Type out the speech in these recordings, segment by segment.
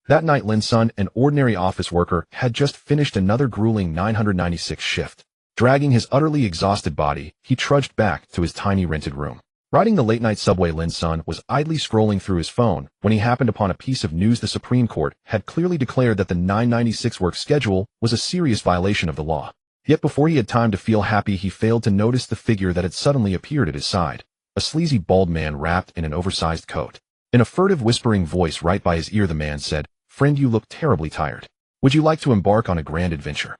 That night Lin Sen, an ordinary office worker, had just finished another grueling 996 shift. Dragging his utterly exhausted body, he trudged back to his tiny rented room. Riding the late-night subway, Lin Sen was idly scrolling through his phone when he happened upon a piece of news. The Supreme Court had clearly declared that the 996 work schedule was a serious violation of the law. Yet before he had time to feel happy, he failed to notice the figure that had suddenly appeared at his side. A sleazy bald man wrapped in an oversized coat. In a furtive whispering voice right by his ear, the man said, "Friend, you look terribly tired. Would you like to embark on a grand adventure?"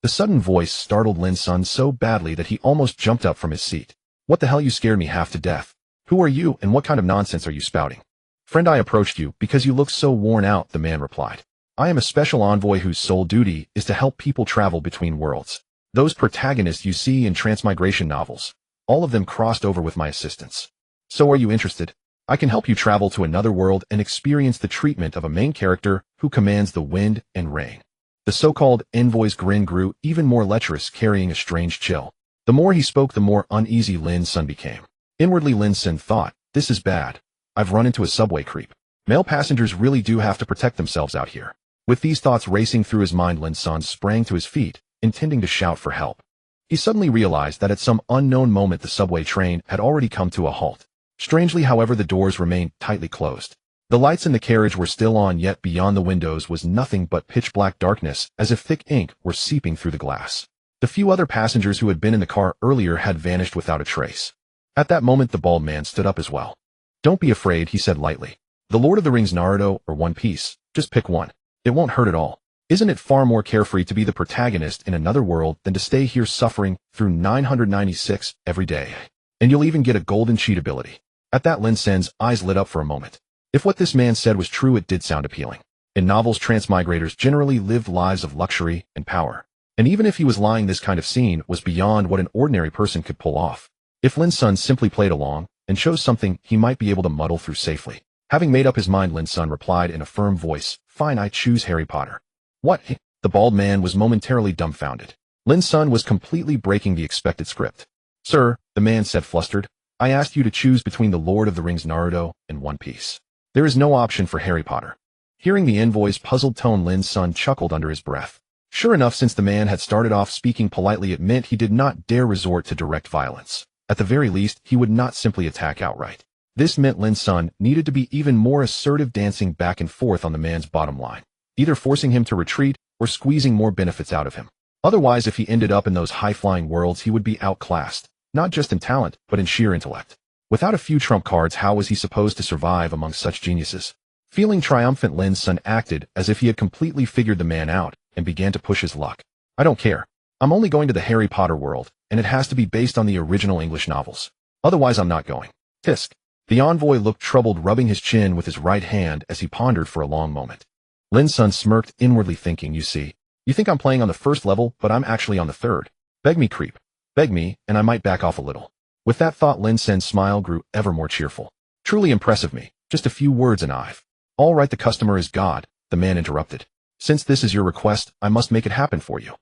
The sudden voice startled Lin Sen so badly that he almost jumped up from his seat. "What the hell, you scared me half to death. Who are you and what kind of nonsense are you spouting?" "Friend, I approached you because you look so worn out," the man replied. "I am a special envoy whose sole duty is to help people travel between worlds. Those protagonists you see in transmigration novels, all of them crossed over with my assistance. So are you interested? I can help you travel to another world and experience the treatment of a main character who commands the wind and rain." The so-called envoy's grin grew even more lecherous, carrying a strange chill. The more he spoke, the more uneasy Lin Sen became. Inwardly, Lin Sen thought, "This is bad. I've run into a subway creep. Male passengers really do have to protect themselves out here." With these thoughts racing through his mind, Lin Sen sprang to his feet, intending to shout for help. He suddenly realized that at some unknown moment the subway train had already come to a halt. Strangely, however, the doors remained tightly closed. The lights in the carriage were still on, yet beyond the windows was nothing but pitch-black darkness, as if thick ink were seeping through the glass. The few other passengers who had been in the car earlier had vanished without a trace. At that moment the bald man stood up as well. "Don't be afraid," he said lightly. "The Lord of the Rings, Naruto, or One Piece. Just pick one. It won't hurt at all. Isn't it far more carefree to be the protagonist in another world than to stay here suffering through 996 every day? And you'll even get a golden cheat ability." At that, Lin Sen's eyes lit up for a moment. If what this man said was true, it did sound appealing. In novels, transmigrators generally lived lives of luxury and power. And even if he was lying, this kind of scene was beyond what an ordinary person could pull off. If Lin Sen simply played along and chose something, he might be able to muddle through safely. Having made up his mind, Lin Sen replied in a firm voice, "Fine, I choose Harry Potter." "What?" The bald man was momentarily dumbfounded. Lin Sen was completely breaking the expected script. "Sir," the man said, flustered, "I asked you to choose between the Lord of the Rings, Naruto, and One Piece. There is no option for Harry Potter." Hearing the envoy's puzzled tone, Lin Sen chuckled under his breath. Sure enough, since the man had started off speaking politely, it meant he did not dare resort to direct violence. At the very least, he would not simply attack outright. This meant Lin Sen needed to be even more assertive, dancing back and forth on the man's bottom line, either forcing him to retreat or squeezing more benefits out of him. Otherwise, if he ended up in those high-flying worlds, he would be outclassed, not just in talent, but in sheer intellect. Without a few trump cards, how was he supposed to survive among such geniuses? Feeling triumphant, Lin Sen acted as if he had completely figured the man out and began to push his luck. "I don't care. I'm only going to the Harry Potter world, and it has to be based on the original English novels. Otherwise, I'm not going." "Tisk." The envoy looked troubled, rubbing his chin with his right hand as he pondered for a long moment. Lin Sen smirked, inwardly thinking, "You see, you think I'm playing on the first level, but I'm actually on the third. Beg me, creep. Beg me, and I might back off a little." With that thought, Lin Sen's smile grew ever more cheerful. "Truly impressive me. Just a few words and I've—" "All right, the customer is God," the man interrupted. "Since this is your request, I must make it happen for you."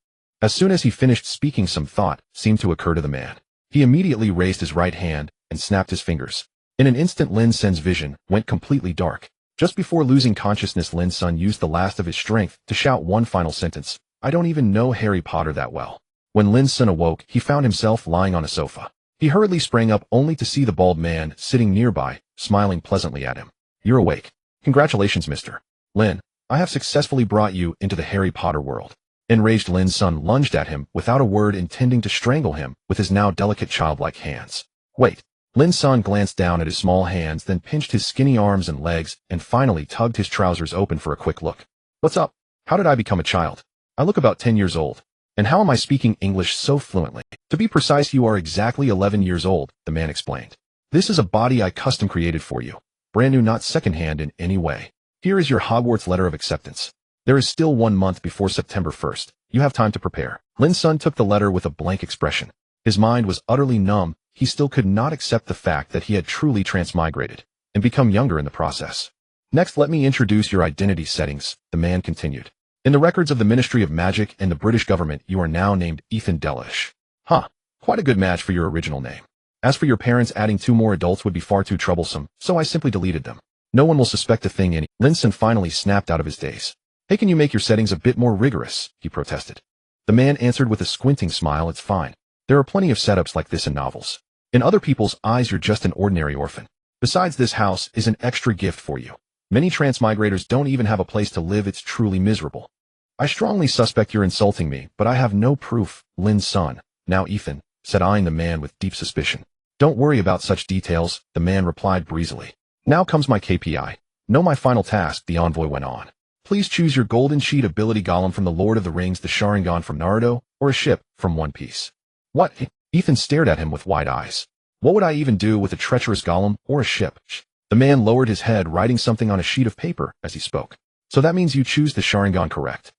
As soon as he finished speaking, some thought seemed to occur to the man. He immediately raised his right hand and snapped his fingers. In an instant, Lin Sen's vision went completely dark. Just before losing consciousness, Lin Sen used the last of his strength to shout one final sentence, "I don't even know Harry Potter that well." When Lin Sen awoke, he found himself lying on a sofa. He hurriedly sprang up, only to see the bald man sitting nearby, smiling pleasantly at him. "You're awake. Congratulations, Mr. Lin. I have successfully brought you into the Harry Potter world." Enraged, Lin Sen lunged at him without a word, intending to strangle him with his now delicate childlike hands. "Wait." Lin Sen glanced down at his small hands, then pinched his skinny arms and legs, and finally tugged his trousers open for a quick look. "What's up? How did I become a child? I look about 10 years old. And how am I speaking English so fluently?" "To be precise, you are exactly 11 years old, the man explained. "This is a body I custom created for you. Brand new, not secondhand in any way. Here is your Hogwarts letter of acceptance. There is still 1 month before September 1st. You have time to prepare." Lin Sen took the letter with a blank expression. His mind was utterly numb. He still could not accept the fact that he had truly transmigrated and become younger in the process. "Next, let me introduce your identity settings," the man continued. "In the records of the Ministry of Magic and the British government, you are now named Ethan Delary. Huh, quite a good match for your original name. As for your parents, adding 2 more adults would be far too troublesome, so I simply deleted them. No one will suspect a thing any. Lin Sen finally snapped out of his daze. Hey, can you make your settings a bit more rigorous? He protested. The man answered with a squinting smile, it's fine. There are plenty of setups like this in novels. In other people's eyes, you're just an ordinary orphan. Besides, this house is an extra gift for you. Many transmigrators don't even have a place to live. It's truly miserable. I strongly suspect you're insulting me, but I have no proof, Lin Sen. Now, Ethan, said, eyeing the man with deep suspicion. Don't worry about such details, the man replied breezily. Now comes my KPI. Know my final task, the envoy went on. Please choose your golden sheet ability golem from the Lord of the Rings, the Sharingan from Naruto, or a ship from One Piece. What? Ethan stared at him with wide eyes. What would I even do with a treacherous golem or a ship? The man lowered his head, writing something on a sheet of paper as he spoke. So that means you choose the Sharingan, correct?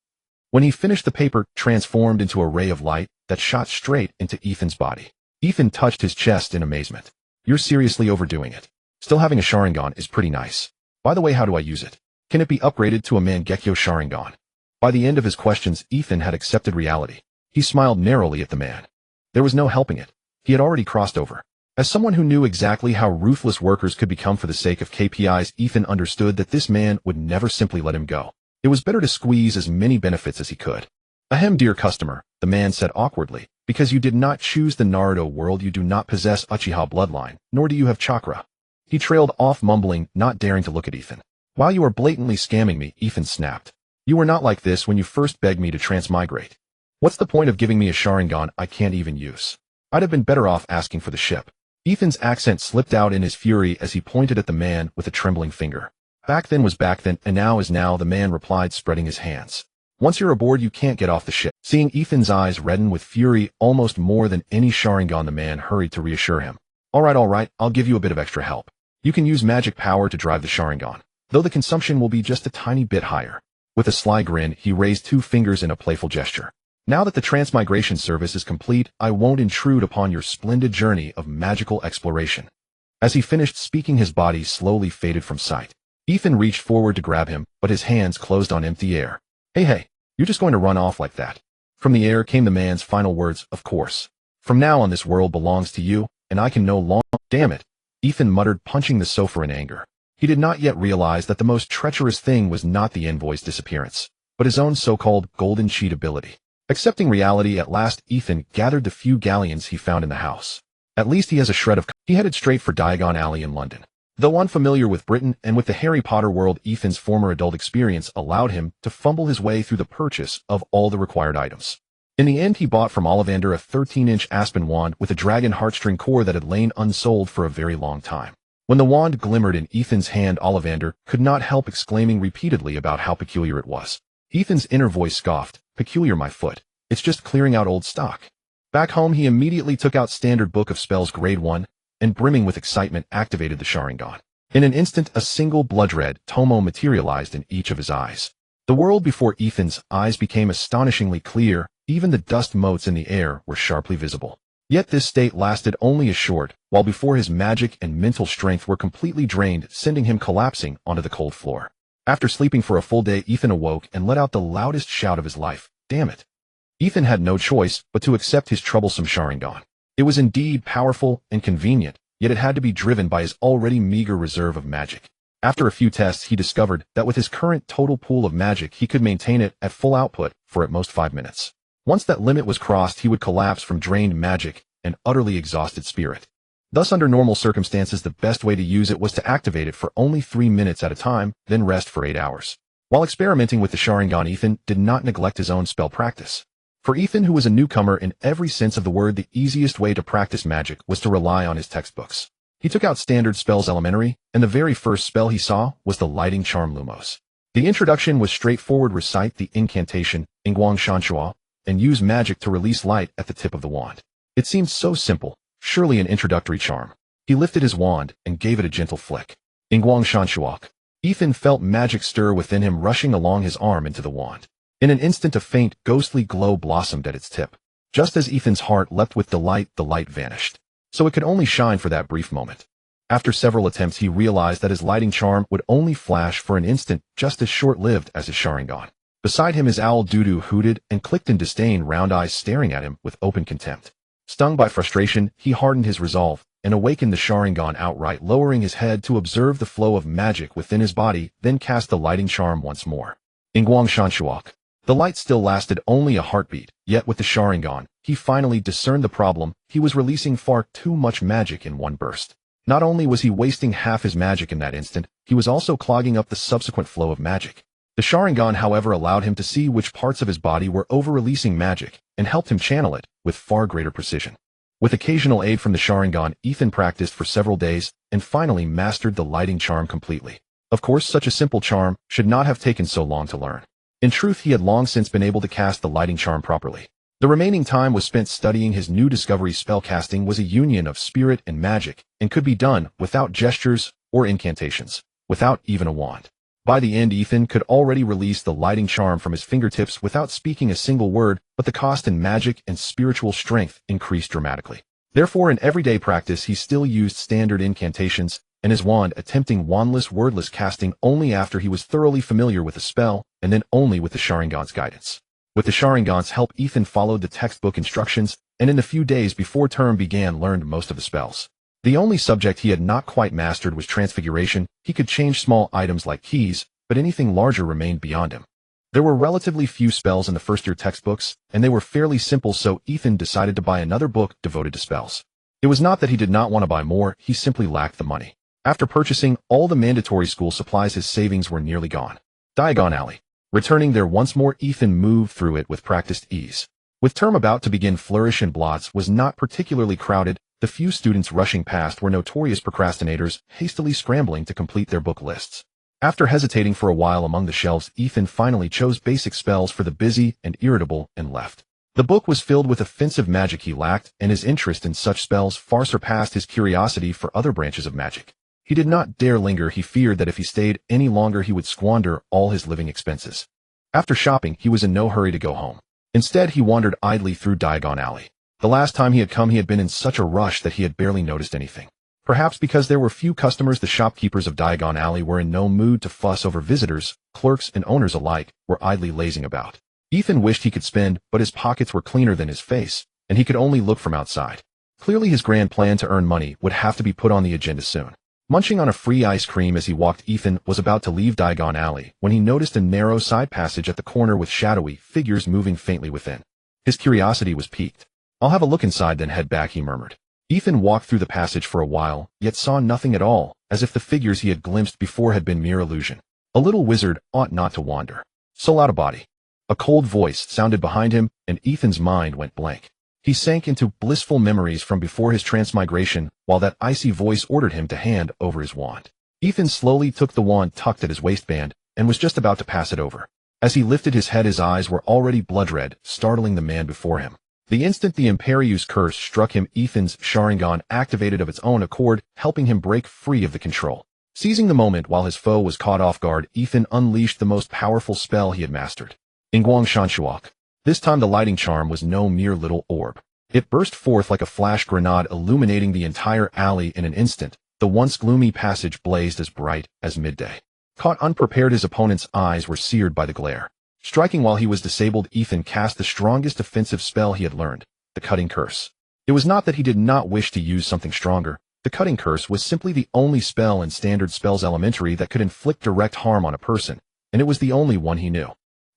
When he finished, the paper transformed into a ray of light that shot straight into Ethan's body. Ethan touched his chest in amazement. You're seriously overdoing it. Still, having a Sharingan is pretty nice. By the way, how do I use it? Can it be upgraded to a Mangekyo Sharingan? By the end of his questions, Ethan had accepted reality. He smiled narrowly at the man. There was no helping it. He had already crossed over. As someone who knew exactly how ruthless workers could become for the sake of KPIs, Ethan understood that this man would never simply let him go. It was better to squeeze as many benefits as he could. Ahem, dear customer, the man said awkwardly. Because you did not choose the Naruto world, you do not possess Uchiha bloodline, nor do you have chakra. He trailed off, mumbling, not daring to look at Ethan. While you are blatantly scamming me, Ethan snapped. You were not like this when you first begged me to transmigrate. What's the point of giving me a Sharingan I can't even use? I'd have been better off asking for the ship. Ethan's accent slipped out in his fury as he pointed at the man with a trembling finger. Back then was back then, and now is now, the man replied, spreading his hands. Once you're aboard, you can't get off the ship. Seeing Ethan's eyes redden with fury almost more than any Sharingan, the man hurried to reassure him. All right, I'll give you a bit of extra help. You can use magic power to drive the Sharingan, though the consumption will be just a tiny bit higher. With a sly grin, he raised 2 fingers in a playful gesture. Now that the transmigration service is complete, I won't intrude upon your splendid journey of magical exploration. As he finished speaking, his body slowly faded from sight. Ethan reached forward to grab him, but his hands closed on empty air. Hey, you're just going to run off like that? From the air came the man's final words, of course. From now on, this world belongs to you, and I can no longer— Damn it, Ethan muttered, punching the sofa in anger. He did not yet realize that the most treacherous thing was not the envoy's disappearance, but his own so-called golden sheet ability. Accepting reality at last, Ethan gathered the few galleons he found in the house. At least he has a shred of— He headed straight for Diagon Alley in London. Though unfamiliar with Britain and with the Harry Potter world, Ethan's former adult experience allowed him to fumble his way through the purchase of all the required items. In the end, he bought from Ollivander a 13-inch aspen wand with a dragon heartstring core that had lain unsold for a very long time. When the wand glimmered in Ethan's hand, Ollivander could not help exclaiming repeatedly about how peculiar it was. Ethan's inner voice scoffed, "Peculiar, my foot. It's just clearing out old stock." Back home, he immediately took out Standard Book of Spells Grade 1, and brimming with excitement activated the Sharingan. In an instant, a single blood-red tomo materialized in each of his eyes. The world before Ethan's eyes became astonishingly clear. Even the dust motes in the air were sharply visible. Yet this state lasted only a short while before his magic and mental strength were completely drained, sending him collapsing onto the cold floor. After sleeping for a full day, Ethan awoke and let out the loudest shout of his life. Damn it. Ethan had no choice but to accept his troublesome Sharingan. It was indeed powerful and convenient, yet it had to be driven by his already meager reserve of magic. After a few tests, he discovered that with his current total pool of magic, he could maintain it at full output for at most 5 minutes. Once that limit was crossed, he would collapse from drained magic and utterly exhausted spirit. Thus, under normal circumstances, the best way to use it was to activate it for only 3 minutes at a time, then rest for 8 hours. While experimenting with the Sharingan, Ethan did not neglect his own spell practice. For Ethan, who was a newcomer in every sense of the word, the easiest way to practice magic was to rely on his textbooks. He took out Standard Spells Elementary, and the very first spell he saw was the Lighting Charm Lumos. The introduction was straightforward: recite the incantation, Ingguang Shanshua, and use magic to release light at the tip of the wand. It seemed so simple, surely an introductory charm. He lifted his wand and gave it a gentle flick. Ingguang Shanshua. Ethan felt magic stir within him, rushing along his arm into the wand. In an instant, a faint, ghostly glow blossomed at its tip. Just as Ethan's heart leapt with delight, the light vanished. So it could only shine for that brief moment. After several attempts, he realized that his lighting charm would only flash for an instant, just as short-lived as his Sharingan. Beside him, his owl Dudu hooted and clicked in disdain, round eyes staring at him with open contempt. Stung by frustration, he hardened his resolve and awakened the Sharingan outright, lowering his head to observe the flow of magic within his body, then cast the lighting charm once more. Ingguang Shanshuok. The light still lasted only a heartbeat, yet with the Sharingan, he finally discerned the problem. He was releasing far too much magic in one burst. Not only was he wasting half his magic in that instant, he was also clogging up the subsequent flow of magic. The Sharingan, however, allowed him to see which parts of his body were over-releasing magic, and helped him channel it with far greater precision. With occasional aid from the Sharingan, Ethan practiced for several days, and finally mastered the lighting charm completely. Of course, such a simple charm should not have taken so long to learn. In truth, he had long since been able to cast the lighting charm properly. The remaining time was spent studying his new discovery. Spellcasting was a union of spirit and magic, and could be done without gestures or incantations, without even a wand. By the end, Ethan could already release the lighting charm from his fingertips without speaking a single word, but the cost in magic and spiritual strength increased dramatically. Therefore, in everyday practice, he still used standard incantations and his wand, attempting wandless, wordless casting only after he was thoroughly familiar with the spell, and then only with the Sharingan's guidance. With the Sharingan's help, Ethan followed the textbook instructions, and in the few days before term began, learned most of the spells. The only subject he had not quite mastered was transfiguration. He could change small items like keys, but anything larger remained beyond him. There were relatively few spells in the first-year textbooks, and they were fairly simple, so Ethan decided to buy another book devoted to spells. It was not that he did not want to buy more, he simply lacked the money. After purchasing all the mandatory school supplies, his savings were nearly gone. Diagon Alley. Returning there once more, Ethan moved through it with practiced ease. With term about to begin, Flourish and Blots was not particularly crowded. The few students rushing past were notorious procrastinators, hastily scrambling to complete their book lists. After hesitating for a while among the shelves, Ethan finally chose basic spells for the busy and irritable and left. The book was filled with offensive magic he lacked, and his interest in such spells far surpassed his curiosity for other branches of magic. He did not dare linger. He feared that if he stayed any longer, he would squander all his living expenses. After shopping, he was in no hurry to go home. Instead, he wandered idly through Diagon Alley. The last time he had come, he had been in such a rush that he had barely noticed anything. Perhaps because there were few customers, the shopkeepers of Diagon Alley were in no mood to fuss over visitors. Clerks and owners alike were idly lazing about. Ethan wished he could spend, but his pockets were cleaner than his face, and he could only look from outside. Clearly, his grand plan to earn money would have to be put on the agenda soon. Munching on a free ice cream as he walked, Ethan was about to leave Diagon Alley when he noticed a narrow side passage at the corner with shadowy figures moving faintly within. His curiosity was piqued. "I'll have a look inside, then head back," he murmured. Ethan walked through the passage for a while, yet saw nothing at all, as if the figures he had glimpsed before had been mere illusion. A little wizard ought not to wander. Soul out of body. A cold voice sounded behind him, and Ethan's mind went blank. He sank into blissful memories from before his transmigration, while that icy voice ordered him to hand over his wand. Ethan slowly took the wand tucked at his waistband, and was just about to pass it over. As he lifted his head, his eyes were already blood-red, startling the man before him. The instant the Imperiu's curse struck him, Ethan's Sharingan activated of its own accord, helping him break free of the control. Seizing the moment while his foe was caught off guard, Ethan unleashed the most powerful spell he had mastered. Ingguang Shanshuok. This time the lighting charm was no mere little orb. It burst forth like a flash grenade, illuminating the entire alley in an instant. The once gloomy passage blazed as bright as midday. Caught unprepared, his opponent's eyes were seared by the glare. Striking while he was disabled, Ethan cast the strongest offensive spell he had learned, the Cutting Curse. It was not that he did not wish to use something stronger. The Cutting Curse was simply the only spell in Standard Spells Elementary that could inflict direct harm on a person, and it was the only one he knew.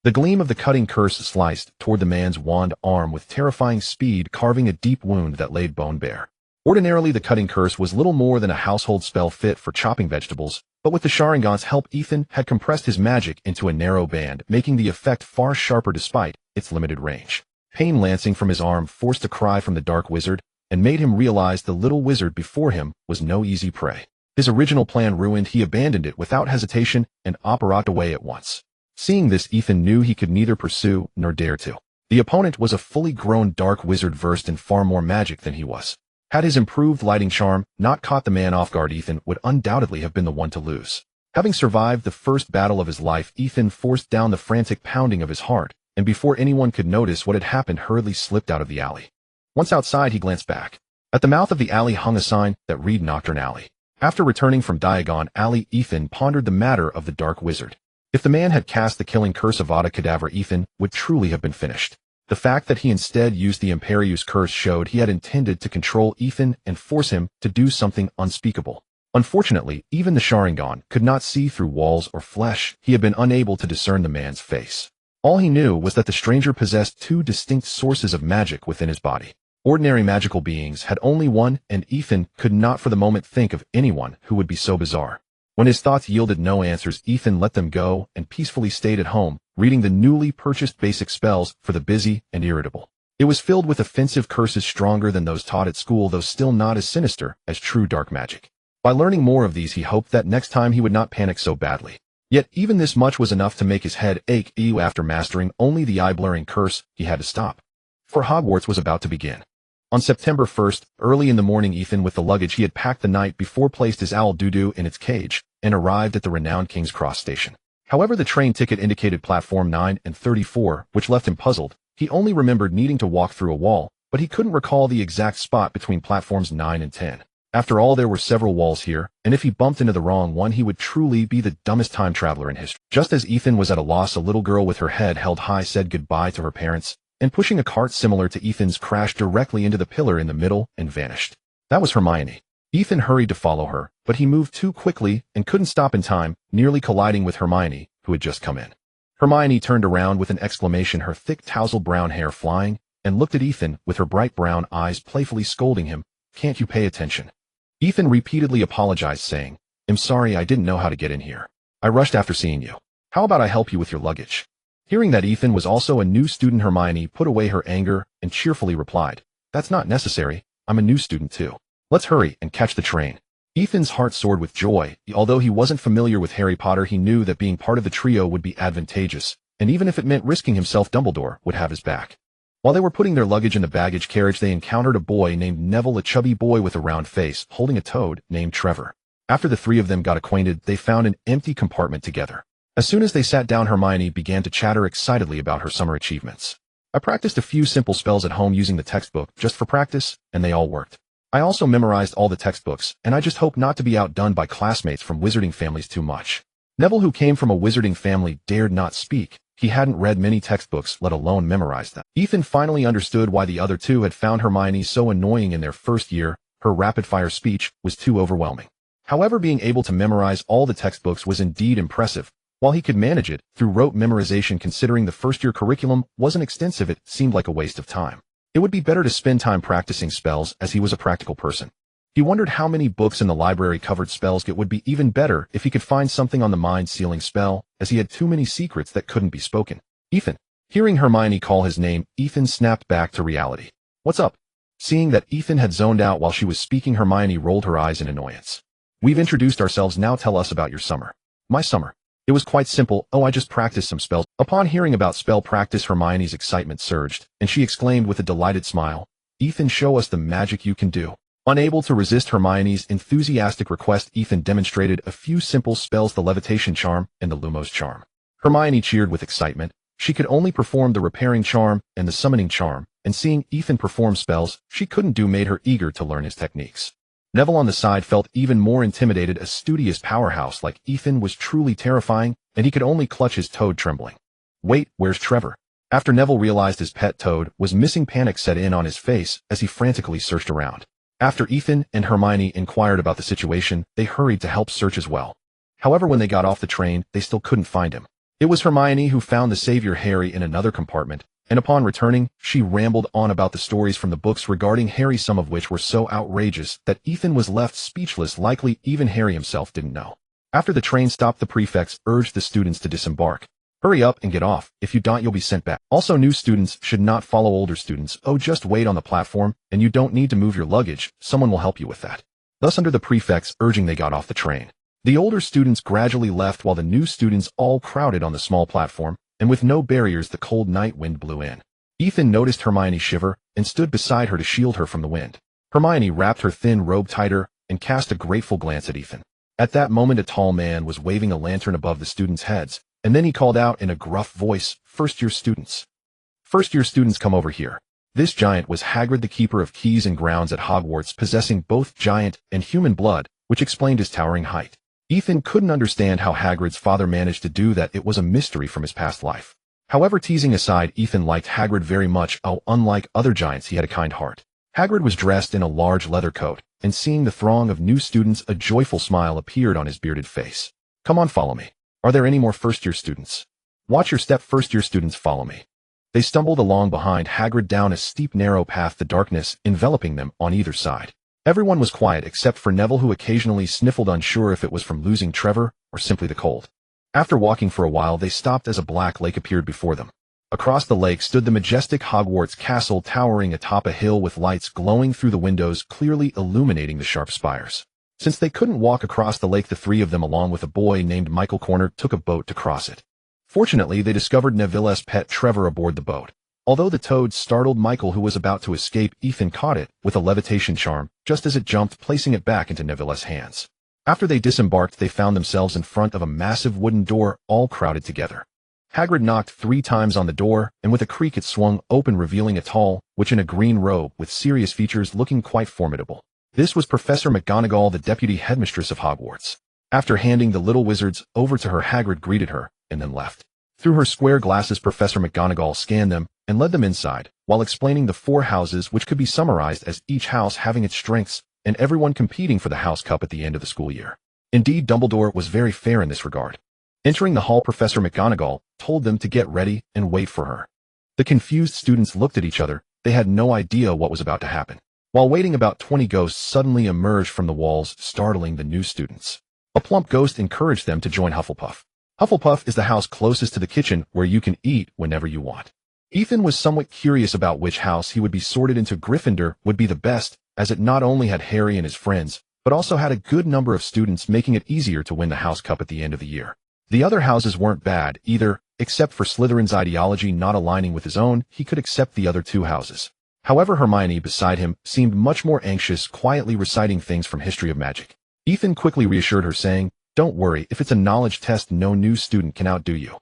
The gleam of the Cutting Curse sliced toward the man's wand arm with terrifying speed, carving a deep wound that laid bone bare. Ordinarily, the Cutting Curse was little more than a household spell fit for chopping vegetables, but with the Sharingan's help, Ethan had compressed his magic into a narrow band, making the effect far sharper despite its limited range. Pain lancing from his arm forced a cry from the dark wizard, and made him realize the little wizard before him was no easy prey. His original plan ruined, he abandoned it without hesitation and operated away at once. Seeing this, Ethan knew he could neither pursue nor dare to. The opponent was a fully grown dark wizard versed in far more magic than he was. Had his improved lighting charm not caught the man off guard, Ethan would undoubtedly have been the one to lose. Having survived the first battle of his life, Ethan forced down the frantic pounding of his heart, and before anyone could notice what had happened, hurriedly slipped out of the alley. Once outside, he glanced back. At the mouth of the alley hung a sign that read Nocturne Alley. After returning from Diagon Alley, Ethan pondered the matter of the dark wizard. If the man had cast the killing curse of Avada Kedavra, Ethan would truly have been finished. The fact that he instead used the Imperius curse showed he had intended to control Ethan and force him to do something unspeakable. Unfortunately, even the Sharingan could not see through walls or flesh. He had been unable to discern the man's face. All he knew was that the stranger possessed two distinct sources of magic within his body. Ordinary magical beings had only one, and Ethan could not for the moment think of anyone who would be so bizarre. When his thoughts yielded no answers, Ethan let them go and peacefully stayed at home, reading the newly purchased basic spells for the busy and irritable. It was filled with offensive curses stronger than those taught at school, though still not as sinister as true dark magic. By learning more of these, he hoped that next time he would not panic so badly. Yet even this much was enough to make his head ache. After mastering only the eye-blurring curse, he had to stop. For Hogwarts was about to begin. On September 1st, early in the morning, Ethan, with the luggage he had packed the night before, placed his owl Dudu in its cage and arrived at the renowned King's Cross station. However, the train ticket indicated platform 9 and 34, which left him puzzled. He only remembered needing to walk through a wall, but he couldn't recall the exact spot between platforms 9 and 10. After all, there were several walls here, and if he bumped into the wrong one, he would truly be the dumbest time traveler in history. Just as Ethan was at a loss, a little girl with her head held high said goodbye to her parents, and pushing a cart similar to Ethan's crashed directly into the pillar in the middle and vanished. That was Hermione. Ethan hurried to follow her, but he moved too quickly and couldn't stop in time, nearly colliding with Hermione, who had just come in. Hermione turned around with an exclamation, her thick tousled brown hair flying, and looked at Ethan with her bright brown eyes playfully scolding him. "Can't you pay attention?" Ethan repeatedly apologized, saying, "I'm sorry, I didn't know how to get in here. I rushed after seeing you. How about I help you with your luggage?" Hearing that Ethan was also a new student, Hermione put away her anger and cheerfully replied, "That's not necessary. I'm a new student too. Let's hurry and catch the train." Ethan's heart soared with joy. Although he wasn't familiar with Harry Potter, he knew that being part of the trio would be advantageous, and even if it meant risking himself, Dumbledore would have his back. While they were putting their luggage in the baggage carriage, they encountered a boy named Neville, a chubby boy with a round face, holding a toad named Trevor. After the three of them got acquainted, they found an empty compartment together. As soon as they sat down, Hermione began to chatter excitedly about her summer achievements. "I practiced a few simple spells at home using the textbook just for practice, and they all worked. I also memorized all the textbooks, and I just hope not to be outdone by classmates from wizarding families too much." Neville, who came from a wizarding family, dared not speak. He hadn't read many textbooks, let alone memorized them. Ethan finally understood why the other two had found Hermione so annoying in their first year. Her rapid-fire speech was too overwhelming. However, being able to memorize all the textbooks was indeed impressive. While he could manage it through rote memorization, considering the first-year curriculum wasn't extensive, it seemed like a waste of time. It would be better to spend time practicing spells, as he was a practical person. He wondered how many books in the library covered spells. It would be even better if he could find something on the mind-sealing spell, as he had too many secrets that couldn't be spoken. "Ethan." Hearing Hermione call his name, Ethan snapped back to reality. "What's up?" Seeing that Ethan had zoned out while she was speaking, Hermione rolled her eyes in annoyance. "We've introduced ourselves, now tell us about your summer." "My summer? It was quite simple. Oh, I just practiced some spells." Upon hearing about spell practice, Hermione's excitement surged, and she exclaimed with a delighted smile, "Ethan, show us the magic you can do." Unable to resist Hermione's enthusiastic request, Ethan demonstrated a few simple spells, the levitation charm and the Lumos charm. Hermione cheered with excitement. She could only perform the repairing charm and the summoning charm, and seeing Ethan perform spells she couldn't do made her eager to learn his techniques. Neville on the side felt even more intimidated. A studious powerhouse like Ethan was truly terrifying, and he could only clutch his toad, trembling. "Wait, where's Trevor?" After Neville realized his pet toad was missing, panic set in on his face as he frantically searched around. After Ethan and Hermione inquired about the situation, they hurried to help search as well. However, when they got off the train, they still couldn't find him. It was Hermione who found the savior Harry in another compartment, and upon returning, she rambled on about the stories from the books regarding Harry, some of which were so outrageous that Ethan was left speechless. Likely even Harry himself didn't know. After the train stopped, the prefects urged the students to disembark. "Hurry up and get off. If you don't, you'll be sent back." Also, new students should not follow older students. "Oh, just wait on the platform, and you don't need to move your luggage. Someone will help you with that." Thus, under the prefect's urging, they got off the train. The older students gradually left while the new students all crowded on the small platform, and with no barriers, the cold night wind blew in. Ethan noticed Hermione shiver and stood beside her to shield her from the wind. Hermione wrapped her thin robe tighter and cast a grateful glance at Ethan. At that moment, a tall man was waving a lantern above the students' heads, and then he called out in a gruff voice, "First-year students. First-year students, come over here." This giant was Hagrid, the keeper of keys and grounds at Hogwarts, possessing both giant and human blood, which explained his towering height. Ethan couldn't understand how Hagrid's father managed to do that. It was a mystery from his past life. However, teasing aside, Ethan liked Hagrid very much. Unlike other giants, he had a kind heart. Hagrid was dressed in a large leather coat, and seeing the throng of new students, a joyful smile appeared on his bearded face. Come on, follow me. Are there any more first-year students? Watch your step, first-year students, follow me. They stumbled along behind Hagrid down a steep, narrow path, the darkness enveloping them on either side. Everyone was quiet except for Neville, who occasionally sniffled, unsure if it was from losing Trevor or simply the cold. After walking for a while, they stopped as a black lake appeared before them. Across the lake stood the majestic Hogwarts castle, towering atop a hill with lights glowing through the windows, clearly illuminating the sharp spires. Since they couldn't walk across the lake, the three of them, along with a boy named Michael Corner, took a boat to cross it. Fortunately, they discovered Neville's pet Trevor aboard the boat. Although the toad startled Michael, who was about to escape, Ethan caught it with a levitation charm just as it jumped, placing it back into Neville's hands. After they disembarked, they found themselves in front of a massive wooden door, all crowded together. Hagrid knocked 3 times on the door, and with a creak it swung open, revealing a tall witch in a green robe with serious features, looking quite formidable. This was Professor McGonagall, the deputy headmistress of Hogwarts. After handing the little wizards over to her, Hagrid greeted her and then left. Through her square glasses, Professor McGonagall scanned them and led them inside, while explaining the 4 houses, which could be summarized as each house having its strengths and everyone competing for the House Cup at the end of the school year. Indeed, Dumbledore was very fair in this regard. Entering the hall, Professor McGonagall told them to get ready and wait for her. The confused students looked at each other. They had no idea what was about to happen. While waiting, about 20 ghosts suddenly emerged from the walls, startling the new students. A plump ghost encouraged them to join Hufflepuff. Hufflepuff is the house closest to the kitchen, where you can eat whenever you want. Ethan was somewhat curious about which house he would be sorted into. Gryffindor would be the best, as it not only had Harry and his friends, but also had a good number of students, making it easier to win the House Cup at the end of the year. The other houses weren't bad either, except for Slytherin's ideology not aligning with his own. He could accept the other 2 houses. However, Hermione beside him seemed much more anxious, quietly reciting things from History of Magic. Ethan quickly reassured her, saying, "Don't worry, if it's a knowledge test, no new student can outdo you."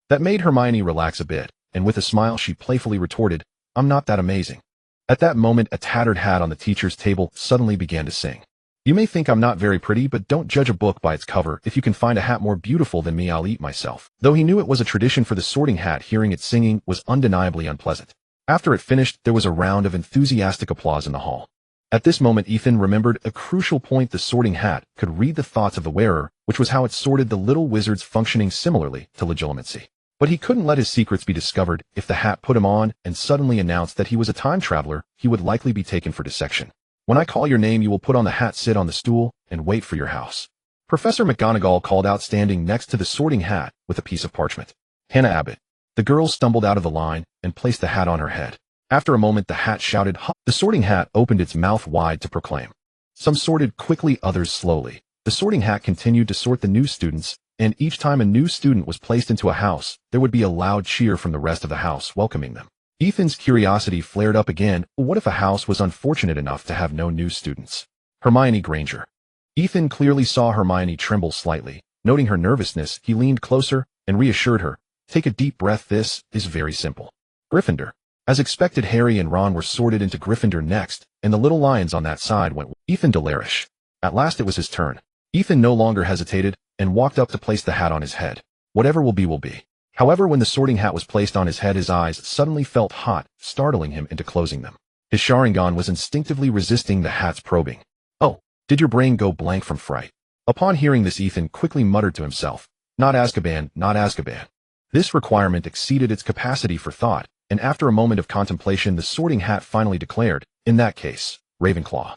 That made Hermione relax a bit, and with a smile she playfully retorted, "I'm not that amazing." At that moment, a tattered hat on the teacher's table suddenly began to sing. "You may think I'm not very pretty, but don't judge a book by its cover. If you can find a hat more beautiful than me, I'll eat myself." Though he knew it was a tradition for the Sorting Hat, hearing it singing was undeniably unpleasant. After it finished, there was a round of enthusiastic applause in the hall. At this moment, Ethan remembered a crucial point. The Sorting Hat could read the thoughts of the wearer, which was how it sorted the little wizards, functioning similarly to legilimency. But he couldn't let his secrets be discovered. If the hat put him on and suddenly announced that he was a time traveler, he would likely be taken for dissection. "When I call your name, you will put on the hat, sit on the stool, and wait for your house," Professor McGonagall called out, standing next to the Sorting Hat with a piece of parchment. "Hannah Abbott." The girl stumbled out of the line and placed the hat on her head. After a moment, the hat shouted, "Huh!" The Sorting Hat opened its mouth wide to proclaim. Some sorted quickly, others slowly. The Sorting Hat continued to sort the new students, and each time a new student was placed into a house, there would be a loud cheer from the rest of the house welcoming them. Ethan's curiosity flared up again. What if a house was unfortunate enough to have no new students? Hermione Granger. Ethan clearly saw Hermione tremble slightly. Noting her nervousness, he leaned closer and reassured her, "Take a deep breath. This is very simple." Gryffindor. As expected, Harry and Ron were sorted into Gryffindor next, and the little lions on that side went with Ethan Delary. At last it was his turn. Ethan no longer hesitated and walked up to place the hat on his head. Whatever will be will be. However, when the Sorting Hat was placed on his head, his eyes suddenly felt hot, startling him into closing them. His Sharingan was instinctively resisting the hat's probing. "Oh, did your brain go blank from fright?" Upon hearing this, Ethan quickly muttered to himself, "Not Azkaban, not Azkaban." This requirement exceeded its capacity for thought, and after a moment of contemplation, the Sorting Hat finally declared, "In that case, Ravenclaw."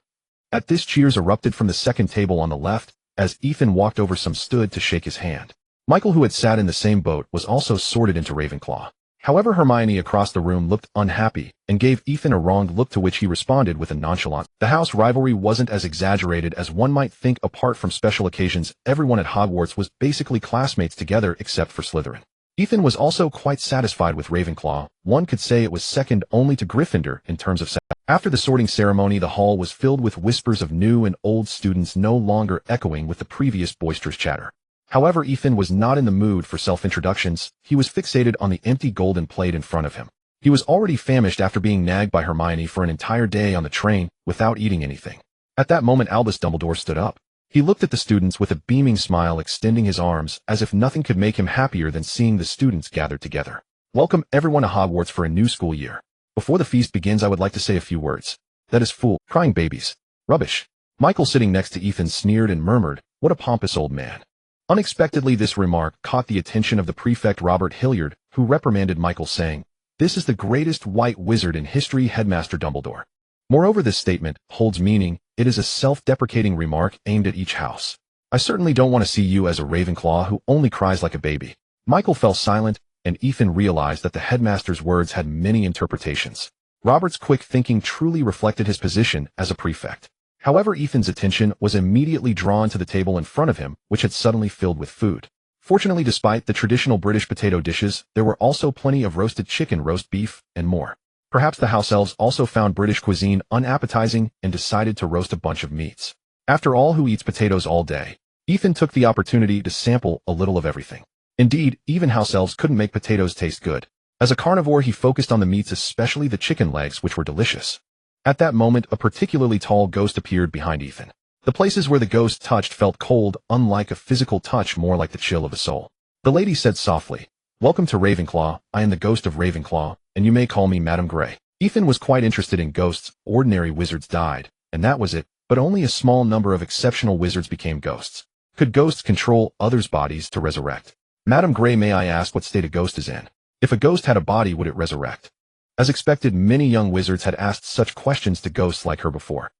At this, cheers erupted from the second table on the left. As Ethan walked over, some stood to shake his hand. Michael, who had sat in the same boat, was also sorted into Ravenclaw. However, Hermione across the room looked unhappy and gave Ethan a wronged look, to which he responded with a nonchalant. The house rivalry wasn't as exaggerated as one might think. Apart from special occasions, everyone at Hogwarts was basically classmates together except for Slytherin. Ethan was also quite satisfied with Ravenclaw. One could say it was second only to Gryffindor in terms of After the sorting ceremony, the hall was filled with whispers of new and old students, no longer echoing with the previous boisterous chatter. However, Ethan was not in the mood for self-introductions. He was fixated on the empty golden plate in front of him. He was already famished after being nagged by Hermione for an entire day on the train without eating anything. At that moment, Albus Dumbledore stood up. He looked at the students with a beaming smile, extending his arms as if nothing could make him happier than seeing the students gathered together. Welcome everyone to Hogwarts for a new school year. Before the feast begins, I would like to say a few words. That is fool, crying babies. Rubbish. Michael sitting next to Ethan sneered and murmured, what a pompous old man. Unexpectedly, this remark caught the attention of the prefect Robert Hilliard, who reprimanded Michael saying, "This is the greatest white wizard in history, Headmaster Dumbledore." Moreover, this statement holds meaning. It is a self-deprecating remark aimed at each house. I certainly don't want to see you as a Ravenclaw who only cries like a baby. Michael fell silent, and Ethan realized that the headmaster's words had many interpretations. Robert's quick thinking truly reflected his position as a prefect. However, Ethan's attention was immediately drawn to the table in front of him, which had suddenly filled with food. Fortunately, despite the traditional British potato dishes, there were also plenty of roasted chicken, roast beef, and more. Perhaps the house elves also found British cuisine unappetizing and decided to roast a bunch of meats. After all, who eats potatoes all day? Ethan took the opportunity to sample a little of everything. Indeed, even house elves couldn't make potatoes taste good. As a carnivore, he focused on the meats, especially the chicken legs, which were delicious. At that moment, a particularly tall ghost appeared behind Ethan. The places where the ghost touched felt cold, unlike a physical touch, more like the chill of a soul. The lady said softly, "Welcome to Ravenclaw. I am the ghost of Ravenclaw, and you may call me Madame Grey." Ethan was quite interested in ghosts. Ordinary wizards died, and that was it, but only a small number of exceptional wizards became ghosts. Could ghosts control others' bodies to resurrect? Madame Grey, may I ask what state a ghost is in? If a ghost had a body, would it resurrect? As expected, many young wizards had asked such questions to ghosts like her before.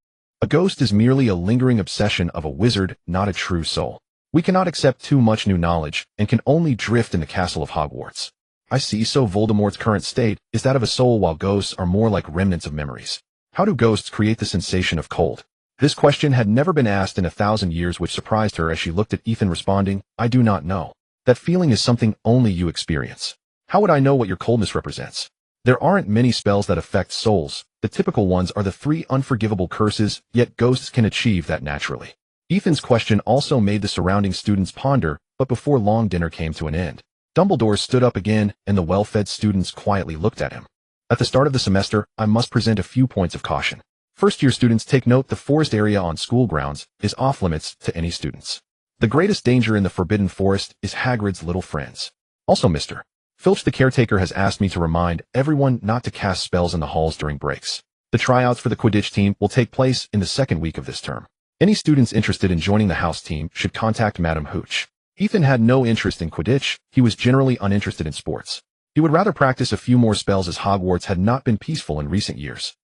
A ghost is merely a lingering obsession of a wizard, not a true soul. We cannot accept too much new knowledge, and can only drift in the castle of Hogwarts. I see, so Voldemort's current state is that of a soul, while ghosts are more like remnants of memories. How do ghosts create the sensation of cold? This question had never been asked in 1,000 years, which surprised her as she looked at Ethan, responding, "I do not know. That feeling is something only you experience. How would I know what your coldness represents? There aren't many spells that affect souls. The typical ones are the 3 unforgivable curses, yet ghosts can achieve that naturally." Ethan's question also made the surrounding students ponder, but before long dinner came to an end. Dumbledore stood up again, and the well-fed students quietly looked at him. At the start of the semester, I must present a few points of caution. First-year students, take note: the forest area on school grounds is off-limits to any students. The greatest danger in the Forbidden Forest is Hagrid's little friends. Also, Mr. Filch, the caretaker, has asked me to remind everyone not to cast spells in the halls during breaks. The tryouts for the Quidditch team will take place in the second week of this term. Any students interested in joining the house team should contact Madame Hooch. Ethan had no interest in Quidditch. He was generally uninterested in sports. He would rather practice a few more spells, as Hogwarts had not been peaceful in recent years.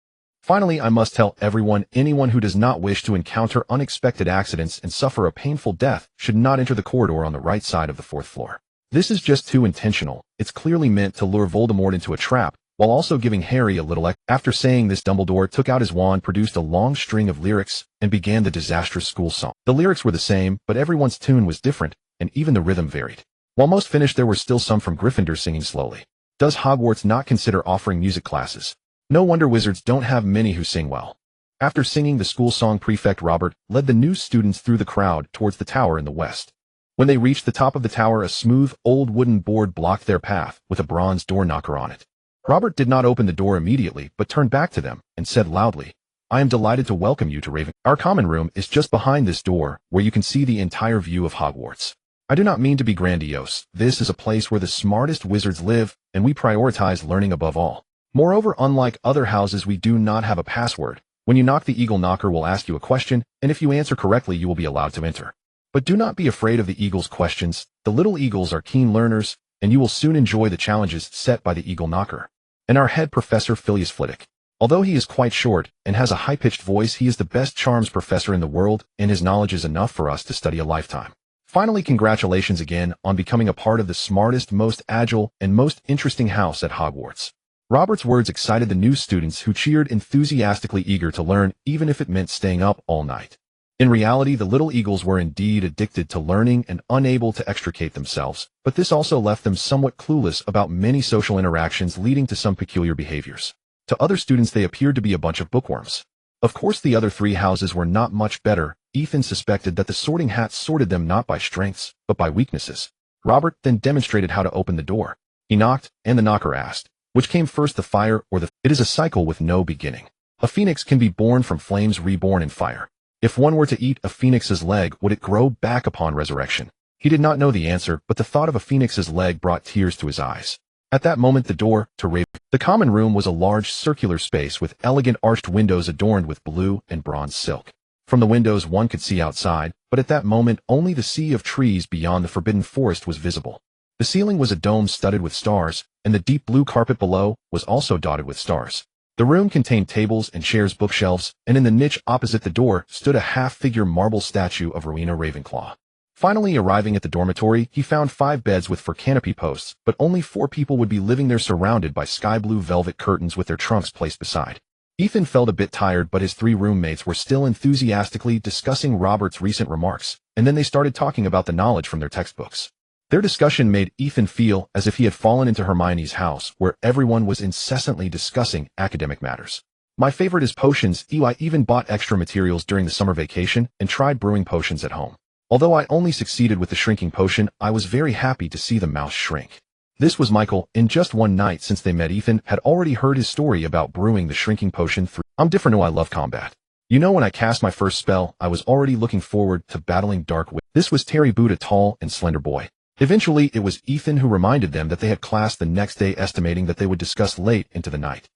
Finally, I must tell everyone, anyone who does not wish to encounter unexpected accidents and suffer a painful death should not enter the corridor on the right side of the 4th floor. This is just too intentional. It's clearly meant to lure Voldemort into a trap, while also giving Harry a little After saying this, Dumbledore took out his wand, produced a long string of lyrics, and began the disastrous school song. The lyrics were the same, but everyone's tune was different, and even the rhythm varied. While most finished, there were still some from Gryffindor singing slowly. Does Hogwarts not consider offering music classes? No wonder wizards don't have many who sing well. After singing the school song, Prefect Robert led the new students through the crowd towards the tower in the west. When they reached the top of the tower, a smooth, old wooden board blocked their path with a bronze door knocker on it. Robert did not open the door immediately, but turned back to them and said loudly, "I am delighted to welcome you to Raven. Our common room is just behind this door, where you can see the entire view of Hogwarts. I do not mean to be grandiose. This is a place where the smartest wizards live, and we prioritize learning above all. Moreover, unlike other houses, we do not have a password. When you knock, the eagle knocker will ask you a question, and if you answer correctly, you will be allowed to enter. But do not be afraid of the eagle's questions. The little eagles are keen learners, and you will soon enjoy the challenges set by the eagle knocker." And our head professor, Phileas Flitwick. Although he is quite short and has a high-pitched voice, he is the best charms professor in the world, and his knowledge is enough for us to study a lifetime. Finally, congratulations again on becoming a part of the smartest, most agile, and most interesting house at Hogwarts. Robert's words excited the new students, who cheered enthusiastically, eager to learn, even if it meant staying up all night. In reality, the little eagles were indeed addicted to learning and unable to extricate themselves, but this also left them somewhat clueless about many social interactions, leading to some peculiar behaviors. To other students, they appeared to be a bunch of bookworms. Of course, the other 3 houses were not much better. Ethan suspected that the sorting hats sorted them not by strengths, but by weaknesses. Robert then demonstrated how to open the door. He knocked, and the knocker asked, "Which came first, the fire or the..." It is a cycle with no beginning. A phoenix can be born from flames, reborn in fire. If one were to eat a phoenix's leg, would it grow back upon resurrection? He did not know the answer, but the thought of a phoenix's leg brought tears to his eyes. At that moment the door to the common room was a large circular space with elegant arched windows adorned with blue and bronze silk. From the windows one could see outside, but at that moment only the sea of trees beyond the forbidden forest was visible. The ceiling was a dome studded with stars, and the deep blue carpet below was also dotted with stars. The room contained tables and chairs, bookshelves, and in the niche opposite the door stood a half-figure marble statue of Rowena Ravenclaw. Finally arriving at the dormitory, he found 5 beds with fur canopy posts, but only 4 people would be living there, surrounded by sky-blue velvet curtains with their trunks placed beside. Ethan felt a bit tired, but his 3 roommates were still enthusiastically discussing Robert's recent remarks, and then they started talking about the knowledge from their textbooks. Their discussion made Ethan feel as if he had fallen into Hermione's house, where everyone was incessantly discussing academic matters. My favorite is potions. I even bought extra materials during the summer vacation and tried brewing potions at home. Although I only succeeded with the shrinking potion, I was very happy to see the mouse shrink. This was Michael. In just one night since they met, Ethan had already heard his story about brewing the shrinking potion through. I'm different. I love combat. When I cast my first spell, I was already looking forward to battling dark wizards. This was Terry Boot, a tall and slender boy. Eventually, it was Ethan who reminded them that they had class the next day, estimating that they would discuss late into the night.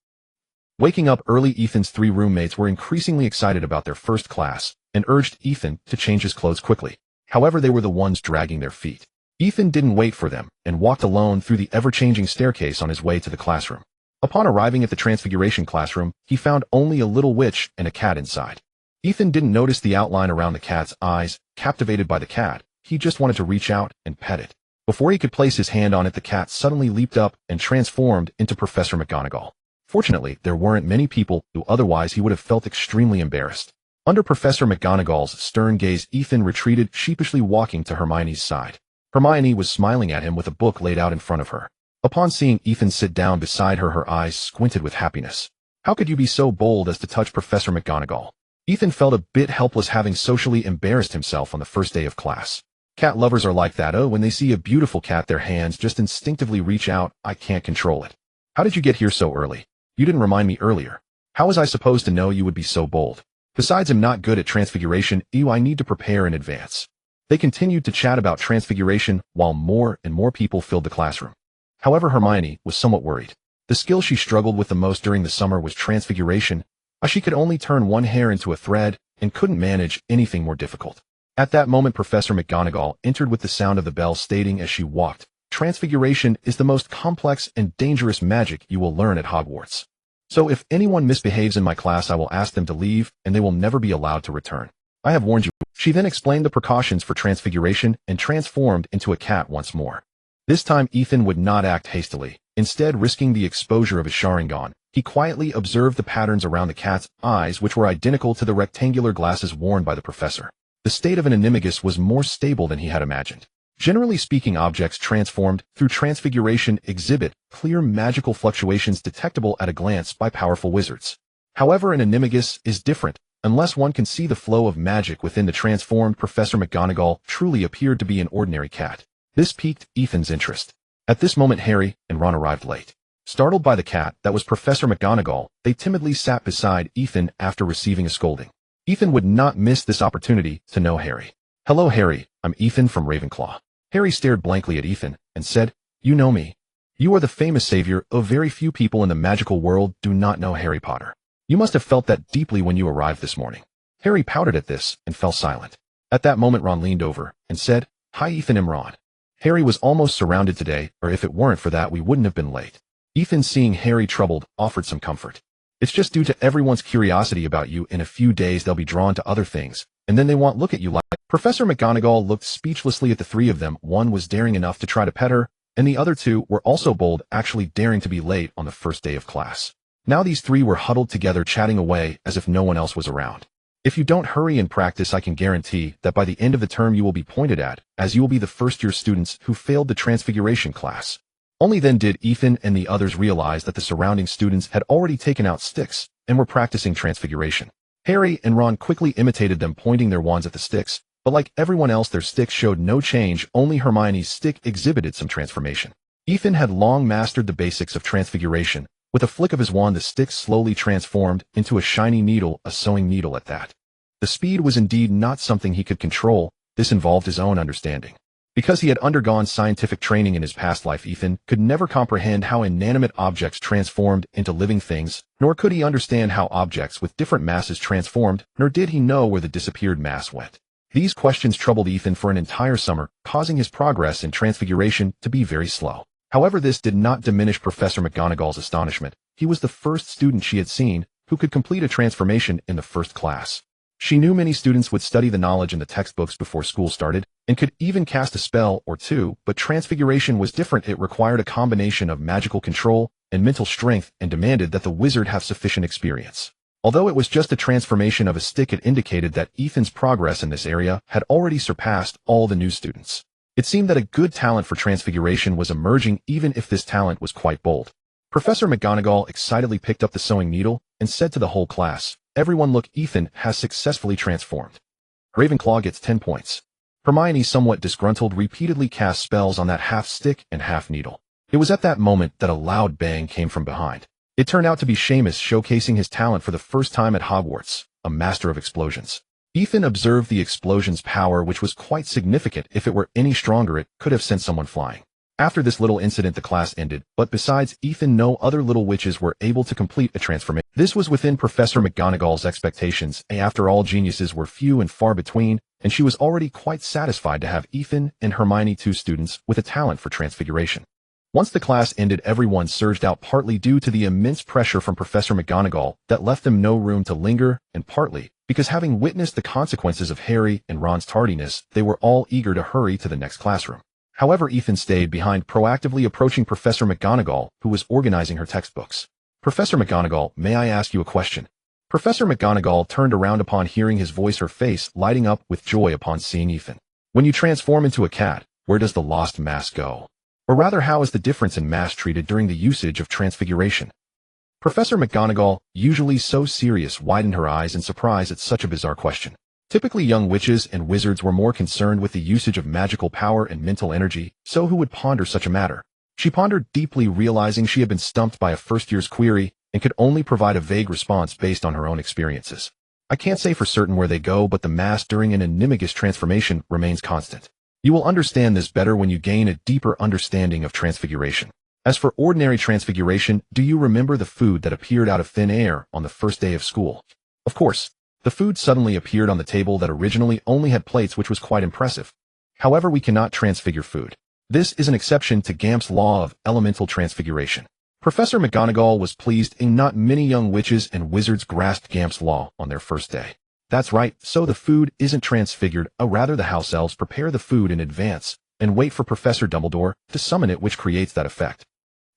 Waking up early, Ethan's 3 roommates were increasingly excited about their first class and urged Ethan to change his clothes quickly. However, they were the ones dragging their feet. Ethan didn't wait for them and walked alone through the ever-changing staircase on his way to the classroom. Upon arriving at the transfiguration classroom, he found only a little witch and a cat inside. Ethan didn't notice the outline around the cat's eyes. Captivated by the cat, he just wanted to reach out and pet it. Before he could place his hand on it, the cat suddenly leaped up and transformed into Professor McGonagall. Fortunately, there weren't many people who otherwise he would have felt extremely embarrassed. Under Professor McGonagall's stern gaze, Ethan retreated, sheepishly walking to Hermione's side. Hermione was smiling at him with a book laid out in front of her. Upon seeing Ethan sit down beside her, her eyes squinted with happiness. How could you be so bold as to touch Professor McGonagall? Ethan felt a bit helpless, having socially embarrassed himself on the first day of class. Cat lovers are like that. When they see a beautiful cat, their hands just instinctively reach out. I can't control it. How did you get here so early? You didn't remind me earlier. How was I supposed to know you would be so bold? Besides, I'm not good at transfiguration. I need to prepare in advance. They continued to chat about transfiguration while more and more people filled the classroom. However, Hermione was somewhat worried. The skill she struggled with the most during the summer was transfiguration, as she could only turn one hair into a thread and couldn't manage anything more difficult. At that moment, Professor McGonagall entered with the sound of the bell, stating as she walked, "Transfiguration is the most complex and dangerous magic you will learn at Hogwarts. So if anyone misbehaves in my class, I will ask them to leave, and they will never be allowed to return. I have warned you." She then explained the precautions for transfiguration and transformed into a cat once more. This time, Ethan would not act hastily. Instead, risking the exposure of his Sharingan, he quietly observed the patterns around the cat's eyes, which were identical to the rectangular glasses worn by the professor. The state of an animagus was more stable than he had imagined. Generally speaking, objects transformed through transfiguration exhibit clear magical fluctuations detectable at a glance by powerful wizards. However, an animagus is different. Unless one can see the flow of magic within the transformed, Professor McGonagall truly appeared to be an ordinary cat. This piqued Ethan's interest. At this moment, Harry and Ron arrived late. Startled by the cat that was Professor McGonagall, they timidly sat beside Ethan after receiving a scolding. Ethan would not miss this opportunity to know Harry. "Hello, Harry. I'm Ethan from Ravenclaw." Harry stared blankly at Ethan and said, "You know me. You are the famous savior of very few people in the magical world do not know Harry Potter. You must have felt that deeply when you arrived this morning." Harry pouted at this and fell silent. At that moment, Ron leaned over and said, "Hi, Ethan. I'm Ron. Harry was almost surrounded today, or if it weren't for that, we wouldn't have been late." Ethan, seeing Harry troubled, offered some comfort. "It's just due to everyone's curiosity about you. In a few days, they'll be drawn to other things, and then they won't look at you like..." Professor McGonagall looked speechlessly at the 3 of them. One was daring enough to try to pet her, and the other 2 were also bold, actually daring to be late on the first day of class. Now these 3 were huddled together, chatting away as if no one else was around. "If you don't hurry and practice, I can guarantee that by the end of the term you will be pointed at, as you will be the first-year students who failed the transfiguration class." Only then did Ethan and the others realize that the surrounding students had already taken out sticks and were practicing transfiguration. Harry and Ron quickly imitated them, pointing their wands at the sticks, but like everyone else, their sticks showed no change. Only Hermione's stick exhibited some transformation. Ethan had long mastered the basics of transfiguration. With a flick of his wand, the stick slowly transformed into a shiny needle, a sewing needle at that. The speed was indeed not something he could control. This involved his own understanding. Because he had undergone scientific training in his past life, Ethan could never comprehend how inanimate objects transformed into living things, nor could he understand how objects with different masses transformed, nor did he know where the disappeared mass went. These questions troubled Ethan for an entire summer, causing his progress in transfiguration to be very slow. However, this did not diminish Professor McGonagall's astonishment. He was the first student she had seen who could complete a transformation in the first class. She knew many students would study the knowledge in the textbooks before school started, and could even cast a spell or two, but transfiguration was different. It required a combination of magical control and mental strength and demanded that the wizard have sufficient experience. Although it was just a transformation of a stick, it indicated that Ethan's progress in this area had already surpassed all the new students. It seemed that a good talent for transfiguration was emerging, even if this talent was quite bold. Professor McGonagall excitedly picked up the sewing needle and said to the whole class, "Everyone look, Ethan has successfully transformed. Ravenclaw gets 10 points. Hermione, somewhat disgruntled, repeatedly cast spells on that half stick and half needle. It was at that moment that a loud bang came from behind. It turned out to be Seamus showcasing his talent for the first time at Hogwarts, a master of explosions. Ethan observed the explosion's power, which was quite significant. If it were any stronger, it could have sent someone flying. After this little incident, the class ended, but besides Ethan, no other little witches were able to complete a transformation. This was within Professor McGonagall's expectations. After all, geniuses were few and far between, and she was already quite satisfied to have Ethan and Hermione, two students with a talent for transfiguration. Once the class ended, everyone surged out, partly due to the immense pressure from Professor McGonagall that left them no room to linger, and partly because, having witnessed the consequences of Harry and Ron's tardiness, they were all eager to hurry to the next classroom. However, Ethan stayed behind, proactively approaching Professor McGonagall, who was organizing her textbooks. "Professor McGonagall, may I ask you a question?" Professor McGonagall turned around upon hearing his voice, her face lighting up with joy upon seeing Ethan. "When you transform into a cat, where does the lost mass go? Or rather, how is the difference in mass treated during the usage of transfiguration?" Professor McGonagall, usually so serious, widened her eyes in surprise at such a bizarre question. Typically, young witches and wizards were more concerned with the usage of magical power and mental energy, so who would ponder such a matter? She pondered deeply, realizing she had been stumped by a first-year's query and could only provide a vague response based on her own experiences. "I can't say for certain where they go, but the mass during an animagus transformation remains constant. You will understand this better when you gain a deeper understanding of transfiguration. As for ordinary transfiguration, do you remember the food that appeared out of thin air on the first day of school? Of course, the food suddenly appeared on the table that originally only had plates, which was quite impressive. However, we cannot transfigure food. This is an exception to Gamp's law of elemental transfiguration." Professor McGonagall was pleased, and not many young witches and wizards grasped Gamp's law on their first day. "That's right, so the food isn't transfigured, rather the house elves prepare the food in advance and wait for Professor Dumbledore to summon it, which creates that effect."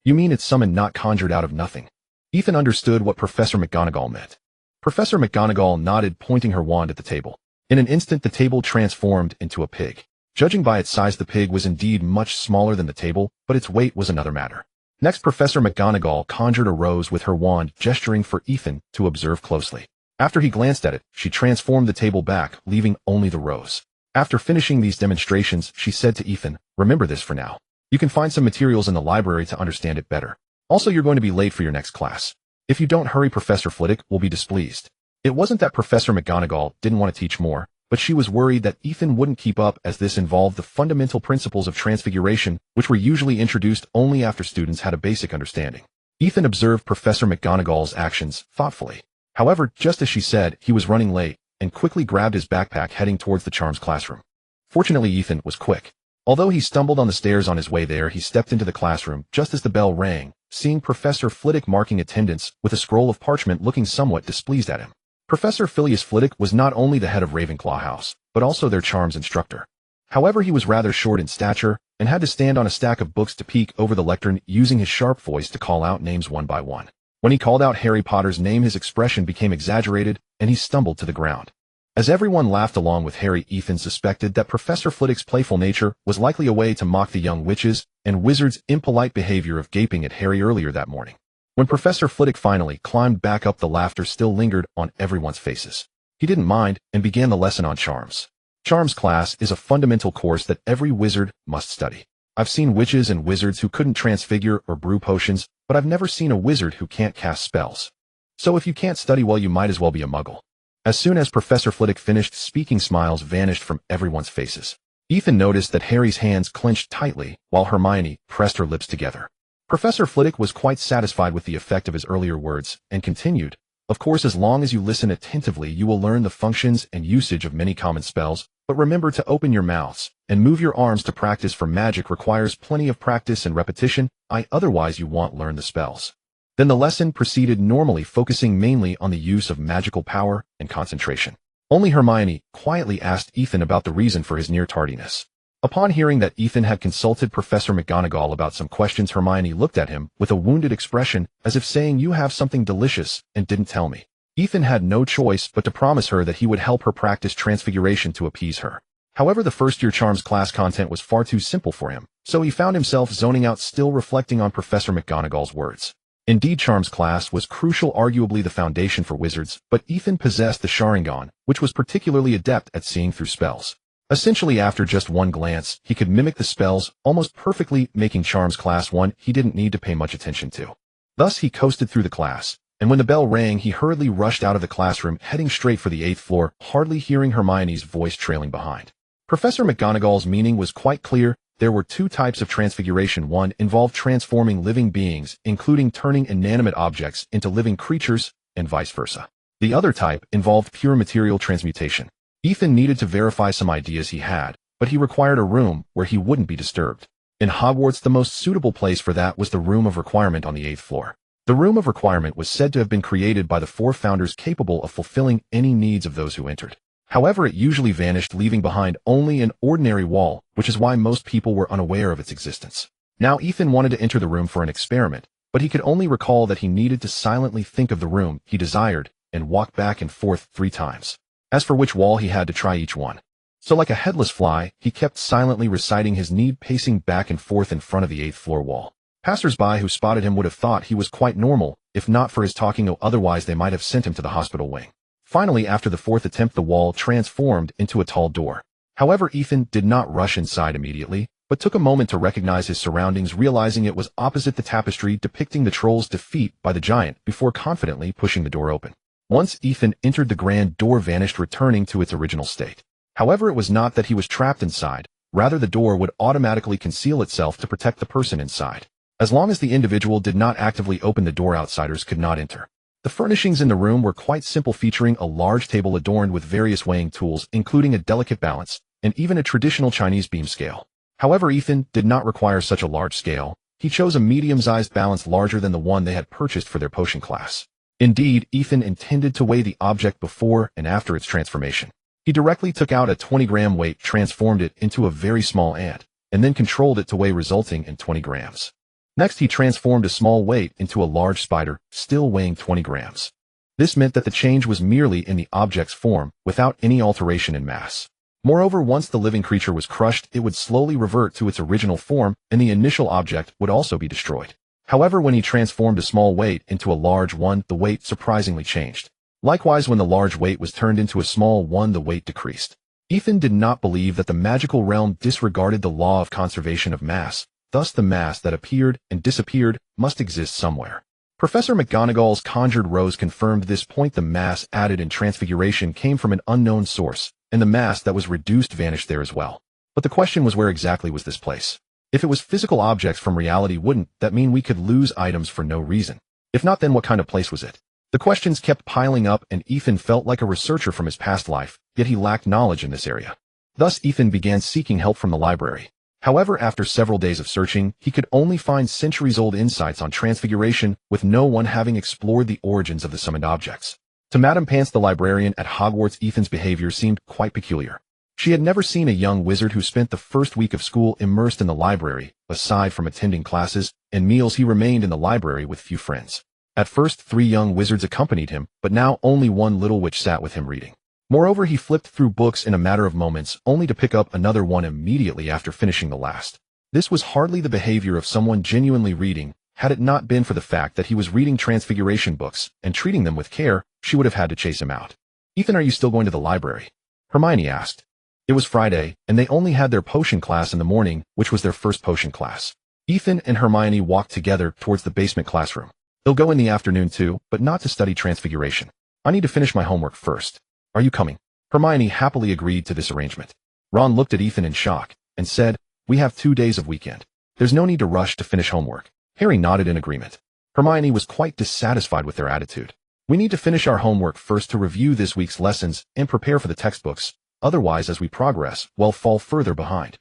"You mean it's summoned, not conjured out of nothing?" Ethan understood what Professor McGonagall meant. Professor McGonagall nodded, pointing her wand at the table. In an instant, the table transformed into a pig. Judging by its size, the pig was indeed much smaller than the table, but its weight was another matter. Next, Professor McGonagall conjured a rose with her wand, gesturing for Ethan to observe closely. After he glanced at it, she transformed the table back, leaving only the rose. After finishing these demonstrations, she said to Ethan, "Remember this for now. You can find some materials in the library to understand it better. Also, you're going to be late for your next class. If you don't hurry, Professor Flitwick will be displeased." It wasn't that Professor McGonagall didn't want to teach more, but she was worried that Ethan wouldn't keep up, as this involved the fundamental principles of transfiguration, which were usually introduced only after students had a basic understanding. Ethan observed Professor McGonagall's actions thoughtfully. However, just as she said, he was running late, and quickly grabbed his backpack, heading towards the charms classroom. Fortunately, Ethan was quick. Although he stumbled on the stairs on his way there, he stepped into the classroom just as the bell rang, seeing Professor Flitwick marking attendance with a scroll of parchment, looking somewhat displeased at him. Professor Phileas Flitwick was not only the head of Ravenclaw House, but also their charms instructor. However, he was rather short in stature, and had to stand on a stack of books to peek over the lectern, using his sharp voice to call out names one by one. When he called out Harry Potter's name, his expression became exaggerated, and he stumbled to the ground. As everyone laughed along with Harry, Ethan suspected that Professor Flitwick's playful nature was likely a way to mock the young witches and wizards' impolite behavior of gaping at Harry earlier that morning. When Professor Flitwick finally climbed back up, the laughter still lingered on everyone's faces. He didn't mind, and began the lesson on charms. Charms class is a fundamental course that every wizard must study. I've seen witches and wizards who couldn't transfigure or brew potions, but I've never seen a wizard who can't cast spells. So if you can't study well, you might as well be a muggle. As soon as Professor Flitwick finished speaking, smiles vanished from everyone's faces. Ethan noticed that Harry's hands clenched tightly, while Hermione pressed her lips together. Professor Flitwick was quite satisfied with the effect of his earlier words, and continued, "Of course, as long as you listen attentively, you will learn the functions and usage of many common spells, but remember to open your mouths and move your arms to practice, for magic requires plenty of practice and repetition, otherwise you won't learn the spells." Then the lesson proceeded normally, focusing mainly on the use of magical power and concentration. Only Hermione quietly asked Ethan about the reason for his near tardiness. Upon hearing that Ethan had consulted Professor McGonagall about some questions, Hermione looked at him with a wounded expression, as if saying, "You have something delicious and didn't tell me." Ethan had no choice but to promise her that he would help her practice transfiguration to appease her. However, the first-year Charms class content was far too simple for him, so he found himself zoning out, still reflecting on Professor McGonagall's words. Indeed, Charms class was crucial, arguably the foundation for wizards, but Ethan possessed the Sharingan, which was particularly adept at seeing through spells. Essentially, after just one glance, he could mimic the spells almost perfectly, making Charms class one he didn't need to pay much attention to. Thus, he coasted through the class, and when the bell rang, he hurriedly rushed out of the classroom, heading straight for the 8th floor, hardly hearing Hermione's voice trailing behind. Professor McGonagall's meaning was quite clear. There were two types of transfiguration. One involved transforming living beings, including turning inanimate objects into living creatures, and vice versa. The other type involved pure material transmutation. Ethan needed to verify some ideas he had, but he required a room where he wouldn't be disturbed. In Hogwarts, the most suitable place for that was the Room of Requirement on the 8th floor. The Room of Requirement was said to have been created by the 4 founders, capable of fulfilling any needs of those who entered. However, it usually vanished, leaving behind only an ordinary wall, which is why most people were unaware of its existence. Now Ethan wanted to enter the room for an experiment, but he could only recall that he needed to silently think of the room he desired and walk back and forth 3 times. As for which wall, he had to try each one. So like a headless fly, he kept silently reciting his need, pacing back and forth in front of the 8th floor wall. Passers-by who spotted him would have thought he was quite normal, if not for his talking, otherwise they might have sent him to the hospital wing. Finally, after the 4th attempt, the wall transformed into a tall door. However, Ethan did not rush inside immediately, but took a moment to recognize his surroundings, realizing it was opposite the tapestry depicting the troll's defeat by the giant, before confidently pushing the door open. Once Ethan entered, the grand door vanished, returning to its original state. However, it was not that he was trapped inside, rather the door would automatically conceal itself to protect the person inside. As long as the individual did not actively open the door, outsiders could not enter. The furnishings in the room were quite simple, featuring a large table adorned with various weighing tools, including a delicate balance, and even a traditional Chinese beam scale. However, Ethan did not require such a large scale. He chose a medium-sized balance larger than the one they had purchased for their potion class. Indeed, Ethan intended to weigh the object before and after its transformation. He directly took out a 20-gram weight, transformed it into a very small ant, and then controlled it to weigh, resulting in 20 grams. Next, he transformed a small weight into a large spider, still weighing 20 grams. This meant that the change was merely in the object's form, without any alteration in mass. Moreover, once the living creature was crushed, it would slowly revert to its original form, and the initial object would also be destroyed. However, when he transformed a small weight into a large one, the weight surprisingly changed. Likewise, when the large weight was turned into a small one, the weight decreased. Ethan did not believe that the magical realm disregarded the law of conservation of mass. Thus, the mass that appeared and disappeared must exist somewhere. Professor McGonagall's conjured rose confirmed this point. The mass added in transfiguration came from an unknown source, and the mass that was reduced vanished there as well. But the question was, where exactly was this place? If it was physical objects from reality, wouldn't that mean we could lose items for no reason? If not, then what kind of place was it? The questions kept piling up, and Ethan felt like a researcher from his past life, yet he lacked knowledge in this area. Thus, Ethan began seeking help from the library. However, after several days of searching, he could only find centuries-old insights on transfiguration, with no one having explored the origins of the summoned objects. To Madame Pants, the librarian at Hogwarts, Ethan's behavior seemed quite peculiar. She had never seen a young wizard who spent the first week of school immersed in the library. Aside from attending classes and meals, he remained in the library with few friends. At first, 3 young wizards accompanied him, but now only one little witch sat with him reading. Moreover, he flipped through books in a matter of moments, only to pick up another one immediately after finishing the last. This was hardly the behavior of someone genuinely reading. Had it not been for the fact that he was reading transfiguration books and treating them with care, she would have had to chase him out. "Ethan, are you still going to the library?" Hermione asked. It was Friday, and they only had their potion class in the morning, which was their first potion class. Ethan and Hermione walked together towards the basement classroom. "They'll go in the afternoon too, but not to study transfiguration. I need to finish my homework first. Are you coming?" Hermione happily agreed to this arrangement. Ron looked at Ethan in shock and said, "We have 2 days of weekend. There's no need to rush to finish homework." Harry nodded in agreement. Hermione was quite dissatisfied with their attitude. "We need to finish our homework first to review this week's lessons and prepare for the textbooks. Otherwise, as we progress, we'll fall further behind."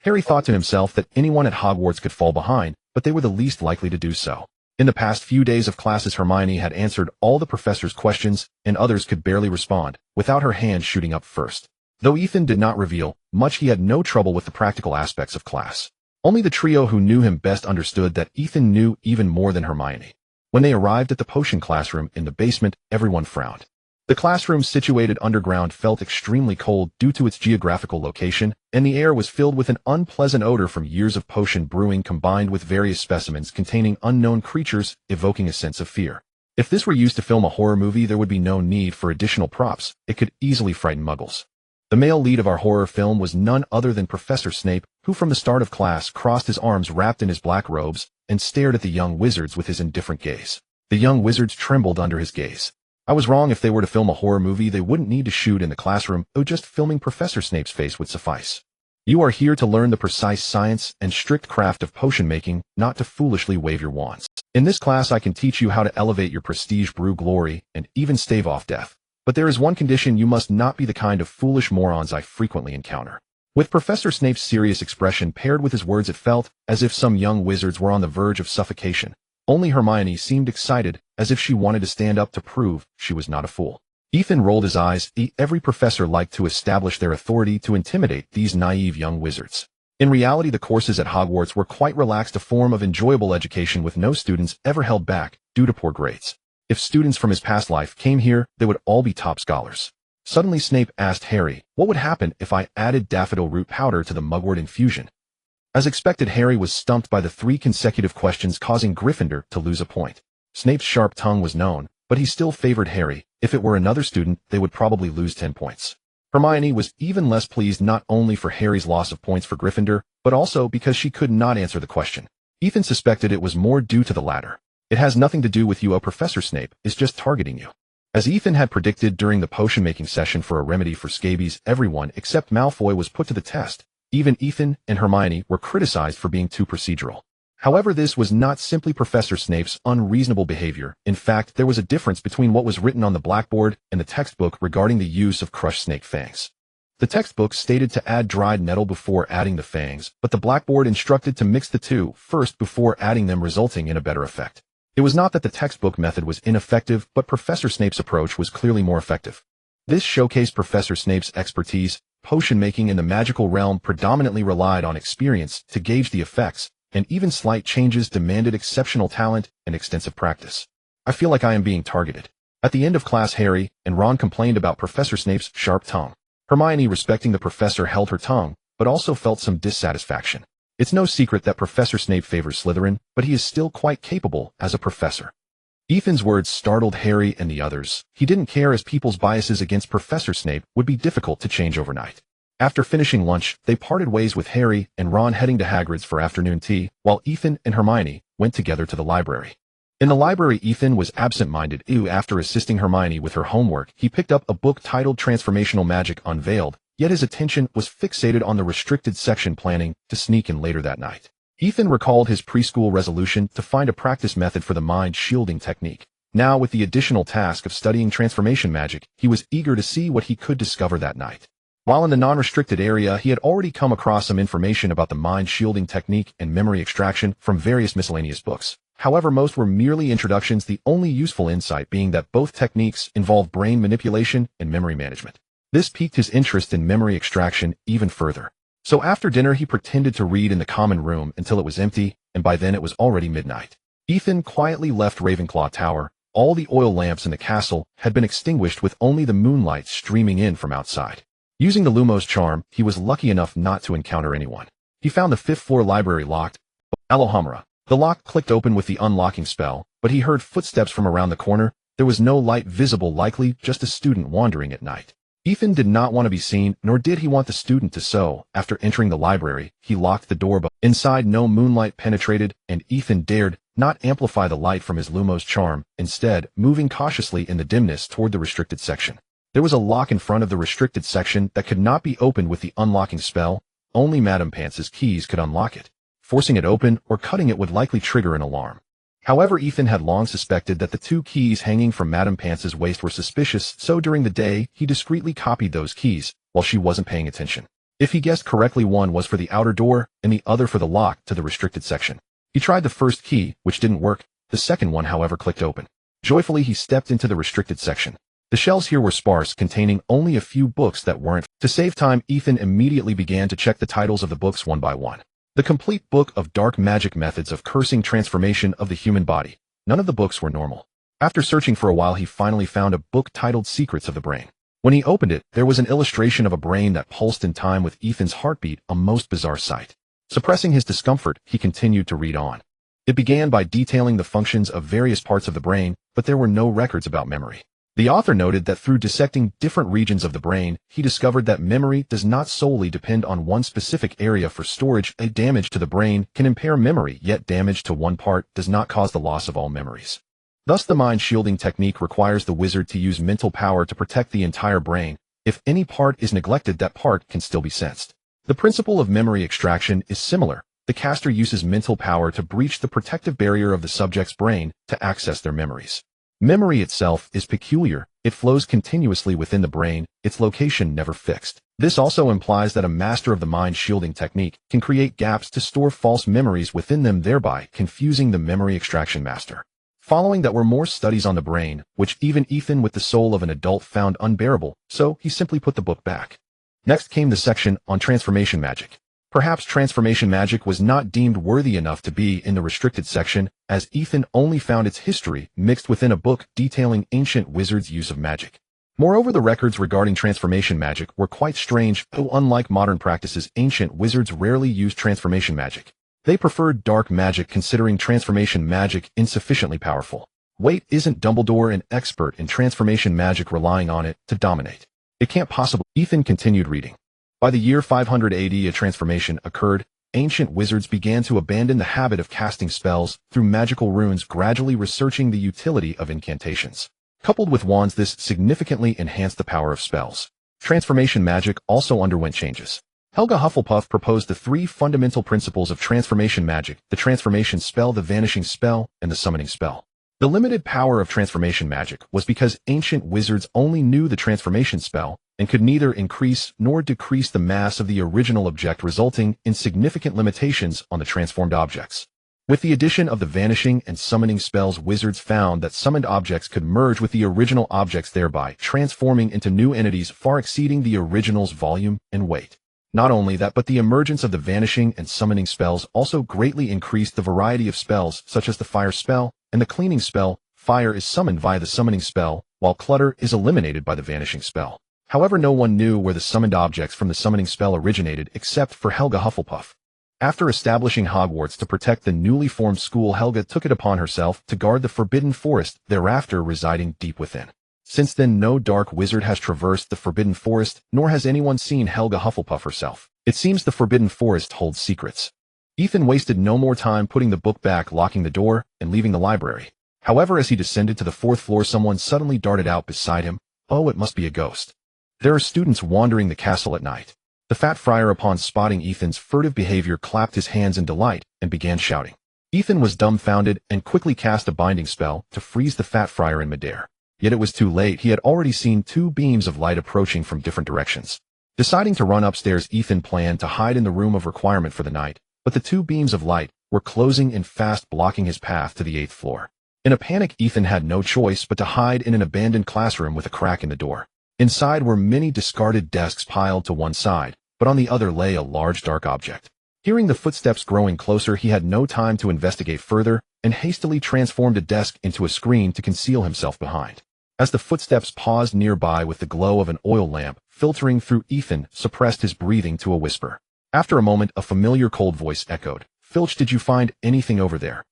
Harry thought to himself that anyone at Hogwarts could fall behind, but they were the least likely to do so. In the past few days of classes, Hermione had answered all the professor's questions, and others could barely respond, without her hand shooting up first. Though Ethan did not reveal much, he had no trouble with the practical aspects of class. Only the trio who knew him best understood that Ethan knew even more than Hermione. When they arrived at the potion classroom in the basement, everyone frowned. The classroom, situated underground, felt extremely cold due to its geographical location, and the air was filled with an unpleasant odor from years of potion brewing combined with various specimens containing unknown creatures, evoking a sense of fear. If this were used to film a horror movie, there would be no need for additional props. It could easily frighten muggles. The male lead of our horror film was none other than Professor Snape, who from the start of class crossed his arms wrapped in his black robes and stared at the young wizards with his indifferent gaze. The young wizards trembled under his gaze. I was wrong. If they were to film a horror movie, they wouldn't need to shoot in the classroom, though just filming Professor Snape's face would suffice. You are here to learn the precise science and strict craft of potion making, not to foolishly wave your wands. In this class I can teach you how to elevate your prestige, brew glory, and even stave off death. But there is one condition: you must not be the kind of foolish morons I frequently encounter. With Professor Snape's serious expression paired with his words, it felt as if some young wizards were on the verge of suffocation. Only Hermione seemed excited, as if she wanted to stand up to prove she was not a fool. Ethan rolled his eyes. Every professor liked to establish their authority to intimidate these naive young wizards. In reality, the courses at Hogwarts were quite relaxed, a form of enjoyable education with no students ever held back due to poor grades. If students from his past life came here, they would all be top scholars. Suddenly Snape asked Harry, "What would happen if I added daffodil root powder to the mugwort infusion?" As expected, Harry was stumped by the 3 consecutive questions, causing Gryffindor to lose a point. Snape's sharp tongue was known, but he still favored Harry. If it were another student, they would probably lose 10 points. Hermione was even less pleased, not only for Harry's loss of points for Gryffindor, but also because she could not answer the question. Ethan suspected it was more due to the latter. "It has nothing to do with you. Professor Snape is just targeting you." As Ethan had predicted during the potion-making session for a remedy for scabies, everyone except Malfoy was put to the test. Even Ethan and Hermione were criticized for being too procedural. However, this was not simply Professor Snape's unreasonable behavior. In fact, there was a difference between what was written on the blackboard and the textbook regarding the use of crushed snake fangs. The textbook stated to add dried nettle before adding the fangs, but the blackboard instructed to mix the two first before adding them, resulting in a better effect. It was not that the textbook method was ineffective, but Professor Snape's approach was clearly more effective. This showcased Professor Snape's expertise. Potion making in the magical realm predominantly relied on experience to gauge the effects, and even slight changes demanded exceptional talent and extensive practice. "I feel like I am being targeted." At the end of class, Harry and Ron complained about Professor Snape's sharp tongue. Hermione, respecting the professor, held her tongue, but also felt some dissatisfaction. It's no secret that Professor Snape favors Slytherin, but he is still quite capable as a professor. Ethan's words startled Harry and the others. He didn't care, as people's biases against Professor Snape would be difficult to change overnight. After finishing lunch, they parted ways, with Harry and Ron heading to Hagrid's for afternoon tea, while Ethan and Hermione went together to the library. In the library, Ethan was absent-minded. After assisting Hermione with her homework, he picked up a book titled Transformational Magic Unveiled, yet his attention was fixated on the restricted section, planning to sneak in later that night. Ethan recalled his preschool resolution to find a practice method for the mind-shielding technique. Now, with the additional task of studying transformation magic, he was eager to see what he could discover that night. While in the non-restricted area, he had already come across some information about the mind-shielding technique and memory extraction from various miscellaneous books. However, most were merely introductions, the only useful insight being that both techniques involve brain manipulation and memory management. This piqued his interest in memory extraction even further. So after dinner, he pretended to read in the common room until it was empty, and by then it was already midnight. Ethan quietly left Ravenclaw Tower. All the oil lamps in the castle had been extinguished, with only the moonlight streaming in from outside. Using the Lumos charm, he was lucky enough not to encounter anyone. He found the 5th-floor library locked. Alohomora. The lock clicked open with the unlocking spell, but he heard footsteps from around the corner. There was no light visible, likely just a student wandering at night. Ethan did not want to be seen, nor did he want the student to. So, after entering the library, he locked the door, but inside no moonlight penetrated, and Ethan dared not amplify the light from his Lumos charm, instead moving cautiously in the dimness toward the restricted section. There was a lock in front of the restricted section that could not be opened with the unlocking spell. Only Madame Pants's keys could unlock it. Forcing it open or cutting it would likely trigger an alarm. However, Ethan had long suspected that the 2 keys hanging from Madame Pants's waist were suspicious, so during the day, he discreetly copied those keys while she wasn't paying attention. If he guessed correctly, one was for the outer door and the other for the lock to the restricted section. He tried the first key, which didn't work. The second one, however, clicked open. Joyfully, he stepped into the restricted section. The shelves here were sparse, containing only a few books that weren't. To save time, Ethan immediately began to check the titles of the books one by one. The complete book of dark magic methods of cursing transformation of the human body. None of the books were normal. After searching for a while, he finally found a book titled Secrets of the Brain. When he opened it, there was an illustration of a brain that pulsed in time with Ethan's heartbeat, a most bizarre sight. Suppressing his discomfort, he continued to read on. It began by detailing the functions of various parts of the brain, but there were no records about memory. The author noted that through dissecting different regions of the brain, he discovered that memory does not solely depend on one specific area for storage. A damage to the brain can impair memory, yet damage to one part does not cause the loss of all memories. Thus, the mind shielding technique requires the wizard to use mental power to protect the entire brain. If any part is neglected, that part can still be sensed. The principle of memory extraction is similar. The caster uses mental power to breach the protective barrier of the subject's brain to access their memories. Memory itself is peculiar. It flows continuously within the brain, its location never fixed. This also implies that a master of the mind shielding technique can create gaps to store false memories within them, thereby confusing the memory extraction master. Following that were more studies on the brain, which even Ethan with the soul of an adult found unbearable, so he simply put the book back. Next came the section on transformation magic. Perhaps transformation magic was not deemed worthy enough to be in the restricted section, as Ethan only found its history mixed within a book detailing ancient wizards' use of magic. Moreover, the records regarding transformation magic were quite strange, though unlike modern practices, ancient wizards rarely used transformation magic. They preferred dark magic, considering transformation magic insufficiently powerful. Wait, isn't Dumbledore an expert in transformation magic, relying on it to dominate? It can't possibly. Ethan continued reading. By the year 500 AD, a transformation occurred. Ancient wizards began to abandon the habit of casting spells through magical runes, gradually researching the utility of incantations. Coupled with wands, this significantly enhanced the power of spells. Transformation magic also underwent changes. Helga Hufflepuff proposed the 3 fundamental principles of transformation magic: the transformation spell, the vanishing spell, and the summoning spell. The limited power of transformation magic was because ancient wizards only knew the transformation spell and could neither increase nor decrease the mass of the original object, resulting in significant limitations on the transformed objects. With the addition of the vanishing and summoning spells, wizards found that summoned objects could merge with the original objects, thereby transforming into new entities far exceeding the original's volume and weight. Not only that, but the emergence of the vanishing and summoning spells also greatly increased the variety of spells, such as the fire spell and the cleaning spell. Fire is summoned via the summoning spell, while clutter is eliminated by the vanishing spell. However, no one knew where the summoned objects from the summoning spell originated except for Helga Hufflepuff. After establishing Hogwarts to protect the newly formed school, Helga took it upon herself to guard the Forbidden Forest, thereafter residing deep within. Since then, no dark wizard has traversed the Forbidden Forest, nor has anyone seen Helga Hufflepuff herself. It seems the Forbidden Forest holds secrets. Ethan wasted no more time putting the book back, locking the door, and leaving the library. However, as he descended to the 4th floor, someone suddenly darted out beside him. Oh, it must be a ghost. There are students wandering the castle at night. The fat friar, upon spotting Ethan's furtive behavior, clapped his hands in delight and began shouting. Ethan was dumbfounded and quickly cast a binding spell to freeze the fat friar in midair. Yet it was too late. He had already seen 2 beams of light approaching from different directions. Deciding to run upstairs, Ethan planned to hide in the room of requirement for the night, but the 2 beams of light were closing in fast, blocking his path to the 8th floor. In a panic, Ethan had no choice but to hide in an abandoned classroom with a crack in the door. Inside were many discarded desks piled to one side, but on the other lay a large dark object. Hearing the footsteps growing closer, he had no time to investigate further and hastily transformed a desk into a screen to conceal himself behind. As the footsteps paused nearby with the glow of an oil lamp filtering through, Ethan suppressed his breathing to a whisper. After a moment, a familiar cold voice echoed. "Filch, did you find anything over there?"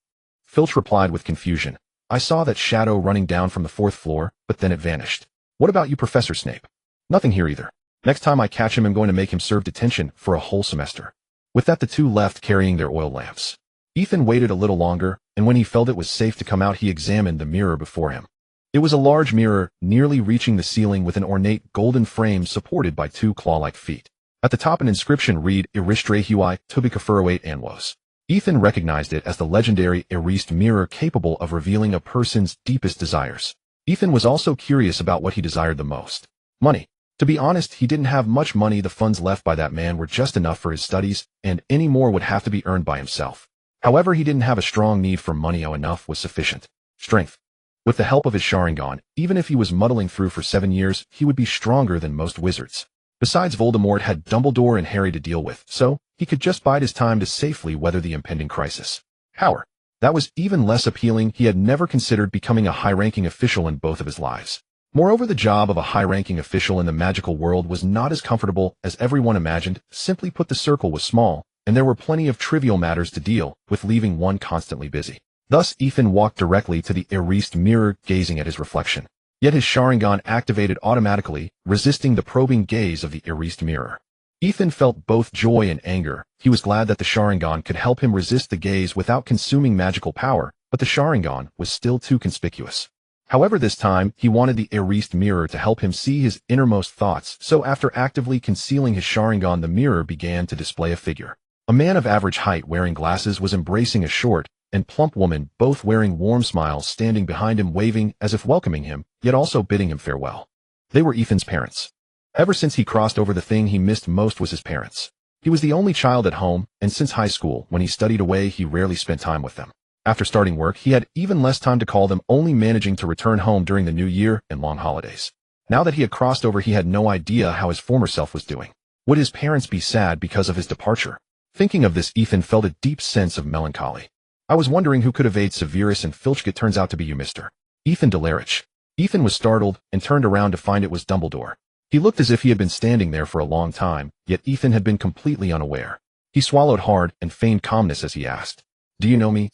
Filch replied with confusion. "I saw that shadow running down from the 4th floor, but then it vanished." "What about you, Professor Snape?" "Nothing here either. Next time I catch him, I'm going to make him serve detention for a whole semester." With that, the 2 left, carrying their oil lamps. Ethan waited a little longer, and when he felt it was safe to come out, he examined the mirror before him. It was a large mirror, nearly reaching the ceiling with an ornate golden frame supported by two claw-like feet. At the top an inscription read, Iristrahui Tubikafurawait Anwos. Ethan recognized it as the legendary erased mirror capable of revealing a person's deepest desires. Ethan was also curious about what he desired the most. Money. To be honest, he didn't have much money. The funds left by that man were just enough for his studies, and any more would have to be earned by himself. However, he didn't have a strong need for money. Enough was sufficient. Strength. With the help of his Sharingan, even if he was muddling through for 7 years, he would be stronger than most wizards. Besides, Voldemort had Dumbledore and Harry to deal with, so he could just bide his time to safely weather the impending crisis. Power. That was even less appealing. He had never considered becoming a high-ranking official in both of his lives. Moreover, the job of a high-ranking official in the magical world was not as comfortable as everyone imagined. Simply put, the circle was small, and there were plenty of trivial matters to deal with, leaving one constantly busy. Thus, Ethan walked directly to the erased mirror, gazing at his reflection. Yet his Sharingan activated automatically, resisting the probing gaze of the erased mirror. Ethan felt both joy and anger. He was glad that the Sharingan could help him resist the gaze without consuming magical power, but the Sharingan was still too conspicuous. However, this time, he wanted the erased mirror to help him see his innermost thoughts, so after actively concealing his Sharingan, the mirror began to display a figure. A man of average height wearing glasses was embracing a short and plump woman, both wearing warm smiles, standing behind him, waving as if welcoming him, yet also bidding him farewell. They were Ethan's parents. Ever since he crossed over, the thing he missed most was his parents. He was the only child at home, and since high school, when he studied away, he rarely spent time with them. After starting work, he had even less time to call them, only managing to return home during the new year and long holidays. Now that he had crossed over, he had no idea how his former self was doing. Would his parents be sad because of his departure? Thinking of this, Ethan felt a deep sense of melancholy. I was wondering who could evade Severus and Filch. It turns out to be you, Mr. Ethan Delary. Ethan was startled and turned around to find it was Dumbledore. He looked as if he had been standing there for a long time, yet Ethan had been completely unaware. He swallowed hard and feigned calmness as he asked, "Do you know me?"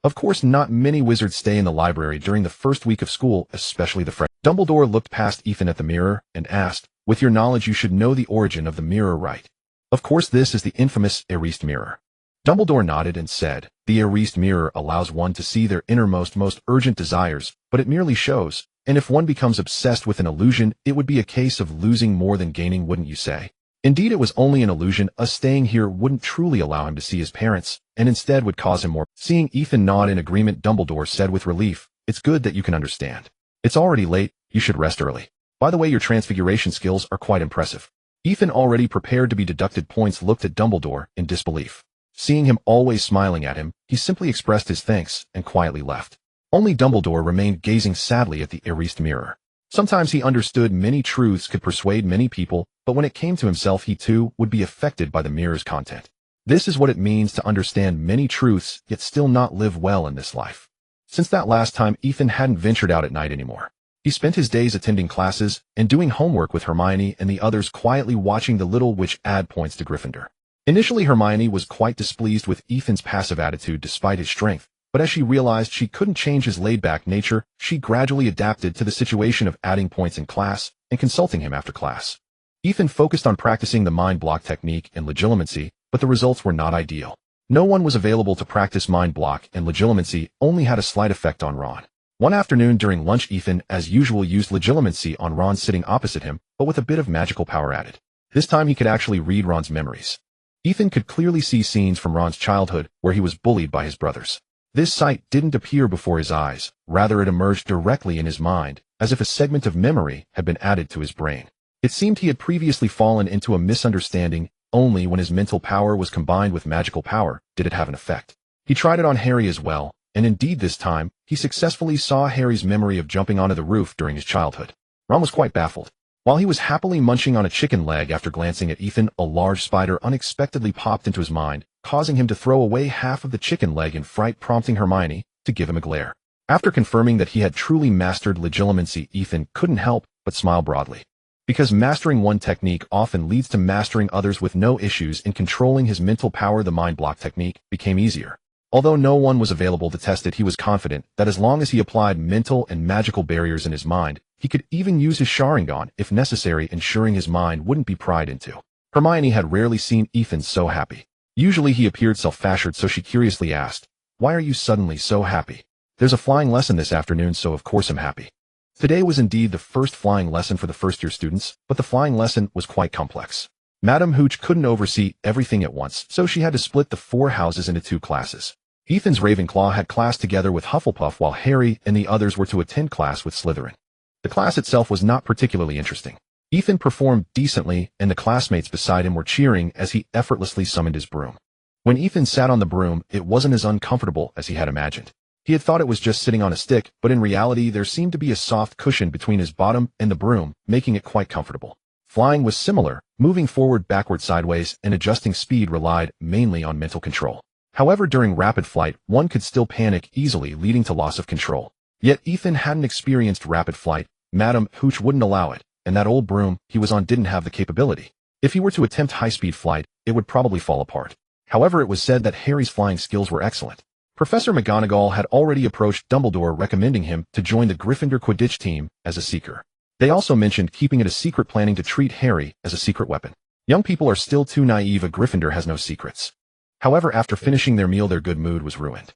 Of course, not many wizards stay in the library during the first week of school, especially the freshmen. Dumbledore looked past Ethan at the mirror and asked, "With your knowledge, you should know the origin of the mirror, right?" "Of course, this is the infamous erased mirror." Dumbledore nodded and said, "The erased mirror allows one to see their innermost, most urgent desires, but it merely shows, and if one becomes obsessed with an illusion, it would be a case of losing more than gaining, wouldn't you say?" Indeed, it was only an illusion. Us staying here wouldn't truly allow him to see his parents, and instead would cause him more. Seeing Ethan nod in agreement, Dumbledore said with relief, "It's good that you can understand. It's already late, you should rest early. By the way, your transfiguration skills are quite impressive." Ethan, already prepared to be deducted points, looked at Dumbledore in disbelief. Seeing him always smiling at him, he simply expressed his thanks and quietly left. Only Dumbledore remained gazing sadly at the erased mirror. Sometimes he understood many truths could persuade many people, but when it came to himself, he too would be affected by the mirror's content. This is what it means to understand many truths, yet still not live well in this life. Since that last time, Ethan hadn't ventured out at night anymore. He spent his days attending classes and doing homework with Hermione and the others, quietly watching the little witch add points to Gryffindor. Initially, Hermione was quite displeased with Ethan's passive attitude despite his strength, but as she realized she couldn't change his laid-back nature, she gradually adapted to the situation of adding points in class and consulting him after class. Ethan focused on practicing the mind block technique and legilimency, but the results were not ideal. No one was available to practice mind block, and legilimency only had a slight effect on Ron. One afternoon during lunch, Ethan, as usual, used legilimency on Ron sitting opposite him, but with a bit of magical power added. This time he could actually read Ron's memories. Ethan could clearly see scenes from Ron's childhood where he was bullied by his brothers. This sight didn't appear before his eyes, rather it emerged directly in his mind, as if a segment of memory had been added to his brain. It seemed he had previously fallen into a misunderstanding. Only when his mental power was combined with magical power did it have an effect. He tried it on Harry as well, and indeed this time, he successfully saw Harry's memory of jumping onto the roof during his childhood. Ron was quite baffled. While he was happily munching on a chicken leg after glancing at Ethan, a large spider unexpectedly popped into his mind, causing him to throw away half of the chicken leg in fright, prompting Hermione to give him a glare. After confirming that he had truly mastered legilimency, Ethan couldn't help but smile broadly. Because mastering one technique often leads to mastering others with no issues in controlling his mental power, the mind block technique became easier. Although no one was available to test it, he was confident that as long as he applied mental and magical barriers in his mind, he could even use his Sharingan if necessary, ensuring his mind wouldn't be pried into. Hermione had rarely seen Ethan so happy. Usually he appeared self-assured, so she curiously asked, "Why are you suddenly so happy?" "There's a flying lesson this afternoon, so of course I'm happy." Today was indeed the first flying lesson for the first-year students, but the flying lesson was quite complex. Madame Hooch couldn't oversee everything at once, so she had to split the 4 houses into 2 classes. Ethan's Ravenclaw had class together with Hufflepuff, while Harry and the others were to attend class with Slytherin. The class itself was not particularly interesting. Ethan performed decently, and the classmates beside him were cheering as he effortlessly summoned his broom. When Ethan sat on the broom, it wasn't as uncomfortable as he had imagined. He had thought it was just sitting on a stick, but in reality there seemed to be a soft cushion between his bottom and the broom, making it quite comfortable. Flying was similar. Moving forward, backward, sideways, and adjusting speed relied mainly on mental control. However, during rapid flight, one could still panic easily, leading to loss of control. Yet Ethan hadn't experienced rapid flight. Madame Hooch wouldn't allow it, and that old broom he was on didn't have the capability. If he were to attempt high-speed flight, it would probably fall apart. However, it was said that Harry's flying skills were excellent. Professor McGonagall had already approached Dumbledore recommending him to join the Gryffindor Quidditch team as a seeker. They also mentioned keeping it a secret, planning to treat Harry as a secret weapon. Young people are still too naive. A Gryffindor has no secrets. However, after finishing their meal, their good mood was ruined.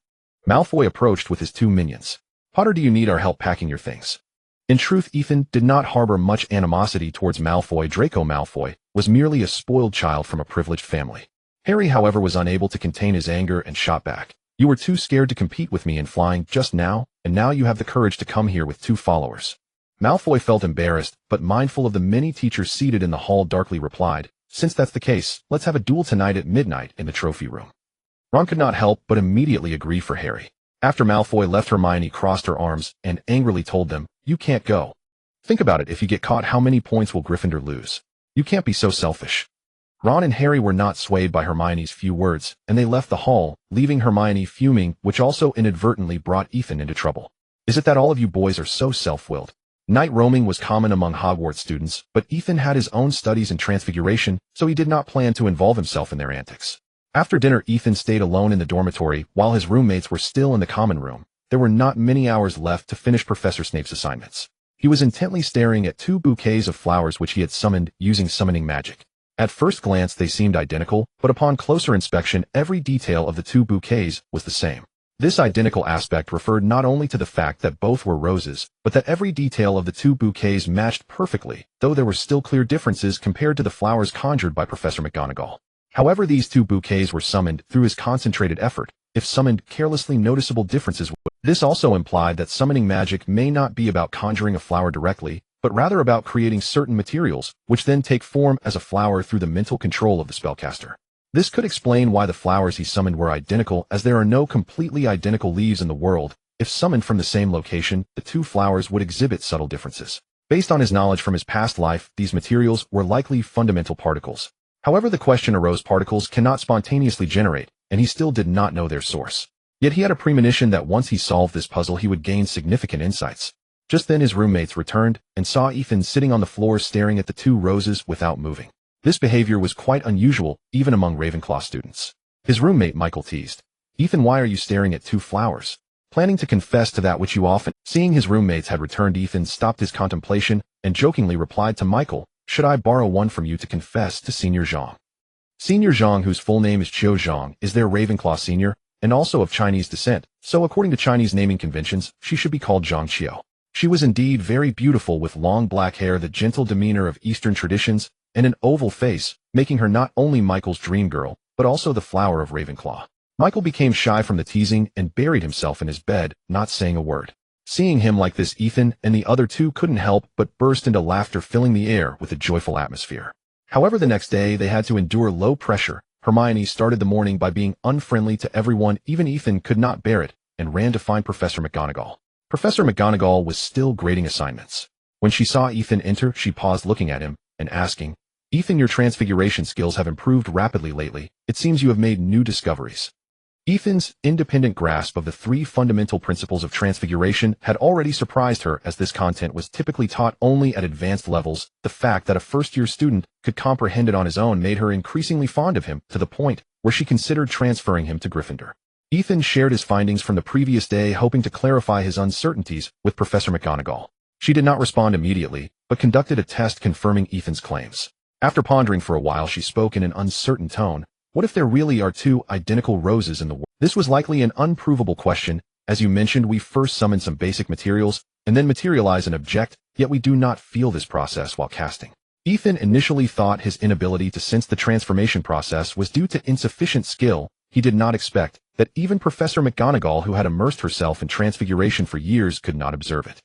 Malfoy approached with his 2 minions. Potter, do you need our help packing your things? In truth, Ethan did not harbor much animosity towards Malfoy. Draco Malfoy was merely a spoiled child from a privileged family. Harry, however, was unable to contain his anger and shot back. You were too scared to compete with me in flying just now, and now you have the courage to come here with 2 followers. Malfoy felt embarrassed, but mindful of the many teachers seated in the hall, darkly replied, since that's the case, let's have a duel tonight at midnight in the trophy room. Ron could not help but immediately agree for Harry. After Malfoy left, Hermione crossed her arms and angrily told them, you can't go. Think about it, if you get caught, how many points will Gryffindor lose? You can't be so selfish. Ron and Harry were not swayed by Hermione's few words, and they left the hall, leaving Hermione fuming, which also inadvertently brought Ethan into trouble. Is it that all of you boys are so self-willed? Night roaming was common among Hogwarts students, but Ethan had his own studies in transfiguration, so he did not plan to involve himself in their antics. After dinner, Ethan stayed alone in the dormitory while his roommates were still in the common room. There were not many hours left to finish Professor Snape's assignments. He was intently staring at 2 bouquets of flowers which he had summoned using summoning magic. At first glance they seemed identical, but upon closer inspection every detail of the 2 bouquets was the same. This identical aspect referred not only to the fact that both were roses, but that every detail of the 2 bouquets matched perfectly, though there were still clear differences compared to the flowers conjured by Professor McGonagall. However, these 2 bouquets were summoned through his concentrated effort. If summoned carelessly, noticeable differences would. This also implied that summoning magic may not be about conjuring a flower directly, but rather about creating certain materials, which then take form as a flower through the mental control of the spellcaster. This could explain why the flowers he summoned were identical, as there are no completely identical leaves in the world. If summoned from the same location, the 2 flowers would exhibit subtle differences. Based on his knowledge from his past life, these materials were likely fundamental particles. However, the question arose: particles cannot spontaneously generate, and he still did not know their source. Yet he had a premonition that once he solved this puzzle he would gain significant insights. Just then his roommates returned, and saw Ethan sitting on the floor staring at the 2 roses without moving. This behavior was quite unusual, even among Ravenclaw students. His roommate Michael teased, Ethan, why are you staring at 2 flowers? Planning to confess to that which you often. Seeing his roommates had returned, Ethan stopped his contemplation, and jokingly replied to Michael, should I borrow one from you to confess to Senior Zhang? Senior Zhang, whose full name is Qiu Zhang, is their Ravenclaw senior, and also of Chinese descent, so according to Chinese naming conventions, she should be called Zhang Qiu. She was indeed very beautiful, with long black hair, the gentle demeanor of Eastern traditions, and an oval face, making her not only Michael's dream girl, but also the flower of Ravenclaw. Michael became shy from the teasing and buried himself in his bed, not saying a word. Seeing him like this, Ethan and the other 2 couldn't help but burst into laughter, filling the air with a joyful atmosphere. However, the next day they had to endure low pressure. Hermione started the morning by being unfriendly to everyone. Even Ethan could not bear it, and ran to find Professor McGonagall. Professor McGonagall was still grading assignments. When she saw Ethan enter, she paused, looking at him, and asking, Ethan, your transfiguration skills have improved rapidly lately. It seems you have made new discoveries. Ethan's independent grasp of the 3 fundamental principles of transfiguration had already surprised her, as this content was typically taught only at advanced levels. The fact that a first-year student could comprehend it on his own made her increasingly fond of him, to the point where she considered transferring him to Gryffindor. Ethan shared his findings from the previous day, hoping to clarify his uncertainties with Professor McGonagall. She did not respond immediately, but conducted a test confirming Ethan's claims. After pondering for a while, she spoke in an uncertain tone. What if there really are 2 identical roses in the world? This was likely an unprovable question. As you mentioned, we first summoned some basic materials, and then materialize an object, yet we do not feel this process while casting. Ethan initially thought his inability to sense the transformation process was due to insufficient skill. He did not expect that even Professor McGonagall, who had immersed herself in transfiguration for years, could not observe it.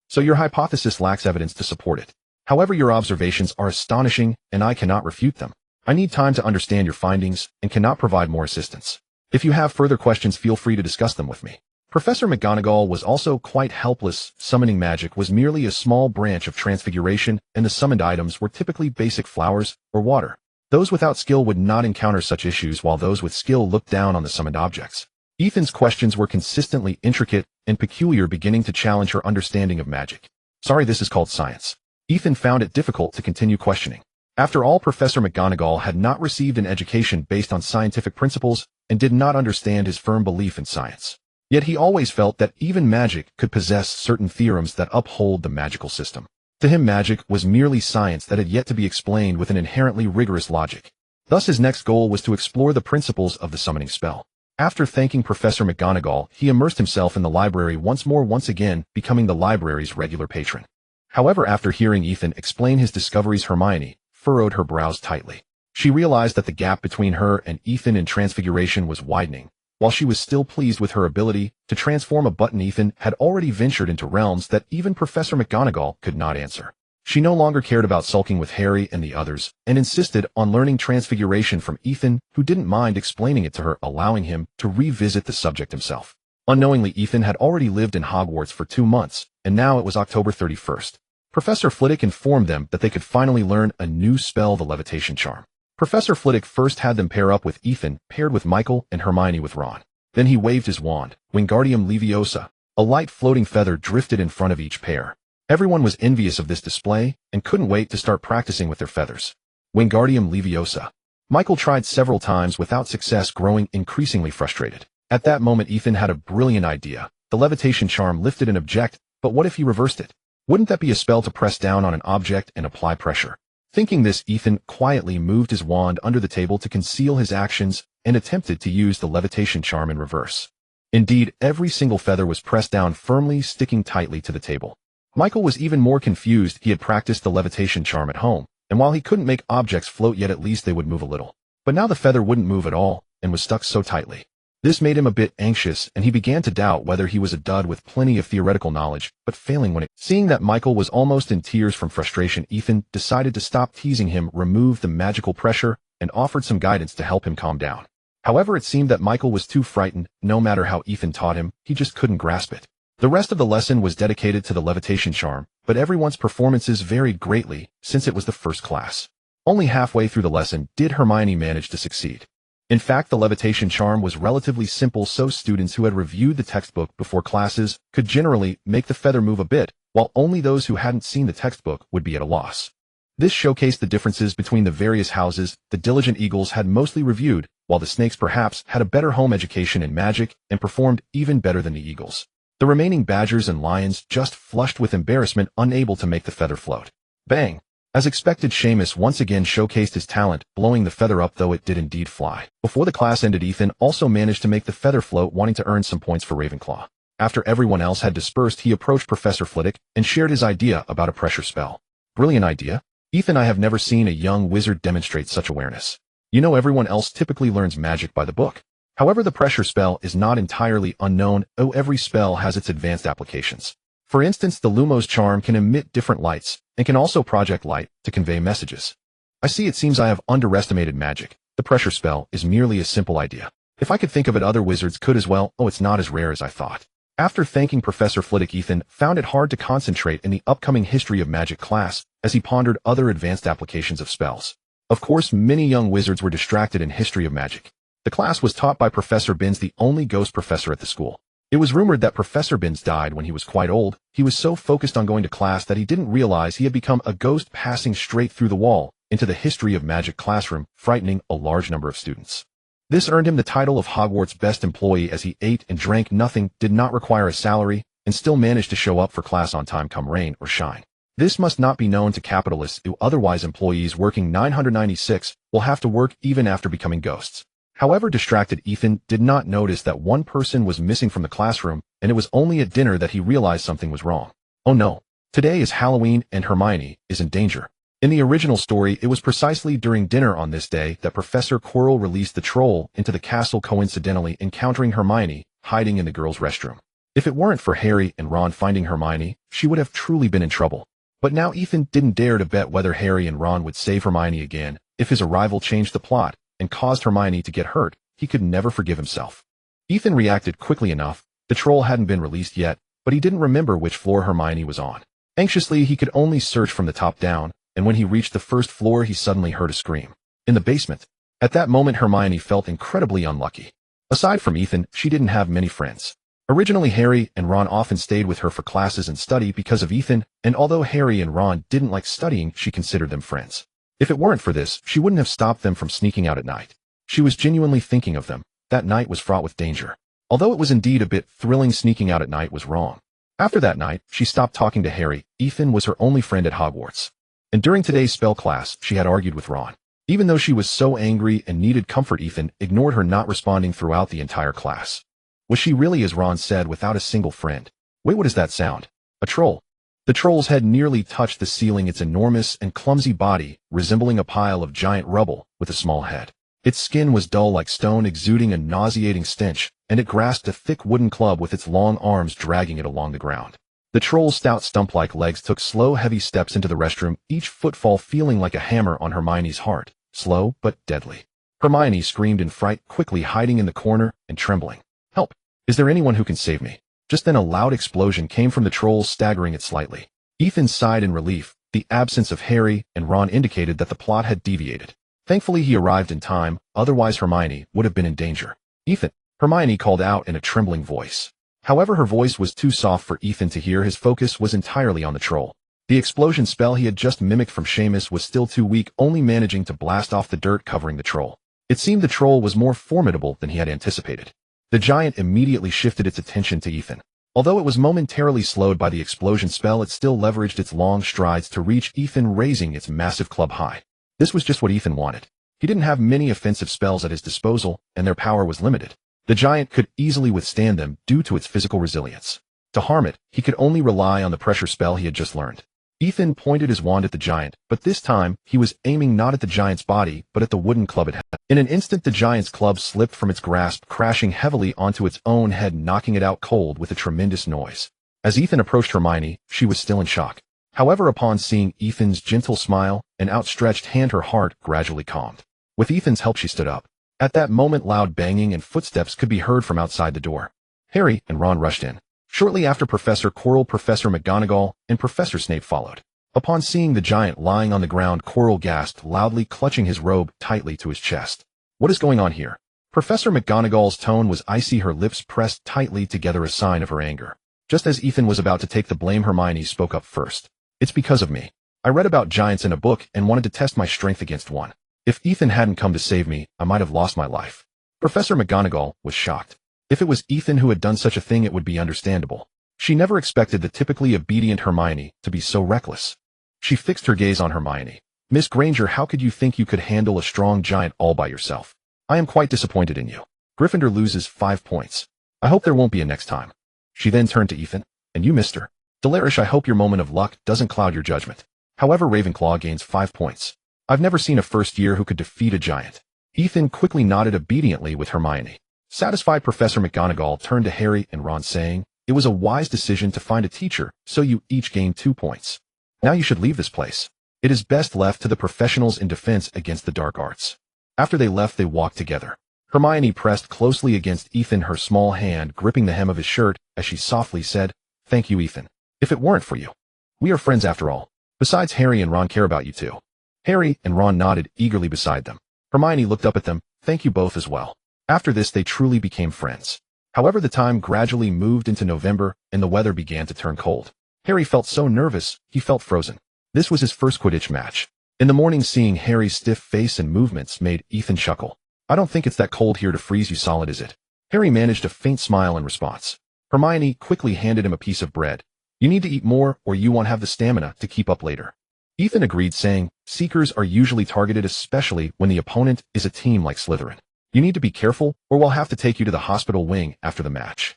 So your hypothesis lacks evidence to support it. However, your observations are astonishing, and I cannot refute them. I need time to understand your findings and cannot provide more assistance. If you have further questions, feel free to discuss them with me. Professor McGonagall was also quite helpless. Summoning magic was merely a small branch of transfiguration, and the summoned items were typically basic flowers or water. Those without skill would not encounter such issues, while those with skill looked down on the summoned objects. Ethan's questions were consistently intricate and peculiar, beginning to challenge her understanding of magic. Sorry, this is called science. Ethan found it difficult to continue questioning. After all, Professor McGonagall had not received an education based on scientific principles and did not understand his firm belief in science. Yet he always felt that even magic could possess certain theorems that uphold the magical system. To him, magic was merely science that had yet to be explained with an inherently rigorous logic. Thus, his next goal was to explore the principles of the summoning spell. After thanking Professor McGonagall, he immersed himself in the library once again becoming the library's regular patron. However, after hearing Ethan explain his discoveries, Hermione furrowed her brows tightly. She realized that the gap between her and Ethan in transfiguration was widening. While she was still pleased with her ability to transform a button, Ethan had already ventured into realms that even Professor McGonagall could not answer. She no longer cared about sulking with Harry and the others, and insisted on learning transfiguration from Ethan, who didn't mind explaining it to her, allowing him to revisit the subject himself. Unknowingly, Ethan had already lived in Hogwarts for 2 months, and now it was October 31st. Professor Flitwick informed them that they could finally learn a new spell, the levitation charm. Professor Flitwick first had them pair up with Ethan, paired with Michael, and Hermione with Ron. Then he waved his wand. Wingardium Leviosa. A light floating feather drifted in front of each pair. Everyone was envious of this display and couldn't wait to start practicing with their feathers. Wingardium Leviosa. Michael tried several times without success, growing increasingly frustrated. At that moment, Ethan had a brilliant idea. The levitation charm lifted an object, but what if he reversed it? Wouldn't that be a spell to press down on an object and apply pressure? Thinking this, Ethan quietly moved his wand under the table to conceal his actions and attempted to use the levitation charm in reverse. Indeed, every single feather was pressed down firmly, sticking tightly to the table. Michael was even more confused. He had practiced the levitation charm at home, and while he couldn't make objects float yet, at least they would move a little. But now the feather wouldn't move at all and was stuck so tightly. This made him a bit anxious, and he began to doubt whether he was a dud with plenty of theoretical knowledge, but failing when it. Seeing that Michael was almost in tears from frustration, Ethan decided to stop teasing him, remove the magical pressure, and offered some guidance to help him calm down. However, it seemed that Michael was too frightened. No matter how Ethan taught him, he just couldn't grasp it. The rest of the lesson was dedicated to the levitation charm, but everyone's performances varied greatly since it was the first class. Only halfway through the lesson did Hermione manage to succeed. In fact, the levitation charm was relatively simple, so students who had reviewed the textbook before classes could generally make the feather move a bit, while only those who hadn't seen the textbook would be at a loss. This showcased the differences between the various houses. The diligent Eagles had mostly reviewed, while the Snakes perhaps had a better home education in magic and performed even better than the Eagles. The remaining Badgers and Lions just flushed with embarrassment, unable to make the feather float. Bang! As expected, Seamus once again showcased his talent, blowing the feather up, though it did indeed fly. Before the class ended, Ethan also managed to make the feather float, wanting to earn some points for Ravenclaw. After everyone else had dispersed, he approached Professor Flitwick and shared his idea about a pressure spell. Brilliant idea. Ethan, I have never seen a young wizard demonstrate such awareness. You know, everyone else typically learns magic by the book. However, the pressure spell is not entirely unknown. Every spell has its advanced applications. For instance, the Lumos charm can emit different lights, and can also project light to convey messages. I see, it seems I have underestimated magic. The pressure spell is merely a simple idea. If I could think of it, other wizards could as well. It's not as rare as I thought. After thanking Professor Flitwick, Ethan found it hard to concentrate in the upcoming History of Magic class as he pondered other advanced applications of spells. Of course, many young wizards were distracted in History of Magic. The class was taught by Professor Binns, the only ghost professor at the school. It was rumored that Professor Binns died when he was quite old. He was so focused on going to class that he didn't realize he had become a ghost, passing straight through the wall into the History of Magic classroom, frightening a large number of students. This earned him the title of Hogwarts' best employee, as he ate and drank nothing, did not require a salary, and still managed to show up for class on time, come rain or shine. This must not be known to capitalists, who otherwise employees working 996 will have to work even after becoming ghosts. However, distracted Ethan did not notice that one person was missing from the classroom, and it was only at dinner that he realized something was wrong. Oh no. Today is Halloween and Hermione is in danger. In the original story, it was precisely during dinner on this day that Professor Quirrell released the troll into the castle, coincidentally encountering Hermione hiding in the girls' restroom. If it weren't for Harry and Ron finding Hermione, she would have truly been in trouble. But now Ethan didn't dare to bet whether Harry and Ron would save Hermione again. If his arrival changed the plot and caused Hermione to get hurt, he could never forgive himself. Ethan reacted quickly enough. The troll hadn't been released yet, but he didn't remember which floor Hermione was on. Anxiously, he could only search from the top down, and when he reached the first floor, he suddenly heard a scream. In the basement. At that moment, Hermione felt incredibly unlucky. Aside from Ethan, she didn't have many friends. Originally, Harry and Ron often stayed with her for classes and study because of Ethan, and although Harry and Ron didn't like studying, she considered them friends. If it weren't for this, she wouldn't have stopped them from sneaking out at night. She was genuinely thinking of them. That night was fraught with danger. Although it was indeed a bit thrilling, sneaking out at night was wrong. After that night, she stopped talking to Harry. Ethan was her only friend at Hogwarts. And during today's spell class, she had argued with Ron. Even though she was so angry and needed comfort, Ethan ignored her, not responding throughout the entire class. Was she really, as Ron said, without a single friend? Wait, what is that sound? A troll. The troll's head nearly touched the ceiling, its enormous and clumsy body resembling a pile of giant rubble with a small head. Its skin was dull like stone, exuding a nauseating stench, and it grasped a thick wooden club with its long arms, dragging it along the ground. The troll's stout stump-like legs took slow, heavy steps into the restroom, each footfall feeling like a hammer on Hermione's heart, slow but deadly. Hermione screamed in fright, quickly hiding in the corner and trembling. Help! Is there anyone who can save me? Just then a loud explosion came from the troll, staggering it slightly. Ethan sighed in relief. The absence of Harry and Ron indicated that the plot had deviated. Thankfully, he arrived in time, otherwise Hermione would have been in danger. Ethan, Hermione called out in a trembling voice. However, her voice was too soft for Ethan to hear. His focus was entirely on the troll. The explosion spell he had just mimicked from Seamus was still too weak, only managing to blast off the dirt covering the troll. It seemed the troll was more formidable than he had anticipated. The giant immediately shifted its attention to Ethan. Although it was momentarily slowed by the explosion spell, it still leveraged its long strides to reach Ethan, raising its massive club high. This was just what Ethan wanted. He didn't have many offensive spells at his disposal, and their power was limited. The giant could easily withstand them due to its physical resilience. To harm it, he could only rely on the pressure spell he had just learned. Ethan pointed his wand at the giant, but this time, he was aiming not at the giant's body, but at the wooden club it had. In an instant, the giant's club slipped from its grasp, crashing heavily onto its own head, knocking it out cold with a tremendous noise. As Ethan approached Hermione, she was still in shock. However, upon seeing Ethan's gentle smile and outstretched hand, her heart gradually calmed. With Ethan's help, she stood up. At that moment, loud banging and footsteps could be heard from outside the door. Harry and Ron rushed in. Shortly after, Professor Quirrell, Professor McGonagall, and Professor Snape followed. Upon seeing the giant lying on the ground, Quirrell gasped loudly, clutching his robe tightly to his chest. What is going on here? Professor McGonagall's tone was icy, her lips pressed tightly together, a sign of her anger. Just as Ethan was about to take the blame, Hermione spoke up first. It's because of me. I read about giants in a book and wanted to test my strength against one. If Ethan hadn't come to save me, I might have lost my life. Professor McGonagall was shocked. If it was Ethan who had done such a thing, it would be understandable. She never expected the typically obedient Hermione to be so reckless. She fixed her gaze on Hermione. Miss Granger, how could you think you could handle a strong giant all by yourself? I am quite disappointed in you. Gryffindor loses 5 points. I hope there won't be a next time. She then turned to Ethan. And you, Mr. Delary, I hope your moment of luck doesn't cloud your judgment. However, Ravenclaw gains 5 points. I've never seen a first year who could defeat a giant. Ethan quickly nodded obediently with Hermione. Satisfied, Professor McGonagall turned to Harry and Ron, saying, it was a wise decision to find a teacher, so you each gained 2 points. Now you should leave this place. It is best left to the professionals in defense against the dark arts. After they left, they walked together. Hermione pressed closely against Ethan, her small hand gripping the hem of his shirt, as she softly said, thank you, Ethan. If it weren't for you. We are friends after all. Besides, Harry and Ron care about you too. Harry and Ron nodded eagerly beside them. Hermione looked up at them. Thank you both as well. After this, they truly became friends. However, the time gradually moved into November, and the weather began to turn cold. Harry felt so nervous, he felt frozen. This was his first Quidditch match. In the morning, seeing Harry's stiff face and movements made Ethan chuckle. I don't think it's that cold here to freeze you solid, is it? Harry managed a faint smile in response. Hermione quickly handed him a piece of bread. You need to eat more, or you won't have the stamina to keep up later. Ethan agreed, saying, Seekers are usually targeted, especially when the opponent is a team like Slytherin. You need to be careful, or we'll have to take you to the hospital wing after the match.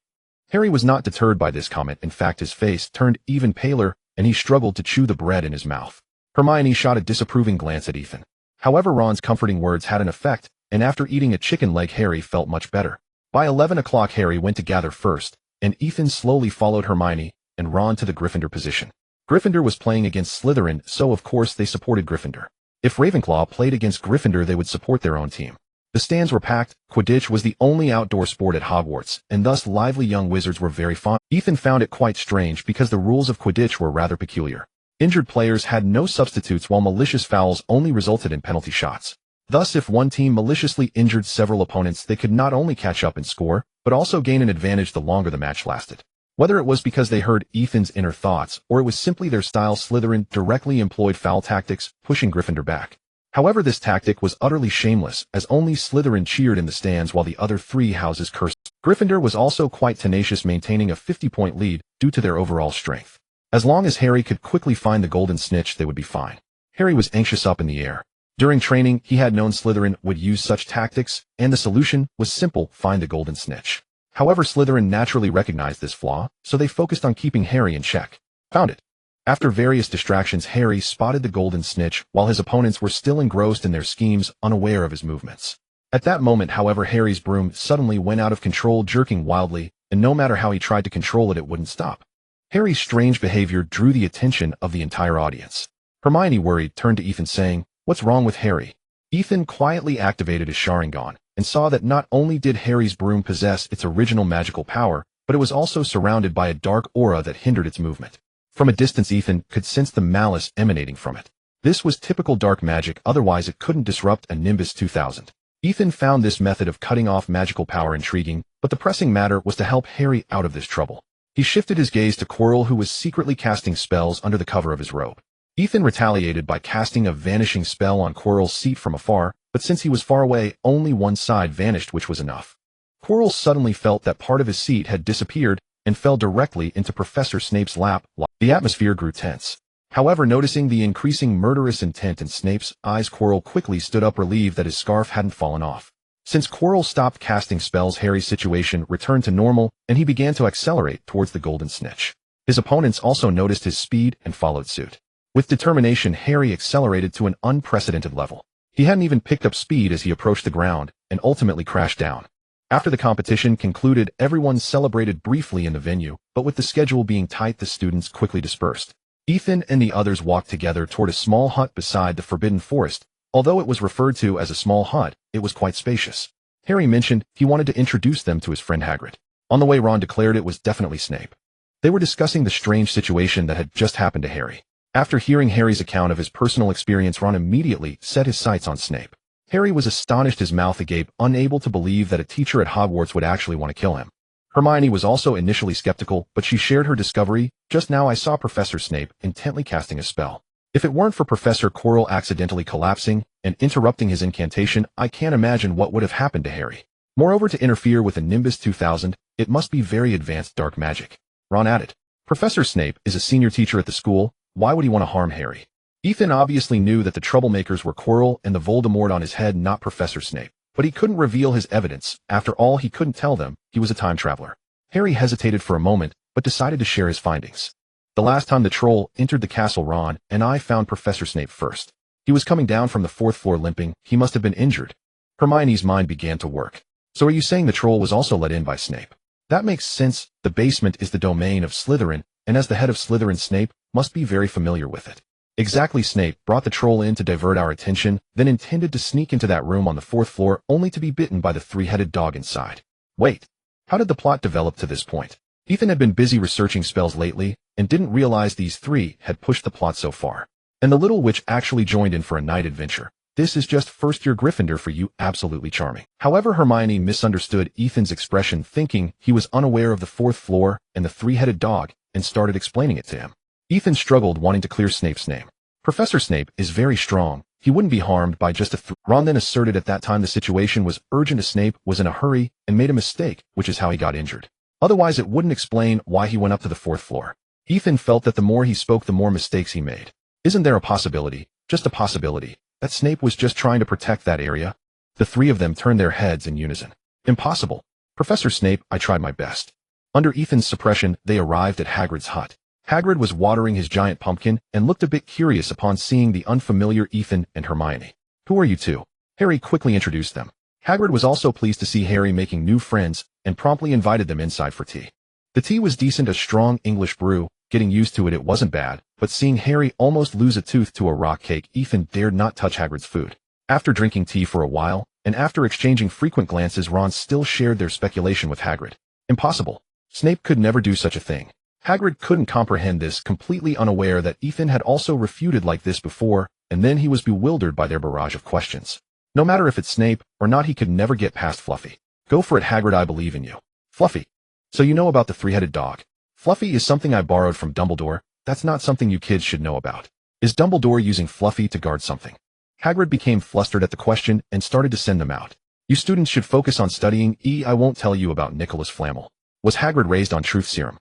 Harry was not deterred by this comment. In fact, his face turned even paler, and he struggled to chew the bread in his mouth. Hermione shot a disapproving glance at Ethan. However, Ron's comforting words had an effect, and after eating a chicken leg, Harry felt much better. By 11 o'clock, Harry went to gather first, and Ethan slowly followed Hermione and Ron to the Gryffindor position. Gryffindor was playing against Slytherin, so of course they supported Gryffindor. If Ravenclaw played against Gryffindor, they would support their own team. The stands were packed. Quidditch was the only outdoor sport at Hogwarts, and thus lively young wizards were very fond. Ethan found it quite strange because the rules of Quidditch were rather peculiar. Injured players had no substitutes, while malicious fouls only resulted in penalty shots. Thus, if one team maliciously injured several opponents, they could not only catch up and score, but also gain an advantage the longer the match lasted. Whether it was because they heard Ethan's inner thoughts, or it was simply their style, Slytherin directly employed foul tactics, pushing Gryffindor back. However, this tactic was utterly shameless, as only Slytherin cheered in the stands while the other three houses cursed. Gryffindor was also quite tenacious, maintaining a 50-point lead due to their overall strength. As long as Harry could quickly find the golden snitch, they would be fine. Harry was anxious up in the air. During training, he had known Slytherin would use such tactics, and the solution was simple: find the golden snitch. However, Slytherin naturally recognized this flaw, so they focused on keeping Harry in check. Found it. After various distractions, Harry spotted the golden snitch while his opponents were still engrossed in their schemes, unaware of his movements. At that moment, however, Harry's broom suddenly went out of control, jerking wildly, and no matter how he tried to control it, it wouldn't stop. Harry's strange behavior drew the attention of the entire audience. Hermione, worried, turned to Ethan saying, "What's wrong with Harry?" Ethan quietly activated his Sharingan and saw that not only did Harry's broom possess its original magical power, but it was also surrounded by a dark aura that hindered its movement. From a distance, Ethan could sense the malice emanating from it. This was typical dark magic, otherwise it couldn't disrupt a Nimbus 2000. Ethan found this method of cutting off magical power intriguing, but the pressing matter was to help Harry out of this trouble. He shifted his gaze to Quirrell, who was secretly casting spells under the cover of his robe. Ethan retaliated by casting a vanishing spell on Quirrell's seat from afar, but since he was far away, only one side vanished, which was enough. Quirrell suddenly felt that part of his seat had disappeared and fell directly into Professor Snape's lap. The atmosphere grew tense. However, noticing the increasing murderous intent in Snape's eyes, Quirrell quickly stood up, relieved that his scarf hadn't fallen off. Since Quirrell stopped casting spells, Harry's situation returned to normal, and he began to accelerate towards the golden snitch. His opponents also noticed his speed and followed suit. With determination, Harry accelerated to an unprecedented level. He hadn't even picked up speed as he approached the ground, and ultimately crashed down. After the competition concluded, everyone celebrated briefly in the venue, but with the schedule being tight, the students quickly dispersed. Ethan and the others walked together toward a small hut beside the Forbidden Forest. Although it was referred to as a small hut, it was quite spacious. Harry mentioned he wanted to introduce them to his friend Hagrid. On the way, Ron declared it was definitely Snape. They were discussing the strange situation that had just happened to Harry. After hearing Harry's account of his personal experience, Ron immediately set his sights on Snape. Harry was astonished, his mouth agape, unable to believe that a teacher at Hogwarts would actually want to kill him. Hermione was also initially skeptical, but she shared her discovery. "Just now I saw Professor Snape intently casting a spell. If it weren't for Professor Quirrell accidentally collapsing and interrupting his incantation, I can't imagine what would have happened to Harry. Moreover, to interfere with a Nimbus 2000, it must be very advanced dark magic." Ron added, "Professor Snape is a senior teacher at the school. Why would he want to harm Harry?" Ethan obviously knew that the troublemakers were Quirrell and the Voldemort on his head, not Professor Snape, but he couldn't reveal his evidence. After all, he couldn't tell them he was a time traveler. Harry hesitated for a moment, but decided to share his findings. "The last time the troll entered the castle, Ron and I found Professor Snape first. He was coming down from the 4th floor limping. He must have been injured." Hermione's mind began to work. "So are you saying the troll was also let in by Snape?" "That makes sense. The basement is the domain of Slytherin, and as the head of Slytherin, Snape must be very familiar with it." "Exactly. Snape brought the troll in to divert our attention, then intended to sneak into that room on the 4th floor, only to be bitten by the three-headed dog inside." "Wait, how did the plot develop to this point?" Ethan had been busy researching spells lately, and didn't realize these three had pushed the plot so far. And the little witch actually joined in for a night adventure. "This is just first-year Gryffindor for you, absolutely charming." However, Hermione misunderstood Ethan's expression, thinking he was unaware of the 4th floor and the three-headed dog, and started explaining it to him. Ethan struggled, wanting to clear Snape's name. "Professor Snape is very strong. He wouldn't be harmed by just a Ron then asserted at that time the situation was urgent, as Snape was in a hurry and made a mistake, which is how he got injured. Otherwise, it wouldn't explain why he went up to the 4th floor. Ethan felt that the more he spoke, the more mistakes he made. "Isn't there a possibility, just a possibility, that Snape was just trying to protect that area?" The three of them turned their heads in unison. "Impossible. Professor Snape, I tried my best." Under Ethan's suppression, they arrived at Hagrid's hut. Hagrid was watering his giant pumpkin and looked a bit curious upon seeing the unfamiliar Ethan and Hermione. "Who are you two?" Harry quickly introduced them. Hagrid was also pleased to see Harry making new friends and promptly invited them inside for tea. The tea was decent, a strong English brew. Getting used to it wasn't bad, but seeing Harry almost lose a tooth to a rock cake, Ethan dared not touch Hagrid's food. After drinking tea for a while, and after exchanging frequent glances, Ron still shared their speculation with Hagrid. Impossible. Snape could never do such a thing. Hagrid couldn't comprehend this, completely unaware that Ethan had also refuted like this before, and then he was bewildered by their barrage of questions. No matter if it's Snape or not, he could never get past Fluffy. "Go for it, Hagrid, I believe in you." "Fluffy. So you know about the three-headed dog?" "Fluffy is something I borrowed from Dumbledore. That's not something you kids should know about." "Is Dumbledore using Fluffy to guard something?" Hagrid became flustered at the question and started to send them out. "You students should focus on studying. I won't tell you about Nicholas Flamel." Was Hagrid raised on truth serum?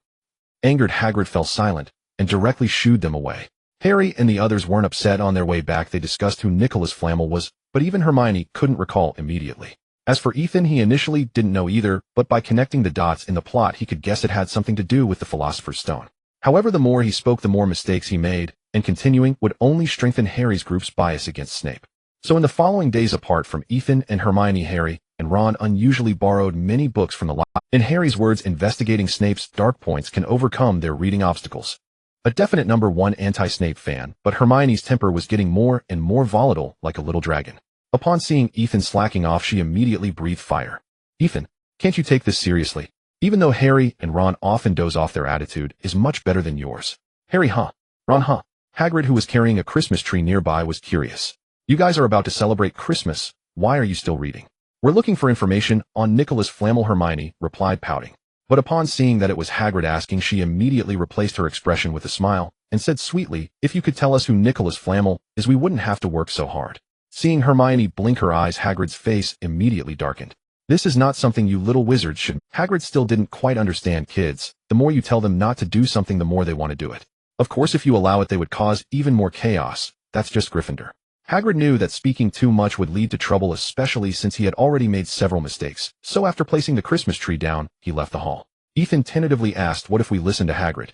Angered, Hagrid fell silent and directly shooed them away. Harry and the others weren't upset. On their way back, they discussed who Nicholas Flamel was, but even Hermione couldn't recall immediately. As for Ethan, he initially didn't know either, but by connecting the dots in the plot, he could guess it had something to do with the Philosopher's Stone. However, the more he spoke, the more mistakes he made, and continuing would only strengthen Harry's group's bias against Snape. So in the following days, apart from Ethan and Hermione, Harry and Ron unusually borrowed many books from the library. In Harry's words, investigating Snape's dark points can overcome their reading obstacles. A definite number one anti-Snape fan, but Hermione's temper was getting more and more volatile, like a little dragon. Upon seeing Ethan slacking off, she immediately breathed fire. "Ethan, can't you take this seriously? Even though Harry and Ron often doze off, their attitude is much better than yours." "Harry, huh? Ron, huh?" Hagrid, who was carrying a Christmas tree nearby, was curious. "You guys are about to celebrate Christmas. Why are you still reading?" "We're looking for information on Nicholas Flamel," Hermione replied, pouting. But upon seeing that it was Hagrid asking, she immediately replaced her expression with a smile and said sweetly, "If you could tell us who Nicholas Flamel is, we wouldn't have to work so hard." Seeing Hermione blink her eyes, Hagrid's face immediately darkened. "This is not something you little wizards should." Hagrid still didn't quite understand kids. The more you tell them not to do something, the more they want to do it. Of course, if you allow it, they would cause even more chaos. That's just Gryffindor. Hagrid knew that speaking too much would lead to trouble, especially since he had already made several mistakes. So after placing the Christmas tree down, he left the hall. Ethan tentatively asked, "What if we listen to Hagrid?"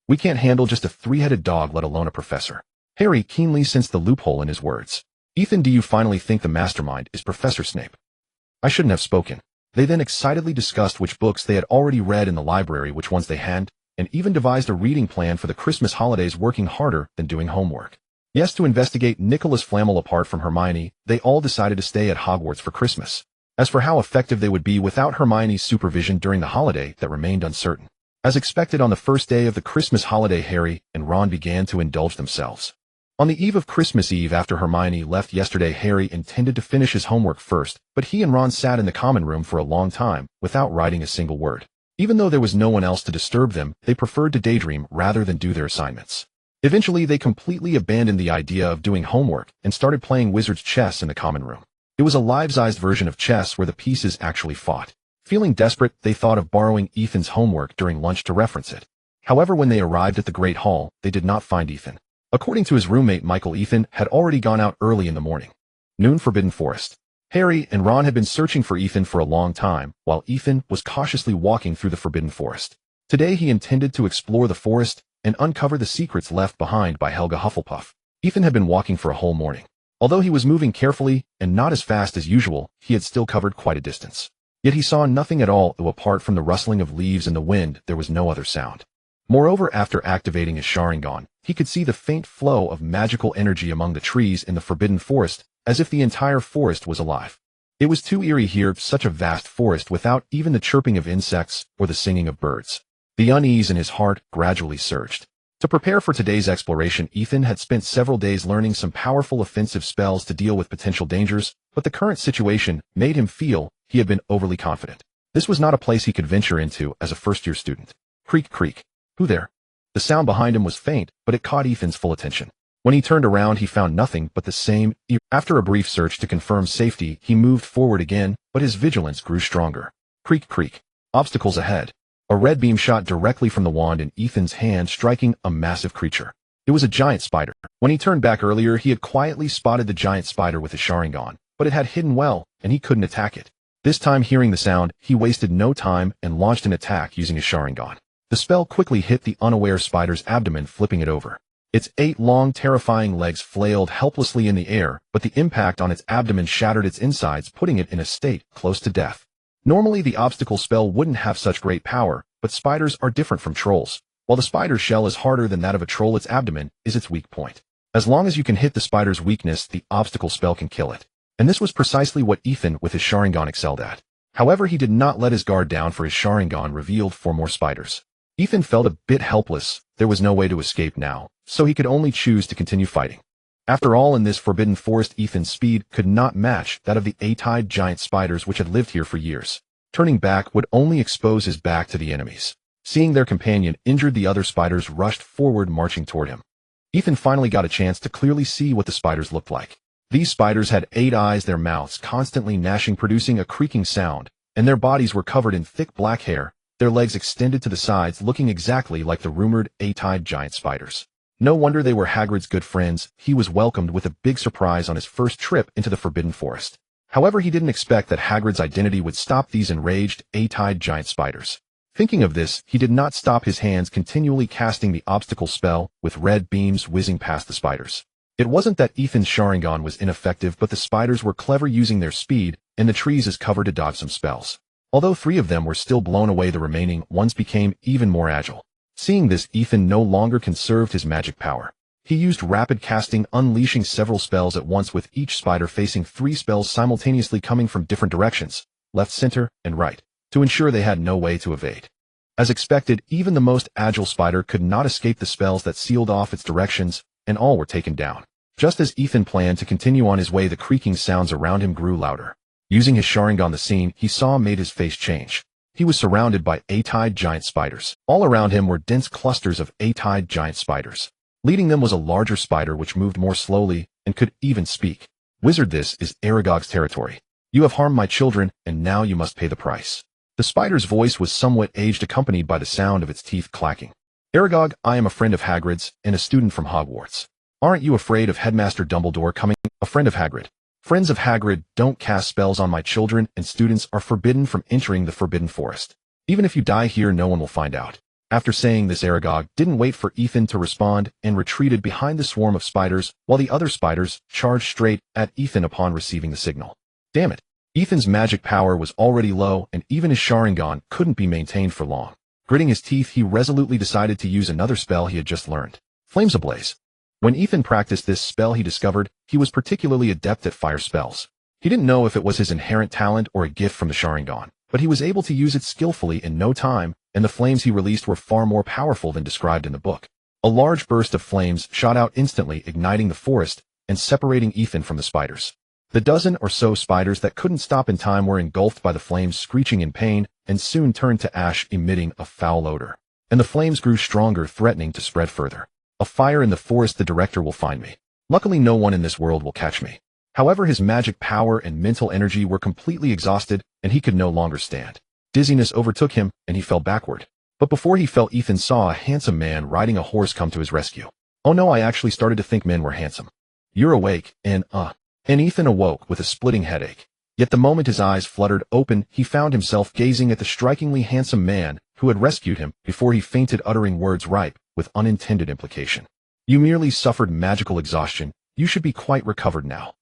"We can't handle just a three-headed dog, let alone a professor." Harry keenly sensed the loophole in his words. "Ethan, do you finally think the mastermind is Professor Snape?" "I shouldn't have spoken." They then excitedly discussed which books they had already read in the library, which ones they hadn't, and even devised a reading plan for the Christmas holidays, working harder than doing homework. Yes, to investigate Nicholas Flamel. Apart from Hermione, they all decided to stay at Hogwarts for Christmas. As for how effective they would be without Hermione's supervision during the holiday, that remained uncertain. As expected, on the first day of the Christmas holiday, Harry and Ron began to indulge themselves. On the eve of Christmas Eve, after Hermione left yesterday, Harry intended to finish his homework first, but he and Ron sat in the common room for a long time without writing a single word. Even though there was no one else to disturb them, they preferred to daydream rather than do their assignments. Eventually, they completely abandoned the idea of doing homework and started playing wizard's chess in the common room. It was a life-sized version of chess where the pieces actually fought. Feeling desperate, they thought of borrowing Ethan's homework during lunch to reference it. However, when they arrived at the Great Hall, they did not find Ethan. According to his roommate Michael, Ethan had already gone out early in the morning. Noon, Forbidden Forest. Harry and Ron had been searching for Ethan for a long time, while Ethan was cautiously walking through the Forbidden Forest. Today he intended to explore the forest and uncover the secrets left behind by Helga Hufflepuff. Ethan had been walking for a whole morning. Although he was moving carefully and not as fast as usual, he had still covered quite a distance. Yet he saw nothing at all, though apart from the rustling of leaves and the wind, there was no other sound. Moreover, after activating his Sharingan, he could see the faint flow of magical energy among the trees in the Forbidden Forest, as if the entire forest was alive. It was too eerie here, such a vast forest without even the chirping of insects or the singing of birds. The unease in his heart gradually surged. To prepare for today's exploration, Ethan had spent several days learning some powerful offensive spells to deal with potential dangers, but the current situation made him feel he had been overly confident. This was not a place he could venture into as a first-year student. Creak, creak. Who there? The sound behind him was faint, but it caught Ethan's full attention. When he turned around, he found nothing but the same eerie. After a brief search to confirm safety, he moved forward again, but his vigilance grew stronger. Creak, creak. Obstacles ahead. A red beam shot directly from the wand in Ethan's hand, striking a massive creature. It was a giant spider. When he turned back earlier, he had quietly spotted the giant spider with his Sharingan, but it had hidden well, and he couldn't attack it. This time hearing the sound, he wasted no time and launched an attack using his Sharingan. The spell quickly hit the unaware spider's abdomen, flipping it over. Its 8 long, terrifying legs flailed helplessly in the air, but the impact on its abdomen shattered its insides, putting it in a state close to death. Normally, the obstacle spell wouldn't have such great power, but spiders are different from trolls. While the spider's shell is harder than that of a troll, its abdomen is its weak point. As long as you can hit the spider's weakness, the obstacle spell can kill it. And this was precisely what Ethan with his Sharingan excelled at. However, he did not let his guard down, for his Sharingan revealed 4 more spiders. Ethan felt a bit helpless. There was no way to escape now, so he could only choose to continue fighting. After all, in this forbidden forest, Ethan's speed could not match that of the 8-eyed giant spiders which had lived here for years. Turning back would only expose his back to the enemies. Seeing their companion injured, the other spiders rushed forward, marching toward him. Ethan finally got a chance to clearly see what the spiders looked like. These spiders had 8 eyes, their mouths constantly gnashing, producing a creaking sound, and their bodies were covered in thick black hair, their legs extended to the sides, looking exactly like the rumored 8-eyed giant spiders. No wonder they were Hagrid's good friends. He was welcomed with a big surprise on his first trip into the Forbidden Forest. However, he didn't expect that Hagrid's identity would stop these enraged, 8-eyed giant spiders. Thinking of this, he did not stop his hands, continually casting the obstacle spell, with red beams whizzing past the spiders. It wasn't that Ethan's Sharingan was ineffective, but the spiders were clever, using their speed and the trees as cover to dodge some spells. Although 3 of them were still blown away, the remaining ones became even more agile. Seeing this, Ethan no longer conserved his magic power. He used rapid casting, unleashing several spells at once, with each spider facing 3 spells simultaneously coming from different directions, left, center, and right, to ensure they had no way to evade. As expected, even the most agile spider could not escape the spells that sealed off its directions, and all were taken down. Just as Ethan planned to continue on his way, the creaking sounds around him grew louder. Using his Sharingan, the scene he saw made his face change. He was surrounded by 8-eyed giant spiders. All around him were dense clusters of 8-eyed giant spiders. Leading them was a larger spider which moved more slowly and could even speak. "Wizard, this is Aragog's territory. You have harmed my children, and now you must pay the price." The spider's voice was somewhat aged, accompanied by the sound of its teeth clacking. "Aragog, I am a friend of Hagrid's and a student from Hogwarts. Aren't you afraid of Headmaster Dumbledore coming?" "A friend of Hagrid. Friends of Hagrid don't cast spells on my children, and students are forbidden from entering the Forbidden Forest. Even if you die here, no one will find out." After saying this, Aragog didn't wait for Ethan to respond and retreated behind the swarm of spiders, while the other spiders charged straight at Ethan upon receiving the signal. Damn it! Ethan's magic power was already low, and even his Sharingan couldn't be maintained for long. Gritting his teeth, he resolutely decided to use another spell he had just learned. Flames Ablaze. When Ethan practiced this spell, he discovered he was particularly adept at fire spells. He didn't know if it was his inherent talent or a gift from the Sharingan, but he was able to use it skillfully in no time, and the flames he released were far more powerful than described in the book. A large burst of flames shot out instantly, igniting the forest and separating Ethan from the spiders. The dozen or so spiders that couldn't stop in time were engulfed by the flames, screeching in pain, and soon turned to ash, emitting a foul odor. And the flames grew stronger, threatening to spread further. "A fire in the forest, the director will find me. Luckily, no one in this world will catch me." However, his magic power and mental energy were completely exhausted, and he could no longer stand. Dizziness overtook him, and he fell backward. But before he fell, Ethan saw a handsome man riding a horse come to his rescue. "Oh no, I actually started to think men were handsome." "You're awake, and Ethan awoke with a splitting headache. Yet the moment his eyes fluttered open, he found himself gazing at the strikingly handsome man who had rescued him before he fainted, uttering words ripe with unintended implication. "You merely suffered magical exhaustion. You should be quite recovered now."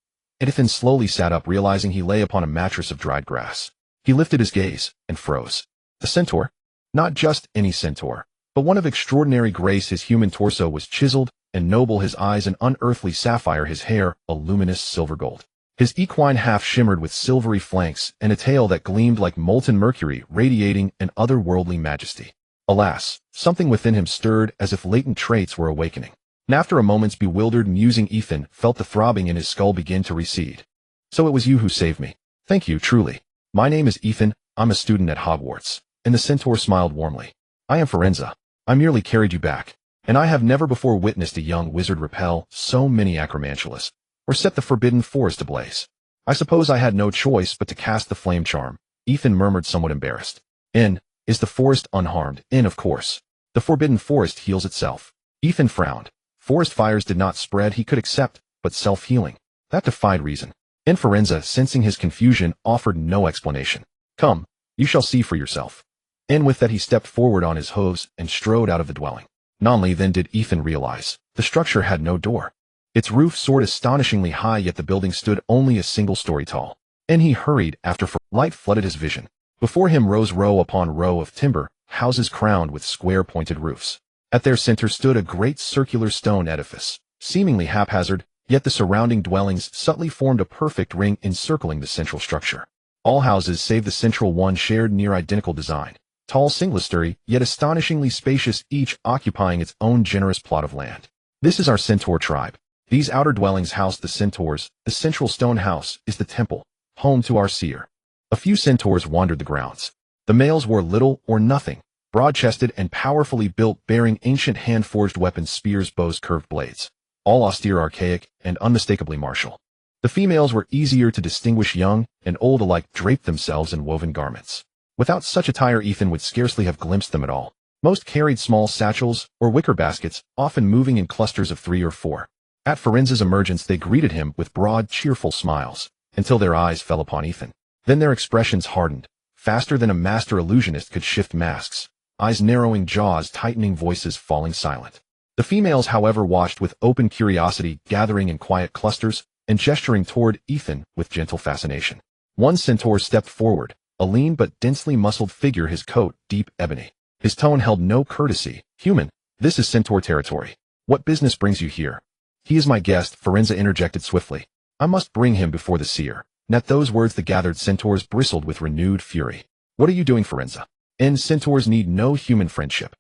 Ethan slowly sat up, realizing he lay upon a mattress of dried grass. He lifted his gaze and froze. The centaur? Not just any centaur, but one of extraordinary grace. His human torso was chiseled and noble, his eyes an unearthly sapphire, his hair a luminous silver gold. His equine half shimmered with silvery flanks and a tail that gleamed like molten mercury, radiating an otherworldly majesty. Alas, something within him stirred as if latent traits were awakening. And after a moment's bewildered musing, Ethan felt the throbbing in his skull begin to recede. "So it was you who saved me." "Thank you, truly. My name is Ethan. I'm a student at Hogwarts." And the centaur smiled warmly. "I am Firenze. I merely carried you back. And I have never before witnessed a young wizard repel so many acromantulas, or set the forbidden forest ablaze. I suppose I had no choice but to cast the flame charm," Ethan murmured, somewhat embarrassed. Is the forest unharmed?" "Of course. The forbidden forest heals itself." Ethan frowned. Forest fires did not spread, he could accept, but self-healing? That defied reason. And Forenza, sensing his confusion, offered no explanation. Come, you shall see for yourself. And with that he stepped forward on his hooves and strode out of the dwelling. Not only then did Ethan realize the structure had no door. Its roof soared astonishingly high, yet the building stood only a single story tall. And he hurried after, for light flooded his vision. Before him rose row upon row of timber, houses crowned with square pointed roofs. At their center stood a great circular stone edifice, seemingly haphazard, yet the surrounding dwellings subtly formed a perfect ring encircling the central structure. All houses save the central one shared near identical design, tall singlestory, yet astonishingly spacious, each occupying its own generous plot of land. This is our centaur tribe. These outer dwellings house the centaurs. The central stone house is the temple, home to our seer. A few centaurs wandered the grounds. The males wore little or nothing, broad-chested and powerfully built, bearing ancient hand-forged weapons, spears, bows, curved blades, all austere, archaic, and unmistakably martial. The females were easier to distinguish, young and old alike draped themselves in woven garments. Without such attire Ethan would scarcely have glimpsed them at all. Most carried small satchels or wicker baskets, often moving in clusters of 3 or 4. At Forenza's emergence they greeted him with broad, cheerful smiles, until their eyes fell upon Ethan. Then their expressions hardened, faster than a master illusionist could shift masks, eyes narrowing, jaws tightening, voices falling silent. The females, however, watched with open curiosity, gathering in quiet clusters and gesturing toward Ethan with gentle fascination. One centaur stepped forward, a lean but densely muscled figure, his coat deep ebony. His tone held no courtesy. Human, this is centaur territory. What business brings you here? He is my guest, Forenza interjected swiftly. I must bring him before the seer. And at those words the gathered centaurs bristled with renewed fury. What are you doing, Forenza? Centaurs need no human friendship.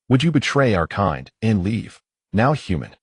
Would you betray our kind and leave? Now human.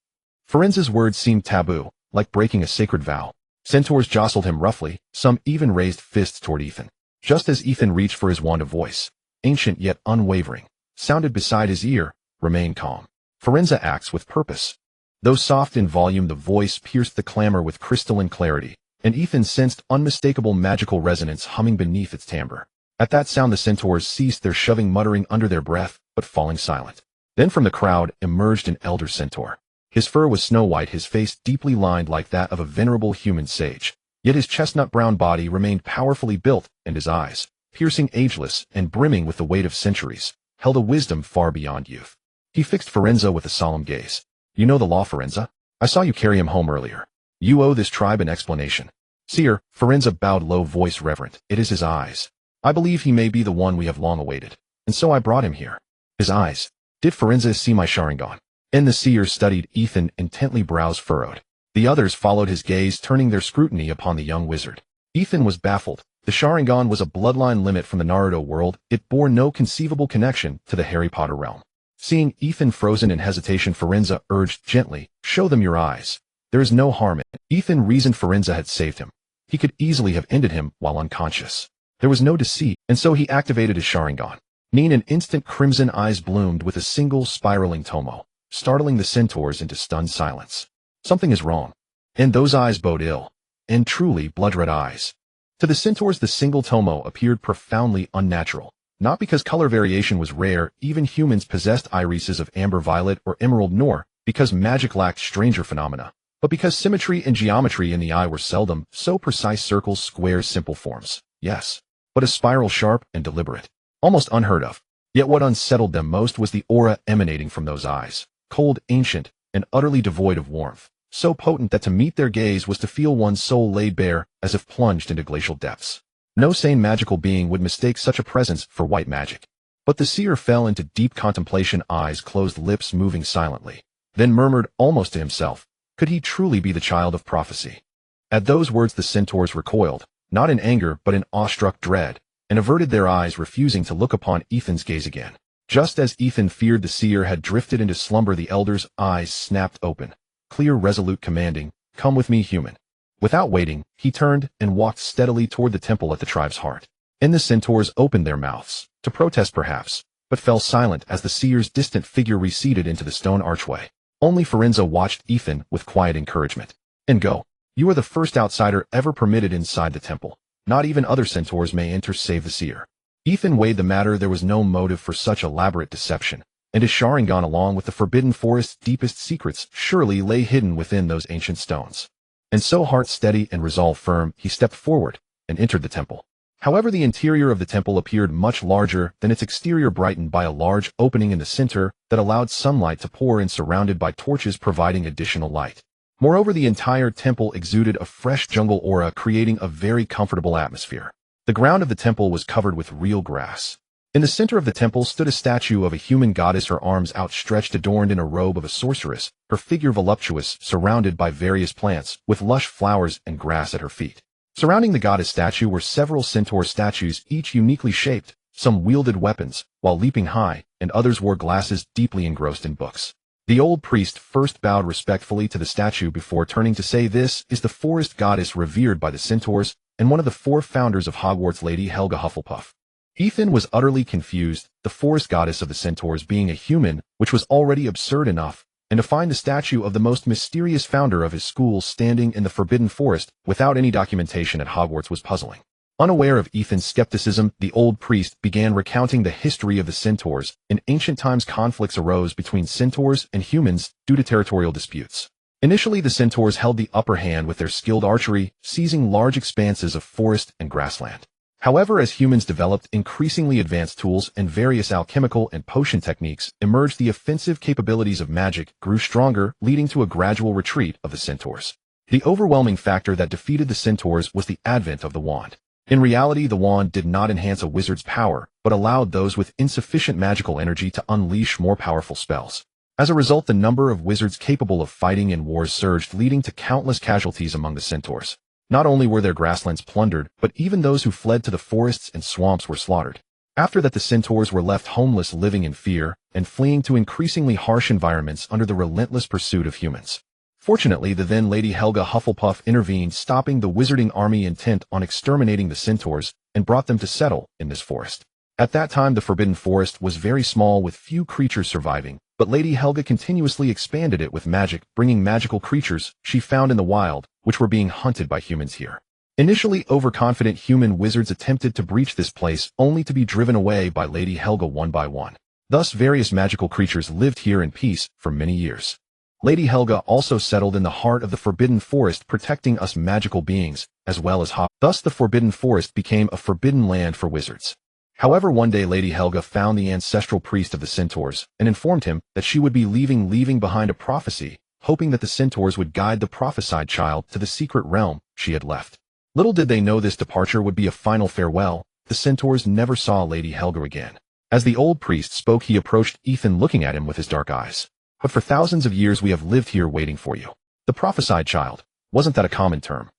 Forenza's words seemed taboo, like breaking a sacred vow. Centaurs jostled him roughly, some even raised fists toward Ethan. Just as Ethan reached for his wand, a voice, ancient yet unwavering, sounded beside his ear. Remain calm. Forenza acts with purpose. Though soft in volume, the voice pierced the clamor with crystalline clarity, and Ethan sensed unmistakable magical resonance humming beneath its timbre. At that sound the centaurs ceased their shoving, muttering under their breath, but falling silent. Then from the crowd emerged an elder centaur. His fur was snow-white, his face deeply lined like that of a venerable human sage, yet his chestnut-brown body remained powerfully built, and his eyes, piercing, ageless, and brimming with the weight of centuries, held a wisdom far beyond youth. He fixed Forenza with a solemn gaze. You know the law, Forenza? I saw you carry him home earlier. You owe this tribe an explanation. Seer, Forenza bowed low, voice reverent. It is his eyes. I believe he may be the one we have long awaited, and so I brought him here. His eyes. Did Forenza see my Sharingan? And the seer studied Ethan intently, brows furrowed. The others followed his gaze, turning their scrutiny upon the young wizard. Ethan was baffled. The Sharingan was a bloodline limit from the Naruto world. It bore no conceivable connection to the Harry Potter realm. Seeing Ethan frozen in hesitation, Forenza urged gently, show them your eyes. There is no harm in it. Ethan reasoned Forenza had saved him. He could easily have ended him while unconscious. There was no deceit, and so he activated his Sharingan. In an instant, crimson eyes bloomed with a single spiraling tomo, startling the centaurs into stunned silence. Something is wrong. And those eyes bode ill. And truly blood-red eyes. To the centaurs the single tomo appeared profoundly unnatural. Not because color variation was rare, even humans possessed irises of amber violet or emerald, nor because magic lacked stranger phenomena, but because symmetry and geometry in the eye were seldom so precise: circles, squares, simple forms. Yes, but a spiral, sharp and deliberate. Almost unheard of. Yet what unsettled them most was the aura emanating from those eyes. Cold, ancient, and utterly devoid of warmth. So potent that to meet their gaze was to feel one's soul laid bare, as if plunged into glacial depths. No sane magical being would mistake such a presence for white magic. But the seer fell into deep contemplation, eyes closed, lips moving silently, then murmured almost to himself, could he truly be the child of prophecy? At those words the centaurs recoiled, not in anger but in awestruck dread, and averted their eyes, refusing to look upon Ethan's gaze again. Just as Ethan feared the seer had drifted into slumber, the elder's eyes snapped open, clear, resolute, commanding, come with me, human. Without waiting, he turned and walked steadily toward the temple at the tribe's heart. And the centaurs opened their mouths, to protest perhaps, but fell silent as the seer's distant figure receded into the stone archway. Only Forenza watched Ethan with quiet encouragement. And go. You are the first outsider ever permitted inside the temple. Not even other centaurs may enter save the seer. Ethan weighed the matter. There was no motive for such elaborate deception, and his Sharingan, along with the forbidden forest's deepest secrets, surely lay hidden within those ancient stones. And so, heart steady and resolve firm, he stepped forward and entered the temple. However, the interior of the temple appeared much larger than its exterior, brightened by a large opening in the center that allowed sunlight to pour in, surrounded by torches providing additional light. Moreover, the entire temple exuded a fresh jungle aura, creating a very comfortable atmosphere. The ground of the temple was covered with real grass. In the center of the temple stood a statue of a human goddess, her arms outstretched, adorned in a robe of a sorceress, her figure voluptuous, surrounded by various plants, with lush flowers and grass at her feet. Surrounding the goddess statue were several centaur statues, each uniquely shaped. Some wielded weapons, while leaping high, and others wore glasses, deeply engrossed in books. The old priest first bowed respectfully to the statue before turning to say, "This is the forest goddess revered by the centaurs, and one of the 4 founders of Hogwarts, Lady Helga Hufflepuff." Ethan was utterly confused, the forest goddess of the centaurs being a human, which was already absurd enough, and to find the statue of the most mysterious founder of his school standing in the Forbidden Forest without any documentation at Hogwarts was puzzling. Unaware of Ethan's skepticism, the old priest began recounting the history of the centaurs. In ancient times, conflicts arose between centaurs and humans due to territorial disputes. Initially, the centaurs held the upper hand with their skilled archery, seizing large expanses of forest and grassland. However, as humans developed increasingly advanced tools and various alchemical and potion techniques emerged, the offensive capabilities of magic grew stronger, leading to a gradual retreat of the centaurs. The overwhelming factor that defeated the centaurs was the advent of the wand. In reality, the wand did not enhance a wizard's power, but allowed those with insufficient magical energy to unleash more powerful spells. As a result, the number of wizards capable of fighting in wars surged, leading to countless casualties among the centaurs. Not only were their grasslands plundered, but even those who fled to the forests and swamps were slaughtered. After that, the centaurs were left homeless, living in fear, and fleeing to increasingly harsh environments under the relentless pursuit of humans. Fortunately, the then Lady Helga Hufflepuff intervened, stopping the wizarding army intent on exterminating the centaurs, and brought them to settle in this forest. At that time, the Forbidden Forest was very small, with few creatures surviving, but Lady Helga continuously expanded it with magic, bringing magical creatures she found in the wild, which were being hunted by humans here. Initially, overconfident human wizards attempted to breach this place, only to be driven away by Lady Helga one by one. Thus, various magical creatures lived here in peace for many years. Lady Helga also settled in the heart of the Forbidden Forest, protecting us magical beings, as well as Thus, the Forbidden Forest became a forbidden land for wizards. However, one day Lady Helga found the ancestral priest of the centaurs and informed him that she would be leaving behind a prophecy, hoping that the centaurs would guide the prophesied child to the secret realm she had left. Little did they know this departure would be a final farewell. The centaurs never saw Lady Helga again. As the old priest spoke, he approached Ethan, looking at him with his dark eyes. "But for thousands of years we have lived here waiting for you." The prophesied child. Wasn't that a common term?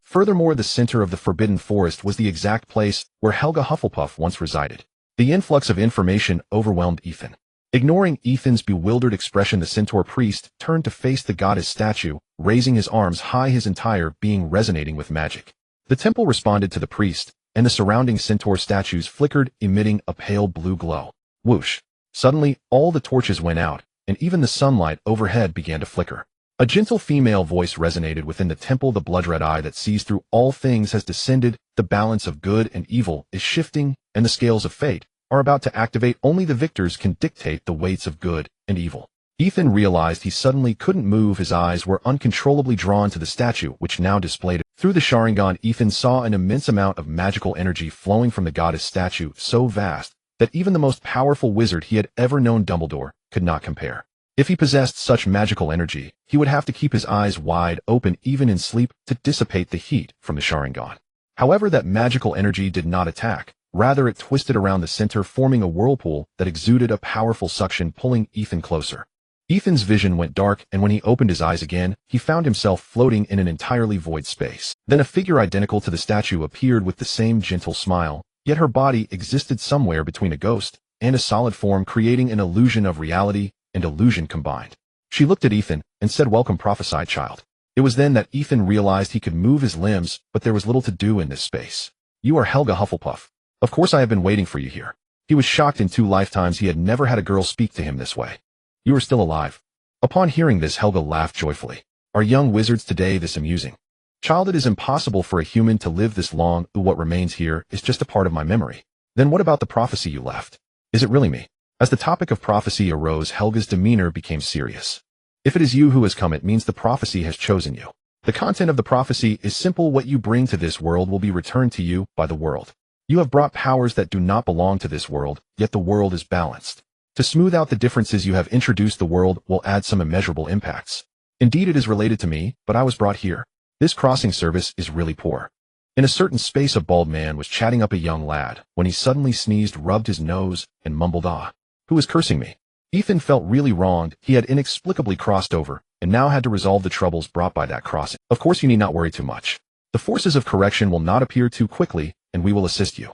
Furthermore, the center of the Forbidden Forest was the exact place where Helga Hufflepuff once resided. The influx of information overwhelmed Ethan. Ignoring Ethan's bewildered expression, the centaur priest turned to face the goddess statue, raising his arms high, his entire being resonating with magic. The temple responded to the priest, and the surrounding centaur statues flickered, emitting a pale blue glow. Whoosh! Suddenly, all the torches went out, and even the sunlight overhead began to flicker. A gentle female voice resonated within the temple. "The blood-red eye that sees through all things has descended, the balance of good and evil is shifting, and the scales of fate are about to activate. Only the victors can dictate the weights of good and evil." Ethan realized he suddenly couldn't move. His eyes were uncontrollably drawn to the statue, which now displayed it. Through the Sharingan, Ethan saw an immense amount of magical energy flowing from the goddess statue, so vast that even the most powerful wizard he had ever known, Dumbledore, could not compare. If he possessed such magical energy, he would have to keep his eyes wide open even in sleep to dissipate the heat from the Sharingan. However, that magical energy did not attack. Rather, it twisted around the center, forming a whirlpool that exuded a powerful suction, pulling Ethan closer. Ethan's vision went dark, and when he opened his eyes again, he found himself floating in an entirely void space. Then a figure identical to the statue appeared with the same gentle smile, yet her body existed somewhere between a ghost and a solid form, creating an illusion of reality and illusion combined. She looked at Ethan and said, "Welcome, prophesied child." It was then that Ethan realized he could move his limbs, but there was little to do in this space. "You are Helga Hufflepuff. Of course I have been waiting for you here." He was shocked. In 2 lifetimes he had never had a girl speak to him this way. "You are still alive." Upon hearing this, Helga laughed joyfully. "Are young wizards today this amusing? Child, it is impossible for a human to live this long. What remains here is just a part of my memory." "Then what about the prophecy you left? Is it really me?" As the topic of prophecy arose, Helga's demeanor became serious. "If it is you who has come, it means the prophecy has chosen you. The content of the prophecy is simple: what you bring to this world will be returned to you by the world. You have brought powers that do not belong to this world, yet the world is balanced. To smooth out the differences you have introduced, the world will add some immeasurable impacts. Indeed, it is related to me, but I was brought here. This crossing service is really poor. In a certain space, a bald man was chatting up a young lad when he suddenly sneezed, rubbed his nose, and mumbled, "Ah, who is cursing me?" Ethan felt really wronged. He had inexplicably crossed over, and now had to resolve the troubles brought by that crossing. Of course, you need not worry too much. The forces of correction will not appear too quickly, and we will assist you.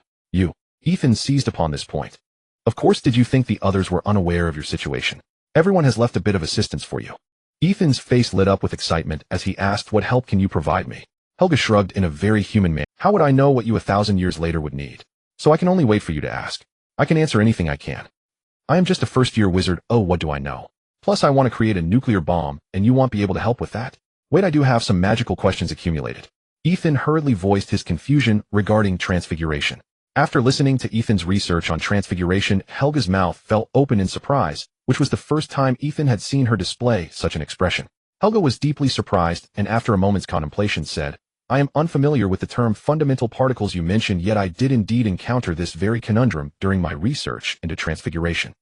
Ethan seized upon this point. Of course, did you think the others were unaware of your situation? Everyone has left a bit of assistance for you. Ethan's face lit up with excitement as he asked, "What help can you provide me?" Helga shrugged in a very human manner. "How would I know what you 1,000 years later would need? So I can only wait for you to ask. I can answer anything I can. I am just a first-year wizard. Oh, what do I know? Plus, I want to create a nuclear bomb, and you won't be able to help with that. Wait, I do have some magical questions accumulated." Ethan hurriedly voiced his confusion regarding transfiguration. After listening to Ethan's research on transfiguration, Helga's mouth fell open in surprise, which was the first time Ethan had seen her display such an expression. Helga was deeply surprised, and after a moment's contemplation said, "I am unfamiliar with the term fundamental particles you mentioned, yet I did indeed encounter this very conundrum during my research into transfiguration.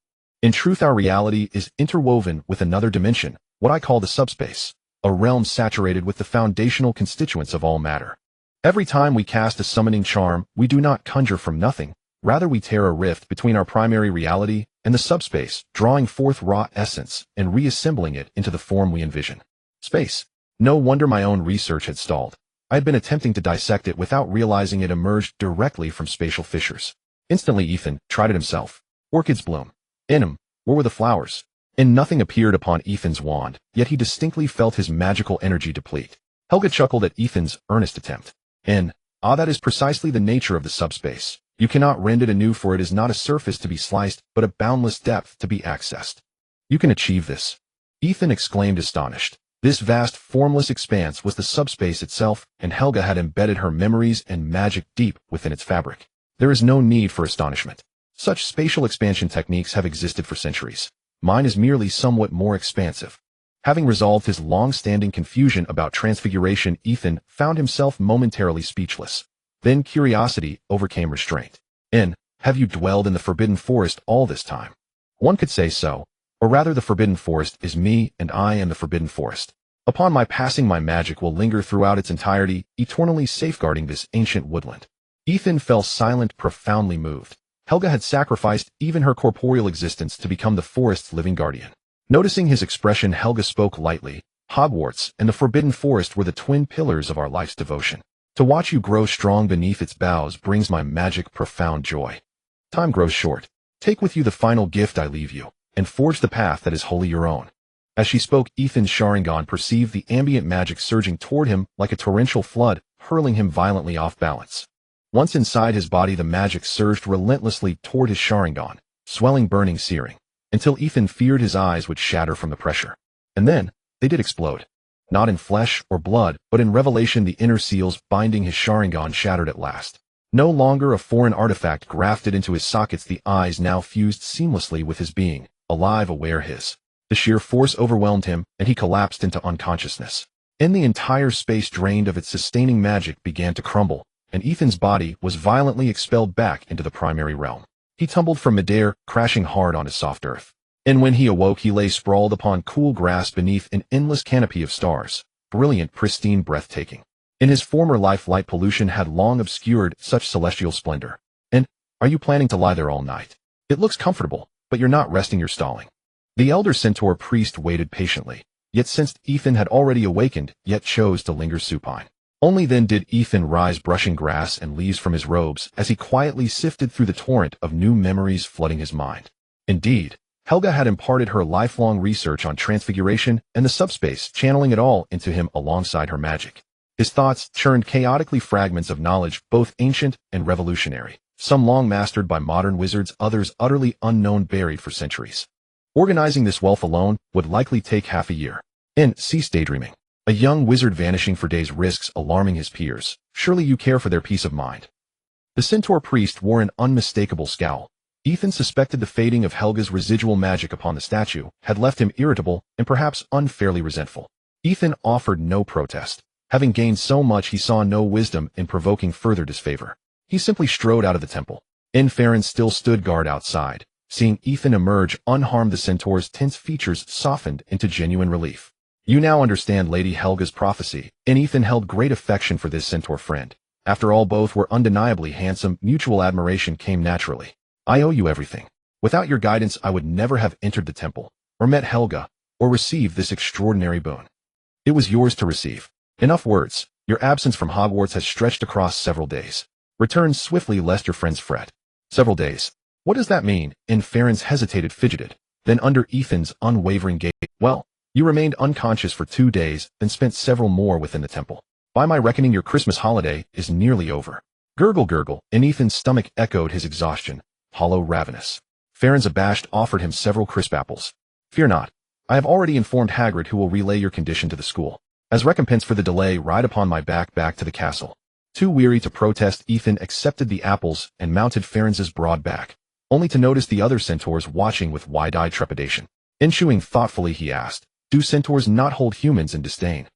In truth, our reality is interwoven with another dimension, what I call the subspace, a realm saturated with the foundational constituents of all matter. Every time we cast a summoning charm, we do not conjure from nothing, rather we tear a rift between our primary reality and the subspace, drawing forth raw essence and reassembling it into the form we envision. Space. No wonder my own research had stalled. I had been attempting to dissect it without realizing it emerged directly from spatial fissures." Instantly, Ethan tried it himself. Orchids bloom. In him, where were the flowers? And nothing appeared upon Ethan's wand, yet he distinctly felt his magical energy deplete. Helga chuckled at Ethan's earnest attempt. That is precisely the nature of the subspace. You cannot rend it anew, for it is not a surface to be sliced, but a boundless depth to be accessed. You can achieve this. Ethan exclaimed, astonished. This vast, formless expanse was the subspace itself, and Helga had embedded her memories and magic deep within its fabric. There is no need for astonishment. Such spatial expansion techniques have existed for centuries. Mine is merely somewhat more expansive. Having resolved his long-standing confusion about transfiguration, Ethan found himself momentarily speechless. Then curiosity overcame restraint. Have you dwelled in the Forbidden Forest all this time? One could say so. Or rather, the Forbidden Forest is me, and I am the Forbidden Forest. Upon my passing, my magic will linger throughout its entirety, eternally safeguarding this ancient woodland. Ethan fell silent, profoundly moved. Helga had sacrificed even her corporeal existence to become the forest's living guardian. Noticing his expression, Helga spoke lightly. "Hogwarts and the Forbidden Forest were the twin pillars of our life's devotion. To watch you grow strong beneath its boughs brings my magic profound joy. Time grows short. Take with you the final gift I leave you, and forge the path that is wholly your own." As she spoke, Ethan's Sharingan perceived the ambient magic surging toward him like a torrential flood, hurling him violently off balance. Once inside his body, the magic surged relentlessly toward his Sharingan, swelling, burning, searing, until Ethan feared his eyes would shatter from the pressure. And then, they did explode. Not in flesh or blood, but in revelation. The inner seals binding his Sharingan shattered at last. No longer a foreign artifact grafted into his sockets, the eyes now fused seamlessly with his being, alive, aware his. The sheer force overwhelmed him, and he collapsed into unconsciousness. And the entire space, drained of its sustaining magic, began to crumble, and Ethan's body was violently expelled back into the primary realm. He tumbled from midair, crashing hard onto soft earth. And when he awoke, he lay sprawled upon cool grass beneath an endless canopy of stars, brilliant, pristine, breathtaking. In his former life, light pollution had long obscured such celestial splendor. And, are you planning to lie there all night? It looks comfortable, but you're not resting, you're stalling. The elder centaur priest waited patiently, yet sensed Ethan had already awakened, yet chose to linger supine. Only then did Ethan rise, brushing grass and leaves from his robes as he quietly sifted through the torrent of new memories flooding his mind. Indeed, Helga had imparted her lifelong research on transfiguration and the subspace, channeling it all into him alongside her magic. His thoughts churned chaotically, fragments of knowledge, both ancient and revolutionary, some long mastered by modern wizards, others utterly unknown, buried for centuries. Organizing this wealth alone would likely take half a year. Cease daydreaming. A young wizard vanishing for days risks alarming his peers. Surely you care for their peace of mind. The centaur priest wore an unmistakable scowl. Ethan suspected the fading of Helga's residual magic upon the statue had left him irritable and perhaps unfairly resentful. Ethan offered no protest. Having gained so much, he saw no wisdom in provoking further disfavor. He simply strode out of the temple. Farron still stood guard outside. Seeing Ethan emerge unharmed, the centaur's tense features softened into genuine relief. You now understand Lady Helga's prophecy, and Ethan held great affection for this centaur friend. After all, both were undeniably handsome. Mutual admiration came naturally. I owe you everything. Without your guidance, I would never have entered the temple, or met Helga, or received this extraordinary boon. It was yours to receive. Enough words. Your absence from Hogwarts has stretched across several days. Return swiftly lest your friends fret. Several days. What does that mean? Farron's hesitated, fidgeted. Then under Ethan's unwavering gaze, well, you remained unconscious for 2 days, then spent several more within the temple. By my reckoning, your Christmas holiday is nearly over. Gurgle, gurgle, and Ethan's stomach echoed his exhaustion, hollow, ravenous. Farron's abashed offered him several crisp apples. Fear not. I have already informed Hagrid, who will relay your condition to the school. As recompense for the delay, ride upon my back to the castle. Too weary to protest, Ethan accepted the apples and mounted Farron's broad back, only to notice the other centaurs watching with wide-eyed trepidation. Chewing thoughtfully, he asked, do centaurs not hold humans in disdain?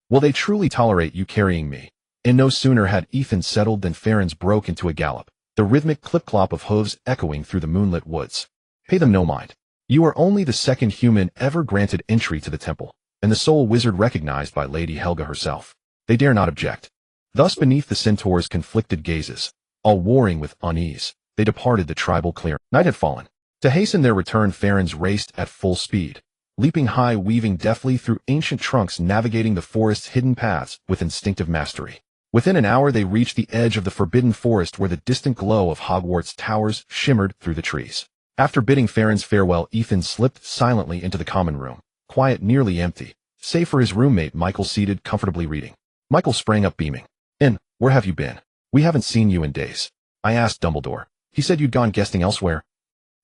Will they truly tolerate you carrying me? And no sooner had Ethan settled than Farron's broke into a gallop, the rhythmic clip-clop of hooves echoing through the moonlit woods. Pay them no mind. You are only the second human ever granted entry to the temple, and the sole wizard recognized by Lady Helga herself. They dare not object. Thus, beneath the centaurs' conflicted gazes, all warring with unease, they departed the tribal clearing. Night had fallen. To hasten their return, Farron's raced at full speed, leaping high, weaving deftly through ancient trunks, navigating the forest's hidden paths with instinctive mastery. Within an hour, they reached the edge of the forbidden forest, where the distant glow of Hogwarts towers shimmered through the trees. After bidding Farron's farewell, Ethan slipped silently into the common room, quiet, nearly empty, save for his roommate Michael seated comfortably reading. Michael sprang up beaming. Where have you been? We haven't seen you in days. I asked Dumbledore. He said you'd gone guesting elsewhere.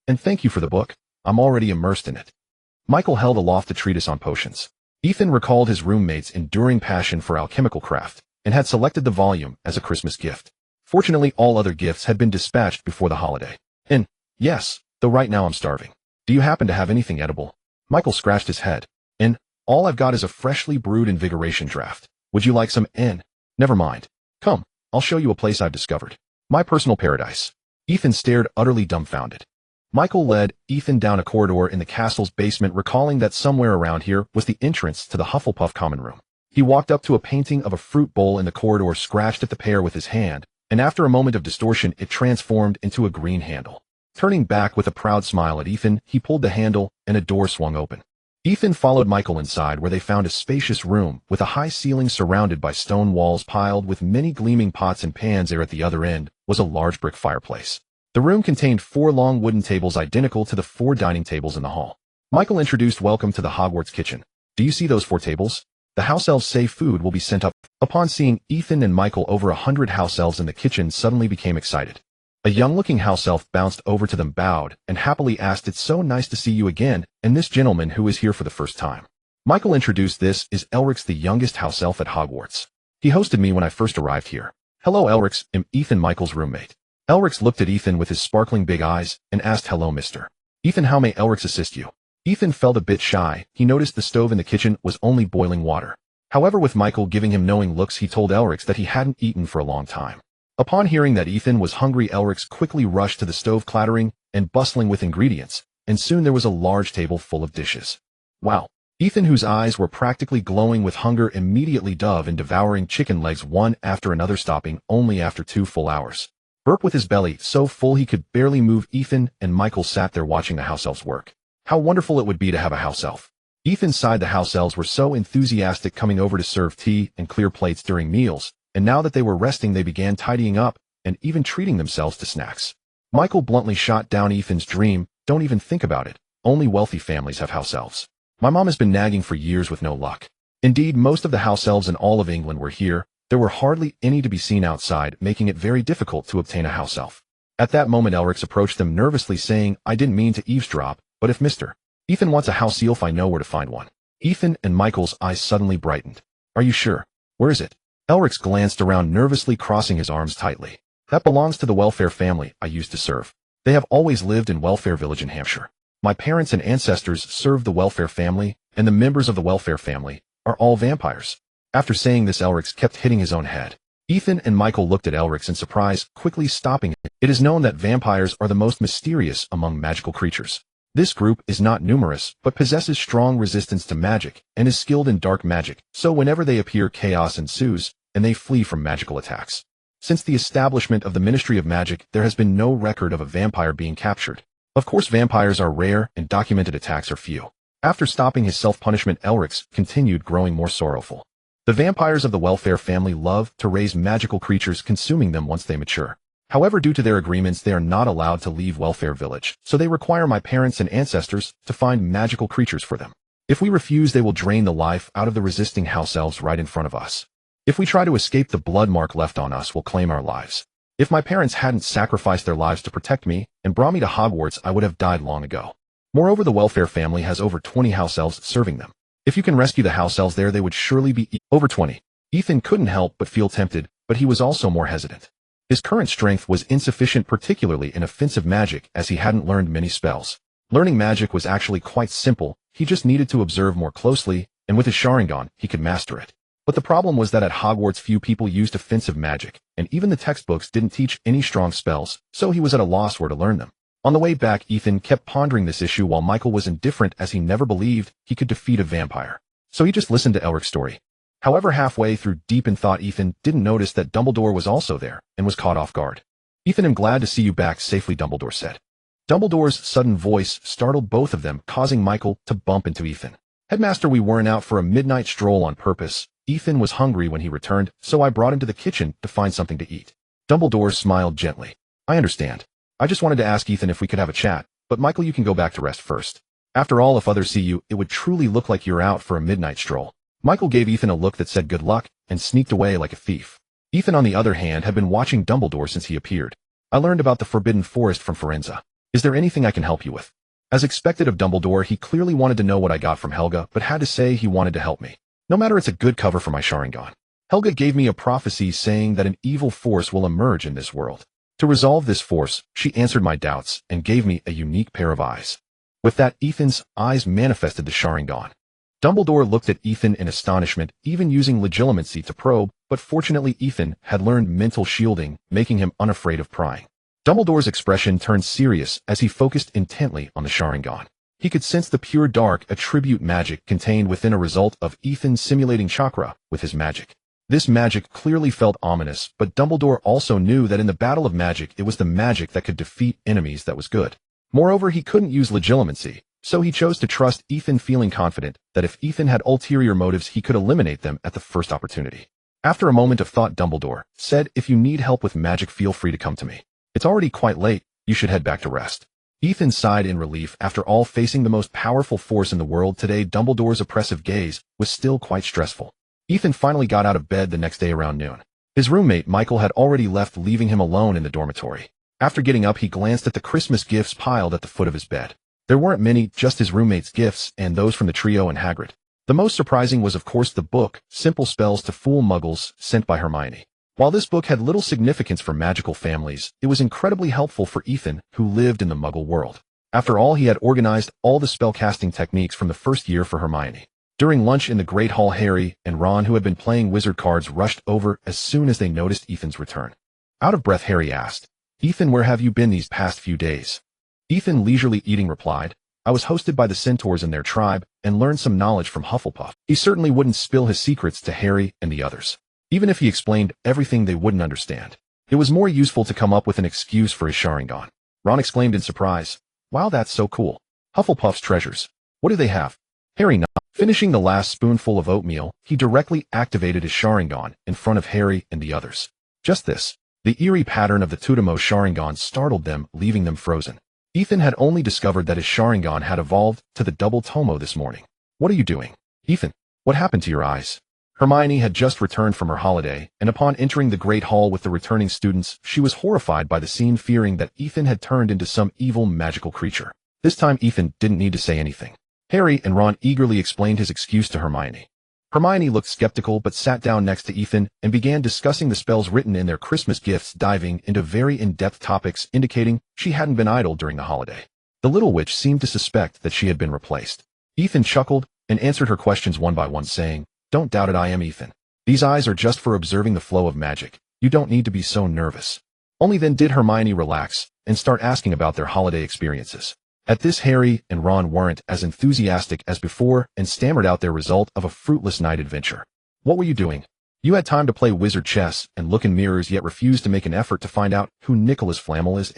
And thank you for the book. I'm already immersed in it. Michael held aloft the treatise on potions. Ethan recalled his roommate's enduring passion for alchemical craft, and had selected the volume as a Christmas gift. Fortunately, all other gifts had been dispatched before the holiday. Yes, though right now I'm starving. Do you happen to have anything edible? Michael scratched his head. All I've got is a freshly brewed invigoration draft. Would you like some? Never mind. Come, I'll show you a place I've discovered. My personal paradise. Ethan stared, utterly dumbfounded. Michael led Ethan down a corridor in the castle's basement, recalling that somewhere around here was the entrance to the Hufflepuff common room. He walked up to a painting of a fruit bowl in the corridor, scratched at the pear with his hand, and after a moment of distortion, it transformed into a green handle. Turning back with a proud smile at Ethan, he pulled the handle, and a door swung open. Ethan followed Michael inside, where they found a spacious room with a high ceiling surrounded by stone walls piled with many gleaming pots and pans. There at the other end was a large brick fireplace. The room contained 4 long wooden tables identical to the 4 dining tables in the hall. Michael introduced, welcome to the Hogwarts kitchen. Do you see those 4 tables? The house elves say food will be sent up. Upon seeing Ethan and Michael, over 100 house elves in the kitchen suddenly became excited. A young-looking house elf bounced over to them, bowed, and happily asked, "It's so nice to see you again, and this gentleman who is here for the first time." Michael introduced, "This is Elrix, the youngest house elf at Hogwarts. He hosted me when I first arrived here." "Hello, Elrix, I'm Ethan, Michael's roommate." Elrix looked at Ethan with his sparkling big eyes and asked, "Hello, mister." "Ethan, how may Elrix assist you?" Ethan felt a bit shy. He noticed the stove in the kitchen was only boiling water. However, with Michael giving him knowing looks, he told Elrix that he hadn't eaten for a long time. Upon hearing that Ethan was hungry, Elrix quickly rushed to the stove, clattering and bustling with ingredients, and soon there was a large table full of dishes. Wow! Ethan, whose eyes were practically glowing with hunger, immediately dove in, devouring chicken legs one after another, stopping only after 2 full hours. Burp with his belly so full he could barely move. Ethan and Michael sat there watching the house elves work. How wonderful it would be to have a house elf. Ethan sighed. The house elves were so enthusiastic, coming over to serve tea and clear plates during meals, and now that they were resting, they began tidying up and even treating themselves to snacks. Michael bluntly shot down Ethan's dream. "Don't even think about it. Only wealthy families have house elves. My mom has been nagging for years with no luck." Indeed, most of the house elves in all of England were here. There were hardly any to be seen outside, making it very difficult to obtain a house elf. At that moment, Elrix approached them nervously, saying, "I didn't mean to eavesdrop, but if Mr. Ethan wants a house elf, I know where to find one." Ethan and Michael's eyes suddenly brightened. "Are you sure? Where is it?" Elrix glanced around nervously, crossing his arms tightly. "That belongs to the welfare family I used to serve. They have always lived in Welfare Village in Hampshire. My parents and ancestors served the welfare family, and the members of the welfare family are all vampires." After saying this, Elric's kept hitting his own head. Ethan and Michael looked at Elric's in surprise, quickly stopping him. It is known that vampires are the most mysterious among magical creatures. This group is not numerous, but possesses strong resistance to magic, and is skilled in dark magic, so whenever they appear, chaos ensues, and they flee from magical attacks. Since the establishment of the Ministry of Magic, there has been no record of a vampire being captured. Of course, vampires are rare, and documented attacks are few. After stopping his self-punishment, Elric's continued, growing more sorrowful. The vampires of the Welfare family love to raise magical creatures, consuming them once they mature. However, due to their agreements, they are not allowed to leave Welfare Village, so they require my parents and ancestors to find magical creatures for them. If we refuse, they will drain the life out of the resisting house elves right in front of us. If we try to escape, the blood mark left on us will claim our lives. If my parents hadn't sacrificed their lives to protect me and brought me to Hogwarts, I would have died long ago. Moreover, the Welfare family has over 20 house elves serving them. If you can rescue the house elves there, they would surely be over 20. Ethan couldn't help but feel tempted, but he was also more hesitant. His current strength was insufficient, particularly in offensive magic, as he hadn't learned many spells. Learning magic was actually quite simple. He just needed to observe more closely, and with his Sharingan, he could master it. But the problem was that at Hogwarts few people used offensive magic, and even the textbooks didn't teach any strong spells, so he was at a loss where to learn them. On the way back, Ethan kept pondering this issue while Michael was indifferent, as he never believed he could defeat a vampire. So he just listened to Elric's story. However, halfway through, deep in thought, Ethan didn't notice that Dumbledore was also there, and was caught off guard. "Ethan, I'm glad to see you back safely," Dumbledore said. Dumbledore's sudden voice startled both of them, causing Michael to bump into Ethan. "Headmaster, we weren't out for a midnight stroll on purpose. Ethan was hungry when he returned, so I brought him to the kitchen to find something to eat." Dumbledore smiled gently. "I understand. I just wanted to ask Ethan if we could have a chat, but Michael, you can go back to rest first. After all, if others see you, it would truly look like you're out for a midnight stroll." Michael gave Ethan a look that said good luck, and sneaked away like a thief. Ethan, on the other hand, had been watching Dumbledore since he appeared. "I learned about the Forbidden Forest from Firenze. Is there anything I can help you with?" As expected of Dumbledore, he clearly wanted to know what I got from Helga, but had to say he wanted to help me. "No matter, it's a good cover for my Sharingan. Helga gave me a prophecy saying that an evil force will emerge in this world. To resolve this force, she answered my doubts and gave me a unique pair of eyes." With that, Ethan's eyes manifested the Sharingan. Dumbledore looked at Ethan in astonishment, even using legitimacy to probe, but fortunately Ethan had learned mental shielding, making him unafraid of prying. Dumbledore's expression turned serious as he focused intently on the Sharingan. He could sense the pure dark attribute magic contained within, a result of Ethan simulating chakra with his magic. This magic clearly felt ominous, but Dumbledore also knew that in the battle of magic, it was the magic that could defeat enemies that was good. Moreover, he couldn't use legitimacy, so he chose to trust Ethan, feeling confident that if Ethan had ulterior motives, he could eliminate them at the first opportunity. After a moment of thought, Dumbledore said, "If you need help with magic, feel free to come to me. It's already quite late, you should head back to rest." Ethan sighed in relief. After all, facing the most powerful force in the world today, Dumbledore's oppressive gaze was still quite stressful. Ethan finally got out of bed the next day around noon. His roommate, Michael, had already left, leaving him alone in the dormitory. After getting up, he glanced at the Christmas gifts piled at the foot of his bed. There weren't many, just his roommate's gifts and those from the trio and Hagrid. The most surprising was, of course, the book, Simple Spells to Fool Muggles, sent by Hermione. While this book had little significance for magical families, it was incredibly helpful for Ethan, who lived in the Muggle world. After all, he had organized all the spellcasting techniques from the first year for Hermione. During lunch in the Great Hall, Harry and Ron, who had been playing wizard cards, rushed over as soon as they noticed Ethan's return. Out of breath, Harry asked, "Ethan, where have you been these past few days?" Ethan, leisurely eating, replied, "I was hosted by the Centaurs and their tribe, and learned some knowledge from Hufflepuff." He certainly wouldn't spill his secrets to Harry and the others. Even if he explained everything, they wouldn't understand. It was more useful to come up with an excuse for his Sharingan. Ron exclaimed in surprise, "Wow, that's so cool. Hufflepuff's treasures. What do they have?" Harry nodded. Finishing the last spoonful of oatmeal, he directly activated his Sharingan in front of Harry and the others. Just this. The eerie pattern of the Tutamo Sharingan startled them, leaving them frozen. Ethan had only discovered that his Sharingan had evolved to the double Tomo this morning. "What are you doing? Ethan, what happened to your eyes?" Hermione had just returned from her holiday, and upon entering the Great Hall with the returning students, she was horrified by the scene, fearing that Ethan had turned into some evil magical creature. This time Ethan didn't need to say anything. Harry and Ron eagerly explained his excuse to Hermione. Hermione looked skeptical but sat down next to Ethan and began discussing the spells written in their Christmas gifts, diving into very in-depth topics, indicating she hadn't been idle during the holiday. The little witch seemed to suspect that she had been replaced. Ethan chuckled and answered her questions one by one, saying, "Don't doubt it, I am Ethan. These eyes are just for observing the flow of magic. You don't need to be so nervous. Only then did Hermione relax and start asking about their holiday experiences. At this, Harry and Ron weren't as enthusiastic as before and stammered out their result of a fruitless night adventure. What were you doing? You had time to play wizard chess and look in mirrors, yet refused to make an effort to find out who Nicholas Flamel is.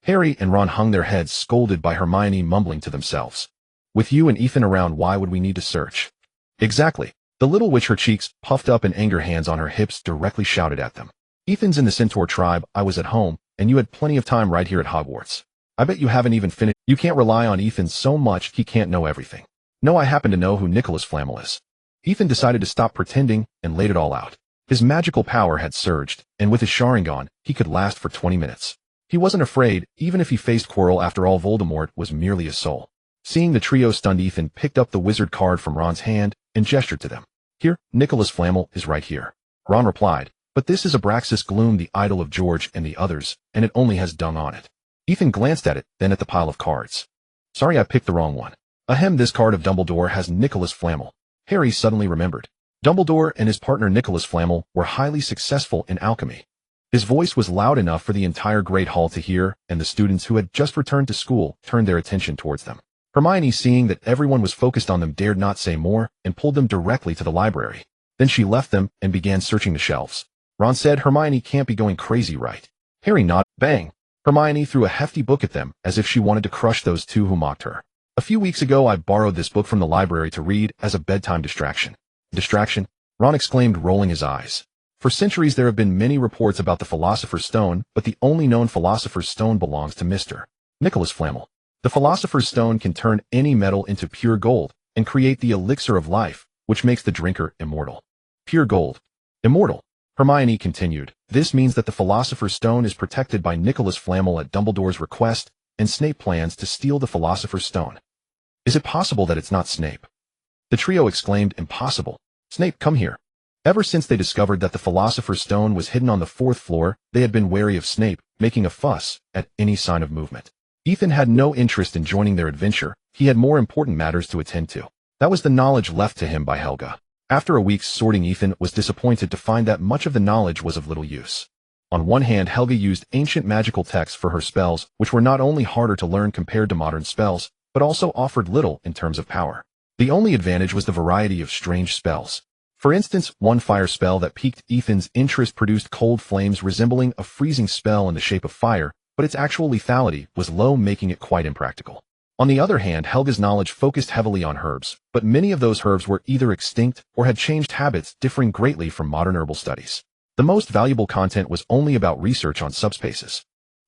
Harry and Ron hung their heads, scolded by Hermione, mumbling to themselves. With you and Ethan around, why would we need to search? Exactly. The little witch, her cheeks puffed up in anger, hands on her hips, directly shouted at them. Ethan's in the Centaur tribe, I was at home, and you had plenty of time right here at Hogwarts. I bet you haven't even finished. You can't rely on Ethan so much, he can't know everything. No, I happen to know who Nicholas Flamel is. Ethan decided to stop pretending and laid it all out. His magical power had surged, and with his Sharingan, he could last for 20 minutes. He wasn't afraid, even if he faced Quirrell. After all, Voldemort was merely a soul. Seeing the trio stunned, Ethan picked up the wizard card from Ron's hand and gestured to them. Here, Nicholas Flamel is right here. Ron replied, but this is Abraxas Gloom, the idol of George and the others, and it only has dung on it. Ethan glanced at it, then at the pile of cards. Sorry, I picked the wrong one. Ahem, this card of Dumbledore has Nicholas Flamel. Harry suddenly remembered. Dumbledore and his partner Nicholas Flamel were highly successful in alchemy. His voice was loud enough for the entire Great Hall to hear, and the students who had just returned to school turned their attention towards them. Hermione, seeing that everyone was focused on them, dared not say more and pulled them directly to the library. Then she left them and began searching the shelves. Ron said, Hermione can't be going crazy, right? Harry nodded. Bang! Hermione threw a hefty book at them as if she wanted to crush those two who mocked her. A few weeks ago, I borrowed this book from the library to read as a bedtime distraction. Distraction? Ron exclaimed, rolling his eyes. For centuries there have been many reports about the Philosopher's Stone, but the only known Philosopher's Stone belongs to Mr. Nicholas Flamel. The Philosopher's Stone can turn any metal into pure gold and create the elixir of life, which makes the drinker immortal. Pure gold. Immortal. Hermione continued. This means that the Philosopher's Stone is protected by Nicholas Flamel at Dumbledore's request, and Snape plans to steal the Philosopher's Stone. Is it possible that it's not Snape? The trio exclaimed, impossible. Snape, come here. Ever since they discovered that the Philosopher's Stone was hidden on the 4th floor, they had been wary of Snape making a fuss at any sign of movement. Ethan had no interest in joining their adventure. He had more important matters to attend to. That was the knowledge left to him by Helga. After a week's sorting, Ethan was disappointed to find that much of the knowledge was of little use. On one hand, Helga used ancient magical texts for her spells, which were not only harder to learn compared to modern spells, but also offered little in terms of power. The only advantage was the variety of strange spells. For instance, one fire spell that piqued Ethan's interest produced cold flames resembling a freezing spell in the shape of fire, but its actual lethality was low, making it quite impractical. On the other hand, Helga's knowledge focused heavily on herbs, but many of those herbs were either extinct or had changed habits, differing greatly from modern herbal studies. The most valuable content was only about research on subspaces.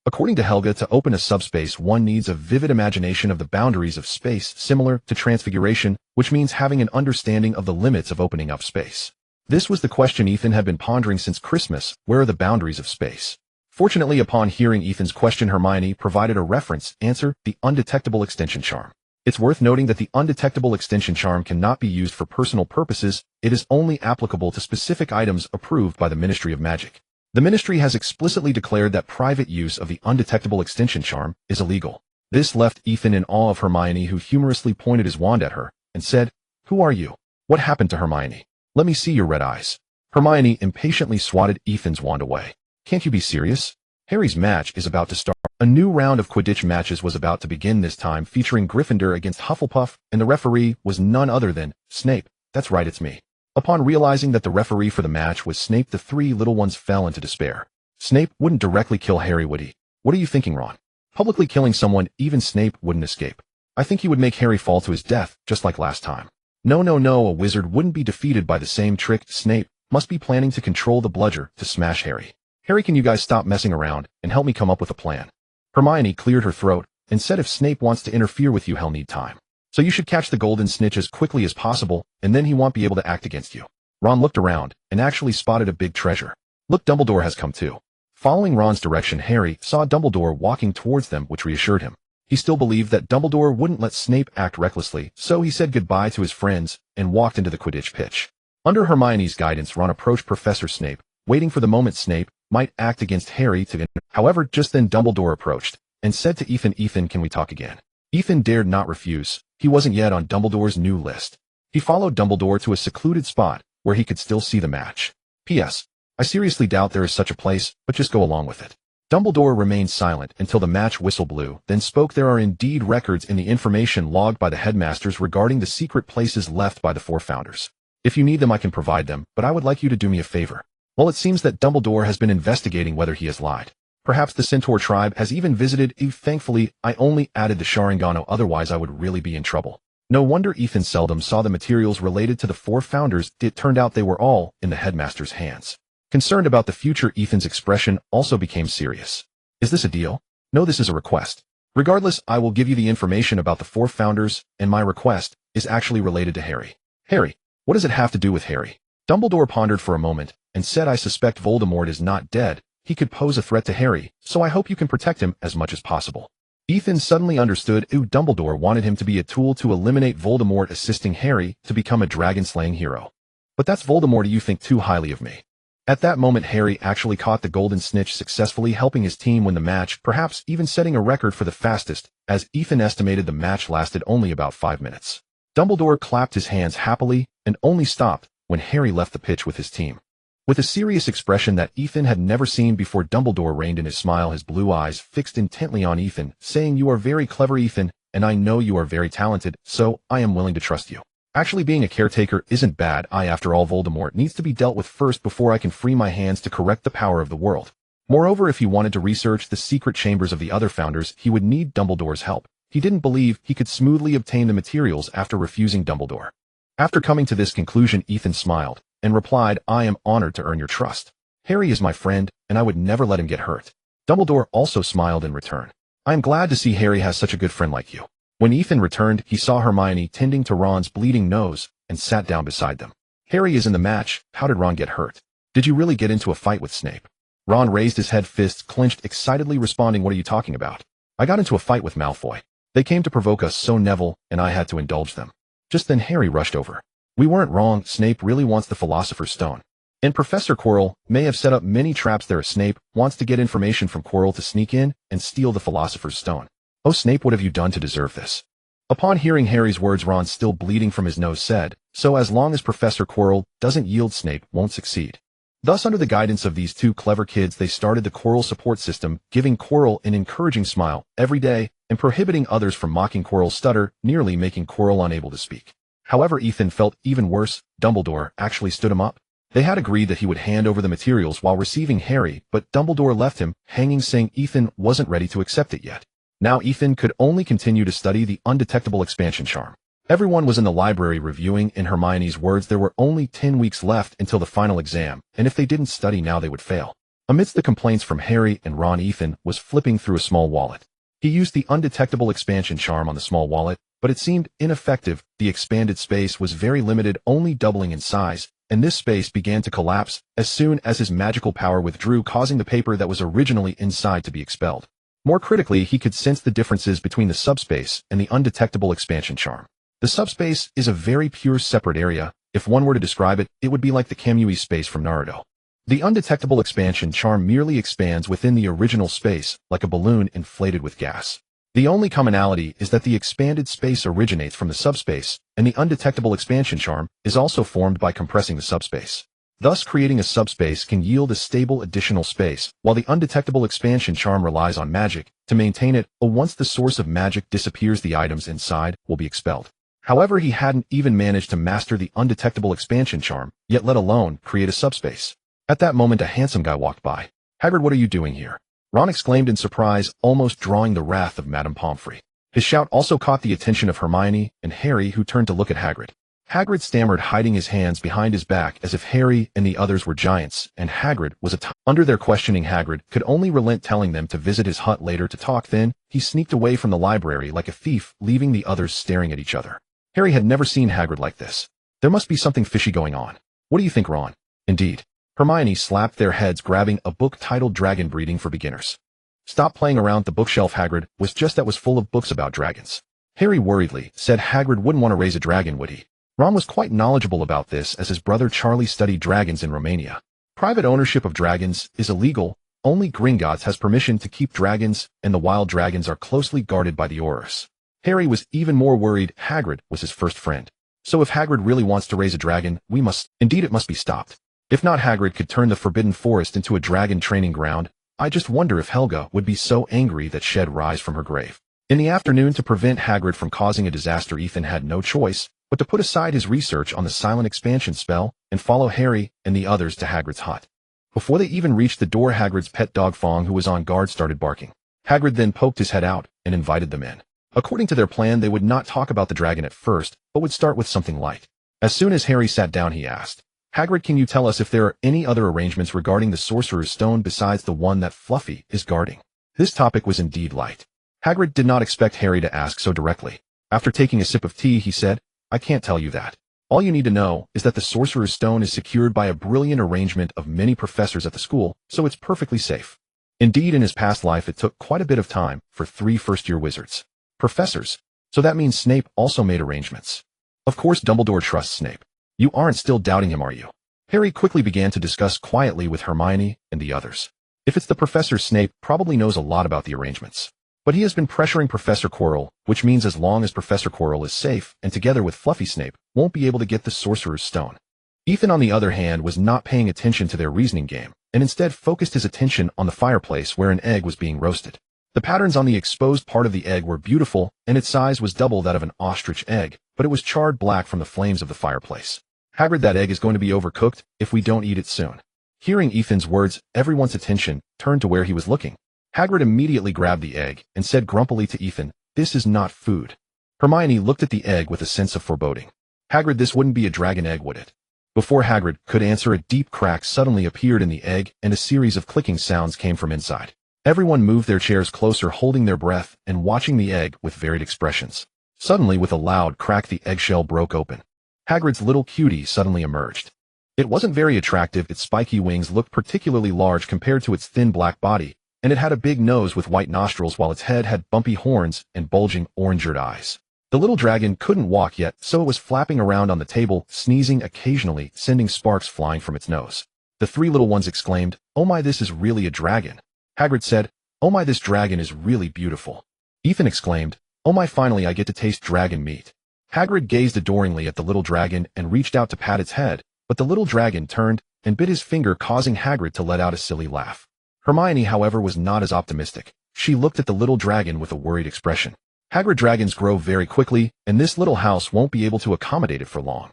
According to Helga, to open a subspace, one needs a vivid imagination of the boundaries of space, similar to transfiguration, which means having an understanding of the limits of opening up space. This was the question Ethan had been pondering since Christmas. Where are the boundaries of space? Fortunately, upon hearing Ethan's question, Hermione provided a reference answer, the undetectable extension charm. It's worth noting that the undetectable extension charm cannot be used for personal purposes. It is only applicable to specific items approved by the Ministry of Magic. The Ministry has explicitly declared that private use of the undetectable extension charm is illegal. This left Ethan in awe of Hermione, who humorously pointed his wand at her and said, Who are you? What happened to Hermione? Let me see your red eyes. Hermione impatiently swatted Ethan's wand away. Can't you be serious? Harry's match is about to start. A new round of Quidditch matches was about to begin, this time featuring Gryffindor against Hufflepuff, and the referee was none other than Snape. That's right, it's me. Upon realizing that the referee for the match was Snape, the three little ones fell into despair. Snape wouldn't directly kill Harry, would he? What are you thinking, Ron? Publicly killing someone, even Snape wouldn't escape. I think he would make Harry fall to his death, just like last time. No, a wizard wouldn't be defeated by the same trick. Snape must be planning to control the bludger to smash Harry. Harry, can you guys stop messing around and help me come up with a plan? Hermione cleared her throat and said, if Snape wants to interfere with you, he'll need time. So you should catch the golden snitch as quickly as possible, and then he won't be able to act against you. Ron looked around and actually spotted a big treasure. Look, Dumbledore has come too. Following Ron's direction, Harry saw Dumbledore walking towards them, which reassured him. He still believed that Dumbledore wouldn't let Snape act recklessly, so he said goodbye to his friends and walked into the Quidditch pitch. Under Hermione's guidance, Ron approached Professor Snape, waiting for the moment Snape might act against Harry to. However, just then Dumbledore approached and said to Ethan, Ethan, can we talk again? Ethan dared not refuse. He wasn't yet on Dumbledore's new list. He followed Dumbledore to a secluded spot where he could still see the match. P.S. I seriously doubt there is such a place, but just go along with it. Dumbledore remained silent until the match whistle blew, then spoke. There are indeed records in the information logged by the headmasters regarding the secret places left by the four founders. If you need them, I can provide them, but I would like you to do me a favor. Well, it seems that Dumbledore has been investigating whether he has lied. Perhaps the Centaur tribe has even visited Eve. Thankfully, I only added the Sharingan, otherwise I would really be in trouble. No wonder Ethan seldom saw the materials related to the four founders. It turned out they were all in the headmaster's hands. Concerned about the future, Ethan's expression also became serious. Is this a deal? No, this is a request. Regardless, I will give you the information about the four founders, and my request is actually related to Harry. Harry? What does it have to do with Harry? Dumbledore pondered for a moment and said, I suspect Voldemort is not dead. He could pose a threat to Harry, so I hope you can protect him as much as possible. Ethan suddenly understood Dumbledore wanted him to be a tool to eliminate Voldemort, assisting Harry to become a dragon-slaying hero. But that's Voldemort. You think too highly of me. At that moment, Harry actually caught the golden snitch, successfully helping his team win the match, perhaps even setting a record for the fastest, as Ethan estimated the match lasted only about 5 minutes. Dumbledore clapped his hands happily and only stopped when Harry left the pitch with his team. With a serious expression that Ethan had never seen before, Dumbledore reined in his smile, his blue eyes fixed intently on Ethan, saying, You are very clever, Ethan, and I know you are very talented, so I am willing to trust you. Actually, being a caretaker isn't bad. After all, Voldemort needs to be dealt with first before I can free my hands to correct the power of the world. Moreover, if he wanted to research the secret chambers of the other founders, he would need Dumbledore's help. He didn't believe he could smoothly obtain the materials after refusing Dumbledore. After coming to this conclusion, Ethan smiled and replied, I am honored to earn your trust. Harry is my friend, and I would never let him get hurt. Dumbledore also smiled in return. I am glad to see Harry has such a good friend like you. When Ethan returned, he saw Hermione tending to Ron's bleeding nose and sat down beside them. Harry is in the match. How did Ron get hurt? Did you really get into a fight with Snape? Ron raised his head, fists clenched, excitedly responding, What are you talking about? I got into a fight with Malfoy. They came to provoke us, so Neville and I had to indulge them. Just then Harry rushed over. We weren't wrong. Snape really wants the Philosopher's Stone. And Professor Quirrell may have set up many traps there. Snape wants to get information from Quirrell to sneak in and steal the Philosopher's Stone. Oh, Snape, what have you done to deserve this? Upon hearing Harry's words, Ron, still bleeding from his nose, said, So as long as Professor Quirrell doesn't yield, Snape won't succeed. Thus, under the guidance of these two clever kids, they started the Quirrell support system, giving Quirrell an encouraging smile every day and prohibiting others from mocking Quirrell's stutter, nearly making Quirrell unable to speak. However, Ethan felt even worse. Dumbledore actually stood him up. They had agreed that he would hand over the materials while receiving Harry, but Dumbledore left him hanging, saying Ethan wasn't ready to accept it yet. Now Ethan could only continue to study the undetectable expansion charm. Everyone was in the library reviewing. In Hermione's words, there were only 10 weeks left until the final exam, and if they didn't study now, they would fail. Amidst the complaints from Harry and Ron, Ethan was flipping through a small wallet. He used the undetectable expansion charm on the small wallet, but it seemed ineffective. The expanded space was very limited, only doubling in size, and this space began to collapse as soon as his magical power withdrew, causing the paper that was originally inside to be expelled. More critically, he could sense the differences between the subspace and the undetectable expansion charm. The subspace is a very pure separate area. If one were to describe it, it would be like the Kamui space from Naruto. The undetectable expansion charm merely expands within the original space, like a balloon inflated with gas. The only commonality is that the expanded space originates from the subspace, and the undetectable expansion charm is also formed by compressing the subspace. Thus, creating a subspace can yield a stable additional space, while the undetectable expansion charm relies on magic to maintain it. Once the source of magic disappears, the items inside will be expelled. However, he hadn't even managed to master the undetectable expansion charm, yet let alone create a subspace. At that moment, a handsome guy walked by. Hagrid, what are you doing here? Ron exclaimed in surprise, almost drawing the wrath of Madame Pomfrey. His shout also caught the attention of Hermione and Harry, who turned to look at Hagrid. Hagrid stammered, hiding his hands behind his back as if Harry and the others were giants, and Hagrid was Under their questioning, Hagrid could only relent, telling them to visit his hut later to talk. Then, he sneaked away from the library like a thief, leaving the others staring at each other. Harry had never seen Hagrid like this. There must be something fishy going on. What do you think, Ron? Indeed. Hermione slapped their heads, grabbing a book titled Dragon Breeding for Beginners. Stop playing around. The bookshelf, Hagrid, was full of books about dragons. Harry worriedly said Hagrid wouldn't want to raise a dragon, would he? Ron was quite knowledgeable about this, as his brother Charlie studied dragons in Romania. Private ownership of dragons is illegal. Only Gringotts has permission to keep dragons, and the wild dragons are closely guarded by the Aurors. Harry was even more worried. Hagrid was his first friend. So if Hagrid really wants to raise a dragon, it must be stopped. If not, Hagrid could turn the Forbidden Forest into a dragon training ground. I just wonder if Helga would be so angry that she'd rise from her grave. In the afternoon, to prevent Hagrid from causing a disaster, Ethan had no choice but to put aside his research on the silent expansion spell and follow Harry and the others to Hagrid's hut. Before they even reached the door, Hagrid's pet dog Fong, who was on guard, started barking. Hagrid then poked his head out and invited them in. According to their plan, they would not talk about the dragon at first, but would start with something light. As soon as Harry sat down, he asked, "Hagrid, can you tell us if there are any other arrangements regarding the Sorcerer's Stone besides the one that Fluffy is guarding?" This topic was indeed light. Hagrid did not expect Harry to ask so directly. After taking a sip of tea, he said, "I can't tell you that. All you need to know is that the Sorcerer's Stone is secured by a brilliant arrangement of many professors at the school, so it's perfectly safe." Indeed, in his past life, it took quite a bit of time for 3 first-year wizards. Professors. So that means Snape also made arrangements. Of course, Dumbledore trusts Snape. You aren't still doubting him, are you? Harry quickly began to discuss quietly with Hermione and the others. If it's the professor, Snape probably knows a lot about the arrangements. But he has been pressuring Professor Quirrell, which means as long as Professor Quirrell is safe and together with Fluffy, Snape won't be able to get the Sorcerer's Stone. Ethan, on the other hand, was not paying attention to their reasoning game, and instead focused his attention on the fireplace where an egg was being roasted. The patterns on the exposed part of the egg were beautiful, and its size was double that of an ostrich egg, but it was charred black from the flames of the fireplace. "Hagrid, that egg is going to be overcooked if we don't eat it soon." Hearing Ethan's words, everyone's attention turned to where he was looking. Hagrid immediately grabbed the egg and said grumpily to Ethan, "This is not food." Hermione looked at the egg with a sense of foreboding. "Hagrid, this wouldn't be a dragon egg, would it?" Before Hagrid could answer, a deep crack suddenly appeared in the egg, and a series of clicking sounds came from inside. Everyone moved their chairs closer, holding their breath and watching the egg with varied expressions. Suddenly, with a loud crack, the eggshell broke open. Hagrid's little cutie suddenly emerged. It wasn't very attractive. Its spiky wings looked particularly large compared to its thin black body, and it had a big nose with white nostrils, while its head had bumpy horns and bulging orange-eyed eyes. The little dragon couldn't walk yet, so it was flapping around on the table, sneezing occasionally, sending sparks flying from its nose. The 3 little ones exclaimed, "Oh my, this is really a dragon." Hagrid said, "Oh my, this dragon is really beautiful." Ethan exclaimed, "Oh my, finally I get to taste dragon meat." Hagrid gazed adoringly at the little dragon and reached out to pat its head, but the little dragon turned and bit his finger, causing Hagrid to let out a silly laugh. Hermione, however, was not as optimistic. She looked at the little dragon with a worried expression. "Hagrid, dragons grow very quickly, and this little house won't be able to accommodate it for long.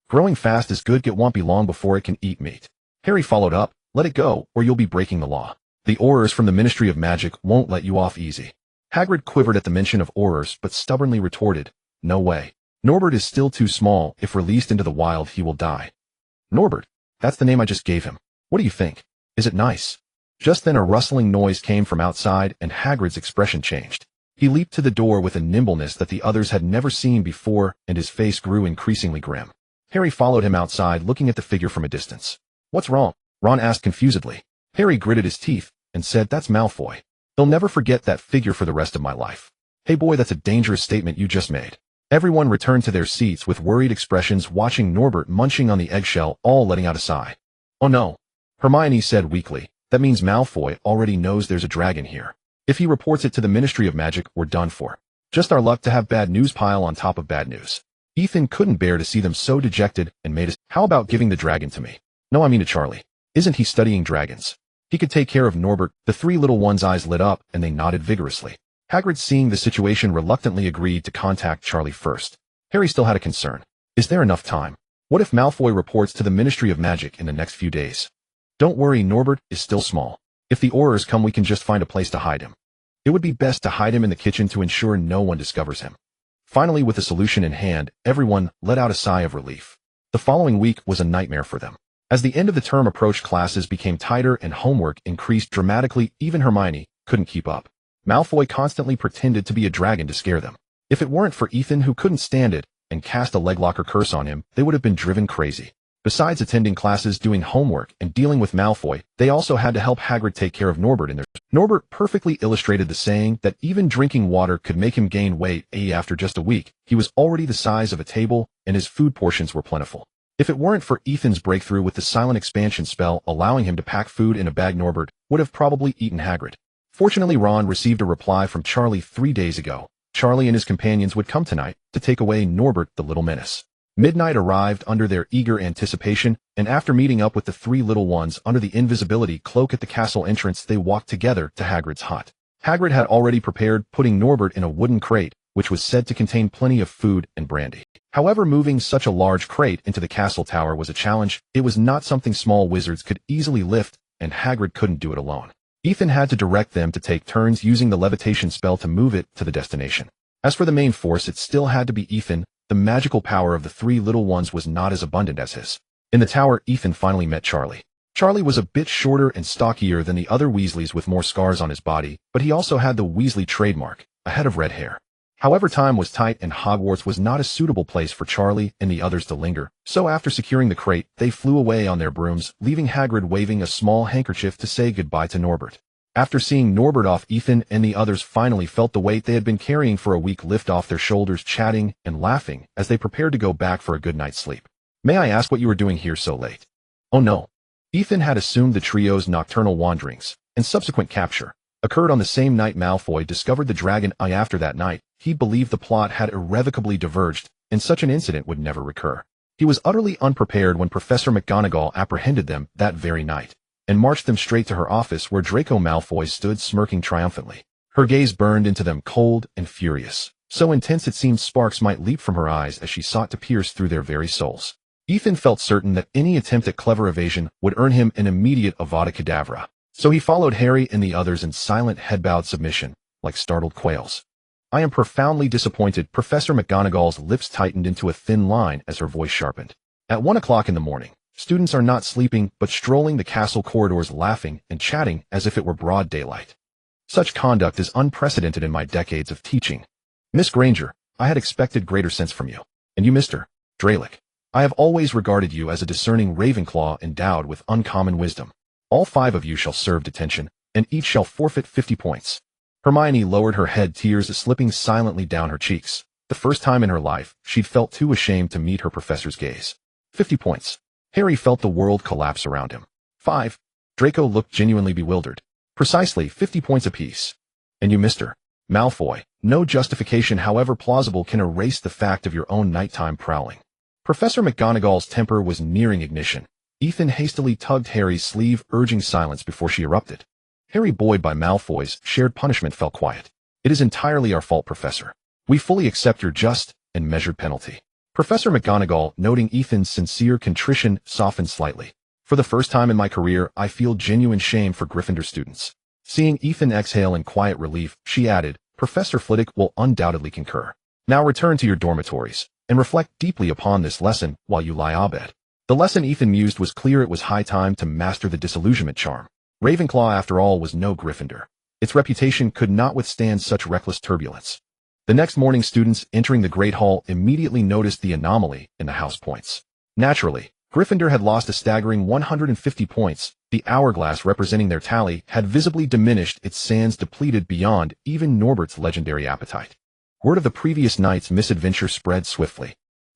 Growing fast is good, it won't be long before it can eat meat." Harry followed up, "Let it go, or you'll be breaking the law. The Aurors from the Ministry of Magic won't let you off easy." Hagrid quivered at the mention of Aurors, but stubbornly retorted, "No way. Norbert is still too small. If released into the wild, he will die." "Norbert? That's the name I just gave him. What do you think? Is it nice?" Just then a rustling noise came from outside, and Hagrid's expression changed. He leaped to the door with a nimbleness that the others had never seen before, and his face grew increasingly grim. Harry followed him outside, looking at the figure from a distance. "What's wrong?" Ron asked confusedly. Harry gritted his teeth and said, "That's Malfoy. They'll never forget that figure for the rest of my life." "Hey boy, that's a dangerous statement you just made." Everyone returned to their seats with worried expressions, watching Norbert munching on the eggshell, all letting out a sigh. "Oh no," Hermione said weakly. "That means Malfoy already knows there's a dragon here. If he reports it to the Ministry of Magic, we're done for. Just our luck to have bad news pile on top of bad news." Ethan couldn't bear to see them so dejected and made a "How about giving the dragon to me?" "No, I mean to Charlie. Isn't he studying dragons? He could take care of Norbert." The 3 little ones' eyes lit up, and they nodded vigorously. Hagrid, seeing the situation, reluctantly agreed to contact Charlie first. Harry still had a concern. Is there enough time? What if Malfoy reports to the Ministry of Magic in the next few days? "Don't worry, Norbert is still small. If the Aurors come, we can just find a place to hide him. It would be best to hide him in the kitchen to ensure no one discovers him." Finally, with a solution in hand, everyone let out a sigh of relief. The following week was a nightmare for them. As the end of the term approached, classes became tighter and homework increased dramatically. Even Hermione couldn't keep up. Malfoy constantly pretended to be a dragon to scare them. If it weren't for Ethan, who couldn't stand it and cast a leglocker curse on him, they would have been driven crazy. Besides attending classes, doing homework, and dealing with Malfoy, they also had to help Hagrid take care of Norbert in their... Norbert perfectly illustrated the saying that even drinking water could make him gain weight. After just a week, he was already the size of a table, and his food portions were plentiful. If it weren't for Ethan's breakthrough with the silent expansion spell allowing him to pack food in a bag, Norbert would have probably eaten Hagrid. Fortunately, Ron received a reply from Charlie 3 days ago. Charlie and his companions would come tonight to take away Norbert the Little Menace. Midnight arrived under their eager anticipation, and after meeting up with the three little ones under the invisibility cloak at the castle entrance, they walked together to Hagrid's hut. Hagrid had already prepared, putting Norbert in a wooden crate, which was said to contain plenty of food and brandy. However, moving such a large crate into the castle tower was a challenge. It was not something small wizards could easily lift, and Hagrid couldn't do it alone. Ethan had to direct them to take turns using the levitation spell to move it to the destination. As for the main force, it still had to be Ethan. The magical power of the three little ones was not as abundant as his. In the tower, Ethan finally met Charlie. Charlie was a bit shorter and stockier than the other Weasleys with more scars on his body, but he also had the Weasley trademark, a head of red hair. However, time was tight and Hogwarts was not a suitable place for Charlie and the others to linger, so after securing the crate, they flew away on their brooms, leaving Hagrid waving a small handkerchief to say goodbye to Norbert. After seeing Norbert off, Ethan and the others finally felt the weight they had been carrying for a week lift off their shoulders, chatting and laughing as they prepared to go back for a good night's sleep. "May I ask what you were doing here so late?" "Oh no." Ethan had assumed the trio's nocturnal wanderings and subsequent capture occurred on the same night Malfoy discovered the dragon eye. After that night, he believed the plot had irrevocably diverged, and such an incident would never recur. He was utterly unprepared when Professor McGonagall apprehended them that very night and marched them straight to her office, where Draco Malfoy stood smirking triumphantly. Her gaze burned into them, cold and furious, so intense it seemed sparks might leap from her eyes as she sought to pierce through their very souls. Ethan felt certain that any attempt at clever evasion would earn him an immediate Avada Kedavra, so he followed Harry and the others in silent head-bowed submission, like startled quails. "I am profoundly disappointed." Professor McGonagall's lips tightened into a thin line as her voice sharpened. At 1 o'clock in the morning, students are not sleeping but strolling the castle corridors, laughing and chatting as if it were broad daylight. Such conduct is unprecedented in my decades of teaching. Miss Granger, I had expected greater sense from you. And you, Mr. Dralick, I have always regarded you as a discerning Ravenclaw endowed with uncommon wisdom. All 5 of you shall serve detention, and each shall forfeit 50 points. Hermione lowered her head, tears slipping silently down her cheeks. The first time in her life, she'd felt too ashamed to meet her professor's gaze. 50 points. Harry felt the world collapse around him. 5. Draco looked genuinely bewildered. Precisely 50 points apiece. And you, Mr. Malfoy, no justification however plausible can erase the fact of your own nighttime prowling. Professor McGonagall's temper was nearing ignition. Ethan hastily tugged Harry's sleeve, urging silence before she erupted. Harry, buoyed by Malfoy's shared punishment, fell quiet. "It is entirely our fault, Professor. We fully accept your just and measured penalty." Professor McGonagall, noting Ethan's sincere contrition, softened slightly. "For the first time in my career, I feel genuine shame for Gryffindor students." Seeing Ethan exhale in quiet relief, she added, "Professor Flitwick will undoubtedly concur. Now return to your dormitories and reflect deeply upon this lesson while you lie abed." The lesson, Ethan mused, was clear. It was high time to master the disillusionment charm. Ravenclaw, after all, was no Gryffindor. Its reputation could not withstand such reckless turbulence. The next morning, students entering the Great Hall immediately noticed the anomaly in the house points. Naturally, Gryffindor had lost a staggering 150 points. The hourglass representing their tally had visibly diminished, its sands depleted beyond even Norbert's legendary appetite. Word of the previous night's misadventure spread swiftly.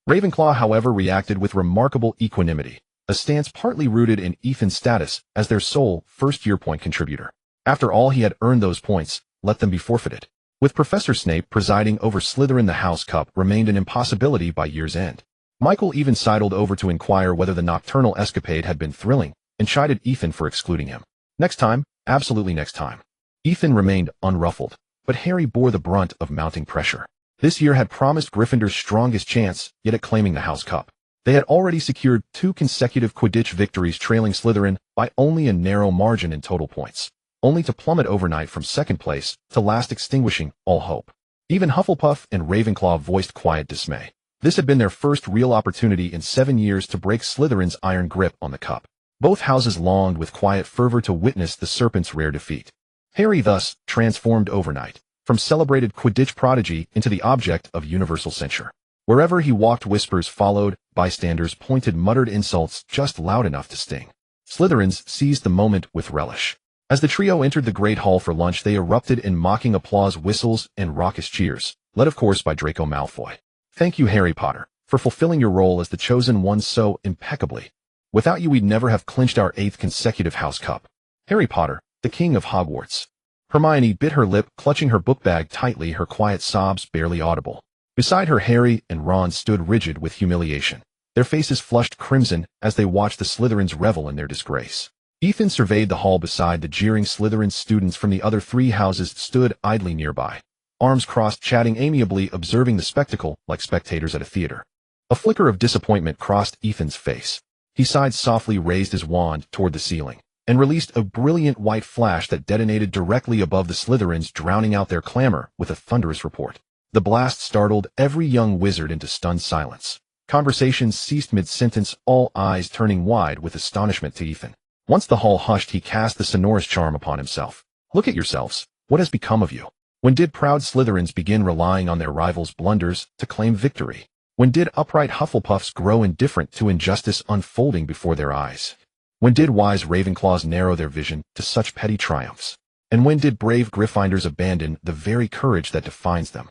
Ravenclaw, however, reacted with remarkable equanimity, a stance partly rooted in Ethan's status as their sole first-year point contributor. After all, he had earned those points, let them be forfeited. With Professor Snape presiding over Slytherin, the House Cup remained an impossibility by year's end. Michael even sidled over to inquire whether the nocturnal escapade had been thrilling, and chided Ethan for excluding him. Next time, absolutely next time. Ethan remained unruffled, but Harry bore the brunt of mounting pressure. This year had promised Gryffindor's strongest chance yet at claiming the House Cup. They had already secured 2 consecutive Quidditch victories, trailing Slytherin by only a narrow margin in total points, only to plummet overnight from second place to last, extinguishing all hope. Even Hufflepuff and Ravenclaw voiced quiet dismay. This had been their first real opportunity in 7 years to break Slytherin's iron grip on the cup. Both houses longed with quiet fervor to witness the Serpent's rare defeat. Harry thus transformed overnight, from celebrated Quidditch prodigy into the object of universal censure. Wherever he walked, whispers followed, bystanders pointed muttered insults just loud enough to sting. Slytherins seized the moment with relish. As the trio entered the Great Hall for lunch, they erupted in mocking applause, whistles, and raucous cheers, led of course by Draco Malfoy. "Thank you, Harry Potter, for fulfilling your role as the chosen one so impeccably. Without you, we'd never have clinched our 8th consecutive House Cup. Harry Potter, the King of Hogwarts." Hermione bit her lip, clutching her book bag tightly, her quiet sobs barely audible. Beside her, Harry and Ron stood rigid with humiliation. Their faces flushed crimson as they watched the Slytherins revel in their disgrace. Ethan surveyed the hall beside the jeering Slytherin students from the other 3 houses stood idly nearby, arms crossed, chatting amiably, observing the spectacle like spectators at a theater. A flicker of disappointment crossed Ethan's face. He sighed softly, raised his wand toward the ceiling, and released a brilliant white flash that detonated directly above the Slytherins, drowning out their clamor with a thunderous report. The blast startled every young wizard into stunned silence. Conversations ceased mid-sentence, all eyes turning wide with astonishment to Ethan. Once the hall hushed, he cast the sonorous charm upon himself. Look at yourselves. What has become of you? When did proud Slytherins begin relying on their rivals' blunders to claim victory? When did upright Hufflepuffs grow indifferent to injustice unfolding before their eyes? When did wise Ravenclaws narrow their vision to such petty triumphs? And when did brave Gryffindors abandon the very courage that defines them?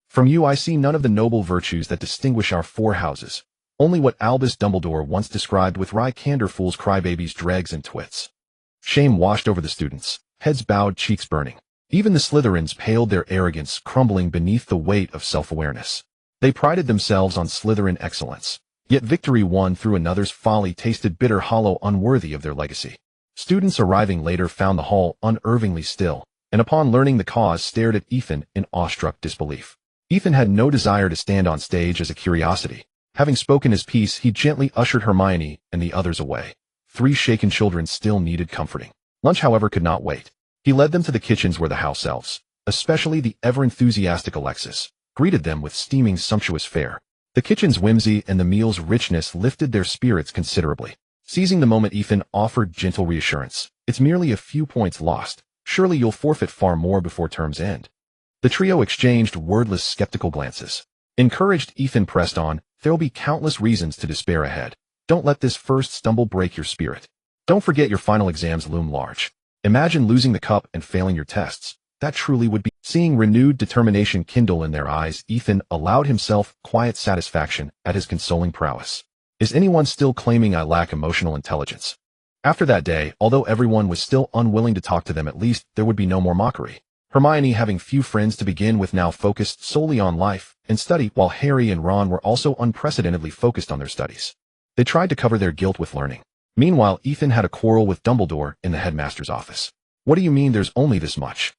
From you I see none of the noble virtues that distinguish our 4 houses, only what Albus Dumbledore once described with wry candor: fools, crybabies, dregs, and twits. Shame washed over the students, heads bowed, cheeks burning. Even the Slytherins paled, their arrogance crumbling beneath the weight of self-awareness. They prided themselves on Slytherin excellence, yet victory won through another's folly tasted bitter, hollow, unworthy of their legacy. Students arriving later found the hall unervingly still, and upon learning the cause stared at Ethan in awestruck disbelief. Ethan had no desire to stand on stage as a curiosity. Having spoken his piece, he gently ushered Hermione and the others away. 3 shaken children still needed comforting. Lunch, however, could not wait. He led them to the kitchens where the house elves, especially the ever-enthusiastic Alexis, greeted them with steaming, sumptuous fare. The kitchen's whimsy and the meal's richness lifted their spirits considerably. Seizing the moment, Ethan offered gentle reassurance. It's merely a few points lost. Surely you'll forfeit far more before term's end. The trio exchanged wordless, skeptical glances. Encouraged, Ethan pressed on. There'll be countless reasons to despair ahead. Don't let this first stumble break your spirit. Don't forget your final exams loom large. Imagine losing the cup and failing your tests. That truly would be. Seeing renewed determination kindle in their eyes, Ethan allowed himself quiet satisfaction at his consoling prowess. Is anyone still claiming I lack emotional intelligence? After that day, although everyone was still unwilling to talk to them, at least there would be no more mockery. Hermione, having few friends to begin with, now focused solely on life and study, while Harry and Ron were also unprecedentedly focused on their studies. They tried to cover their guilt with learning. Meanwhile, Ethan had a quarrel with Dumbledore in the headmaster's office. What do you mean there's only this much?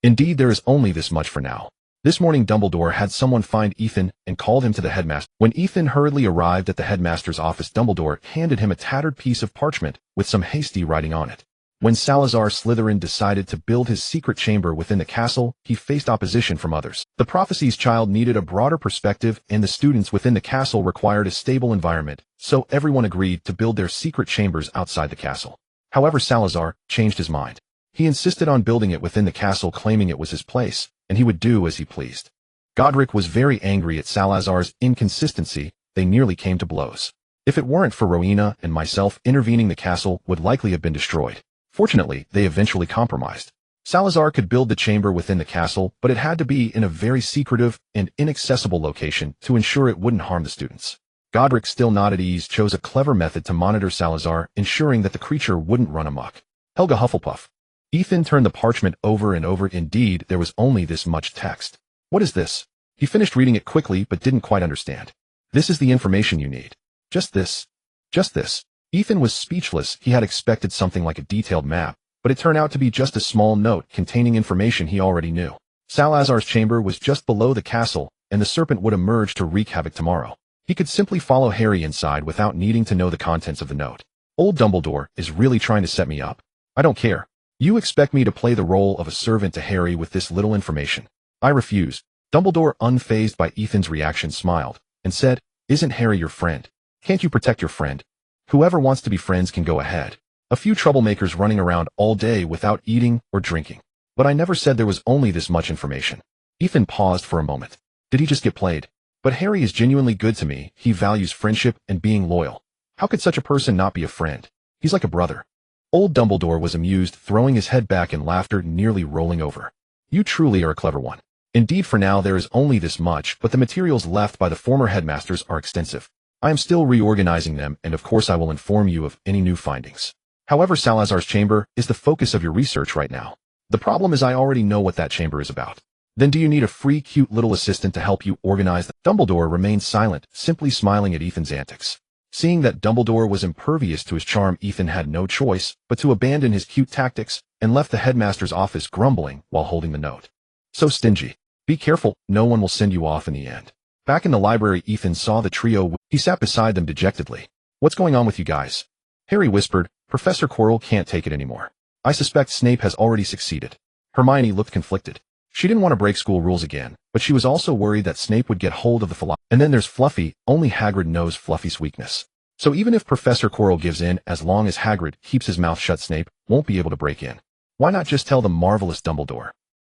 Indeed, there is only this much for now. This morning, Dumbledore had someone find Ethan and called him to the headmaster. When Ethan hurriedly arrived at the headmaster's office, Dumbledore handed him a tattered piece of parchment with some hasty writing on it. When Salazar Slytherin decided to build his secret chamber within the castle, he faced opposition from others. The prophecy's child needed a broader perspective, and the students within the castle required a stable environment, so everyone agreed to build their secret chambers outside the castle. However, Salazar changed his mind. He insisted on building it within the castle, claiming it was his place, and he would do as he pleased. Godric was very angry at Salazar's inconsistency. They nearly came to blows. If it weren't for Rowena and myself intervening, the castle would likely have been destroyed. Fortunately, they eventually compromised. Salazar could build the chamber within the castle, but it had to be in a very secretive and inaccessible location to ensure it wouldn't harm the students. Godric, still not at ease, chose a clever method to monitor Salazar, ensuring that the creature wouldn't run amok. Helga Hufflepuff. Ethan turned the parchment over and over. Indeed, there was only this much text. What is this? He finished reading it quickly but didn't quite understand. This is the information you need. Just this. Just this. Ethan was speechless. He had expected something like a detailed map, but it turned out to be just a small note containing information he already knew. Salazar's chamber was just below the castle, and the serpent would emerge to wreak havoc tomorrow. He could simply follow Harry inside without needing to know the contents of the note. Old Dumbledore is really trying to set me up. I don't care. You expect me to play the role of a servant to Harry with this little information? I refuse. Dumbledore, unfazed by Ethan's reaction, smiled and said, "Isn't Harry your friend? Can't you protect your friend? Whoever wants to be friends can go ahead. A few troublemakers running around all day without eating or drinking. But I never said there was only this much information." Ethan paused for a moment. Did he just get played? But Harry is genuinely good to me. He values friendship and being loyal. How could such a person not be a friend? He's like a brother. Old Dumbledore was amused, throwing his head back in laughter, nearly rolling over. You truly are a clever one. Indeed, for now there is only this much, but the materials left by the former headmasters are extensive. I am still reorganizing them, and of course I will inform you of any new findings. However, Salazar's chamber is the focus of your research right now. The problem is I already know what that chamber is about. Then do you need a free cute little assistant to help you organize them? Dumbledore remained silent, simply smiling at Ethan's antics. Seeing that Dumbledore was impervious to his charm, Ethan had no choice but to abandon his cute tactics and left the headmaster's office grumbling while holding the note. So stingy. Be careful, no one will send you off in the end. Back in the library, Ethan saw the trio. He sat beside them dejectedly. What's going on with you guys? Harry whispered. Professor Quirrell can't take it anymore. I suspect Snape has already succeeded. Hermione looked conflicted. She didn't want to break school rules again, but she was also worried that Snape would get hold of the philosopher. And then there's Fluffy. Only Hagrid knows Fluffy's weakness. So even if Professor Quirrell gives in, as long as Hagrid keeps his mouth shut, Snape won't be able to break in. Why not just tell the marvelous Dumbledore?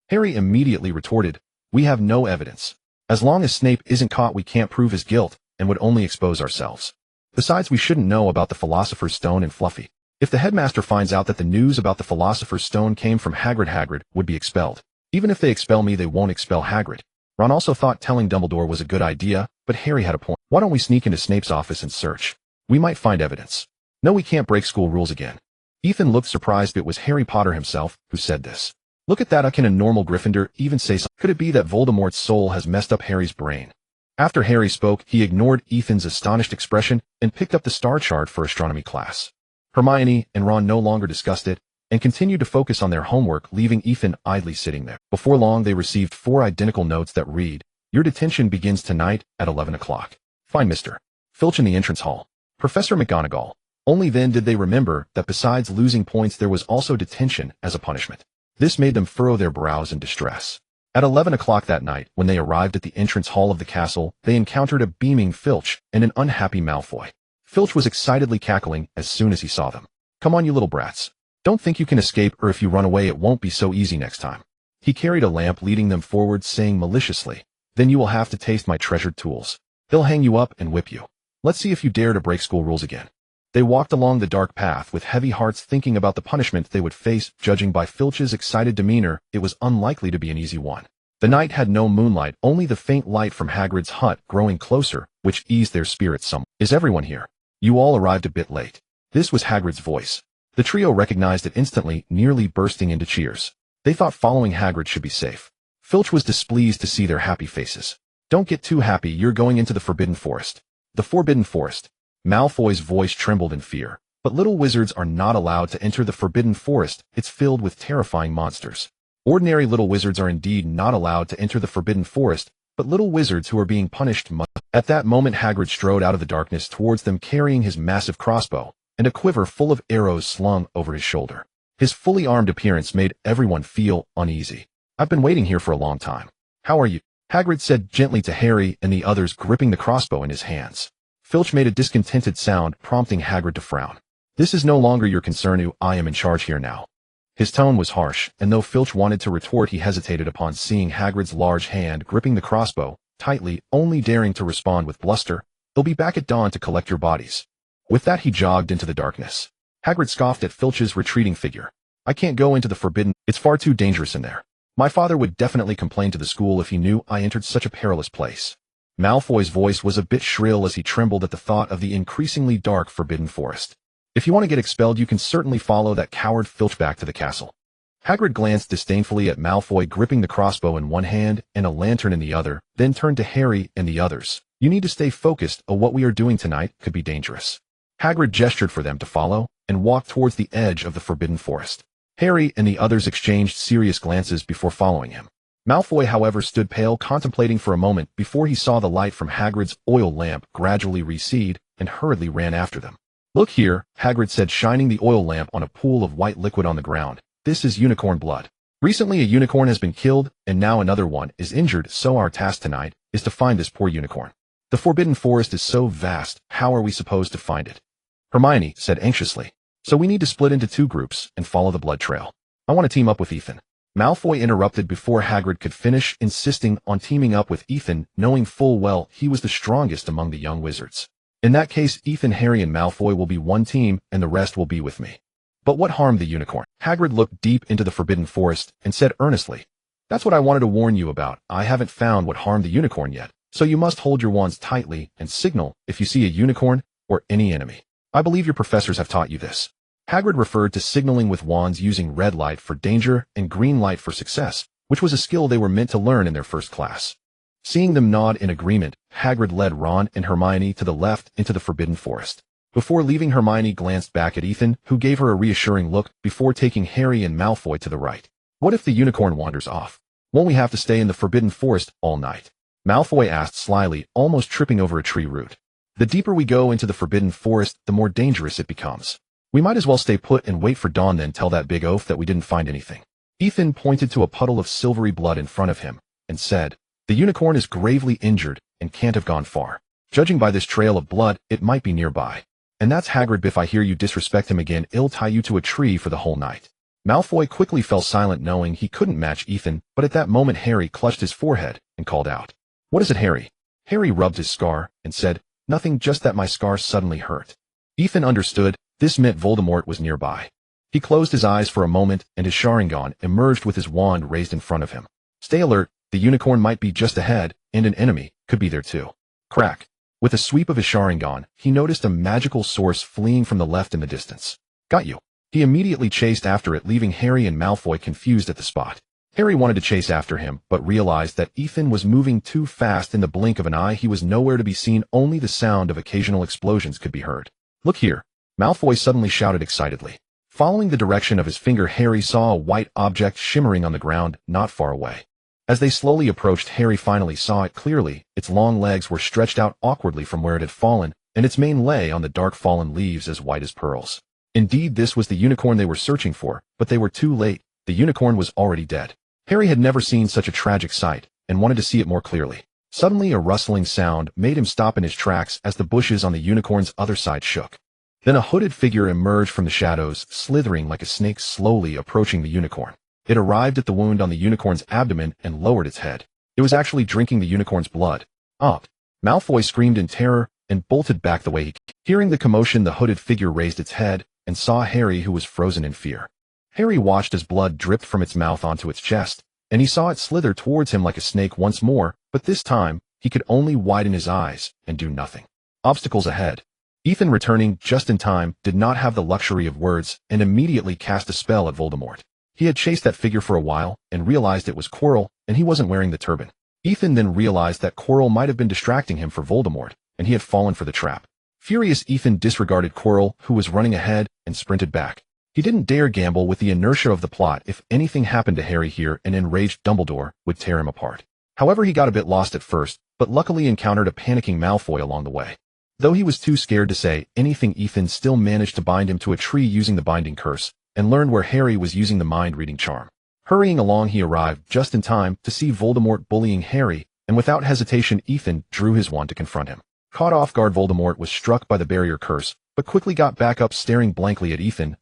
Harry immediately retorted, we have no evidence. As long as Snape isn't caught, we can't prove his guilt and would only expose ourselves. Besides, we shouldn't know about the Philosopher's Stone and Fluffy. If the headmaster finds out that the news about the Philosopher's Stone came from Hagrid, Hagrid would be expelled. Even if they expel me, they won't expel Hagrid. Ron also thought telling Dumbledore was a good idea, but Harry had a point. Why don't we sneak into Snape's office and search? We might find evidence. No, we can't break school rules again. Ethan looked surprised. It was Harry Potter himself who said this. Look at that, can a normal Gryffindor even say something? Could it be that Voldemort's soul has messed up Harry's brain? After Harry spoke, he ignored Ethan's astonished expression and picked up the star chart for astronomy class. Hermione and Ron no longer discussed it and continued to focus on their homework, leaving Ethan idly sitting there. Before long, they received 4 identical notes that read, your detention begins tonight at 11 o'clock. Find Mr. Filch in the entrance hall. Professor McGonagall. Only then did they remember that besides losing points, there was also detention as a punishment. This made them furrow their brows in distress. At 11 o'clock that night, when they arrived at the entrance hall of the castle, they encountered a beaming Filch and an unhappy Malfoy. Filch was excitedly cackling as soon as he saw them. Come on, you little brats. Don't think you can escape, or if you run away, it won't be so easy next time. He carried a lamp, leading them forward, saying maliciously, then you will have to taste my treasured tools. They'll hang you up and whip you. Let's see if you dare to break school rules again. They walked along the dark path with heavy hearts, thinking about the punishment they would face. Judging by Filch's excited demeanor, it was unlikely to be an easy one. The night had no moonlight, only the faint light from Hagrid's hut growing closer, which eased their spirits somewhat. Is everyone here? You all arrived a bit late. This was Hagrid's voice. The trio recognized it instantly, nearly bursting into cheers. They thought following Hagrid should be safe. Filch was displeased to see their happy faces. Don't get too happy, you're going into the Forbidden Forest. The Forbidden Forest. Malfoy's voice trembled in fear. But little wizards are not allowed to enter the Forbidden Forest. It's filled with terrifying monsters. Ordinary little wizards are indeed not allowed to enter the Forbidden Forest, but little wizards who are being punished must. At that moment, Hagrid strode out of the darkness towards them, carrying his massive crossbow and a quiver full of arrows slung over his shoulder. His fully armed appearance made everyone feel uneasy. I've been waiting here for a long time. How are you? Hagrid said gently to Harry and the others, gripping the crossbow in his hands. Filch made a discontented sound, prompting Hagrid to frown. This is no longer your concern. I am in charge here now. His tone was harsh, and though Filch wanted to retort, he hesitated upon seeing Hagrid's large hand gripping the crossbow tightly, only daring to respond with bluster, "They'll be back at dawn to collect your bodies." With that, he jogged into the darkness. Hagrid scoffed at Filch's retreating figure. I can't go into the Forbidden. It's far too dangerous in there. My father would definitely complain to the school if he knew I entered such a perilous place. Malfoy's voice was a bit shrill as he trembled at the thought of the increasingly dark Forbidden Forest. If you want to get expelled, you can certainly follow that coward Filch back to the castle. Hagrid glanced disdainfully at Malfoy, gripping the crossbow in one hand and a lantern in the other, then turned to Harry and the others. You need to stay focused, or what we are doing tonight could be dangerous. Hagrid gestured for them to follow and walked towards the edge of the Forbidden Forest. Harry and the others exchanged serious glances before following him. Malfoy, however, stood pale, contemplating for a moment before he saw the light from Hagrid's oil lamp gradually recede and hurriedly ran after them. Look here, Hagrid said, shining the oil lamp on a pool of white liquid on the ground. This is unicorn blood. Recently a unicorn has been killed, and now another one is injured, so our task tonight is to find this poor unicorn. The Forbidden Forest is so vast, how are we supposed to find it? Hermione said anxiously. So we need to split into 2 groups and follow the blood trail. I want to team up with Ethan. Malfoy interrupted before Hagrid could finish, insisting on teaming up with Ethan, knowing full well he was the strongest among the young wizards. In that case, Ethan, Harry, and Malfoy will be one team, and the rest will be with me. But what harmed the unicorn? Hagrid looked deep into the Forbidden Forest and said earnestly, That's what I wanted to warn you about. I haven't found what harmed the unicorn yet, so you must hold your wands tightly and signal if you see a unicorn or any enemy. I believe your professors have taught you this. Hagrid referred to signaling with wands using red light for danger and green light for success, which was a skill they were meant to learn in their first class. Seeing them nod in agreement, Hagrid led Ron and Hermione to the left into the Forbidden Forest. Before leaving, Hermione glanced back at Ethan, who gave her a reassuring look before taking Harry and Malfoy to the right. What if the unicorn wanders off? Won't we have to stay in the Forbidden Forest all night? Malfoy asked slyly, almost tripping over a tree root. The deeper we go into the Forbidden Forest, the more dangerous it becomes. We might as well stay put and wait for dawn then tell that big oaf that we didn't find anything. Ethan pointed to a puddle of silvery blood in front of him and said, the unicorn is gravely injured and can't have gone far. Judging by this trail of blood, it might be nearby. And that's Hagrid. If I hear you disrespect him again, I'll tie you to a tree for the whole night. Malfoy quickly fell silent knowing he couldn't match Ethan, but at that moment Harry clutched his forehead and called out. What is it, Harry? Harry rubbed his scar and said, nothing, just that my scar suddenly hurt. Ethan understood. This meant Voldemort was nearby. He closed his eyes for a moment and his Sharingan emerged with his wand raised in front of him. Stay alert, the unicorn might be just ahead, and an enemy could be there too. Crack. With a sweep of his Sharingan, he noticed a magical source fleeing from the left in the distance. Got you. He immediately chased after it, leaving Harry and Malfoy confused at the spot. Harry wanted to chase after him, but realized that Ethan was moving too fast. In the blink of an eye, he was nowhere to be seen. Only the sound of occasional explosions could be heard. Look here. Malfoy suddenly shouted excitedly. Following the direction of his finger, Harry saw a white object shimmering on the ground not far away. As they slowly approached, Harry finally saw it clearly. Its long legs were stretched out awkwardly from where it had fallen, and its mane lay on the dark fallen leaves as white as pearls. Indeed, this was the unicorn they were searching for, but they were too late. The unicorn was already dead. Harry had never seen such a tragic sight, and wanted to see it more clearly. Suddenly, a rustling sound made him stop in his tracks as the bushes on the unicorn's other side shook. Then a hooded figure emerged from the shadows, slithering like a snake, slowly approaching the unicorn. It arrived at the wound on the unicorn's abdomen and lowered its head. It was actually drinking the unicorn's blood. Up! Malfoy screamed in terror and bolted back the way he came. Hearing the commotion, the hooded figure raised its head and saw Harry, who was frozen in fear. Harry watched as blood dripped from its mouth onto its chest, and he saw it slither towards him like a snake once more, but this time, he could only widen his eyes and do nothing. Obstacles ahead. Ethan, returning just in time, did not have the luxury of words and immediately cast a spell at Voldemort. He had chased that figure for a while and realized it was Quirrell, and he wasn't wearing the turban. Ethan then realized that Quirrell might have been distracting him for Voldemort, and he had fallen for the trap. Furious, Ethan disregarded Quirrell, who was running ahead, and sprinted back. He didn't dare gamble with the inertia of the plot. If anything happened to Harry here, an enraged Dumbledore would tear him apart. However, he got a bit lost at first, but luckily encountered a panicking Malfoy along the way. Though he was too scared to say anything, Ethan still managed to bind him to a tree using the binding curse, and learned where Harry was using the mind-reading charm. Hurrying along, he arrived just in time to see Voldemort bullying Harry, and without hesitation, Ethan drew his wand to confront him. Caught off guard, Voldemort was struck by the barrier curse, but quickly got back up, staring blankly at Ethan.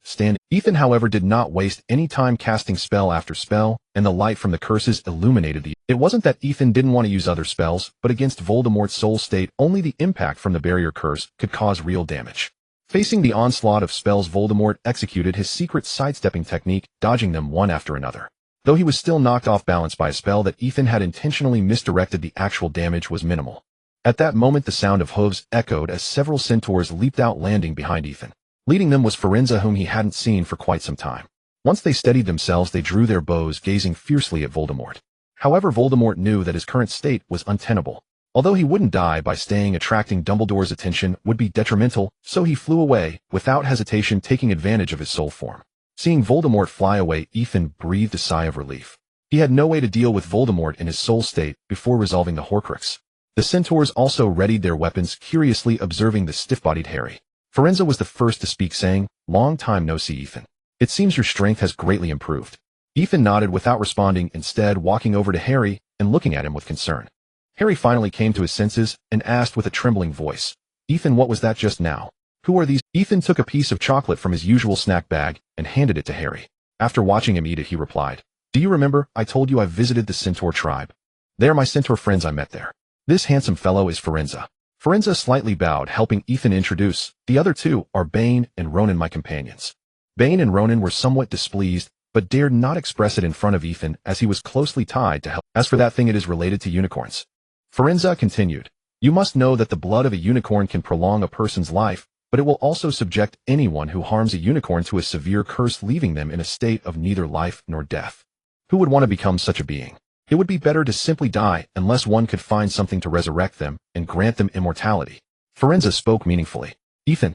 Ethan, however, did not waste any time casting spell after spell, and the light from the curses illuminated the. It wasn't that Ethan didn't want to use other spells, but against Voldemort's soul state, only the impact from the barrier curse could cause real damage. Facing the onslaught of spells, Voldemort executed his secret sidestepping technique, dodging them one after another. Though he was still knocked off balance by a spell that Ethan had intentionally misdirected, the actual damage was minimal. At that moment, the sound of hooves echoed as several centaurs leaped out, landing behind Ethan. Leading them was Firenze, whom he hadn't seen for quite some time. Once they steadied themselves, they drew their bows, gazing fiercely at Voldemort. However, Voldemort knew that his current state was untenable. Although he wouldn't die by staying, attracting Dumbledore's attention would be detrimental, so he flew away, without hesitation, taking advantage of his soul form. Seeing Voldemort fly away, Ethan breathed a sigh of relief. He had no way to deal with Voldemort in his soul state before resolving the Horcrux. The centaurs also readied their weapons, curiously observing the stiff-bodied Harry. Firenze was the first to speak, saying, "Long time no see, Ethan. It seems your strength has greatly improved." Ethan nodded without responding, instead walking over to Harry and looking at him with concern. Harry finally came to his senses and asked with a trembling voice, "Ethan, what was that just now? Who are these?" Ethan took a piece of chocolate from his usual snack bag and handed it to Harry. After watching him eat it, he replied, "Do you remember, I told you I visited the centaur tribe? They are my centaur friends I met there. This handsome fellow is Firenze." Firenze slightly bowed, helping Ethan introduce. "The other two are Bane and Ronan, my companions." Bane and Ronan were somewhat displeased, but dared not express it in front of Ethan as he was closely tied to help. "As for that thing, it is related to unicorns," Firenze continued. "You must know that the blood of a unicorn can prolong a person's life, but it will also subject anyone who harms a unicorn to a severe curse, leaving them in a state of neither life nor death. Who would want to become such a being? It would be better to simply die unless one could find something to resurrect them and grant them immortality. Firenze spoke meaningfully. Ethan.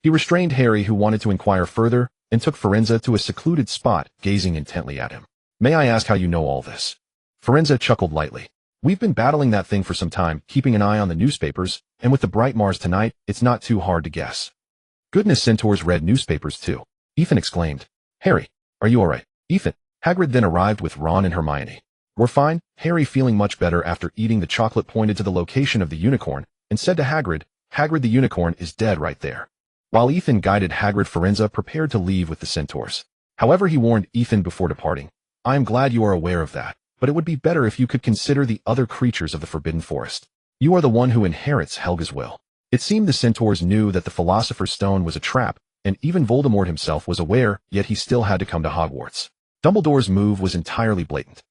He restrained Harry, who wanted to inquire further, and took Firenze to a secluded spot, gazing intently at him. May I ask how you know all this? Firenze chuckled lightly. We've been battling that thing for some time, keeping an eye on the newspapers, and with the bright Mars tonight, it's not too hard to guess. Goodness, centaurs read newspapers too. Ethan exclaimed. Harry, are you alright? Ethan. Hagrid then arrived with Ron and Hermione. We're fine. Harry, feeling much better after eating the chocolate, pointed to the location of the unicorn and said to Hagrid, Hagrid, the unicorn is dead right there. While Ethan guided Hagrid, Firenze prepared to leave with the centaurs. However, he warned Ethan before departing. I am glad you are aware of that, but it would be better if you could consider the other creatures of the Forbidden Forest. You are the one who inherits Helga's will. It seemed the centaurs knew that the Philosopher's Stone was a trap, and even Voldemort himself was aware, yet he still had to come to Hogwarts. Dumbledore's move was entirely blatant.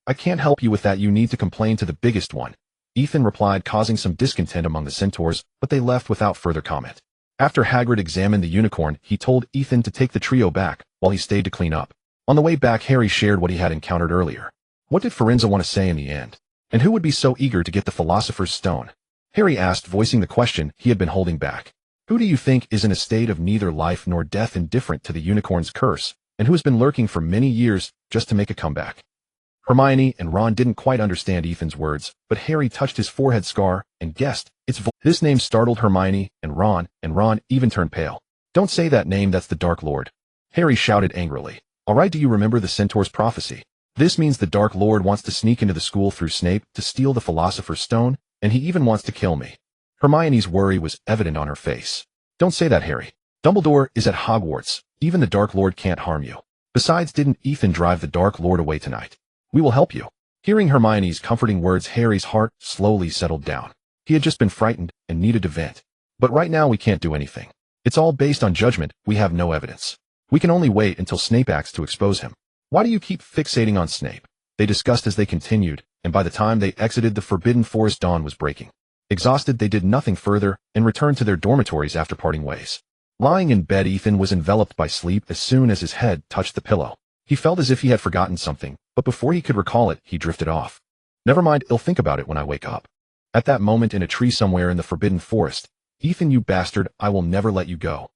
I can't help you with that, you need to complain to the biggest one, Ethan replied, causing some discontent among the centaurs, but they left without further comment. After Hagrid examined the unicorn, he told Ethan to take the trio back, while he stayed to clean up. On the way back, Harry shared what he had encountered earlier. What did Firenze want to say in the end? And who would be so eager to get the Philosopher's Stone? Harry asked, voicing the question he had been holding back. Who do you think is in a state of neither life nor death, indifferent to the unicorn's curse, and who has been lurking for many years just to make a comeback? Hermione and Ron didn't quite understand Ethan's words, but Harry touched his forehead scar and guessed, it's This name startled Hermione and Ron even turned pale. Don't say that name, that's the Dark Lord. Harry shouted angrily. Alright, do you remember the centaur's prophecy? This means the Dark Lord wants to sneak into the school through Snape to steal the Philosopher's Stone, and he even wants to kill me. Hermione's worry was evident on her face. Don't say that, Harry. Dumbledore is at Hogwarts. Even the Dark Lord can't harm you. Besides, didn't Ethan drive the Dark Lord away tonight? We will help you. Hearing Hermione's comforting words, Harry's heart slowly settled down. He had just been frightened and needed to vent. But right now we can't do anything. It's all based on judgment, we have no evidence. We can only wait until Snape acts to expose him. Why do you keep fixating on Snape? They discussed as they continued, and by the time they exited the Forbidden Forest, dawn was breaking. Exhausted, they did nothing further and returned to their dormitories after parting ways. Lying in bed, Ethan was enveloped by sleep as soon as his head touched the pillow. He felt as if he had forgotten something, but before he could recall it, he drifted off. Never mind, I'll think about it when I wake up. At that moment, in a tree somewhere in the Forbidden Forest, Ethan, you bastard, I will never let you go.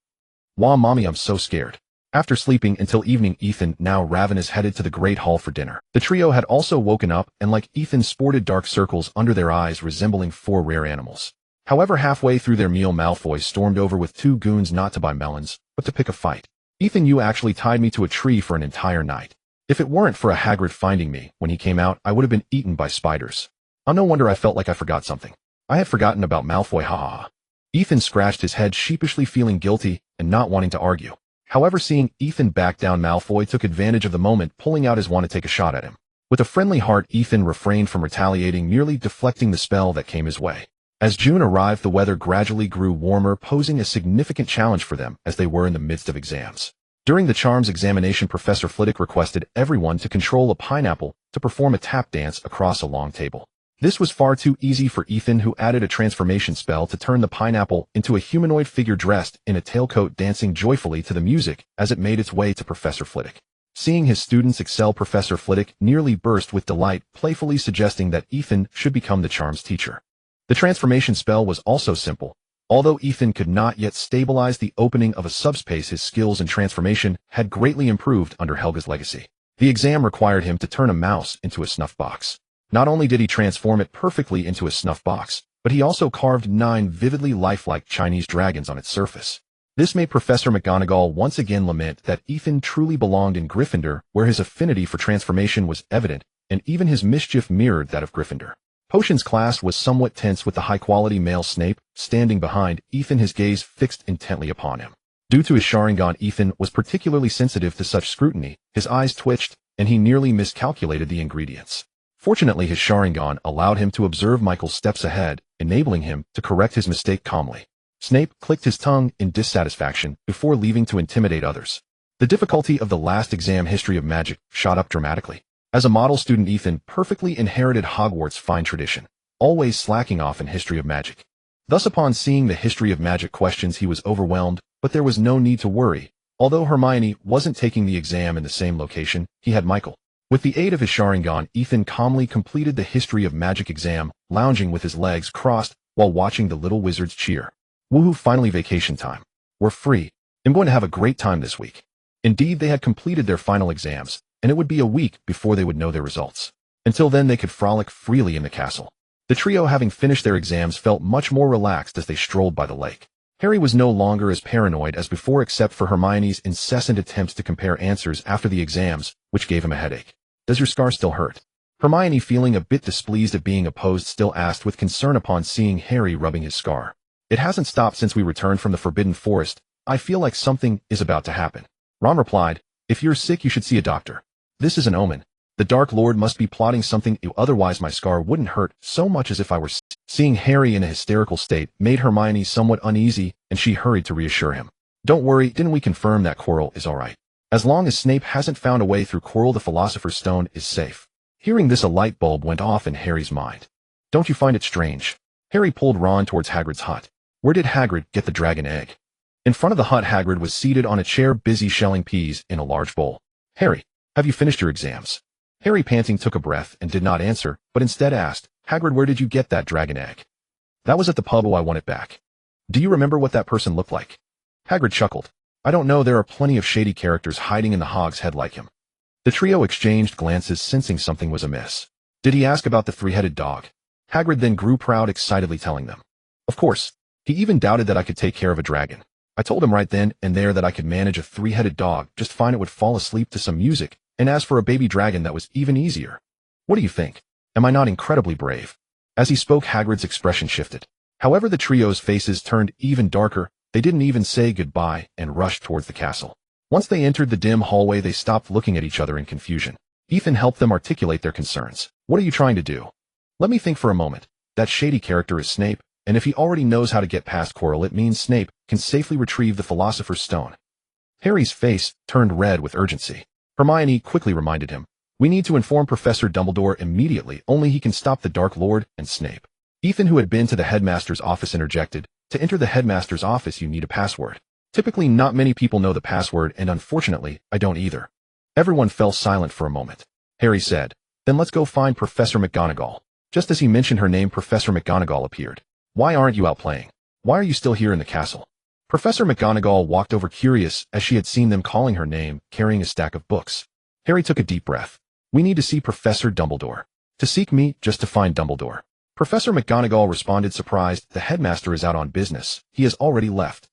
Wah, mommy, I'm so scared. After sleeping until evening, Ethan, now ravenous, headed to the Great Hall for dinner. The trio had also woken up, and like Ethan, sported dark circles under their eyes resembling 4 rare animals. However, halfway through their meal, Malfoy stormed over with 2 goons, not to buy melons, but to pick a fight. Ethan, you actually tied me to a tree for an entire night. If it weren't for a Hagrid finding me when he came out, I would have been eaten by spiders. No wonder I felt like I forgot something. I had forgotten about Malfoy, ha ha ha. Ethan scratched his head, sheepishly feeling guilty and not wanting to argue. However, seeing Ethan back down, Malfoy took advantage of the moment, pulling out his wand to take a shot at him. With a friendly heart, Ethan refrained from retaliating, merely deflecting the spell that came his way. As June arrived, the weather gradually grew warmer, posing a significant challenge for them as they were in the midst of exams. During the charms examination, Professor Flitwick requested everyone to control a pineapple to perform a tap dance across a long table. This was far too easy for Ethan, who added a transformation spell to turn the pineapple into a humanoid figure dressed in a tailcoat, dancing joyfully to the music as it made its way to Professor Flitwick. Seeing his students excel, Professor Flitwick nearly burst with delight, playfully suggesting that Ethan should become the charms teacher. The transformation spell was also simple. Although Ethan could not yet stabilize the opening of a subspace, his skills in transformation had greatly improved under Helga's legacy. The exam required him to turn a mouse into a snuff box. Not only did he transform it perfectly into a snuff box, but he also carved 9 vividly lifelike Chinese dragons on its surface. This made Professor McGonagall once again lament that Ethan truly belonged in Gryffindor, where his affinity for transformation was evident, and even his mischief mirrored that of Gryffindor. Potions class was somewhat tense, with the high-quality male Snape standing behind Ethan, his gaze fixed intently upon him. Due to his Sharingan, Ethan was particularly sensitive to such scrutiny. His eyes twitched, and he nearly miscalculated the ingredients. Fortunately, his Sharingan allowed him to observe Michael steps ahead, enabling him to correct his mistake calmly. Snape clicked his tongue in dissatisfaction before leaving to intimidate others. The difficulty of the last exam, History of Magic, shot up dramatically. As a model student, Ethan perfectly inherited Hogwarts' fine tradition, always slacking off in History of Magic. Thus, upon seeing the History of Magic questions, he was overwhelmed, but there was no need to worry. Although Hermione wasn't taking the exam in the same location, he had Michael. With the aid of his Sharingan, Ethan calmly completed the history of magic exam, lounging with his legs crossed while watching the little wizards cheer. Woohoo, finally vacation time. We're free. I'm going to have a great time this week. Indeed, they had completed their final exams, and it would be a week before they would know their results. Until then, they could frolic freely in the castle. The trio, having finished their exams, felt much more relaxed as they strolled by the lake. Harry was no longer as paranoid as before except for Hermione's incessant attempts to compare answers after the exams, which gave him a headache. Does your scar still hurt? Hermione, feeling a bit displeased at being opposed, still asked with concern upon seeing Harry rubbing his scar. It hasn't stopped since we returned from the Forbidden Forest. I feel like something is about to happen. Ron replied, if you're sick, you should see a doctor. This is an omen. The Dark Lord must be plotting something, otherwise my scar wouldn't hurt so much as if I were sick. Seeing Harry in a hysterical state made Hermione somewhat uneasy, and she hurried to reassure him. Don't worry, didn't we confirm that Quirrell is alright? As long as Snape hasn't found a way through Quirrell, the Philosopher's Stone is safe. Hearing this, a light bulb went off in Harry's mind. Don't you find it strange? Harry pulled Ron towards Hagrid's hut. Where did Hagrid get the dragon egg? In front of the hut, Hagrid was seated on a chair, busy shelling peas in a large bowl. Harry, have you finished your exams? Harry, panting, took a breath and did not answer, but instead asked, Hagrid, where did you get that dragon egg? That was at the pub. Oh, I want it back. Do you remember what that person looked like? Hagrid chuckled. I don't know, there are plenty of shady characters hiding in the Hog's Head like him. The trio exchanged glances, sensing something was amiss. Did he ask about the three-headed dog? Hagrid then grew proud, excitedly telling them. Of course. He even doubted that I could take care of a dragon. I told him right then and there that I could manage a three-headed dog, just fine. It would fall asleep to some music, and as for a baby dragon, that was even easier. What do you think? Am I not incredibly brave? As he spoke, Hagrid's expression shifted. However, the trio's faces turned even darker. They didn't even say goodbye and rushed towards the castle. Once they entered the dim hallway, they stopped, looking at each other in confusion. Ethan helped them articulate their concerns. What are you trying to do? Let me think for a moment. That shady character is Snape, and if he already knows how to get past Quirrell, it means Snape can safely retrieve the Philosopher's Stone. Harry's face turned red with urgency. Hermione quickly reminded him, we need to inform Professor Dumbledore immediately. Only he can stop the Dark Lord and Snape. Ethan, who had been to the headmaster's office, interjected, to enter the headmaster's office, you need a password. Typically, not many people know the password, and unfortunately, I don't either. Everyone fell silent for a moment. Harry said, then let's go find Professor McGonagall. Just as he mentioned her name, Professor McGonagall appeared. Why aren't you out playing? Why are you still here in the castle? Professor McGonagall walked over, curious, as she had seen them calling her name, carrying a stack of books. Harry took a deep breath. We need to see Professor Dumbledore. To seek me, just to find Dumbledore. Professor McGonagall responded, surprised. The headmaster is out on business. He has already left.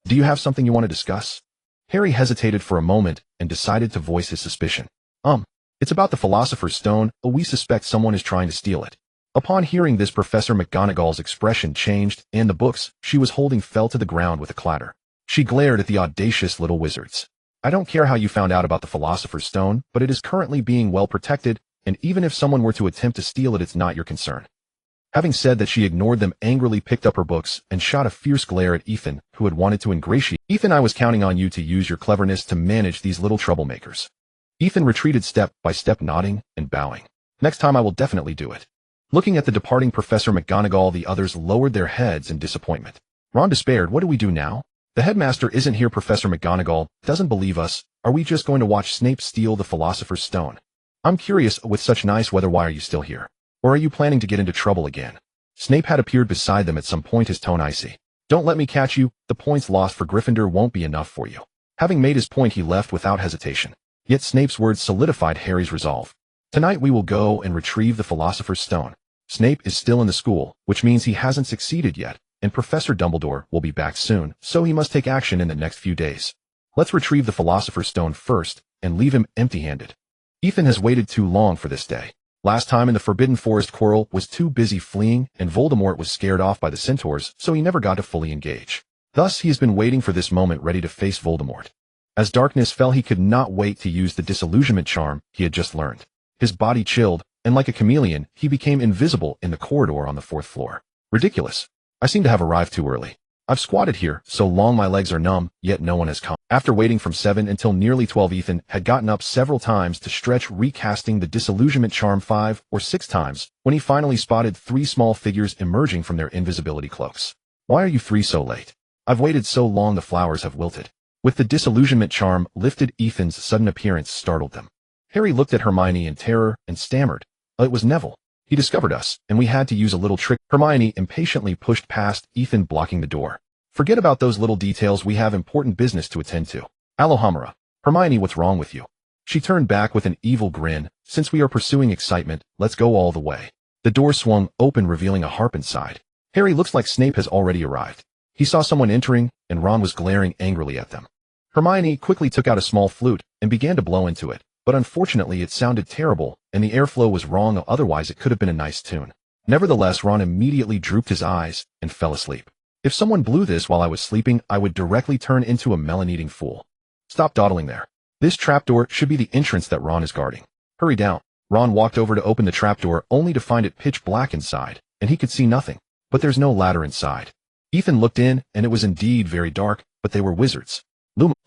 Do you have something you want to discuss? Harry hesitated for a moment and decided to voice his suspicion. It's about the Philosopher's Stone. We suspect someone is trying to steal it. Upon hearing this, Professor McGonagall's expression changed, and the books she was holding fell to the ground with a clatter. She glared at the audacious little wizards. I don't care how you found out about the Philosopher's Stone, but it is currently being well protected, and even if someone were to attempt to steal it, it's not your concern. Having said that, she ignored them, angrily picked up her books, and shot a fierce glare at Ethan, who had wanted to ingratiate. Ethan, I was counting on you to use your cleverness to manage these little troublemakers. Ethan retreated step by step, nodding and bowing. Next time I will definitely do it. Looking at the departing Professor McGonagall, the others lowered their heads in disappointment. Ron despaired, what do we do now? The headmaster isn't here. Professor McGonagall doesn't believe us. Are we just going to watch Snape steal the Philosopher's Stone? I'm curious, with such nice weather, why are you still here? Or are you planning to get into trouble again? Snape had appeared beside them at some point, his tone icy. Don't let me catch you. The points lost for Gryffindor won't be enough for you. Having made his point, he left without hesitation. Yet Snape's words solidified Harry's resolve. Tonight we will go and retrieve the Philosopher's Stone. Snape is still in the school, which means he hasn't succeeded yet, and Professor Dumbledore will be back soon, so he must take action in the next few days. Let's retrieve the Philosopher's Stone first, and leave him empty-handed. Ethan has waited too long for this day. Last time in the Forbidden Forest, Quirrell was too busy fleeing, and Voldemort was scared off by the centaurs, so he never got to fully engage. Thus, he has been waiting for this moment, ready to face Voldemort. As darkness fell, he could not wait to use the disillusionment charm he had just learned. His body chilled, and like a chameleon, he became invisible in the corridor on the 4th floor. Ridiculous. I seem to have arrived too early. I've squatted here so long my legs are numb, yet no one has come. After waiting from 7 until nearly 12, Ethan had gotten up several times to stretch, recasting the disillusionment charm 5 or 6 times, when he finally spotted 3 small figures emerging from their invisibility cloaks. Why are you 3 so late? I've waited so long the flowers have wilted. With the disillusionment charm lifted, Ethan's sudden appearance startled them. Harry looked at Hermione in terror and stammered. It was Neville. He discovered us, and we had to use a little trick. Hermione impatiently pushed past Ethan, blocking the door. Forget about those little details, we have important business to attend to. Alohomora. Hermione, what's wrong with you? She turned back with an evil grin. Since we are pursuing excitement, let's go all the way. The door swung open, revealing a harp inside. Harry, looks like Snape has already arrived. He saw someone entering, and Ron was glaring angrily at them. Hermione quickly took out a small flute and began to blow into it, but unfortunately it sounded terrible, and the airflow was wrong, otherwise it could have been a nice tune. Nevertheless, Ron immediately drooped his eyes and fell asleep. If someone blew this while I was sleeping, I would directly turn into a melon-eating fool. Stop dawdling there. This trapdoor should be the entrance that Ron is guarding. Hurry down. Ron walked over to open the trapdoor, only to find it pitch black inside, and he could see nothing. But there's no ladder inside. Ethan looked in, and it was indeed very dark, but they were wizards.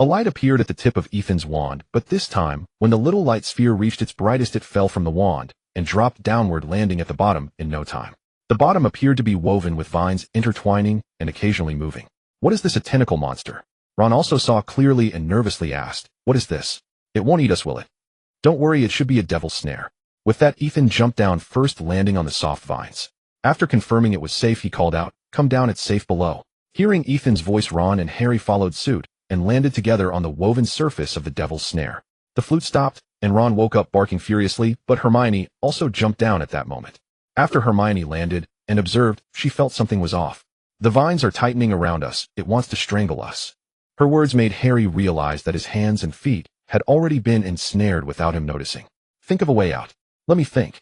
A light appeared at the tip of Ethan's wand, but this time, when the little light sphere reached its brightest, it fell from the wand and dropped downward, landing at the bottom in no time. The bottom appeared to be woven with vines intertwining and occasionally moving. What is this, a tentacle monster? Ron also saw clearly and nervously asked, what is this? It won't eat us, will it? Don't worry, it should be a devil's snare. With that, Ethan jumped down first, landing on the soft vines. After confirming it was safe, he called out, come down, it's safe below. Hearing Ethan's voice, Ron and Harry followed suit and landed together on the woven surface of the devil's snare. The flute stopped, and Ron woke up barking furiously, but Hermione also jumped down at that moment. After Hermione landed and observed, she felt something was off. The vines are tightening around us, it wants to strangle us. Her words made Harry realize that his hands and feet had already been ensnared without him noticing. Think of a way out. Let me think.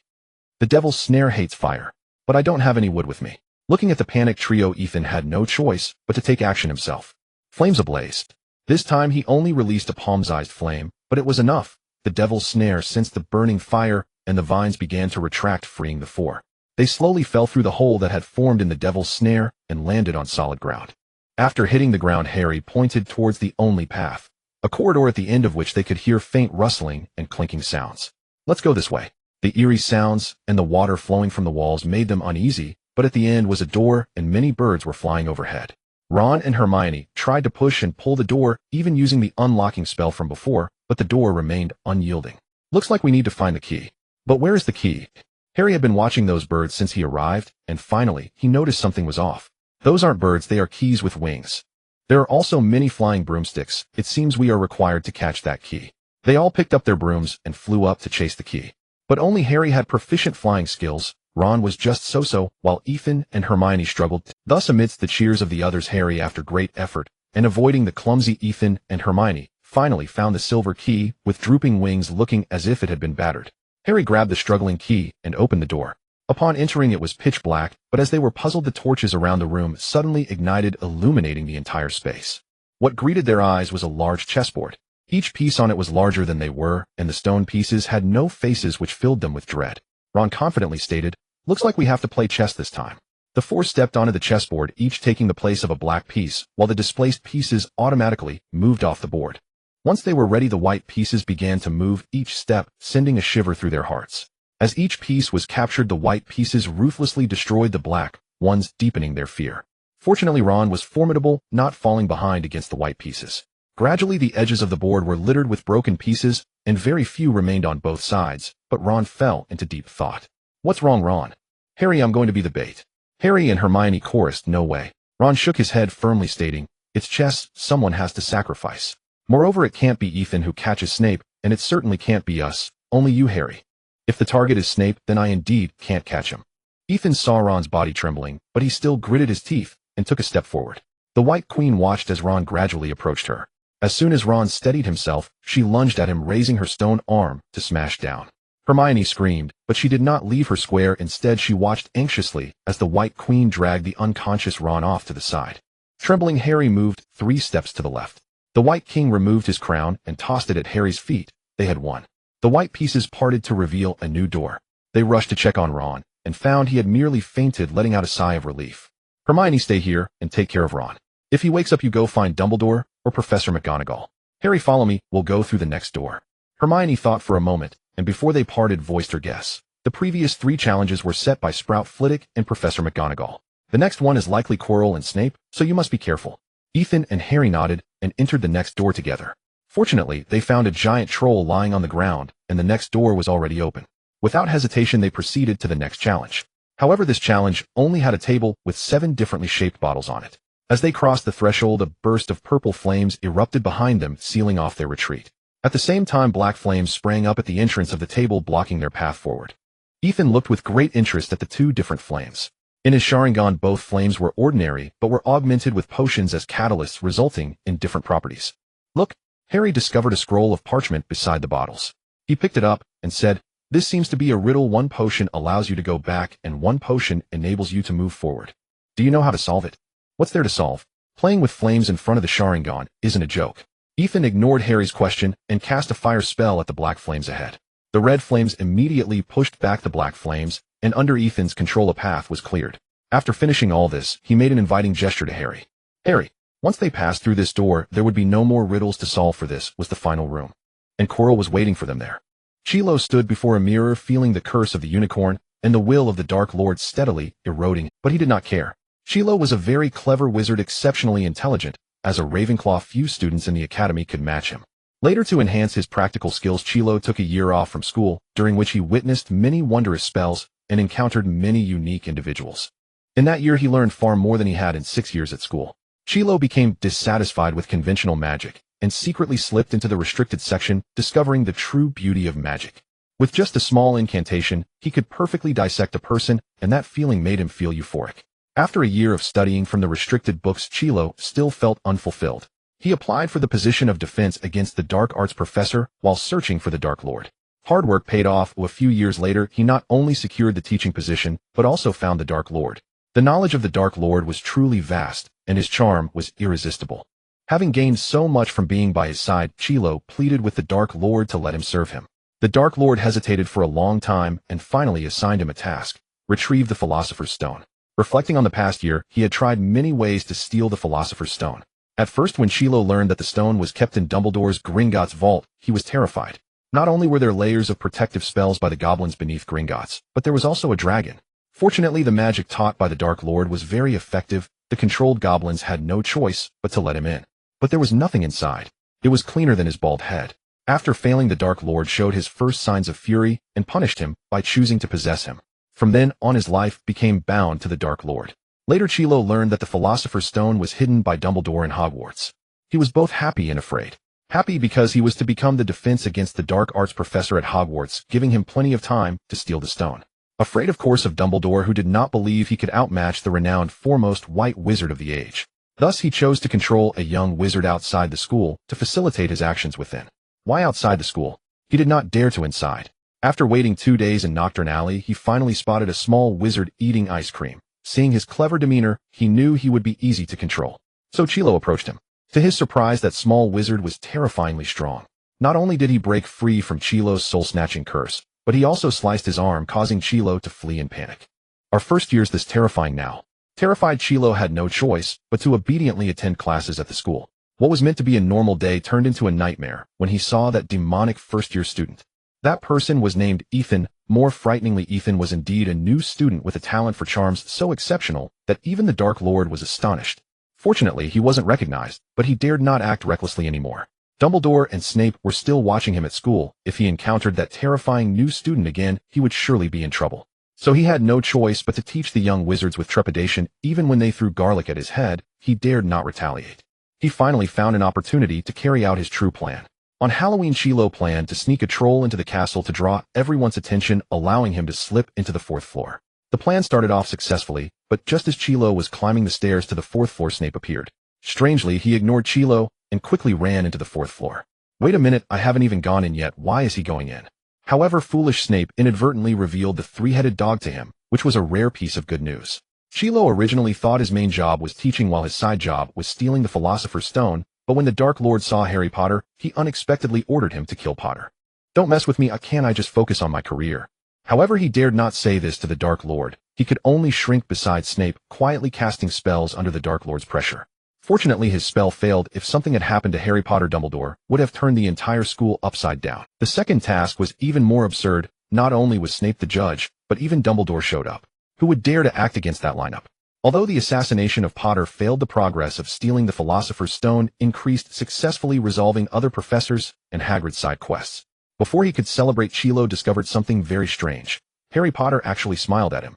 The devil's snare hates fire, but I don't have any wood with me. Looking at the panicked trio, Ethan had no choice but to take action himself. Flames ablaze. This time he only released a palm-sized flame, but it was enough. The devil's snare sensed the burning fire, and the vines began to retract, freeing the four. They slowly fell through the hole that had formed in the devil's snare and landed on solid ground. After hitting the ground, Harry pointed towards the only path, a corridor at the end of which they could hear faint rustling and clinking sounds. Let's go this way. The eerie sounds and the water flowing from the walls made them uneasy, but at the end was a door and many birds were flying overhead. Ron and Hermione tried to push and pull the door, even using the unlocking spell from before, but the door remained unyielding. Looks like we need to find the key. But where is the key? Harry had been watching those birds since he arrived, and finally, he noticed something was off. Those aren't birds, they are keys with wings. There are also many flying broomsticks. It seems we are required to catch that key. They all picked up their brooms and flew up to chase the key. But only Harry had proficient flying skills. Ron was just so-so, while Ethan and Hermione struggled. Thus, amidst the cheers of the others, Harry, after great effort, and avoiding the clumsy Ethan and Hermione, finally found the silver key, with drooping wings looking as if it had been battered. Harry grabbed the struggling key and opened the door. Upon entering, it was pitch black, but as they were puzzled, the torches around the room suddenly ignited, illuminating the entire space. What greeted their eyes was a large chessboard. Each piece on it was larger than they were, and the stone pieces had no faces, which filled them with dread. Ron confidently stated, "Looks like we have to play chess this time." The four stepped onto the chessboard, each taking the place of a black piece, while the displaced pieces automatically moved off the board. Once they were ready, the white pieces began to move, each step sending a shiver through their hearts. As each piece was captured, the white pieces ruthlessly destroyed the black ones, deepening their fear. Fortunately, Ron was formidable, not falling behind against the white pieces. Gradually, the edges of the board were littered with broken pieces, and very few remained on both sides, but Ron fell into deep thought. "What's wrong, Ron?" "Harry, I'm going to be the bait." Harry and Hermione chorused, "No way." Ron shook his head firmly, stating, "It's chess, someone has to sacrifice. Moreover, it can't be Ethan who catches Snape, and it certainly can't be us, only you, Harry. If the target is Snape, then I indeed can't catch him." Ethan saw Ron's body trembling, but he still gritted his teeth and took a step forward. The White Queen watched as Ron gradually approached her. As soon as Ron steadied himself, she lunged at him, raising her stone arm to smash down. Hermione screamed, but she did not leave her square. Instead, she watched anxiously as the White Queen dragged the unconscious Ron off to the side. Trembling, Harry moved 3 steps to the left. The White King removed his crown and tossed it at Harry's feet. They had won. The white pieces parted to reveal a new door. They rushed to check on Ron and found he had merely fainted, letting out a sigh of relief. "Hermione, stay here and take care of Ron. If he wakes up, you go find Dumbledore or Professor McGonagall. Harry, follow me, we'll go through the next door." Hermione thought for a moment, and before they parted, voiced her guess. The previous 3 challenges were set by Sprout, Flitwick, and Professor McGonagall. The next one is likely Quirrell and Snape, so you must be careful. Ethan and Harry nodded and entered the next door together. Fortunately, they found a giant troll lying on the ground, and the next door was already open. Without hesitation, they proceeded to the next challenge. However, this challenge only had a table with 7 differently shaped bottles on it. As they crossed the threshold, a burst of purple flames erupted behind them, sealing off their retreat. At the same time, black flames sprang up at the entrance of the table, blocking their path forward. Ethan looked with great interest at the 2 different flames. In his Sharingan, both flames were ordinary, but were augmented with potions as catalysts, resulting in different properties. Look, Harry discovered a scroll of parchment beside the bottles. He picked it up and said, "This seems to be a riddle. 1 potion allows you to go back, and 1 potion enables you to move forward. Do you know how to solve it?" "What's there to solve? Playing with flames in front of the Sharingan isn't a joke." Ethan ignored Harry's question and cast a fire spell at the black flames ahead. The red flames immediately pushed back the black flames, and under Ethan's control a path was cleared. After finishing all this, he made an inviting gesture to Harry. "Harry, once they passed through this door, there would be no more riddles to solve, for this was the final room." And Coral was waiting for them there. Chilo stood before a mirror, feeling the curse of the unicorn and the will of the Dark Lord steadily eroding, but he did not care. Chilo was a very clever wizard, exceptionally intelligent. As a Ravenclaw, few students in the academy could match him. Later, to enhance his practical skills, Chilo took a year off from school, during which he witnessed many wondrous spells and encountered many unique individuals. In that year, he learned far more than he had in 6 years at school. Chilo became dissatisfied with conventional magic and secretly slipped into the restricted section, discovering the true beauty of magic. With just a small incantation, he could perfectly dissect a person, and that feeling made him feel euphoric. After a year of studying from the restricted books, Chilo still felt unfulfilled. He applied for the position of defense against the dark arts professor while searching for the Dark Lord. Hard work paid off. A few years later, he not only secured the teaching position, but also found the Dark Lord. The knowledge of the Dark Lord was truly vast, and his charm was irresistible. Having gained so much from being by his side, Chilo pleaded with the Dark Lord to let him serve him. The Dark Lord hesitated for a long time and finally assigned him a task: retrieve the Philosopher's Stone. Reflecting on the past year, he had tried many ways to steal the Philosopher's Stone. At first, when Chilo learned that the stone was kept in Dumbledore's Gringotts vault, he was terrified. Not only were there layers of protective spells by the goblins beneath Gringotts, but there was also a dragon. Fortunately, the magic taught by the Dark Lord was very effective. The controlled goblins had no choice but to let him in. But there was nothing inside. It was cleaner than his bald head. After failing, the Dark Lord showed his first signs of fury and punished him by choosing to possess him. From then on, his life became bound to the Dark Lord. Later, Chilo learned that the Philosopher's Stone was hidden by Dumbledore in Hogwarts. He was both happy and afraid. Happy because he was to become the defense against the dark arts professor at Hogwarts, giving him plenty of time to steal the stone. Afraid, of course, of Dumbledore, who did not believe he could outmatch the renowned foremost white wizard of the age. Thus, he chose to control a young wizard outside the school to facilitate his actions within. Why outside the school? He did not dare to inside. After waiting 2 days in Nocturne Alley, he finally spotted a small wizard eating ice cream. Seeing his clever demeanor, he knew he would be easy to control. So Chilo approached him. To his surprise, that small wizard was terrifyingly strong. Not only did he break free from Chilo's soul-snatching curse, but he also sliced his arm, causing Chilo to flee in panic. Our first year's this terrifying now. Terrified, Chilo had no choice but to obediently attend classes at the school. What was meant to be a normal day turned into a nightmare when he saw that demonic first-year student. That person was named Ethan. More frighteningly, Ethan was indeed a new student with a talent for charms so exceptional that even the Dark Lord was astonished. Fortunately, he wasn't recognized, but he dared not act recklessly anymore. Dumbledore and Snape were still watching him at school. If he encountered that terrifying new student again, he would surely be in trouble. So he had no choice but to teach the young wizards with trepidation. Even when they threw garlic at his head, he dared not retaliate. He finally found an opportunity to carry out his true plan. On Halloween, Chilo planned to sneak a troll into the castle to draw everyone's attention, allowing him to slip into the 4th floor. The plan started off successfully, but just as Chilo was climbing the stairs to the 4th floor, Snape appeared. Strangely, he ignored Chilo and quickly ran into the 4th floor. Wait a minute, I haven't even gone in yet. Why is he going in? However, foolish Snape inadvertently revealed the 3-headed dog to him, which was a rare piece of good news. Chilo originally thought his main job was teaching while his side job was stealing the Philosopher's Stone, but when the Dark Lord saw Harry Potter, he unexpectedly ordered him to kill Potter. Don't mess with me, can't I just focus on my career? However, he dared not say this to the Dark Lord. He could only shrink beside Snape, quietly casting spells under the Dark Lord's pressure. Fortunately, his spell failed. If something had happened to Harry Potter, Dumbledore would have turned the entire school upside down. The second task was even more absurd. Not only was Snape the judge, but even Dumbledore showed up. Who would dare to act against that lineup? Although the assassination of Potter failed, the progress of stealing the Philosopher's Stone increased, successfully resolving other professors and Hagrid's side quests. Before he could celebrate, Chilo discovered something very strange. Harry Potter actually smiled at him.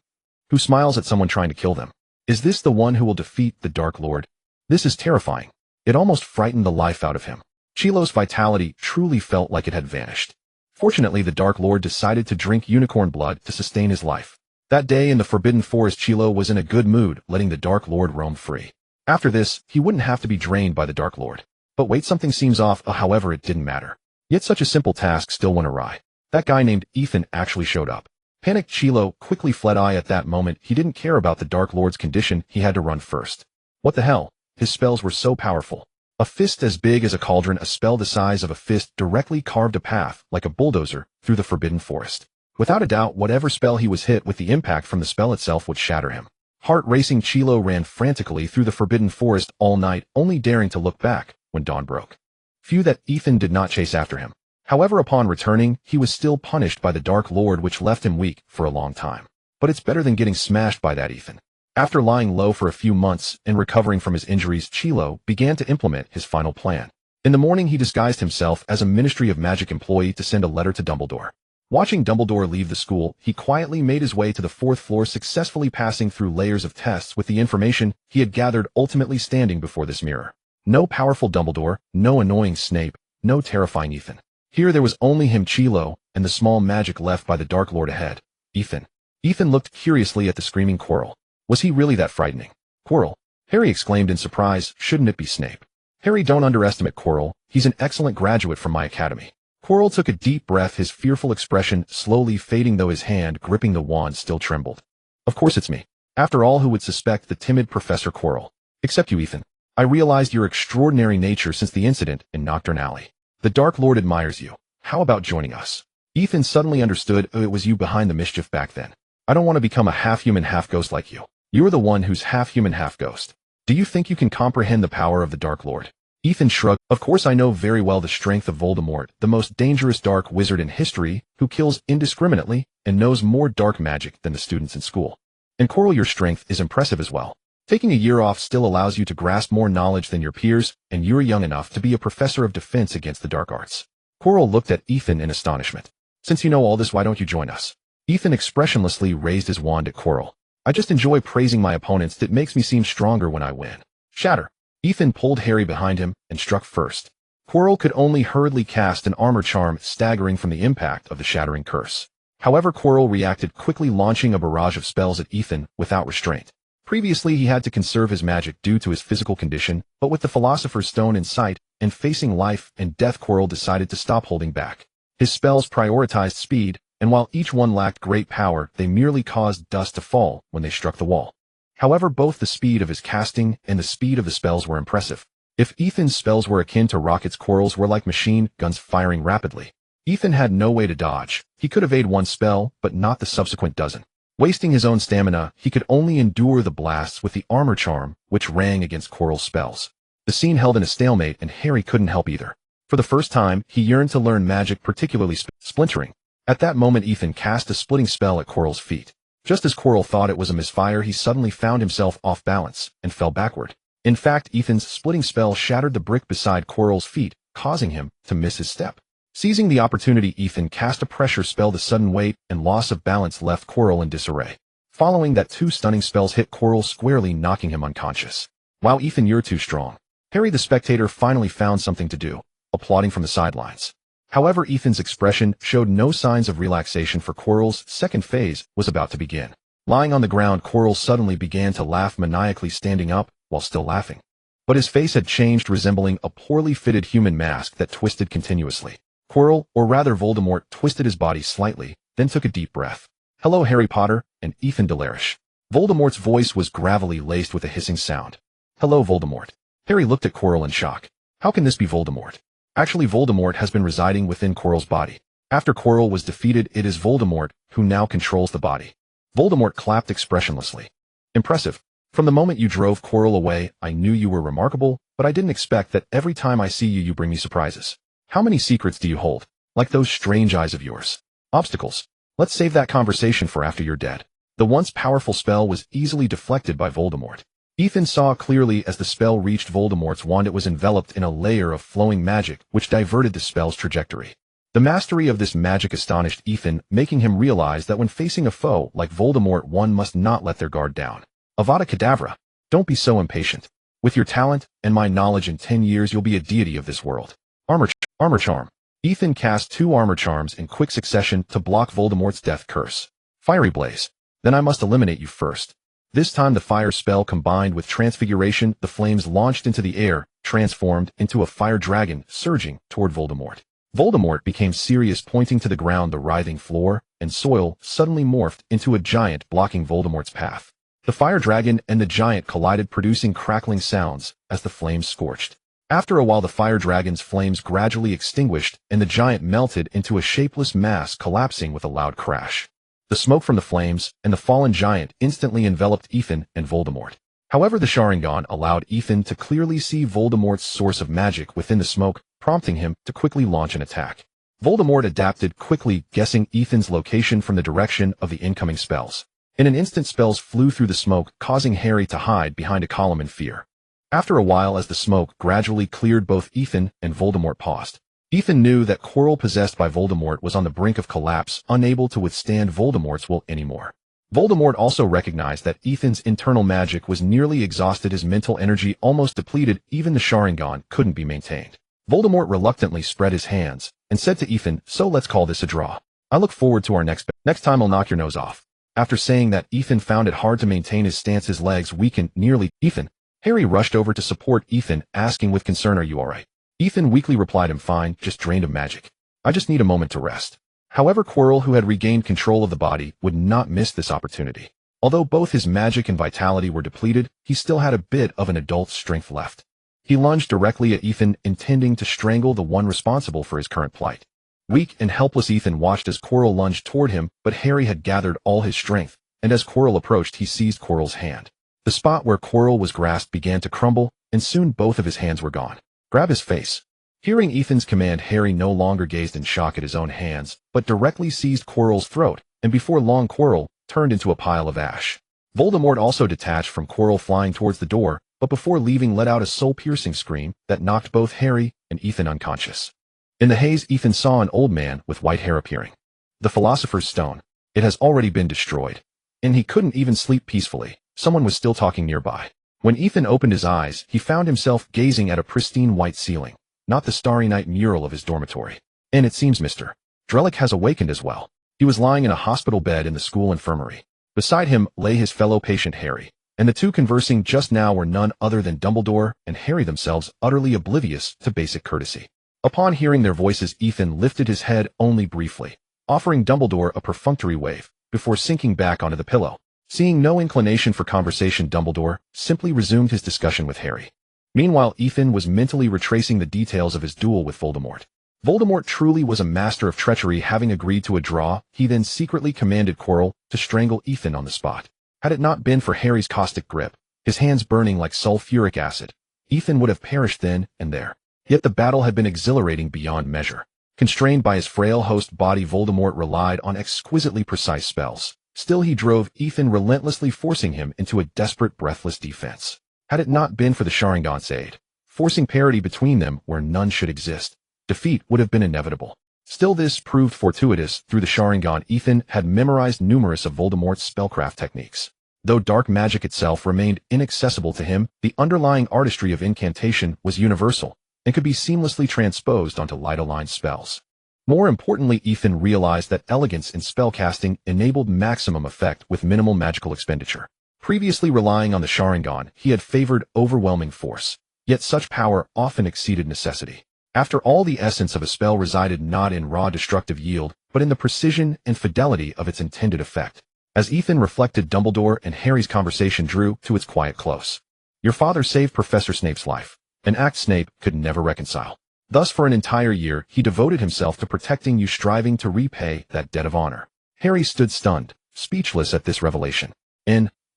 Who smiles at someone trying to kill them? Is this the one who will defeat the Dark Lord? This is terrifying. It almost frightened the life out of him. Chilo's vitality truly felt like it had vanished. Fortunately, the Dark Lord decided to drink unicorn blood to sustain his life. That day in the Forbidden Forest, Chilo was in a good mood, letting the Dark Lord roam free. After this, he wouldn't have to be drained by the Dark Lord. But wait, something seems off. However, it didn't matter. Yet such a simple task still went awry. That guy named Ethan actually showed up. Panicked Chilo quickly fled. At that moment, he didn't care about the Dark Lord's condition. He had to run first. What the hell? His spells were so powerful. A fist as big as a cauldron, a spell the size of a fist, directly carved a path, like a bulldozer, through the Forbidden Forest. Without a doubt, whatever spell he was hit with, the impact from the spell itself would shatter him. Heart-racing, Chilo ran frantically through the Forbidden Forest all night, only daring to look back when dawn broke. Few that Ethan did not chase after him. However, upon returning, he was still punished by the Dark Lord, which left him weak for a long time. But it's better than getting smashed by that Ethan. After lying low for a few months and recovering from his injuries, Chilo began to implement his final plan. In the morning, he disguised himself as a Ministry of Magic employee to send a letter to Dumbledore. Watching Dumbledore leave the school, he quietly made his way to the 4th floor, successfully passing through layers of tests with the information he had gathered, ultimately standing before this mirror. No powerful Dumbledore, no annoying Snape, no terrifying Ethan. Here there was only him, Chilo, and the small magic left by the Dark Lord ahead. Ethan. Ethan looked curiously at the screaming Quirrell. Was he really that frightening? Quirrell? Harry exclaimed in surprise. Shouldn't it be Snape? Harry, don't underestimate Quirrell. He's an excellent graduate from my academy. Quirrell took a deep breath, his fearful expression slowly fading, though his hand gripping the wand still trembled. Of course it's me. After all, who would suspect the timid Professor Quirrell? Except you, Ethan. I realized your extraordinary nature since the incident in Knockturn Alley. The Dark Lord admires you. How about joining us? Ethan suddenly understood. It was you behind the mischief back then. I don't want to become a half-human, half-ghost like you. You're the one who's half-human, half-ghost. Do you think you can comprehend the power of the Dark Lord? Ethan shrugged. Of course I know very well the strength of Voldemort, the most dangerous dark wizard in history, who kills indiscriminately and knows more dark magic than the students in school. And Quirrell, your strength is impressive as well. Taking a year off still allows you to grasp more knowledge than your peers, and you're young enough to be a professor of defense against the dark arts. Quirrell looked at Ethan in astonishment. Since you know all this, why don't you join us? Ethan expressionlessly raised his wand at Quirrell. I just enjoy praising my opponents. It makes me seem stronger when I win. Shatter. Ethan pulled Harry behind him and struck first. Quirrell could only hurriedly cast an armor charm, staggering from the impact of the shattering curse. However, Quirrell reacted quickly, launching a barrage of spells at Ethan without restraint. Previously, he had to conserve his magic due to his physical condition, but with the Philosopher's Stone in sight and facing life and death, Quirrell decided to stop holding back. His spells prioritized speed, and while each one lacked great power, they merely caused dust to fall when they struck the wall. However, both the speed of his casting and the speed of the spells were impressive. If Ethan's spells were akin to rockets, Quirrell's were like machine guns firing rapidly. Ethan had no way to dodge. He could evade one spell, but not the subsequent dozen. Wasting his own stamina, he could only endure the blasts with the armor charm, which rang against Quirrell's spells. The scene held in a stalemate, and Harry couldn't help either. For the first time, he yearned to learn magic, particularly splintering. At that moment, Ethan cast a splitting spell at Quirrell's feet. Just as Quirrell thought it was a misfire, he suddenly found himself off balance and fell backward. In fact, Ethan's splitting spell shattered the brick beside Quirrell's feet, causing him to miss his step. Seizing the opportunity, Ethan cast a pressure spell. The sudden weight and loss of balance left Quirrell in disarray. Following that, 2 stunning spells hit Quirrell squarely, knocking him unconscious. Wow, Ethan, you're too strong. Harry the spectator finally found something to do, applauding from the sidelines. However, Ethan's expression showed no signs of relaxation, for Quirrell's second phase was about to begin. Lying on the ground, Quirrell suddenly began to laugh maniacally, standing up while still laughing. But his face had changed, resembling a poorly fitted human mask that twisted continuously. Quirrell, or rather Voldemort, twisted his body slightly, then took a deep breath. Hello, Harry Potter and Ethan Delary. Voldemort's voice was gravelly, laced with a hissing sound. Hello, Voldemort. Harry looked at Quirrell in shock. How can this be Voldemort? Actually, Voldemort has been residing within Quirrell's body. After Quirrell was defeated, it is Voldemort who now controls the body. Voldemort clapped expressionlessly. Impressive. From the moment you drove Quirrell away, I knew you were remarkable, but I didn't expect that every time I see you, you bring me surprises. How many secrets do you hold? Like those strange eyes of yours. Obstacles. Let's save that conversation for after you're dead. The once powerful spell was easily deflected by Voldemort. Ethan saw clearly as the spell reached Voldemort's wand it was enveloped in a layer of flowing magic which diverted the spell's trajectory. The mastery of this magic astonished Ethan, making him realize that when facing a foe like Voldemort one must not let their guard down. Avada Kedavra! Don't be so impatient. With your talent and my knowledge in 10 years you'll be a deity of this world. Armor Charm. Ethan cast 2 armor charms in quick succession to block Voldemort's death curse. Fiery Blaze. Then I must eliminate you first. This time the fire spell combined with transfiguration, the flames launched into the air, transformed into a fire dragon, surging toward Voldemort. Voldemort became serious, pointing to the ground. The writhing floor and soil suddenly morphed into a giant blocking Voldemort's path. The fire dragon and the giant collided, producing crackling sounds as the flames scorched. After a while the fire dragon's flames gradually extinguished and the giant melted into a shapeless mass, collapsing with a loud crash. The smoke from the flames and the fallen giant instantly enveloped Ethan and Voldemort. However, the Sharingan allowed Ethan to clearly see Voldemort's source of magic within the smoke, prompting him to quickly launch an attack. Voldemort adapted quickly, guessing Ethan's location from the direction of the incoming spells. In an instant spells flew through the smoke, causing Harry to hide behind a column in fear. After a while, as the smoke gradually cleared, both Ethan and Voldemort paused. Ethan knew that Quirrell, possessed by Voldemort, was on the brink of collapse, unable to withstand Voldemort's will anymore. Voldemort also recognized that Ethan's internal magic was nearly exhausted, his mental energy almost depleted, even the Sharingan couldn't be maintained. Voldemort reluctantly spread his hands and said to Ethan, "So let's call this a draw. I look forward to our next time I'll knock your nose off." After saying that, Ethan found it hard to maintain his stance, his legs weakened nearly. "Ethan." Harry rushed over to support Ethan, asking with concern, "Are you alright?" Ethan weakly replied, "I'm fine, just drained of magic. I just need a moment to rest." However, Quirrell, who had regained control of the body, would not miss this opportunity. Although both his magic and vitality were depleted, he still had a bit of an adult's strength left. He lunged directly at Ethan, intending to strangle the one responsible for his current plight. Weak and helpless, Ethan watched as Quirrell lunged toward him, but Harry had gathered all his strength, and as Quirrell approached, he seized Quirrell's hand. The spot where Quirrell was grasped began to crumble, and soon both of his hands were gone. "Grab his face." Hearing Ethan's command, Harry no longer gazed in shock at his own hands, but directly seized Quirrell's throat, and before long Quirrell turned into a pile of ash. Voldemort also detached from Quirrell, flying towards the door, but before leaving let out a soul-piercing scream that knocked both Harry and Ethan unconscious. In the haze, Ethan saw an old man with white hair appearing. The Philosopher's Stone. It has already been destroyed. And he couldn't even sleep peacefully. Someone was still talking nearby. When Ethan opened his eyes, he found himself gazing at a pristine white ceiling, not the Starry Night mural of his dormitory. And it seems Mr. Drellick has awakened as well. He was lying in a hospital bed in the school infirmary. Beside him lay his fellow patient Harry, and the two conversing just now were none other than Dumbledore and Harry, themselves utterly oblivious to basic courtesy. Upon hearing their voices, Ethan lifted his head only briefly, offering Dumbledore a perfunctory wave, before sinking back onto the pillow. Seeing no inclination for conversation, Dumbledore simply resumed his discussion with Harry. Meanwhile, Ethan was mentally retracing the details of his duel with Voldemort. Voldemort truly was a master of treachery. Having agreed to a draw, he then secretly commanded Quirrell to strangle Ethan on the spot. Had it not been for Harry's caustic grip, his hands burning like sulfuric acid, Ethan would have perished then and there. Yet the battle had been exhilarating beyond measure. Constrained by his frail host body, Voldemort relied on exquisitely precise spells. Still, he drove Ethan relentlessly, forcing him into a desperate, breathless defense. Had it not been for the Sharingan's aid, forcing parity between them where none should exist, defeat would have been inevitable. Still, this proved fortuitous. Through the Sharingan, Ethan had memorized numerous of Voldemort's spellcraft techniques. Though dark magic itself remained inaccessible to him, the underlying artistry of incantation was universal and could be seamlessly transposed onto light-aligned spells. More importantly, Ethan realized that elegance in spellcasting enabled maximum effect with minimal magical expenditure. Previously relying on the Sharingan, he had favored overwhelming force, yet such power often exceeded necessity. After all, the essence of a spell resided not in raw destructive yield, but in the precision and fidelity of its intended effect. As Ethan reflected, Dumbledore and Harry's conversation drew to its quiet close. "Your father saved Professor Snape's life, an act Snape could never reconcile. Thus, for an entire year, he devoted himself to protecting you, striving to repay that debt of honor." Harry stood stunned, speechless at this revelation.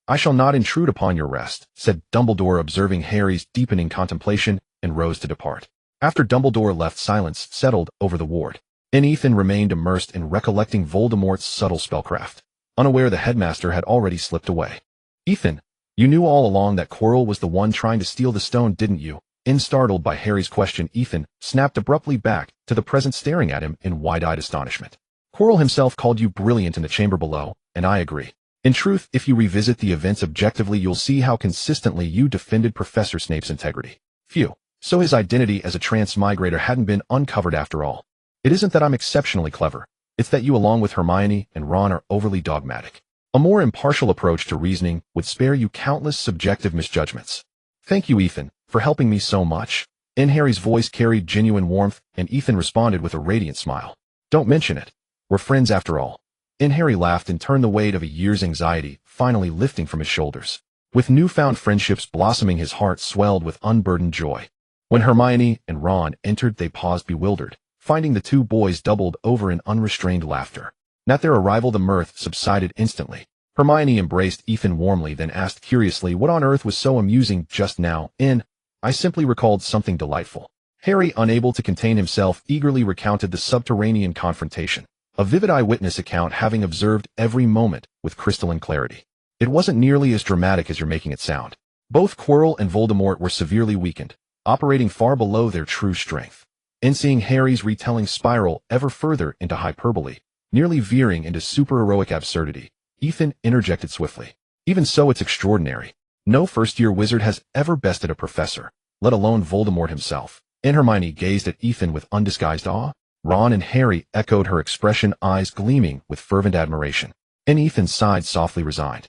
"I shall not intrude upon your rest," said Dumbledore, observing Harry's deepening contemplation, and rose to depart. After Dumbledore left, silence settled over the ward, and Ethan remained immersed in recollecting Voldemort's subtle spellcraft. unaware the headmaster had already slipped away. Ethan, you knew all along that Quirrell was the one trying to steal the stone, didn't you? Startled by Harry's question, Ethan snapped abruptly back to the present, staring at him in wide-eyed astonishment. Quirrell himself called you brilliant in the chamber below, and I agree. In truth, if you revisit the events objectively, you'll see how consistently you defended Professor Snape's integrity. Phew. So his identity as a transmigrator hadn't been uncovered after all. It isn't that I'm exceptionally clever. It's that you, along with Hermione and Ron, are overly dogmatic. A more impartial approach to reasoning would spare you countless subjective misjudgments. Thank you, Ethan, for helping me so much. Harry's voice carried genuine warmth, and Ethan responded with a radiant smile. Don't mention it. We're friends after all. Harry laughed and turned the weight of a year's anxiety finally lifting from his shoulders. With newfound friendships blossoming, his heart swelled with unburdened joy. When Hermione and Ron entered, they paused bewildered, finding the two boys doubled over in unrestrained laughter. At their arrival, the mirth subsided instantly. Hermione embraced Ethan warmly, then asked curiously what on earth was so amusing just now. I simply recalled something delightful. Harry, unable to contain himself, eagerly recounted the subterranean confrontation, a vivid eyewitness account having observed every moment with crystalline clarity. It wasn't nearly as dramatic as you're making it sound. Both Quirrell and Voldemort were severely weakened, operating far below their true strength. Seeing Harry's retelling spiral ever further into hyperbole, nearly veering into superheroic absurdity, Ethan interjected swiftly. Even so, it's extraordinary. No first-year wizard has ever bested a professor, let alone Voldemort himself. Hermione gazed at Ethan with undisguised awe. Ron and Harry echoed her expression, eyes gleaming with fervent admiration. Ethan sighed softly, resigned.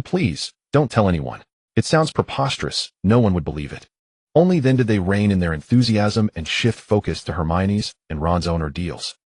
Please, don't tell anyone. It sounds preposterous. No one would believe it. Only then did they rein in their enthusiasm and shift focus to Hermione's and Ron's own ordeals.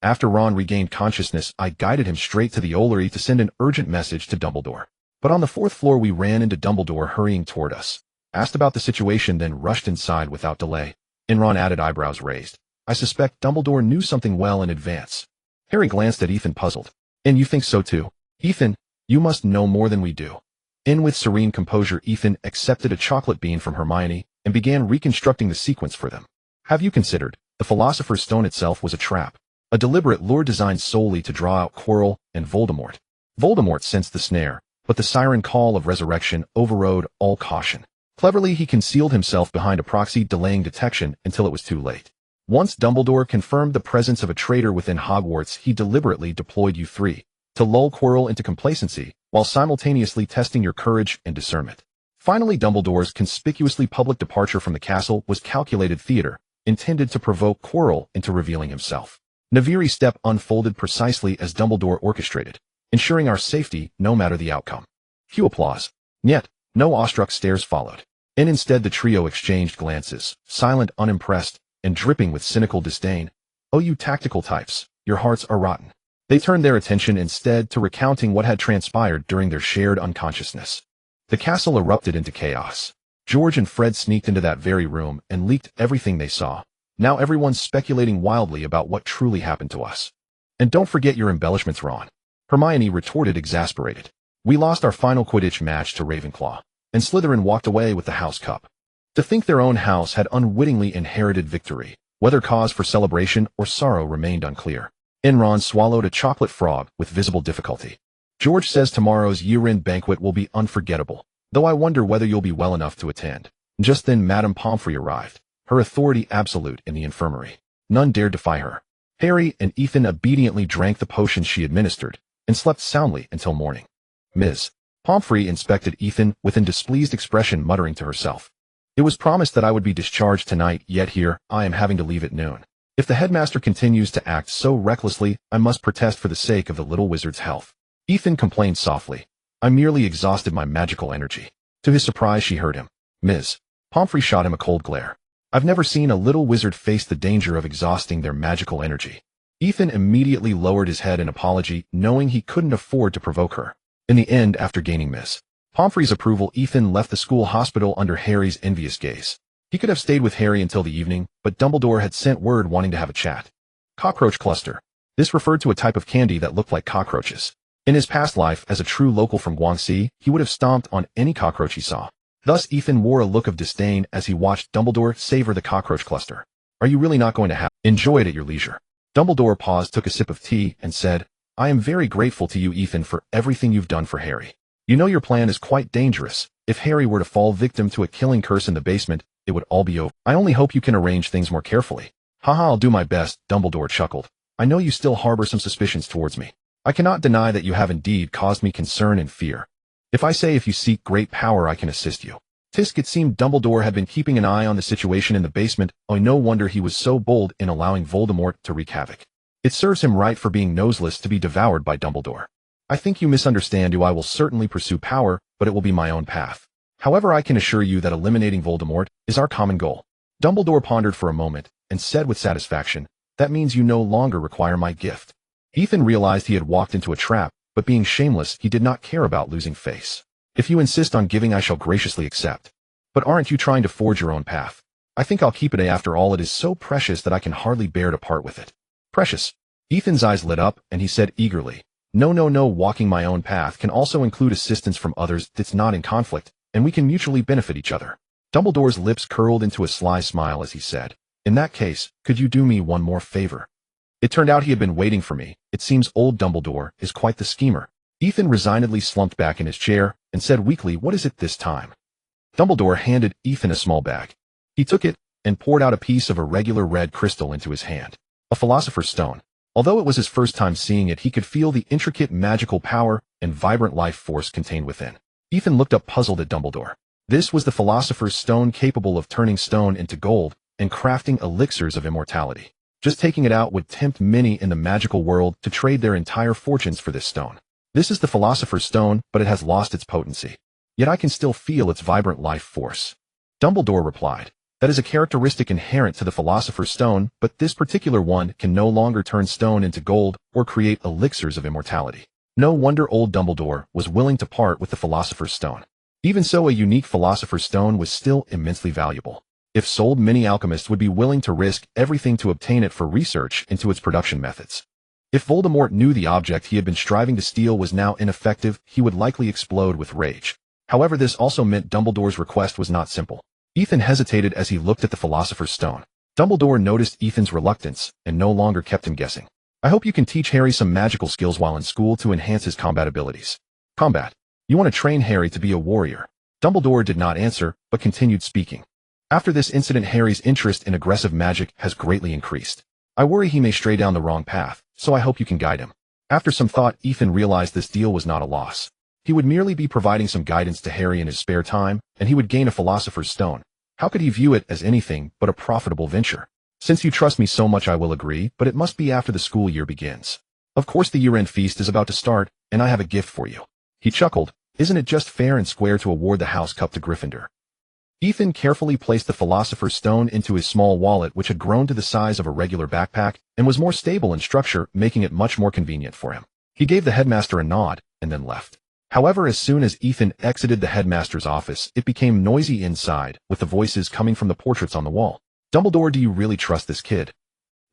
After Ron regained consciousness, I guided him straight to the Orrery to send an urgent message to Dumbledore. But on the 4th floor, we ran into Dumbledore hurrying toward us, asked about the situation, then rushed inside without delay. Ron added, eyebrows raised. I suspect Dumbledore knew something well in advance. Harry glanced at Ethan, puzzled. You think so too? Ethan, you must know more than we do. With serene composure, Ethan accepted a chocolate bean from Hermione and began reconstructing the sequence for them. Have you considered, the Philosopher's Stone itself was a trap, a deliberate lure designed solely to draw out Quirrell and Voldemort. Voldemort sensed the snare, but the siren call of resurrection overrode all caution. Cleverly, he concealed himself behind a proxy, delaying detection until it was too late. Once Dumbledore confirmed the presence of a traitor within Hogwarts, he deliberately deployed you three to lull Quirrell into complacency while simultaneously testing your courage and discernment. Finally, Dumbledore's conspicuously public departure from the castle was calculated theater, intended to provoke Quirrell into revealing himself. Naviri's step unfolded precisely as Dumbledore orchestrated, ensuring our safety no matter the outcome. Cue applause. Yet, no awestruck stares followed. Instead, the trio exchanged glances, silent, unimpressed, and dripping with cynical disdain. Oh, you tactical types, your hearts are rotten. They turned their attention instead to recounting what had transpired during their shared unconsciousness. The castle erupted into chaos. George and Fred sneaked into that very room and leaked everything they saw. Now everyone's speculating wildly about what truly happened to us. And don't forget your embellishments, Ron. Hermione retorted, exasperated. We lost our final Quidditch match to Ravenclaw, and Slytherin walked away with the house cup. To think their own house had unwittingly inherited victory, whether cause for celebration or sorrow remained unclear. Ron swallowed a chocolate frog with visible difficulty. George says tomorrow's year-end banquet will be unforgettable, though I wonder whether you'll be well enough to attend. Just then Madame Pomfrey arrived, her authority absolute in the infirmary. None dared defy her. Harry and Ethan obediently drank the potions she administered and slept soundly until morning. Ms. Pomfrey inspected Ethan with a displeased expression, muttering to herself. It was promised that I would be discharged tonight, yet here I am having to leave at noon. If the headmaster continues to act so recklessly, I must protest for the sake of the little wizard's health. Ethan complained softly. I merely exhausted my magical energy. To his surprise, she heard him. Ms. Pomfrey shot him a cold glare. I've never seen a little wizard face the danger of exhausting their magical energy. Ethan immediately lowered his head in apology, knowing he couldn't afford to provoke her. In the end, after gaining Miss Pomfrey's approval, Ethan left the school hospital under Harry's envious gaze. He could have stayed with Harry until the evening, but Dumbledore had sent word wanting to have a chat. Cockroach cluster. This referred to a type of candy that looked like cockroaches. In his past life, as a true local from Guangxi, he would have stomped on any cockroach he saw. Thus, Ethan wore a look of disdain as he watched Dumbledore savor the cockroach cluster. Are you really not going to enjoy it at your leisure? Dumbledore paused, took a sip of tea, and said, I am very grateful to you, Ethan, for everything you've done for Harry. You know your plan is quite dangerous. If Harry were to fall victim to a killing curse in the basement, it would all be over. I only hope you can arrange things more carefully. Haha, I'll do my best, Dumbledore chuckled. I know you still harbor some suspicions towards me. I cannot deny that you have indeed caused me concern and fear. If you seek great power, I can assist you. Tisk, it seemed Dumbledore had been keeping an eye on the situation in the basement. Oh, no wonder he was so bold in allowing Voldemort to wreak havoc. It serves him right for being noseless to be devoured by Dumbledore. I think you misunderstand you. I will certainly pursue power, but it will be my own path. However, I can assure you that eliminating Voldemort is our common goal. Dumbledore pondered for a moment and said with satisfaction, that means you no longer require my gift. Ethan realized he had walked into a trap, but being shameless, he did not care about losing face. If you insist on giving, I shall graciously accept. But aren't you trying to forge your own path? I think I'll keep it. After all, it is so precious that I can hardly bear to part with it. Precious. Ethan's eyes lit up, and he said eagerly, No, walking my own path can also include assistance from others that's not in conflict, and we can mutually benefit each other. Dumbledore's lips curled into a sly smile as he said, In that case, could you do me one more favor? It turned out he had been waiting for me. It seems old Dumbledore is quite the schemer. Ethan resignedly slumped back in his chair and said weakly, What is it this time? Dumbledore handed Ethan a small bag. He took it and poured out a piece of irregular red crystal into his hand. A philosopher's stone. Although it was his first time seeing it, he could feel the intricate magical power and vibrant life force contained within. Ethan looked up puzzled at Dumbledore. This was the philosopher's stone, capable of turning stone into gold and crafting elixirs of immortality. Just taking it out would tempt many in the magical world to trade their entire fortunes for this stone. This is the philosopher's stone, but it has lost its potency. Yet I can still feel its vibrant life force. Dumbledore replied, That is a characteristic inherent to the philosopher's stone, but this particular one can no longer turn stone into gold or create elixirs of immortality. No wonder old Dumbledore was willing to part with the philosopher's stone. Even so, a unique philosopher's stone was still immensely valuable. If sold, many alchemists would be willing to risk everything to obtain it for research into its production methods. If Voldemort knew the object he had been striving to steal was now ineffective, he would likely explode with rage. However, this also meant Dumbledore's request was not simple. Ethan hesitated as he looked at the philosopher's stone. Dumbledore noticed Ethan's reluctance and no longer kept him guessing. I hope you can teach Harry some magical skills while in school to enhance his combat abilities. Combat. You want to train Harry to be a warrior. Dumbledore did not answer, but continued speaking. After this incident, Harry's interest in aggressive magic has greatly increased. I worry he may stray down the wrong path, so I hope you can guide him. After some thought, Ethan realized this deal was not a loss. He would merely be providing some guidance to Harry in his spare time, and he would gain a philosopher's stone. How could he view it as anything but a profitable venture? Since you trust me so much, I will agree, but it must be after the school year begins. Of course, the year-end feast is about to start, and I have a gift for you. He chuckled. Isn't it just fair and square to award the house cup to Gryffindor? Ethan carefully placed the philosopher's stone into his small wallet, which had grown to the size of a regular backpack and was more stable in structure, making it much more convenient for him. He gave the headmaster a nod and then left. However, as soon as Ethan exited the headmaster's office, it became noisy inside, with the voices coming from the portraits on the wall. Dumbledore, do you really trust this kid?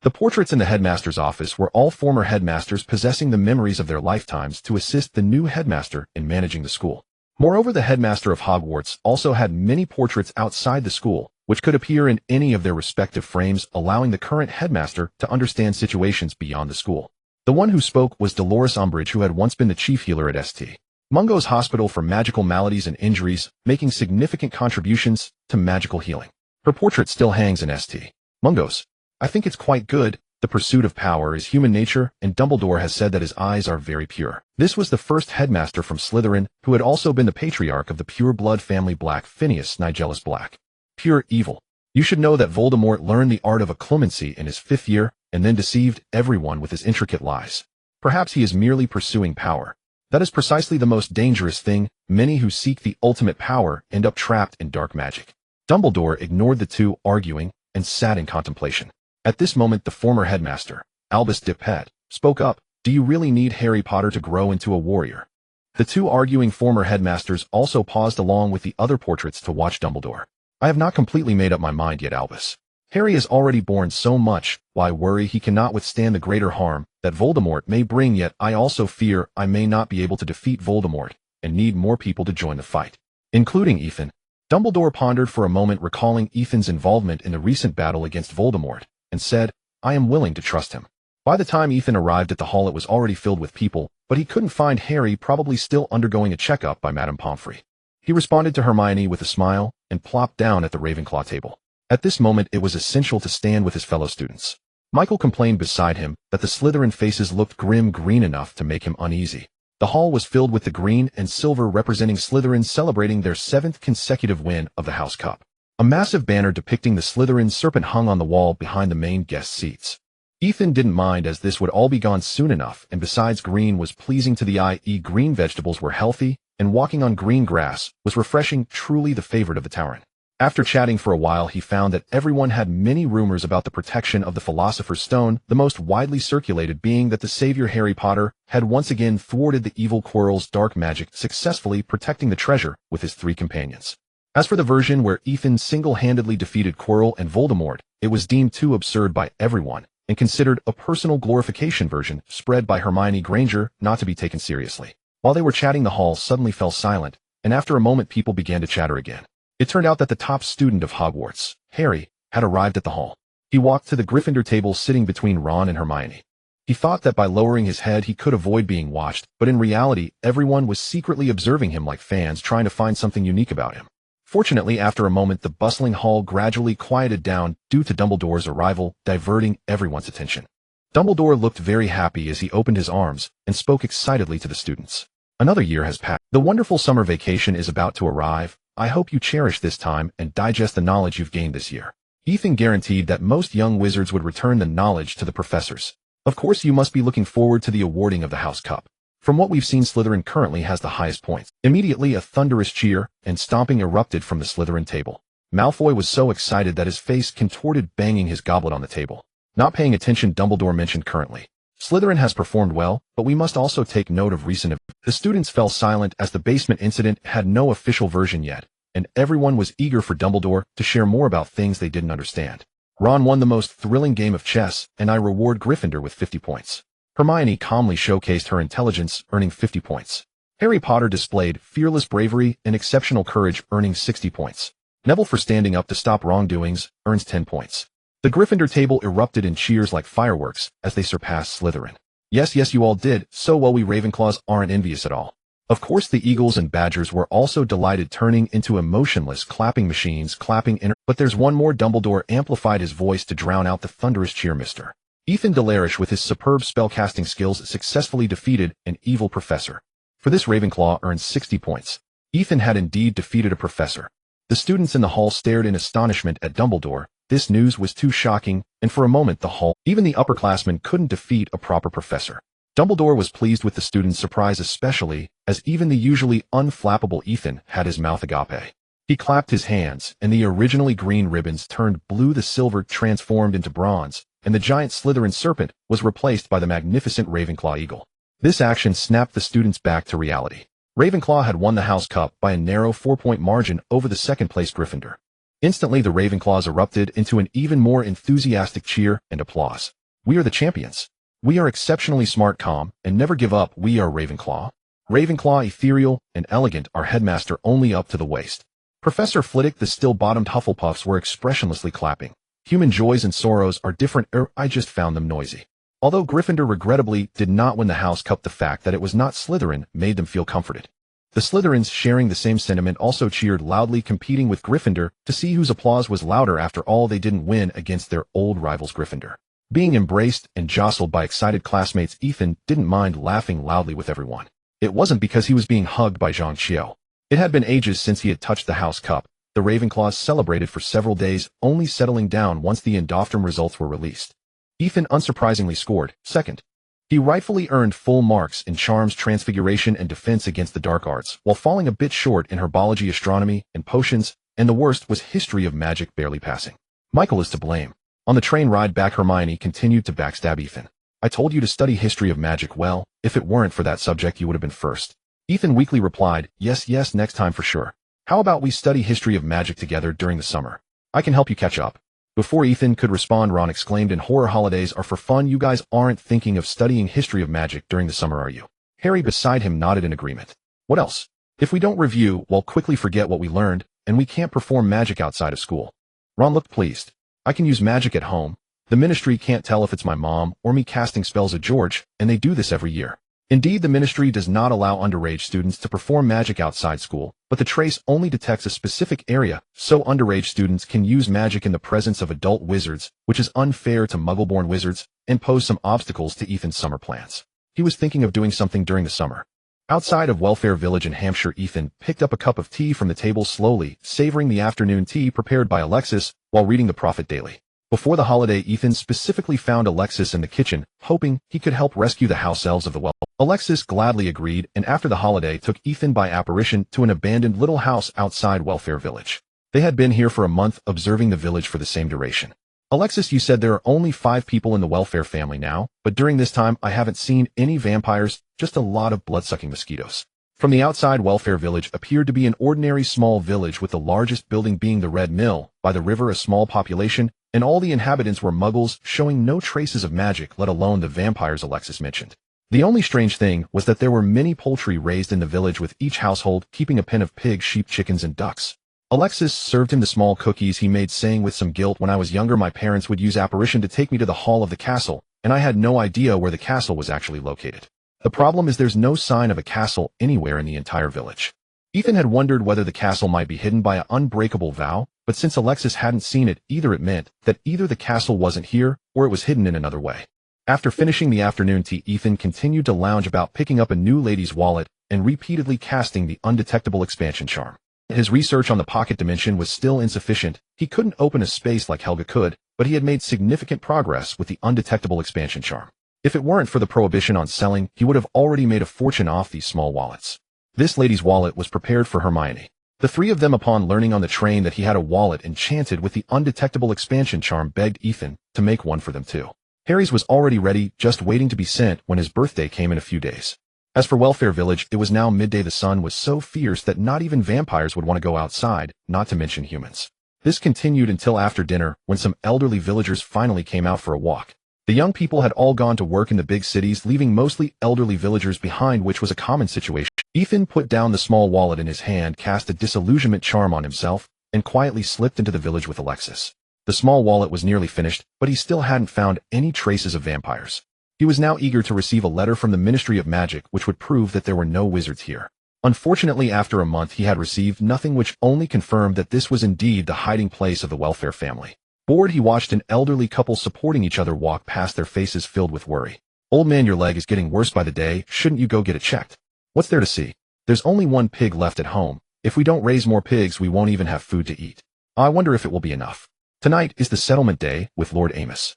The portraits in the headmaster's office were all former headmasters possessing the memories of their lifetimes to assist the new headmaster in managing the school. Moreover, the headmaster of Hogwarts also had many portraits outside the school, which could appear in any of their respective frames, allowing the current headmaster to understand situations beyond the school. The one who spoke was Dolores Umbridge, who had once been the chief healer at St. Mungo's Hospital for Magical Maladies and Injuries, making significant contributions to magical healing. Her portrait still hangs in St. Mungo's. I think it's quite good. The pursuit of power is human nature, and Dumbledore has said that his eyes are very pure. This was the first headmaster from Slytherin, who had also been the patriarch of the pure-blood family Black, Phineas Nigellus Black. Pure evil. You should know that Voldemort learned the art of occlumency in his 5th year, and then deceived everyone with his intricate lies. Perhaps he is merely pursuing power. That is precisely the most dangerous thing. Many who seek the ultimate power end up trapped in dark magic. Dumbledore ignored the two arguing and sat in contemplation. At this moment, the former headmaster, Albus Dippet, spoke up. Do you really need Harry Potter to grow into a warrior? The two arguing former headmasters also paused along with the other portraits to watch Dumbledore. I have not completely made up my mind yet, Albus. Harry has already borne so much. Why worry? He cannot withstand the greater harm that Voldemort may bring, yet I also fear I may not be able to defeat Voldemort and need more people to join the fight, including Ethan. Dumbledore pondered for a moment, recalling Ethan's involvement in the recent battle against Voldemort, and said, I am willing to trust him. By the time Ethan arrived at the hall, it was already filled with people, but he couldn't find Harry, probably still undergoing a checkup by Madame Pomfrey. He responded to Hermione with a smile and plopped down at the Ravenclaw table. At this moment, it was essential to stand with his fellow students. Michael complained beside him that the Slytherin faces looked grim green enough to make him uneasy. The hall was filled with the green and silver representing Slytherin celebrating their 7th consecutive win of the House Cup. A massive banner depicting the Slytherin serpent hung on the wall behind the main guest seats. Ethan didn't mind, as this would all be gone soon enough, and besides, green was pleasing to the eye. Green vegetables were healthy, and walking on green grass was refreshing, truly the favorite of the Tauren. After chatting for a while, he found that everyone had many rumors about the protection of the Philosopher's Stone, the most widely circulated being that the savior Harry Potter had once again thwarted the evil Quirrell's dark magic, successfully protecting the treasure with his 3 companions. As for the version where Ethan single-handedly defeated Quirrell and Voldemort, it was deemed too absurd by everyone, and considered a personal glorification version spread by Hermione Granger, not to be taken seriously. While they were chatting, the hall suddenly fell silent, and after a moment people began to chatter again. It turned out that the top student of Hogwarts, Harry, had arrived at the hall. He walked to the Gryffindor table sitting between Ron and Hermione. He thought that by lowering his head he could avoid being watched, but in reality everyone was secretly observing him like fans trying to find something unique about him. Fortunately, after a moment the bustling hall gradually quieted down due to Dumbledore's arrival, diverting everyone's attention. Dumbledore looked very happy as he opened his arms and spoke excitedly to the students. Another year has passed. The wonderful summer vacation is about to arrive. I hope you cherish this time and digest the knowledge you've gained this year. Ethan guaranteed that most young wizards would return the knowledge to the professors. Of course, you must be looking forward to the awarding of the House Cup. From what we've seen, Slytherin currently has the highest points. Immediately, a thunderous cheer and stomping erupted from the Slytherin table. Malfoy was so excited that his face contorted, banging his goblet on the table. Not paying attention, Dumbledore mentioned currently. Slytherin has performed well, but we must also take note of recent events. The students fell silent as the basement incident had no official version yet, and everyone was eager for Dumbledore to share more about things they didn't understand. Ron won the most thrilling game of chess, and I reward Gryffindor with 50 points. Hermione calmly showcased her intelligence, earning 50 points. Harry Potter displayed fearless bravery and exceptional courage, earning 60 points. Neville, for standing up to stop wrongdoings, earns 10 points. The Gryffindor table erupted in cheers like fireworks as they surpassed Slytherin. Yes, you all did so well. We Ravenclaws aren't envious at all. Of course, the Eagles and Badgers were also delighted, turning into emotionless clapping machines, clapping in. But there's one more. Dumbledore amplified his voice to drown out the thunderous cheer. Mr. Ethan Delary, with his superb spellcasting skills, successfully defeated an evil professor. For this, Ravenclaw earned 60 points. Ethan had indeed defeated a professor. The students in the hall stared in astonishment at Dumbledore. This news was too shocking, and for a moment the hall, even the upperclassmen, couldn't defeat a proper professor. Dumbledore was pleased with the students' surprise, especially as even the usually unflappable Ethan had his mouth agape. He clapped his hands, and the originally green ribbons turned blue, the silver transformed into bronze, and the giant Slytherin serpent was replaced by the magnificent Ravenclaw eagle. This action snapped the students back to reality. Ravenclaw had won the House Cup by a narrow 4-point margin over the second-placed Gryffindor. Instantly, the Ravenclaws erupted into an even more enthusiastic cheer and applause. We are the champions. We are exceptionally smart, calm, and never give up. We are Ravenclaw. Ravenclaw, ethereal and elegant, our headmaster only up to the waist. Professor Flitwick, the still-bottomed Hufflepuffs were expressionlessly clapping. Human joys and sorrows are different. I just found them noisy. Although Gryffindor regrettably did not win the House Cup, the fact that it was not Slytherin made them feel comforted. The Slytherins, sharing the same sentiment, also cheered loudly, competing with Gryffindor to see whose applause was louder. After all, they didn't win against their old rivals Gryffindor. Being embraced and jostled by excited classmates, Ethan didn't mind laughing loudly with everyone. It wasn't because he was being hugged by Zhang Qiu. It had been ages since he had touched the House Cup. The Ravenclaws celebrated for several days, only settling down once the Endofterm results were released. Ethan unsurprisingly scored second. He rightfully earned full marks in Charms, Transfiguration, and Defense against the Dark Arts, while falling a bit short in Herbology, Astronomy, and Potions, and the worst was History of Magic, barely passing. Michael is to blame. On the train ride back, Hermione continued to backstab Ethan. I told you to study History of Magic. Well, if it weren't for that subject, you would have been first. Ethan weakly replied, yes, next time for sure. How about we study History of Magic together during the summer? I can help you catch up. Before Ethan could respond, Ron exclaimed, in horror, holidays are for fun. You guys aren't thinking of studying History of Magic during the summer, are you? Harry beside him nodded in agreement. What else? If we don't review, we'll quickly forget what we learned, and we can't perform magic outside of school. Ron looked pleased. I can use magic at home. The ministry can't tell if it's my mom or me casting spells at George, and they do this every year. Indeed, the ministry does not allow underage students to perform magic outside school, but the trace only detects a specific area, so underage students can use magic in the presence of adult wizards, which is unfair to muggle-born wizards, and pose some obstacles to Ethan's summer plans. He was thinking of doing something during the summer. Outside of Welfare Village in Hampshire, Ethan picked up a cup of tea from the table slowly, savoring the afternoon tea prepared by Alexis while reading the Prophet Daily. Before the holiday, Ethan specifically found Alexis in the kitchen, hoping he could help rescue the house elves of the well. Alexis gladly agreed, and after the holiday took Ethan by apparition to an abandoned little house outside Welfare Village. They had been here for a month, observing the village for the same duration. Alexis, you said there are only 5 people in the Welfare family now, but during this time I haven't seen any vampires, just a lot of blood-sucking mosquitoes. From the outside, Welfare Village appeared to be an ordinary small village, with the largest building being the Red Mill, by the river a small population, and all the inhabitants were muggles, showing no traces of magic, let alone the vampires Alexis mentioned. The only strange thing was that there were many poultry raised in the village, with each household keeping a pen of pigs, sheep, chickens, and ducks. Alexis served him the small cookies he made, saying, with some guilt, when I was younger my parents would use apparition to take me to the hall of the castle, and I had no idea where the castle was actually located. The problem is there's no sign of a castle anywhere in the entire village. Ethan had wondered whether the castle might be hidden by an unbreakable vow, but since Alexis hadn't seen it either, it meant that either the castle wasn't here or it was hidden in another way. After finishing the afternoon tea, Ethan continued to lounge about, picking up a new lady's wallet and repeatedly casting the undetectable expansion charm. His research on the pocket dimension was still insufficient. He couldn't open a space like Helga could, but he had made significant progress with the undetectable expansion charm. If it weren't for the prohibition on selling, he would have already made a fortune off these small wallets. This lady's wallet was prepared for Hermione. The 3 of them, upon learning on the train that he had a wallet enchanted with the undetectable expansion charm, begged Ethan to make one for them too. Harry's was already ready, just waiting to be sent when his birthday came in a few days. As for Welfare Village, it was now midday. The sun was so fierce that not even vampires would want to go outside, not to mention humans. This continued until after dinner, when some elderly villagers finally came out for a walk. The young people had all gone to work in the big cities, leaving mostly elderly villagers behind, which was a common situation. Ethan put down the small wallet in his hand, cast a disillusionment charm on himself, and quietly slipped into the village with Alexis. The small wallet was nearly finished, but he still hadn't found any traces of vampires. He was now eager to receive a letter from the Ministry of Magic which would prove that there were no wizards here. Unfortunately, after a month he had received nothing, which only confirmed that this was indeed the hiding place of the Welfare family. Bored, he watched an elderly couple supporting each other walk past, their faces filled with worry. "Old man, your leg is getting worse by the day. Shouldn't you go get it checked?" "What's there to see? There's only one pig left at home. If we don't raise more pigs, we won't even have food to eat. I wonder if it will be enough. Tonight is the settlement day with Lord Amos."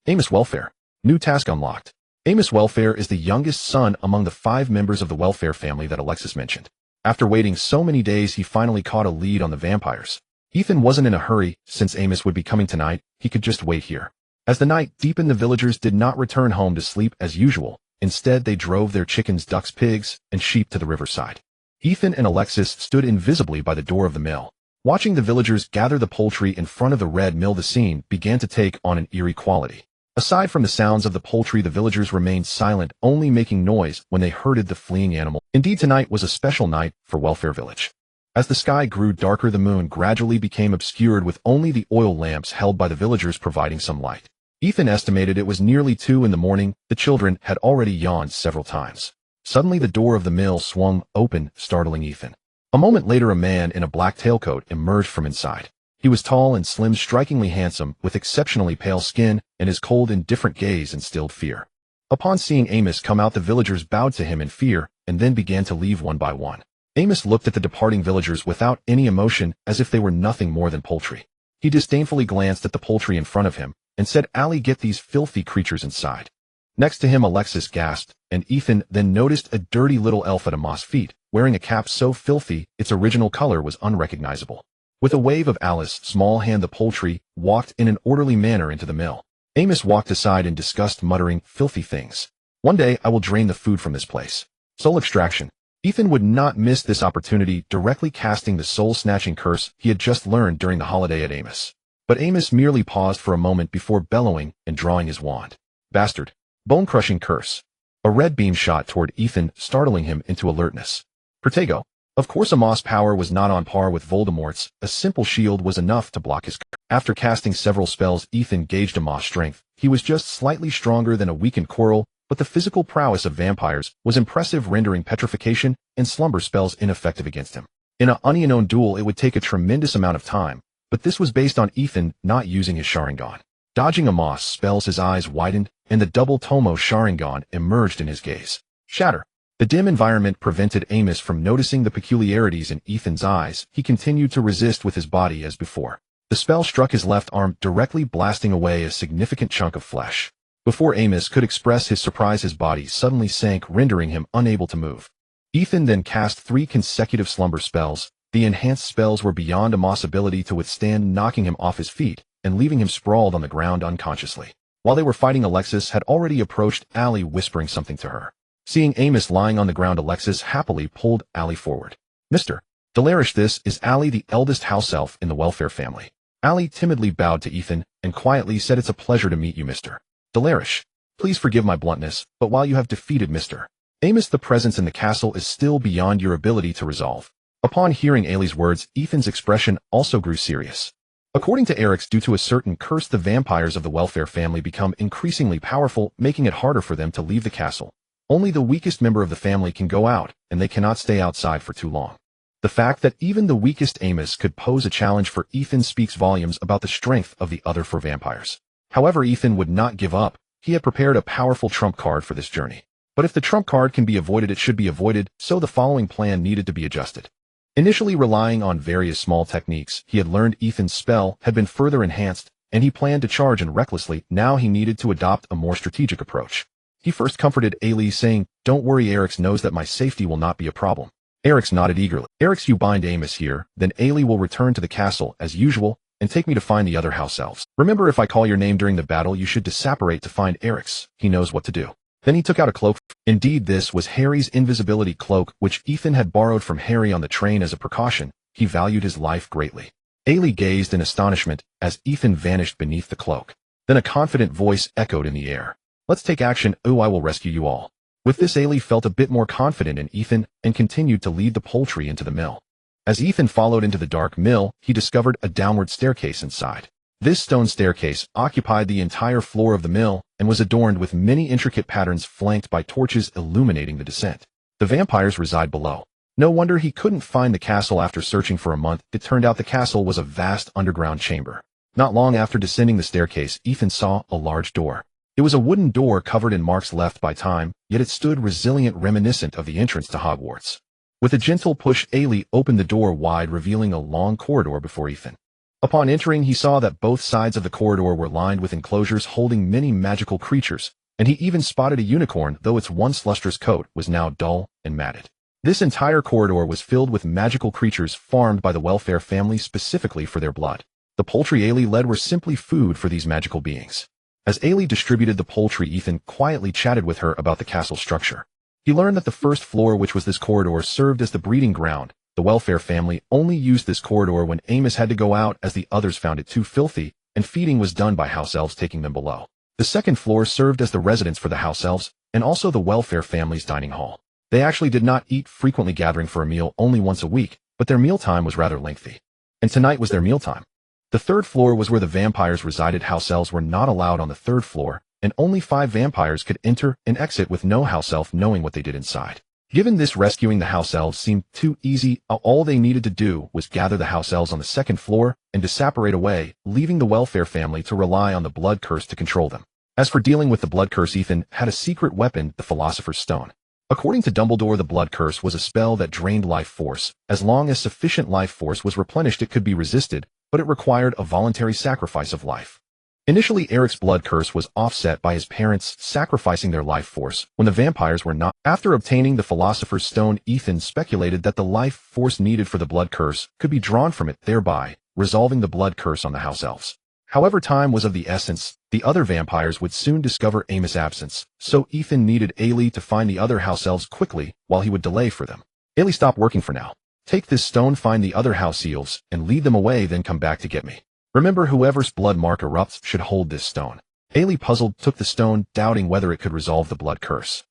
Amos Welfare. New task unlocked. Amos Welfare is the youngest son among the 5 members of the Welfare family that Alexis mentioned. After waiting so many days, he finally caught a lead on the vampires. Ethan wasn't in a hurry, since Amos would be coming tonight. He could just wait here. As the night deepened, the villagers did not return home to sleep as usual. Instead, they drove their chickens, ducks, pigs, and sheep to the riverside. Ethan and Alexis stood invisibly by the door of the mill, watching the villagers gather the poultry in front of the Red Mill. The scene began to take on an eerie quality. Aside from the sounds of the poultry, the villagers remained silent, only making noise when they herded the fleeing animal. Indeed, tonight was a special night for Welfare Village. As the sky grew darker, the moon gradually became obscured, with only the oil lamps held by the villagers providing some light. Ethan estimated it was nearly 2 in the morning. The children had already yawned several times. Suddenly, the door of the mill swung open, startling Ethan. A moment later, a man in a black tailcoat emerged from inside. He was tall and slim, strikingly handsome, with exceptionally pale skin, and his cold, indifferent gaze instilled fear. Upon seeing Amos come out, the villagers bowed to him in fear, and then began to leave one by one. Amos looked at the departing villagers without any emotion, as if they were nothing more than poultry. He disdainfully glanced at the poultry in front of him, and said, "Allie, get these filthy creatures inside." Next to him, Alexis gasped, and Ethan then noticed a dirty little elf at Amos' feet, wearing a cap so filthy its original color was unrecognizable. With a wave of Alice's small hand, the poultry walked in an orderly manner into the mill. Amos walked aside in disgust, muttering, "Filthy things. One day I will drain the food from this place." Soul extraction. Ethan would not miss this opportunity, directly casting the soul-snatching curse he had just learned during the holiday at Amos. But Amos merely paused for a moment before bellowing and drawing his wand. "Bastard. Bone-crushing curse." A red beam shot toward Ethan, startling him into alertness. "Protego." Of course, Amos' power was not on par with Voldemort's. A simple shield was enough to block his curse. After casting several spells, Ethan gauged Amos' strength. He was just slightly stronger than a weakened Quirrell, but the physical prowess of vampires was impressive, rendering petrification and slumber spells ineffective against him. In an unknown duel, it would take a tremendous amount of time, but this was based on Ethan not using his Sharingan. Dodging Amos' spells, his eyes widened, and the double Tomo Sharingan emerged in his gaze. Shatter. The dim environment prevented Amos from noticing the peculiarities in Ethan's eyes. He continued to resist with his body as before. The spell struck his left arm, directly blasting away a significant chunk of flesh. Before Amos could express his surprise, his body suddenly sank, rendering him unable to move. Ethan then cast 3 consecutive slumber spells. The enhanced spells were beyond Amos' ability to withstand, knocking him off his feet and leaving him sprawled on the ground unconsciously. While they were fighting, Alexis had already approached Allie, whispering something to her. Seeing Amos lying on the ground, Alexis happily pulled Allie forward. Mr. Delary, this is Allie, the eldest house elf in the welfare family. Allie timidly bowed to Ethan and quietly said, "It's a pleasure to meet you, Mr. Delary. Please forgive my bluntness, but while you have defeated Mr. Amos, the presence in the castle is still beyond your ability to resolve." Upon hearing Allie's words, Ethan's expression also grew serious. According to Eric's, due to a certain curse, the vampires of the welfare family become increasingly powerful, making it harder for them to leave the castle. Only the weakest member of the family can go out, and they cannot stay outside for too long. The fact that even the weakest Amos could pose a challenge for Ethan speaks volumes about the strength of the other 4 vampires. However, Ethan would not give up. He had prepared a powerful trump card for this journey. But if the trump card can be avoided, it should be avoided, so the following plan needed to be adjusted. Initially relying on various small techniques he had learned, Ethan's spell had been further enhanced, and he planned to charge in recklessly. Now he needed to adopt a more strategic approach. He first comforted Allie, saying, "Don't worry, Eric's knows that my safety will not be a problem." Eric's nodded eagerly. "Eric's, you bind Amos here, then Allie will return to the castle as usual and take me to find the other house elves. Remember, if I call your name during the battle, you should disapparate to find Eric's. He knows what to do." Then he took out a cloak. Indeed, this was Harry's invisibility cloak, which Ethan had borrowed from Harry on the train as a precaution. He valued his life greatly. Allie gazed in astonishment as Ethan vanished beneath the cloak. Then a confident voice echoed in the air. "Let's take action. Oh, I will rescue you all." With this, Allie felt a bit more confident in Ethan and continued to lead the poultry into the mill. As Ethan followed into the dark mill, he discovered a downward staircase inside. This stone staircase occupied the entire floor of the mill and was adorned with many intricate patterns flanked by torches illuminating the descent. The vampires reside below. No wonder he couldn't find the castle after searching for a month. It turned out the castle was a vast underground chamber. Not long after descending the staircase, Ethan saw a large door. It was a wooden door covered in marks left by time, yet it stood resilient, reminiscent of the entrance to Hogwarts. With a gentle push, Allie opened the door wide, revealing a long corridor before Ethan. Upon entering, he saw that both sides of the corridor were lined with enclosures holding many magical creatures, and he even spotted a unicorn, though its once lustrous coat was now dull and matted. This entire corridor was filled with magical creatures farmed by the welfare family specifically for their blood. The poultry Allie led were simply food for these magical beings. As Allie distributed the poultry, Ethan quietly chatted with her about the castle structure. He learned that the first floor, which was this corridor, served as the breeding ground. The welfare family only used this corridor when Amos had to go out, as the others found it too filthy, and feeding was done by house elves taking them below. The second floor served as the residence for the house elves, and also the welfare family's dining hall. They actually did not eat frequently, gathering for a meal only once a week, but their mealtime was rather lengthy. And tonight was their mealtime. The third floor was where the vampires resided. House elves were not allowed on the third floor, and only 5 vampires could enter and exit with no house elf knowing what they did inside. Given this, rescuing the house elves seemed too easy. All they needed to do was gather the house elves on the second floor and disapparate away, leaving the welfare family to rely on the blood curse to control them. As for dealing with the blood curse, Ethan had a secret weapon, the Philosopher's Stone. According to Dumbledore, the blood curse was a spell that drained life force. As long as sufficient life force was replenished, it could be resisted, but it required a voluntary sacrifice of life. Initially, Eric's blood curse was offset by his parents sacrificing their life force when the vampires were not. After obtaining the Philosopher's Stone, Ethan speculated that the life force needed for the blood curse could be drawn from it, thereby resolving the blood curse on the house elves. However, time was of the essence. The other vampires would soon discover Amos' absence, so Ethan needed Allie to find the other house elves quickly while he would delay for them. Allie, stop working for now. Take this stone, find the other house elves, and lead them away, then come back to get me. Remember, whoever's blood mark erupts should hold this stone. Allie, puzzled, took the stone, doubting whether it could resolve the blood curse.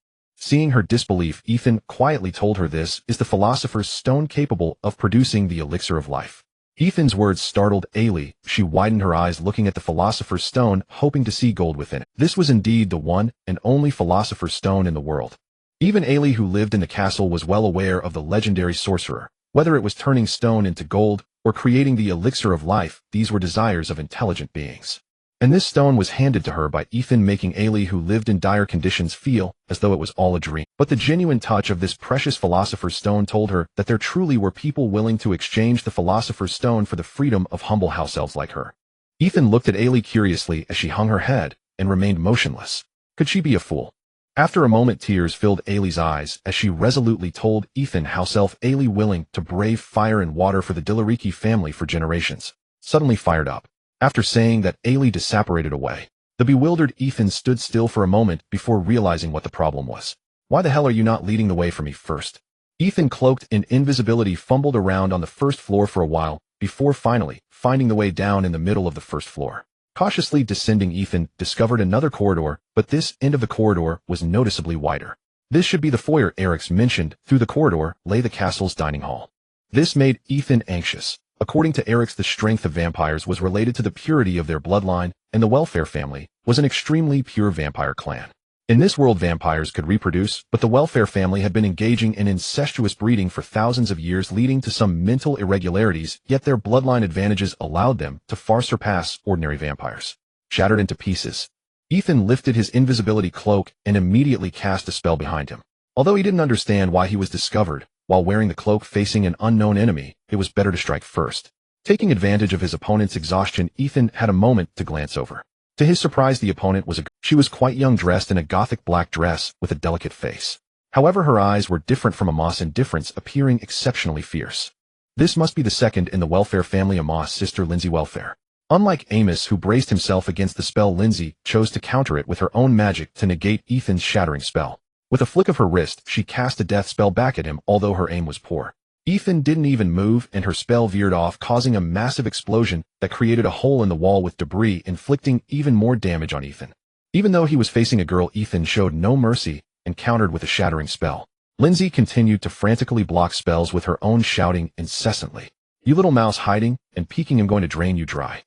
Seeing her disbelief, Ethan quietly told her this is the philosopher's stone capable of producing the elixir of life. Ethan's words startled Ailey. She widened her eyes looking at the philosopher's stone, hoping to see gold within it. This was indeed the one and only philosopher's stone in the world. Even Ailey, who lived in the castle, was well aware of the legendary sorcerer. Whether it was turning stone into gold or creating the elixir of life, these were desires of intelligent beings. And this stone was handed to her by Ethan, making Ailey, who lived in dire conditions, feel as though it was all a dream. But the genuine touch of this precious philosopher's stone told her that there truly were people willing to exchange the philosopher's stone for the freedom of humble house elves like her. Ethan looked at Ailey curiously as she hung her head and remained motionless. Could she be a fool? After a moment, tears filled Ailey's eyes as she resolutely told Ethan house elf Ailey, willing to brave fire and water for the Delary family for generations, suddenly fired up. After saying that, Ailey disapparated away. The bewildered Ethan stood still for a moment before realizing what the problem was. Why the hell are you not leading the way for me first? Ethan, cloaked in invisibility, fumbled around on the first floor for a while before finally finding the way down in the middle of the first floor. Cautiously descending, Ethan discovered another corridor, but this end of the corridor was noticeably wider. This should be the foyer Eric's mentioned. Through the corridor lay the castle's dining hall. This made Ethan anxious. According to Eric's, the strength of vampires was related to the purity of their bloodline, and the Welfare family was an extremely pure vampire clan. In this world, vampires could reproduce, but the Welfare family had been engaging in incestuous breeding for thousands of years, leading to some mental irregularities, yet their bloodline advantages allowed them to far surpass ordinary vampires. Shattered into pieces, Ethan lifted his invisibility cloak and immediately cast a spell behind him. Although he didn't understand why he was discovered while wearing the cloak facing an unknown enemy, it was better to strike first. Taking advantage of his opponent's exhaustion, Ethan had a moment to glance over. To his surprise, the opponent was she was quite young, dressed in a gothic black dress with a delicate face. However, her eyes were different from Amos' indifference, appearing exceptionally fierce. This must be the second in the Welfare family, Amos' sister Lindsay Welfare. Unlike Amos, who braced himself against the spell, Lindsay chose to counter it with her own magic to negate Ethan's shattering spell. With a flick of her wrist, she cast a death spell back at him, although her aim was poor. Ethan didn't even move, and her spell veered off, causing a massive explosion that created a hole in the wall with debris, inflicting even more damage on Ethan. Even though he was facing a girl, Ethan showed no mercy and countered with a shattering spell. Lindsay continued to frantically block spells with her own, shouting incessantly, "You little mouse, hiding and peeking, I'm going to drain you dry."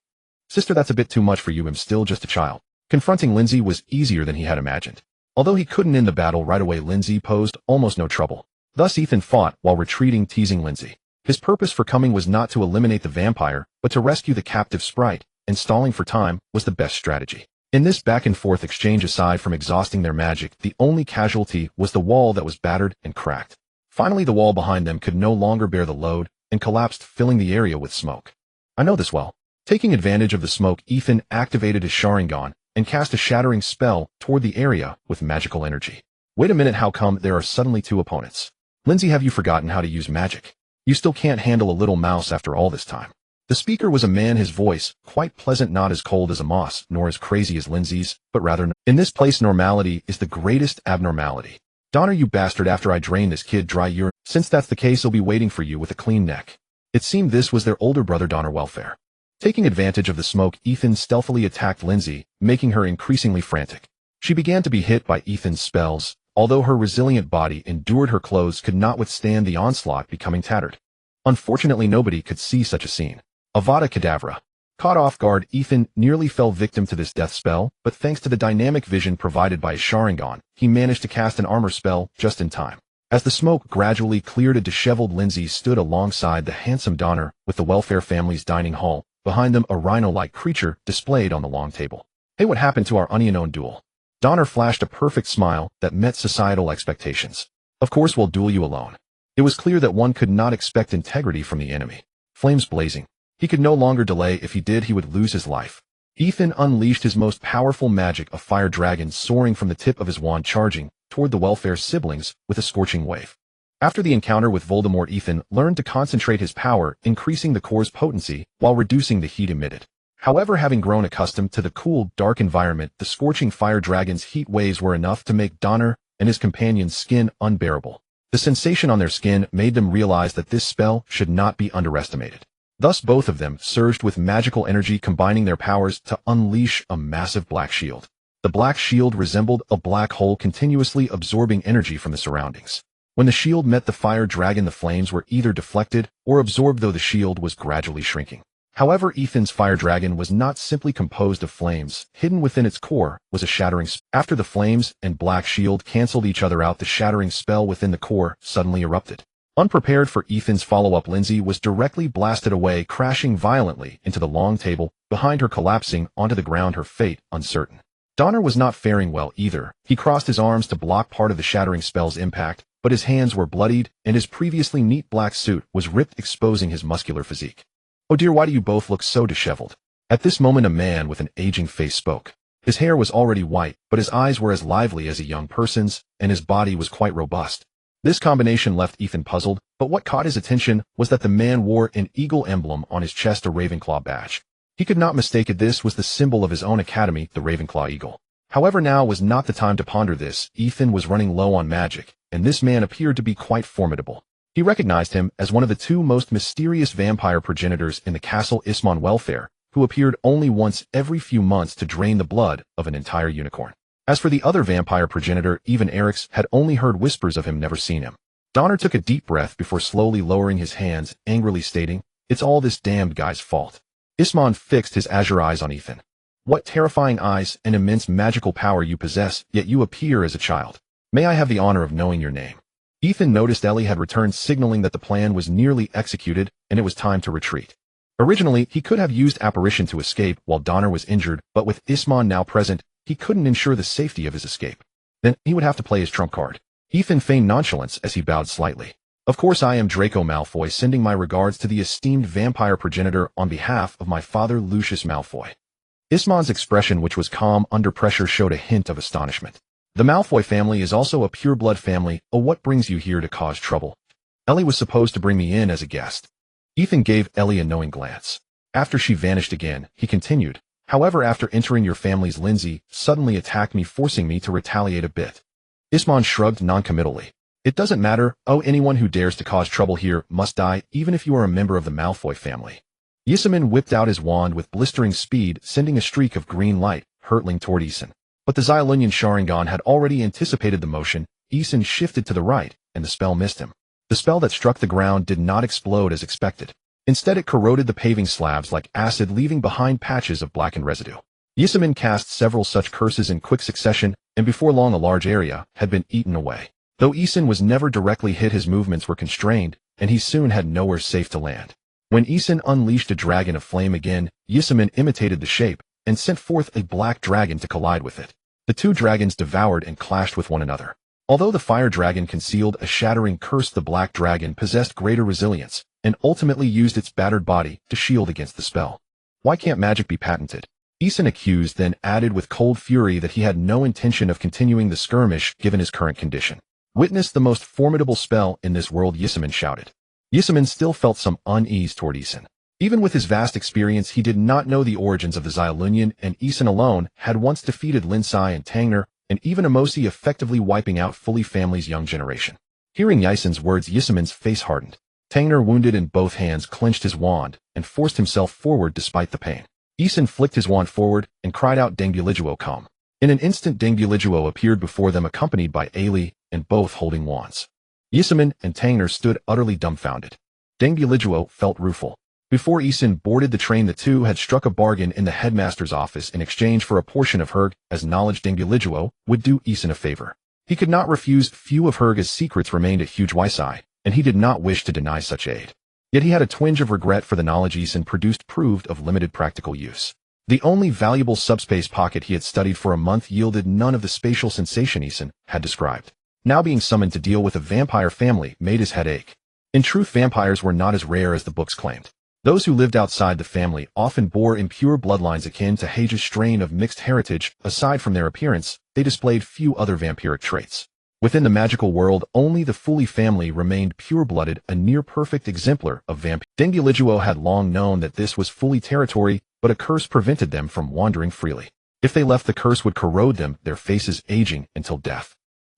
"Sister, that's a bit too much for you, I'm still just a child." Confronting Lindsay was easier than he had imagined. Although he couldn't end the battle right away, Lindsay posed almost no trouble. Thus Ethan fought while retreating, teasing Lindsay. His purpose for coming was not to eliminate the vampire, but to rescue the captive sprite, and stalling for time was the best strategy. In this back and forth exchange, aside from exhausting their magic, the only casualty was the wall that was battered and cracked. Finally, the wall behind them could no longer bear the load and collapsed, filling the area with smoke. "I know this well." Taking advantage of the smoke, Ethan activated his Sharingan and cast a shattering spell toward the area with magical energy. "Wait a minute, how come there are suddenly two opponents? Lindsay, have you forgotten how to use magic? You still can't handle a little mouse after all this time?" The speaker was a man, his voice quite pleasant, not as cold as Amos, nor as crazy as Lindsay's, but rather, "In this place, normality is the greatest abnormality. Donner, you bastard, after I drain this kid dry, you're... Since that's the case, he'll be waiting for you with a clean neck." It seemed this was their older brother, Donner Welfare. Taking advantage of the smoke, Ethan stealthily attacked Lindsay, making her increasingly frantic. She began to be hit by Ethan's spells. Although her resilient body endured, her clothes could not withstand the onslaught, becoming tattered. Unfortunately, nobody could see such a scene. Avada Kedavra. Caught off guard, Ethan nearly fell victim to this death spell, but thanks to the dynamic vision provided by his Sharingan, he managed to cast an armor spell just in time. As the smoke gradually cleared, a disheveled Lindsay stood alongside the handsome Donner with the Welfare family's dining hall, behind them a rhino-like creature displayed on the long table. "Hey, what happened to our unknown duel?" Donner flashed a perfect smile that met societal expectations. "Of course we'll duel you alone." It was clear that one could not expect integrity from the enemy. Flames blazing. He could no longer delay. If he did, he would lose his life. Ethan unleashed his most powerful magic, a fire dragon soaring from the tip of his wand, charging toward the Welfare siblings with a scorching wave. After the encounter with Voldemort, Ethan learned to concentrate his power, increasing the core's potency while reducing the heat emitted. However, having grown accustomed to the cool, dark environment, the scorching fire dragon's heat waves were enough to make Donner and his companion's skin unbearable. The sensation on their skin made them realize that this spell should not be underestimated. Thus both of them surged with magical energy, combining their powers to unleash a massive black shield. The black shield resembled a black hole continuously absorbing energy from the surroundings. When the shield met the fire dragon, the flames were either deflected or absorbed, though the shield was gradually shrinking. However, Ethan's fire dragon was not simply composed of flames. Hidden within its core was a shattering spell. After the flames and black shield canceled each other out, the shattering spell within the core suddenly erupted. Unprepared for Ethan's follow-up, Lindsay was directly blasted away, crashing violently into the long table behind her, collapsing onto the ground, her fate uncertain. Donner was not faring well either. He crossed his arms to block part of the shattering spell's impact, but his hands were bloodied, and his previously neat black suit was ripped, exposing his muscular physique. "Oh dear, why do you both look so disheveled?" At this moment, a man with an aging face spoke. His hair was already white, but his eyes were as lively as a young person's, and his body was quite robust. This combination left Ethan puzzled, but what caught his attention was that the man wore an eagle emblem on his chest, a Ravenclaw badge. He could not mistake it. This was the symbol of his own academy, the Ravenclaw eagle. However, now was not the time to ponder this. Ethan was running low on magic, and this man appeared to be quite formidable. He recognized him as one of the two most mysterious vampire progenitors in the castle, Ismon Welfare, who appeared only once every few months to drain the blood of an entire unicorn. As for the other vampire progenitor, even Eric's had only heard whispers of him, never seen him. Donner took a deep breath before slowly lowering his hands, angrily stating, "It's all this damned guy's fault." Ismon fixed his azure eyes on Ethan. "What terrifying eyes and immense magical power you possess, yet you appear as a child. May I have the honor of knowing your name?" Ethan noticed Ellie had returned, signaling that the plan was nearly executed and it was time to retreat. Originally, he could have used apparition to escape while Donner was injured, but with Ismon now present, he couldn't ensure the safety of his escape. Then, he would have to play his trump card. Ethan feigned nonchalance as he bowed slightly. "Of course, I am Draco Malfoy, sending my regards to the esteemed vampire progenitor on behalf of my father Lucius Malfoy." Ismon's expression, which was calm under pressure, showed a hint of astonishment. "The Malfoy family is also a pureblood family. Oh, what brings you here to cause trouble?" "Ellie was supposed to bring me in as a guest." Ethan gave Ellie a knowing glance. After she vanished again, he continued, "However, after entering your family's, Lindsay suddenly attacked me, forcing me to retaliate a bit." Ismon shrugged noncommittally. "It doesn't matter. Oh, anyone who dares to cause trouble here must die, even if you are a member of the Malfoy family." Yisamin whipped out his wand with blistering speed, sending a streak of green light hurtling toward Ethan. But the Xylunian Sharingan had already anticipated the motion. Ethan shifted to the right, and the spell missed him. The spell that struck the ground did not explode as expected. Instead, it corroded the paving slabs like acid, leaving behind patches of blackened residue. Yisamin cast several such curses in quick succession, and before long a large area had been eaten away. Though Ethan was never directly hit, his movements were constrained, and he soon had nowhere safe to land. When Ethan unleashed a dragon of flame again, Yisamin imitated the shape and sent forth a black dragon to collide with it. The two dragons devoured and clashed with one another. Although the fire dragon concealed a shattering curse, the black dragon possessed greater resilience and ultimately used its battered body to shield against the spell. "Why can't magic be patented?" Ethan accused, then added with cold fury that he had no intention of continuing the skirmish given his current condition. "Witness the most formidable spell in this world," Yisamin shouted. Yisamin still felt some unease toward Ethan. Even with his vast experience, he did not know the origins of the Xylunian, and Ethan alone had once defeated Lin Sen and Tangner, and even Amosi, effectively wiping out Fully family's young generation. Hearing Yisamin's words, Yisamin's face hardened. Tangner, wounded in both hands, clenched his wand and forced himself forward despite the pain. Ethan flicked his wand forward and cried out, "Dangbulijuo, come." In an instant, Dangbulijuo appeared before them, accompanied by Ailey, and both holding wands. Yisamin and Tangner stood utterly dumbfounded. Dangbulijuo felt rueful. Before Ethan boarded the train, the two had struck a bargain in the headmaster's office in exchange for a portion of Herg, as knowledge Dangbulijuo would do Ethan a favor. He could not refuse. Few of Herg's secrets remained at Huge Wisai, and he did not wish to deny such aid. Yet he had a twinge of regret for the knowledge Ethan produced proved of limited practical use. The only valuable subspace pocket he had studied for a month yielded none of the spatial sensation Ethan had described. Now being summoned to deal with a vampire family made his head ache. In truth, vampires were not as rare as the books claimed. Those who lived outside the family often bore impure bloodlines akin to Hage's strain of mixed heritage. Aside from their appearance, they displayed few other vampiric traits. Within the magical world, only the Fully family remained pure-blooded, a near-perfect exemplar of vampire. Dangbulijuo had long known that this was Fully territory, but a curse prevented them from wandering freely. If they left, the curse would corrode them, their faces aging until death.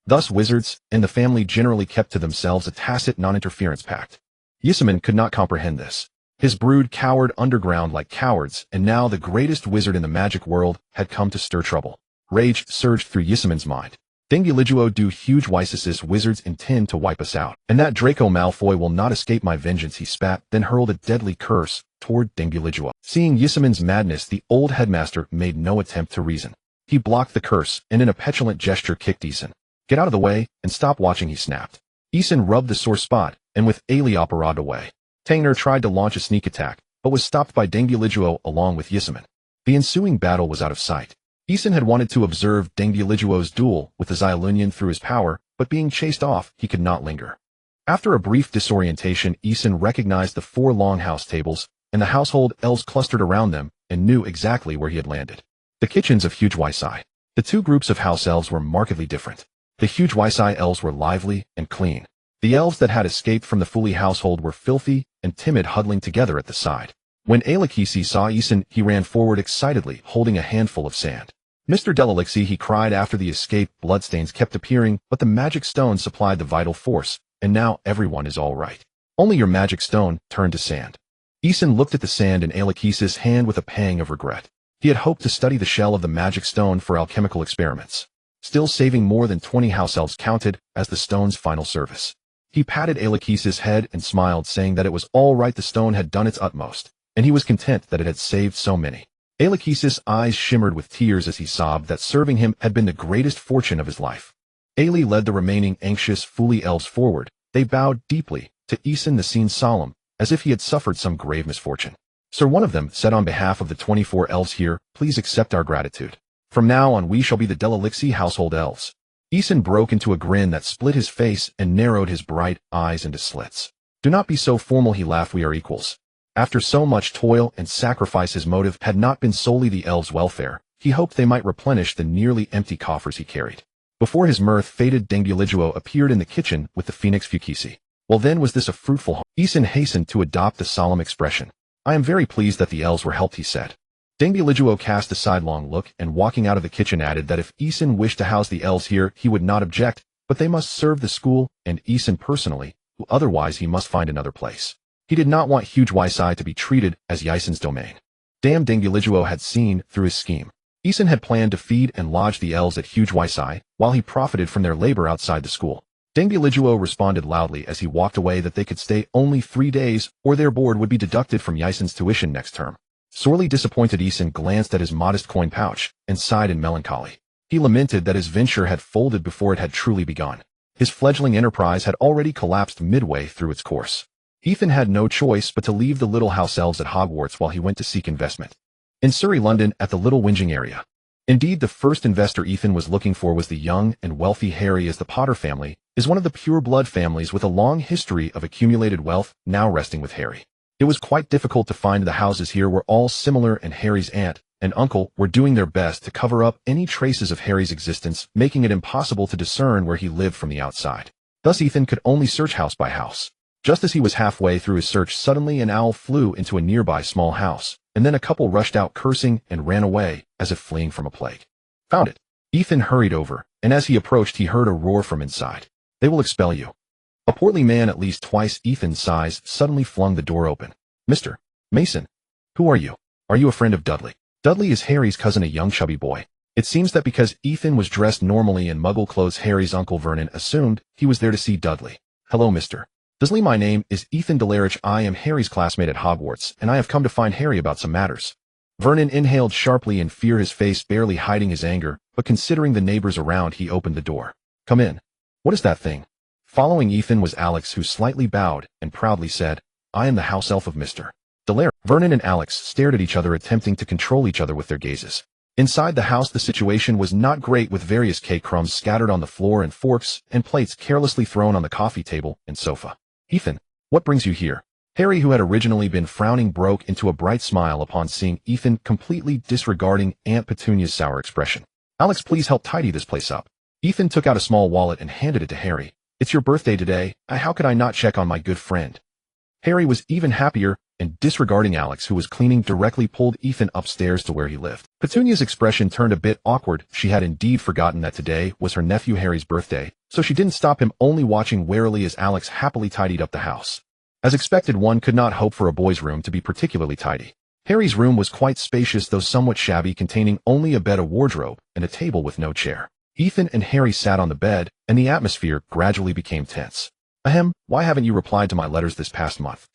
Thus wizards and the family generally kept to themselves a tacit non-interference pact. Yisamin could not comprehend this. His brood cowered underground like cowards, and now the greatest wizard in the magic world had come to stir trouble. Rage surged through Yisamin's mind. Denguliguo do huge Wysisis wizards intend to wipe us out, and that Draco Malfoy will not escape my vengeance, he spat, then hurled a deadly curse toward Denguliguo. Seeing Yisamin's madness, the old headmaster made no attempt to reason. He blocked the curse, and in a petulant gesture kicked Ethan. Get out of the way, and stop watching, he snapped. Ethan rubbed the sore spot, and with Ailey operated away. Tangner tried to launch a sneak attack, but was stopped by Denguliguo along with Yisamin. The ensuing battle was out of sight. Ethan had wanted to observe Denguliguo's duel with the Xyalunian through his power, but being chased off, he could not linger. After a brief disorientation, Ethan recognized the 4 longhouse tables, and the household elves clustered around them, and knew exactly where he had landed. The kitchens of Huge Ysai. The 2 groups of house elves were markedly different. The Huge Ysai elves were lively and clean. The elves that had escaped from the Fuli household were filthy and timid, huddling together at the side. When Alakisi saw Ethan, he ran forward excitedly, holding a handful of sand. Mr. Delelixi, he cried after the escaped bloodstains kept appearing, but the magic stone supplied the vital force, and now everyone is all right. Only your magic stone turned to sand. Ethan looked at the sand in Alakisi's hand with a pang of regret. He had hoped to study the shell of the magic stone for alchemical experiments. Still, saving more than 20 house elves counted as the stone's final service. He patted Alakisi's head and smiled, saying that it was all right, the stone had done its utmost, and he was content that it had saved so many. Alakisi's eyes shimmered with tears as he sobbed that serving him had been the greatest fortune of his life. Ailey led the remaining anxious Fuli elves forward. They bowed deeply. To Ethan the scene solemn, as if he had suffered some grave misfortune. Sir, one of them said, on behalf of the 24 elves here, please accept our gratitude. From now on we shall be the Delelixi household elves. Ethan broke into a grin that split his face and narrowed his bright eyes into slits. Do not be so formal, he laughed, we are equals. After so much toil and sacrifice, his motive had not been solely the elves' welfare. He hoped they might replenish the nearly empty coffers he carried. Before his mirth faded, Denguliguo appeared in the kitchen with the Phoenix Fukisi. Well then, was this a fruitful home? Ethan hastened to adopt the solemn expression. I am very pleased that the elves were helped, he said. Denguliguo cast a sidelong look and walking out of the kitchen added that if Ethan wished to house the elves here, he would not object, but they must serve the school and Ethan personally, who otherwise he must find another place. He did not want Huge Ysai to be treated as Yisen's domain. Damn, Denguliguo had seen through his scheme. Ethan had planned to feed and lodge the elves at Huge Ysai, while he profited from their labor outside the school. Denguliguo responded loudly as he walked away that they could stay only 3 days, or their board would be deducted from Yisen's tuition next term. Sorely disappointed, Ethan glanced at his modest coin pouch and sighed in melancholy. He lamented that his venture had folded before it had truly begun. His fledgling enterprise had already collapsed midway through its course. Ethan had no choice but to leave the little house elves at Hogwarts while he went to seek investment. In Surrey, London, at the Little Whinging area. Indeed, the first investor Ethan was looking for was the young and wealthy Harry, as the Potter family is one of the pure-blood families with a long history of accumulated wealth now resting with Harry. It was quite difficult to find. The houses here were all similar, and Harry's aunt and uncle were doing their best to cover up any traces of Harry's existence, making it impossible to discern where he lived from the outside. Thus Ethan could only search house by house. Just as he was halfway through his search, suddenly an owl flew into a nearby small house, and then a couple rushed out cursing and ran away as if fleeing from a plague. Found it. Ethan hurried over, and as he approached he heard a roar from inside. They will expel you. A portly man at least twice Ethan's size suddenly flung the door open. Mr. Mason. Who are you? Are you a friend of Dudley? Dudley is Harry's cousin, a young chubby boy. It seems that because Ethan was dressed normally in muggle clothes, Harry's uncle Vernon assumed he was there to see Dudley. Hello, Mr. Dudley, my name is Ethan Delary. I am Harry's classmate at Hogwarts, and I have come to find Harry about some matters. Vernon inhaled sharply in fear, his face barely hiding his anger, but considering the neighbors around, he opened the door. Come in. What is that thing? Following Ethan was Alex, who slightly bowed and proudly said, I am the house elf of Mr. Delary. Vernon and Alex stared at each other, attempting to control each other with their gazes. Inside the house the situation was not great, with various cake crumbs scattered on the floor and forks and plates carelessly thrown on the coffee table and sofa. Ethan, what brings you here? Harry, who had originally been frowning, broke into a bright smile upon seeing Ethan, completely disregarding Aunt Petunia's sour expression. Alex, please help tidy this place up. Ethan took out a small wallet and handed it to Harry. It's your birthday today. How could I not check on my good friend? Harry was even happier, and disregarding Alex, who was cleaning directly, pulled Ethan upstairs to where he lived. Petunia's expression turned a bit awkward. She had indeed forgotten that today was her nephew Harry's birthday, so she didn't stop him, only watching warily as Alex happily tidied up the house. As expected, one could not hope for a boy's room to be particularly tidy. Harry's room was quite spacious though somewhat shabby, containing only a bed, a wardrobe, and a table with no chair. Ethan and Harry sat on the bed, and the atmosphere gradually became tense. Ahem, why haven't you replied to my letters this past month?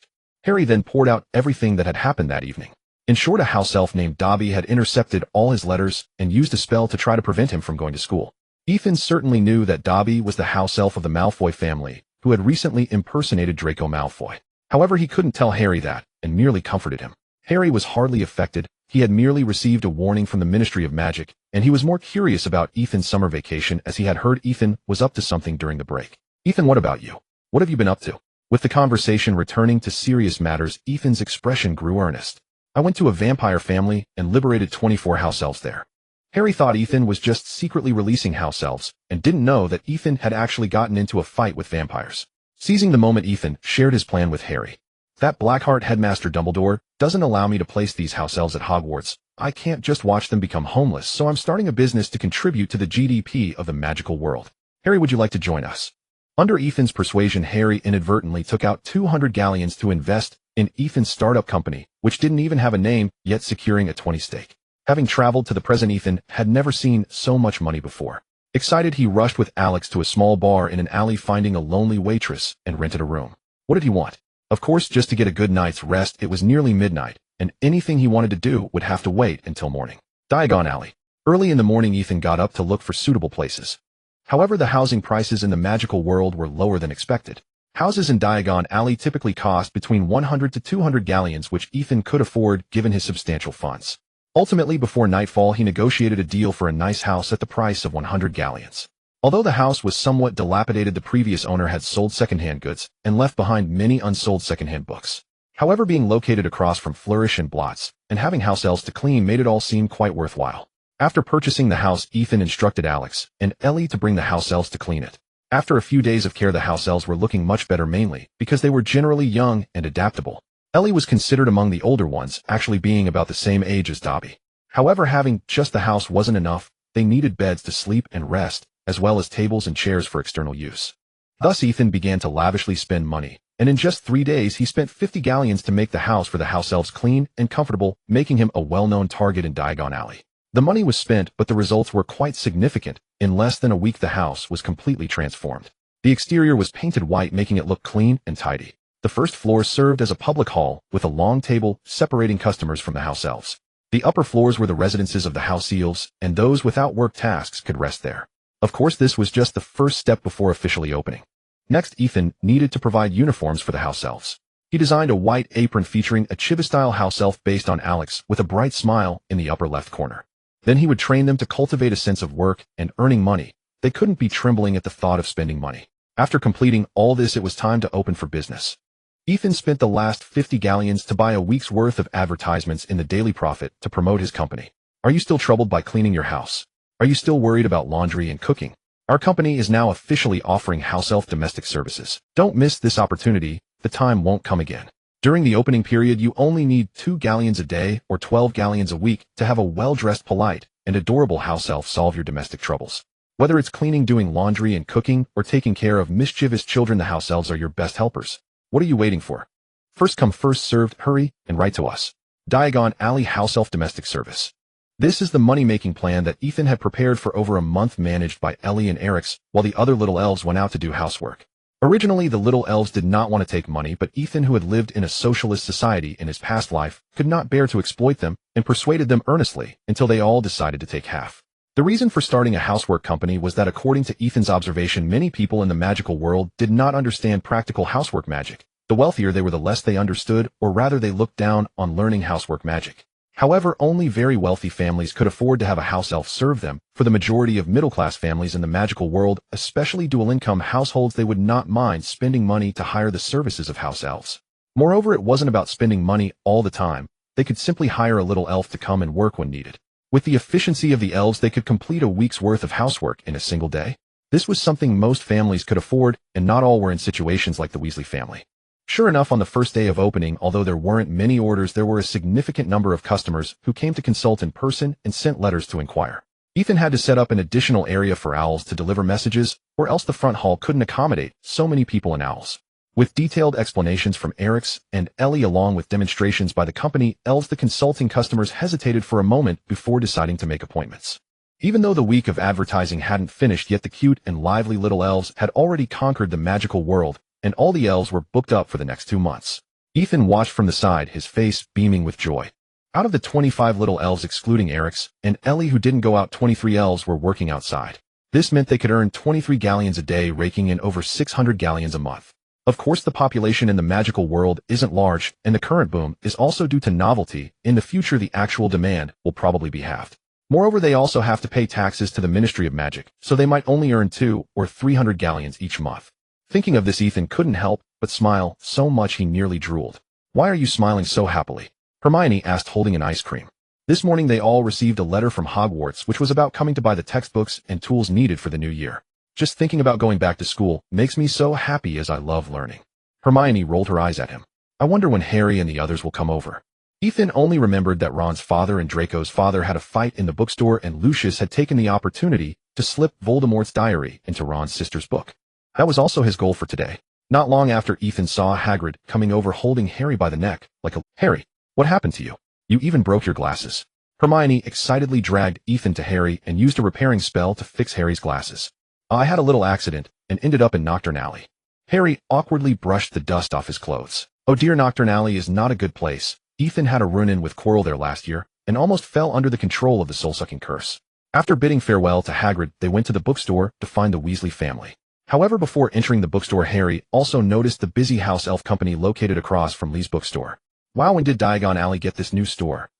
Harry then poured out everything that had happened that evening. In short, a house elf named Dobby had intercepted all his letters and used a spell to try to prevent him from going to school. Ethan certainly knew that Dobby was the house elf of the Malfoy family, who had recently impersonated Draco Malfoy. However, he couldn't tell Harry that, and merely comforted him. Harry was hardly affected. He had merely received a warning from the Ministry of Magic, and he was more curious about Ethan's summer vacation as he had heard Ethan was up to something during the break. Ethan, what about you? What have you been up to? With the conversation returning to serious matters, Ethan's expression grew earnest. I went to a vampire family and liberated 24 house elves there. Harry thought Ethan was just secretly releasing house elves, and didn't know that Ethan had actually gotten into a fight with vampires. Seizing the moment, Ethan shared his plan with Harry. That Blackheart headmaster Dumbledore doesn't allow me to place these house elves at Hogwarts. I can't just watch them become homeless, so I'm starting a business to contribute to the GDP of the magical world. Harry, would you like to join us? Under Ethan's persuasion, Harry inadvertently took out 200 galleons to invest in Ethan's startup company, which didn't even have a name, yet securing a 20 stake. Having traveled to the present, Ethan had never seen so much money before. Excited, he rushed with Alex to a small bar in an alley, finding a lonely waitress, and rented a room. What did he want? Of course, just to get a good night's rest. It was nearly midnight, and anything he wanted to do would have to wait until morning. Diagon Alley. Early in the morning, Ethan got up to look for suitable places. However, the housing prices in the magical world were lower than expected. Houses in Diagon Alley typically cost between 100 to 200 galleons, which Ethan could afford given his substantial funds. Ultimately, before nightfall, he negotiated a deal for a nice house at the price of 100 galleons. Although the house was somewhat dilapidated, the previous owner had sold secondhand goods and left behind many unsold secondhand books. However, being located across from Flourish and Blots and having house elves to clean made it all seem quite worthwhile. After purchasing the house, Ethan instructed Alex and Ellie to bring the house elves to clean it. After a few days of care, the house elves were looking much better, mainly because they were generally young and adaptable. Ellie was considered among the older ones, actually being about the same age as Dobby. However, having just the house wasn't enough. They needed beds to sleep and rest, as well as tables and chairs for external use. Thus, Ethan began to lavishly spend money, and in just 3 days he spent 50 galleons to make the house for the house elves clean and comfortable, making him a well-known target in Diagon Alley. The money was spent, but the results were quite significant. In less than a week, the house was completely transformed. The exterior was painted white, making it look clean and tidy. The first floor served as a public hall, with a long table separating customers from the house elves. The upper floors were the residences of the house elves, and those without work tasks could rest there. Of course, this was just the first step before officially opening. Next, Ethan needed to provide uniforms for the house elves. He designed a white apron featuring a Chibi-style house elf based on Alex, with a bright smile in the upper left corner. Then he would train them to cultivate a sense of work and earning money. They couldn't be trembling at the thought of spending money. After completing all this, it was time to open for business. Ethan spent the last 50 galleons to buy a week's worth of advertisements in the Daily Prophet to promote his company. Are you still troubled by cleaning your house? Are you still worried about laundry and cooking? Our company is now officially offering house elf domestic services. Don't miss this opportunity. The time won't come again. During the opening period, you only need 2 galleons a day or 12 galleons a week to have a well-dressed, polite, and adorable house elf solve your domestic troubles. Whether it's cleaning, doing laundry and cooking, or taking care of mischievous children, the house elves are your best helpers. What are you waiting for? First come, first served. Hurry and write to us. Diagon Alley House Elf Domestic Service. This is the money-making plan that Ethan had prepared for over a month, managed by Ellie and Eric's, while the other little elves went out to do housework. Originally, the little elves did not want to take money, but Ethan, who had lived in a socialist society in his past life, could not bear to exploit them and persuaded them earnestly until they all decided to take half. The reason for starting a housework company was that, according to Ethan's observation, many people in the magical world did not understand practical housework magic. The wealthier they were, the less they understood, or rather they looked down on learning housework magic. However, only very wealthy families could afford to have a house elf serve them. For the majority of middle-class families in the magical world, especially dual-income households, they would not mind spending money to hire the services of house elves. Moreover, it wasn't about spending money all the time. They could simply hire a little elf to come and work when needed. With the efficiency of the elves, they could complete a week's worth of housework in a single day. This was something most families could afford, and not all were in situations like the Weasley family. Sure enough, on the first day of opening, although there weren't many orders, there were a significant number of customers who came to consult in person and sent letters to inquire. Ethan had to set up an additional area for owls to deliver messages, or else the front hall couldn't accommodate so many people and owls. With detailed explanations from Eric's and Ellie along with demonstrations by the company elves, the consulting customers hesitated for a moment before deciding to make appointments. Even though the week of advertising hadn't finished yet, the cute and lively little elves had already conquered the magical world, and all the elves were booked up for the next 2 months. Ethan watched from the side, his face beaming with joy. Out of the 25 little elves excluding Eric's and Ellie who didn't go out, 23 elves were working outside. This meant they could earn 23 galleons a day, raking in over 600 galleons a month. Of course, the population in the magical world isn't large, and the current boom is also due to novelty. In the future, the actual demand will probably be halved. Moreover, they also have to pay taxes to the Ministry of Magic, so they might only earn 200 or 300 galleons each month. Thinking of this, Ethan couldn't help but smile so much he nearly drooled. "Why are you smiling so happily?" Hermione asked, holding an ice cream. This morning they all received a letter from Hogwarts which was about coming to buy the textbooks and tools needed for the new year. "Just thinking about going back to school makes me so happy, as I love learning." Hermione rolled her eyes at him. "I wonder when Harry and the others will come over." Ethan only remembered that Ron's father and Draco's father had a fight in the bookstore, and Lucius had taken the opportunity to slip Voldemort's diary into Ron's sister's book. That was also his goal for today. Not long after, Ethan saw Hagrid coming over holding Harry by the neck, like a, "Harry, what happened to you? You even broke your glasses." Hermione excitedly dragged Ethan to Harry and used a repairing spell to fix Harry's glasses. "I had a little accident and ended up in Nocturne Alley." Harry awkwardly brushed the dust off his clothes. "Oh dear, Nocturne Alley is not a good place. Ethan had a run-in with Quirrell there last year and almost fell under the control of the soul-sucking curse." After bidding farewell to Hagrid, they went to the bookstore to find the Weasley family. However, before entering the bookstore, Harry also noticed the busy house elf company located across from Lee's bookstore. "Wow, when did Diagon Alley get this new store?"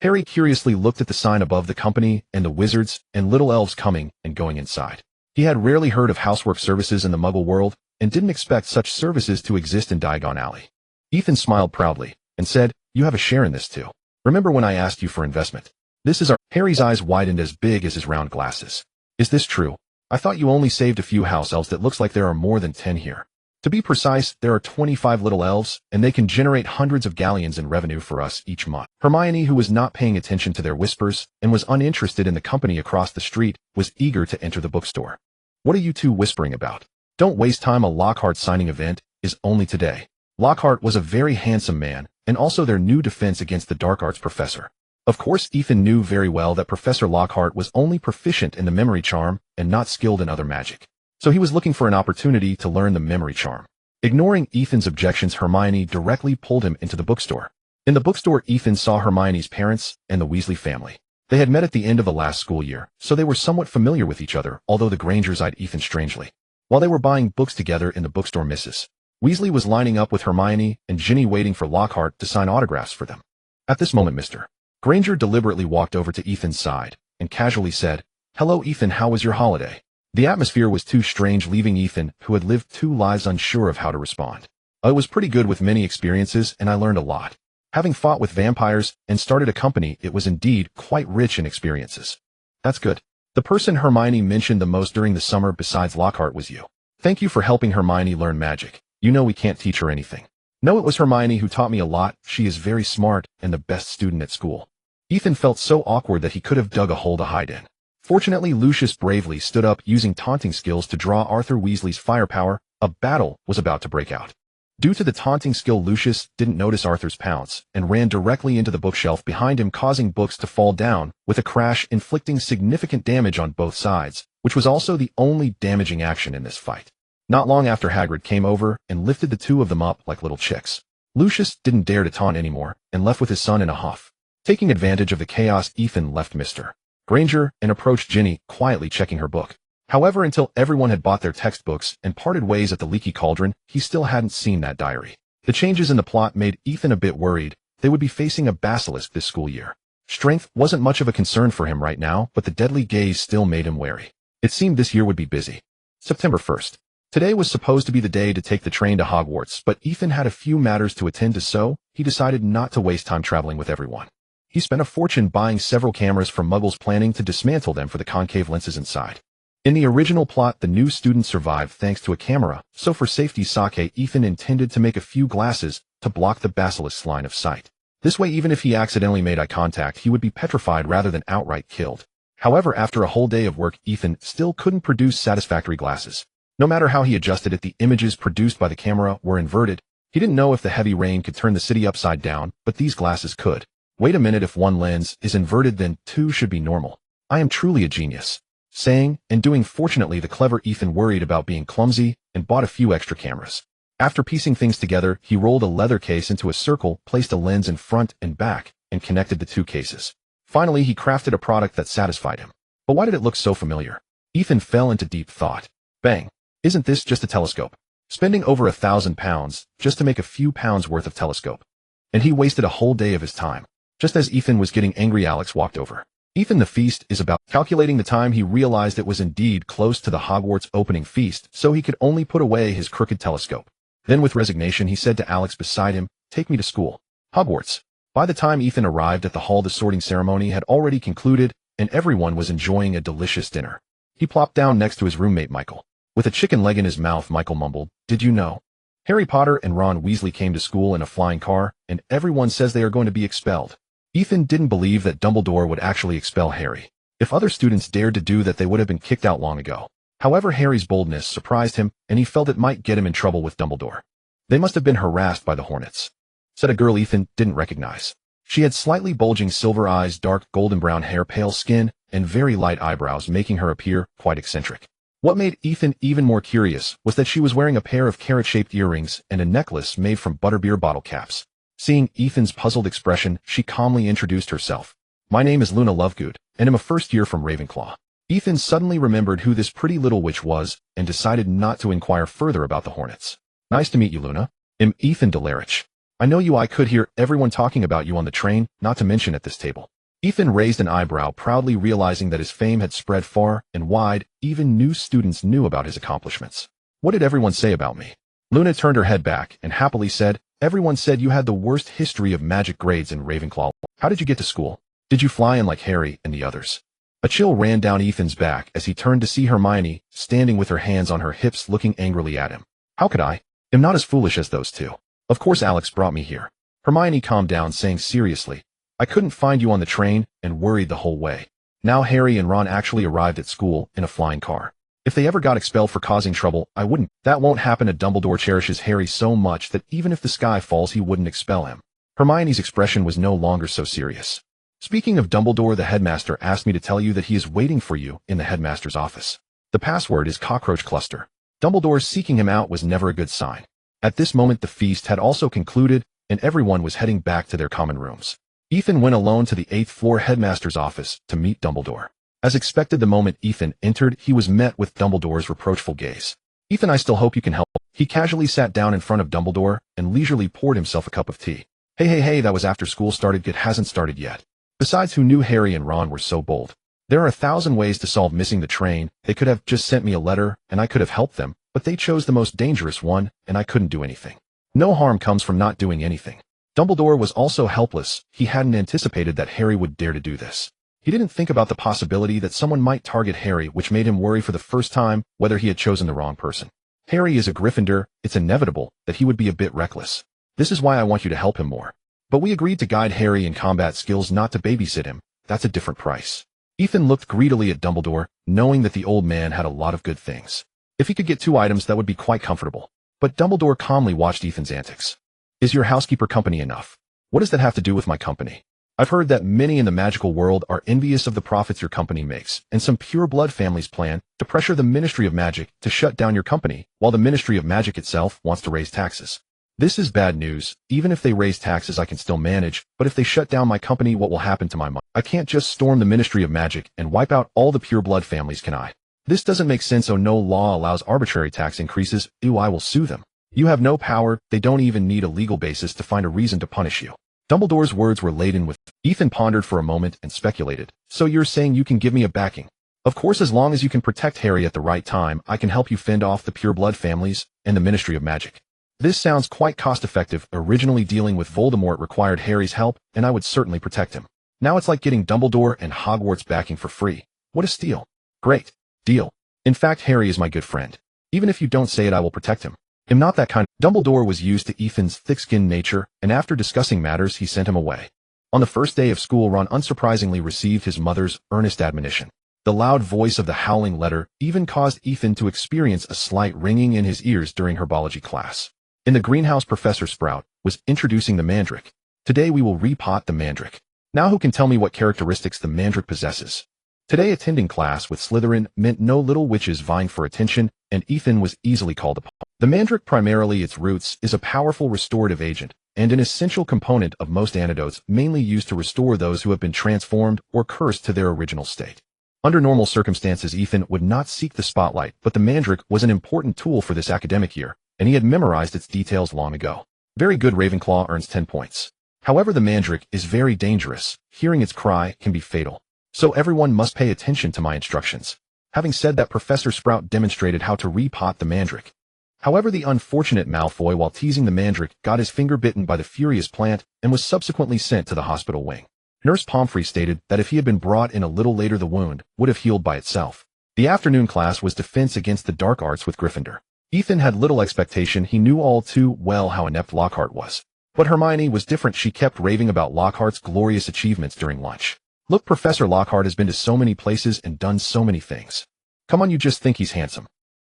Harry curiously looked at the sign above the company and the wizards and little elves coming and going inside. He had rarely heard of housework services in the Muggle world and didn't expect such services to exist in Diagon Alley. Ethan smiled proudly and said, "You have a share in this too. Remember when I asked you for investment? This is our—" Harry's eyes widened as big as his round glasses. "Is this true? I thought you only saved a few house elves. That looks like there are more than 10 here. To be precise, there are 25 little elves, and they can generate hundreds of galleons in revenue for us each month." Hermione, who was not paying attention to their whispers and was uninterested in the company across the street, was eager to enter the bookstore. "What are you two whispering about? Don't waste time. A Lockhart signing event is only today." Lockhart was a very handsome man, and also their new defense against the dark arts professor. Of course, Ethan knew very well that Professor Lockhart was only proficient in the memory charm and not skilled in other magic. So he was looking for an opportunity to learn the memory charm. Ignoring Ethan's objections, Hermione directly pulled him into the bookstore. In the bookstore, Ethan saw Hermione's parents and the Weasley family. They had met at the end of the last school year, so they were somewhat familiar with each other, although the Grangers eyed Ethan strangely. While they were buying books together in the bookstore, Mrs. Weasley was lining up with Hermione and Ginny, waiting for Lockhart to sign autographs for them. At this moment, Mr. Granger deliberately walked over to Ethan's side and casually said, "Hello, Ethan, how was your holiday?" The atmosphere was too strange, leaving Ethan, who had lived 2 lives, unsure of how to respond. "It was pretty good, with many experiences, and I learned a lot. Having fought with vampires and started a company, it was indeed quite rich in experiences." "That's good. The person Hermione mentioned the most during the summer besides Lockhart was you. Thank you for helping Hermione learn magic. You know we can't teach her anything." "No, it was Hermione who taught me a lot. She is very smart and the best student at school." Ethan felt so awkward that he could have dug a hole to hide in. Fortunately, Lucius bravely stood up, using taunting skills to draw Arthur Weasley's firepower. A battle was about to break out. Due to the taunting skill, Lucius didn't notice Arthur's pounce and ran directly into the bookshelf behind him, causing books to fall down with a crash, inflicting significant damage on both sides, which was also the only damaging action in this fight. Not long after, Hagrid came over and lifted the two of them up like little chicks. Lucius didn't dare to taunt anymore and left with his son in a huff. Taking advantage of the chaos, Ethan left Mr. Granger and approached Ginny, quietly checking her book. However, until everyone had bought their textbooks and parted ways at the Leaky Cauldron, he still hadn't seen that diary. The changes in the plot made Ethan a bit worried. They would be facing a basilisk this school year. Strength wasn't much of a concern for him right now, but the deadly gaze still made him wary. It seemed this year would be busy. September 1st. Today was supposed to be the day to take the train to Hogwarts, but Ethan had a few matters to attend to, so he decided not to waste time traveling with everyone. He spent a fortune buying several cameras from Muggles, planning to dismantle them for the concave lenses inside. In the original plot, the new student survived thanks to a camera, so for safety's sake, Ethan intended to make a few glasses to block the basilisk's line of sight. This way, even if he accidentally made eye contact, he would be petrified rather than outright killed. However, after a whole day of work, Ethan still couldn't produce satisfactory glasses. No matter how he adjusted it, the images produced by the camera were inverted. He didn't know if the heavy rain could turn the city upside down, but these glasses could. Wait a minute, if one lens is inverted, then two should be normal. I am truly a genius. Saying and doing. Fortunately, the clever Ethan worried about being clumsy and bought a few extra cameras. After piecing things together, he rolled a leather case into a circle, placed a lens in front and back, and connected the two cases. Finally, he crafted a product that satisfied him. But why did it look so familiar? Ethan fell into deep thought. Bang! Isn't this just a telescope? Spending over £1,000 just to make a few pounds worth of telescope. And he wasted a whole day of his time. Just as Ethan was getting angry, Alex walked over. Ethan, the feast is about. Calculating the time, he realized it was indeed close to the Hogwarts opening feast, so he could only put away his crooked telescope. Then with resignation, he said to Alex beside him, "Take me to school." Hogwarts. By the time Ethan arrived at the hall, the sorting ceremony had already concluded, and everyone was enjoying a delicious dinner. He plopped down next to his roommate Michael. With a chicken leg in his mouth, Michael mumbled, "Did you know? Harry Potter and Ron Weasley came to school in a flying car, and everyone says they are going to be expelled." Ethan didn't believe that Dumbledore would actually expel Harry. If other students dared to do that, they would have been kicked out long ago. However, Harry's boldness surprised him, and he felt it might get him in trouble with Dumbledore. They must have been harassed by the Hornets, said a girl Ethan didn't recognize. She had slightly bulging silver eyes, dark golden brown hair, pale skin, and very light eyebrows, making her appear quite eccentric. What made Ethan even more curious was that she was wearing a pair of carrot-shaped earrings and a necklace made from butterbeer bottle caps. Seeing Ethan's puzzled expression, she calmly introduced herself. "My name is Luna Lovegood, and am a first year from Ravenclaw." Ethan suddenly remembered who this pretty little witch was and decided not to inquire further about the Hornets. "Nice to meet you, Luna. I'm Ethan Delary. I know you. I could hear everyone talking about you on the train, not to mention at this table." Ethan raised an eyebrow, proudly realizing that his fame had spread far and wide. Even new students knew about his accomplishments. "What did everyone say about me?" Luna turned her head back and happily said, "Everyone said you had the worst history of magic grades in Ravenclaw. How did you get to school? Did you fly in like Harry and the others?" A chill ran down Ethan's back as he turned to see Hermione standing with her hands on her hips, looking angrily at him. "How could I? I'm not as foolish as those two. Of course Alex brought me here." Hermione calmed down, saying seriously, "I couldn't find you on the train and worried the whole way. Now Harry and Ron actually arrived at school in a flying car. If they ever got expelled for causing trouble, I wouldn't. That won't happen." Dumbledore cherishes Harry so much that even if the sky falls, he wouldn't expel him. Hermione's expression was no longer so serious. "Speaking of Dumbledore, the headmaster asked me to tell you that he is waiting for you in the headmaster's office. The password is cockroach cluster." Dumbledore seeking him out was never a good sign. At this moment, the feast had also concluded, and everyone was heading back to their common rooms. Ethan went alone to the 8th floor headmaster's office to meet Dumbledore. As expected, the moment Ethan entered, he was met with Dumbledore's reproachful gaze. "Ethan, I still hope you can help." He casually sat down in front of Dumbledore and leisurely poured himself a cup of tea. Hey, that was after school started. It hasn't started yet. Besides, who knew Harry and Ron were so bold? There are 1,000 ways to solve missing the train. They could have just sent me a letter, and I could have helped them, but they chose the most dangerous one, and I couldn't do anything. No harm comes from not doing anything. Dumbledore was also helpless. He hadn't anticipated that Harry would dare to do this. He didn't think about the possibility that someone might target Harry, which made him worry for the first time whether he had chosen the wrong person. Harry is a Gryffindor. It's inevitable that he would be a bit reckless. This is why I want you to help him more. But we agreed to guide Harry in combat skills, not to babysit him. That's a different price. Ethan looked greedily at Dumbledore, knowing that the old man had a lot of good things. If he could get 2 items, that would be quite comfortable. But Dumbledore calmly watched Ethan's antics. "Is your housekeeper company enough? What does that have to do with my company? I've heard that many in the magical world are envious of the profits your company makes, and some pure-blood families plan to pressure the Ministry of Magic to shut down your company, while the Ministry of Magic itself wants to raise taxes. This is bad news. Even if they raise taxes, I can still manage, but if they shut down my company, what will happen to my money? I can't just storm the Ministry of Magic and wipe out all the pure-blood families, can I? This doesn't make sense. Oh, no law allows arbitrary tax increases. Ew, I will sue them. You have no power. They don't even need a legal basis to find a reason to punish you." Dumbledore's words were laden with. Ethan pondered for a moment and speculated. "So you're saying you can give me a backing?" "Of course, as long as you can protect Harry at the right time, I can help you fend off the pure-blood families and the Ministry of Magic." This sounds quite cost-effective. Originally dealing with Voldemort required Harry's help, and I would certainly protect him. Now it's like getting Dumbledore and Hogwarts backing for free. What a steal. Great deal. In fact, Harry is my good friend. Even if you don't say it, I will protect him. I'm not that kind. Dumbledore was used to Ethan's thick-skinned nature, and after discussing matters, he sent him away. On the first day of school, Ron unsurprisingly received his mother's earnest admonition. The loud voice of the howling letter even caused Ethan to experience a slight ringing in his ears during herbology class. In the greenhouse, Professor Sprout was introducing the mandrake. Today we will repot the mandrake. Now who can tell me what characteristics the mandrake possesses? Today attending class with Slytherin meant no little witches vying for attention, and Ethan was easily called upon. The mandrake, primarily its roots, is a powerful restorative agent, and an essential component of most antidotes, mainly used to restore those who have been transformed or cursed to their original state. Under normal circumstances, Ethan would not seek the spotlight, but the mandrake was an important tool for this academic year, and he had memorized its details long ago. Very good. Ravenclaw earns 10 points. However, the mandrake is very dangerous. Hearing its cry can be fatal. So everyone must pay attention to my instructions. Having said that, Professor Sprout demonstrated how to repot the mandrake. However, the unfortunate Malfoy, while teasing the mandrake, got his finger bitten by the furious plant and was subsequently sent to the hospital wing. Nurse Pomfrey stated that if he had been brought in a little later, the wound would have healed by itself. The afternoon class was Defense Against the Dark Arts with Gryffindor. Ethan had little expectation. He knew all too well how inept Lockhart was. But Hermione was different. She kept raving about Lockhart's glorious achievements during lunch. Look, Professor Lockhart has been to so many places and done so many things. Come on, you just think he's handsome.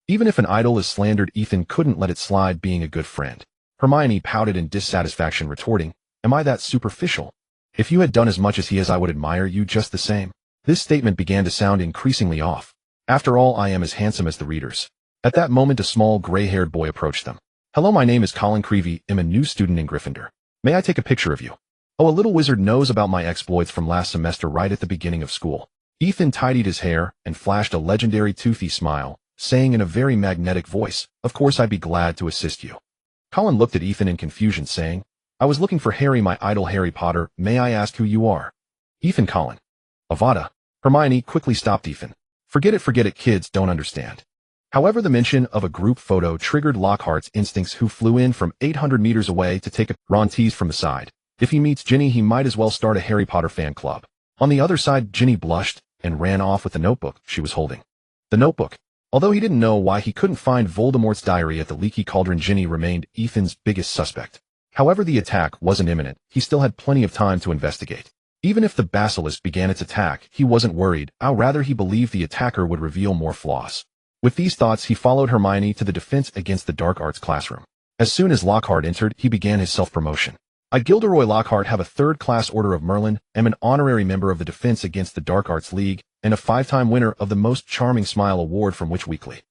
Even if an idol is slandered, Ethan couldn't let it slide, being a good friend. Hermione pouted in dissatisfaction, retorting, "Am I that superficial? If you had done as much as he has, I would admire you just the same." This statement began to sound increasingly off. After all, I am as handsome as the readers. At that moment, a small gray-haired boy approached them. "Hello, my name is Colin Creevey. I'm a new student in Gryffindor. May I take a picture of you?" "Oh, a little wizard knows about my exploits from last semester right at the beginning of school." Ethan tidied his hair and flashed a legendary toothy smile, saying in a very magnetic voice, "Of course, I'd be glad to assist you." Colin looked at Ethan in confusion, saying, "I was looking for Harry, my idol Harry Potter. May I ask who you are?" "Ethan Colin." "Avada." Hermione quickly stopped Ethan. Forget it, kids don't understand." However, the mention of a group photo triggered Lockhart's instincts, who flew in from 800 meters away to take a Ron teased from the side. If he meets Ginny, he might as well start a Harry Potter fan club. On the other side, Ginny blushed and ran off with the notebook she was holding. The notebook. Although he didn't know why he couldn't find Voldemort's diary at the leaky cauldron, Ginny remained Ethan's biggest suspect. However, the attack wasn't imminent. He still had plenty of time to investigate. Even if the basilisk began its attack, he wasn't worried. Rather, he believed the attacker would reveal more flaws. With these thoughts, he followed Hermione to the Defense Against the Dark Arts classroom. As soon as Lockhart entered, he began his self-promotion. "I, Gilderoy Lockhart, have a 3rd class Order of Merlin, am an honorary member of the Defense Against the Dark Arts League, and a 5-time winner of the Most Charming Smile Award from Witch Weekly."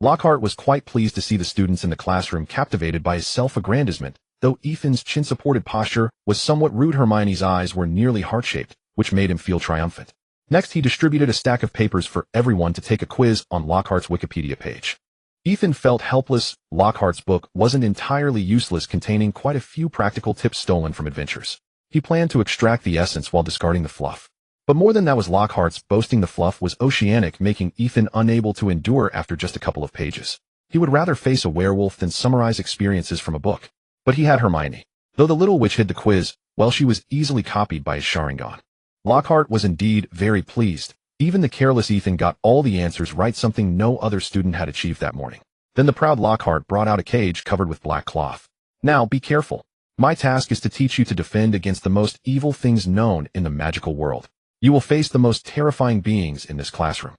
Lockhart was quite pleased to see the students in the classroom captivated by his self-aggrandizement, though Ethan's chin-supported posture was somewhat rude. Hermione's eyes were nearly heart-shaped, which made him feel triumphant. Next, he distributed a stack of papers for everyone to take a quiz on Lockhart's Wikipedia page. Ethan felt helpless. Lockhart's book wasn't entirely useless, containing quite a few practical tips stolen from adventures. He planned to extract the essence while discarding the fluff. But more than that was Lockhart's boasting. The fluff was oceanic, making Ethan unable to endure after just a couple of pages. He would rather face a werewolf than summarize experiences from a book. But he had Hermione. Though the little witch hid the quiz, well, she was easily copied by his Sharingan. Lockhart was indeed very pleased. Even the careless Ethan got all the answers right, something no other student had achieved that morning. Then the proud Lockhart brought out a cage covered with black cloth. "Now, be careful. My task is to teach you to defend against the most evil things known in the magical world. You will face the most terrifying beings in this classroom.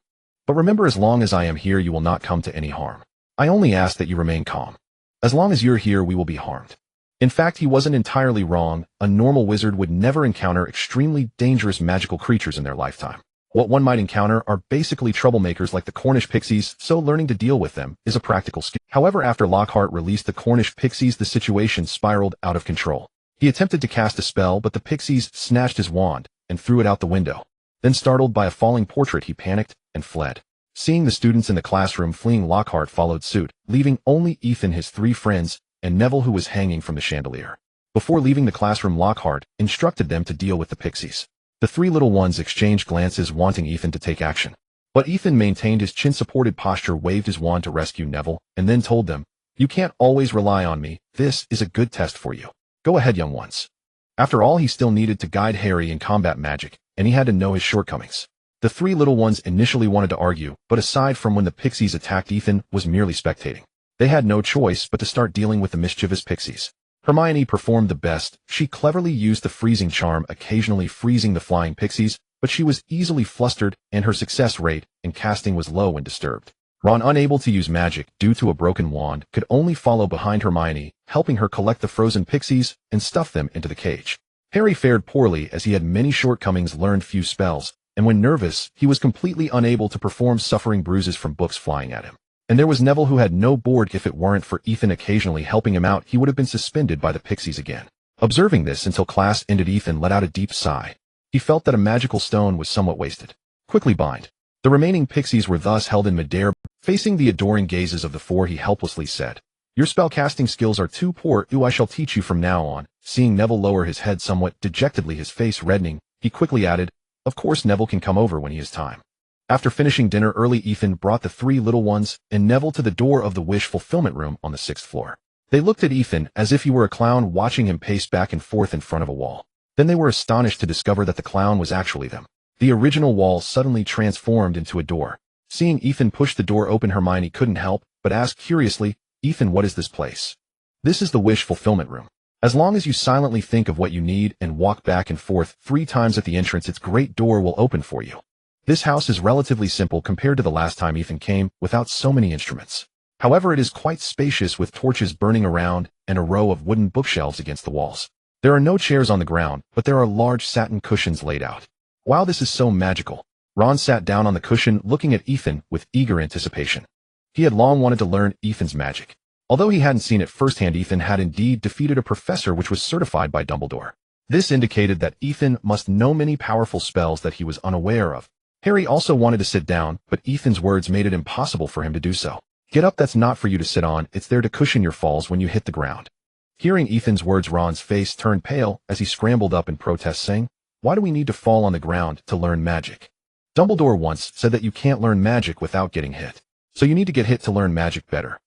But remember, as long as I am here, you will not come to any harm. I only ask that you remain calm. As long as you're here, we will be harmed." In fact, he wasn't entirely wrong. A normal wizard would never encounter extremely dangerous magical creatures in their lifetime. What one might encounter are basically troublemakers like the Cornish pixies, so learning to deal with them is a practical skill. However, after Lockhart released the Cornish pixies, the situation spiraled out of control. He attempted to cast a spell, but the pixies snatched his wand and threw it out the window. Then, startled by a falling portrait, he panicked and fled. Seeing the students in the classroom fleeing, Lockhart followed suit, leaving only Ethan, his 3 friends, and Neville, who was hanging from the chandelier. Before leaving the classroom, Lockhart instructed them to deal with the pixies. The 3 little ones exchanged glances, wanting Ethan to take action. But Ethan maintained his chin-supported posture, waved his wand to rescue Neville, and then told them, "You can't always rely on me. This is a good test for you. Go ahead, young ones." After all, he still needed to guide Harry in combat magic, and he had to know his shortcomings. The 3 little ones initially wanted to argue, but aside from when the pixies attacked, Ethan was merely spectating. They had no choice but to start dealing with the mischievous pixies. Hermione performed the best. She cleverly used the freezing charm, occasionally freezing the flying pixies, but she was easily flustered and her success rate in casting was low and disturbed. Ron, unable to use magic due to a broken wand, could only follow behind Hermione, helping her collect the frozen pixies and stuff them into the cage. Harry fared poorly as he had many shortcomings, learned few spells, and when nervous, he was completely unable to perform, suffering bruises from books flying at him. And there was Neville, who had no board. If it weren't for Ethan occasionally helping him out, he would have been suspended by the pixies again. Observing this until class ended, Ethan let out a deep sigh. He felt that a magical stone was somewhat wasted. Quickly bind. The remaining pixies were thus held in midair. Facing the adoring gazes of the four, he helplessly said, "Your spellcasting skills are too poor. I shall teach you from now on." Seeing Neville lower his head somewhat dejectedly, his face reddening, he quickly added, "Of course Neville can come over when he has time." After finishing dinner early, Ethan brought the three little ones and Neville to the door of the wish fulfillment room on the 6th floor. They looked at Ethan as if he were a clown, watching him pace back and forth in front of a wall. Then they were astonished to discover that the clown was actually them. The original wall suddenly transformed into a door. Seeing Ethan push the door open, Hermione couldn't help but ask curiously, "Ethan, what is this place?" "This is the wish fulfillment room. As long as you silently think of what you need and walk back and forth 3 times at the entrance, its great door will open for you." This house is relatively simple compared to the last time Ethan came, without so many instruments. However, it is quite spacious, with torches burning around and a row of wooden bookshelves against the walls. There are no chairs on the ground, but there are large satin cushions laid out. Wow, this is so magical. Ron sat down on the cushion, looking at Ethan with eager anticipation. He had long wanted to learn Ethan's magic. Although he hadn't seen it firsthand, Ethan had indeed defeated a professor which was certified by Dumbledore. This indicated that Ethan must know many powerful spells that he was unaware of. Harry also wanted to sit down, but Ethan's words made it impossible for him to do so. "Get up, that's not for you to sit on, it's there to cushion your falls when you hit the ground." Hearing Ethan's words, Ron's face turned pale as he scrambled up in protest, saying, "Why do we need to fall on the ground to learn magic? Dumbledore once said that you can't learn magic without getting hit. So you need to get hit to learn magic better."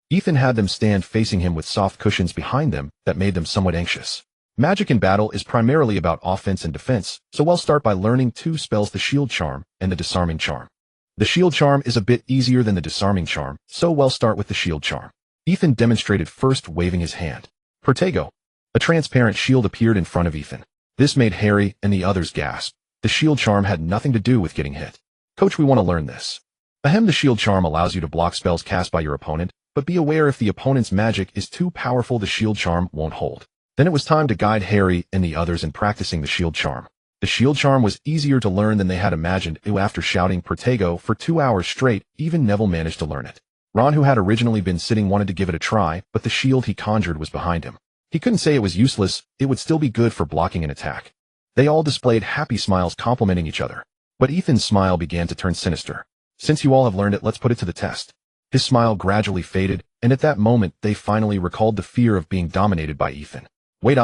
Ethan had them stand facing him with soft cushions behind them that made them somewhat anxious. Magic in battle is primarily about offense and defense, so we'll start by learning 2 spells, the shield charm and the disarming charm. The shield charm is a bit easier than the disarming charm, so we'll start with the shield charm. Ethan demonstrated first, waving his hand. Protego. A transparent shield appeared in front of Ethan. This made Harry and the others gasp. The shield charm had nothing to do with getting hit. "Coach, we want to learn this." Ahem, the shield charm allows you to block spells cast by your opponent, but be aware if the opponent's magic is too powerful, the shield charm won't hold. Then it was time to guide Harry and the others in practicing the shield charm. The shield charm was easier to learn than they had imagined. After shouting Protego for 2 hours straight, even Neville managed to learn it. Ron, who had originally been sitting, wanted to give it a try, but the shield he conjured was behind him. He couldn't say it was useless, it would still be good for blocking an attack. They all displayed happy smiles, complimenting each other. But Ethan's smile began to turn sinister. "Since you all have learned it, let's put it to the test." His smile gradually faded, and at that moment they finally recalled the fear of being dominated by Ethan. "Wait,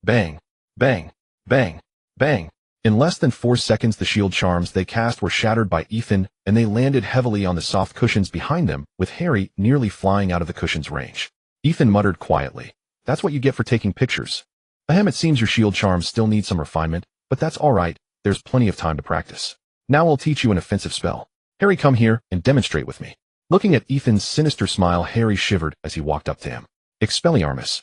bang, bang, bang, bang." In less than 4 seconds, the shield charms they cast were shattered by Ethan, and they landed heavily on the soft cushions behind them, with Harry nearly flying out of the cushion's range. Ethan muttered quietly, "That's what you get for taking pictures. Ahem, it seems your shield charms still need some refinement, but that's alright, there's plenty of time to practice. Now I'll teach you an offensive spell. Harry, come here and demonstrate with me." Looking at Ethan's sinister smile, Harry shivered as he walked up to him. "Expelliarmus."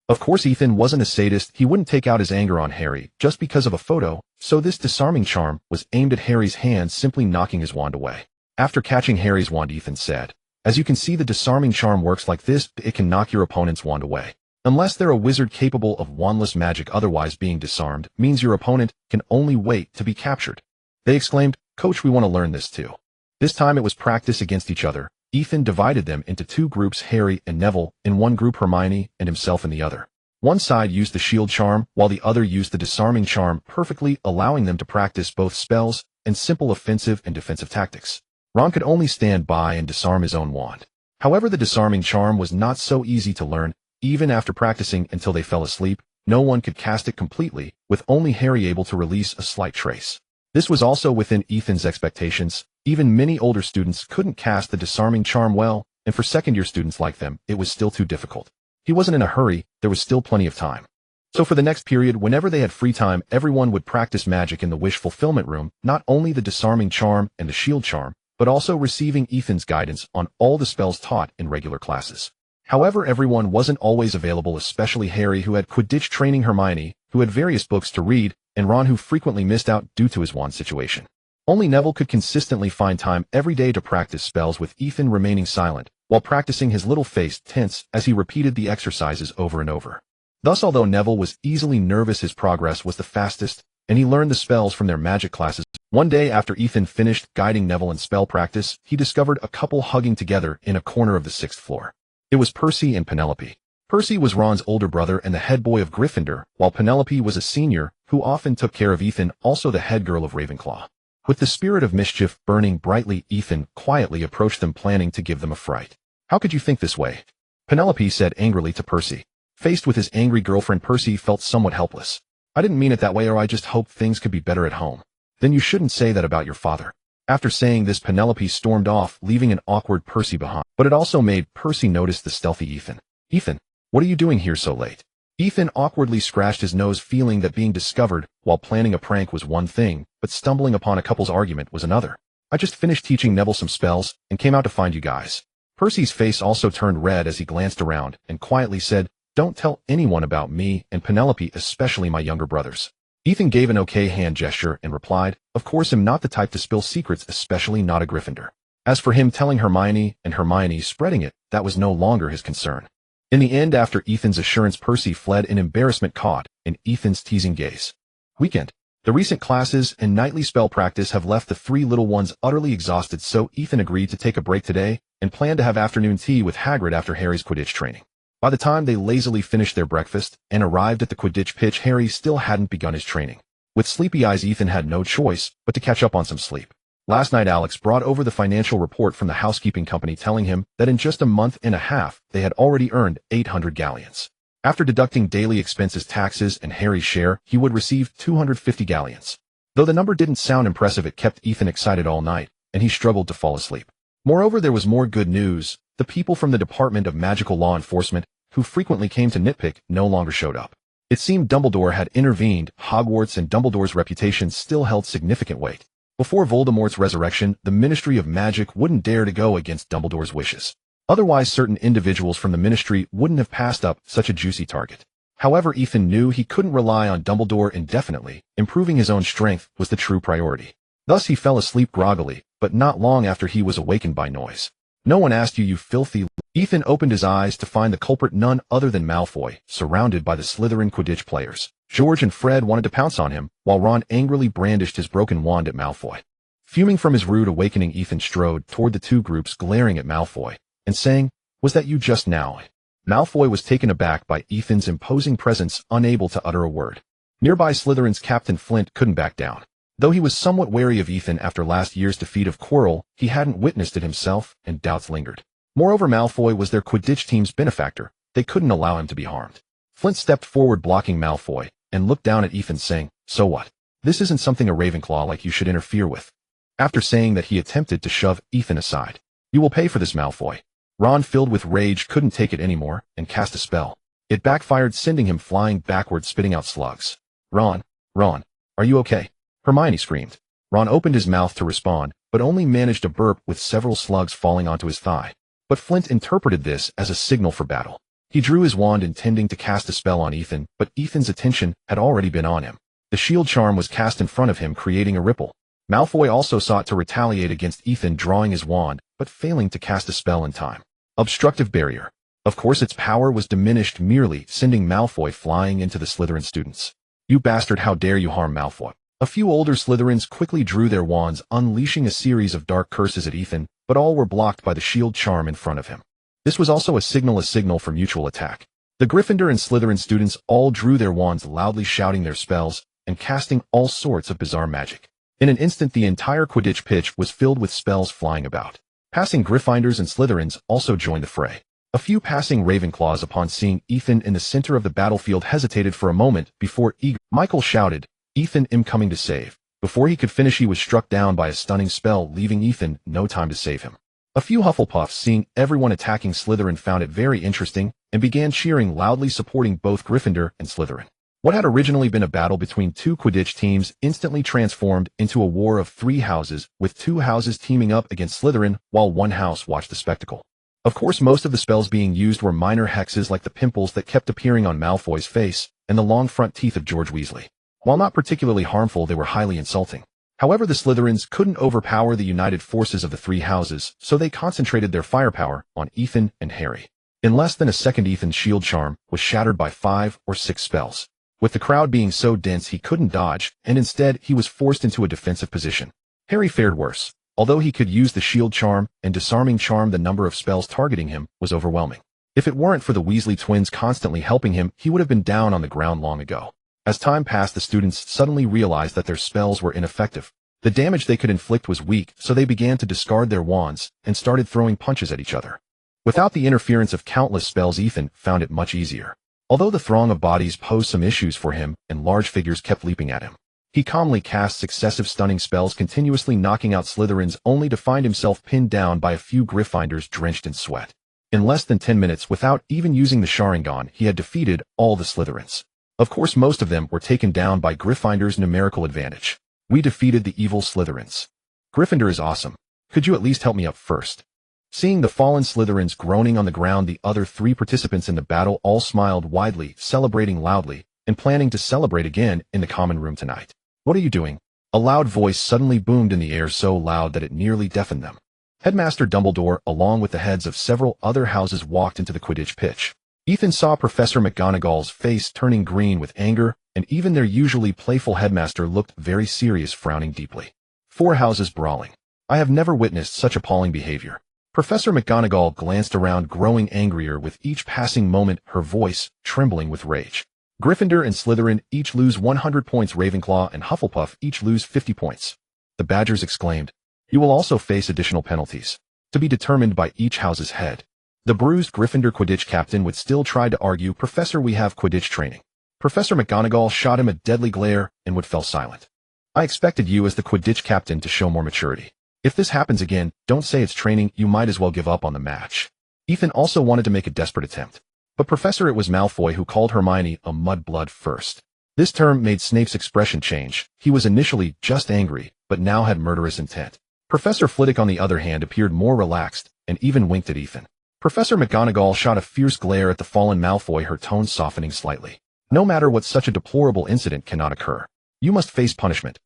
Of course, Ethan wasn't a sadist. He wouldn't take out his anger on Harry just because of a photo, so this disarming charm was aimed at Harry's hand, simply knocking his wand away. After catching Harry's wand, Ethan said, "As you can see, the disarming charm works like this. It can knock your opponent's wand away. Unless they're a wizard capable of wandless magic, otherwise being disarmed means your opponent can only wait to be captured." They exclaimed, "Coach, we want to learn this too." This time it was practice against each other. Ethan divided them into 2 groups, Harry and Neville in one group, Hermione and himself in the other. One side used the shield charm, while the other used the disarming charm perfectly, allowing them to practice both spells and simple offensive and defensive tactics. Ron could only stand by and disarm his own wand. However, the disarming charm was not so easy to learn. Even after practicing until they fell asleep, no one could cast it completely, with only Harry able to release a slight trace. This was also within Ethan's expectations. Even many older students couldn't cast the disarming charm well, and for second-year students like them, it was still too difficult. He wasn't in a hurry, there was still plenty of time. So for the next period, whenever they had free time, everyone would practice magic in the wish fulfillment room, not only the disarming charm and the shield charm, but also receiving Ethan's guidance on all the spells taught in regular classes. However, everyone wasn't always available, especially Harry, who had Quidditch training, Hermione, who had various books to read, and Ron, who frequently missed out due to his wand situation. Only Neville could consistently find time every day to practice spells, with Ethan remaining silent, while practicing, his little face tense as he repeated the exercises over and over. Thus, although Neville was easily nervous, his progress was the fastest, and he learned the spells from their magic classes. One day after Ethan finished guiding Neville in spell practice, he discovered a couple hugging together in a corner of the 6th floor. It was Percy and Penelope. Percy was Ron's older brother and the head boy of Gryffindor, while Penelope was a senior who often took care of Ethan, also the head girl of Ravenclaw. With the spirit of mischief burning brightly, Ethan quietly approached them, planning to give them a fright. "How could you think this way?" Penelope said angrily to Percy. Faced with his angry girlfriend, Percy felt somewhat helpless. "I didn't mean it that way, or I just hoped things could be better at home." "Then you shouldn't say that about your father." After saying this, Penelope stormed off, leaving an awkward Percy behind. But it also made Percy notice the stealthy Ethan. "Ethan, what are you doing here so late?" Ethan awkwardly scratched his nose, feeling that being discovered while planning a prank was one thing, but stumbling upon a couple's argument was another. "I just finished teaching Neville some spells and came out to find you guys." Percy's face also turned red as he glanced around and quietly said, "Don't tell anyone about me and Penelope, especially my younger brothers." Ethan gave an okay hand gesture and replied, "Of course, I'm not the type to spill secrets, especially not a Gryffindor." As for him telling Hermione and Hermione spreading it, that was no longer his concern. In the end, after Ethan's assurance, Percy fled in embarrassment, caught in Ethan's teasing gaze. Weekend. The recent classes and nightly spell practice have left the three little ones utterly exhausted, so Ethan agreed to take a break today and planned to have afternoon tea with Hagrid after Harry's Quidditch training. By the time they lazily finished their breakfast and arrived at the Quidditch pitch, Harry still hadn't begun his training. With sleepy eyes, Ethan had no choice but to catch up on some sleep. Last night, Alex brought over the financial report from the housekeeping company, telling him that in just a month and a half, they had already earned 800 galleons. After deducting daily expenses, taxes, and Harry's share, he would receive 250 galleons. Though the number didn't sound impressive, it kept Ethan excited all night, and he struggled to fall asleep. Moreover, there was more good news. The people from the Department of Magical Law Enforcement, who frequently came to nitpick, no longer showed up. It seemed Dumbledore had intervened. Hogwarts and Dumbledore's reputation still held significant weight. Before Voldemort's resurrection, the Ministry of Magic wouldn't dare to go against Dumbledore's wishes. Otherwise, certain individuals from the Ministry wouldn't have passed up such a juicy target. However, Ethan knew he couldn't rely on Dumbledore indefinitely. Improving his own strength was the true priority. Thus, he fell asleep groggily, but not long after he was awakened by noise. "No one asked you, you filthy..." Ethan opened his eyes to find the culprit, none other than Malfoy, surrounded by the Slytherin Quidditch players. George and Fred wanted to pounce on him, while Ron angrily brandished his broken wand at Malfoy. Fuming from his rude awakening, Ethan strode toward the two groups, glaring at Malfoy and saying, "Was that you just now?" Malfoy was taken aback by Ethan's imposing presence, unable to utter a word. Nearby, Slytherin's Captain Flint couldn't back down. Though he was somewhat wary of Ethan after last year's defeat of Quirrell, he hadn't witnessed it himself, and doubts lingered. Moreover, Malfoy was their Quidditch team's benefactor. They couldn't allow him to be harmed. Flint stepped forward, blocking Malfoy, and looked down at Ethan, saying, "So what? This isn't something a Ravenclaw like you should interfere with." After saying that, he attempted to shove Ethan aside. "You will pay for this, Malfoy." Ron, filled with rage, couldn't take it anymore and cast a spell. It backfired, sending him flying backwards, spitting out slugs. Ron, are you okay?" Hermione screamed. Ron opened his mouth to respond, but only managed to burp, with several slugs falling onto his thigh. But Flint interpreted this as a signal for battle. He drew his wand, intending to cast a spell on Ethan, but Ethan's attention had already been on him. The shield charm was cast in front of him, creating a ripple. Malfoy also sought to retaliate against Ethan, drawing his wand, but failing to cast a spell in time. Obstructive barrier. Of course, its power was diminished, merely sending Malfoy flying into the Slytherin students. "You bastard, how dare you harm Malfoy!" A few older Slytherins quickly drew their wands, unleashing a series of dark curses at Ethan, but all were blocked by the shield charm in front of him. This was also a signal for mutual attack. The Gryffindor and Slytherin students all drew their wands, loudly shouting their spells and casting all sorts of bizarre magic. In an instant, the entire Quidditch pitch was filled with spells flying about. Passing Gryffindors and Slytherins also joined the fray. A few passing Ravenclaws, upon seeing Ethan in the center of the battlefield, hesitated for a moment before Michael shouted, "Ethan, I'm coming to save." Before he could finish, he was struck down by a stunning spell, leaving Ethan no time to save him. A few Hufflepuffs, seeing everyone attacking Slytherin, found it very interesting and began cheering loudly, supporting both Gryffindor and Slytherin. What had originally been a battle between two Quidditch teams instantly transformed into a war of three houses, with two houses teaming up against Slytherin while one house watched the spectacle. Of course, most of the spells being used were minor hexes, like the pimples that kept appearing on Malfoy's face and the long front teeth of George Weasley. While not particularly harmful, they were highly insulting. However, the Slytherins couldn't overpower the united forces of the three houses, so they concentrated their firepower on Ethan and Harry. In less than a second, Ethan's shield charm was shattered by 5 or 6 spells. With the crowd being so dense, he couldn't dodge, and instead he was forced into a defensive position. Harry fared worse. Although he could use the shield charm and disarming charm, the number of spells targeting him was overwhelming. If it weren't for the Weasley twins constantly helping him, he would have been down on the ground long ago. As time passed, the students suddenly realized that their spells were ineffective. The damage they could inflict was weak, so they began to discard their wands and started throwing punches at each other. Without the interference of countless spells, Ethan found it much easier. Although the throng of bodies posed some issues for him and large figures kept leaping at him, he calmly cast successive stunning spells, continuously knocking out Slytherins, only to find himself pinned down by a few Gryffindors drenched in sweat. In less than 10 minutes, without even using the Sharingan, he had defeated all the Slytherins. Of course, most of them were taken down by Gryffindor's numerical advantage. We defeated the evil Slytherins. Gryffindor is awesome. Could you at least help me up first? Seeing the fallen Slytherins groaning on the ground, the other 3 participants in the battle all smiled widely, celebrating loudly, and planning to celebrate again in the common room tonight. What are you doing? A loud voice suddenly boomed in the air, so loud that it nearly deafened them. Headmaster Dumbledore, along with the heads of several other houses, walked into the Quidditch pitch. Ethan saw Professor McGonagall's face turning green with anger, and even their usually playful headmaster looked very serious, frowning deeply. 4 houses brawling. I have never witnessed such appalling behavior. Professor McGonagall glanced around, growing angrier with each passing moment, her voice trembling with rage. Gryffindor and Slytherin each lose 100 points. Ravenclaw and Hufflepuff each lose 50 points. The Badgers exclaimed. You will also face additional penalties, to be determined by each house's head. The bruised Gryffindor Quidditch captain would still try to argue, Professor, we have Quidditch training. Professor McGonagall shot him a deadly glare and fell silent. I expected you as the Quidditch captain to show more maturity. If this happens again, don't say it's training, you might as well give up on the match. Ethan also wanted to make a desperate attempt. But Professor, it was Malfoy who called Hermione a mudblood first. This term made Snape's expression change. He was initially just angry, but now had murderous intent. Professor Flitwick, on the other hand, appeared more relaxed and even winked at Ethan. Professor McGonagall shot a fierce glare at the fallen Malfoy, her tone softening slightly. No matter what, such a deplorable incident cannot occur. You must face punishment.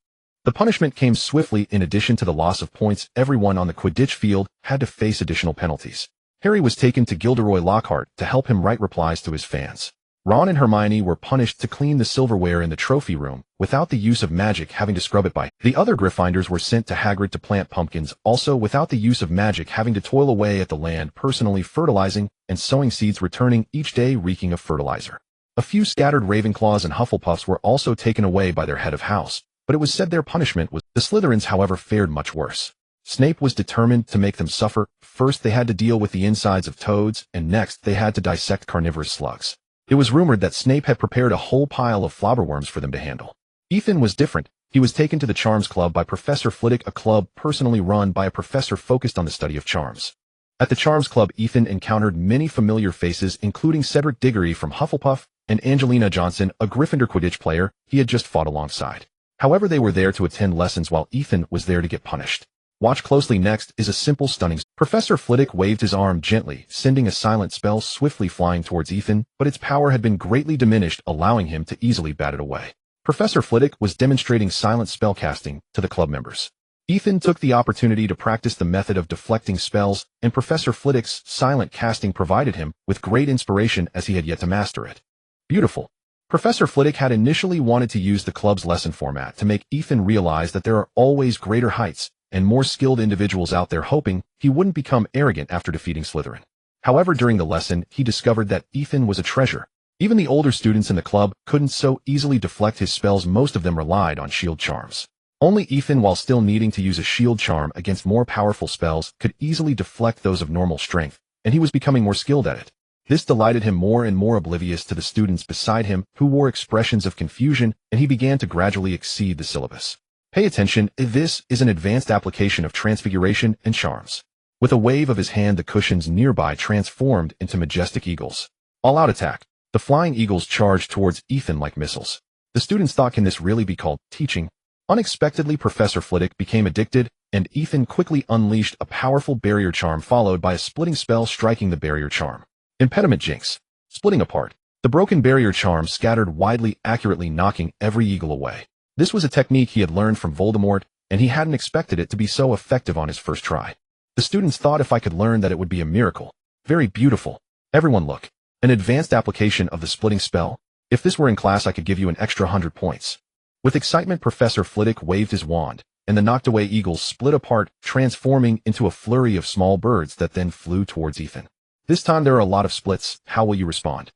The punishment came swiftly. In addition to the loss of points, everyone on the Quidditch field had to face additional penalties. Harry was taken to Gilderoy Lockhart to help him write replies to his fans. Ron and Hermione were punished to clean the silverware in the trophy room without the use of magic, having to scrub it by. The other Gryffindors were sent to Hagrid to plant pumpkins, also without the use of magic, having to toil away at the land, personally fertilizing and sowing seeds, returning each day reeking of fertilizer. A few scattered Ravenclaws and Hufflepuffs were also taken away by their head of house, but it was said their punishment was. The Slytherins, however, fared much worse. Snape was determined to make them suffer. First, they had to deal with the insides of toads, and next, they had to dissect carnivorous slugs. It was rumored that Snape had prepared a whole pile of flobberworms for them to handle. Ethan was different. He was taken to the Charms Club by Professor Flitwick, a club personally run by a professor focused on the study of charms. At the Charms Club, Ethan encountered many familiar faces, including Cedric Diggory from Hufflepuff and Angelina Johnson, a Gryffindor Quidditch player he had just fought alongside. However, they were there to attend lessons while Ethan was there to get punished. Watch closely. Next is a simple stunning. Professor Flitwick waved his arm gently, sending a silent spell swiftly flying towards Ethan, but its power had been greatly diminished, allowing him to easily bat it away. Professor Flitwick was demonstrating silent spellcasting to the club members. Ethan took the opportunity to practice the method of deflecting spells, and Professor Flitwick's silent casting provided him with great inspiration, as he had yet to master it. Beautiful. Professor Flitwick had initially wanted to use the club's lesson format to make Ethan realize that there are always greater heights and more skilled individuals out there, hoping he wouldn't become arrogant after defeating Slytherin. However, during the lesson, he discovered that Ethan was a treasure. Even the older students in the club couldn't so easily deflect his spells. Most of them relied on shield charms. Only Ethan, while still needing to use a shield charm against more powerful spells, could easily deflect those of normal strength, and he was becoming more skilled at it. This delighted him more and more, oblivious to the students beside him, who wore expressions of confusion, and he began to gradually exceed the syllabus. Pay attention, this is an advanced application of transfiguration and charms. With a wave of his hand, the cushions nearby transformed into majestic eagles. All-out attack. The flying eagles charged towards Ethan like missiles. The students thought, can this really be called teaching? Unexpectedly, Professor Flitwick became addicted, and Ethan quickly unleashed a powerful barrier charm, followed by a splitting spell striking the barrier charm. Impediment Jinx. Splitting apart. The broken barrier charm scattered widely, accurately knocking every eagle away. This was a technique he had learned from Voldemort, and he hadn't expected it to be so effective on his first try. The students thought if I could learn that it would be a miracle. Very beautiful. Everyone look. An advanced application of the splitting spell? If this were in class I could give you an extra 100 points. With excitement Professor Flitwick waved his wand, and the knocked-away eagles split apart, transforming into a flurry of small birds that then flew towards Ethan. This time there are a lot of splits. How will you respond?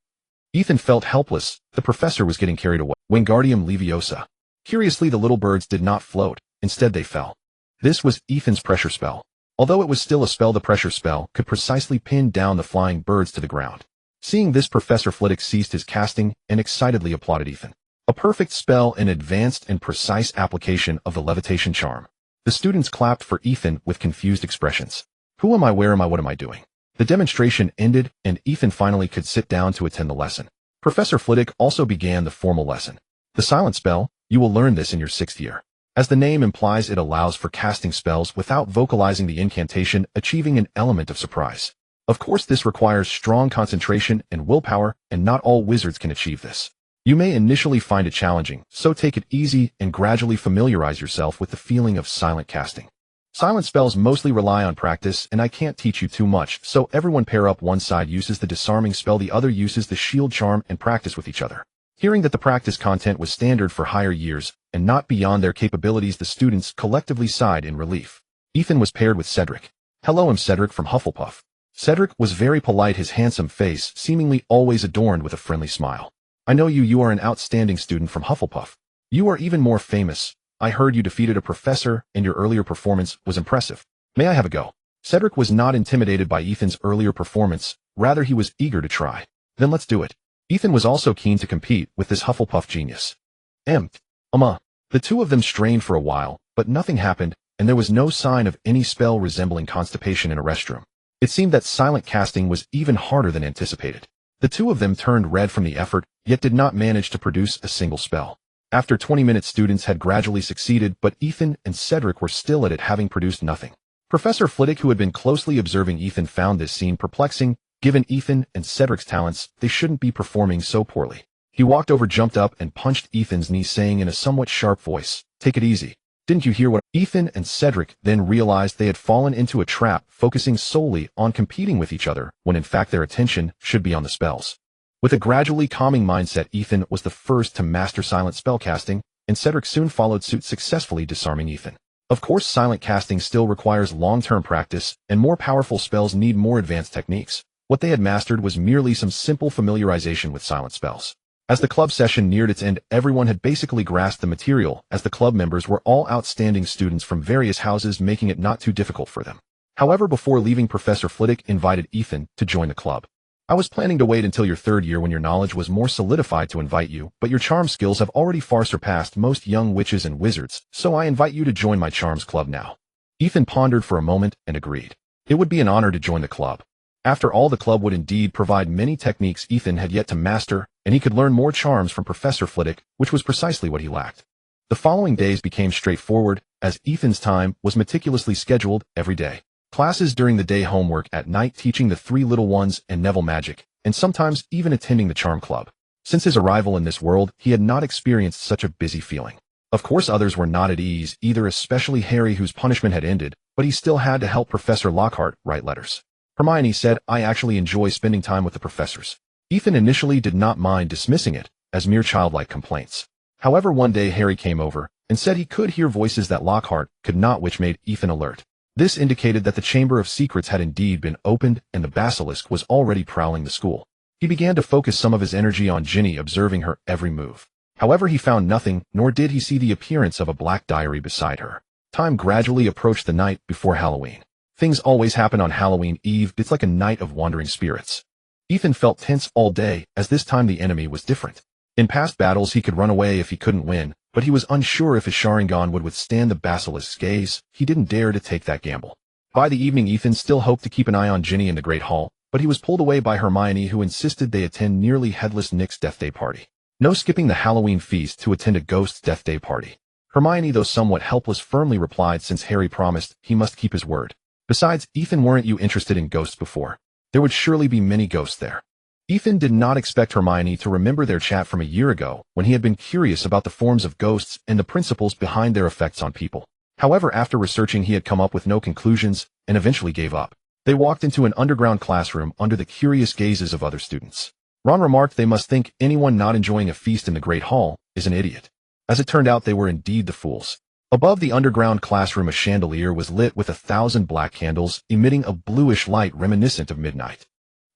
Ethan felt helpless. The professor was getting carried away. Wingardium Leviosa. Curiously, the little birds did not float. Instead, they fell. This was Ethan's pressure spell. Although it was still a spell, the pressure spell could precisely pin down the flying birds to the ground. Seeing this, Professor Flitwick ceased his casting and excitedly applauded Ethan. A perfect spell, an advanced and precise application of the levitation charm. The students clapped for Ethan with confused expressions. Who am I? Where am I? What am I doing? The demonstration ended, and Ethan finally could sit down to attend the lesson. Professor Flitwick also began the formal lesson. The silent spell, you will learn this in your 6th year. As the name implies, it allows for casting spells without vocalizing the incantation, achieving an element of surprise. Of course, this requires strong concentration and willpower, and not all wizards can achieve this. You may initially find it challenging, so take it easy and gradually familiarize yourself with the feeling of silent casting. Silent spells mostly rely on practice, and I can't teach you too much, so everyone pair up. One side uses the disarming spell, the other uses the shield charm, and practice with each other. Hearing that the practice content was standard for higher years and not beyond their capabilities, the students collectively sighed in relief. Ethan was paired with Cedric. Hello, I'm Cedric from Hufflepuff. Cedric was very polite, his handsome face seemingly always adorned with a friendly smile. I know you are an outstanding student from Hufflepuff. You are even more famous. I heard you defeated a professor, and your earlier performance was impressive. May I have a go? Cedric was not intimidated by Ethan's earlier performance, rather he was eager to try. Then let's do it. Ethan was also keen to compete with this Hufflepuff genius. The two of them strained for a while, but nothing happened, and there was no sign of any spell resembling constipation in a restroom. It seemed that silent casting was even harder than anticipated. The two of them turned red from the effort, yet did not manage to produce a single spell. After 20 minutes, students had gradually succeeded, but Ethan and Cedric were still at it, having produced nothing. Professor Flitwick, who had been closely observing Ethan, found this scene perplexing. Given Ethan and Cedric's talents, they shouldn't be performing so poorly. He walked over, jumped up, and punched Ethan's knee, saying in a somewhat sharp voice, "Take it easy. Didn't you hear what?" Ethan and Cedric then realized they had fallen into a trap, focusing solely on competing with each other, when in fact their attention should be on the spells. With a gradually calming mindset, Ethan was the first to master silent spellcasting, and Cedric soon followed suit, successfully disarming Ethan. Of course, silent casting still requires long-term practice, and more powerful spells need more advanced techniques. What they had mastered was merely some simple familiarization with silent spells. As the club session neared its end, everyone had basically grasped the material, as the club members were all outstanding students from various houses, making it not too difficult for them. However, before leaving, Professor Flitwick invited Ethan to join the club. I was planning to wait until your 3rd year when your knowledge was more solidified to invite you, but your charm skills have already far surpassed most young witches and wizards, so I invite you to join my charms club now. Ethan pondered for a moment and agreed. It would be an honor to join the club. After all, the club would indeed provide many techniques Ethan had yet to master, and he could learn more charms from Professor Flitwick, which was precisely what he lacked. The following days became straightforward, as Ethan's time was meticulously scheduled every day. Classes during the day, homework at night, teaching the 3 little ones and Neville magic, and sometimes even attending the charm club. Since his arrival in this world, he had not experienced such a busy feeling. Of course, others were not at ease either, especially Harry, whose punishment had ended, but he still had to help Professor Lockhart write letters. Hermione said, "I actually enjoy spending time with the professors." Ethan initially did not mind dismissing it as mere childlike complaints. However, one day Harry came over and said he could hear voices that Lockhart could not, which made Ethan alert. This indicated that the Chamber of Secrets had indeed been opened and the basilisk was already prowling the school. He began to focus some of his energy on Ginny, observing her every move. However, he found nothing, nor did he see the appearance of a black diary beside her. Time gradually approached the night before Halloween. Things always happen on Halloween Eve. It's like a night of wandering spirits. Ethan felt tense all day, as this time the enemy was different. In past battles he could run away if he couldn't win, but he was unsure if his Sharingan would withstand the basilisk's gaze. He didn't dare to take that gamble. By the evening, Ethan still hoped to keep an eye on Ginny in the Great Hall, but he was pulled away by Hermione, who insisted they attend nearly headless Nick's Death Day party. No skipping the Halloween feast to attend a ghost's Death Day party. Hermione, though somewhat helpless, firmly replied since Harry promised, he must keep his word. Besides, Ethan, weren't you interested in ghosts before? There would surely be many ghosts there. Ethan did not expect Hermione to remember their chat from a year ago when he had been curious about the forms of ghosts and the principles behind their effects on people. However, after researching, he had come up with no conclusions and eventually gave up. They walked into an underground classroom under the curious gazes of other students. Ron remarked they must think anyone not enjoying a feast in the Great Hall is an idiot. As it turned out, they were indeed the fools. Above the underground classroom, a chandelier was lit with 1,000 black candles, emitting a bluish light reminiscent of midnight.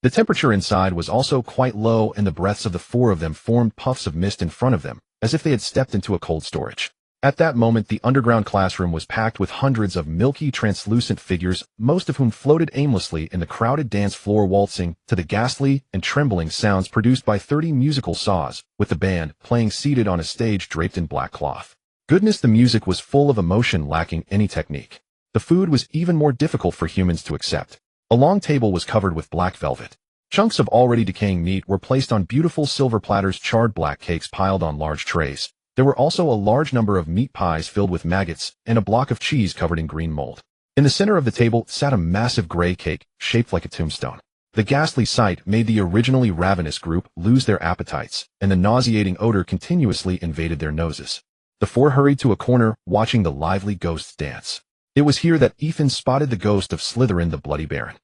The temperature inside was also quite low, and the breaths of the four of them formed puffs of mist in front of them, as if they had stepped into a cold storage. At that moment, the underground classroom was packed with hundreds of milky, translucent figures, most of whom floated aimlessly in the crowded dance floor, waltzing to the ghastly and trembling sounds produced by 30 musical saws, with the band playing seated on a stage draped in black cloth. Goodness, the music was full of emotion, lacking any technique. The food was even more difficult for humans to accept. A long table was covered with black velvet. Chunks of already decaying meat were placed on beautiful silver platters, charred black cakes piled on large trays. There were also a large number of meat pies filled with maggots and a block of cheese covered in green mold. In the center of the table sat a massive gray cake, shaped like a tombstone. The ghastly sight made the originally ravenous group lose their appetites, and the nauseating odor continuously invaded their noses. The four hurried to a corner, watching the lively ghosts dance. It was here that Ethan spotted the ghost of Slytherin, the Bloody Baron.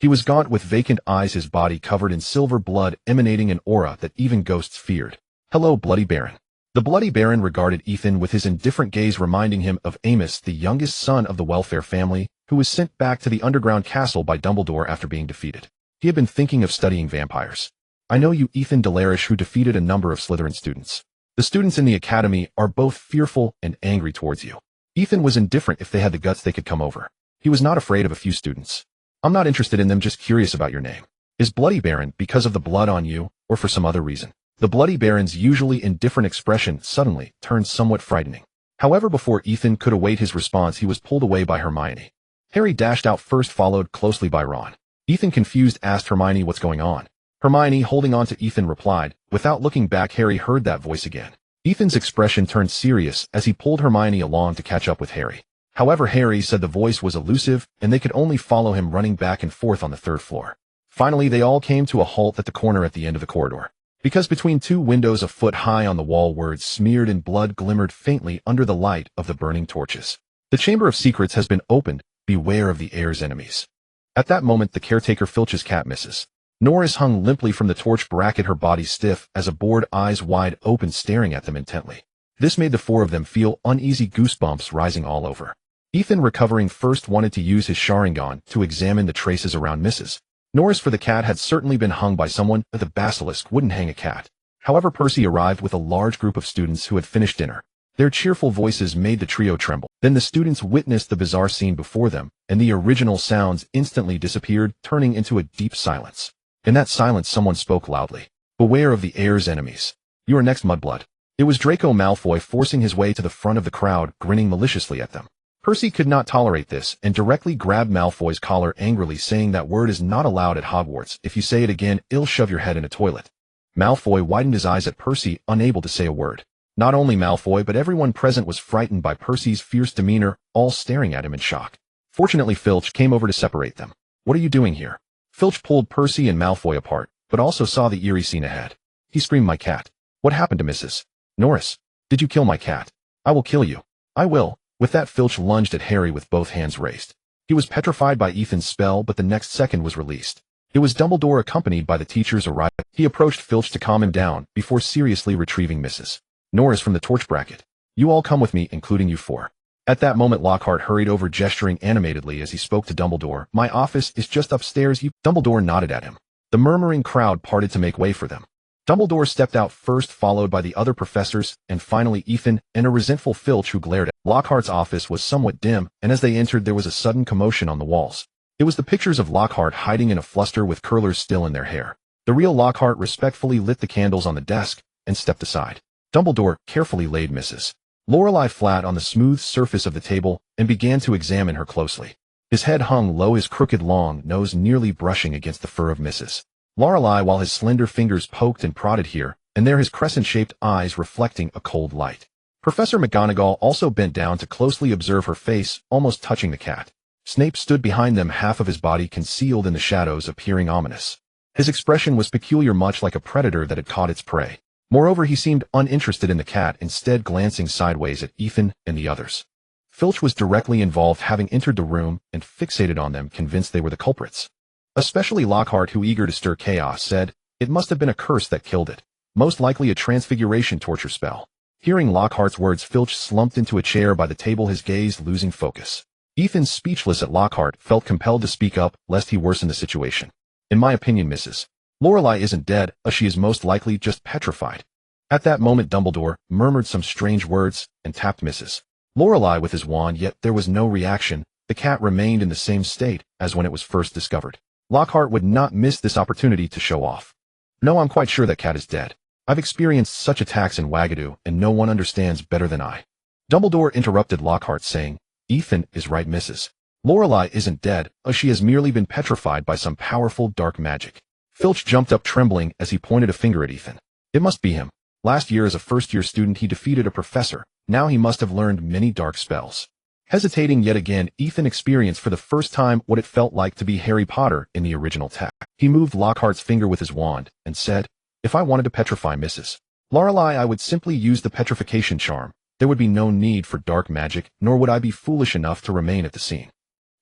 He was gaunt with vacant eyes, his body covered in silver blood, emanating an aura that even ghosts feared. "Hello, Bloody Baron." The Bloody Baron regarded Ethan with his indifferent gaze, reminding him of Amos, the youngest son of the welfare family, who was sent back to the underground castle by Dumbledore after being defeated. He had been thinking of studying vampires. "I know you, Ethan Delary, who defeated a number of Slytherin students. The students in the academy are both fearful and angry towards you." Ethan was indifferent. If they had the guts, they could come over. He was not afraid of a few students. "I'm not interested in them, just curious about your name. Is Bloody Baron because of the blood on you, or for some other reason?" The Bloody Baron's usually indifferent expression suddenly turned somewhat frightening. However, before Ethan could await his response, he was pulled away by Hermione. Harry dashed out first, followed closely by Ron. Ethan, confused, asked Hermione what's going on. Hermione, holding on to Ethan, replied. Without looking back, Harry heard that voice again. Ethan's expression turned serious as he pulled Hermione along to catch up with Harry. However, Harry said the voice was elusive and they could only follow him running back and forth on the third floor. Finally, they all came to a halt at the corner at the end of the corridor. Because between two windows a foot high on the wall, words smeared in blood glimmered faintly under the light of the burning torches. "The Chamber of Secrets has been opened. Beware of the heir's enemies." At that moment, the caretaker Filch's cat, Mrs. Norris, hung limply from the torch bracket, her body stiff as a board, eyes wide open, staring at them intently. This made the four of them feel uneasy, goosebumps rising all over. Ethan, recovering first, wanted to use his Sharingan to examine the traces around Mrs. Norris, for the cat had certainly been hung by someone, but the basilisk wouldn't hang a cat. However, Percy arrived with a large group of students who had finished dinner. Their cheerful voices made the trio tremble. Then the students witnessed the bizarre scene before them, and the original sounds instantly disappeared, turning into a deep silence. In that silence, someone spoke loudly. "Beware of the heir's enemies. You are next, Mudblood." It was Draco Malfoy, forcing his way to the front of the crowd, grinning maliciously at them. Percy could not tolerate this and directly grabbed Malfoy's collar angrily, saying, "That word is not allowed at Hogwarts. If you say it again, I'll shove your head in a toilet." Malfoy widened his eyes at Percy, unable to say a word. Not only Malfoy, but everyone present was frightened by Percy's fierce demeanor, all staring at him in shock. Fortunately, Filch came over to separate them. "What are you doing here?" Filch pulled Percy and Malfoy apart, but also saw the eerie scene ahead. He screamed, "My cat! What happened to Mrs. Norris? Did you kill my cat? I will kill you. I will." With that, Filch lunged at Harry with both hands raised. He was petrified by Ethan's spell, but the next second was released. It was Dumbledore, accompanied by the teachers, arriving. He approached Filch to calm him down before seriously retrieving Mrs. Norris from the torch bracket. "You all come with me, including you four." At that moment, Lockhart hurried over, gesturing animatedly as he spoke to Dumbledore. "My office is just upstairs. Dumbledore nodded at him. The murmuring crowd parted to make way for them. Dumbledore stepped out first, followed by the other professors, and finally Ethan and a resentful Filch who glared at. Lockhart's office was somewhat dim, and as they entered there was a sudden commotion on the walls. It was the pictures of Lockhart hiding in a fluster with curlers still in their hair. The real Lockhart respectfully lit the candles on the desk and stepped aside. Dumbledore carefully laid Mrs. Lorelei flat on the smooth surface of the table and began to examine her closely. His head hung low, his crooked long nose nearly brushing against the fur of Mrs. Lorelei, while his slender fingers poked and prodded here and there, his crescent-shaped eyes reflecting a cold light. Professor McGonagall also bent down to closely observe her face, almost touching the cat. Snape stood behind them, half of his body concealed in the shadows, appearing ominous. His expression was peculiar, much like a predator that had caught its prey. Moreover, he seemed uninterested in the cat, instead glancing sideways at Ethan and the others. Filch was directly involved, having entered the room and fixated on them, convinced they were the culprits. Especially Lockhart, who, eager to stir chaos, said, "It must have been a curse that killed it. Most likely a transfiguration torture spell." Hearing Lockhart's words, Filch slumped into a chair by the table, his gaze losing focus. Ethan, speechless at Lockhart, felt compelled to speak up, lest he worsen the situation. "In my opinion, Mrs. Lorelei isn't dead, she is most likely just petrified." At that moment, Dumbledore murmured some strange words and tapped Mrs. Lorelei with his wand, yet there was no reaction. The cat remained in the same state as when it was first discovered. Lockhart would not miss this opportunity to show off. "No, I'm quite sure that cat is dead. I've experienced such attacks in Wagadu, and no one understands better than I." Dumbledore interrupted Lockhart, saying, "Ethan is right, Mrs. Lorelei isn't dead, she has merely been petrified by some powerful dark magic." Filch jumped up trembling as he pointed a finger at Ethan. It must be him. Last year as a first-year student he defeated a professor. Now he must have learned many dark spells. Hesitating yet again, Ethan experienced for the first time what it felt like to be Harry Potter in the original text. He moved Lockhart's finger with his wand and said, "If I wanted to petrify Mrs. Lorelei, I would simply use the petrification charm. There would be no need for dark magic, nor would I be foolish enough to remain at the scene."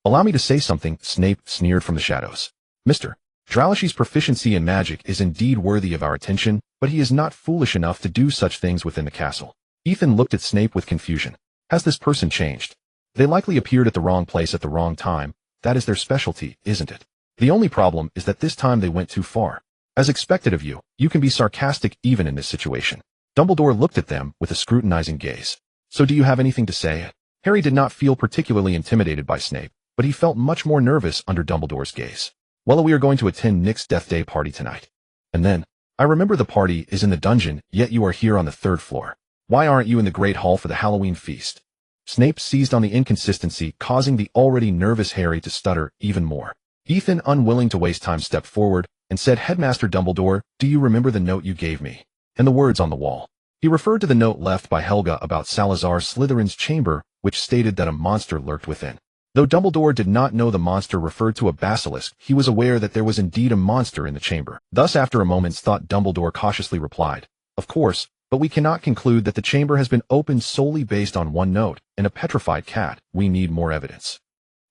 "Allow me to say something," Snape sneered from the shadows. "Mr. Dralishy's proficiency in magic is indeed worthy of our attention, but he is not foolish enough to do such things within the castle." Ethan looked at Snape with confusion. Has this person changed? They likely appeared at the wrong place at the wrong time. That is their specialty, isn't it? The only problem is that this time they went too far. As expected of you, you can be sarcastic even in this situation. Dumbledore looked at them with a scrutinizing gaze. "So do you have anything to say?" Harry did not feel particularly intimidated by Snape, but he felt much more nervous under Dumbledore's gaze. "Well, we are going to attend Nick's Death Day party tonight. And then, I remember the party is in the dungeon, yet you are here on the 3rd floor. Why aren't you in the Great Hall for the Halloween feast?" Snape seized on the inconsistency, causing the already nervous Harry to stutter even more. Ethan, unwilling to waste time, stepped forward and said, "Headmaster Dumbledore, do you remember the note you gave me? And the words on the wall?" He referred to the note left by Helga about Salazar Slytherin's chamber, which stated that a monster lurked within. Though Dumbledore did not know the monster referred to a basilisk, he was aware that there was indeed a monster in the chamber. Thus, after a moment's thought, Dumbledore cautiously replied, "Of course, but we cannot conclude that the chamber has been opened solely based on one note and a petrified cat. We need more evidence."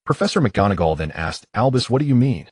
Professor McGonagall then asked, "Albus, what do you mean?"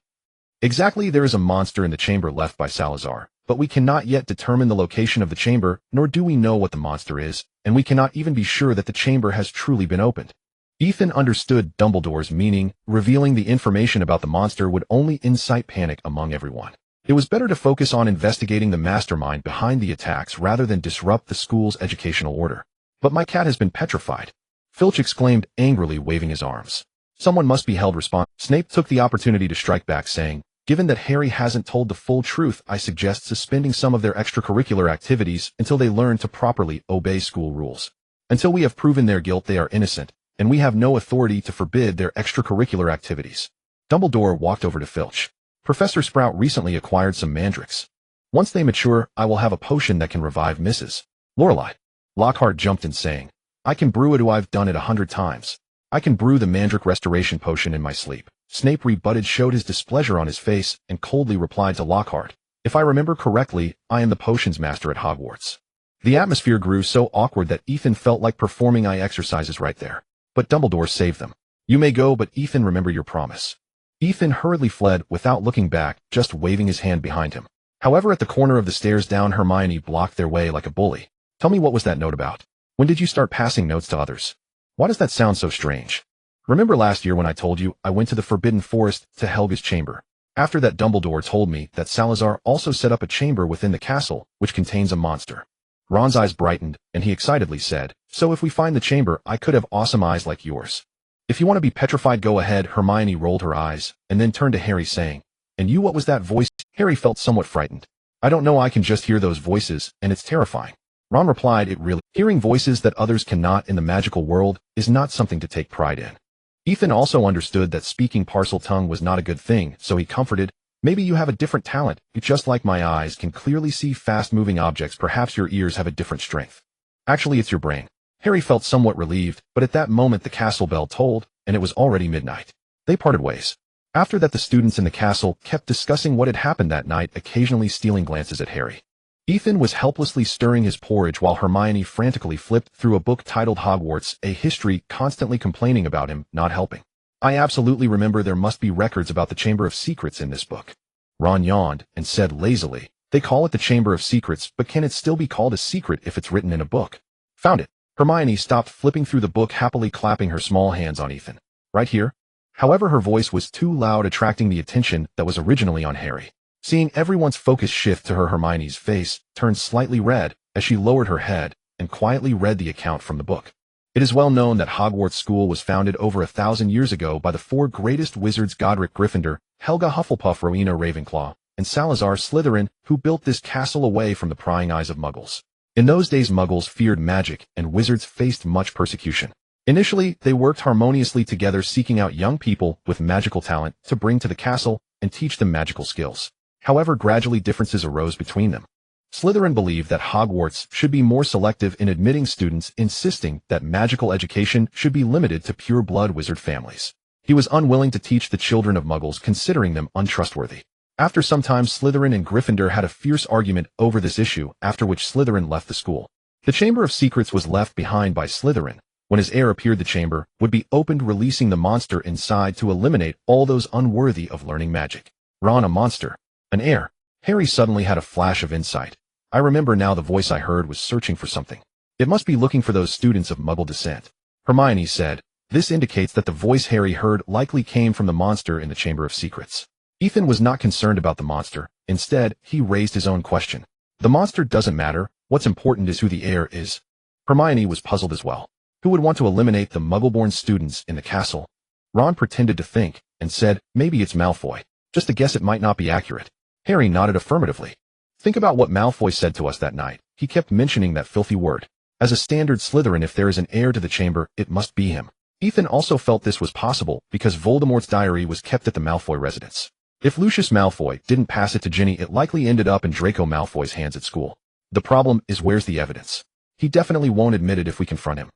"Exactly, there is a monster in the chamber left by Salazar, but we cannot yet determine the location of the chamber, nor do we know what the monster is, and we cannot even be sure that the chamber has truly been opened." Ethan understood Dumbledore's meaning. Revealing the information about the monster would only incite panic among everyone. It was better to focus on investigating the mastermind behind the attacks rather than disrupt the school's educational order. "But my cat has been petrified," Filch exclaimed angrily, waving his arms. "Someone must be held responsible." Snape took the opportunity to strike back, saying, "Given that Harry hasn't told the full truth, I suggest suspending some of their extracurricular activities until they learn to properly obey school rules. Until we have proven their guilt, they are innocent, and we have no authority to forbid their extracurricular activities." Dumbledore walked over to Filch. "Professor Sprout recently acquired some mandrakes. Once they mature, I will have a potion that can revive Mrs. Lorelei." Lockhart jumped in, saying, "I can brew it. I've done it 100 times. I can brew the mandrake restoration potion in my sleep." Snape rebutted, showed his displeasure on his face, and coldly replied to Lockhart, "If I remember correctly, I am the potions master at Hogwarts." The atmosphere grew so awkward that Ethan felt like performing eye exercises right there. But Dumbledore saved them. "You may go, but Ethan, remember your promise." Ethan hurriedly fled without looking back, just waving his hand behind him. However, at the corner of the stairs down, Hermione blocked their way like a bully. "Tell me, what was that note about? When did you start passing notes to others? Why does that sound so strange? Remember last year when I told you I went to the Forbidden Forest to Helga's chamber? After that, Dumbledore told me that Salazar also set up a chamber within the castle, which contains a monster." Ron's eyes brightened, and he excitedly said, "So if we find the chamber, I could have awesome eyes like yours." "If you want to be petrified, go ahead." Hermione rolled her eyes, and then turned to Harry, saying, "And you, what was that voice?" Harry felt somewhat frightened. "I don't know, I can just hear those voices, and it's terrifying." Ron replied, "It really, hearing voices that others cannot in the magical world is not something to take pride in." Ethan also understood that speaking parcel tongue was not a good thing, so he comforted, "Maybe you have a different talent. Just like my eyes can clearly see fast-moving objects, perhaps your ears have a different strength. Actually, it's your brain." Harry felt somewhat relieved, but at that moment the castle bell tolled, and it was already midnight. They parted ways. After that, the students in the castle kept discussing what had happened that night, occasionally stealing glances at Harry. Ethan was helplessly stirring his porridge while Hermione frantically flipped through a book titled Hogwarts, a history, constantly complaining about him not helping. I absolutely remember there must be records about the Chamber of Secrets in this book. Ron yawned and said lazily, they call it the Chamber of Secrets, but can it still be called a secret if it's written in a book? Found it. Hermione stopped flipping through the book, happily clapping her small hands on Ethan. Right here? However, her voice was too loud, attracting the attention that was originally on Harry. Seeing everyone's focus shift to her, Hermione's face turned slightly red as she lowered her head and quietly read the account from the book. It is well known that Hogwarts School was founded over 1,000 years ago by the four greatest wizards: Godric Gryffindor, Helga Hufflepuff, Rowena Ravenclaw, and Salazar Slytherin, who built this castle away from the prying eyes of Muggles. In those days, Muggles feared magic, and wizards faced much persecution. Initially, they worked harmoniously together, seeking out young people with magical talent to bring to the castle and teach them magical skills. However, gradually differences arose between them. Slytherin believed that Hogwarts should be more selective in admitting students, insisting that magical education should be limited to pure-blood wizard families. He was unwilling to teach the children of Muggles, considering them untrustworthy. After some time, Slytherin and Gryffindor had a fierce argument over this issue, after which Slytherin left the school. The Chamber of Secrets was left behind by Slytherin. When his heir appeared, the chamber would be opened, releasing the monster inside to eliminate all those unworthy of learning magic. Ron, a monster? An heir? Harry suddenly had a flash of insight. I remember now, the voice I heard was searching for something. It must be looking for those students of Muggle descent. Hermione said. This indicates that the voice Harry heard likely came from the monster in the Chamber of Secrets. Ethan was not concerned about the monster. Instead, he raised his own question. The monster doesn't matter. What's important is who the heir is. Hermione was puzzled as well. Who would want to eliminate the Muggle-born students in the castle? Ron pretended to think and said, maybe it's Malfoy. Just a guess, it might not be accurate. Harry nodded affirmatively. Think about what Malfoy said to us that night. He kept mentioning that filthy word. As a standard Slytherin, if there is an heir to the chamber, it must be him. Ethan also felt this was possible because Voldemort's diary was kept at the Malfoy residence. If Lucius Malfoy didn't pass it to Ginny, it likely ended up in Draco Malfoy's hands at school. The problem is, where's the evidence? He definitely won't admit it if we confront him.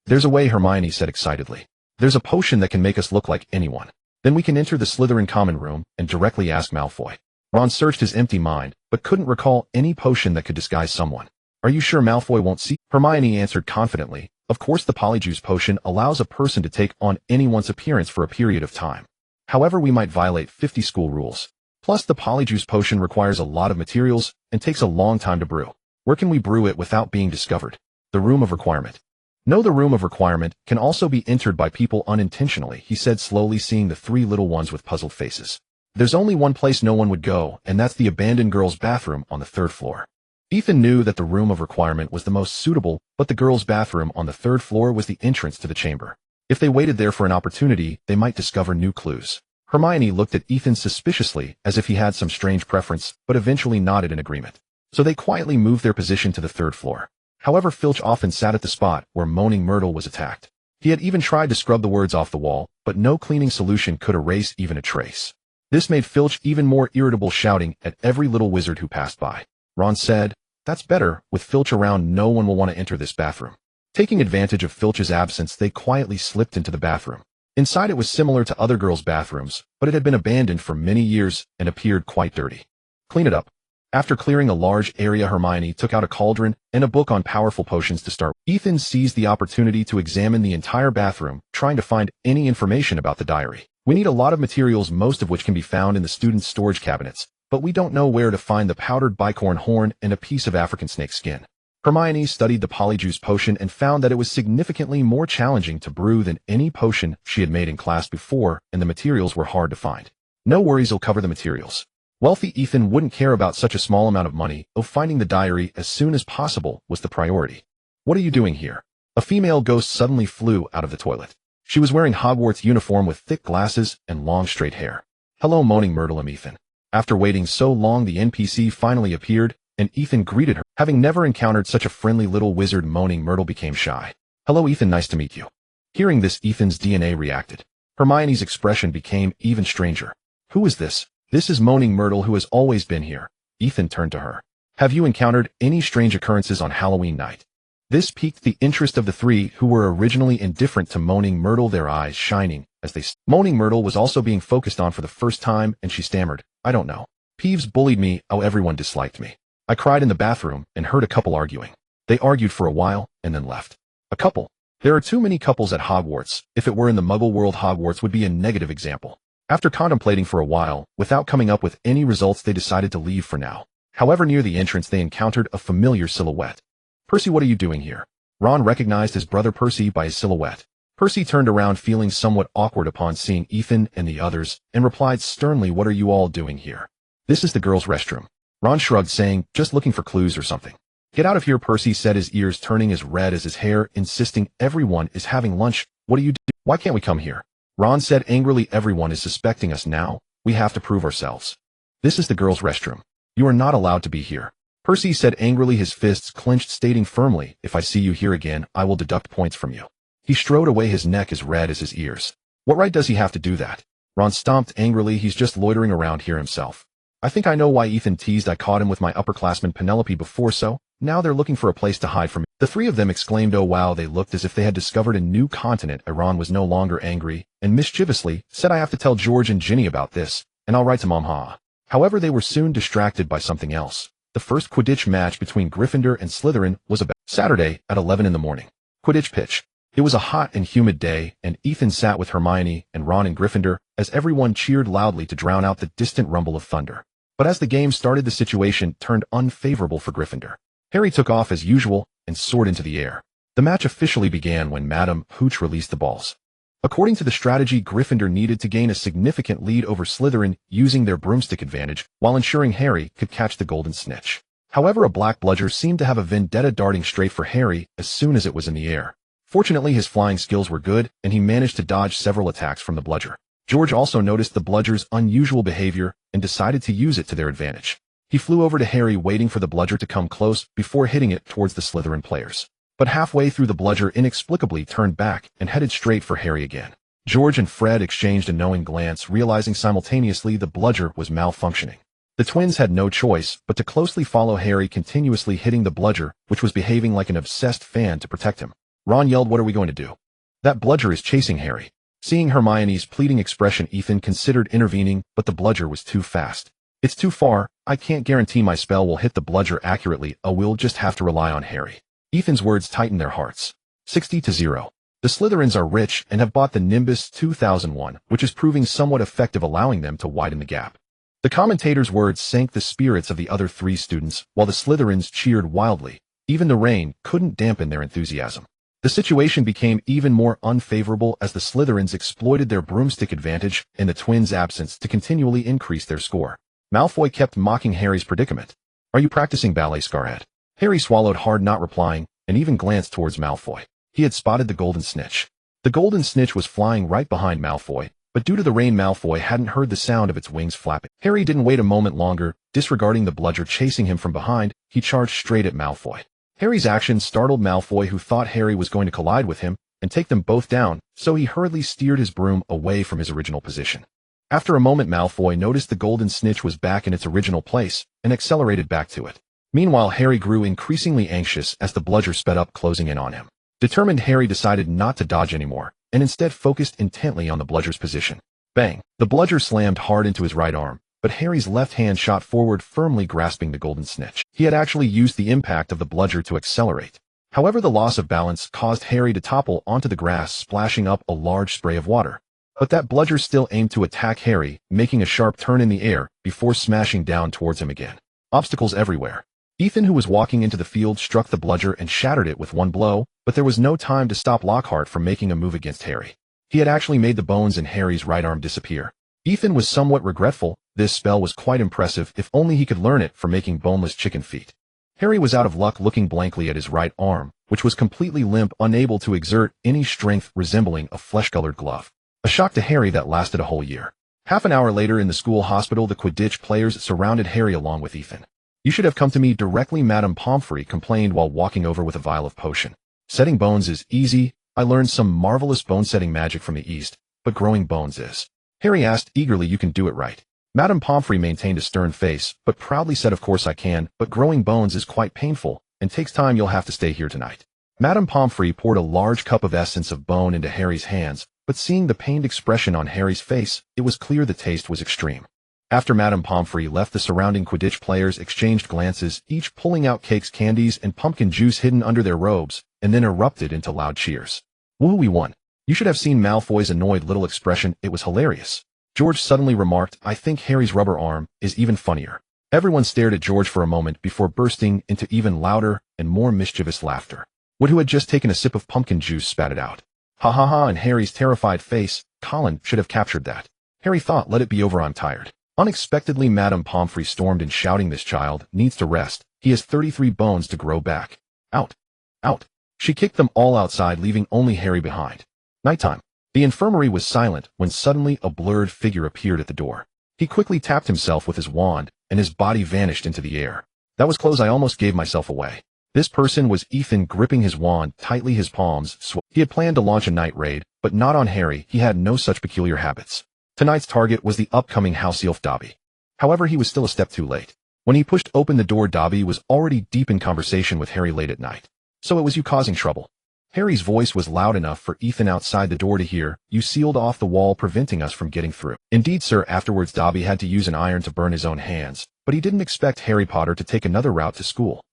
There's a way, Hermione said excitedly. There's a potion that can make us look like anyone. Then we can enter the Slytherin common room and directly ask Malfoy. Ron searched his empty mind, but couldn't recall any potion that could disguise someone. Are you sure Malfoy won't see? Hermione answered confidently. Of course, the Polyjuice potion allows a person to take on anyone's appearance for a period of time. However, we might violate 50 school rules. Plus, the Polyjuice potion requires a lot of materials and takes a long time to brew. Where can we brew it without being discovered? The Room of Requirement. No, the Room of Requirement can also be entered by people unintentionally, he said slowly, seeing the three little ones with puzzled faces. There's only one place no one would go, and that's the abandoned girls' bathroom on the 3rd floor. Ethan knew that the Room of Requirement was the most suitable, but the girls' bathroom on the 3rd floor was the entrance to the chamber. If they waited there for an opportunity, they might discover new clues. Hermione looked at Ethan suspiciously, as if he had some strange preference, but eventually nodded in agreement. So they quietly moved their position to the 3rd floor. However, Filch often sat at the spot where Moaning Myrtle was attacked. He had even tried to scrub the words off the wall, but no cleaning solution could erase even a trace. This made Filch even more irritable, shouting at every little wizard who passed by. Ron said, that's better. With Filch around, no one will want to enter this bathroom. Taking advantage of Filch's absence, they quietly slipped into the bathroom. Inside, it was similar to other girls' bathrooms, but it had been abandoned for many years and appeared quite dirty. Clean it up. After clearing a large area, Hermione took out a cauldron and a book on powerful potions to start. Ethan seized the opportunity to examine the entire bathroom, trying to find any information about the diary. We need a lot of materials, most of which can be found in the students' storage cabinets, but we don't know where to find the powdered bicorn horn and a piece of African snake skin. Hermione studied the Polyjuice potion and found that it was significantly more challenging to brew than any potion she had made in class before, and the materials were hard to find. No worries, I'll cover the materials. Wealthy Ethan wouldn't care about such a small amount of money, though finding the diary as soon as possible was the priority. What are you doing here? A female ghost suddenly flew out of the toilet. She was wearing Hogwarts uniform with thick glasses and long straight hair. Hello, Moaning Myrtle, I'm Ethan. After waiting so long, the NPC finally appeared, and Ethan greeted her. Having never encountered such a friendly little wizard, Moaning Myrtle became shy. Hello, Ethan, nice to meet you. Hearing this, Ethan's DNA reacted. Hermione's expression became even stranger. Who is this? This is Moaning Myrtle, who has always been here. Ethan turned to her. Have you encountered any strange occurrences on Halloween night? This piqued the interest of the three, who were originally indifferent to Moaning Myrtle, their eyes shining as they moaning Myrtle was also being focused on for the first time, and she stammered, I don't know. Peeves bullied me, oh everyone disliked me. I cried in the bathroom and heard a couple arguing. They argued for a while and then left. A couple. There are too many couples at Hogwarts. If it were in the Muggle world, Hogwarts would be a negative example. After contemplating for a while, without coming up with any results, they decided to leave for now. However, near the entrance they encountered a familiar silhouette. Percy, what are you doing here? Ron recognized his brother Percy by his silhouette. Percy turned around feeling somewhat awkward upon seeing Ethan and the others, and replied sternly, what are you all doing here? This is the girls' restroom. Ron shrugged, saying, just looking for clues or something. Get out of here, Percy said, his ears turning as red as his hair, insisting, everyone is having lunch. What do you do? Why can't we come here? Ron said angrily, everyone is suspecting us now. We have to prove ourselves. This is the girls' restroom. You are not allowed to be here. Percy said angrily, his fists clenched, stating firmly, if I see you here again, I will deduct points from you. He strode away, his neck as red as his ears. What right does he have to do that? Ron stomped angrily, he's just loitering around here himself. I think I know why Ethan teased I caught him with my upperclassman Penelope before, so now they're looking for a place to hide from me. The three of them exclaimed, oh wow, they looked as if they had discovered a new continent. Ron was no longer angry, and mischievously said, I have to tell George and Ginny about this, and I'll write to Mom, ha. However, they were soon distracted by something else. The first Quidditch match between Gryffindor and Slytherin was about Saturday at 11 in the morning. Quidditch pitch. It was a hot and humid day, and Ethan sat with Hermione and Ron in Gryffindor as everyone cheered loudly to drown out the distant rumble of thunder. But as the game started, the situation turned unfavorable for Gryffindor. Harry took off as usual and soared into the air. The match officially began when Madame Hooch released the balls. According to the strategy, Gryffindor needed to gain a significant lead over Slytherin using their broomstick advantage while ensuring Harry could catch the golden snitch. However, a black bludger seemed to have a vendetta darting straight for Harry as soon as it was in the air. Fortunately, his flying skills were good, and he managed to dodge several attacks from the bludger. George also noticed the bludger's unusual behavior and decided to use it to their advantage. He flew over to Harry, waiting for the bludger to come close before hitting it towards the Slytherin players. But halfway through, the bludger inexplicably turned back and headed straight for Harry again. George and Fred exchanged a knowing glance, realizing simultaneously the bludger was malfunctioning. The twins had no choice but to closely follow Harry, continuously hitting the bludger, which was behaving like an obsessed fan, to protect him. Ron yelled, what are we going to do? That bludger is chasing Harry. Seeing Hermione's pleading expression, Ethan considered intervening, but the bludger was too fast. It's too far. I can't guarantee my spell will hit the bludger accurately. We'll just have to rely on Harry. Ethan's words tightened their hearts. 60-0. The Slytherins are rich and have bought the Nimbus 2001, which is proving somewhat effective, allowing them to widen the gap. The commentator's words sank the spirits of the other three students, while the Slytherins cheered wildly. Even the rain couldn't dampen their enthusiasm. The situation became even more unfavorable as the Slytherins exploited their broomstick advantage in the twins' absence to continually increase their score. Malfoy kept mocking Harry's predicament. Are you practicing ballet, Scarhead? Harry swallowed hard, not replying, and even glanced towards Malfoy. He had spotted the golden snitch. The golden snitch was flying right behind Malfoy, but due to the rain, Malfoy hadn't heard the sound of its wings flapping. Harry didn't wait a moment longer. Disregarding the bludger chasing him from behind, he charged straight at Malfoy. Harry's action startled Malfoy, who thought Harry was going to collide with him and take them both down, so he hurriedly steered his broom away from his original position. After a moment, Malfoy noticed the golden snitch was back in its original place and accelerated back to it. Meanwhile, Harry grew increasingly anxious as the bludger sped up, closing in on him. Determined, Harry decided not to dodge anymore and instead focused intently on the bludger's position. Bang! The bludger slammed hard into his right arm, but Harry's left hand shot forward, firmly grasping the golden snitch. He had actually used the impact of the bludger to accelerate. However, the loss of balance caused Harry to topple onto the grass, splashing up a large spray of water. But that bludger still aimed to attack Harry, making a sharp turn in the air before smashing down towards him again. Obstacles everywhere. Ethan, who was walking into the field, struck the bludger and shattered it with one blow, but there was no time to stop Lockhart from making a move against Harry. He had actually made the bones in Harry's right arm disappear. Ethan was somewhat regretful. This spell was quite impressive, if only he could learn it for making boneless chicken feet. Harry was out of luck, looking blankly at his right arm, which was completely limp, unable to exert any strength, resembling a flesh-colored glove. A shock to Harry that lasted a whole year. Half an hour later in the school hospital, the Quidditch players surrounded Harry along with Ethan. You should have come to me directly, Madame Pomfrey complained while walking over with a vial of potion. Setting bones is easy. I learned some marvelous bone-setting magic from the East, but growing bones is. Harry asked eagerly, you can do it, right? Madame Pomfrey maintained a stern face, but proudly said, of course I can, but growing bones is quite painful, and takes time. You'll have to stay here tonight. Madame Pomfrey poured a large cup of essence of bone into Harry's hands, but seeing the pained expression on Harry's face, it was clear the taste was extreme. After Madame Pomfrey left, the surrounding Quidditch players exchanged glances, each pulling out cakes, candies, and pumpkin juice hidden under their robes, and then erupted into loud cheers. "Woo, we won." You should have seen Malfoy's annoyed little expression. It was hilarious. George suddenly remarked, "I think Harry's rubber arm is even funnier." Everyone stared at George for a moment before bursting into even louder and more mischievous laughter. Wood, who had just taken a sip of pumpkin juice, spat it out. "Ha ha ha," and Harry's terrified face. Colin should have captured that. Harry thought, "Let it be over, I'm tired." Unexpectedly, Madame Pomfrey stormed in, shouting, "This child needs to rest. He has 33 bones to grow back. Out. Out." She kicked them all outside, leaving only Harry behind. Nighttime. The infirmary was silent when suddenly a blurred figure appeared at the door. He quickly tapped himself with his wand, and his body vanished into the air. That was close. I almost gave myself away. This person was Ethan, gripping his wand tightly, his palms sweating. He had planned to launch a night raid, but not on Harry. He had no such peculiar habits. Tonight's target was the upcoming house elf Dobby. However, he was still a step too late. When he pushed open the door, Dobby was already deep in conversation with Harry late at night. "So it was you causing trouble." Harry's voice was loud enough for Ethan outside the door to hear. "You sealed off the wall, preventing us from getting through." "Indeed, sir." Afterwards, Dobby had to use an iron to burn his own hands, but he didn't expect Harry Potter to take another route to school.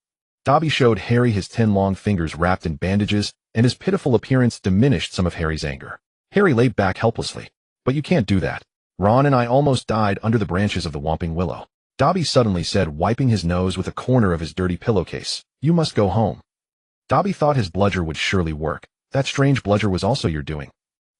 Dobby showed Harry his 10 long fingers wrapped in bandages, and his pitiful appearance diminished some of Harry's anger. Harry lay back helplessly. "But you can't do that. Ron and I almost died under the branches of the Whomping Willow," Dobby suddenly said, wiping his nose with a corner of his dirty pillowcase. "You must go home." Dobby thought his bludger would surely work. "That strange bludger was also your doing.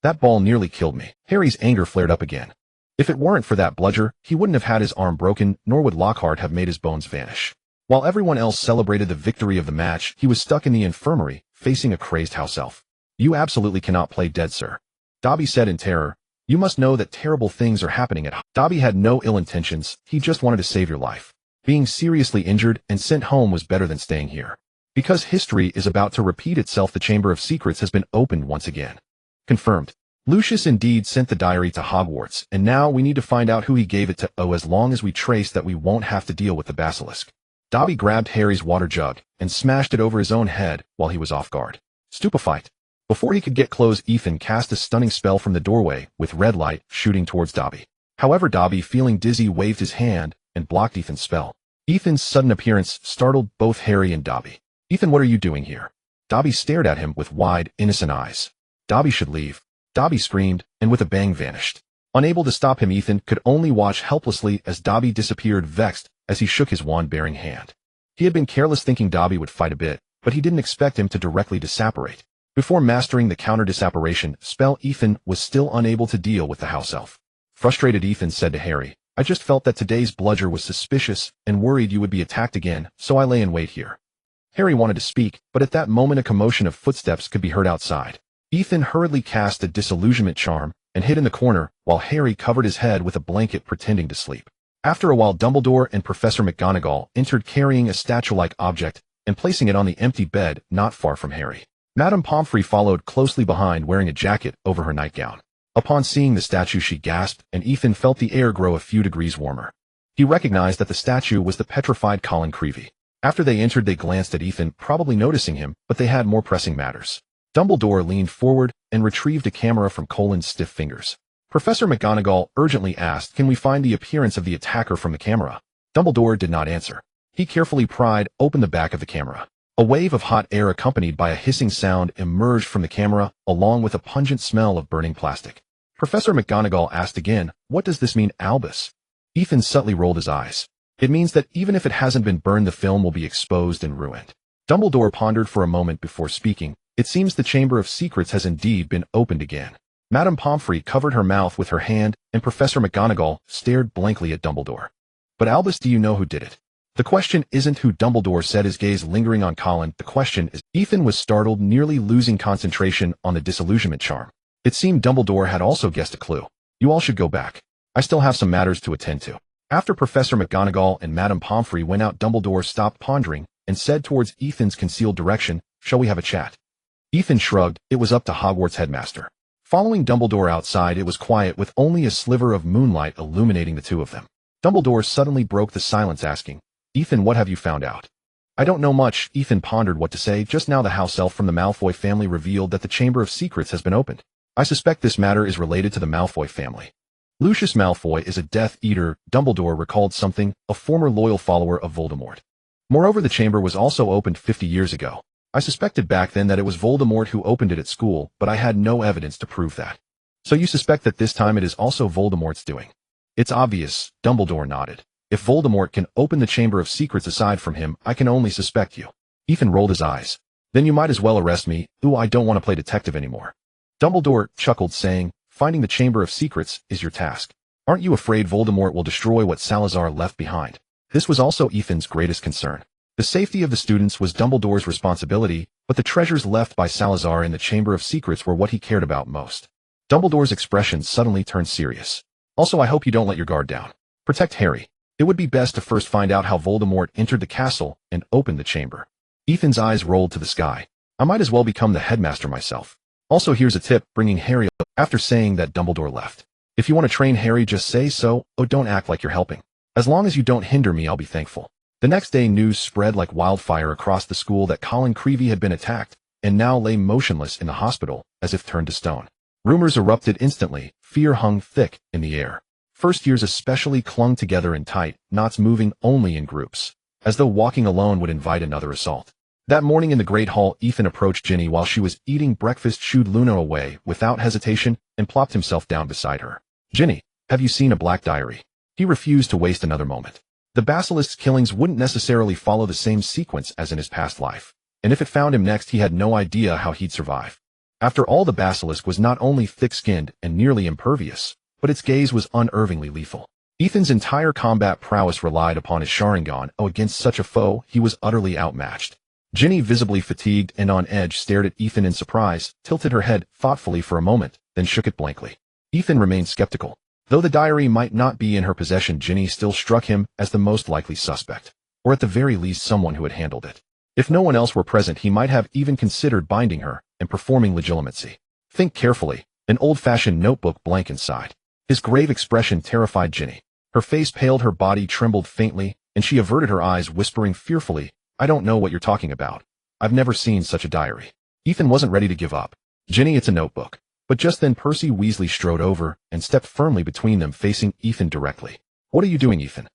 That ball nearly killed me." Harry's anger flared up again. If it weren't for that bludger, he wouldn't have had his arm broken, nor would Lockhart have made his bones vanish. While everyone else celebrated the victory of the match, he was stuck in the infirmary, facing a crazed house elf. "You absolutely cannot play dead, sir," Dobby said in terror. "You must know that terrible things are happening at home." Dobby had no ill intentions. He just wanted to save your life. Being seriously injured and sent home was better than staying here. Because history is about to repeat itself, the Chamber of Secrets has been opened once again. Confirmed. Lucius indeed sent the diary to Hogwarts, and now we need to find out who he gave it to. Oh, as long as we trace that, we won't have to deal with the basilisk. Dobby grabbed Harry's water jug and smashed it over his own head while he was off guard. Stupefied. Before he could get close, Ethan cast a stunning spell from the doorway, with red light shooting towards Dobby. However, Dobby, feeling dizzy, waved his hand and blocked Ethan's spell. Ethan's sudden appearance startled both Harry and Dobby. "Ethan, what are you doing here?" Dobby stared at him with wide, innocent eyes. "Dobby should leave." Dobby screamed, and with a bang vanished. Unable to stop him, Ethan could only watch helplessly as Dobby disappeared, vexed as he shook his wand-bearing hand. He had been careless, thinking Dobby would fight a bit, but he didn't expect him to directly disapparate. Before mastering the counter-disapparation spell, Ethan was still unable to deal with the house elf. Frustrated, Ethan said to Harry, "I just felt that today's bludger was suspicious and worried you would be attacked again, so I lay in wait here." Harry wanted to speak, but at that moment a commotion of footsteps could be heard outside. Ethan hurriedly cast a disillusionment charm and hid in the corner, while Harry covered his head with a blanket, pretending to sleep. After a while, Dumbledore and Professor McGonagall entered, carrying a statue-like object and placing it on the empty bed not far from Harry. Madame Pomfrey followed closely behind, wearing a jacket over her nightgown. Upon seeing the statue, she gasped, and Ethan felt the air grow a few degrees warmer. He recognized that the statue was the petrified Colin Creevey. After they entered, they glanced at Ethan, probably noticing him, but they had more pressing matters. Dumbledore leaned forward and retrieved a camera from Colin's stiff fingers. Professor McGonagall urgently asked, "Can we find the appearance of the attacker from the camera?" Dumbledore did not answer. He carefully pried open the back of the camera. A wave of hot air accompanied by a hissing sound emerged from the camera, along with a pungent smell of burning plastic. Professor McGonagall asked again, "What does this mean, Albus?" Ethan subtly rolled his eyes. "It means that even if it hasn't been burned, the film will be exposed and ruined." Dumbledore pondered for a moment before speaking. "It seems the Chamber of Secrets has indeed been opened again." Madame Pomfrey covered her mouth with her hand, and Professor McGonagall stared blankly at Dumbledore. "But Albus, do you know who did it?" "The question isn't who," Dumbledore said, his gaze lingering on Colin. "The question is—" Ethan was startled, nearly losing concentration on the disillusionment charm. It seemed Dumbledore had also guessed a clue. "You all should go back. I still have some matters to attend to." After Professor McGonagall and Madame Pomfrey went out, Dumbledore stopped pondering and said towards Ethan's concealed direction, "Shall we have a chat?" Ethan shrugged. It was up to Hogwarts headmaster. Following Dumbledore outside, it was quiet, with only a sliver of moonlight illuminating the two of them. Dumbledore suddenly broke the silence, asking, "Ethan, what have you found out?" "I don't know much." Ethan pondered what to say. Just now the house elf from the Malfoy family revealed that the Chamber of Secrets has been opened. I suspect this matter is related to the Malfoy family. Lucius Malfoy is a Death Eater. Dumbledore recalled something, a former loyal follower of Voldemort. Moreover, the chamber was also opened 50 years ago. I suspected back then that it was Voldemort who opened it at school, but I had no evidence to prove that. So you suspect that this time it is also Voldemort's doing? It's obvious, Dumbledore nodded. If Voldemort can open the Chamber of Secrets aside from him, I can only suspect you. Ethan rolled his eyes. Then you might as well arrest me. Ooh, I don't want to play detective anymore. Dumbledore chuckled, saying, finding the Chamber of Secrets is your task. Aren't you afraid Voldemort will destroy what Salazar left behind? This was also Ethan's greatest concern. The safety of the students was Dumbledore's responsibility, but the treasures left by Salazar in the Chamber of Secrets were what he cared about most. Dumbledore's expression suddenly turned serious. Also, I hope you don't let your guard down. Protect Harry. It would be best to first find out how Voldemort entered the castle and opened the chamber. Ethan's eyes rolled to the sky. I might as well become the headmaster myself. Also, here's a tip, bringing Harry up. After saying that, Dumbledore left. If you want to train Harry, just say so. Oh, don't act like you're helping. As long as you don't hinder me, I'll be thankful. The next day, news spread like wildfire across the school that Colin Creevey had been attacked and now lay motionless in the hospital, as if turned to stone. Rumors erupted instantly. Fear hung thick in the air. First years especially clung together in tight knots, moving only in groups, as though walking alone would invite another assault. That morning in the Great Hall, Ethan approached Ginny while she was eating breakfast, shooed Luna away without hesitation, and plopped himself down beside her. Ginny, have you seen a Black Diary? He refused to waste another moment. The basilisk's killings wouldn't necessarily follow the same sequence as in his past life, and if it found him next, he had no idea how he'd survive. After all, the basilisk was not only thick-skinned and nearly impervious, but its gaze was unerringly lethal. Ethan's entire combat prowess relied upon his Sharingan. Against such a foe, he was utterly outmatched. Ginny, visibly fatigued and on edge, stared at Ethan in surprise, tilted her head thoughtfully for a moment, then shook it blankly. Ethan remained skeptical. Though the diary might not be in her possession, Ginny still struck him as the most likely suspect, or at the very least someone who had handled it. If no one else were present, he might have even considered binding her and performing legitimacy. Think carefully, an old-fashioned notebook blank inside. His grave expression terrified Ginny. Her face paled, her body trembled faintly, and she averted her eyes, whispering fearfully, I don't know what you're talking about. I've never seen such a diary. Ethan wasn't ready to give up. Ginny, it's a notebook. But just then Percy Weasley strode over and stepped firmly between them, facing Ethan directly. What are you doing, Ethan?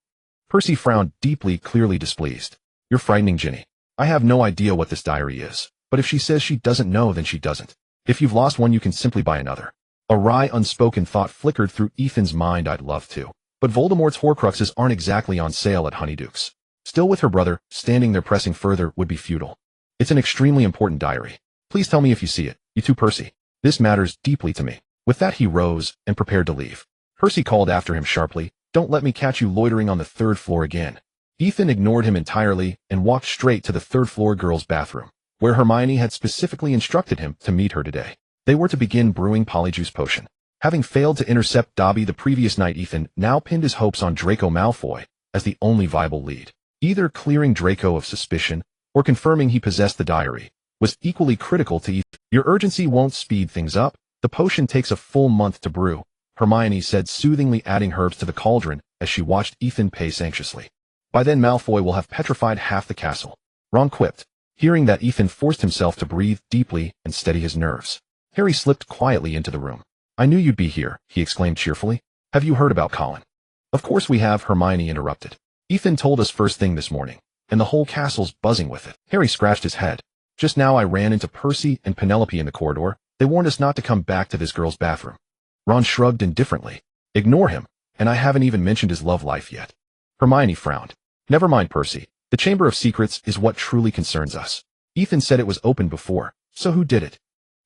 Percy frowned deeply, clearly displeased. You're frightening Ginny. I have no idea what this diary is, but if she says she doesn't know, then she doesn't. If you've lost one, you can simply buy another. A wry, unspoken thought flickered through Ethan's mind. I'd love to, but Voldemort's Horcruxes aren't exactly on sale at Honeyduke's. Still, with her brother, standing there pressing further would be futile. It's an extremely important diary. Please tell me if you see it. You too, Percy. This matters deeply to me. With that, he rose and prepared to leave. Percy called after him sharply, Don't let me catch you loitering on the 3rd floor again. Ethan ignored him entirely and walked straight to the 3rd floor girls' bathroom, where Hermione had specifically instructed him to meet her today. They were to begin brewing Polyjuice Potion. Having failed to intercept Dobby the previous night, Ethan now pinned his hopes on Draco Malfoy as the only viable lead. Either clearing Draco of suspicion or confirming he possessed the diary was equally critical to Ethan. Your urgency won't speed things up. The potion takes a full month to brew, Hermione said soothingly, adding herbs to the cauldron as she watched Ethan pace anxiously. By then Malfoy will have petrified half the castle. Ron quipped. Hearing that, Ethan forced himself to breathe deeply and steady his nerves. Harry slipped quietly into the room. I knew you'd be here, he exclaimed cheerfully. Have you heard about Colin? Of course we have, Hermione interrupted. Ethan told us first thing this morning, and the whole castle's buzzing with it. Harry scratched his head. Just now I ran into Percy and Penelope in the corridor. They warned us not to come back to this girl's bathroom. Ron shrugged indifferently. Ignore him, and I haven't even mentioned his love life yet. Hermione frowned. Never mind, Percy. The Chamber of Secrets is what truly concerns us. Ethan said it was open before, so who did it?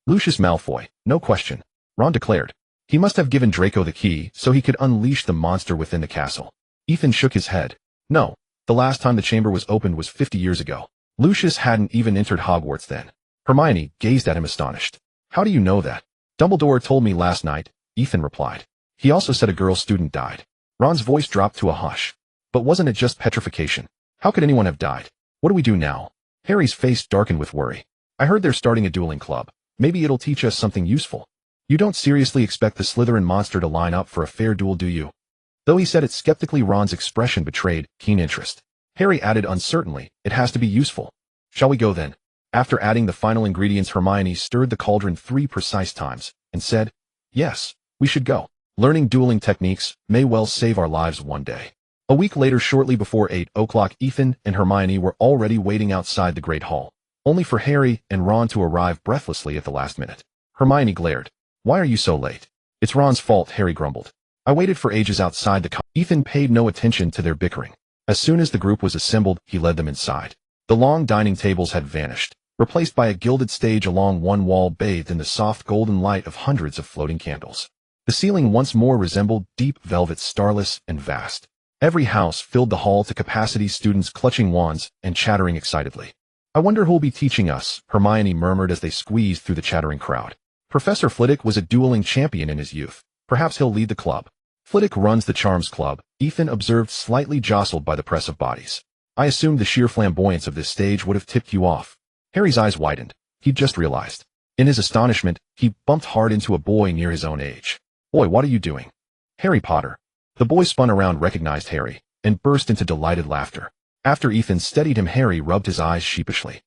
Lucius Malfoy, no question, Ron declared. He must have given Draco the key so he could unleash the monster within the castle. Ethan shook his head. No, the last time the chamber was opened was 50 years ago. Lucius hadn't even entered Hogwarts then. Hermione gazed at him astonished. How do you know that? Dumbledore told me last night, Ethan replied. He also said a girl student died. Ron's voice dropped to a hush. But wasn't it just petrification? How could anyone have died? What do we do now? Harry's face darkened with worry. I heard they're starting a dueling club. Maybe it'll teach us something useful. You don't seriously expect the Slytherin monster to line up for a fair duel, do you? Though he said it skeptically, Ron's expression betrayed keen interest. Harry added uncertainly, it has to be useful. Shall we go then? After adding the final ingredients, Hermione stirred the cauldron 3 precise times, and said, "Yes, we should go. Learning dueling techniques may well save our lives one day." A week later, shortly before 8 o'clock, Ethan and Hermione were already waiting outside the Great Hall, only for Harry and Ron to arrive breathlessly at the last minute. Hermione glared. "Why are you so late?" "It's Ron's fault," Harry grumbled. "I waited for ages outside the Ethan paid no attention to their bickering. As soon as the group was assembled, he led them inside. The long dining tables had vanished, replaced by a gilded stage along one wall bathed in the soft golden light of hundreds of floating candles. The ceiling once more resembled deep velvet, starless and vast. Every house filled the hall to capacity, students clutching wands and chattering excitedly. "I wonder who'll be teaching us," Hermione murmured as they squeezed through the chattering crowd. "Professor Flitwick was a dueling champion in his youth. Perhaps he'll lead the club." "Flitwick runs the Charms Club," Ethan observed, slightly jostled by the press of bodies. "I assumed the sheer flamboyance of this stage would have tipped you off." Harry's eyes widened. He'd just realized. In his astonishment, he bumped hard into a boy near his own age. "Boy, what are you doing?" "Harry Potter." The boy spun around, recognized Harry, and burst into delighted laughter. After Ethan steadied him, Harry rubbed his eyes sheepishly.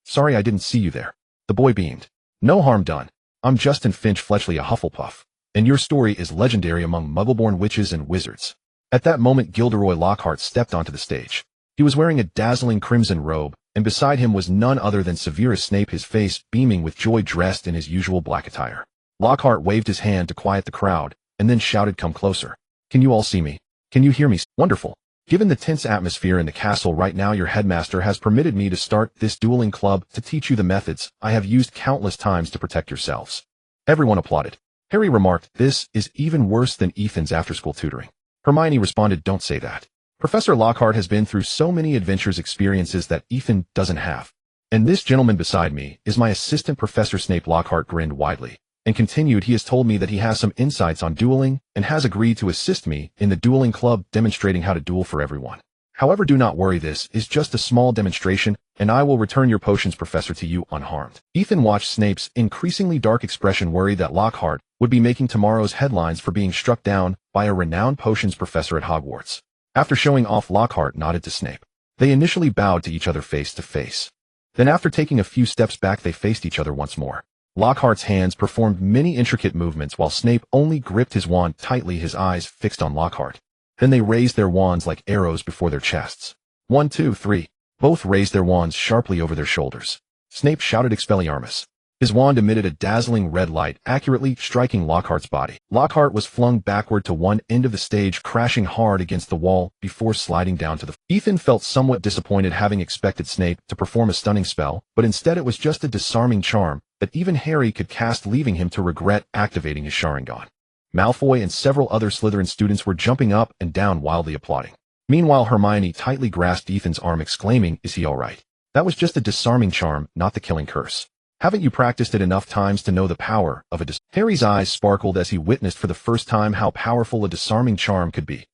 Sorry I didn't see you there." The boy beamed. "No harm done. I'm Justin Finch Fletchley, a Hufflepuff, and your story is legendary among Muggle-born witches and wizards." At that moment, Gilderoy Lockhart stepped onto the stage. He was wearing a dazzling crimson robe, and beside him was none other than Severus Snape, his face beaming with joy, dressed in his usual black attire. Lockhart waved his hand to quiet the crowd, and then shouted, "Come closer. Can you all see me? Can you hear me? Wonderful. Given the tense atmosphere in the castle right now, your headmaster has permitted me to start this dueling club to teach you the methods I have used countless times to protect yourselves." Everyone applauded. Harry remarked, "This is even worse than Ethan's after-school tutoring." Hermione responded, "Don't say that. Professor Lockhart has been through so many adventures, experiences that Ethan doesn't have. And this gentleman beside me is my assistant, Professor Snape." Lockhart grinned widely and continued, "He has told me that he has some insights on dueling and has agreed to assist me in the dueling club, demonstrating how to duel for everyone. However, do not worry, this is just a small demonstration, and I will return your potions, Professor, to you unharmed." Ethan watched Snape's increasingly dark expression, worried that Lockhart would be making tomorrow's headlines for being struck down by a renowned potions professor at Hogwarts. After showing off, Lockhart nodded to Snape. They initially bowed to each other face to face. Then, after taking a few steps back, they faced each other once more. Lockhart's hands performed many intricate movements while Snape only gripped his wand tightly, his eyes fixed on Lockhart. Then they raised their wands like arrows before their chests. 1, 2, 3. Both raised their wands sharply over their shoulders. Snape shouted, "Expelliarmus." His wand emitted a dazzling red light, accurately striking Lockhart's body. Lockhart was flung backward to one end of the stage, crashing hard against the wall before sliding down to the floor. Ethan felt somewhat disappointed, having expected Snape to perform a stunning spell, but instead it was just a disarming charm that even Harry could cast, leaving him to regret activating his Sharingan. Malfoy and several other Slytherin students were jumping up and down, wildly applauding. Meanwhile, Hermione tightly grasped Ethan's arm, exclaiming, "Is he all right? That was just a disarming charm, not the killing curse. Haven't you practiced it enough times to know the power of a Harry's eyes sparkled as he witnessed for the first time how powerful a disarming charm could be.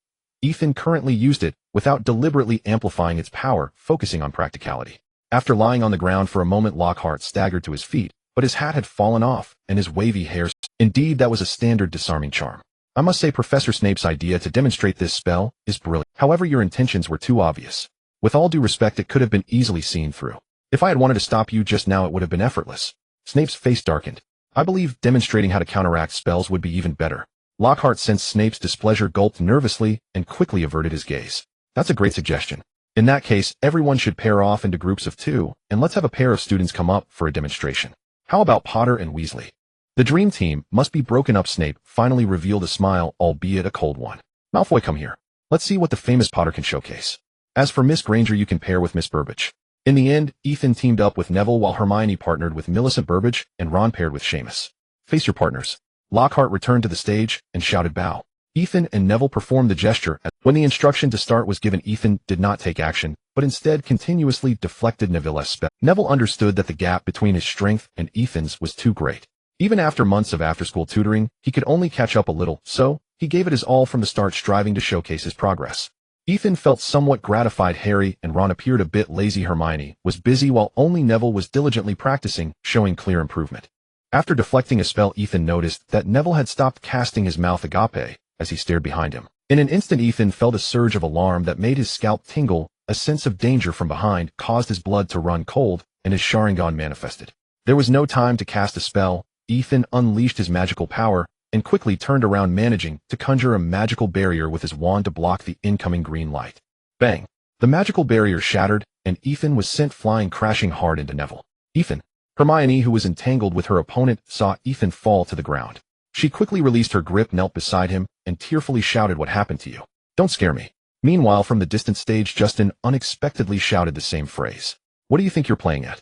Ethan currently used it without deliberately amplifying its power, focusing on practicality. After lying on the ground for a moment, Lockhart staggered to his feet, but his hat had fallen off, and his wavy hair. Indeed, that was a standard disarming charm. "I must say, Professor Snape's idea to demonstrate this spell is brilliant. However, your intentions were too obvious. With all due respect, it could have been easily seen through. If I had wanted to stop you just now, it would have been effortless." Snape's face darkened. "I believe demonstrating how to counteract spells would be even better." Lockhart sensed Snape's displeasure, gulped nervously, and quickly averted his gaze. "That's a great suggestion. In that case, everyone should pair off into groups of 2, and let's have a pair of students come up for a demonstration. How about Potter and Weasley? The dream team must be broken up." Snape finally revealed a smile, albeit a cold one. "Malfoy, come here. Let's see what the famous Potter can showcase. As for Miss Granger, you can pair with Miss Burbage." In the end, Ethan teamed up with Neville, while Hermione partnered with Millicent Burbage, and Ron paired with Seamus. "Face your partners." Lockhart returned to the stage and shouted, "Bow." Ethan and Neville performed the gesture. When the instruction to start was given, Ethan did not take action, but instead continuously deflected Neville's spell. Neville understood that the gap between his strength and Ethan's was too great. Even after months of after-school tutoring, he could only catch up a little, so he gave it his all from the start, striving to showcase his progress. Ethan felt somewhat gratified. Harry and Ron appeared a bit lazy. Hermione was busy, while only Neville was diligently practicing, showing clear improvement. After deflecting a spell, Ethan noticed that Neville had stopped casting his mouth agape as he stared behind him. In an instant, Ethan felt a surge of alarm that made his scalp tingle. A sense of danger from behind caused his blood to run cold, and his Sharingan manifested. There was no time to cast a spell. Ethan unleashed his magical power and quickly turned around, managing to conjure a magical barrier with his wand to block the incoming green light. Bang! The magical barrier shattered, and Ethan was sent flying, crashing hard into Neville. Ethan. Hermione, who was entangled with her opponent, saw Ethan fall to the ground. She quickly released her grip, knelt beside him, and tearfully shouted, "What happened to you? Don't scare me." Meanwhile, from the distant stage, Justin unexpectedly shouted the same phrase. "What do you think you're playing at?"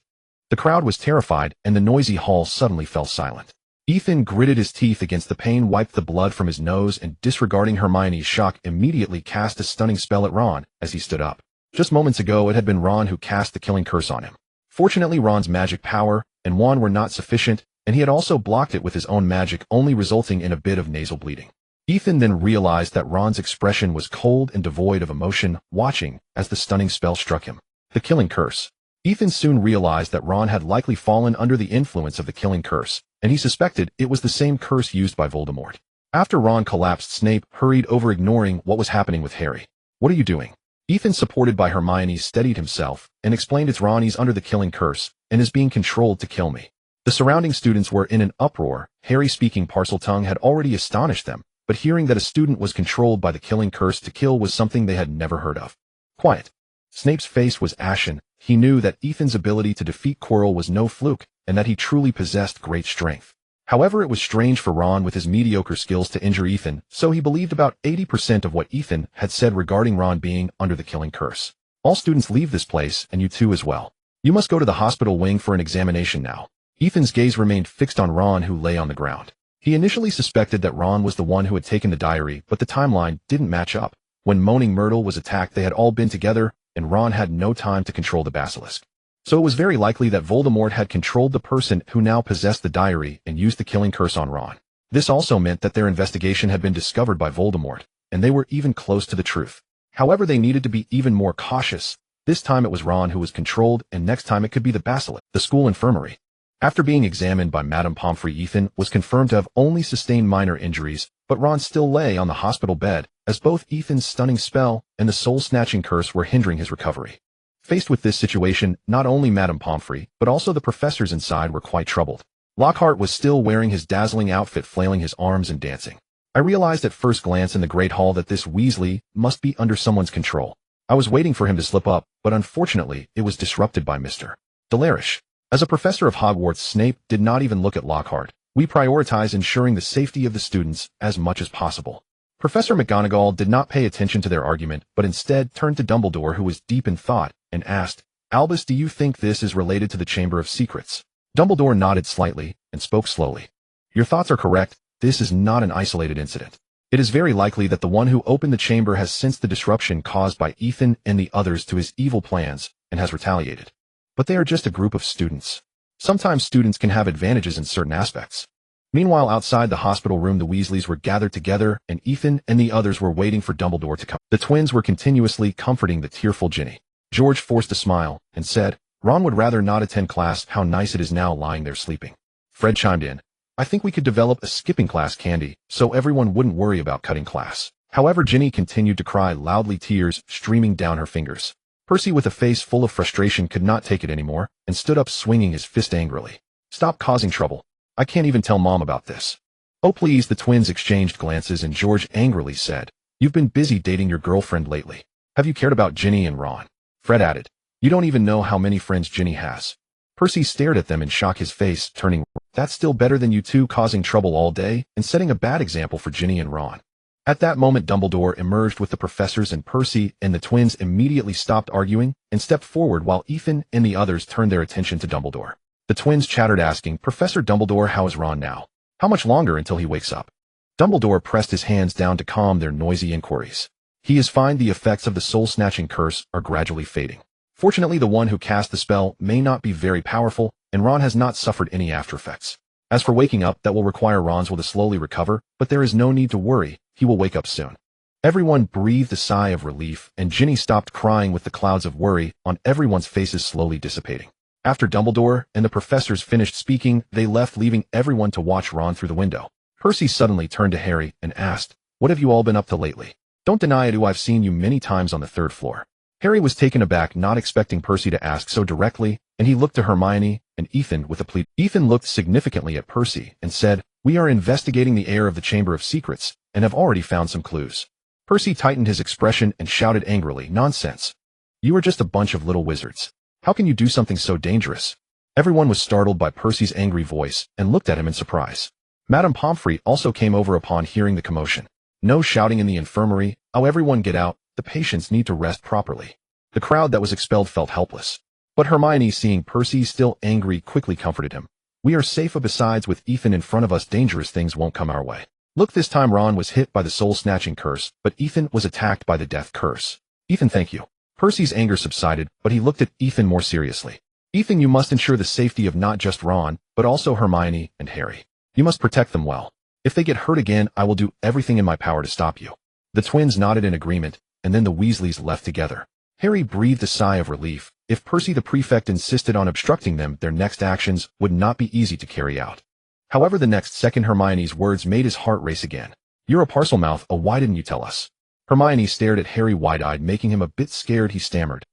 The crowd was terrified, and the noisy hall suddenly fell silent. Ethan gritted his teeth against the pain, wiped the blood from his nose, and disregarding Hermione's shock, immediately cast a stunning spell at Ron as he stood up. Just moments ago, it had been Ron who cast the killing curse on him. Fortunately, Ron's magic power and wand were not sufficient, and he had also blocked it with his own magic, only resulting in a bit of nasal bleeding. Ethan then realized that Ron's expression was cold and devoid of emotion, watching as the stunning spell struck him. The killing curse. Ethan soon realized that Ron had likely fallen under the influence of the killing curse, and he suspected it was the same curse used by Voldemort. After Ron collapsed, Snape hurried over, ignoring what was happening with Harry. "What are you doing?" Ethan, supported by Hermione, steadied himself and explained, "It's Ron. He's under the killing curse and is being controlled to kill me." The surrounding students were in an uproar. Harry, speaking Parseltongue, had already astonished them, but hearing that a student was controlled by the killing curse to kill was something they had never heard of. Quiet. Snape's face was ashen. He knew that Ethan's ability to defeat Quirrell was no fluke, and that he truly possessed great strength. However, it was strange for Ron with his mediocre skills to injure Ethan, so he believed about 80% of what Ethan had said regarding Ron being under the killing curse. "All students leave this place, and you too as well. You must go to the hospital wing for an examination now." Ethan's gaze remained fixed on Ron, who lay on the ground. He initially suspected that Ron was the one who had taken the diary, but the timeline didn't match up. When Moaning Myrtle was attacked, they had all been together, and Ron had no time to control the basilisk. So it was very likely that Voldemort had controlled the person who now possessed the diary and used the killing curse on Ron. This also meant that their investigation had been discovered by Voldemort, and they were even close to the truth. However, they needed to be even more cautious. This time it was Ron who was controlled, and next time it could be the basilisk. The school infirmary. After being examined by Madame Pomfrey, Ethan was confirmed to have only sustained minor injuries, but Ron still lay on the hospital bed, as both Ethan's stunning spell and the soul-snatching curse were hindering his recovery. Faced with this situation, not only Madame Pomfrey, but also the professors inside were quite troubled. Lockhart was still wearing his dazzling outfit, flailing his arms and dancing. "I realized at first glance in the Great Hall that this Weasley must be under someone's control. I was waiting for him to slip up, but unfortunately, it was disrupted by Mr. Delary. As a professor of Hogwarts, Snape did not even look at Lockhart. We prioritize ensuring the safety of the students as much as possible." Professor McGonagall did not pay attention to their argument, but instead turned to Dumbledore, who was deep in thought, and asked, "Albus, do you think this is related to the Chamber of Secrets?" Dumbledore nodded slightly and spoke slowly. "Your thoughts are correct. This is not an isolated incident. It is very likely that the one who opened the chamber has sensed the disruption caused by Ethan and the others to his evil plans and has retaliated. But they are just a group of students. Sometimes students can have advantages in certain aspects." Meanwhile, outside the hospital room, the Weasleys were gathered together, and Ethan and the others were waiting for Dumbledore to come. The twins were continuously comforting the tearful Ginny. George forced a smile and said, "Ron would rather not attend class. How nice it is now lying there sleeping." Fred chimed in, "I think we could develop a skipping class candy, so everyone wouldn't worry about cutting class." However, Ginny continued to cry loudly, tears streaming down her fingers. Percy, with a face full of frustration, could not take it anymore, and stood up, swinging his fist angrily. "Stop causing trouble. I can't even tell Mom about this." "Oh please." The twins exchanged glances, and George angrily said, "You've been busy dating your girlfriend lately. Have you cared about Ginny and Ron?" Fred added, "You don't even know how many friends Ginny has." Percy stared at them in shock, his face turning red. "That's still better than you two causing trouble all day and setting a bad example for Ginny and Ron." At that moment, Dumbledore emerged with the professors, and Percy and the twins immediately stopped arguing and stepped forward while Ethan and the others turned their attention to Dumbledore. The twins chattered, asking, "Professor Dumbledore, how is Ron now? How much longer until he wakes up?" Dumbledore pressed his hands down to calm their noisy inquiries. "He is fine. The effects of the soul-snatching curse are gradually fading. Fortunately, the one who cast the spell may not be very powerful, and Ron has not suffered any after effects. As for waking up, that will require Ron's will to slowly recover, but there is no need to worry. He will wake up soon." Everyone breathed a sigh of relief, and Ginny stopped crying, with the clouds of worry on everyone's faces slowly dissipating. After Dumbledore and the professors finished speaking, they left, leaving everyone to watch Ron through the window. Percy suddenly turned to Harry and asked, "What have you all been up to lately? Don't deny it, I've seen you many times on the third floor." Harry was taken aback, not expecting Percy to ask so directly, and he looked to Hermione and Ethan with a plea. Ethan looked significantly at Percy and said, "We are investigating the heir of the Chamber of Secrets and have already found some clues." Percy tightened his expression and shouted angrily, "Nonsense. You are just a bunch of little wizards. How can you do something so dangerous?" Everyone was startled by Percy's angry voice and looked at him in surprise. Madame Pomfrey also came over upon hearing the commotion. "No shouting in the infirmary. Oh, everyone get out. The patients need to rest properly." The crowd that was expelled felt helpless. But Hermione, seeing Percy still angry, quickly comforted him. "We are safe. Besides, with Ethan in front of us, dangerous things won't come our way. Look, this time Ron was hit by the soul-snatching curse, but Ethan was attacked by the death curse." "Ethan, thank you." Percy's anger subsided, but he looked at Ethan more seriously. "Ethan, you must ensure the safety of not just Ron, but also Hermione and Harry. You must protect them well. If they get hurt again, I will do everything in my power to stop you." The twins nodded in agreement, and then the Weasleys left together. Harry breathed a sigh of relief. If Percy the prefect insisted on obstructing them, their next actions would not be easy to carry out. However, the next second Hermione's words made his heart race again. "You're a Parselmouth. Oh, why didn't you tell us?" Hermione stared at Harry wide-eyed, making him a bit scared. He stammered,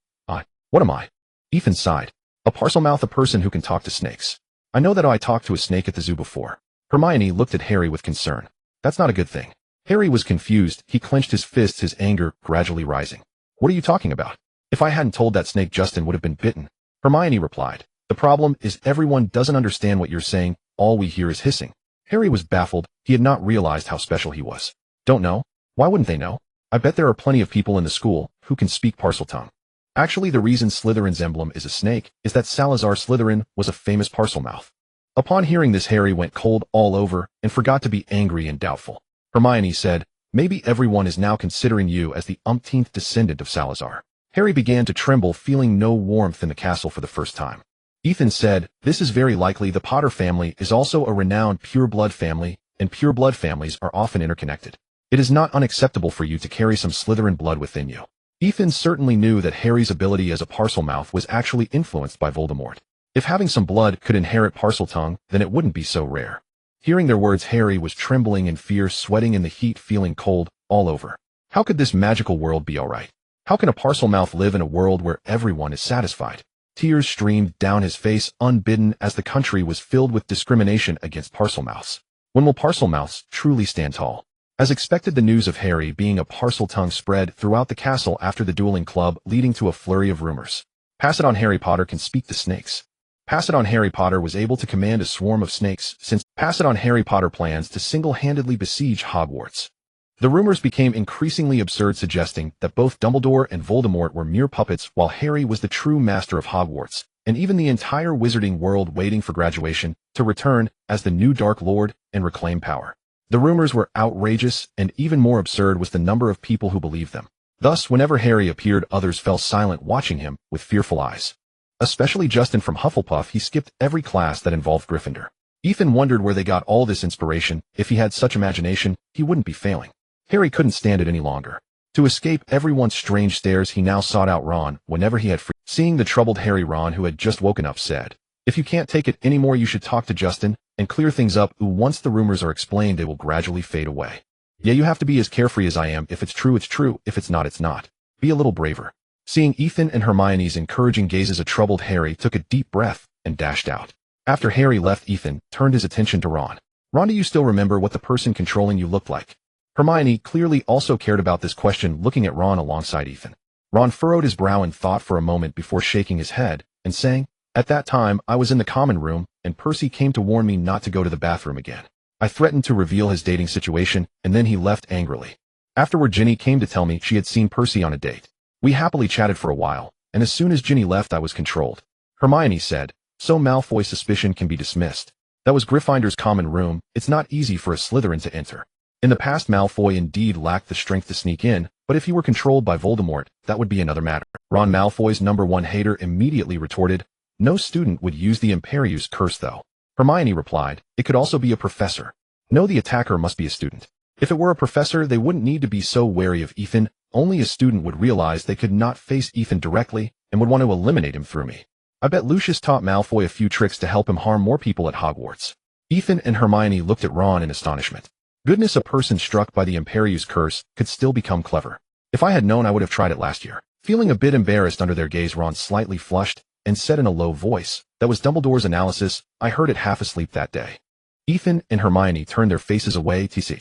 What am I?" Ethan sighed. "A Parselmouth, a person who can talk to snakes. I know that I talked to a snake at the zoo before." Hermione looked at Harry with concern. "That's not a good thing." Harry was confused. He clenched his fists, his anger gradually rising. "What are you talking about? If I hadn't told that snake, Justin would have been bitten." Hermione replied. "The problem is everyone doesn't understand what you're saying. All we hear is hissing." Harry was baffled. He had not realized how special he was. "Don't know? Why wouldn't they know? I bet there are plenty of people in the school who can speak Parseltongue. Actually, the reason Slytherin's emblem is a snake is that Salazar Slytherin was a famous Parselmouth." Upon hearing this, Harry went cold all over and forgot to be angry and doubtful. Hermione said, "Maybe everyone is now considering you as the umpteenth descendant of Salazar." Harry began to tremble, feeling no warmth in the castle for the first time. Ethan said, "This is very likely. The Potter family is also a renowned pure-blood family, and pure-blood families are often interconnected. It is not unacceptable for you to carry some Slytherin blood within you." Ethan certainly knew that Harry's ability as a Parselmouth was actually influenced by Voldemort. If having some blood could inherit Parseltongue, then it wouldn't be so rare. Hearing their words, Harry was trembling in fear, sweating in the heat, feeling cold all over. How could this magical world be all right? How can a Parselmouth live in a world where everyone is satisfied? Tears streamed down his face unbidden as the country was filled with discrimination against Parselmouths. When will Parselmouths truly stand tall? As expected, the news of Harry being a Parseltongue spread throughout the castle after the dueling club, leading to a flurry of rumors. Pass it on, Harry Potter can speak to snakes. Pass it on, Harry Potter was able to command a swarm of snakes. Since pass it on, Harry Potter plans to single-handedly besiege Hogwarts. The rumors became increasingly absurd, suggesting that both Dumbledore and Voldemort were mere puppets, while Harry was the true master of Hogwarts, and even the entire wizarding world waiting for graduation to return as the new Dark Lord and reclaim power. The rumors were outrageous, and even more absurd was the number of people who believed them. Thus, whenever Harry appeared, others fell silent, watching him with fearful eyes. Especially Justin from Hufflepuff. He skipped every class that involved Gryffindor. Ethan wondered where they got all this inspiration. If he had such imagination, he wouldn't be failing. Harry couldn't stand it any longer. To escape everyone's strange stares, he now sought out Ron whenever he had free. Seeing the troubled Harry, Ron, who had just woken up, said, "If you can't take it anymore, you should talk to Justin and clear things up. Once the rumors are explained, they will gradually fade away. Yeah, you have to be as carefree as I am. If it's true, it's true. If it's not, it's not. Be a little braver." Seeing Ethan and Hermione's encouraging gazes, a troubled Harry took a deep breath and dashed out. After Harry left, Ethan turned his attention to Ron. "Ron, do you still remember what the person controlling you looked like?" Hermione clearly also cared about this question, looking at Ron alongside Ethan. Ron furrowed his brow in thought for a moment before shaking his head and saying, "At that time, I was in the common room, and Percy came to warn me not to go to the bathroom again. I threatened to reveal his dating situation, and then he left angrily. Afterward, Ginny came to tell me she had seen Percy on a date. We happily chatted for a while, and as soon as Ginny left, I was controlled." Hermione said, "So Malfoy's suspicion can be dismissed. That was Gryffindor's common room. It's not easy for a Slytherin to enter. In the past, Malfoy indeed lacked the strength to sneak in, but if he were controlled by Voldemort, that would be another matter." Ron, Malfoy's #1 hater, immediately retorted, "No student would use the Imperius curse, though." Hermione replied, "It could also be a professor. No, the attacker must be a student. If it were a professor, they wouldn't need to be so wary of Ethan. Only a student would realize they could not face Ethan directly and would want to eliminate him through me. I bet Lucius taught Malfoy a few tricks to help him harm more people at Hogwarts." Ethan and Hermione looked at Ron in astonishment. Goodness, a person struck by the Imperius curse could still become clever. "If I had known, I would have tried it last year." Feeling a bit embarrassed under their gaze, Ron slightly flushed and said in a low voice, "That was Dumbledore's analysis. I heard it half asleep that day." Ethan and Hermione turned their faces away to see.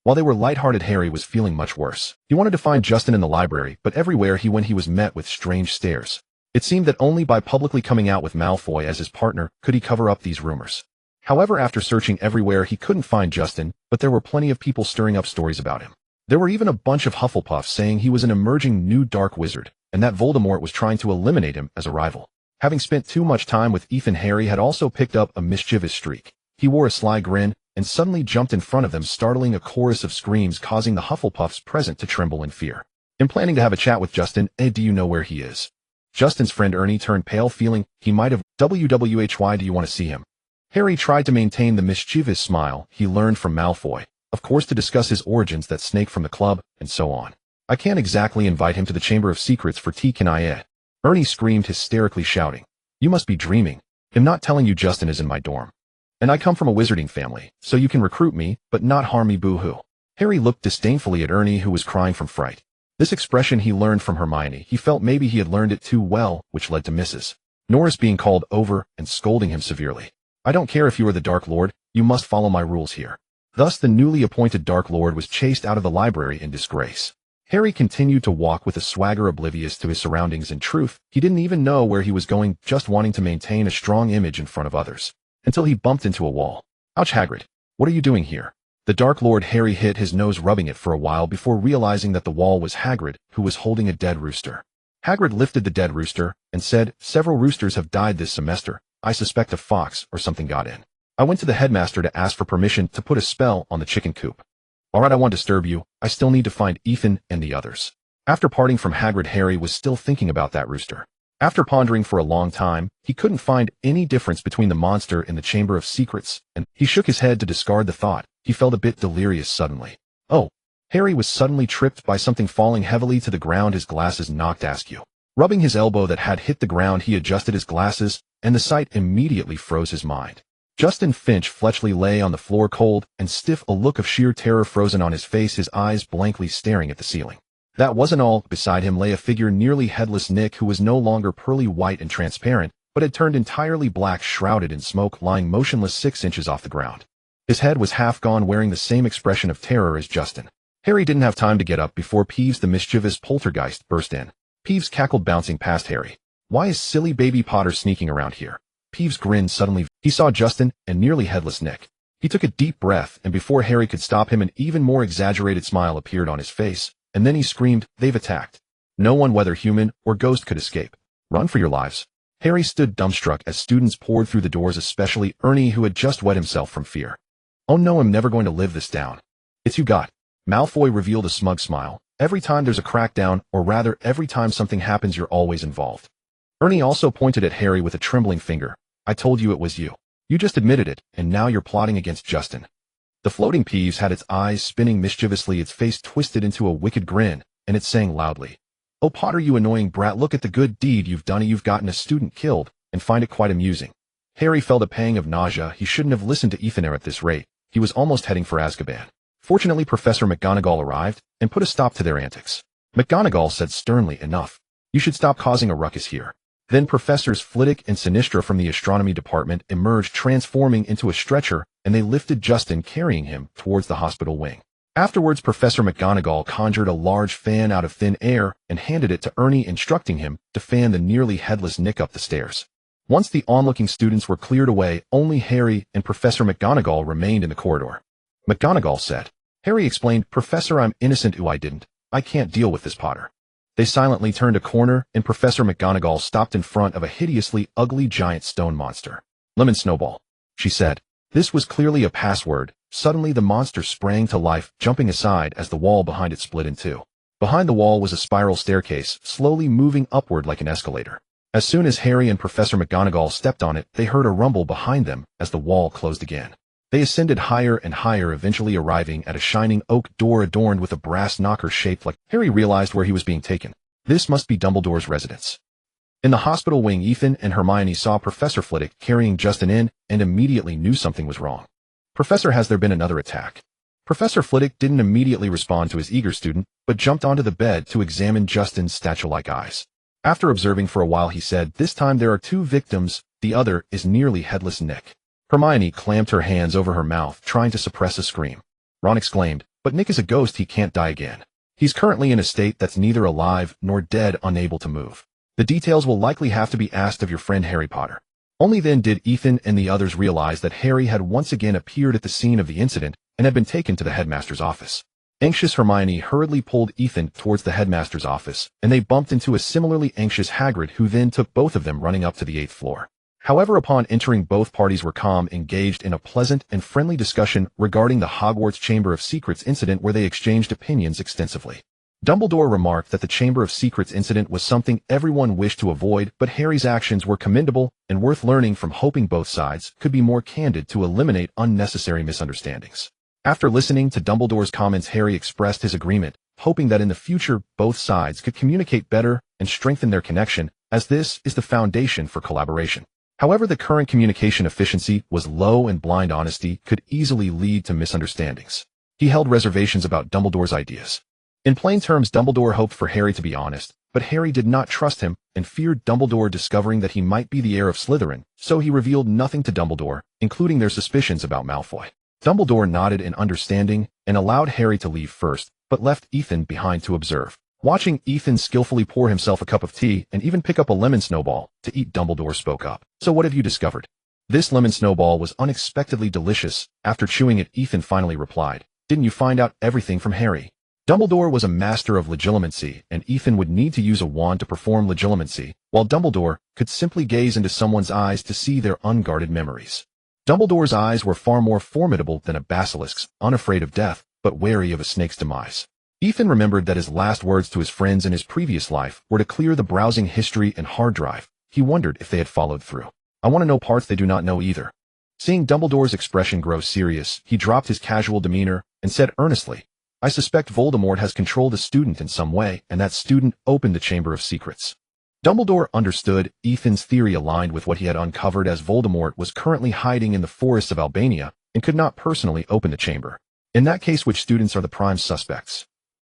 While they were lighthearted, Harry was feeling much worse. He wanted to find Justin in the library, but everywhere he went he was met with strange stares. It seemed that only by publicly coming out with Malfoy as his partner could he cover up these rumors. However, after searching everywhere he couldn't find Justin, but there were plenty of people stirring up stories about him. There were even a bunch of Hufflepuffs saying he was an emerging new dark wizard, and that Voldemort was trying to eliminate him as a rival. Having spent too much time with Ethan, Harry had also picked up a mischievous streak. He wore a sly grin, and suddenly jumped in front of them, startling a chorus of screams, causing the Hufflepuffs present to tremble in fear. "I'm planning to have a chat with Justin. Do you know where he is?" Justin's friend Ernie turned pale, feeling he might have why do you want to see him? Harry tried to maintain the mischievous smile he learned from Malfoy, of course to discuss his origins, that snake from the club, and so on. "I can't exactly invite him to the Chamber of Secrets for tea, can I?" Ernie screamed, hysterically shouting. "You must be dreaming. I'm not telling you Justin is in my dorm. And I come from a wizarding family, so you can recruit me, but not harm me, boo-hoo." Harry looked disdainfully at Ernie, who was crying from fright. This expression he learned from Hermione. He felt maybe he had learned it too well, which led to Mrs. Norris being called over and scolding him severely. "I don't care if you are the Dark Lord, you must follow my rules here." Thus the newly appointed Dark Lord was chased out of the library in disgrace. Harry continued to walk with a swagger, oblivious to his surroundings. In truth, he didn't even know where he was going, just wanting to maintain a strong image in front of others. Until he bumped into a wall. "Ouch, Hagrid. What are you doing here?" The Dark Lord. Harry hit his nose, rubbing it for a while before realizing that the wall was Hagrid, who was holding a dead rooster. Hagrid lifted the dead rooster and said, "Several roosters have died this semester. I suspect a fox or something got in. I went to the headmaster to ask for permission to put a spell on the chicken coop." "All right, I won't disturb you. I still need to find Ethan and the others." After parting from Hagrid, Harry was still thinking about that rooster. After pondering for a long time, he couldn't find any difference between the monster in the Chamber of Secrets, and he shook his head to discard the thought. He felt a bit delirious suddenly. Oh! Harry was suddenly tripped by something falling heavily to the ground, his glasses knocked askew. Rubbing his elbow that had hit the ground, he adjusted his glasses, and the sight immediately froze his mind. Justin Finch Fletchley lay on the floor, cold and stiff, a look of sheer terror frozen on his face, his eyes blankly staring at the ceiling. That wasn't all. Beside him lay a figure nearly headless, Nick, who was no longer pearly white and transparent, but had turned entirely black, shrouded in smoke, lying motionless 6 inches off the ground. His head was half gone, wearing the same expression of terror as Justin. Harry didn't have time to get up before Peeves the mischievous poltergeist burst in. Peeves cackled, bouncing past Harry. "Why is silly baby Potter sneaking around here?" Peeves grinned suddenly. He saw Justin and nearly headless Nick. He took a deep breath, and before Harry could stop him, an even more exaggerated smile appeared on his face. And then he screamed, "They've attacked. No one, whether human or ghost, could escape. Run for your lives." Harry stood dumbstruck as students poured through the doors, especially Ernie, who had just wet himself from fear. "Oh no, I'm never going to live this down." "It's you got." Malfoy revealed a smug smile. "Every time there's a crackdown, or rather, every time something happens, you're always involved." Ernie also pointed at Harry with a trembling finger. "I told you it was you. You just admitted it, and now you're plotting against Justin." The floating Peeves had its eyes spinning mischievously, its face twisted into a wicked grin, and it sang loudly, "Oh Potter, you annoying brat, look at the good deed you've done. You've gotten a student killed, and find it quite amusing." Harry felt a pang of nausea. He shouldn't have listened to Ethan at this rate. He was almost heading for Azkaban. Fortunately, Professor McGonagall arrived and put a stop to their antics. McGonagall said sternly, "Enough. You should stop causing a ruckus here." Then Professors Flitwick and Sinistra from the astronomy department emerged, transforming into a stretcher, and they lifted Justin, carrying him towards the hospital wing. Afterwards, Professor McGonagall conjured a large fan out of thin air and handed it to Ernie, instructing him to fan the nearly headless Nick up the stairs. Once the onlooking students were cleared away, only Harry and Professor McGonagall remained in the corridor. McGonagall said. Harry explained, "Professor, I'm innocent. I didn't. I can't deal with this Potter." They silently turned a corner, and Professor McGonagall stopped in front of a hideously ugly giant stone monster. "Lemon Snowball," she said. This was clearly a password. Suddenly the monster sprang to life, jumping aside as the wall behind it split in two. Behind the wall was a spiral staircase, slowly moving upward like an escalator. As soon as Harry and Professor McGonagall stepped on it, they heard a rumble behind them as the wall closed again. They ascended higher and higher, eventually arriving at a shining oak door adorned with a brass knocker shaped like... Harry realized where he was being taken. This must be Dumbledore's residence. In the hospital wing, Ethan and Hermione saw Professor Flitwick carrying Justin in and immediately knew something was wrong. "Professor, has there been another attack?" Professor Flitwick didn't immediately respond to his eager student, but jumped onto the bed to examine Justin's statue-like eyes. After observing for a while, he said, "This time there are two victims, the other is nearly headless Nick." Hermione clamped her hands over her mouth, trying to suppress a scream. Ron exclaimed, "But Nick is a ghost, he can't die again. He's currently in a state that's neither alive nor dead, unable to move. The details will likely have to be asked of your friend Harry Potter." Only then did Ethan and the others realize that Harry had once again appeared at the scene of the incident and had been taken to the headmaster's office. Anxious Hermione hurriedly pulled Ethan towards the headmaster's office, and they bumped into a similarly anxious Hagrid, who then took both of them running up to the 8th floor. However, upon entering, both parties were calm, engaged in a pleasant and friendly discussion regarding the Hogwarts Chamber of Secrets incident, where they exchanged opinions extensively. Dumbledore remarked that the Chamber of Secrets incident was something everyone wished to avoid, but Harry's actions were commendable and worth learning from, hoping both sides could be more candid to eliminate unnecessary misunderstandings. After listening to Dumbledore's comments, Harry expressed his agreement, hoping that in the future both sides could communicate better and strengthen their connection, as this is the foundation for collaboration. However, the current communication efficiency was low, and blind honesty could easily lead to misunderstandings. He held reservations about Dumbledore's ideas. In plain terms, Dumbledore hoped for Harry to be honest, but Harry did not trust him and feared Dumbledore discovering that he might be the heir of Slytherin, so he revealed nothing to Dumbledore, including their suspicions about Malfoy. Dumbledore nodded in understanding and allowed Harry to leave first, but left Ethan behind to observe. Watching Ethan skillfully pour himself a cup of tea and even pick up a lemon snowball to eat, Dumbledore spoke up. "So what have you discovered?" This lemon snowball was unexpectedly delicious. After chewing it, Ethan finally replied, "Didn't you find out everything from Harry?" Dumbledore was a master of legilimency, and Ethan would need to use a wand to perform legilimency, while Dumbledore could simply gaze into someone's eyes to see their unguarded memories. Dumbledore's eyes were far more formidable than a basilisk's, unafraid of death, but wary of a snake's demise. Ethan remembered that his last words to his friends in his previous life were to clear the browsing history and hard drive. He wondered if they had followed through. "I want to know parts they do not know either." Seeing Dumbledore's expression grow serious, he dropped his casual demeanor and said earnestly, "I suspect Voldemort has controlled a student in some way, and that student opened the Chamber of Secrets." Dumbledore understood Ethan's theory aligned with what he had uncovered, as Voldemort was currently hiding in the forests of Albania and could not personally open the chamber. In that case, which students are the prime suspects?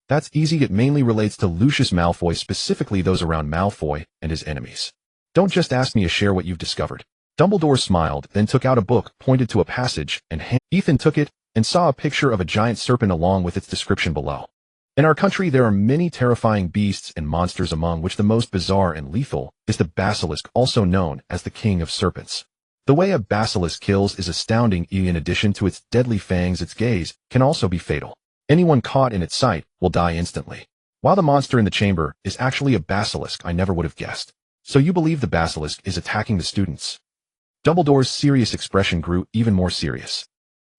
That's easy. It mainly relates to Lucius Malfoy, specifically those around Malfoy and his enemies. "Don't just ask me to share what you've discovered." Dumbledore smiled, then took out a book, pointed to a passage, and Ethan took it and saw a picture of a giant serpent along with its description below. "In our country there are many terrifying beasts and monsters, among which the most bizarre and lethal is the basilisk, also known as the king of serpents. The way a basilisk kills is astounding. In addition to its deadly fangs, its gaze can also be fatal. Anyone caught in its sight will die instantly. While the monster in the chamber is actually a basilisk, I never would have guessed." "So you believe the basilisk is attacking the students?" Dumbledore's serious expression grew even more serious.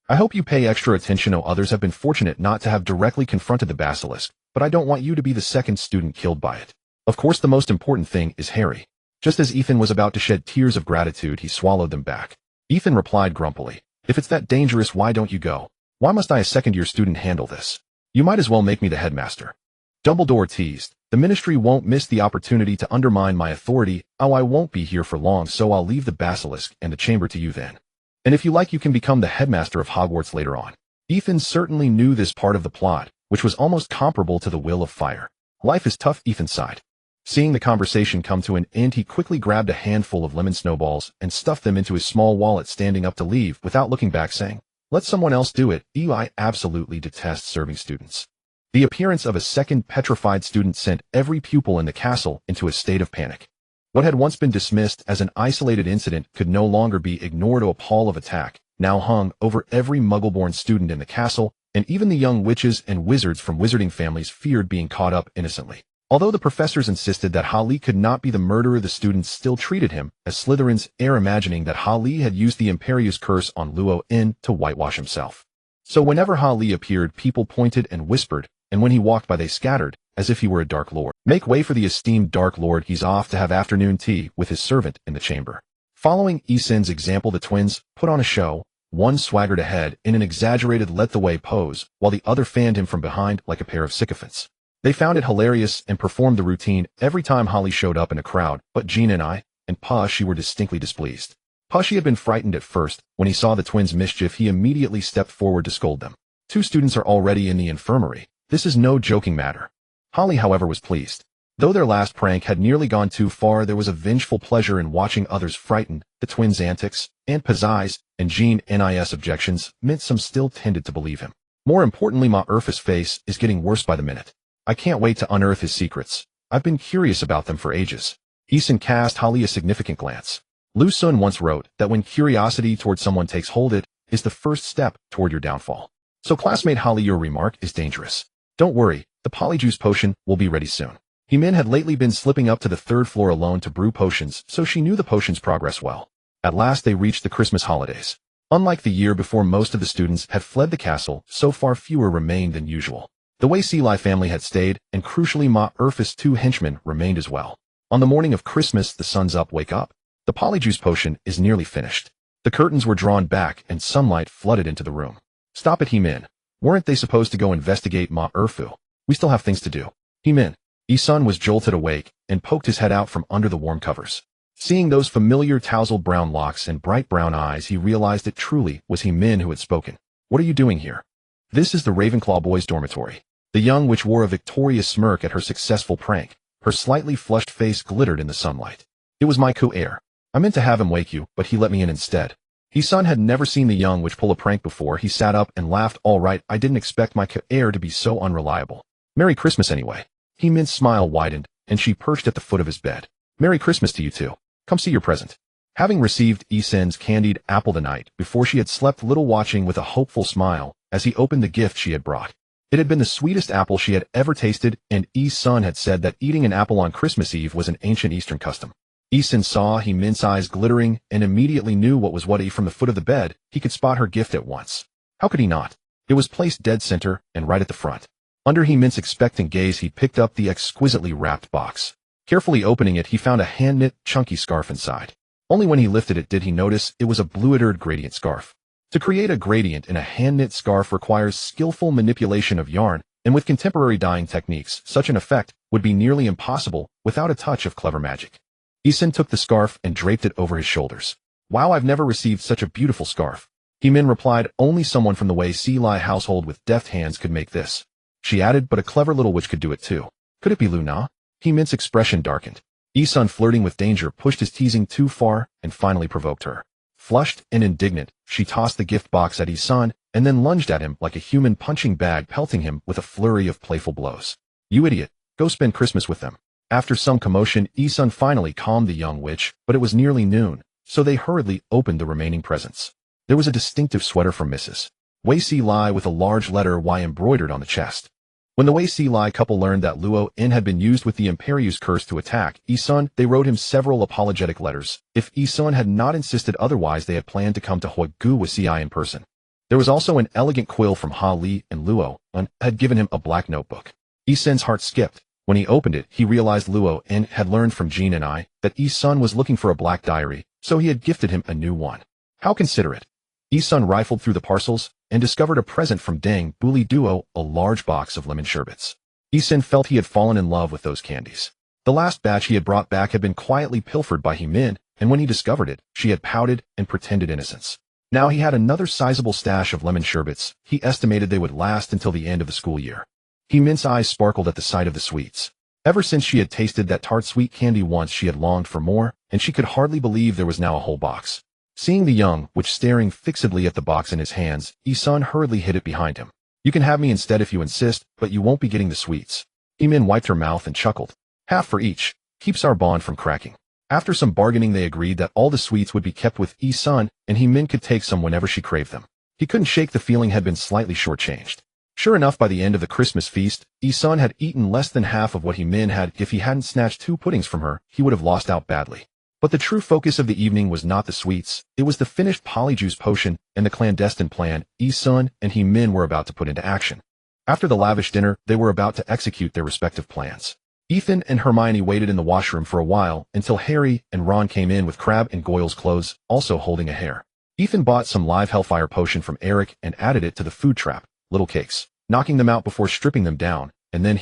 "I hope you pay extra attention. Others have been fortunate not to have directly confronted the basilisk, but I don't want you to be the second student killed by it. Of course, the most important thing is Harry." Just as Ethan was about to shed tears of gratitude, he swallowed them back. Ethan replied grumpily, "If it's that dangerous, why don't you go? Why must I, a second-year student, handle this? You might as well make me the headmaster." Dumbledore teased, "The Ministry won't miss the opportunity to undermine my authority. Oh, I won't be here for long, so I'll leave the basilisk and the chamber to you then. And if you like, you can become the headmaster of Hogwarts later on." Ethan certainly knew this part of the plot, which was almost comparable to the Will of Fire. "Life is tough," Ethan sighed. Seeing the conversation come to an end, he quickly grabbed a handful of lemon snowballs and stuffed them into his small wallet, standing up to leave without looking back, saying, "Let someone else do it. I absolutely detest serving students." The appearance of a second petrified student sent every pupil in the castle into a state of panic. What had once been dismissed as an isolated incident could no longer be ignored. A pall of attack now hung over every Muggle-born student in the castle, and even the young witches and wizards from wizarding families feared being caught up innocently. Although the professors insisted that Hali could not be the murderer, the students still treated him as Slytherin's heir, imagining that Hali had used the Imperius curse on Luo In to whitewash himself. So whenever Hali appeared, people pointed and whispered, and when he walked by they scattered, as if he were a Dark Lord. "Make way for the esteemed Dark Lord. He's off to have afternoon tea with his servant in the chamber." Following Ethan's example, the twins put on a show. One swaggered ahead in an exaggerated let-the-way pose, while the other fanned him from behind like a pair of sycophants. They found it hilarious and performed the routine every time Holly showed up in a crowd, but Gina and Pushy were distinctly displeased. Pushy had been frightened at first. When he saw the twins' mischief, he immediately stepped forward to scold them. "Two students are already in the infirmary. This is no joking matter." Holly, however, was pleased. Though their last prank had nearly gone too far, there was a vengeful pleasure in watching others frightened. The twins' antics, Aunt Pazai's, and Jean Nis' objections meant some still tended to believe him. More importantly, Ma Urfa's face is getting worse by the minute. I can't wait to unearth his secrets. I've been curious about them for ages. Ethan cast Holly a significant glance. Lu Sun once wrote that when curiosity toward someone takes hold, it is the first step toward your downfall. So classmate Holly, your remark is dangerous. Don't worry, the polyjuice potion will be ready soon. Hemin had lately been slipping up to the third floor alone to brew potions, so she knew the potions progress well. At last they reached the Christmas holidays. Unlike the year before, most of the students had fled the castle, so far fewer remained than usual. The Wei Silai family had stayed, and crucially Ma Urfa's 2 henchmen remained as well. On the morning of Christmas, the sun's up, wake up. The polyjuice potion is nearly finished. The curtains were drawn back and sunlight flooded into the room. Stop it, Hemin. Weren't they supposed to go investigate Ma Urfu? We still have things to do. Hemin. Isun was jolted awake and poked his head out from under the warm covers. Seeing those familiar tousled brown locks and bright brown eyes, he realized it truly was Hemin who had spoken. What are you doing here? This is the Ravenclaw boys' dormitory. The young witch wore a victorious smirk at her successful prank. Her slightly flushed face glittered in the sunlight. It was my coup-heir. I meant to have him wake you, but he let me in instead. Isun had never seen the young witch pull a prank before. He sat up and laughed. All right, I didn't expect my coup-heir to be so unreliable. Merry Christmas anyway. Hemin's smile widened, and she perched at the foot of his bed. Merry Christmas to you too. Come see your present. Having received Isen's candied apple the night before, she had slept little, watching with a hopeful smile as he opened the gift she had brought. It had been the sweetest apple she had ever tasted, and Isun had said that eating an apple on Christmas Eve was an ancient Eastern custom. Isun saw Hemin's eyes glittering and immediately knew what was what. From the foot of the bed, he could spot her gift at once. How could he not? It was placed dead center and right at the front. Under Hemin's expectant gaze, he picked up the exquisitely wrapped box. Carefully opening it, he found a hand-knit, chunky scarf inside. Only when he lifted it did he notice it was a blue-embroidered gradient scarf. To create a gradient in a hand-knit scarf requires skillful manipulation of yarn, and with contemporary dyeing techniques, such an effect would be nearly impossible without a touch of clever magic. Isun took the scarf and draped it over his shoulders. Wow, I've never received such a beautiful scarf. Hemin replied, only someone from the Wei Silai household with deft hands could make this. She added, but a clever little witch could do it too. Could it be Luna? Hemin's expression darkened. Isun, flirting with danger, pushed his teasing too far and finally provoked her. Flushed and indignant, she tossed the gift box at Isun and then lunged at him like a human punching bag, pelting him with a flurry of playful blows. You idiot, go spend Christmas with them. After some commotion, Isun finally calmed the young witch, but it was nearly noon, so they hurriedly opened the remaining presents. There was a distinctive sweater from Mrs. Wei Silai with a large letter Y embroidered on the chest. When the Wei Silai couple learned that Luo In had been used with the Imperieuse curse to attack Isun, they wrote him several apologetic letters. If Isun had not insisted otherwise, they had planned to come to Huigu with Ci in person. There was also an elegant quill from Ha Li, and Luo In had given him a black notebook. Isun's heart skipped. When he opened it, he realized Luo In had learned from Jean and I that Isun was looking for a black diary, so he had gifted him a new one. How considerate. Isun rifled through the parcels and discovered a present from Deng Buli Duo, a large box of lemon sherbets. Isun felt he had fallen in love with those candies. The last batch he had brought back had been quietly pilfered by Hemin, and when he discovered it, she had pouted and pretended innocence. Now he had another sizable stash of lemon sherbets. He estimated they would last until the end of the school year. Hemin's eyes sparkled at the sight of the sweets. Ever since she had tasted that tart sweet candy once, she had longed for more, and she could hardly believe there was now a whole box. Seeing the young witch staring fixedly at the box in his hands, Isun hurriedly hid it behind him. You can have me instead if you insist, but you won't be getting the sweets. Hemin wiped her mouth and chuckled. Half for each. Keeps our bond from cracking. After some bargaining, they agreed that all the sweets would be kept with Isun, and Hemin could take some whenever she craved them. He couldn't shake the feeling had been slightly shortchanged. Sure enough, by the end of the Christmas feast, Isun had eaten less than half of what Hemin had. If he hadn't snatched 2 puddings from her, he would have lost out badly. But the true focus of the evening was not the sweets, it was the finished polyjuice potion and the clandestine plan Isun and Hemin were about to put into action. After the lavish dinner, they were about to execute their respective plans. Ethan and Hermione waited in the washroom for a while until Harry and Ron came in with Crabbe and Goyle's clothes, also holding a hair. Ethan bought some live hellfire potion from Eric and added it to the food trap, little cakes, knocking them out before stripping them down, and then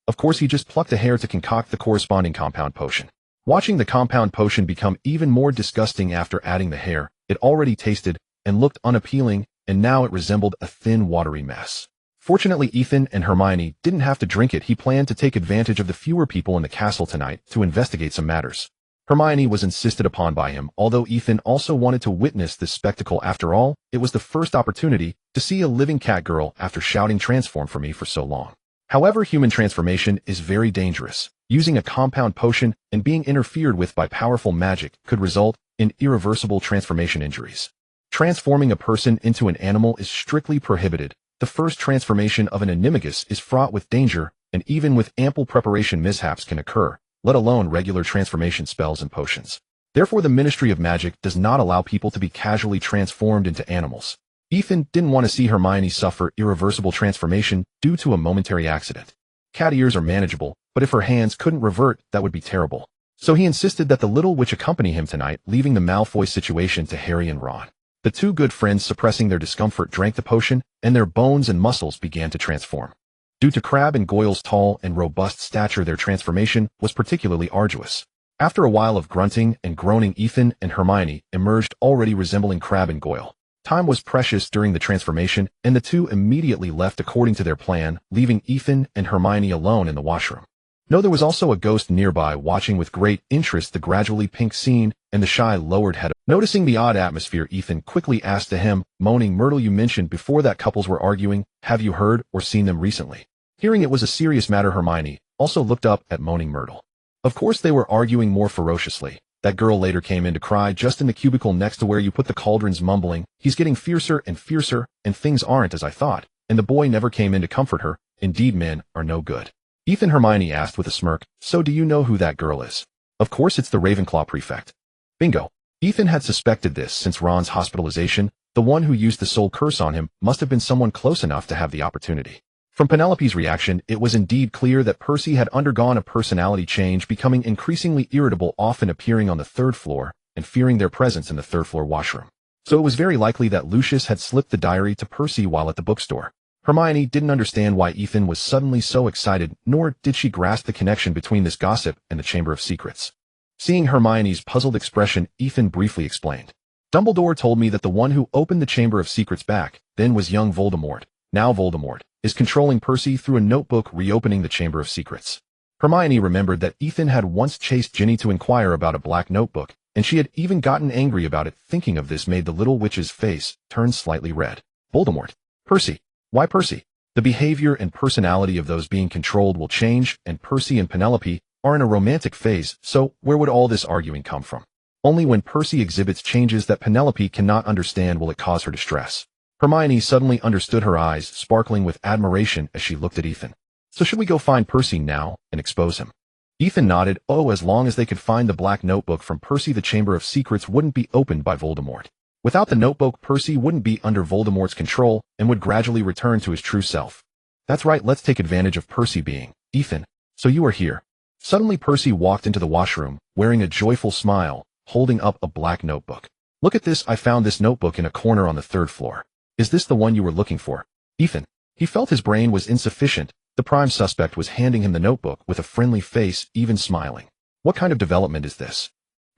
of course he just plucked a hair to concoct the corresponding compound potion. Watching the compound potion become even more disgusting after adding the hair, it already tasted and looked unappealing, and now it resembled a thin, watery mess. Fortunately, Ethan and Hermione didn't have to drink it. He planned to take advantage of the fewer people in the castle tonight to investigate some matters. Hermione was insisted upon by him, although Ethan also wanted to witness this spectacle. After all, it was the first opportunity to see a living cat girl after shouting transform for me for so long. However, human transformation is very dangerous. Using a compound potion and being interfered with by powerful magic could result in irreversible transformation injuries. Transforming a person into an animal is strictly prohibited. The first transformation of an animagus is fraught with danger, and even with ample preparation mishaps can occur, let alone regular transformation spells and potions. Therefore, the Ministry of Magic does not allow people to be casually transformed into animals. Ethan didn't want to see Hermione suffer irreversible transformation due to a momentary accident. Cat ears are manageable, but if her hands couldn't revert, that would be terrible. So he insisted that the little witch accompany him tonight, leaving the Malfoy situation to Harry and Ron. The two good friends, suppressing their discomfort, drank the potion, and their bones and muscles began to transform. Due to Crabbe and Goyle's tall and robust stature, their transformation was particularly arduous. After a while of grunting and groaning, Ethan and Hermione emerged already resembling Crabbe and Goyle. Time was precious during the transformation, and the two immediately left according to their plan, leaving Ethan and Hermione alone in the washroom. No, there was also a ghost nearby, watching with great interest the gradually pink scene and the shy lowered head. Noticing the odd atmosphere, Ethan quickly asked to him, moaning, "Myrtle, you mentioned before that couples were arguing. Have you heard or seen them recently?" Hearing it was a serious matter, Hermione also looked up at moaning Myrtle. Of course they were arguing more ferociously. That girl later came in to cry just in the cubicle next to where you put the cauldrons, mumbling, "He's getting fiercer and fiercer, and things aren't as I thought," and the boy never came in to comfort her. Indeed, men are no good. Ethan, Hermione asked with a smirk, "So do you know who that girl is?" "Of course, it's the Ravenclaw prefect." Bingo. Ethan had suspected this since Ron's hospitalization. The one who used the soul curse on him must have been someone close enough to have the opportunity. From Penelope's reaction, it was indeed clear that Percy had undergone a personality change, becoming increasingly irritable, often appearing on the third floor and fearing their presence in the third-floor washroom. So it was very likely that Lucius had slipped the diary to Percy while at the bookstore. Hermione didn't understand why Ethan was suddenly so excited, nor did she grasp the connection between this gossip and the Chamber of Secrets. Seeing Hermione's puzzled expression, Ethan briefly explained. "Dumbledore told me that the one who opened the Chamber of Secrets back then was young Voldemort. Now Voldemort is controlling Percy through a notebook, reopening the Chamber of Secrets." Hermione remembered that Ethan had once chased Ginny to inquire about a black notebook, and she had even gotten angry about it. Thinking of this made the little witch's face turn slightly red. Voldemort. Percy. Why Percy? The behavior and personality of those being controlled will change, and Percy and Penelope are in a romantic phase, so where would all this arguing come from? Only when Percy exhibits changes that Penelope cannot understand will it cause her distress. Hermione suddenly understood, her eyes sparkling with admiration as she looked at Ethan. "So should we go find Percy now and expose him?" Ethan nodded. "Oh, as long as they could find the black notebook from Percy, the Chamber of Secrets wouldn't be opened by Voldemort. Without the notebook, Percy wouldn't be under Voldemort's control and would gradually return to his true self." "That's right, let's take advantage of Percy being." "Ethan, so you are here." Suddenly Percy walked into the washroom, wearing a joyful smile, holding up a black notebook. "Look at this, I found this notebook in a corner on the third floor. Is this the one you were looking for?" Ethan. He felt his brain was insufficient. The prime suspect was handing him the notebook with a friendly face, even smiling. "What kind of development is this?"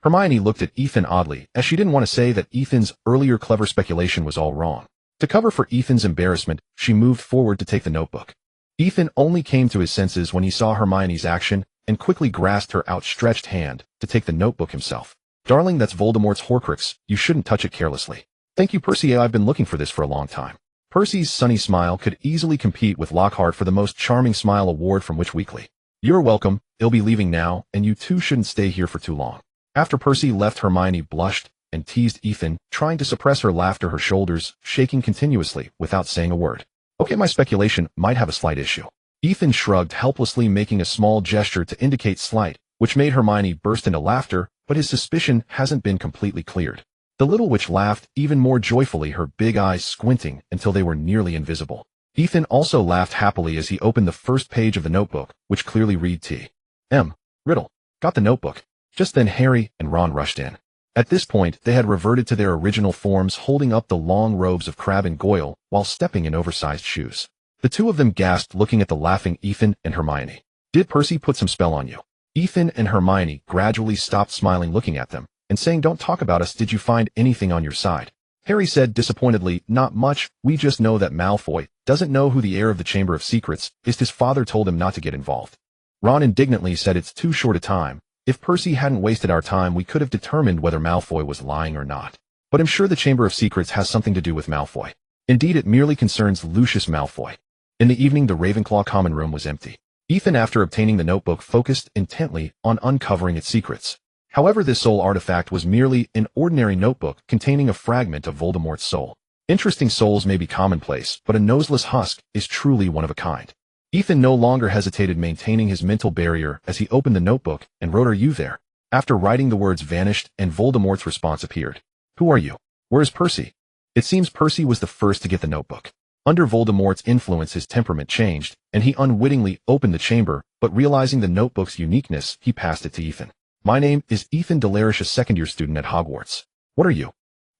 Hermione looked at Ethan oddly, as she didn't want to say that Ethan's earlier clever speculation was all wrong. To cover for Ethan's embarrassment, she moved forward to take the notebook. Ethan only came to his senses when he saw Hermione's action and quickly grasped her outstretched hand to take the notebook himself. "Darling, that's Voldemort's Horcrux. You shouldn't touch it carelessly." "Thank you, Percy. I've been looking for this for a long time." Percy's sunny smile could easily compete with Lockhart for the most charming smile award from Witch Weekly. "You're welcome. He'll be leaving now, and you two shouldn't stay here for too long." After Percy left, Hermione blushed and teased Ethan, trying to suppress her laughter, her shoulders shaking continuously without saying a word. "Okay, my speculation might have a slight issue." Ethan shrugged helplessly, making a small gesture to indicate slight, which made Hermione burst into laughter, but his suspicion hasn't been completely cleared. The little witch laughed even more joyfully, her big eyes squinting until they were nearly invisible. Ethan also laughed happily as he opened the first page of the notebook, which clearly read T.M. Riddle. Got the notebook. Just then Harry and Ron rushed in. At this point, they had reverted to their original forms, holding up the long robes of Crabbe and Goyle while stepping in oversized shoes. The two of them gasped, looking at the laughing Ethan and Hermione. "Did Percy put some spell on you?" Ethan and Hermione gradually stopped smiling, looking at them and saying, "Don't talk about us. Did you find anything on your side?" Harry said disappointedly, "Not much. We just know that Malfoy doesn't know who the heir of the Chamber of Secrets is. His father told him not to get involved. Ron indignantly said it's too short a time. If Percy hadn't wasted our time, we could have determined whether Malfoy was lying or not. But I'm sure the Chamber of Secrets has something to do with Malfoy. Indeed, it merely concerns Lucius Malfoy. In the evening, the Ravenclaw common room was empty. Ethan, after obtaining the notebook, focused intently on uncovering its secrets. However, this soul artifact was merely an ordinary notebook containing a fragment of Voldemort's soul. Interesting souls may be commonplace, but a noseless husk is truly one of a kind. Ethan no longer hesitated, maintaining his mental barrier as he opened the notebook and wrote, "Are you there?" After writing, the words vanished and Voldemort's response appeared. "Who are you? Where is Percy?" It seems Percy was the first to get the notebook. Under Voldemort's influence, his temperament changed, and he unwittingly opened the chamber, but realizing the notebook's uniqueness, he passed it to Ethan. "My name is Ethan Delary, a second-year student at Hogwarts. What are you?"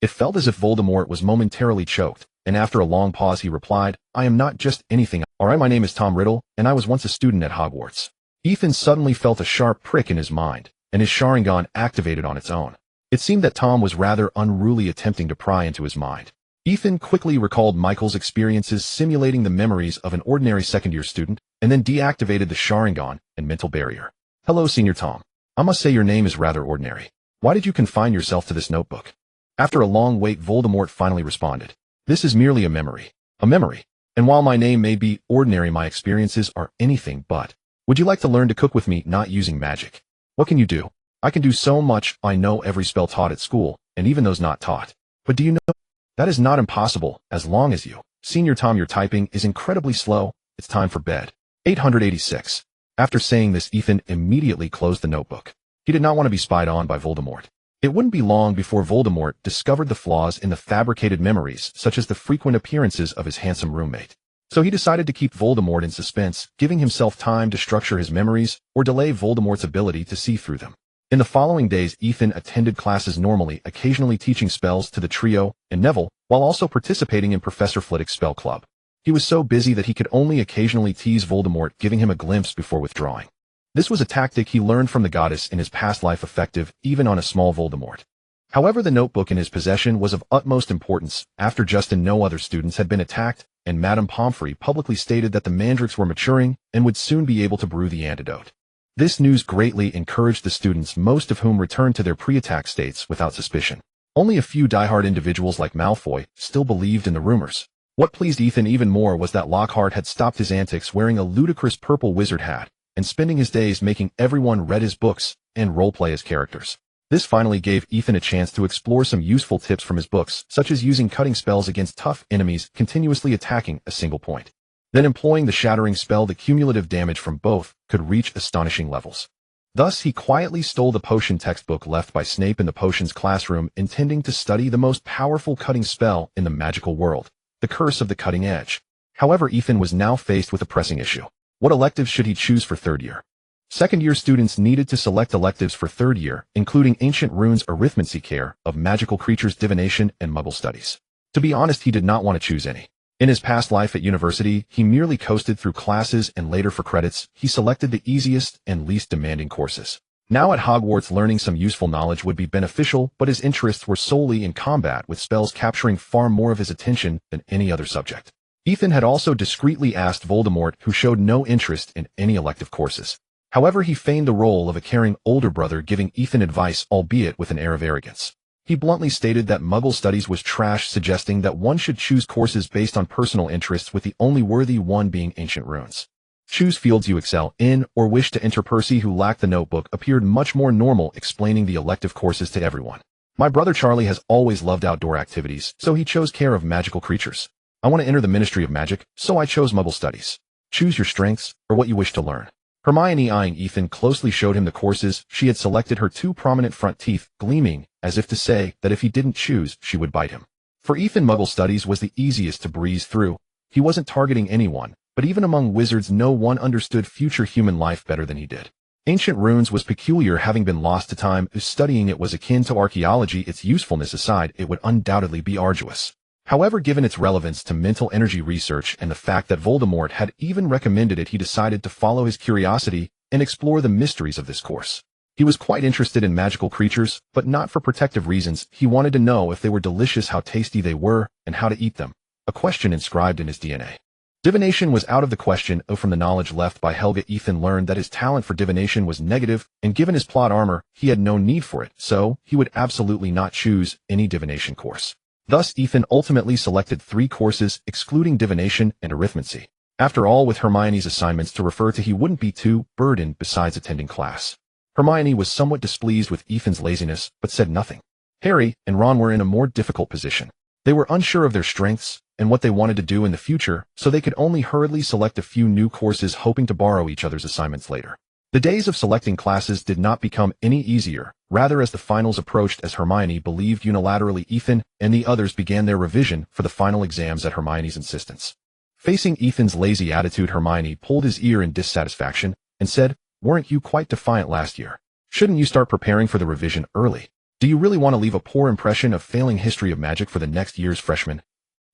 It felt as if Voldemort was momentarily choked, and after a long pause he replied, "I am not just anything. Alright, my name is Tom Riddle, and I was once a student at Hogwarts." Ethan suddenly felt a sharp prick in his mind, and his Sharingan activated on its own. It seemed that Tom was rather unruly, attempting to pry into his mind. Ethan quickly recalled Michael's experiences simulating the memories of an ordinary second-year student, and then deactivated the Sharingan and mental barrier. "Hello, Senior Tom. I must say your name is rather ordinary. Why did you confine yourself to this notebook?" After a long wait, Voldemort finally responded. "This is merely a memory. A memory. And while my name may be ordinary, my experiences are anything but. Would you like to learn to cook with me, not using magic? What can you do?" "I can do so much. I know every spell taught at school, and even those not taught. But do you know? That is not impossible, as long as you..." "Senior Tom, your typing is incredibly slow. It's time for bed." 886. After saying this, Ethan immediately closed the notebook. He did not want to be spied on by Voldemort. It wouldn't be long before Voldemort discovered the flaws in the fabricated memories, such as the frequent appearances of his handsome roommate. So he decided to keep Voldemort in suspense, giving himself time to structure his memories or delay Voldemort's ability to see through them. In the following days, Ethan attended classes normally, occasionally teaching spells to the trio and Neville, while also participating in Professor Flitwick's spell club. He was so busy that he could only occasionally tease Voldemort, giving him a glimpse before withdrawing. This was a tactic he learned from the goddess in his past life, effective even on a small Voldemort. However, the notebook in his possession was of utmost importance. After Justin, no other students had been attacked, and Madame Pomfrey publicly stated that the mandrakes were maturing and would soon be able to brew the antidote. This news greatly encouraged the students, most of whom returned to their pre-attack states without suspicion. Only a few diehard individuals like Malfoy still believed in the rumors. What pleased Ethan even more was that Lockhart had stopped his antics, wearing a ludicrous purple wizard hat and spending his days making everyone read his books and roleplay as characters. This finally gave Ethan a chance to explore some useful tips from his books, such as using cutting spells against tough enemies, continuously attacking a single point. Then employing the shattering spell, the cumulative damage from both could reach astonishing levels. Thus, he quietly stole the potion textbook left by Snape in the potions classroom, intending to study the most powerful cutting spell in the magical world, the Curse of the Cutting Edge. However, Ethan was now faced with a pressing issue. What electives should he choose for third year? Second-year students needed to select electives for third year, including Ancient Runes, Arithmancy, Care of Magical Creatures, Divination, and Muggle Studies. To be honest, he did not want to choose any. In his past life at university, he merely coasted through classes, and later for credits, he selected the easiest and least demanding courses. Now at Hogwarts, learning some useful knowledge would be beneficial, but his interests were solely in combat, with spells capturing far more of his attention than any other subject. Ethan had also discreetly asked Voldemort, who showed no interest in any elective courses. However, he feigned the role of a caring older brother, giving Ethan advice, albeit with an air of arrogance. He bluntly stated that Muggle Studies was trash, suggesting that one should choose courses based on personal interests, with the only worthy one being Ancient Runes. Choose fields you excel in or wish to enter. Percy, who lacked the notebook, appeared much more normal, explaining the elective courses to everyone. "My brother Charlie has always loved outdoor activities, so he chose Care of Magical Creatures. I want to enter the Ministry of Magic, so I chose Muggle Studies. Choose your strengths or what you wish to learn." Hermione, eyeing Ethan closely, showed him the courses she had selected, her two prominent front teeth gleaming, as if to say that if he didn't choose, she would bite him. For Ethan, Muggle Studies was the easiest to breeze through. He wasn't targeting anyone, but even among wizards, no one understood future human life better than he did. Ancient Runes was peculiar, having been lost to time. Studying it was akin to archaeology. Its usefulness aside, it would undoubtedly be arduous. However, given its relevance to mental energy research and the fact that Voldemort had even recommended it, he decided to follow his curiosity and explore the mysteries of this course. He was quite interested in magical creatures, but not for protective reasons. He wanted to know if they were delicious, how tasty they were, and how to eat them, a question inscribed in his DNA. Divination was out of the question. From the knowledge left by Helga, Ethan learned that his talent for divination was negative, and given his plot armor, he had no need for it, so he would absolutely not choose any divination course. Thus, Ethan ultimately selected 3 courses, excluding divination and arithmancy. After all, with Hermione's assignments to refer to, he wouldn't be too burdened besides attending class. Hermione was somewhat displeased with Ethan's laziness, but said nothing. Harry and Ron were in a more difficult position. They were unsure of their strengths and what they wanted to do in the future, so they could only hurriedly select a few new courses, hoping to borrow each other's assignments later. The days of selecting classes did not become any easier, rather as the finals approached, as Hermione believed unilaterally, Ethan and the others began their revision for the final exams at Hermione's insistence. Facing Ethan's lazy attitude, Hermione pulled his ear in dissatisfaction and said, "Weren't you quite defiant last year? Shouldn't you start preparing for the revision early? Do you really want to leave a poor impression of failing history of magic for the next year's freshmen?"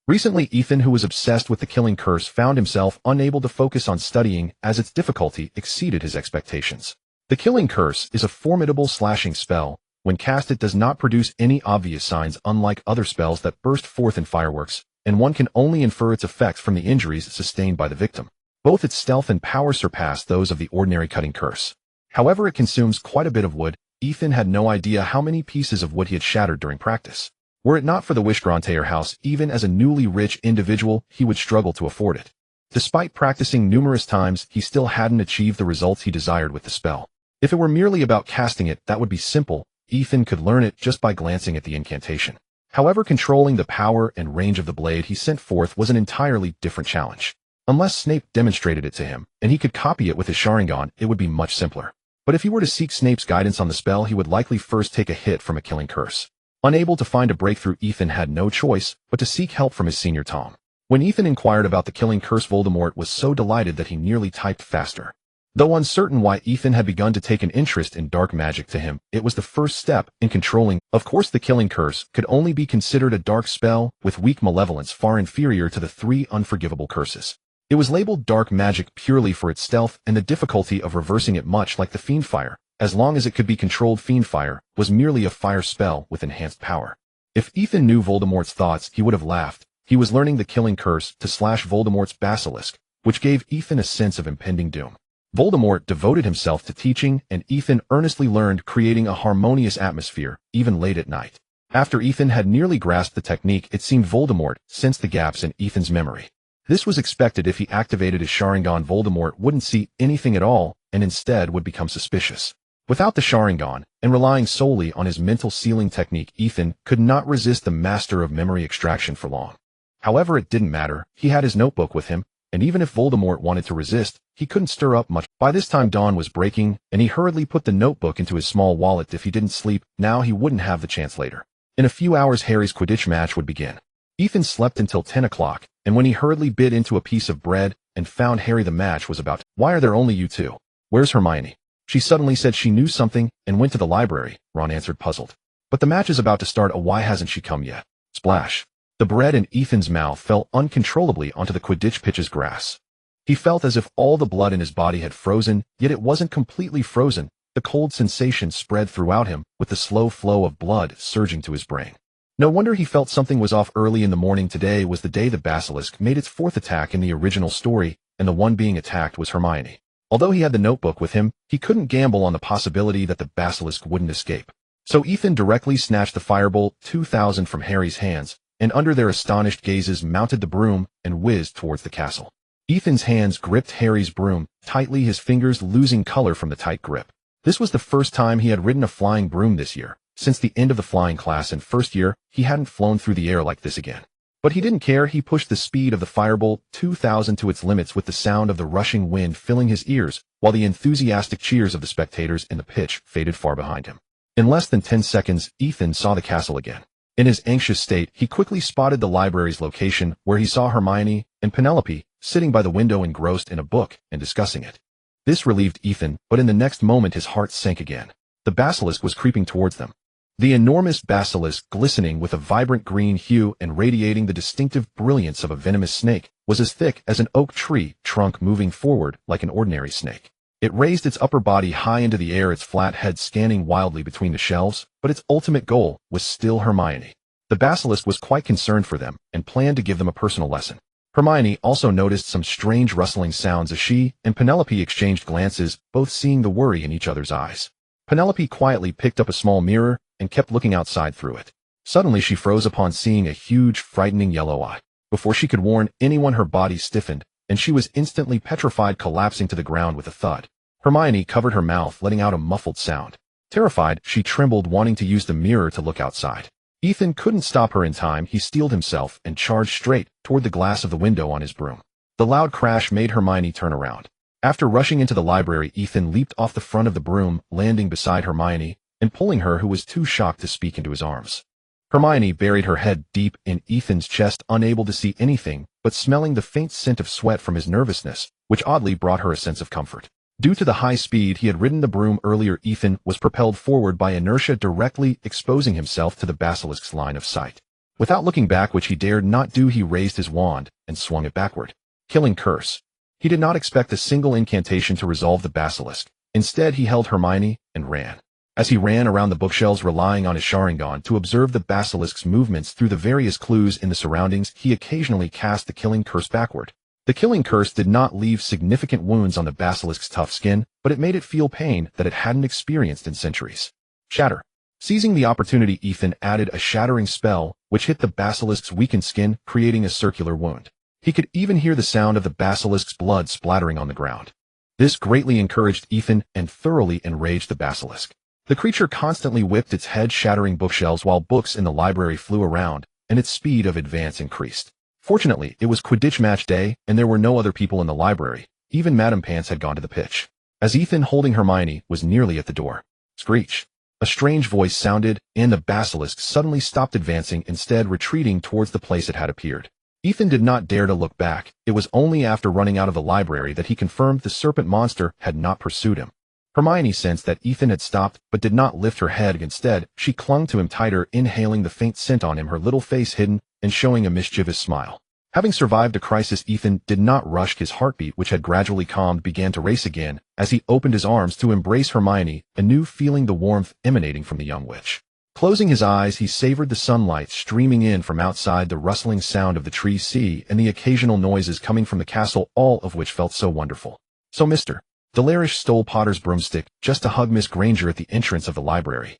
Recently, Ethan, who was obsessed with the killing curse, found himself unable to focus on studying as its difficulty exceeded his expectations. The killing curse is a formidable slashing spell. When cast, it does not produce any obvious signs, unlike other spells that burst forth in fireworks, and one can only infer its effects from the injuries sustained by the victim. Both its stealth and power surpass those of the ordinary cutting curse. However, it consumes quite a bit of wood. Ethan had no idea how many pieces of wood he had shattered during practice. Were it not for the Wishgrantair house, even as a newly rich individual, he would struggle to afford it. Despite practicing numerous times, he still hadn't achieved the results he desired with the spell. If it were merely about casting it, that would be simple. Ethan could learn it just by glancing at the incantation. However, controlling the power and range of the blade he sent forth was an entirely different challenge. Unless Snape demonstrated it to him, and he could copy it with his Sharingan, it would be much simpler. But if he were to seek Snape's guidance on the spell, he would likely first take a hit from a killing curse. Unable to find a breakthrough, Ethan had no choice but to seek help from his senior Tom. When Ethan inquired about the killing curse, Voldemort was so delighted that he nearly typed faster. Though uncertain why Ethan had begun to take an interest in dark magic, to him, it was the first step in controlling. Of course, the killing curse could only be considered a dark spell with weak malevolence far inferior to the 3 unforgivable curses. It was labeled dark magic purely for its stealth and the difficulty of reversing it, much like the fiend fire. As long as it could be controlled, fiend fire was merely a fire spell with enhanced power. If Ethan knew Voldemort's thoughts, he would have laughed. He was learning the killing curse to slash Voldemort's basilisk, which gave Ethan a sense of impending doom. Voldemort devoted himself to teaching, and Ethan earnestly learned, creating a harmonious atmosphere, even late at night. After Ethan had nearly grasped the technique, it seemed Voldemort sensed the gaps in Ethan's memory. This was expected. If he activated his Sharingan, Voldemort wouldn't see anything at all, and instead would become suspicious. Without the Sharingan, and relying solely on his mental sealing technique, Ethan could not resist the master of memory extraction for long. However, it didn't matter. He had his notebook with him, and even if Voldemort wanted to resist, he couldn't stir up much. By this time, dawn was breaking, and he hurriedly put the notebook into his small wallet. If he didn't sleep now, he wouldn't have the chance later. In a few hours, Harry's Quidditch match would begin. Ethan slept until 10 o'clock, and when he hurriedly bit into a piece of bread and found Harry, the match was about. "Why are there only you two? Where's Hermione?" She suddenly said she knew something and went to the library, Ron answered, puzzled. "But the match is about to start. Why hasn't she come yet?" Splash. The bread in Ethan's mouth fell uncontrollably onto the Quidditch pitch's grass. He felt as if all the blood in his body had frozen, yet it wasn't completely frozen. The cold sensation spread throughout him, with the slow flow of blood surging to his brain. No wonder he felt something was off. Early in the morning today was the day the basilisk made its 4th attack in the original story, and the one being attacked was Hermione. Although he had the notebook with him, he couldn't gamble on the possibility that the basilisk wouldn't escape. So Ethan directly snatched the Firebolt 2000 from Harry's hands, and under their astonished gazes mounted the broom and whizzed towards the castle. Ethan's hands gripped Harry's broom tightly, his fingers losing color from the tight grip. This was the first time he had ridden a flying broom this year. Since the end of the flying class in first year, he hadn't flown through the air like this again. But he didn't care. He pushed the speed of the Firebolt 2000 to its limits, with the sound of the rushing wind filling his ears, while the enthusiastic cheers of the spectators in the pitch faded far behind him. In less than 10 seconds, Ethan saw the castle again. In his anxious state, he quickly spotted the library's location, where he saw Hermione and Penelope sitting by the window engrossed in a book and discussing it. This relieved Ethan, but in the next moment his heart sank again. The basilisk was creeping towards them. The enormous basilisk, glistening with a vibrant green hue and radiating the distinctive brilliance of a venomous snake, was as thick as an oak tree trunk, moving forward like an ordinary snake. It raised its upper body high into the air, its flat head scanning wildly between the shelves, but its ultimate goal was still Hermione. The basilisk was quite concerned for them and planned to give them a personal lesson. Hermione also noticed some strange rustling sounds as she and Penelope exchanged glances, both seeing the worry in each other's eyes. Penelope quietly picked up a small mirror and kept looking outside through it. Suddenly she froze upon seeing a huge, frightening yellow eye. Before she could warn anyone, her body stiffened, and she was instantly petrified, collapsing to the ground with a thud. Hermione covered her mouth, letting out a muffled sound. Terrified, she trembled, wanting to use the mirror to look outside. Ethan couldn't stop her in time. He steeled himself and charged straight toward the glass of the window on his broom. The loud crash made Hermione turn around. After rushing into the library, Ethan leaped off the front of the broom, landing beside Hermione and pulling her, who was too shocked to speak, into his arms. Hermione buried her head deep in Ethan's chest, unable to see anything, but smelling the faint scent of sweat from his nervousness, which oddly brought her a sense of comfort. Due to the high speed he had ridden the broom earlier, Ethan was propelled forward by inertia, directly exposing himself to the basilisk's line of sight. Without looking back, which he dared not do, he raised his wand and swung it backward. Killing curse. He did not expect a single incantation to resolve the basilisk. Instead, he held Hermione and ran. As he ran around the bookshelves, relying on his Sharingan to observe the basilisk's movements through the various clues in the surroundings, he occasionally cast the killing curse backward. The killing curse did not leave significant wounds on the basilisk's tough skin, but it made it feel pain that it hadn't experienced in centuries. Shatter. Seizing the opportunity, Ethan added a shattering spell, which hit the basilisk's weakened skin, creating a circular wound. He could even hear the sound of the basilisk's blood splattering on the ground. This greatly encouraged Ethan and thoroughly enraged the basilisk. The creature constantly whipped its head, shattering bookshelves while books in the library flew around, and its speed of advance increased. Fortunately, it was Quidditch match day, and there were no other people in the library. Even Madame Pants had gone to the pitch. As Ethan, holding Hermione, was nearly at the door, screech! A strange voice sounded, and the basilisk suddenly stopped advancing, instead retreating towards the place it had appeared. Ethan did not dare to look back. It was only after running out of the library that he confirmed the serpent monster had not pursued him. Hermione sensed that Ethan had stopped, but did not lift her head. Instead, she clung to him tighter, inhaling the faint scent on him, her little face hidden and showing a mischievous smile. Having survived a crisis, Ethan did not rush. His heartbeat, which had gradually calmed, began to race again as he opened his arms to embrace Hermione, anew feeling the warmth emanating from the young witch. Closing his eyes, he savored the sunlight streaming in from outside, the rustling sound of the trees, sea, and the occasional noises coming from the castle, all of which felt so wonderful. So Mr. Delary stole Potter's broomstick just to hug Miss Granger at the entrance of the library.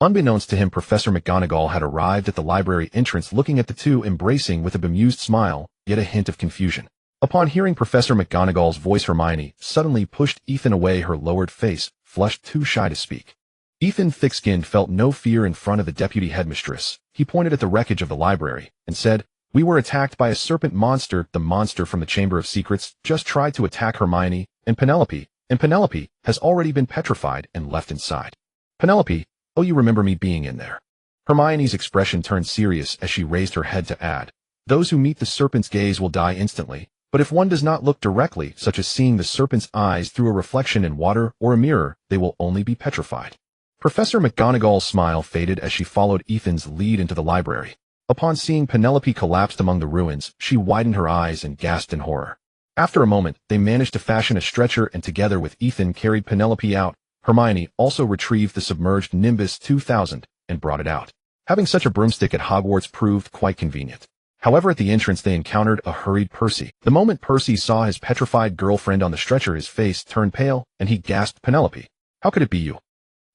Unbeknownst to him, Professor McGonagall had arrived at the library entrance, looking at the two embracing with a bemused smile, yet a hint of confusion. Upon hearing Professor McGonagall's voice, Hermione suddenly pushed Ethan away, her lowered face flushed, too shy to speak. Ethan, thick-skinned, felt no fear in front of the deputy headmistress. He pointed at the wreckage of the library and said, "We were attacked by a serpent monster. The monster from the Chamber of Secrets just tried to attack Hermione and Penelope has already been petrified and left inside." Penelope, "Oh, you remember me being in there." Hermione's expression turned serious as she raised her head to add, "Those who meet the serpent's gaze will die instantly, but if one does not look directly, such as seeing the serpent's eyes through a reflection in water or a mirror, they will only be petrified." Professor McGonagall's smile faded as she followed Ethan's lead into the library. Upon seeing Penelope collapsed among the ruins, she widened her eyes and gasped in horror. After a moment, they managed to fashion a stretcher and together with Ethan carried Penelope out. Hermione also retrieved the submerged Nimbus 2000 and brought it out. Having such a broomstick at Hogwarts proved quite convenient. However, at the entrance they encountered a hurried Percy. The moment Percy saw his petrified girlfriend on the stretcher, his face turned pale, and he gasped, "Penelope, how could it be you?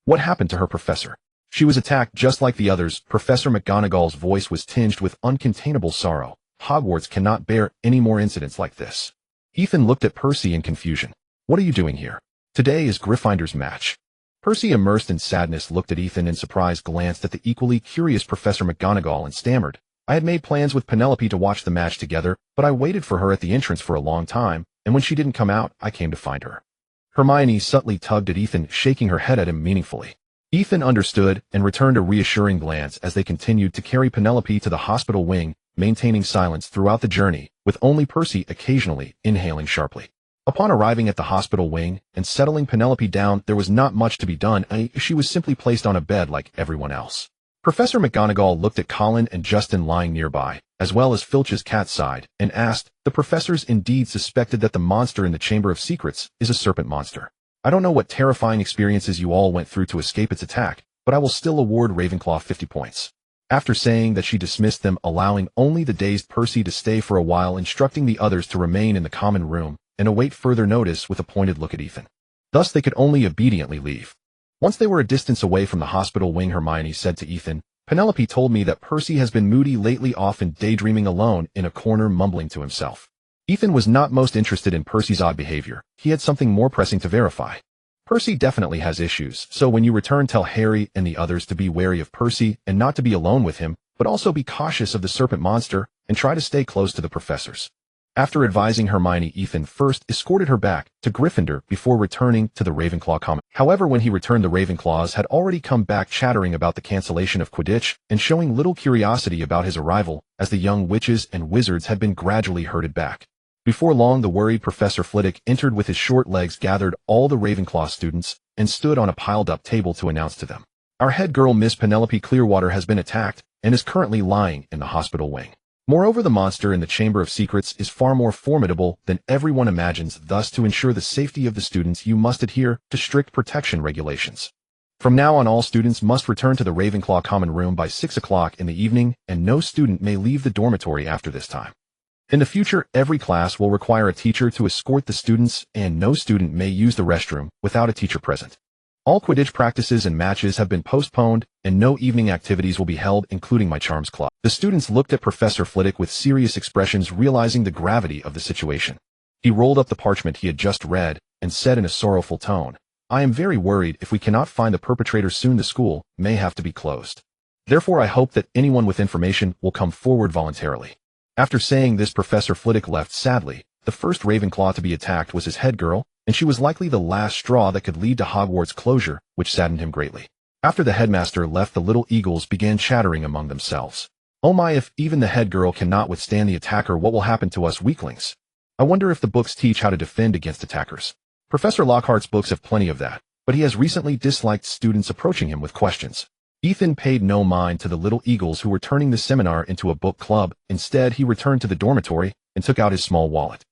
What happened to her, Professor?" "She was attacked just like the others." Professor McGonagall's voice was tinged with uncontainable sorrow. "Hogwarts cannot bear any more incidents like this." Ethan looked at Percy in confusion. "What are you doing here? Today is Gryffindor's match." Percy, immersed in sadness, looked at Ethan in surprise, glanced at the equally curious Professor McGonagall and stammered, "I had made plans with Penelope to watch the match together, but I waited for her at the entrance for a long time, and when she didn't come out, I came to find her." Hermione subtly tugged at Ethan, shaking her head at him meaningfully. Ethan understood and returned a reassuring glance as they continued to carry Penelope to the hospital wing, maintaining silence throughout the journey, with only Percy occasionally inhaling sharply. Upon arriving at the hospital wing and settling Penelope down, there was not much to be done. She was simply placed on a bed like everyone else. Professor McGonagall looked at Colin and Justin lying nearby, as well as Filch's cat's side, and asked, "The professors indeed suspected that the monster in the Chamber of Secrets is a serpent monster. I don't know what terrifying experiences you all went through to escape its attack, but I will still award Ravenclaw 50 points. After saying that she dismissed them, allowing only the dazed Percy to stay for a while, instructing the others to remain in the common room and await further notice with a pointed look at Ethan. Thus they could only obediently leave. Once they were a distance away from the hospital wing, Hermione said to Ethan, "Penelope told me that Percy has been moody lately, often daydreaming alone in a corner, mumbling to himself." Ethan was not most interested in Percy's odd behavior. He had something more pressing to verify. Percy definitely has issues, so when you return, tell Harry and the others to be wary of Percy and not to be alone with him, but also be cautious of the serpent monster and try to stay close to the professors. After advising Hermione, Ethan first escorted her back to Gryffindor before returning to the Ravenclaw common. However, when he returned, the Ravenclaws had already come back, chattering about the cancellation of Quidditch and showing little curiosity about his arrival, as the young witches and wizards had been gradually herded back. Before long, the worried Professor Flitwick entered with his short legs, gathered all the Ravenclaw students, and stood on a piled-up table to announce to them, "Our head girl, Miss Penelope Clearwater, has been attacked and is currently lying in the hospital wing. Moreover, the monster in the Chamber of Secrets is far more formidable than everyone imagines. Thus, to ensure the safety of the students, you must adhere to strict protection regulations. From now on, all students must return to the Ravenclaw common room by 6 o'clock in the evening, and no student may leave the dormitory after this time. In the future, every class will require a teacher to escort the students, and no student may use the restroom without a teacher present. All Quidditch practices and matches have been postponed, and no evening activities will be held, including my Charms Club." The students looked at Professor Flitwick with serious expressions, realizing the gravity of the situation. He rolled up the parchment he had just read and said in a sorrowful tone, "I am very worried. If we cannot find the perpetrator soon, the school may have to be closed. Therefore, I hope that anyone with information will come forward voluntarily." After saying this, Professor Flitwick left sadly. The first Ravenclaw to be attacked was his head girl, and she was likely the last straw that could lead to Hogwarts closure, which saddened him greatly. After the headmaster left, the little eagles began chattering among themselves. "Oh my, if even the head girl cannot withstand the attacker, what will happen to us weaklings? I wonder if the books teach how to defend against attackers. Professor Lockhart's books have plenty of that, but he has recently disliked students approaching him with questions." Ethan paid no mind to the little eagles who were turning the seminar into a book club. Instead, he returned to the dormitory and took out his small wallet.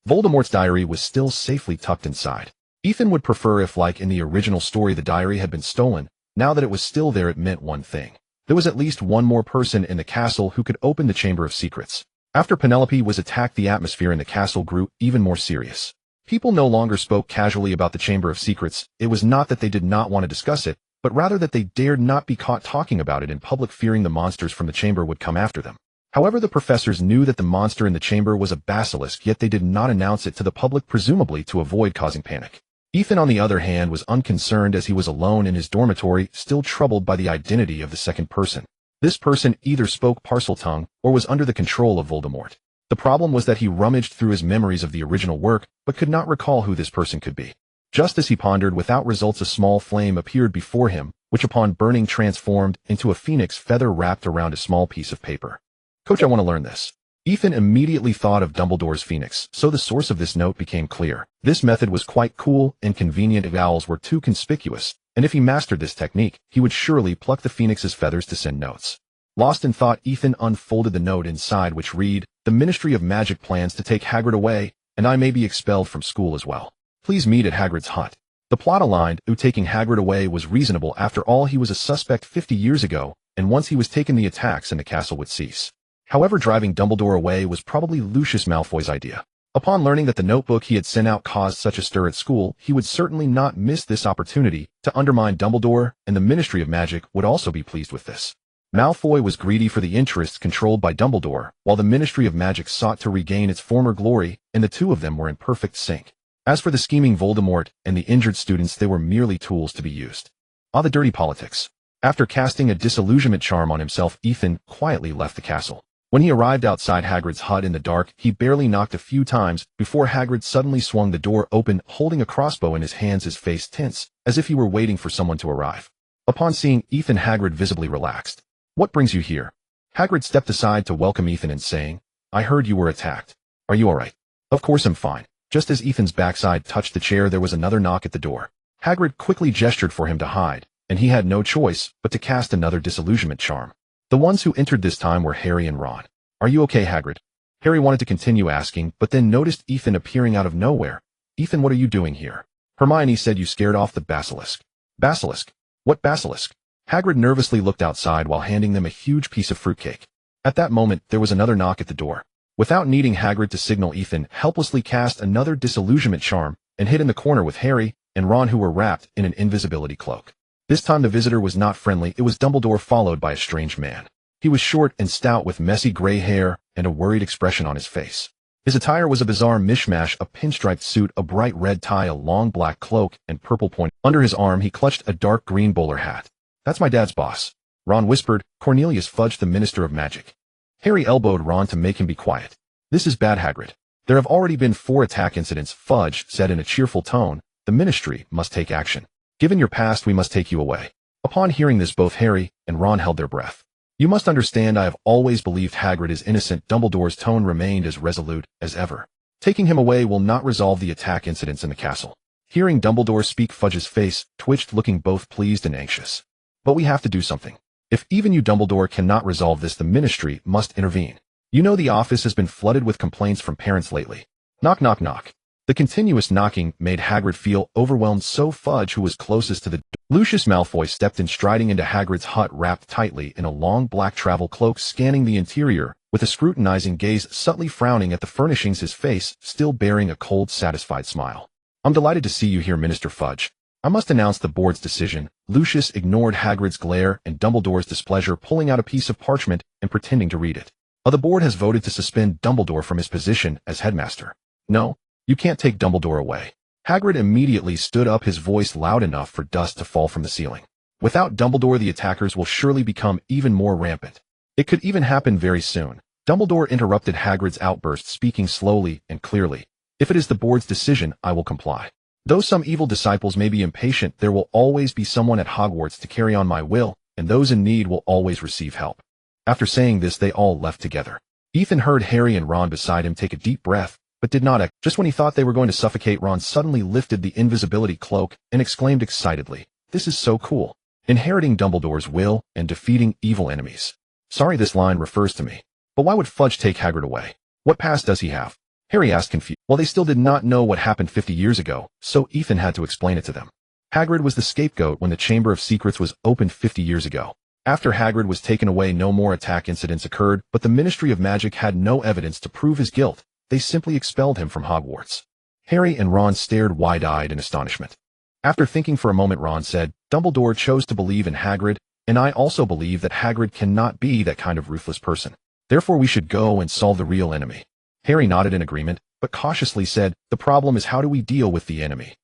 Voldemort's diary was still safely tucked inside. Ethan would prefer if, like in the original story, the diary had been stolen. Now that it was still there, it meant one thing. There was at least one more person in the castle who could open the Chamber of Secrets. After Penelope was attacked, the atmosphere in the castle grew even more serious. People no longer spoke casually about the Chamber of Secrets. It was not that they did not want to discuss it, but rather that they dared not be caught talking about it in public, fearing the monsters from the chamber would come after them. However, the professors knew that the monster in the chamber was a basilisk, yet they did not announce it to the public, presumably to avoid causing panic. Ethan, on the other hand, was unconcerned, as he was alone in his dormitory, still troubled by the identity of the second person. This person either spoke Parseltongue or was under the control of Voldemort. The problem was that he rummaged through his memories of the original work, but could not recall who this person could be. Just as he pondered without results, a small flame appeared before him, which upon burning transformed into a phoenix feather wrapped around a small piece of paper. "Coach, I want to learn this." Ethan immediately thought of Dumbledore's phoenix, so the source of this note became clear. This method was quite cool and convenient if owls were too conspicuous, and if he mastered this technique, he would surely pluck the phoenix's feathers to send notes. Lost in thought, Ethan unfolded the note inside, which read, "The Ministry of Magic plans to take Hagrid away, and I may be expelled from school as well. Please meet at Hagrid's hut." The plot aligned. Taking Hagrid away was reasonable. After all, he was a suspect 50 years ago, and once he was taken, the attacks in the castle would cease. However, driving Dumbledore away was probably Lucius Malfoy's idea. Upon learning that the notebook he had sent out caused such a stir at school, he would certainly not miss this opportunity to undermine Dumbledore, and the Ministry of Magic would also be pleased with this. Malfoy was greedy for the interests controlled by Dumbledore, while the Ministry of Magic sought to regain its former glory, and the two of them were in perfect sync. As for the scheming Voldemort and the injured students, they were merely tools to be used. Ah, the dirty politics. After casting a disillusionment charm on himself, Ethan quietly left the castle. When he arrived outside Hagrid's hut in the dark, he barely knocked a few times before Hagrid suddenly swung the door open, holding a crossbow in his hands, his face tense, as if he were waiting for someone to arrive. Upon seeing Ethan, Hagrid visibly relaxed. "What brings you here?" Hagrid stepped aside to welcome Ethan and saying, "I heard you were attacked. Are you all right?" "Of course I'm fine." Just as Ethan's backside touched the chair, there was another knock at the door. Hagrid quickly gestured for him to hide, and he had no choice but to cast another disillusionment charm. The ones who entered this time were Harry and Ron. "Are you okay, Hagrid?" Harry wanted to continue asking, but then noticed Ethan appearing out of nowhere. "Ethan, what are you doing here?" "Hermione said you scared off the basilisk." "Basilisk? What basilisk?" Hagrid nervously looked outside while handing them a huge piece of fruitcake. At that moment, there was another knock at the door. Without needing Hagrid to signal, Ethan helplessly cast another disillusionment charm and hid in the corner with Harry and Ron, who were wrapped in an invisibility cloak. This time the visitor was not friendly. It was Dumbledore, followed by a strange man. He was short and stout with messy gray hair and a worried expression on his face. His attire was a bizarre mishmash: a pinstriped suit, a bright red tie, a long black cloak, and purple point. Under his arm he clutched a dark green bowler hat. "That's my dad's boss," Ron whispered. "Cornelius Fudge, the Minister of Magic." Harry elbowed Ron to make him be quiet. "This is bad, Hagrid. There have already been 4 attack incidents," Fudge said in a cheerful tone. "The Ministry must take action. Given your past, we must take you away." Upon hearing this, both Harry and Ron held their breath. "You must understand, I have always believed Hagrid is innocent." Dumbledore's tone remained as resolute as ever. "Taking him away will not resolve the attack incidents in the castle." Hearing Dumbledore speak, Fudge's face twitched, looking both pleased and anxious. "But we have to do something. If even you, Dumbledore, cannot resolve this, the Ministry must intervene. You know the office has been flooded with complaints from parents lately." Knock, knock, knock. The continuous knocking made Hagrid feel overwhelmed, so Fudge, who was closest to the door, Lucius Malfoy, stepped in, striding into Hagrid's hut wrapped tightly in a long black travel cloak, scanning the interior with a scrutinizing gaze, subtly frowning at the furnishings, his face still bearing a cold, satisfied smile. "I'm delighted to see you here, Minister Fudge. I must announce the board's decision." Lucius ignored Hagrid's glare and Dumbledore's displeasure, pulling out a piece of parchment and pretending to read it. "The board has voted to suspend Dumbledore from his position as headmaster." "No, you can't take Dumbledore away." Hagrid immediately stood up, his voice loud enough for dust to fall from the ceiling. "Without Dumbledore, the attackers will surely become even more rampant. It could even happen very soon." Dumbledore interrupted Hagrid's outburst, speaking slowly and clearly. "If it is the board's decision, I will comply. Though some evil disciples may be impatient, there will always be someone at Hogwarts to carry on my will, and those in need will always receive help." After saying this, they all left together. Ethan heard Harry and Ron beside him take a deep breath, but did not act. Just when he thought they were going to suffocate, Ron suddenly lifted the invisibility cloak and exclaimed excitedly, "This is so cool. Inheriting Dumbledore's will and defeating evil enemies. Sorry, this line refers to me. But why would Fudge take Hagrid away? What past does he have?" Harry asked, confused. Well, they still did not know what happened 50 years ago, so Ethan had to explain it to them. Hagrid was the scapegoat when the Chamber of Secrets was opened 50 years ago. After Hagrid was taken away, no more attack incidents occurred, but the Ministry of Magic had no evidence to prove his guilt. They simply expelled him from Hogwarts. Harry and Ron stared wide-eyed in astonishment. After thinking for a moment, Ron said, "Dumbledore chose to believe in Hagrid, and I also believe that Hagrid cannot be that kind of ruthless person. Therefore we should go and solve the real enemy." Harry nodded in agreement, but cautiously said, "The problem is, how do we deal with the enemy?"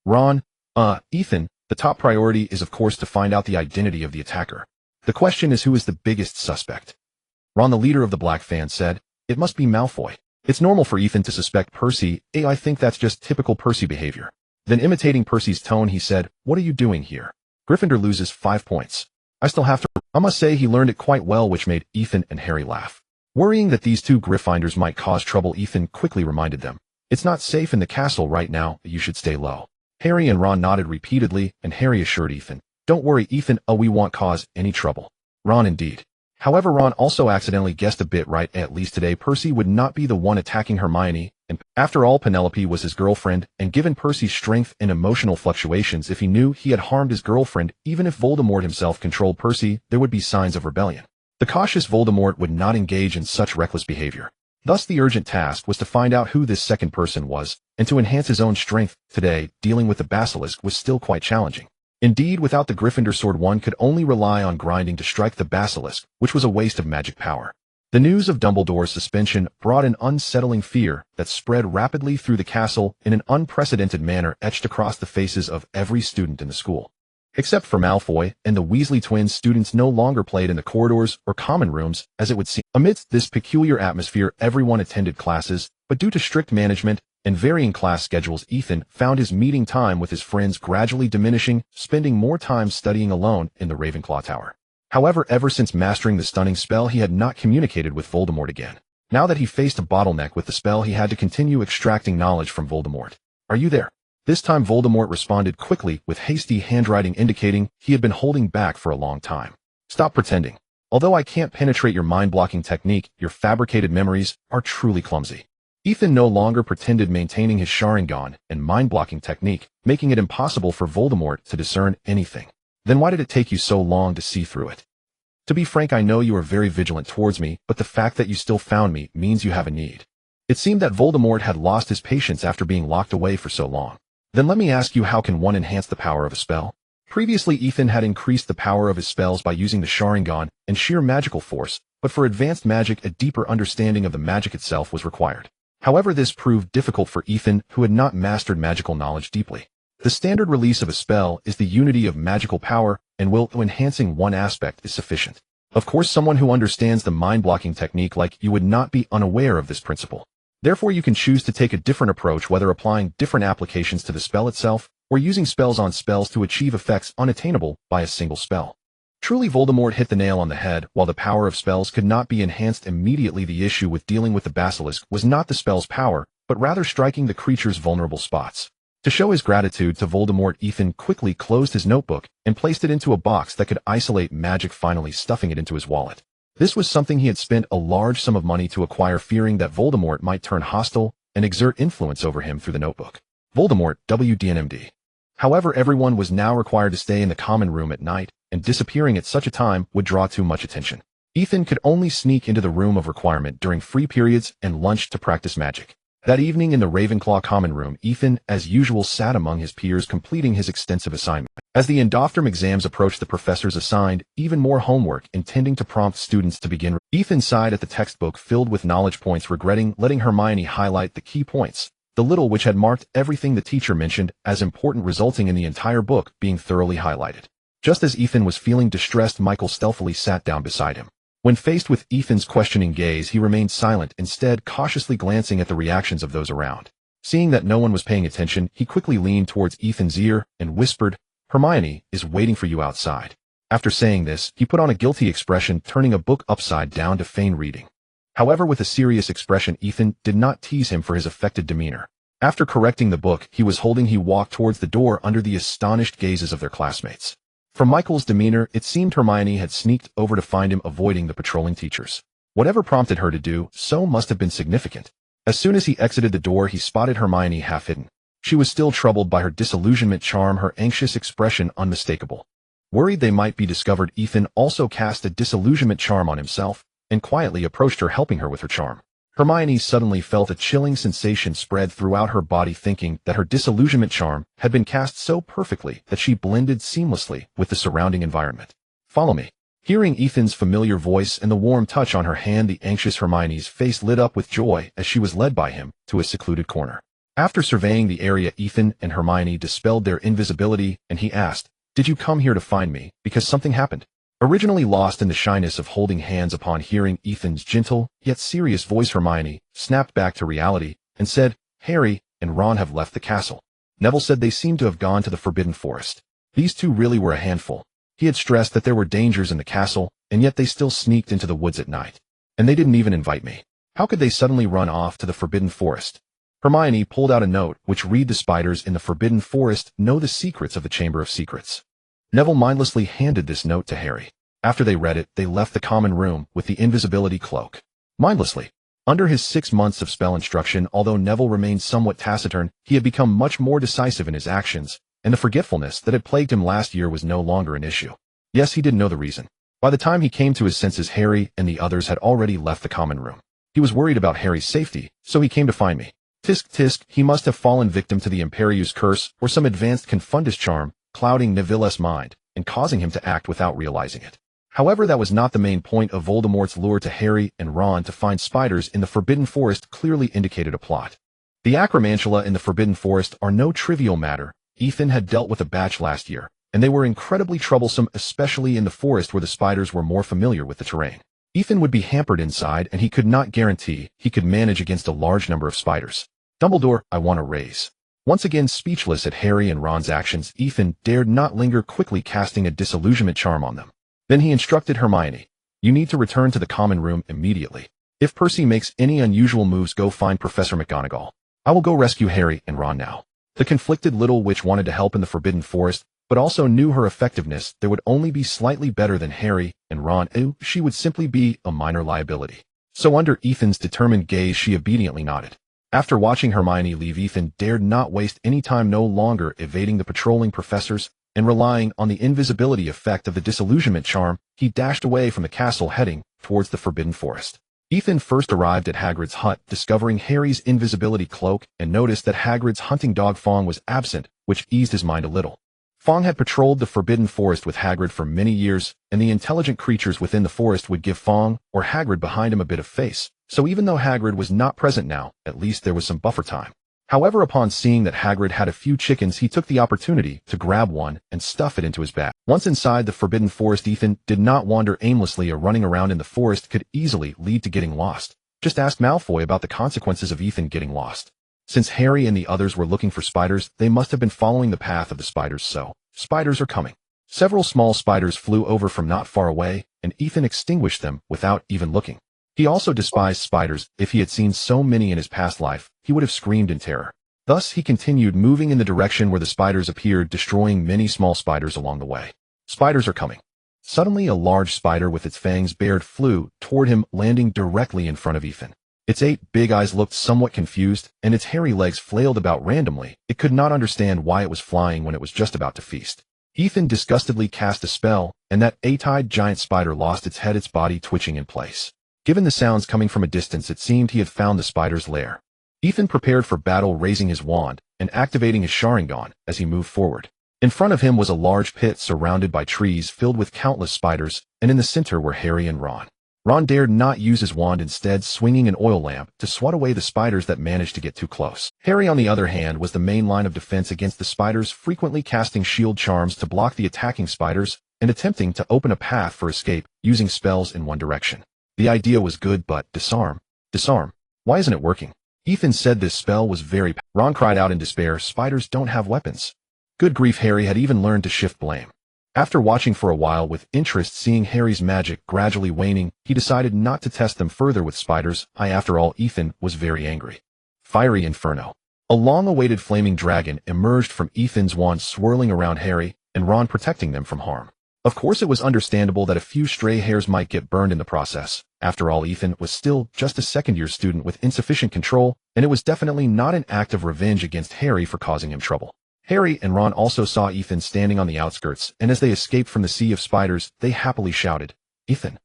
Ron, Ethan, the top priority is of course to find out the identity of the attacker. The question is, who is the biggest suspect?" Ron, the leader of the Black Fan, said, "It must be Malfoy. It's normal for Ethan to suspect Percy. I think that's just typical Percy behavior." Then, imitating Percy's tone, he said, "What are you doing here? Gryffindor loses 5 points. I still have to." I must say he learned it quite well, which made Ethan and Harry laugh. Worrying that these 2 Gryffindors might cause trouble, Ethan quickly reminded them, "It's not safe in the castle right now. You should stay low." Harry and Ron nodded repeatedly, and Harry assured Ethan, "Don't worry, Ethan, we won't cause any trouble." Ron, indeed. However, Ron also accidentally guessed a bit right. At least today, Percy would not be the one attacking Hermione, and after all, Penelope was his girlfriend, and given Percy's strength and emotional fluctuations, if he knew he had harmed his girlfriend, even if Voldemort himself controlled Percy, there would be signs of rebellion. The cautious Voldemort would not engage in such reckless behavior. Thus, the urgent task was to find out who this second person was, and to enhance his own strength. Today, dealing with the basilisk was still quite challenging. Indeed, without the Gryffindor sword, one could only rely on grinding to strike the basilisk, which was a waste of magic power. The news of Dumbledore's suspension brought an unsettling fear that spread rapidly through the castle in an unprecedented manner, etched across the faces of every student in the school. Except for Malfoy and the Weasley twins, students no longer played in the corridors or common rooms, as it would seem. Amidst this peculiar atmosphere, everyone attended classes, but due to strict management and varying class schedules, Ethan found his meeting time with his friends gradually diminishing, spending more time studying alone in the Ravenclaw Tower. However, ever since mastering the stunning spell, he had not communicated with Voldemort again. Now that he faced a bottleneck with the spell, he had to continue extracting knowledge from Voldemort. "Are you there?" This time Voldemort responded quickly with hasty handwriting indicating he had been holding back for a long time. "Stop pretending. Although I can't penetrate your mind-blocking technique, your fabricated memories are truly clumsy." Ethan no longer pretended, maintaining his Sharingan and mind-blocking technique, making it impossible for Voldemort to discern anything. Then why did it take you so long to see through it? To be frank, I know you are very vigilant towards me, but the fact that you still found me means you have a need. It seemed that Voldemort had lost his patience after being locked away for so long. Then let me ask you, how can one enhance the power of a spell? Previously, Ethan had increased the power of his spells by using the Sharingan and sheer magical force, but for advanced magic, a deeper understanding of the magic itself was required. However, this proved difficult for Ethan, who had not mastered magical knowledge deeply. The standard release of a spell is the unity of magical power, and will enhancing one aspect is sufficient. Of course, someone who understands the mind-blocking technique like you would not be unaware of this principle. Therefore, you can choose to take a different approach, whether applying different applications to the spell itself, or using spells on spells to achieve effects unattainable by a single spell. Truly, Voldemort hit the nail on the head. While the power of spells could not be enhanced immediately, the issue with dealing with the basilisk was not the spell's power, but rather striking the creature's vulnerable spots. To show his gratitude to Voldemort, Ethan quickly closed his notebook and placed it into a box that could isolate magic, finally stuffing it into his wallet. This was something he had spent a large sum of money to acquire, fearing that Voldemort might turn hostile and exert influence over him through the notebook. Voldemort, WDNMD. However, everyone was now required to stay in the common room at night, and disappearing at such a time would draw too much attention. Ethan could only sneak into the room of requirement during free periods and lunch to practice magic. That evening in the Ravenclaw common room, Ethan, as usual, sat among his peers completing his extensive assignment. As the Endophthalm exams approached, the professors assigned even more homework, intending to prompt students to begin. Ethan sighed at the textbook filled with knowledge points, regretting letting Hermione highlight the key points, the little which had marked everything the teacher mentioned as important, resulting in the entire book being thoroughly highlighted. Just as Ethan was feeling distressed, Michael stealthily sat down beside him. When faced with Ethan's questioning gaze, he remained silent, instead cautiously glancing at the reactions of those around. Seeing that no one was paying attention, he quickly leaned towards Ethan's ear and whispered, "Hermione is waiting for you outside." After saying this, he put on a guilty expression, turning a book upside down to feign reading. However, with a serious expression, Ethan did not tease him for his affected demeanor. After correcting the book he was holding, he walked towards the door under the astonished gazes of their classmates. From Michael's demeanor, it seemed Hermione had sneaked over to find him, avoiding the patrolling teachers. Whatever prompted her to do so must have been significant. As soon as he exited the door, he spotted Hermione half hidden. She was still troubled by her disillusionment charm, her anxious expression unmistakable. Worried they might be discovered, Ethan also cast a disillusionment charm on himself and quietly approached her, helping her with her charm. Hermione suddenly felt a chilling sensation spread throughout her body, thinking that her disillusionment charm had been cast so perfectly that she blended seamlessly with the surrounding environment. "Follow me." Hearing Ethan's familiar voice and the warm touch on her hand, the anxious Hermione's face lit up with joy as she was led by him to a secluded corner. After surveying the area, Ethan and Hermione dispelled their invisibility, and he asked, "Did you come here to find me because something happened?" Originally lost in the shyness of holding hands, upon hearing Ethan's gentle yet serious voice, Hermione snapped back to reality and said, "Harry and Ron have left the castle. Neville said they seemed to have gone to the Forbidden Forest." These two really were a handful. He had stressed that there were dangers in the castle, and yet they still sneaked into the woods at night. And they didn't even invite me. How could they suddenly run off to the Forbidden Forest? Hermione pulled out a note which read, "The spiders in the Forbidden Forest know the secrets of the Chamber of Secrets." Neville mindlessly handed this note to Harry. After they read it, they left the common room with the invisibility cloak. Mindlessly. Under his 6 months of spell instruction, although Neville remained somewhat taciturn, he had become much more decisive in his actions, and the forgetfulness that had plagued him last year was no longer an issue. Yes, he didn't know the reason. By the time he came to his senses, Harry and the others had already left the common room. He was worried about Harry's safety, so he came to find me. Tisk tisk, he must have fallen victim to the Imperius curse or some advanced Confundus charm, clouding Neville's mind and causing him to act without realizing it. However, that was not the main point of Voldemort's lure to Harry and Ron. To find spiders in the Forbidden Forest clearly indicated a plot. The acromantula in the Forbidden Forest are no trivial matter. Ethan had dealt with a batch last year, and they were incredibly troublesome, especially in the forest where the spiders were more familiar with the terrain. Ethan would be hampered inside, and he could not guarantee he could manage against a large number of spiders. "Dumbledore, I want a raise." Once again speechless at Harry and Ron's actions, Ethan dared not linger, quickly casting a disillusionment charm on them. Then he instructed Hermione, "You need to return to the common room immediately. If Percy makes any unusual moves, go find Professor McGonagall. I will go rescue Harry and Ron now." The conflicted little witch wanted to help in the Forbidden Forest, but also knew her effectiveness there would only be slightly better than Harry and Ron. She would simply be a minor liability. So under Ethan's determined gaze, she obediently nodded. After watching Hermione leave, Ethan dared not waste any time, no longer evading the patrolling professors, and relying on the invisibility effect of the disillusionment charm, he dashed away from the castle heading towards the Forbidden Forest. Ethan first arrived at Hagrid's hut, discovering Harry's invisibility cloak, and noticed that Hagrid's hunting dog Fong was absent, which eased his mind a little. Fong had patrolled the Forbidden Forest with Hagrid for many years, and the intelligent creatures within the forest would give Fong, or Hagrid behind him, a bit of face. So even though Hagrid was not present now, at least there was some buffer time. However, upon seeing that Hagrid had a few chickens, he took the opportunity to grab one and stuff it into his bag. Once inside the Forbidden Forest, Ethan did not wander aimlessly. Running around in the forest could easily lead to getting lost. Just ask Malfoy about the consequences of Ethan getting lost. Since Harry and the others were looking for spiders, they must have been following the path of the spiders, so spiders are coming. Several small spiders flew over from not far away, and Ethan extinguished them without even looking. He also despised spiders. If he had seen so many in his past life, he would have screamed in terror. Thus, he continued moving in the direction where the spiders appeared, destroying many small spiders along the way. Spiders are coming. Suddenly, a large spider with its fangs bared flew toward him, landing directly in front of Ethan. Its 8 big eyes looked somewhat confused, and its hairy legs flailed about randomly. It could not understand why it was flying when it was just about to feast. Ethan disgustedly cast a spell, and that 8-eyed giant spider lost its head, its body twitching in place. Given the sounds coming from a distance, it seemed he had found the spider's lair. Ethan prepared for battle, raising his wand and activating his Sharingan as he moved forward. In front of him was a large pit surrounded by trees filled with countless spiders, and in the center were Harry and Ron. Ron dared not use his wand, instead swinging an oil lamp to swat away the spiders that managed to get too close. Harry, on the other hand, was the main line of defense against the spiders, frequently casting shield charms to block the attacking spiders and attempting to open a path for escape using spells in one direction. The idea was good, but disarm. Why isn't it working? Ethan said this spell was very powerful. Ron cried out in despair, spiders don't have weapons. Good grief, Harry had even learned to shift blame. After watching for a while with interest, seeing Harry's magic gradually waning, he decided not to test them further with spiders. After all, Ethan was very angry. Fiery Inferno. A long-awaited flaming dragon emerged from Ethan's wand, swirling around Harry and Ron, protecting them from harm. Of course, it was understandable that a few stray hairs might get burned in the process. After all, Ethan was still just a second-year student with insufficient control, and it was definitely not an act of revenge against Harry for causing him trouble. Harry and Ron also saw Ethan standing on the outskirts, and as they escaped from the sea of spiders, they happily shouted, "Ethan!"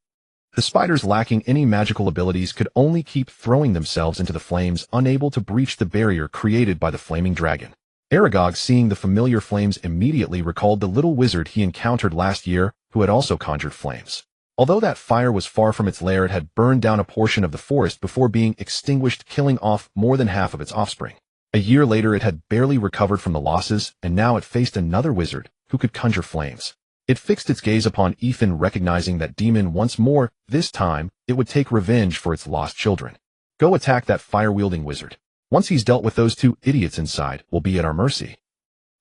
The spiders, lacking any magical abilities, could only keep throwing themselves into the flames, unable to breach the barrier created by the flaming dragon. Aragog, seeing the familiar flames, immediately recalled the little wizard he encountered last year, who had also conjured flames. Although that fire was far from its lair, it had burned down a portion of the forest before being extinguished, killing off more than half of its offspring. A year later, it had barely recovered from the losses, and now it faced another wizard who could conjure flames. It fixed its gaze upon Ethan, recognizing that demon once more. This time, it would take revenge for its lost children. Go attack that fire-wielding wizard. Once he's dealt with those 2 idiots inside, we'll be at our mercy.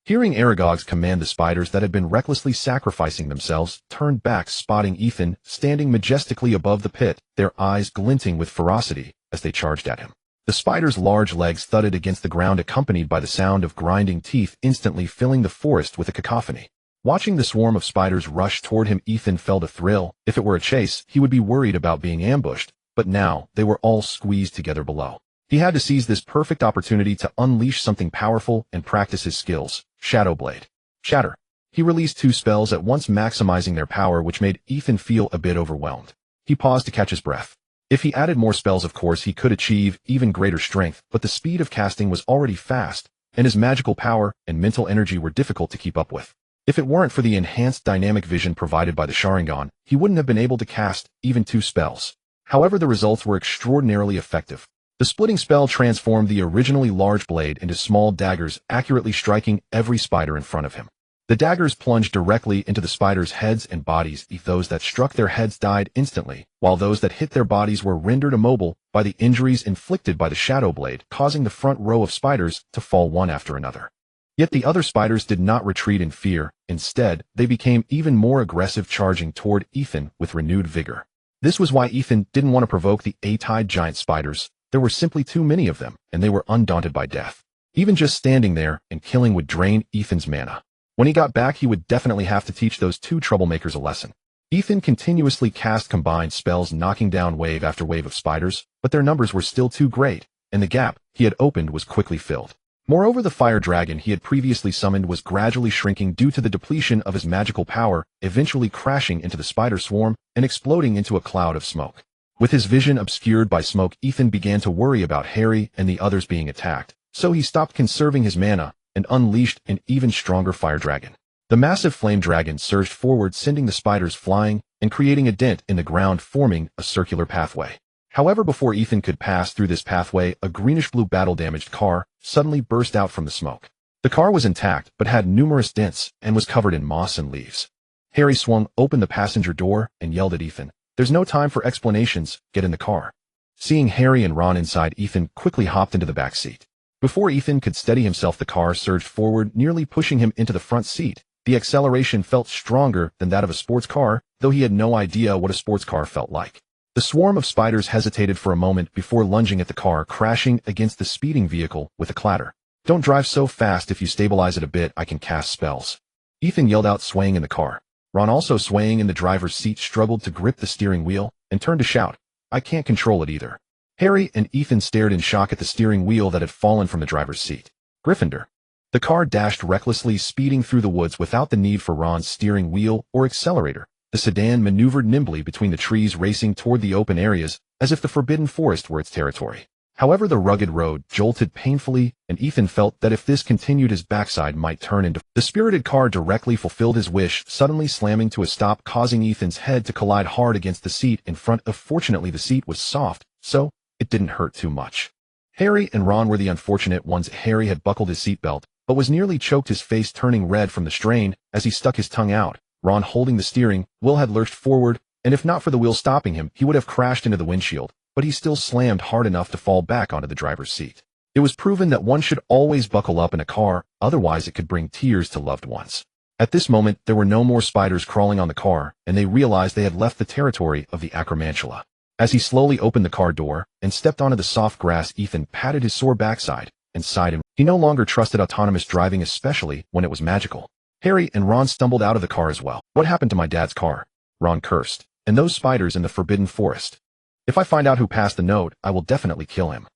Hearing Aragog's command, the spiders that had been recklessly sacrificing themselves turned back, spotting Ethan standing majestically above the pit, their eyes glinting with ferocity as they charged at him. The spider's large legs thudded against the ground, accompanied by the sound of grinding teeth, instantly filling the forest with a cacophony. Watching the swarm of spiders rush toward him, Ethan felt a thrill. If it were a chase, he would be worried about being ambushed, but now they were all squeezed together below. He had to seize this perfect opportunity to unleash something powerful and practice his skills. Shadow Blade. Shatter. He released 2 spells at once, maximizing their power, which made Ethan feel a bit overwhelmed. He paused to catch his breath. If he added more spells, of course, he could achieve even greater strength, but the speed of casting was already fast, and his magical power and mental energy were difficult to keep up with. If it weren't for the enhanced dynamic vision provided by the Sharingan, he wouldn't have been able to cast even 2 spells. However, the results were extraordinarily effective. The splitting spell transformed the originally large blade into small daggers, accurately striking every spider in front of him. The daggers plunged directly into the spiders' heads and bodies. Those that struck their heads died instantly, while those that hit their bodies were rendered immobile by the injuries inflicted by the Shadow Blade, causing the front row of spiders to fall one after another. Yet the other spiders did not retreat in fear. Instead, they became even more aggressive, charging toward Ethan with renewed vigor. This was why Ethan didn't want to provoke the 8-eyed giant spiders. There were simply too many of them, and they were undaunted by death. Even just standing there and killing would drain Ethan's mana. When he got back, he would definitely have to teach those 2 troublemakers a lesson. Ethan continuously cast combined spells, knocking down wave after wave of spiders, but their numbers were still too great, and the gap he had opened was quickly filled. Moreover, the fire dragon he had previously summoned was gradually shrinking due to the depletion of his magical power, eventually crashing into the spider swarm and exploding into a cloud of smoke. With his vision obscured by smoke, Ethan began to worry about Harry and the others being attacked, so he stopped conserving his mana and unleashed an even stronger fire dragon. The massive flame dragon surged forward, sending the spiders flying and creating a dent in the ground, forming a circular pathway. However, before Ethan could pass through this pathway, a greenish-blue battle-damaged car suddenly burst out from the smoke. The car was intact, but had numerous dents and was covered in moss and leaves. Harry swung open the passenger door and yelled at Ethan, "There's no time for explanations, get in the car." Seeing Harry and Ron inside, Ethan quickly hopped into the back seat. Before Ethan could steady himself, the car surged forward, nearly pushing him into the front seat. The acceleration felt stronger than that of a sports car, though he had no idea what a sports car felt like. The swarm of spiders hesitated for a moment before lunging at the car, crashing against the speeding vehicle with a clatter. "Don't drive so fast. If you stabilize it a bit, I can cast spells," Ethan yelled out, swaying in the car. Ron, also swaying in the driver's seat, struggled to grip the steering wheel and turned to shout, "I can't control it either." Harry and Ethan stared in shock at the steering wheel that had fallen from the driver's seat. Gryffindor. The car dashed recklessly, speeding through the woods without the need for Ron's steering wheel or accelerator. The sedan maneuvered nimbly between the trees, racing toward the open areas as if the forbidden forest were its territory. However, the rugged road jolted painfully, and Ethan felt that if this continued, his backside might turn into... The spirited car directly fulfilled his wish, suddenly slamming to a stop, causing Ethan's head to collide hard against the seat in front of. Fortunately, the seat was soft, so it didn't hurt too much. Harry and Ron were the unfortunate ones. Harry had buckled his seatbelt, but was nearly choked, his face turning red from the strain as he stuck his tongue out. Ron, holding the steering wheel, had lurched forward, and if not for the wheel stopping him, he would have crashed into the windshield, but he still slammed hard enough to fall back onto the driver's seat. It was proven that one should always buckle up in a car, otherwise it could bring tears to loved ones. At this moment, there were no more spiders crawling on the car, and they realized they had left the territory of the Acromantula. As he slowly opened the car door and stepped onto the soft grass, Ethan patted his sore backside and sighed. He no longer trusted autonomous driving, especially when it was magical. Harry and Ron stumbled out of the car as well. "What happened to my dad's car?" Ron cursed. "And those spiders in the forbidden forest. If I find out who passed the note, I will definitely kill him."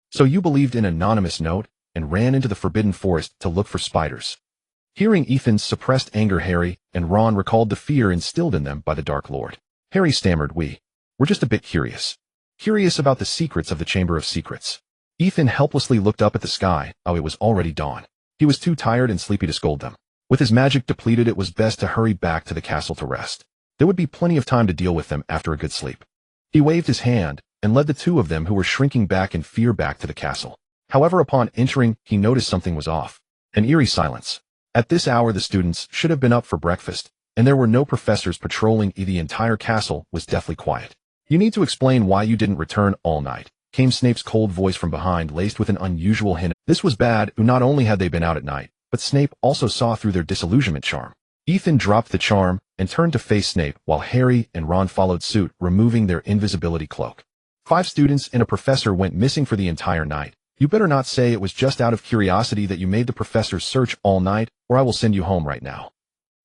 "So you believed in an anonymous note and ran into the forbidden forest to look for spiders?" Hearing Ethan's suppressed anger, Harry and Ron recalled the fear instilled in them by the Dark Lord. Harry stammered, We're just a bit curious. Curious about the secrets of the Chamber of Secrets." Ethan helplessly looked up at the sky. It was already dawn. He was too tired and sleepy to scold them. With his magic depleted, it was best to hurry back to the castle to rest. There would be plenty of time to deal with them after a good sleep. He waved his hand and led the two of them, who were shrinking back in fear, back to the castle. However, upon entering, he noticed something was off. An eerie silence. At this hour, the students should have been up for breakfast, and there were no professors patrolling. The entire castle was deathly quiet. "You need to explain why you didn't return all night," came Snape's cold voice from behind, laced with an unusual hint. This was bad. Not only had they been out at night, but Snape also saw through their disillusionment charm. Ethan dropped the charm and turned to face Snape, while Harry and Ron followed suit, removing their invisibility cloak. 5 students and a professor went missing for the entire night. You better not say it was just out of curiosity that you made the professor search all night, or I will send you home right now.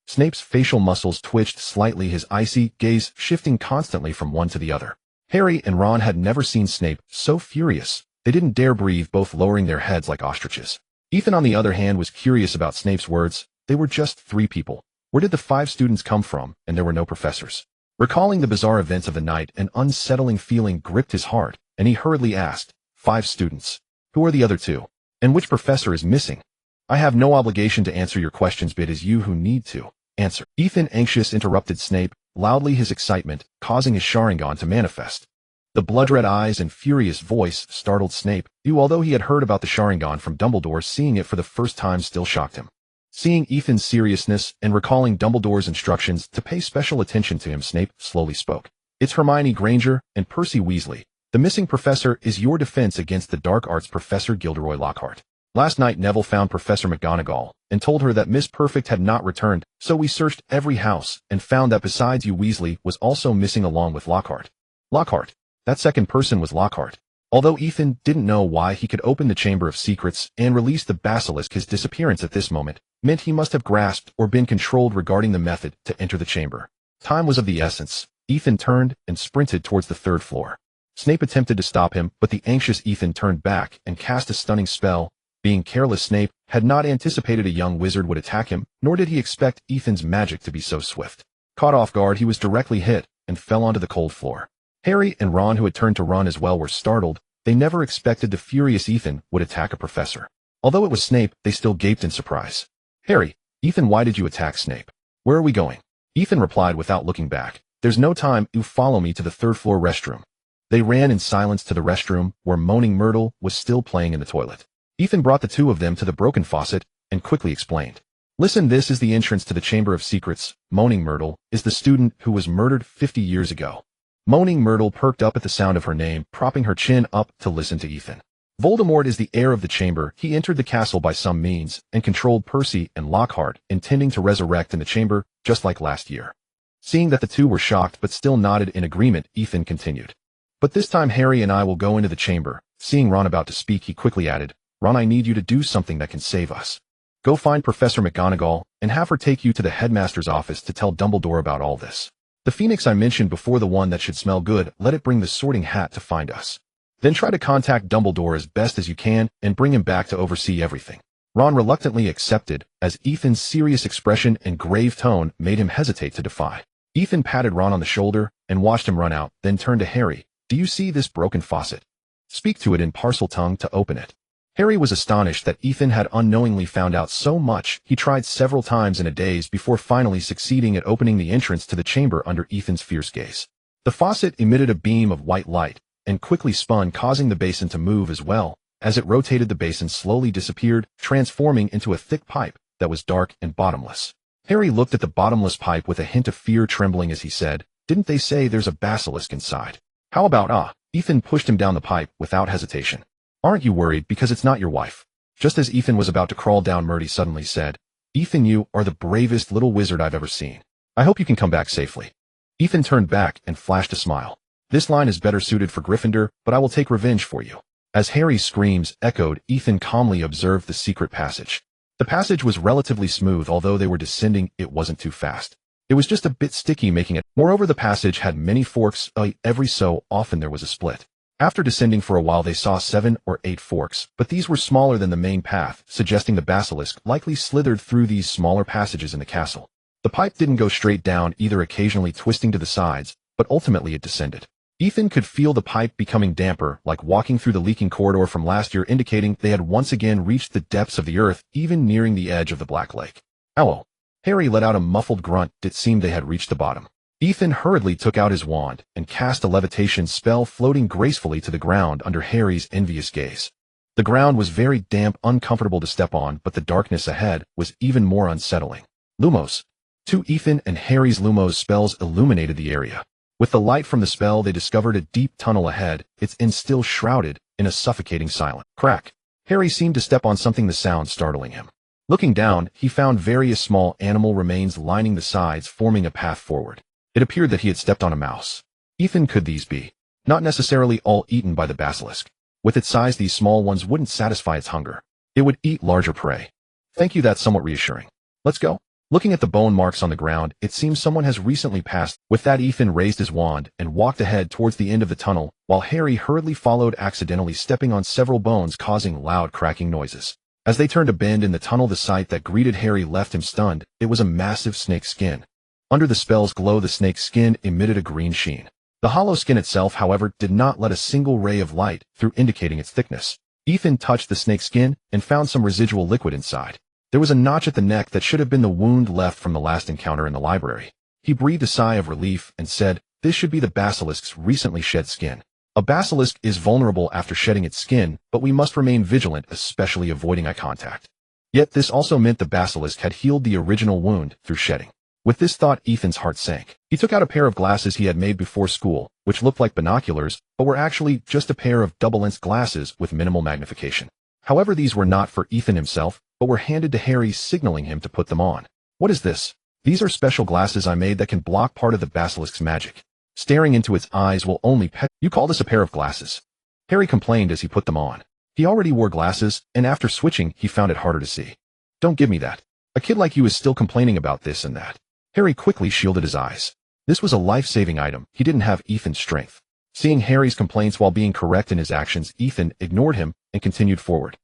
Snape's facial muscles twitched slightly, his icy gaze shifting constantly from one to the other. Harry and Ron had never seen Snape so furious. They didn't dare breathe, both lowering their heads like ostriches. Ethan, on the other hand, was curious about Snape's words. They were just 3 people. Where did the 5 students come from? And there were no professors. Recalling the bizarre events of the night, an unsettling feeling gripped his heart, and he hurriedly asked, 5 students. Who are the other 2? And which professor is missing? I have no obligation to answer your questions, but it is you who need to answer. Ethan, anxious, interrupted Snape loudly, his excitement causing his Sharingan to manifest. The blood-red eyes and furious voice startled Snape, who, although he had heard about the Sharingan from Dumbledore, seeing it for the first time still shocked him. Seeing Ethan's seriousness and recalling Dumbledore's instructions to pay special attention to him, Snape slowly spoke. "It's Hermione Granger and Percy Weasley. The missing professor is your defense against the dark arts, Professor Gilderoy Lockhart. Last night Neville found Professor McGonagall and told her that Miss Perfect had not returned, so we searched every house and found that besides you, Weasley was also missing along with Lockhart." Lockhart. That second person was Lockhart. Although Ethan didn't know why he could open the Chamber of Secrets and release the basilisk, his disappearance at this moment meant he must have grasped or been controlled regarding the method to enter the chamber. Time was of the essence. Ethan turned and sprinted towards the 3rd floor. Snape attempted to stop him, but the anxious Ethan turned back and cast a stunning spell, Being careless, Snape had not anticipated a young wizard would attack him, nor did he expect Ethan's magic to be so swift. Caught off guard, he was directly hit and fell onto the cold floor. Harry and Ron, who had turned to run as well, were startled. They never expected the furious Ethan would attack a professor. Although it was Snape, they still gaped in surprise. "Harry, Ethan, why did you attack Snape? Where are we going?" Ethan replied without looking back. "There's no time, you follow me to the third-floor restroom." They ran in silence to the restroom, where Moaning Myrtle was still playing in the toilet. Ethan brought the two of them to the broken faucet and quickly explained. "Listen, this is the entrance to the Chamber of Secrets. Moaning Myrtle is the student who was murdered 50 years ago." Moaning Myrtle perked up at the sound of her name, propping her chin up to listen to Ethan. "Voldemort is the heir of the chamber. He entered the castle by some means and controlled Percy and Lockhart, intending to resurrect in the chamber, just like last year." Seeing that the two were shocked but still nodded in agreement, Ethan continued. "But this time Harry and I will go into the chamber." Seeing Ron about to speak, he quickly added, "Ron, I need you to do something that can save us. Go find Professor McGonagall and have her take you to the headmaster's office to tell Dumbledore about all this. The phoenix I mentioned before, the one that should smell good, let it bring the Sorting Hat to find us. Then try to contact Dumbledore as best as you can and bring him back to oversee everything." Ron reluctantly accepted, as Ethan's serious expression and grave tone made him hesitate to defy. Ethan patted Ron on the shoulder and watched him run out, then turned to Harry. "Do you see this broken faucet? Speak to it in Parseltongue to open it." Harry was astonished that Ethan had unknowingly found out so much. He tried several times in a daze before finally succeeding at opening the entrance to the chamber under Ethan's fierce gaze. The faucet emitted a beam of white light and quickly spun, causing the basin to move as well. As it rotated, the basin slowly disappeared, transforming into a thick pipe that was dark and bottomless. Harry looked at the bottomless pipe with a hint of fear trembling as he said, "Didn't they say there's a basilisk inside? How about Ethan pushed him down the pipe without hesitation. "Aren't you worried because it's not your wife?" Just as Ethan was about to crawl down, Murdy suddenly said, "Ethan, you are the bravest little wizard I've ever seen. I hope you can come back safely." Ethan turned back and flashed a smile. "This line is better suited for Gryffindor, but I will take revenge for you." As Harry's screams echoed, Ethan calmly observed the secret passage. The passage was relatively smooth. Although they were descending, it wasn't too fast. It was just a bit sticky, making it. Moreover, the passage had many forks. Every so often there was a split. After descending for a while, they saw 7 or 8 forks, but these were smaller than the main path, suggesting the basilisk likely slithered through these smaller passages in the castle. The pipe didn't go straight down either, occasionally twisting to the sides, but ultimately it descended. Ethan could feel the pipe becoming damper, like walking through the leaking corridor from last year, indicating they had once again reached the depths of the earth, even nearing the edge of the Black Lake. "Ow!" Harry let out a muffled grunt. It seemed they had reached the bottom. Ethan hurriedly took out his wand and cast a levitation spell, floating gracefully to the ground under Harry's envious gaze. The ground was very damp, uncomfortable to step on, but the darkness ahead was even more unsettling. Lumos. 2 Ethan and Harry's Lumos spells illuminated the area. With the light from the spell, they discovered a deep tunnel ahead, its end still shrouded in a suffocating silence. Crack. Harry seemed to step on something, the sound startling him. Looking down, he found various small animal remains lining the sides, forming a path forward. It appeared that he had stepped on a mouse. Ethan, could these be? Not necessarily all eaten by the basilisk. With its size, these small ones wouldn't satisfy its hunger. It would eat larger prey. Thank you, that's somewhat reassuring. Let's go. Looking at the bone marks on the ground, it seems someone has recently passed. With that, Ethan raised his wand and walked ahead towards the end of the tunnel, while Harry hurriedly followed, accidentally stepping on several bones, causing loud cracking noises. As they turned a bend in the tunnel, the sight that greeted Harry left him stunned. It was a massive snake skin. Under the spell's glow, the snake's skin emitted a green sheen. The hollow skin itself, however, did not let a single ray of light through, indicating its thickness. Ethan touched the snake's skin and found some residual liquid inside. There was a notch at the neck that should have been the wound left from the last encounter in the library. He breathed a sigh of relief and said, "This should be the basilisk's recently shed skin." A basilisk is vulnerable after shedding its skin, but we must remain vigilant, especially avoiding eye contact. Yet this also meant the basilisk had healed the original wound through shedding. With this thought, Ethan's heart sank. He took out a pair of glasses he had made before school, which looked like binoculars, but were actually just a pair of double-lens glasses with minimal magnification. However, these were not for Ethan himself, but were handed to Harry, signaling him to put them on. "What is this?" "These are special glasses I made that can block part of the basilisk's magic. Staring into its eyes will only You call this a pair of glasses?" Harry complained as he put them on. He already wore glasses, and after switching, he found it harder to see. "Don't give me that. A kid like you is still complaining about this and that." Harry quickly shielded his eyes. This was a life-saving item. He didn't have Ethan's strength. Seeing Harry's complaints while being correct in his actions, Ethan ignored him and continued forward.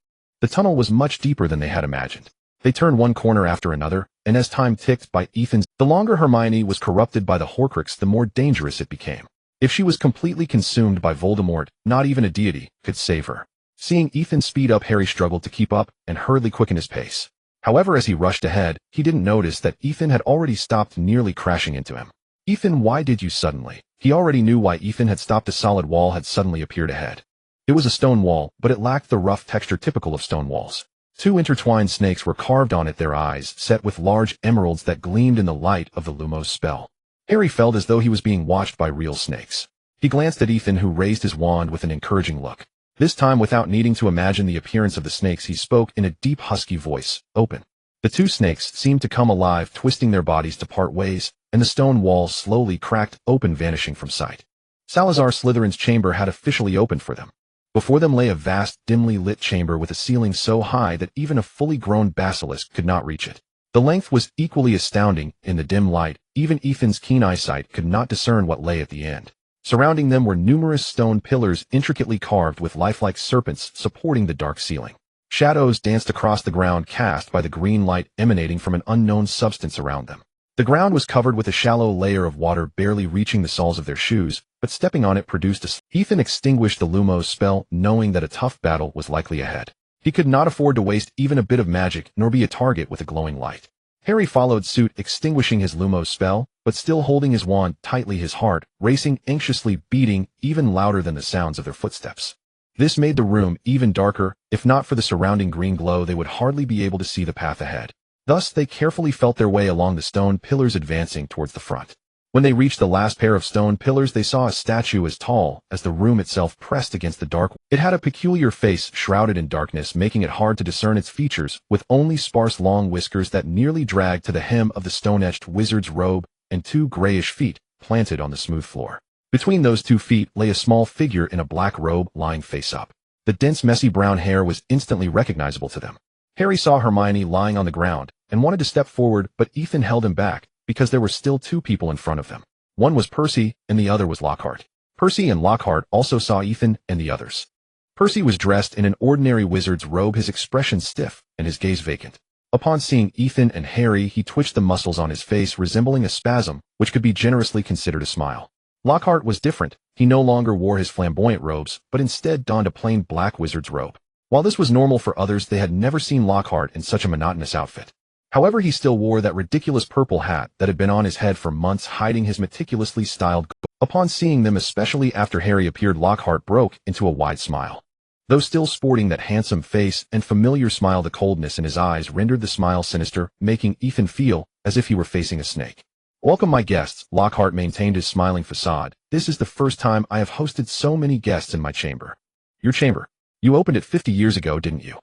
The tunnel was much deeper than they had imagined. They turned one corner after another, and as time ticked by the longer Hermione was corrupted by the Horcrux, the more dangerous it became. If she was completely consumed by Voldemort, not even a deity could save her. Seeing Ethan speed up, Harry struggled to keep up and hurriedly quickened his pace. However, as he rushed ahead, he didn't notice that Ethan had already stopped, nearly crashing into him. "Ethan, why did you suddenly?" He already knew why Ethan had stopped. A solid wall had suddenly appeared ahead. It was a stone wall, but it lacked the rough texture typical of stone walls. Two intertwined snakes were carved on it, their eyes set with large emeralds that gleamed in the light of the Lumos spell. Harry felt as though he was being watched by real snakes. He glanced at Ethan, who raised his wand with an encouraging look. This time, without needing to imagine the appearance of the snakes, he spoke in a deep, husky voice. "Open." The two snakes seemed to come alive, twisting their bodies to part ways, and the stone wall slowly cracked open, vanishing from sight. Salazar Slytherin's chamber had officially opened for them. Before them lay a vast, dimly lit chamber with a ceiling so high that even a fully grown basilisk could not reach it. The length was equally astounding. In the dim light, even Ethan's keen eyesight could not discern what lay at the end. Surrounding them were numerous stone pillars intricately carved with lifelike serpents supporting the dark ceiling. Shadows danced across the ground, cast by the green light emanating from an unknown substance around them. The ground was covered with a shallow layer of water, barely reaching the soles of their shoes, but stepping on it produced a... Ethan extinguished the Lumos spell, knowing that a tough battle was likely ahead. He could not afford to waste even a bit of magic, nor be a target with a glowing light. Harry followed suit, extinguishing his Lumos spell, but still holding his wand tightly, his heart racing, anxiously beating, even louder than the sounds of their footsteps. This made the room even darker. If not for the surrounding green glow, they would hardly be able to see the path ahead. Thus, they carefully felt their way along the stone pillars, advancing towards the front. When they reached the last pair of stone pillars, they saw a statue as tall as the room itself pressed against the dark. It had a peculiar face shrouded in darkness, making it hard to discern its features, with only sparse long whiskers that nearly dragged to the hem of the stone-etched wizard's robe, and two grayish feet planted on the smooth floor. Between those 2 feet lay a small figure in a black robe, lying face up. The dense, messy brown hair was instantly recognizable to them. Harry saw Hermione lying on the ground and wanted to step forward, but Ethan held him back because there were still 2 people in front of them. One was Percy, and the other was Lockhart. Percy and Lockhart also saw Ethan and the others. Percy was dressed in an ordinary wizard's robe, his expression stiff and his gaze vacant. Upon seeing Ethan and Harry, he twitched, the muscles on his face resembling a spasm, which could be generously considered a smile. Lockhart was different. He no longer wore his flamboyant robes, but instead donned a plain black wizard's robe. While this was normal for others, they had never seen Lockhart in such a monotonous outfit. However, he still wore that ridiculous purple hat that had been on his head for months, hiding his meticulously styled. Upon seeing them, especially after Harry appeared, Lockhart broke into a wide smile. Though still sporting that handsome face and familiar smile, the coldness in his eyes rendered the smile sinister, making Ethan feel as if he were facing a snake. "Welcome, my guests." Lockhart maintained his smiling facade. "This is the first time I have hosted so many guests in my chamber." "Your chamber? You opened it 50 years ago, didn't you?"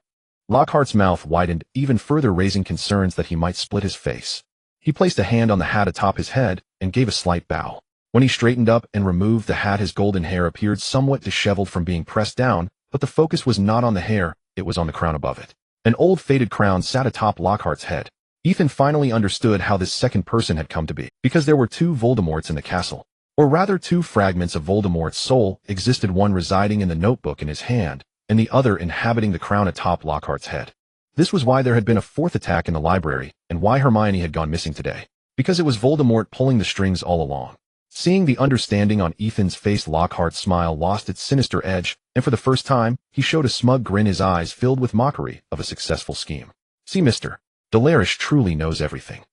Lockhart's mouth widened, even further raising concerns that he might split his face. He placed a hand on the hat atop his head and gave a slight bow. When he straightened up and removed the hat, his golden hair appeared somewhat disheveled from being pressed down, but the focus was not on the hair, it was on the crown above it. An old faded crown sat atop Lockhart's head. Ethan finally understood how this second person had come to be, because there were 2 Voldemorts in the castle. Or rather, 2 fragments of Voldemort's soul existed, one residing in the notebook in his hand, and the other inhabiting the crown atop Lockhart's head. This was why there had been a 4th attack in the library, and why Hermione had gone missing today. Because it was Voldemort pulling the strings all along. Seeing the understanding on Ethan's face, Lockhart's smile lost its sinister edge, and for the first time, he showed a smug grin, his eyes filled with mockery of a successful scheme. "See, Mr. Delary truly knows everything."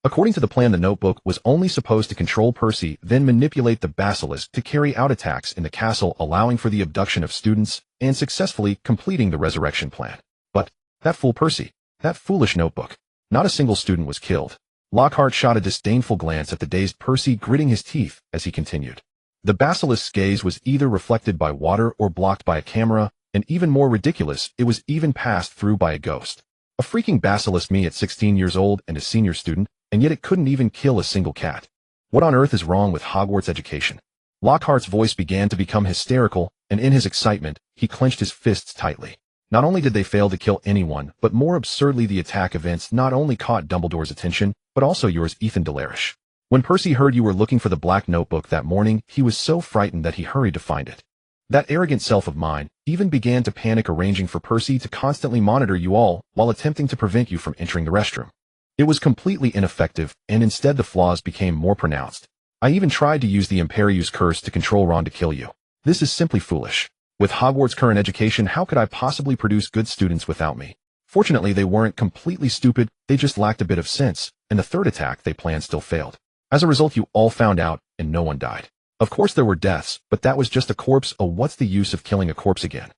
According to the plan, the notebook was only supposed to control Percy, then manipulate the basilisk to carry out attacks in the castle, allowing for the abduction of students, and successfully completing the resurrection plan. But that fool Percy, that foolish notebook. Not a single student was killed. Lockhart shot a disdainful glance at the dazed Percy, gritting his teeth as he continued. The basilisk's gaze was either reflected by water or blocked by a camera, and even more ridiculous, it was even passed through by a ghost. A freaking basilisk, me at 16 years old and a senior student, and yet it couldn't even kill a single cat. What on earth is wrong with Hogwarts education? Lockhart's voice began to become hysterical, and in his excitement, he clenched his fists tightly. Not only did they fail to kill anyone, but more absurdly, the attack events not only caught Dumbledore's attention, but also yours, Ethan Delary. When Percy heard you were looking for the black notebook that morning, he was so frightened that he hurried to find it. That arrogant self of mine even began to panic, arranging for Percy to constantly monitor you all while attempting to prevent you from entering the restroom. It was completely ineffective, and instead the flaws became more pronounced. I even tried to use the Imperius curse to control Ron to kill you. This is simply foolish. With Hogwarts' current education, how could I possibly produce good students without me? Fortunately, they weren't completely stupid, they just lacked a bit of sense, and the third attack they planned still failed. As a result, you all found out, and no one died. Of course there were deaths, but that was just a corpse. Oh, what's the use of killing a corpse again?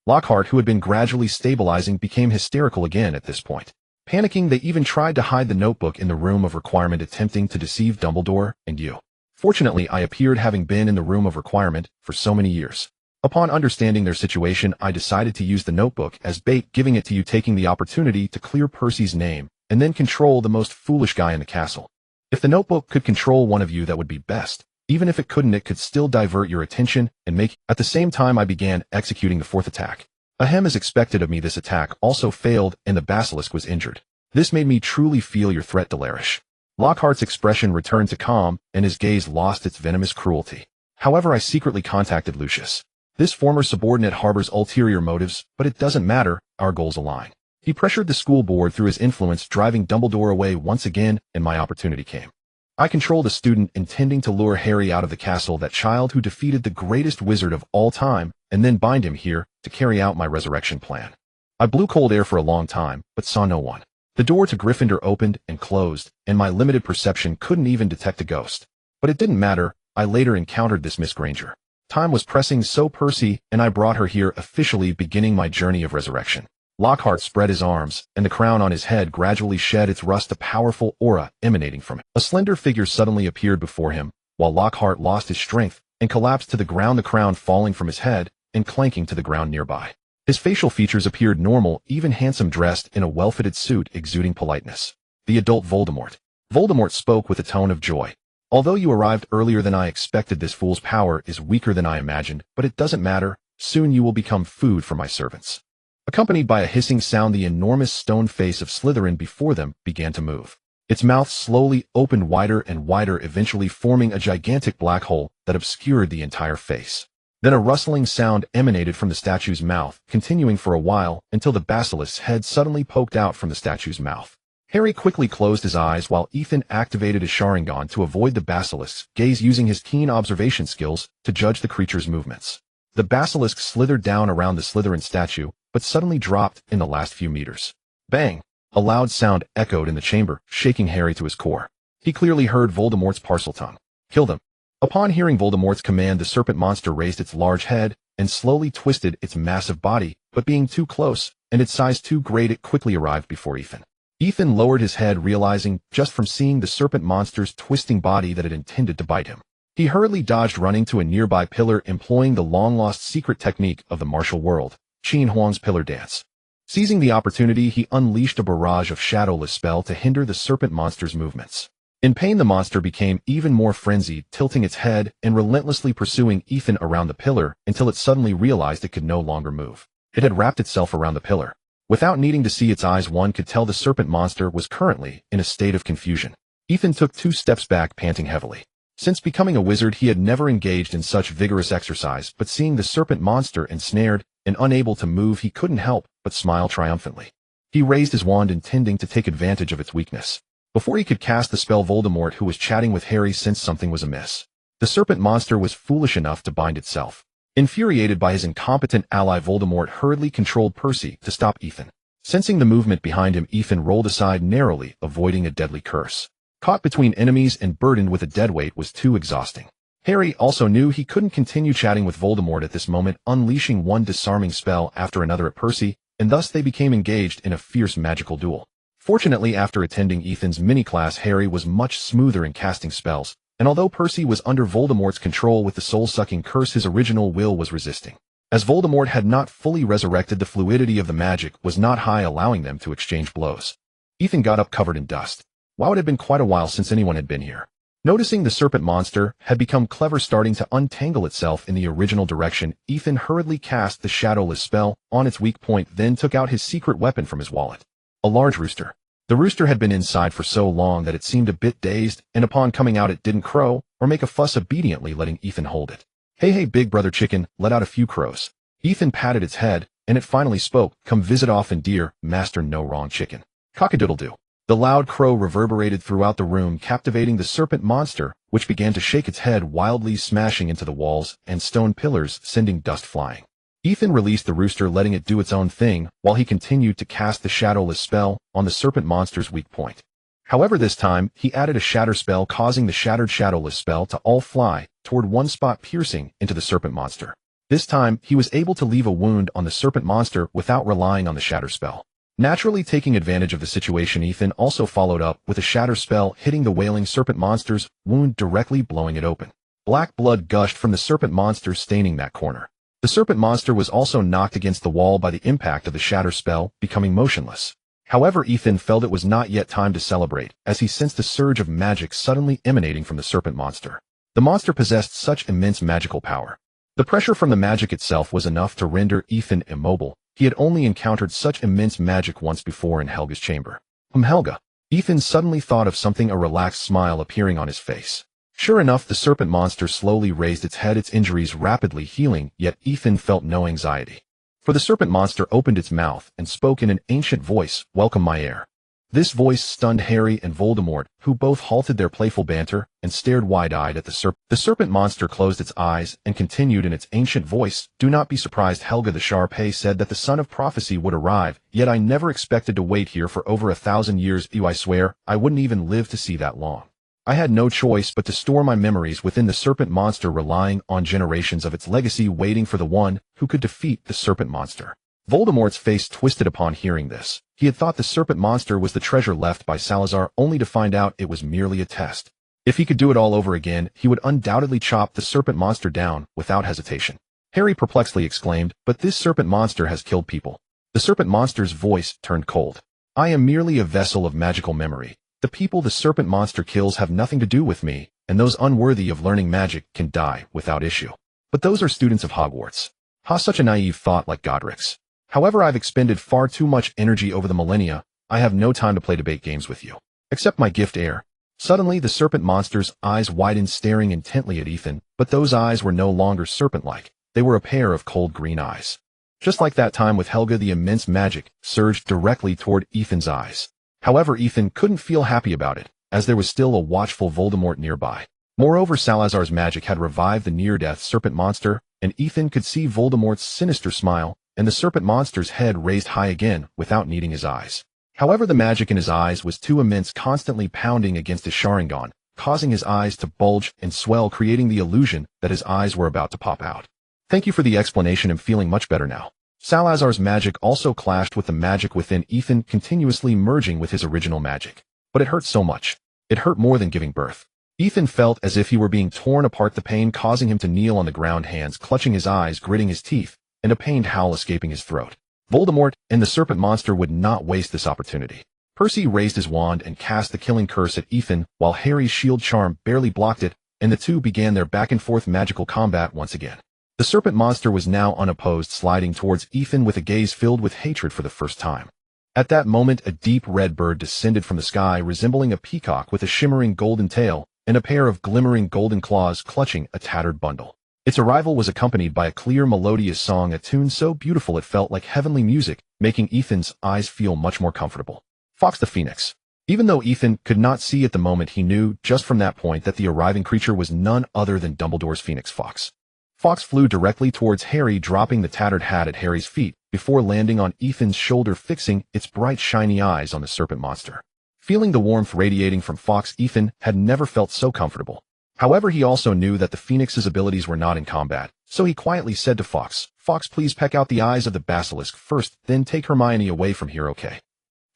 Lockhart, who had been gradually stabilizing, became hysterical again at this point. Panicking, they even tried to hide the notebook in the room of requirement, attempting to deceive Dumbledore and you. Fortunately, I appeared, having been in the room of requirement for so many years. Upon understanding their situation, I decided to use the notebook as bait, giving it to you, taking the opportunity to clear Percy's name and then control the most foolish guy in the castle. If the notebook could control one of you, that would be best. Even if it couldn't, it could still divert your attention and make. At the same time, I began executing the fourth attack. Ahem, as expected of me, this attack also failed and the basilisk was injured. This made me truly feel your threat, Delary. Lockhart's expression returned to calm and his gaze lost its venomous cruelty. However, I secretly contacted Lucius. This former subordinate harbors ulterior motives, but it doesn't matter, our goals align. He pressured the school board through his influence, driving Dumbledore away once again, and my opportunity came. I controlled a student intending to lure Harry out of the castle, that child who defeated the greatest wizard of all time, and then bind him here to carry out my resurrection plan. I blew cold air for a long time, but saw no one. The door to Gryffindor opened and closed, and my limited perception couldn't even detect a ghost. But it didn't matter, I later encountered this Miss Granger. Time was pressing, so Percy and I brought her here, officially beginning my journey of resurrection. Lockhart spread his arms, and the crown on his head gradually shed its rust, a powerful aura emanating from it. A slender figure suddenly appeared before him, while Lockhart lost his strength and collapsed to the ground, the crown falling from his head and clanking to the ground nearby. His facial features appeared normal, even handsome, dressed in a well-fitted suit exuding politeness. The adult Voldemort. Voldemort spoke with a tone of joy. Although you arrived earlier than I expected, this fool's power is weaker than I imagined, but it doesn't matter, soon you will become food for my servants. Accompanied by a hissing sound, the enormous stone face of Slytherin before them began to move. Its mouth slowly opened wider and wider, eventually forming a gigantic black hole that obscured the entire face. Then a rustling sound emanated from the statue's mouth, continuing for a while until the basilisk's head suddenly poked out from the statue's mouth. Harry quickly closed his eyes while Ethan activated his Sharingan to avoid the basilisk's gaze, using his keen observation skills to judge the creature's movements. The basilisk slithered down around the Slytherin statue, but suddenly dropped in the last few meters. Bang! A loud sound echoed in the chamber, shaking Harry to his core. He clearly heard Voldemort's parcel tongue. Kill them. Upon hearing Voldemort's command, the serpent monster raised its large head and slowly twisted its massive body, but being too close and its size too great, it quickly arrived before Ethan. Ethan lowered his head, realizing just from seeing the serpent monster's twisting body that it intended to bite him. He hurriedly dodged, running to a nearby pillar, employing the long-lost secret technique of the martial world, Qin Huang's pillar dance. Seizing the opportunity, he unleashed a barrage of shadowless spell to hinder the serpent monster's movements. In pain, the monster became even more frenzied, tilting its head and relentlessly pursuing Ethan around the pillar until it suddenly realized it could no longer move. It had wrapped itself around the pillar. Without needing to see its eyes, one could tell the serpent monster was currently in a state of confusion. Ethan took 2 steps back, panting heavily. Since becoming a wizard, he had never engaged in such vigorous exercise, but seeing the serpent monster ensnared and unable to move, he couldn't help but smile triumphantly. He raised his wand, intending to take advantage of its weakness. Before he could cast the spell, Voldemort, who was chatting with Harry, sensed something was amiss. The serpent monster was foolish enough to bind itself. Infuriated by his incompetent ally, Voldemort hurriedly controlled Percy to stop Ethan. Sensing the movement behind him, Ethan rolled aside narrowly, avoiding a deadly curse. Caught between enemies and burdened with a deadweight was too exhausting. Harry also knew he couldn't continue chatting with Voldemort at this moment, unleashing one disarming spell after another at Percy, and thus they became engaged in a fierce magical duel. Fortunately, after attending Ethan's mini-class, Harry was much smoother in casting spells, and although Percy was under Voldemort's control with the soul-sucking curse, his original will was resisting. As Voldemort had not fully resurrected, the fluidity of the magic was not high, allowing them to exchange blows. Ethan got up covered in dust. Wow, it had been quite a while since anyone had been here. Noticing the serpent monster had become clever, starting to untangle itself in the original direction, Ethan hurriedly cast the shadowless spell on its weak point, then took out his secret weapon from his wallet. A large rooster. The rooster had been inside for so long that it seemed a bit dazed, and upon coming out it didn't crow or make a fuss, obediently letting Ethan hold it. Hey, big brother chicken, let out a few crows. Ethan patted its head, and it finally spoke. Come visit often, dear master no wrong chicken. Cock-a-doodle-doo. The loud crow reverberated throughout the room, captivating the serpent monster, which began to shake its head wildly, smashing into the walls and stone pillars, sending dust flying. Ethan released the rooster, letting it do its own thing, while he continued to cast the shadowless spell on the serpent monster's weak point. However, this time, he added a shatter spell, causing the shattered shadowless spell to all fly toward one spot, piercing into the serpent monster. This time, he was able to leave a wound on the serpent monster without relying on the shatter spell. Naturally taking advantage of the situation, Ethan also followed up with a shatter spell, hitting the wailing serpent monster's wound directly, blowing it open. Black blood gushed from the serpent monster, staining that corner. The serpent monster was also knocked against the wall by the impact of the shatter spell, becoming motionless. However, Ethan felt it was not yet time to celebrate, as he sensed a surge of magic suddenly emanating from the serpent monster. The monster possessed such immense magical power. The pressure from the magic itself was enough to render Ethan immobile. He had only encountered such immense magic once before in Helga's chamber. Helga. Ethan suddenly thought of something, a relaxed smile appearing on his face. Sure enough, the serpent monster slowly raised its head, its injuries rapidly healing, yet Ethan felt no anxiety. For the serpent monster opened its mouth and spoke in an ancient voice, "Welcome, my heir." This voice stunned Harry and Voldemort, who both halted their playful banter and stared wide-eyed at the serpent. The serpent monster closed its eyes and continued in its ancient voice, "Do not be surprised, Helga. The Sharpay said that the son of prophecy would arrive, yet I never expected to wait here for over 1,000 years. I swear, I wouldn't even live to see that long. I had no choice but to store my memories within the serpent monster, relying on generations of its legacy, waiting for the one who could defeat the serpent monster." Voldemort's face twisted upon hearing this. He had thought the serpent monster was the treasure left by Salazar, only to find out it was merely a test. If he could do it all over again, he would undoubtedly chop the serpent monster down without hesitation. Harry perplexedly exclaimed, "But this serpent monster has killed people." The serpent monster's voice turned cold. "I am merely a vessel of magical memory. The people the serpent monster kills have nothing to do with me, and those unworthy of learning magic can die without issue. But those are students of Hogwarts." Such a naive thought, like Godric's. "However, I've expended far too much energy over the millennia. I have no time to play debate games with you. Accept my gift, heir." Suddenly, the serpent monster's eyes widened, staring intently at Ethan, but those eyes were no longer serpent-like. They were a pair of cold green eyes. Just like that time with Helga, the immense magic surged directly toward Ethan's eyes. However, Ethan couldn't feel happy about it, as there was still a watchful Voldemort nearby. Moreover, Salazar's magic had revived the near-death serpent monster, and Ethan could see Voldemort's sinister smile, and the serpent monster's head raised high again without needing his eyes. However, the magic in his eyes was too immense, constantly pounding against his Sharingan, causing his eyes to bulge and swell, creating the illusion that his eyes were about to pop out. "Thank you for the explanation. I'm feeling much better now." Salazar's magic also clashed with the magic within Ethan, continuously merging with his original magic. But it hurt so much. It hurt more than giving birth. Ethan felt as if he were being torn apart, the pain causing him to kneel on the ground, hands clutching his eyes, gritting his teeth, and a pained howl escaping his throat. Voldemort and the serpent monster would not waste this opportunity. Percy raised his wand and cast the killing curse at Ethan, while Harry's shield charm barely blocked it, and the two began their back-and-forth magical combat once again. The serpent monster was now unopposed, sliding towards Ethan with a gaze filled with hatred for the first time. At that moment, a deep red bird descended from the sky, resembling a peacock with a shimmering golden tail and a pair of glimmering golden claws clutching a tattered bundle. Its arrival was accompanied by a clear, melodious song, a tune so beautiful it felt like heavenly music, making Ethan's eyes feel much more comfortable. Fawkes the Phoenix. Even though Ethan could not see at the moment, he knew just from that point that the arriving creature was none other than Dumbledore's Phoenix Fawkes. Fawkes flew directly towards Harry, dropping the tattered hat at Harry's feet before landing on Ethan's shoulder, fixing its bright, shiny eyes on the serpent monster. Feeling the warmth radiating from Fawkes, Ethan had never felt so comfortable. However, he also knew that the Phoenix's abilities were not in combat, so he quietly said to Fawkes, "Fawkes, please peck out the eyes of the basilisk first, then take Hermione away from here, okay?"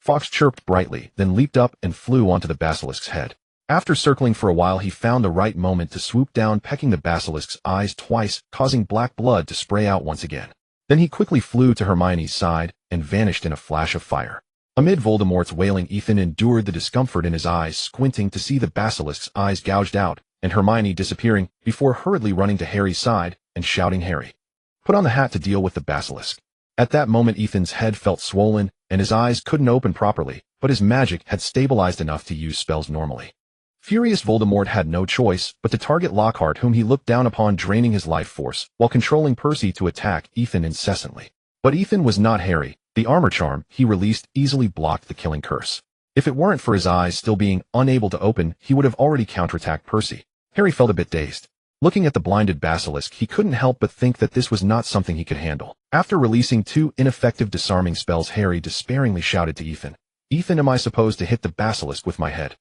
Fawkes chirped brightly, then leaped up and flew onto the basilisk's head. After circling for a while, he found the right moment to swoop down, pecking the basilisk's eyes twice, causing black blood to spray out once again. Then he quickly flew to Hermione's side and vanished in a flash of fire. Amid Voldemort's wailing, Ethan endured the discomfort in his eyes, squinting to see the basilisk's eyes gouged out and Hermione disappearing, before hurriedly running to Harry's side and shouting, "Harry, put on the hat to deal with the basilisk." At that moment, Ethan's head felt swollen and his eyes couldn't open properly, but his magic had stabilized enough to use spells normally. Furious Voldemort had no choice but to target Lockhart, whom he looked down upon, draining his life force, while controlling Percy to attack Ethan incessantly. But Ethan was not Harry. The armor charm he released easily blocked the killing curse. If it weren't for his eyes still being unable to open, he would have already counterattacked Percy. Harry felt a bit dazed. Looking at the blinded basilisk, he couldn't help but think that this was not something he could handle. After releasing 2 ineffective disarming spells, Harry despairingly shouted to Ethan, "Ethan, am I supposed to hit the basilisk with my head?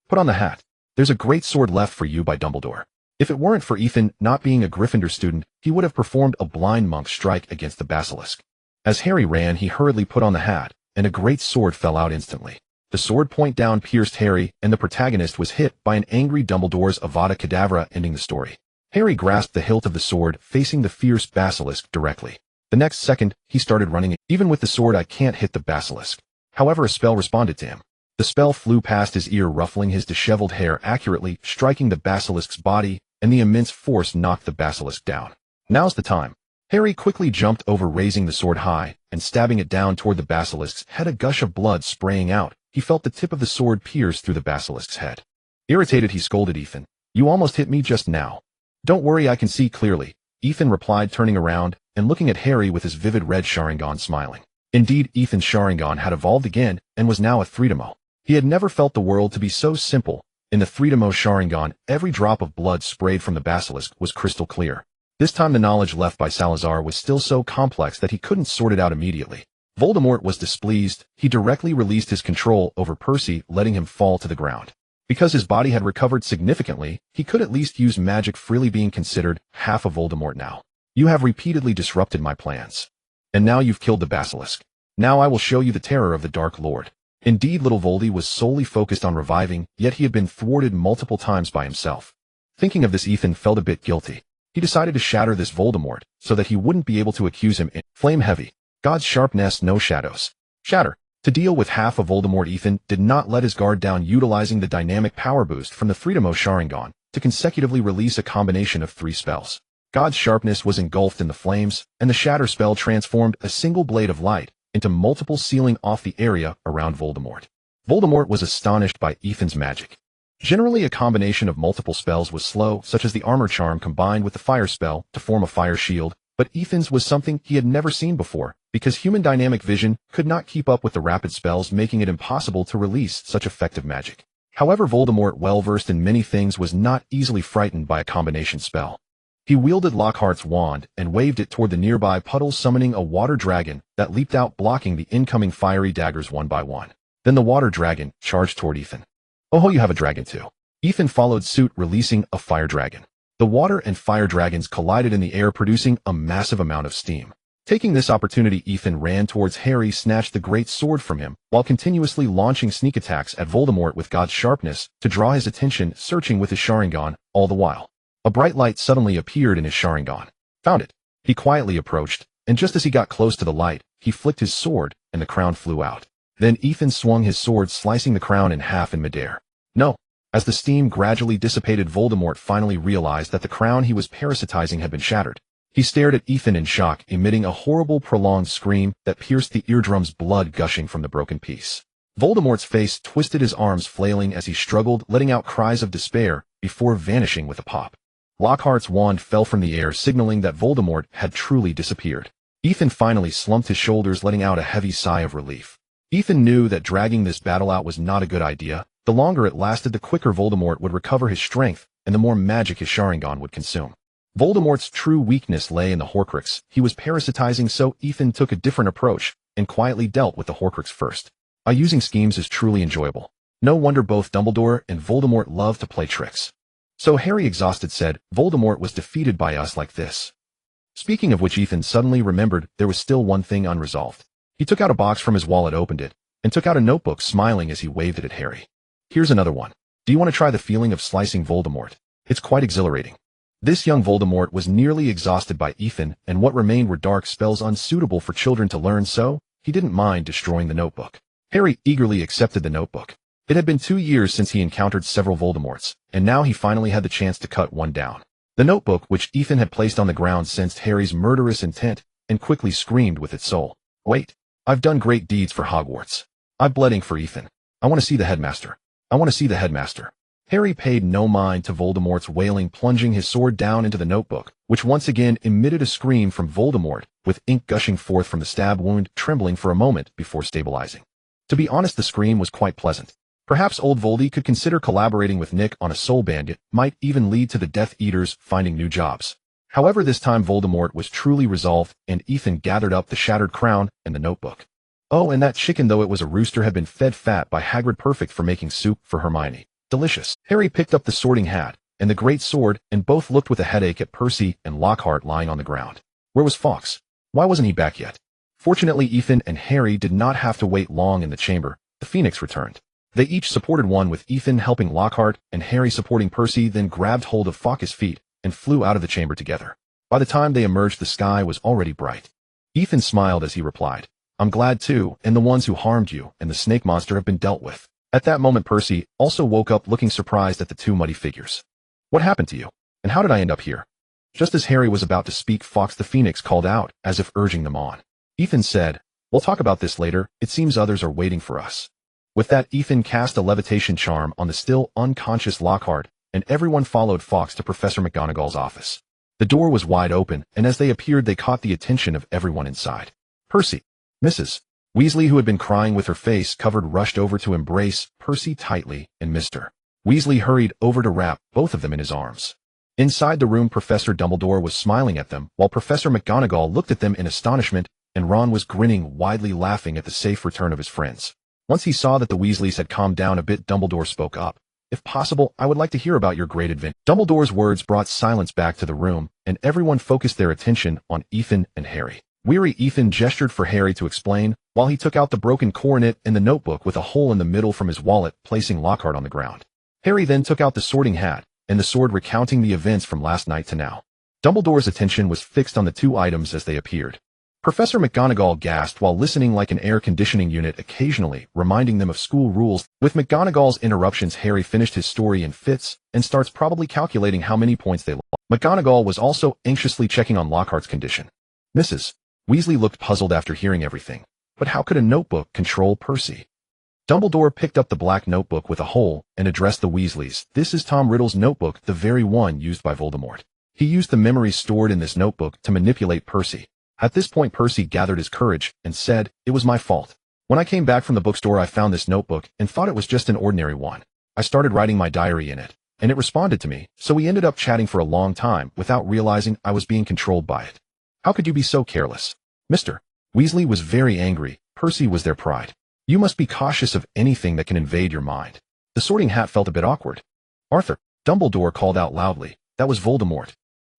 Put on the hat. There's a great sword left for you by Dumbledore." If it weren't for Ethan not being a Gryffindor student, he would have performed a blind monk strike against the basilisk. As Harry ran, he hurriedly put on the hat, and a great sword fell out instantly. The sword point down pierced Harry, and the protagonist was hit by an angry Dumbledore's Avada Kedavra, ending the story. Harry grasped the hilt of the sword, facing the fierce basilisk directly. The next second, he started running. "Even with the sword, I can't hit the basilisk." However, a spell responded to him. The spell flew past his ear, ruffling his disheveled hair, accurately striking the basilisk's body, and the immense force knocked the basilisk down. "Now's the time." Harry quickly jumped over, raising the sword high, and stabbing it down toward the basilisk's head. A gush of blood spraying out, he felt the tip of the sword pierce through the basilisk's head. Irritated, he scolded Ethan, "You almost hit me just now." "Don't worry, I can see clearly," Ethan replied, turning around and looking at Harry with his vivid red Sharingan, smiling. Indeed, Ethan's Sharingan had evolved again and was now a 3-demo. He had never felt the world to be so simple. In the 3-demo Sharingan, every drop of blood sprayed from the basilisk was crystal clear. This time the knowledge left by Salazar was still so complex that he couldn't sort it out immediately. Voldemort was displeased. He directly released his control over Percy, letting him fall to the ground. Because his body had recovered significantly, he could at least use magic freely, being considered half of Voldemort now. "You have repeatedly disrupted my plans. And now you've killed the basilisk. Now I will show you the terror of the Dark Lord." Indeed, little Voldy was solely focused on reviving, yet he had been thwarted multiple times by himself. Thinking of this, Ethan felt a bit guilty. He decided to shatter this Voldemort, so that he wouldn't be able to accuse him in flame heavy. God's sharpness, no shadows. Shatter. To deal with half of Voldemort, Ethan did not let his guard down, utilizing the dynamic power boost from the 3-demo Sharingan to consecutively release a combination of 3 spells. God's sharpness was engulfed in the flames, and the shatter spell transformed a single blade of light into multiple, sealing off the area around Voldemort. Voldemort was astonished by Ethan's magic. Generally, a combination of multiple spells was slow, such as the armor charm combined with the fire spell to form a fire shield, but Ethan's was something he had never seen before, because human dynamic vision could not keep up with the rapid spells, making it impossible to release such effective magic. However, Voldemort, well versed in many things, was not easily frightened by a combination spell. He wielded Lockhart's wand and waved it toward the nearby puddle, summoning a water dragon that leaped out, blocking the incoming fiery daggers one by one. Then the water dragon charged toward Ethan. "Oh, you have a dragon too." Ethan followed suit, releasing a fire dragon. The water and fire dragons collided in the air, producing a massive amount of steam. Taking this opportunity, Ethan ran towards Harry, snatched the great sword from him, while continuously launching sneak attacks at Voldemort with God's sharpness to draw his attention, searching with his Sharingan all the while. A bright light suddenly appeared in his Sharingan. "Found it." He quietly approached, and just as he got close to the light, he flicked his sword, and the crown flew out. Then Ethan swung his sword, slicing the crown in half in midair. "No." As the steam gradually dissipated, Voldemort finally realized that the crown he was parasitizing had been shattered. He stared at Ethan in shock, emitting a horrible, prolonged scream that pierced the eardrums, blood gushing from the broken piece. Voldemort's face twisted, his arms flailing as he struggled, letting out cries of despair before vanishing with a pop. Lockhart's wand fell from the air, signaling that Voldemort had truly disappeared. Ethan finally slumped his shoulders, letting out a heavy sigh of relief. Ethan knew that dragging this battle out was not a good idea. The longer it lasted, the quicker Voldemort would recover his strength, and the more magic his Sharingan would consume. Voldemort's true weakness lay in the Horcrux he was parasitizing, so Ethan took a different approach and quietly dealt with the Horcrux first. Using schemes is truly enjoyable. No wonder both Dumbledore and Voldemort love to play tricks. So Harry, exhausted, said, "Voldemort was defeated by us like this." Speaking of which, Ethan suddenly remembered there was still one thing unresolved. He took out a box from his wallet, opened it, and took out a notebook, smiling as he waved it at Harry. "Here's another one. Do you want to try the feeling of slicing Voldemort? It's quite exhilarating." This young Voldemort was nearly exhausted by Ethan, and what remained were dark spells unsuitable for children to learn, so he didn't mind destroying the notebook. Harry eagerly accepted the notebook. It had been 2 years since he encountered several Voldemorts, and now he finally had the chance to cut one down. The notebook, which Ethan had placed on the ground, sensed Harry's murderous intent and quickly screamed with its soul, "Wait, I've done great deeds for Hogwarts. I've bled ink for Ethan. I want to see the headmaster. I want to see the headmaster." Harry paid no mind to Voldemort's wailing, plunging his sword down into the notebook, which once again emitted a scream from Voldemort, with ink gushing forth from the stab wound, trembling for a moment before stabilizing. To be honest, the scream was quite pleasant. Perhaps old Voldy could consider collaborating with Nick on a soul bandit, might even lead to the Death Eaters finding new jobs. However, this time Voldemort was truly resolved, and Ethan gathered up the shattered crown and the notebook. Oh, and that chicken, though it was a rooster, had been fed fat by Hagrid, perfect for making soup for Hermione. Delicious. Harry picked up the sorting hat and the great sword, and both looked with a headache at Percy and Lockhart lying on the ground. Where was Fawkes? Why wasn't he back yet? Fortunately, Ethan and Harry did not have to wait long in the chamber. The Phoenix returned. They each supported one, with Ethan helping Lockhart and Harry supporting Percy, then grabbed hold of Fawkes' feet and flew out of the chamber together. By the time they emerged, the sky was already bright. Ethan smiled as he replied, "I'm glad too, and the ones who harmed you and the snake monster have been dealt with." At that moment, Percy also woke up, looking surprised at the two muddy figures. "What happened to you? And how did I end up here?" Just as Harry was about to speak, Fawkes the Phoenix called out, as if urging them on. Ethan said, "We'll talk about this later. It seems others are waiting for us." With that, Ethan cast a levitation charm on the still unconscious Lockhart, and everyone followed Fawkes to Professor McGonagall's office. The door was wide open, and as they appeared, they caught the attention of everyone inside. Percy, Mrs. Weasley, who had been crying with her face covered, rushed over to embrace Percy tightly, and Mr. Weasley hurried over to wrap both of them in his arms. Inside the room, Professor Dumbledore was smiling at them, while Professor McGonagall looked at them in astonishment, and Ron was grinning widely, laughing at the safe return of his friends. Once he saw that the Weasleys had calmed down a bit, Dumbledore spoke up. "If possible, I would like to hear about your great adventure." Dumbledore's words brought silence back to the room, and everyone focused their attention on Ethan and Harry. Weary Ethan gestured for Harry to explain, while he took out the broken coronet and the notebook with a hole in the middle from his wallet, placing Lockhart on the ground. Harry then took out the sorting hat and the sword, recounting the events from last night to now. Dumbledore's attention was fixed on the two items as they appeared. Professor McGonagall gasped while listening like an air conditioning unit, occasionally reminding them of school rules. With McGonagall's interruptions, Harry finished his story in fits and starts probably calculating how many points they lost. McGonagall was also anxiously checking on Lockhart's condition. Mrs. Weasley looked puzzled after hearing everything. But how could a notebook control Percy? Dumbledore picked up the black notebook with a hole and addressed the Weasleys. "This is Tom Riddle's notebook, the very one used by Voldemort. He used the memories stored in this notebook to manipulate Percy." At this point, Percy gathered his courage and said, "It was my fault. When I came back from the bookstore, I found this notebook and thought it was just an ordinary one. I started writing my diary in it, and it responded to me, so we ended up chatting for a long time without realizing I was being controlled by it. How could you be so careless?" Mr. Weasley was very angry. Percy was their pride. "You must be cautious of anything that can invade your mind." The sorting hat felt a bit awkward. "Arthur," Dumbledore called out loudly, "that was Voldemort.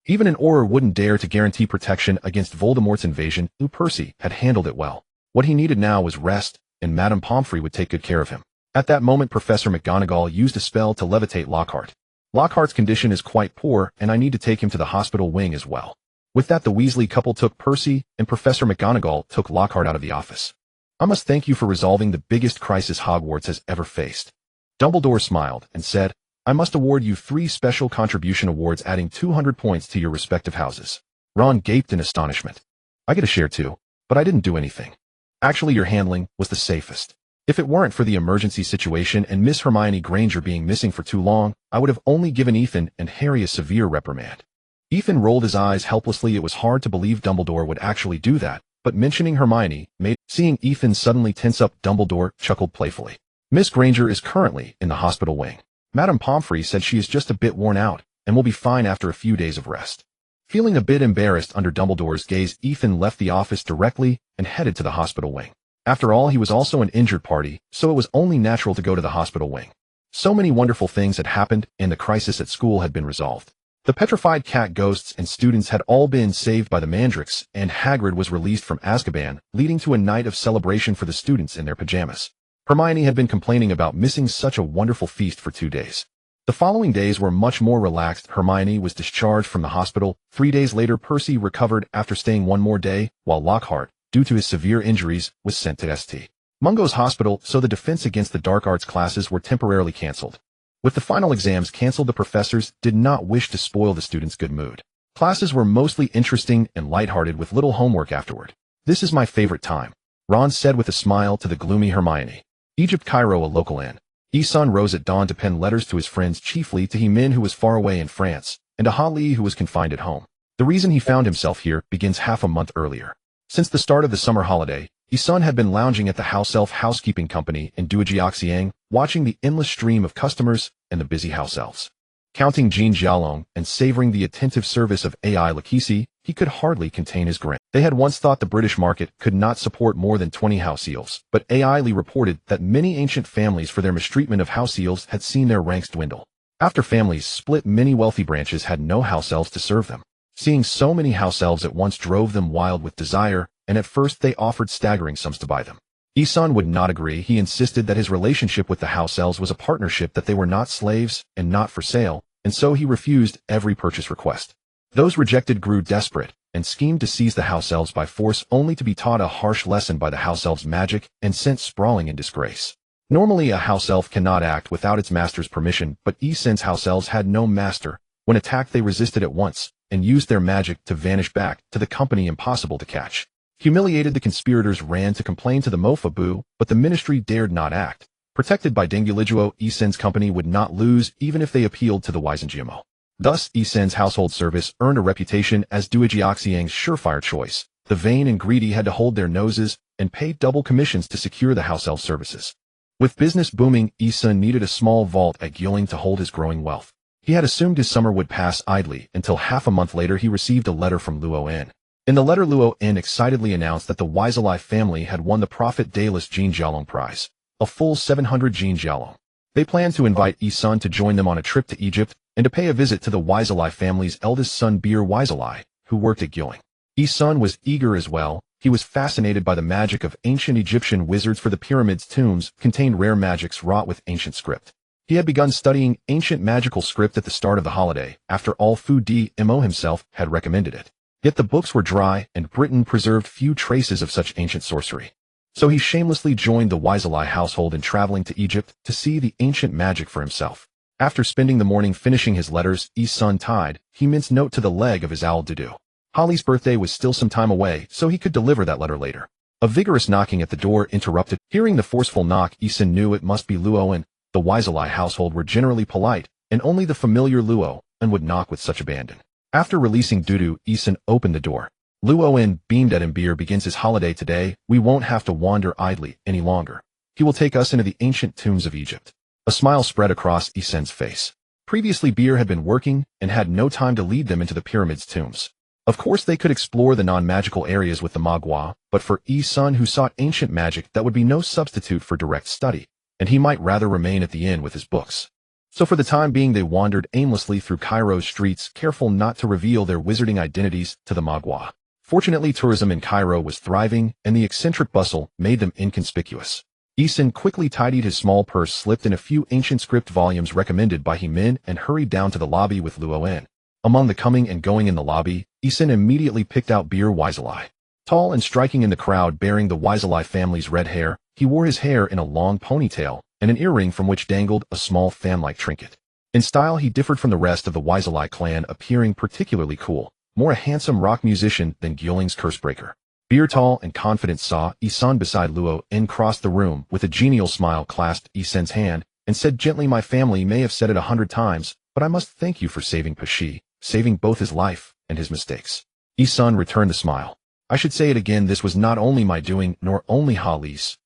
Even an Auror wouldn't dare to guarantee protection against Voldemort's invasion." Percy had handled it well. What he needed now was rest, and Madame Pomfrey would take good care of him. At that moment, Professor McGonagall used a spell to levitate Lockhart. "Lockhart's condition is quite poor, and I need to take him to the hospital wing as well." With that, the Weasley couple took Percy, and Professor McGonagall took Lockhart out of the office. "I must thank you for resolving the biggest crisis Hogwarts has ever faced." Dumbledore smiled and said, "I must award you 3 special contribution awards, adding 200 points to your respective houses." Ron gaped in astonishment. "I get a share too, but I didn't do anything." "Actually, your handling was the safest. If it weren't for the emergency situation and Miss Hermione Granger being missing for too long, I would have only given Ethan and Harry a severe reprimand." Ethan rolled his eyes helplessly. It was hard to believe Dumbledore would actually do that, but mentioning Hermione made. Seeing Ethan suddenly tense up, Dumbledore chuckled playfully. "Miss Granger is currently in the hospital wing. Madame Pomfrey said she is just a bit worn out and will be fine after a few days of rest." Feeling a bit embarrassed under Dumbledore's gaze, Ethan left the office directly and headed to the hospital wing. After all, he was also an injured party, so it was only natural to go to the hospital wing. So many wonderful things had happened, and the crisis at school had been resolved. The petrified cat ghosts and students had all been saved by the Mandrix, and Hagrid was released from Azkaban, leading to a night of celebration for the students in their pajamas. Hermione had been complaining about missing such a wonderful feast for 2 days. The following days were much more relaxed. Hermione was discharged from the hospital. 3 days later, Percy recovered after staying one more day, while Lockhart, due to his severe injuries, was sent to St. Mungo's hospital, so the defense against the dark arts classes were temporarily cancelled. With the final exams cancelled, the professors did not wish to spoil the students' good mood. Classes were mostly interesting and lighthearted with little homework afterward. "This is my favorite time," Ron said with a smile to the gloomy Hermione. "Egypt, Cairo, a local inn. Yi-sun rose at dawn to pen letters to his friends, chiefly to He-min, who was far away in France, and to Ha-li, who was confined at home. The reason he found himself here begins half a month earlier. Since the start of the summer holiday, Yi-sun had been lounging at the house elf housekeeping company in Duojiaxiang, watching the endless stream of customers and the busy house elves. Counting Jin Jialong and savoring the attentive service of AI Lakisi, he could hardly contain his grin. They had once thought the British market could not support more than 20 house eels, but AI Lee reported that many ancient families for their mistreatment of house eels had seen their ranks dwindle. After families split, many wealthy branches had no house elves to serve them. Seeing so many house elves at once drove them wild with desire, and at first they offered staggering sums to buy them. Yi-sun would not agree. He insisted that his relationship with the house elves was a partnership, that they were not slaves and not for sale, and so he refused every purchase request. Those rejected grew desperate and schemed to seize the house elves by force, only to be taught a harsh lesson by the house elves' magic and sent sprawling in disgrace. Normally a house elf cannot act without its master's permission, but Yi-sun's house elves had no master. When attacked, they resisted at once and used their magic to vanish back to the company, impossible to catch. Humiliated, the conspirators ran to complain to the Mofabu, but the ministry dared not act. Protected by Dengulijuo, Yi-sun's company would not lose even if they appealed to the Wisenjiamo. Thus, Yi-sun's household service earned a reputation as Duojiaxiang's surefire choice. The vain and greedy had to hold their noses and pay double commissions to secure the house elf services. With business booming, Yi-sun needed a small vault at Gyeoling to hold his growing wealth. He had assumed his summer would pass idly until half a month later he received a letter from Luo-en. In the letter, Luo-en excitedly announced that the Wiselai family had won the Prophet Daedalus Jin Jialong Prize, a full 700 Jin Jialong. They planned to invite Yi-sun to join them on a trip to Egypt and to pay a visit to the Wiselai family's eldest son, Bir Wiselai, who worked at Gyeoling. Yi-sun was eager as well. He was fascinated by the magic of ancient Egyptian wizards, for the pyramids' tombs contained rare magics wrought with ancient script. He had begun studying ancient magical script at the start of the holiday, after all Fu Di-mo himself had recommended it. Yet the books were dry, and Britain preserved few traces of such ancient sorcery. So he shamelessly joined the Wiselai household in traveling to Egypt to see the ancient magic for himself. After spending the morning finishing his letters, Yi-sun tied He-min's note to the leg of his owl Dudu. Holly's birthday was still some time away, so he could deliver that letter later. A vigorous knocking at the door interrupted. Hearing the forceful knock, Yi-sun knew it must be Luo-en. The Wiselai household were generally polite, and only the familiar Luo-en would knock with such abandon. After releasing Dudu, Yi-sun opened the door. Luo-en beamed at him. Bir begins his holiday today. We won't have to wander idly any longer. He will take us into the ancient tombs of Egypt. A smile spread across Yi-sun's face. Previously, Bir had been working and had no time to lead them into the pyramids' tombs. Of course, they could explore the non-magical areas with the Magua, but for Yi-sun, who sought ancient magic, that would be no substitute for direct study, and he might rather remain at the inn with his books. So for the time being, they wandered aimlessly through Cairo's streets, careful not to reveal their wizarding identities to the Magua. Fortunately, tourism in Cairo was thriving, and the eccentric bustle made them inconspicuous. Yi-sun quickly tidied his small purse, slipped in a few ancient script volumes recommended by He-min, and hurried down to the lobby with Luo-en. Among the coming and going in the lobby, Yi-sun immediately picked out Bir Wiselai. Tall and striking in the crowd, bearing the Wiselai family's red hair, he wore his hair in a long ponytail, and an earring from which dangled a small fan-like trinket. In style, he differed from the rest of the Wiselai clan, appearing particularly cool, more a handsome rock musician than Gyoling's cursebreaker. Bir, tall and confident, saw Yi-sun beside Luo-en, crossed the room with a genial smile, clasped Yi-sun's hand, and said gently, "My family may have said it 100 times, but I must thank you for saving Pashi, saving both his life and his mistakes." Yi-sun returned the smile. "I should say it again, this was not only my doing, nor only Holly's.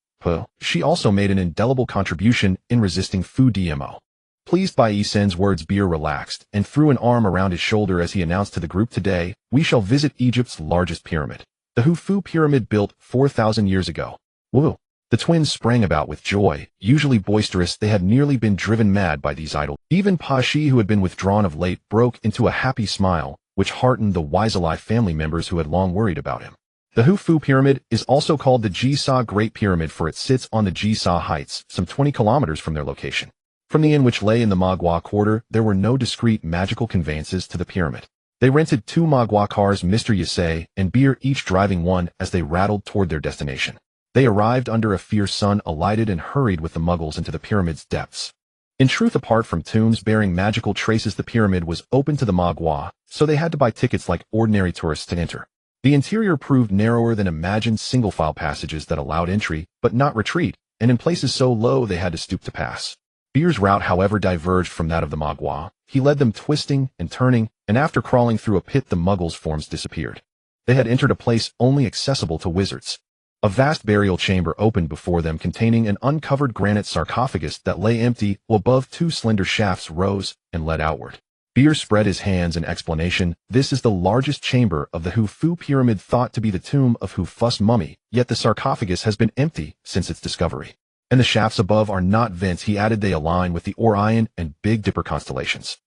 She also made an indelible contribution in resisting Fu Dmo." Pleased by Yi-sun's words, Bir relaxed and threw an arm around his shoulder as he announced to the group, "Today, we shall visit Egypt's largest pyramid, the Khufu pyramid, built 4,000 years ago." Woo! The twins sprang about with joy. Usually boisterous, they had nearly been driven mad by these idols. Even Pashi, who had been withdrawn of late, broke into a happy smile, which heartened the Wiselai family members who had long worried about him. The Khufu pyramid is also called the Jisa Great Pyramid, for it sits on the Jisa Heights, some 20 kilometers from their location. From the inn, which lay in the Magua quarter, there were no discreet magical conveyances to the pyramid. They rented 2 Magua cars, Mr. Yasei and Bir each driving one, as they rattled toward their destination. They arrived under a fierce sun, alighted, and hurried with the Muggles into the pyramid's depths. In truth, apart from tombs bearing magical traces, the pyramid was open to the Magua, so they had to buy tickets like ordinary tourists to enter. The interior proved narrower than imagined, single-file passages that allowed entry, but not retreat, and in places so low they had to stoop to pass. Beer's route, however, diverged from that of the Mogwai. He led them twisting and turning, and after crawling through a pit, the Muggles' forms disappeared. They had entered a place only accessible to wizards. A vast burial chamber opened before them, containing an uncovered granite sarcophagus that lay empty, while above two slender shafts rose and led outward. Beer spread his hands in explanation. This is the largest chamber of the Hufu pyramid, thought to be the tomb of Hufu's mummy, yet the sarcophagus has been empty since its discovery. And the shafts above are not vents, he added. They align with the Orion and Big Dipper constellations.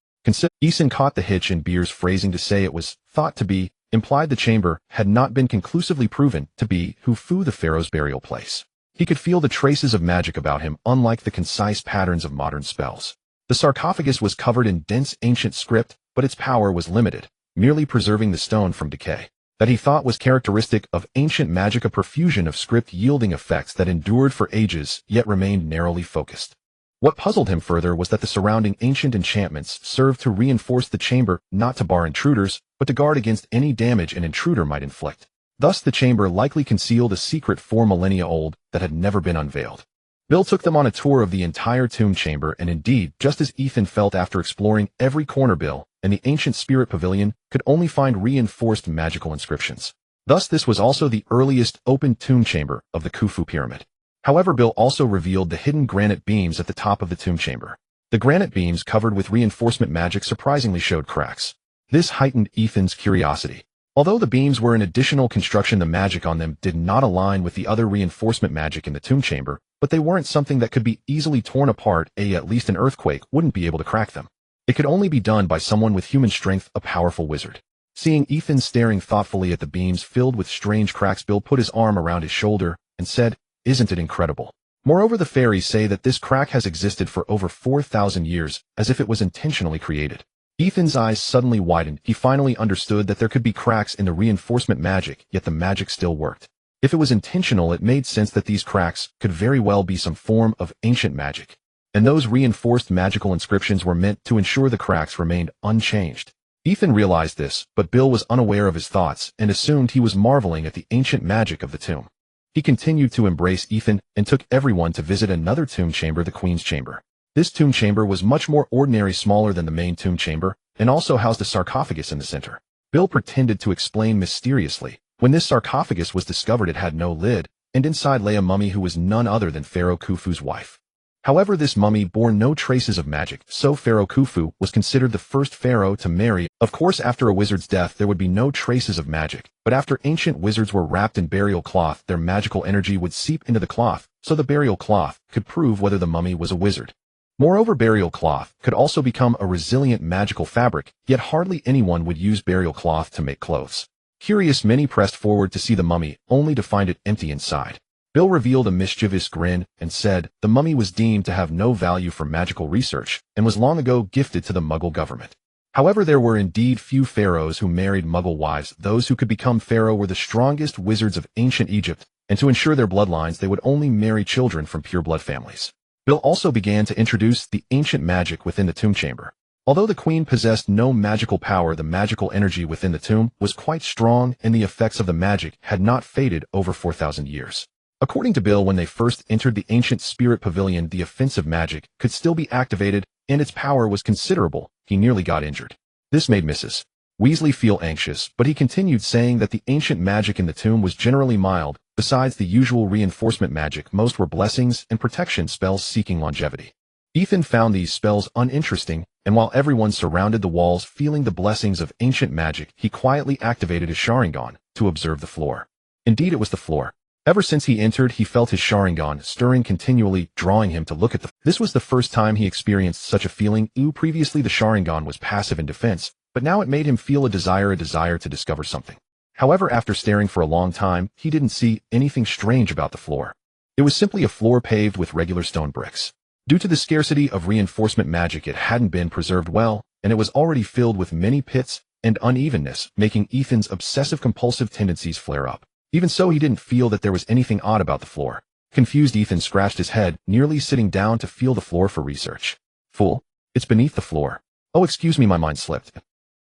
Ethan caught the hitch in Beer's phrasing. To say it was thought to be implied the chamber had not been conclusively proven to be Hufu the pharaoh's burial place. He could feel the traces of magic about him, unlike the concise patterns of modern spells. The sarcophagus was covered in dense ancient script, but its power was limited, merely preserving the stone from decay. That he thought was characteristic of ancient magic, a profusion of script yielding effects that endured for ages, yet remained narrowly focused. What puzzled him further was that the surrounding ancient enchantments served to reinforce the chamber, not to bar intruders, but to guard against any damage an intruder might inflict. Thus the chamber likely concealed a secret 4 millennia old that had never been unveiled. Bill took them on a tour of the entire tomb chamber, and indeed, just as Ethan felt after exploring every corner, Bill and the ancient spirit pavilion could only find reinforced magical inscriptions. Thus this was also the earliest open tomb chamber of the Khufu pyramid. However, Bill also revealed the hidden granite beams at the top of the tomb chamber. The granite beams, covered with reinforcement magic, surprisingly showed cracks. This heightened Ethan's curiosity. Although the beams were an additional construction, the magic on them did not align with the other reinforcement magic in the tomb chamber, but they weren't something that could be easily torn apart. At least an earthquake wouldn't be able to crack them. It could only be done by someone with human strength, a powerful wizard. Seeing Ethan staring thoughtfully at the beams filled with strange cracks, Bill put his arm around his shoulder and said, "Isn't it incredible? Moreover, the fairies say that this crack has existed for over 4,000 years, as if it was intentionally created." Ethan's eyes suddenly widened. He finally understood that there could be cracks in the reinforcement magic, yet the magic still worked. If it was intentional, it made sense that these cracks could very well be some form of ancient magic. And those reinforced magical inscriptions were meant to ensure the cracks remained unchanged. Ethan realized this, but Bill was unaware of his thoughts and assumed he was marveling at the ancient magic of the tomb. He continued to embrace Ethan and took everyone to visit another tomb chamber, the Queen's Chamber. This tomb chamber was much more ordinary, smaller than the main tomb chamber, and also housed a sarcophagus in the center. Bill pretended to explain mysteriously. When this sarcophagus was discovered, it had no lid, and inside lay a mummy who was none other than Pharaoh Khufu's wife. However, this mummy bore no traces of magic, so Pharaoh Khufu was considered the first pharaoh to marry. Of course, after a wizard's death there would be no traces of magic, but after ancient wizards were wrapped in burial cloth, their magical energy would seep into the cloth, so the burial cloth could prove whether the mummy was a wizard. Moreover, burial cloth could also become a resilient magical fabric, yet hardly anyone would use burial cloth to make clothes. Curious, many pressed forward to see the mummy, only to find it empty inside. Bill revealed a mischievous grin and said the mummy was deemed to have no value for magical research and was long ago gifted to the Muggle government. However, there were indeed few pharaohs who married Muggle wives. Those who could become pharaoh were the strongest wizards of ancient Egypt, and to ensure their bloodlines they would only marry children from pure-blood families. Bill also began to introduce the ancient magic within the tomb chamber. Although the queen possessed no magical power, the magical energy within the tomb was quite strong, and the effects of the magic had not faded over 4,000 years. According to Bill, when they first entered the ancient spirit pavilion, the offensive magic could still be activated, and its power was considerable. He nearly got injured. This made Mrs. Weasley feel anxious, but he continued, saying that the ancient magic in the tomb was generally mild. Besides the usual reinforcement magic, most were blessings and protection spells seeking longevity. Ethan found these spells uninteresting, and while everyone surrounded the walls feeling the blessings of ancient magic, he quietly activated his Sharingan to observe the floor. Indeed, it was the floor. Ever since he entered, he felt his Sharingan stirring continually, drawing him to look at This was the first time he experienced such a feeling. Previously the Sharingan was passive in defense, but now it made him feel a desire to discover something. However, after staring for a long time, he didn't see anything strange about the floor. It was simply a floor paved with regular stone bricks. Due to the scarcity of reinforcement magic, it hadn't been preserved well, and it was already filled with many pits and unevenness, making Ethan's obsessive-compulsive tendencies flare up. Even so, he didn't feel that there was anything odd about the floor. Confused, Ethan scratched his head, nearly sitting down to feel the floor for research. Fool! It's beneath the floor. Oh, excuse me, my mind slipped.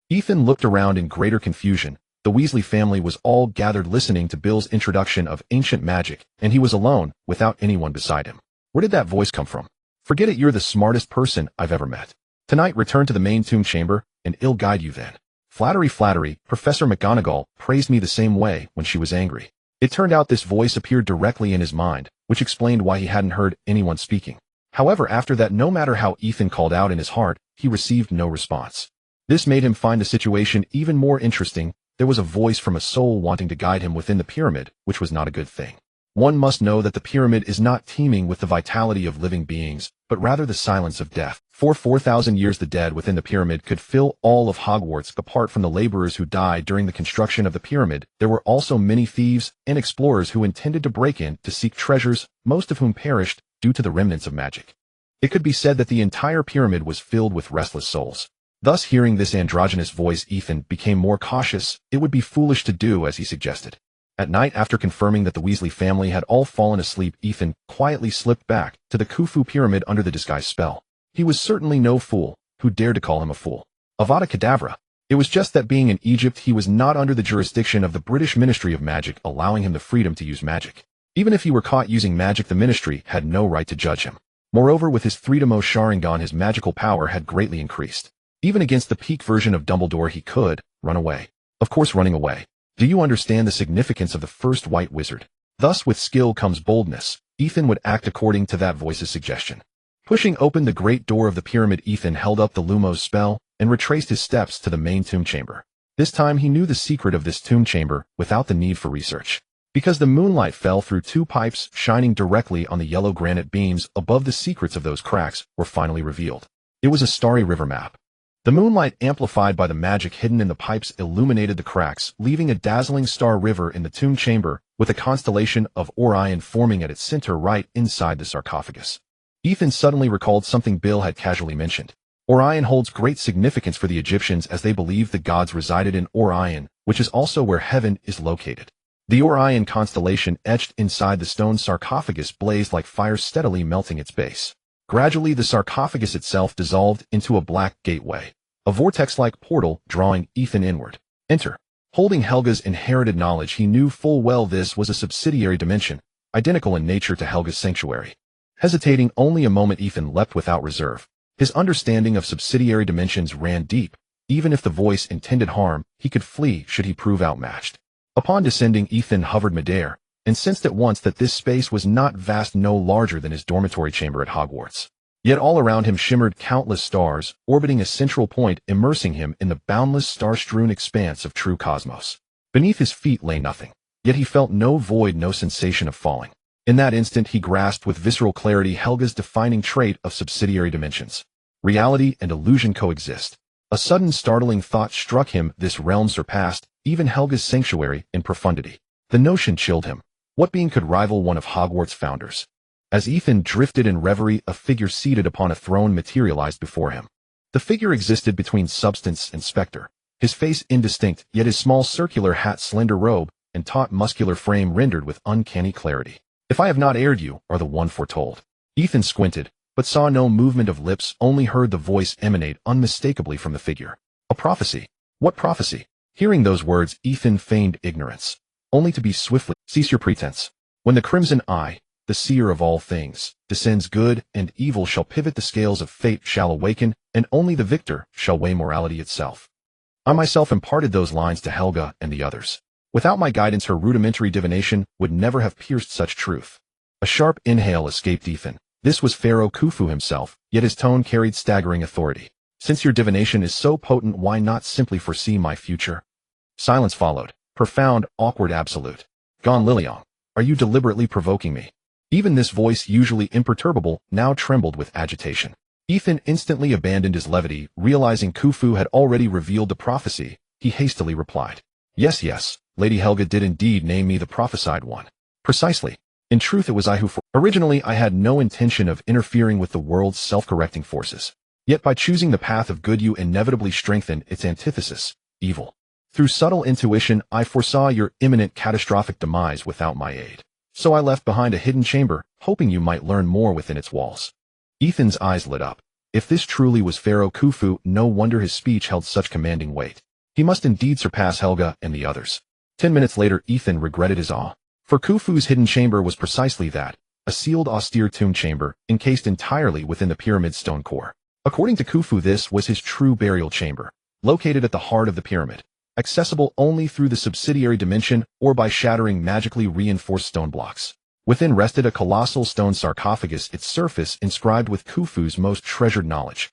Ethan looked around in greater confusion. The Weasley family was all gathered listening to Bill's introduction of ancient magic, and he was alone, without anyone beside him. Where did that voice come from? Forget it, you're the smartest person I've ever met. Tonight return to the main tomb chamber, and I'll guide you then. Flattery, flattery, Professor McGonagall praised me the same way when she was angry. It turned out this voice appeared directly in his mind, which explained why he hadn't heard anyone speaking. However, after that, no matter how Ethan called out in his heart, he received no response. This made him find the situation even more interesting. There was a voice from a soul wanting to guide him within the pyramid, which was not a good thing. One must know that the pyramid is not teeming with the vitality of living beings, but rather the silence of death. For 4,000 years the dead within the pyramid could fill all of Hogwarts. Apart from the laborers who died during the construction of the pyramid, there were also many thieves and explorers who intended to break in to seek treasures, most of whom perished due to the remnants of magic. It could be said that the entire pyramid was filled with restless souls. Thus, hearing this androgynous voice, Ethan became more cautious. It would be foolish to do as he suggested. At night, after confirming that the Weasley family had all fallen asleep, Ethan quietly slipped back to the Khufu pyramid under the disguise spell. He was certainly no fool. Who dared to call him a fool? Avada Kedavra. It was just that being in Egypt, he was not under the jurisdiction of the British Ministry of Magic, allowing him the freedom to use magic. Even if he were caught using magic, the ministry had no right to judge him. Moreover, with his 3-mo Sharingan, his magical power had greatly increased. Even against the peak version of Dumbledore, he could run away. Of course, running away. Do you understand the significance of the first white wizard? Thus, with skill comes boldness. Ethan would act according to that voice's suggestion. Pushing open the great door of the pyramid, Ethan held up the Lumos spell and retraced his steps to the main tomb chamber. This time he knew the secret of this tomb chamber without the need for research. Because the moonlight fell through 2 pipes shining directly on the yellow granite beams above, the secrets of those cracks were finally revealed. It was a starry river map. The moonlight, amplified by the magic hidden in the pipes, illuminated the cracks, leaving a dazzling star river in the tomb chamber, with a constellation of Orion forming at its center right inside the sarcophagus. Ethan suddenly recalled something Bill had casually mentioned. Orion holds great significance for the Egyptians, as they believed the gods resided in Orion, which is also where heaven is located. The Orion constellation etched inside the stone sarcophagus blazed like fire, steadily melting its base. Gradually, the sarcophagus itself dissolved into a black gateway, a vortex-like portal drawing Ethan inward. Enter. Holding Helga's inherited knowledge, he knew full well this was a subsidiary dimension, identical in nature to Helga's sanctuary. Hesitating only a moment, Ethan leapt without reserve. His understanding of subsidiary dimensions ran deep. Even if the voice intended harm, he could flee should he prove outmatched. Upon descending, Ethan hovered midair, and sensed at once that this space was not vast, no larger than his dormitory chamber at Hogwarts. Yet all around him shimmered countless stars, orbiting a central point, immersing him in the boundless star-strewn expanse of true cosmos. Beneath his feet lay nothing, yet he felt no void, no sensation of falling. In that instant he grasped with visceral clarity Helga's defining trait of subsidiary dimensions. Reality and illusion coexist. A sudden startling thought struck him: this realm surpassed even Helga's sanctuary in profundity. The notion chilled him. What being could rival one of Hogwarts' founders? As Ethan drifted in reverie, a figure seated upon a throne materialized before him. The figure existed between substance and specter. His face indistinct, yet his small circular hat, slender robe, and taut muscular frame rendered with uncanny clarity. If I have not erred, you are the one foretold. Ethan squinted, but saw no movement of lips, only heard the voice emanate unmistakably from the figure. A prophecy. What prophecy? Hearing those words, Ethan feigned ignorance, only to be swiftly: cease your pretense. When the Crimson Eye, the seer of all things, descends, good and evil shall pivot, the scales of fate shall awaken, and only the victor shall weigh morality itself. I myself imparted those lines to Helga and the others. Without my guidance, her rudimentary divination would never have pierced such truth. A sharp inhale escaped Ethan. This was Pharaoh Khufu himself, yet his tone carried staggering authority. Since your divination is so potent, why not simply foresee my future? Silence followed. Profound, awkward, absolute. Gone Liliang. Are you deliberately provoking me? Even this voice, usually imperturbable, now trembled with agitation. Ethan instantly abandoned his levity, realizing Khufu had already revealed the prophecy. He hastily replied, Yes, yes, Lady Helga did indeed name me the prophesied one. Precisely. In truth, it was I who originally I had no intention of interfering with the world's self-correcting forces. Yet by choosing the path of good, you inevitably strengthened its antithesis, evil. Through subtle intuition, I foresaw your imminent catastrophic demise without my aid. So I left behind a hidden chamber, hoping you might learn more within its walls. Ethan's eyes lit up. If this truly was Pharaoh Khufu, no wonder his speech held such commanding weight. He must indeed surpass Helga and the others. 10 minutes later, Ethan regretted his awe. For Khufu's hidden chamber was precisely that, a sealed austere tomb chamber encased entirely within the pyramid's stone core. According to Khufu, this was his true burial chamber, located at the heart of the pyramid, accessible only through the subsidiary dimension or by shattering magically reinforced stone blocks. Within rested a colossal stone sarcophagus, its surface inscribed with Khufu's most treasured knowledge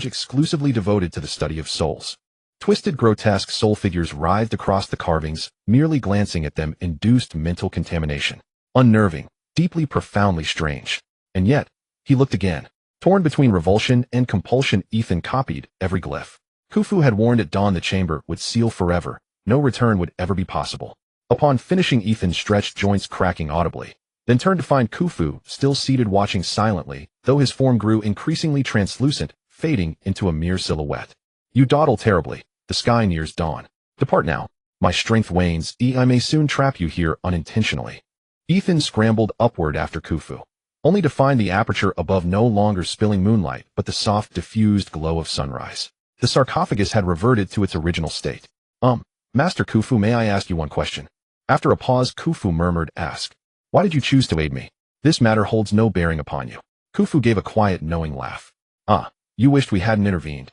exclusively devoted to the study of souls. Twisted, grotesque soul figures writhed across the carvings, merely glancing at them induced mental contamination. Unnerving, deeply, profoundly strange. And yet, he looked again. Torn between revulsion and compulsion, Ethan copied every glyph. Khufu had warned at dawn the chamber would seal forever, no return would ever be possible. Upon finishing, Ethan stretched, joints cracking audibly, then turned to find Khufu still seated, watching silently, though his form grew increasingly translucent, fading into a mere silhouette. You dawdle terribly. The sky nears dawn. Depart now. My strength wanes. I may soon trap you here unintentionally. Ethan scrambled upward after Khufu, only to find the aperture above no longer spilling moonlight, but the soft, diffused glow of sunrise. The sarcophagus had reverted to its original state. Master Khufu, may I ask you one question? After a pause, Khufu murmured, Ask. Why did you choose to aid me? This matter holds no bearing upon you. Khufu gave a quiet, knowing laugh. You wished we hadn't intervened.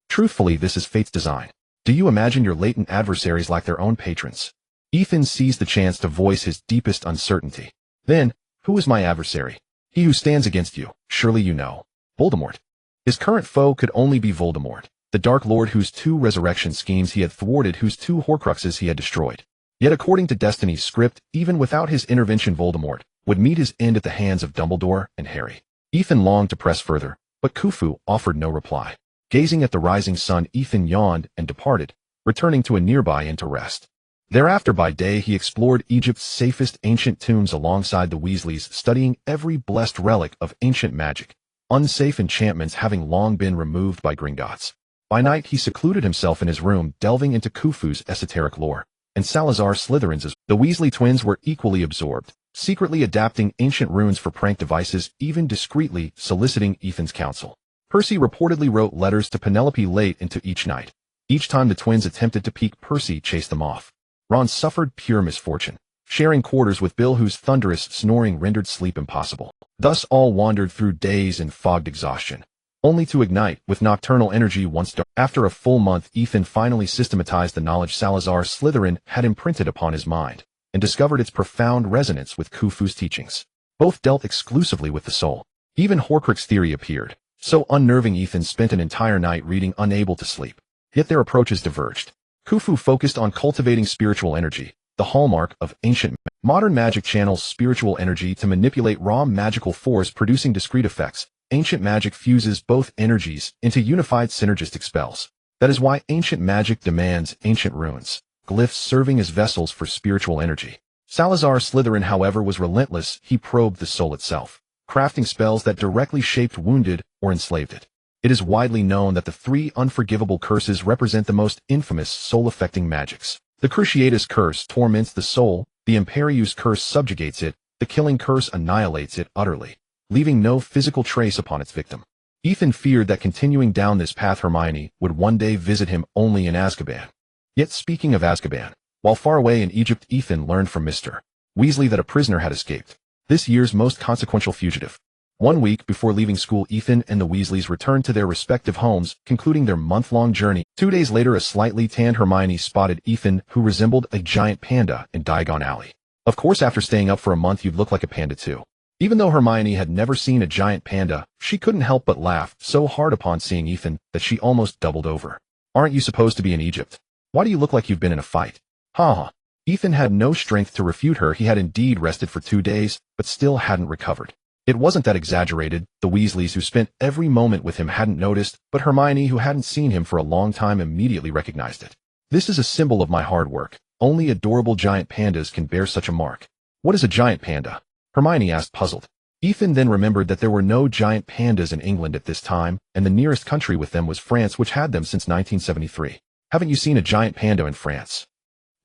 Truthfully, this is fate's design. Do you imagine your latent adversaries like their own patrons? Ethan seized the chance to voice his deepest uncertainty. Then, who is my adversary? He who stands against you, surely you know. Voldemort. His current foe could only be Voldemort, the Dark Lord whose 2 resurrection schemes he had thwarted, whose 2 Horcruxes he had destroyed. Yet according to Destiny's script, even without his intervention, Voldemort would meet his end at the hands of Dumbledore and Harry. Ethan longed to press further, but Khufu offered no reply. Gazing at the rising sun, Ethan yawned and departed, returning to a nearby inn to rest. Thereafter by day he explored Egypt's safest ancient tombs alongside the Weasleys, studying every blessed relic of ancient magic, unsafe enchantments having long been removed by Gringotts. By night he secluded himself in his room, delving into Khufu's esoteric lore, and Salazar Slytherin's. The Weasley twins were equally absorbed, secretly adapting ancient runes for prank devices, even discreetly soliciting Ethan's counsel. Percy reportedly wrote letters to Penelope late into each night. Each time the twins attempted to peek, Percy chased them off. Ron suffered pure misfortune, sharing quarters with Bill, whose thunderous snoring rendered sleep impossible. Thus all wandered through days in fogged exhaustion, only to ignite with nocturnal energy once dark. After a full month, Ethan finally systematized the knowledge Salazar Slytherin had imprinted upon his mind, and discovered its profound resonance with Khufu's teachings. Both dealt exclusively with the soul. Even Horcrux theory appeared. So unnerving, Ethan spent an entire night reading, unable to sleep. Yet their approaches diverged. Khufu focused on cultivating spiritual energy, the hallmark of ancient. Modern magic channels spiritual energy to manipulate raw magical force, producing discrete effects. Ancient magic fuses both energies into unified synergistic spells. That is why ancient magic demands ancient runes, glyphs serving as vessels for spiritual energy. Salazar Slytherin, however, was relentless. He probed the soul itself, crafting spells that directly shaped, wounded, or enslaved it. It is widely known that the 3 unforgivable curses represent the most infamous soul-affecting magics. The Cruciatus curse torments the soul, the Imperius curse subjugates it, the Killing curse annihilates it utterly, leaving no physical trace upon its victim. Ethan feared that continuing down this path, Hermione would one day visit him only in Azkaban. Yet speaking of Azkaban, while far away in Egypt, Ethan learned from Mr. Weasley that a prisoner had escaped, this year's most consequential fugitive. 1 week before leaving school, Ethan and the Weasleys returned to their respective homes, concluding their month-long journey. 2 days later, a slightly tanned Hermione spotted Ethan, who resembled a giant panda, in Diagon Alley. Of course, after staying up for a month, you'd look like a panda too. Even though Hermione had never seen a giant panda, she couldn't help but laugh so hard upon seeing Ethan that she almost doubled over. Aren't you supposed to be in Egypt? Why do you look like you've been in a fight? Ha. Ethan had no strength to refute her. He had indeed rested for 2 days, but still hadn't recovered. It wasn't that exaggerated. The Weasleys, who spent every moment with him, hadn't noticed, but Hermione, who hadn't seen him for a long time, immediately recognized it. This is a symbol of my hard work. Only adorable giant pandas can bear such a mark. What is a giant panda? Hermione asked, puzzled. Ethan then remembered that there were no giant pandas in England at this time, and the nearest country with them was France, which had them since 1973. Haven't you seen a giant panda in France?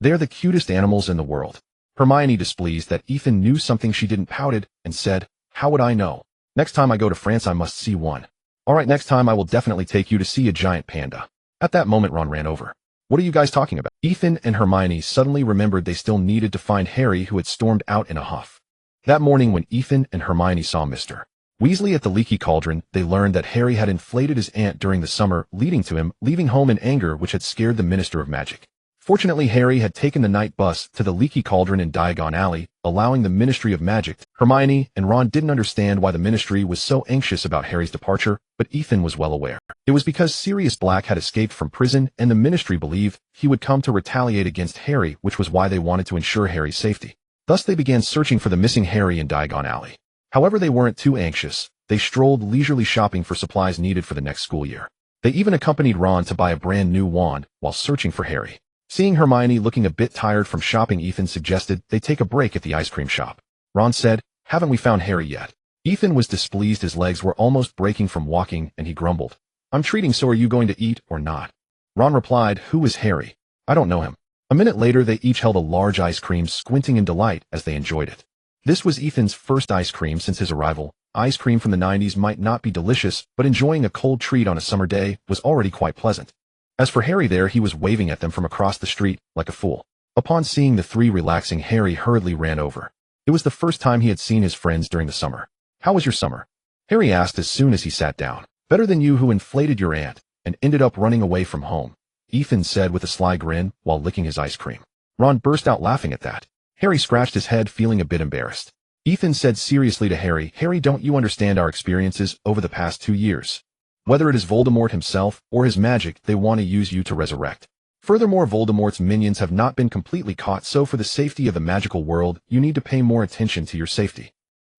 They're the cutest animals in the world. Hermione, displeased that Ethan knew something she didn't, pouted and said, How would I know? Next time I go to France, I must see one. All right, next time I will definitely take you to see a giant panda. At that moment, Ron ran over. What are you guys talking about? Ethan and Hermione suddenly remembered they still needed to find Harry, who had stormed out in a huff. That morning when Ethan and Hermione saw Mr. Weasley at the leaky cauldron, they learned that Harry had inflated his aunt during the summer, leading to him leaving home in anger, which had scared the Minister of Magic. Fortunately, Harry had taken the night bus to the leaky cauldron in Diagon Alley, allowing the Ministry of Magic. Hermione and Ron didn't understand why the Ministry was so anxious about Harry's departure, but Ethan was well aware. It was because Sirius Black had escaped from prison, and the Ministry believed he would come to retaliate against Harry, which was why they wanted to ensure Harry's safety. Thus they began searching for the missing Harry in Diagon Alley. However, they weren't too anxious. They strolled leisurely shopping for supplies needed for the next school year. They even accompanied Ron to buy a brand new wand while searching for Harry. Seeing Hermione looking a bit tired from shopping, Ethan suggested they take a break at the ice cream shop. Ron said, "Haven't we found Harry yet?" Ethan was displeased. His legs were almost breaking from walking, and he grumbled, "I'm treating, so are you going to eat or not?" Ron replied, "Who is Harry? I don't know him." A minute later, they each held a large ice cream, squinting in delight as they enjoyed it. This was Ethan's first ice cream since his arrival. Ice cream from the 90s might not be delicious, but enjoying a cold treat on a summer day was already quite pleasant. As for Harry there, he was waving at them from across the street like a fool. Upon seeing the three relaxing, Harry hurriedly ran over. It was the first time he had seen his friends during the summer. "How was your summer?" Harry asked as soon as he sat down. "Better than you, who inflated your aunt and ended up running away from home," Ethan said with a sly grin while licking his ice cream. Ron burst out laughing at that. Harry scratched his head, feeling a bit embarrassed. Ethan said seriously to Harry, "Harry, don't you understand our experiences over the past 2 years? Whether it is Voldemort himself or his magic, they want to use you to resurrect. Furthermore, Voldemort's minions have not been completely caught, so for the safety of the magical world, you need to pay more attention to your safety."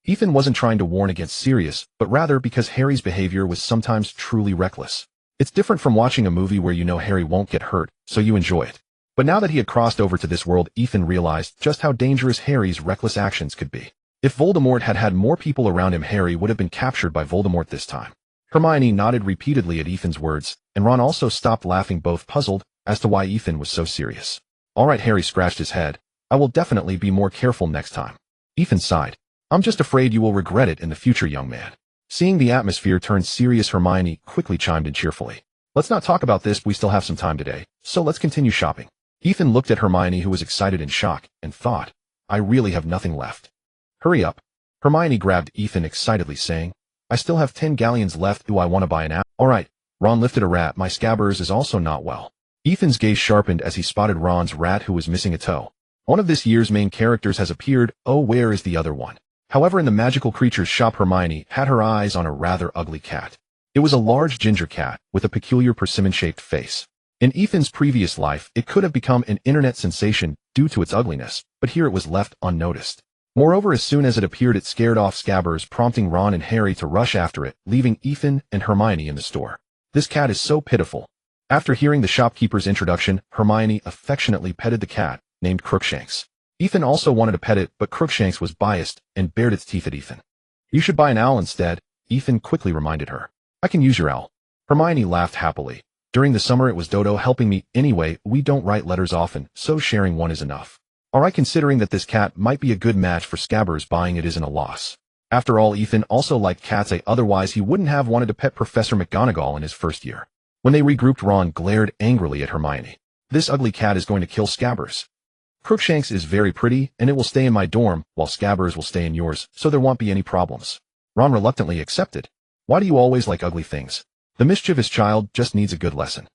Ethan wasn't trying to warn against Sirius, but rather because Harry's behavior was sometimes truly reckless. It's different from watching a movie where you know Harry won't get hurt, so you enjoy it. But now that he had crossed over to this world, Ethan realized just how dangerous Harry's reckless actions could be. If Voldemort had had more people around him, Harry would have been captured by Voldemort this time. Hermione nodded repeatedly at Ethan's words, and Ron also stopped laughing, both puzzled as to why Ethan was so serious. "All right," Harry scratched his head. "I will definitely be more careful next time." Ethan sighed. "I'm just afraid you will regret it in the future, young man." Seeing the atmosphere turn serious, Hermione quickly chimed in cheerfully. "Let's not talk about this, we still have some time today, so let's continue shopping." Ethan looked at Hermione, who was excited in shock, and thought, "I really have nothing left." "Hurry up." Hermione grabbed Ethan excitedly, saying, "I still have 10 galleons left. Do I want to buy an apple?" "All right." Ron lifted a rat. "My Scabbers is also not well." Ethan's gaze sharpened as he spotted Ron's rat, who was missing a toe. One of this year's main characters has appeared. Oh, where is the other one? However, in the magical creatures shop, Hermione had her eyes on a rather ugly cat. It was a large ginger cat with a peculiar persimmon-shaped face. In Ethan's previous life, it could have become an internet sensation due to its ugliness, but here it was left unnoticed. Moreover, as soon as it appeared, it scared off Scabbers, prompting Ron and Harry to rush after it, leaving Ethan and Hermione in the store. "This cat is so pitiful." After hearing the shopkeeper's introduction, Hermione affectionately petted the cat, named Crookshanks. Ethan also wanted to pet it, but Crookshanks was biased and bared its teeth at Ethan. "You should buy an owl instead," Ethan quickly reminded her. "I can use your owl." Hermione laughed happily. "During the summer it was Dodo helping me. Anyway, we don't write letters often, so sharing one is enough. Alright, considering that this cat might be a good match for Scabbers, buying it isn't a loss." After all, Ethan also liked cats, otherwise he wouldn't have wanted to pet Professor McGonagall in his first year. When they regrouped, Ron glared angrily at Hermione. "This ugly cat is going to kill Scabbers. Crookshanks is very pretty, and it will stay in my dorm, while Scabbers will stay in yours, so there won't be any problems." Ron reluctantly accepted. "Why do you always like ugly things? The mischievous child just needs a good lesson."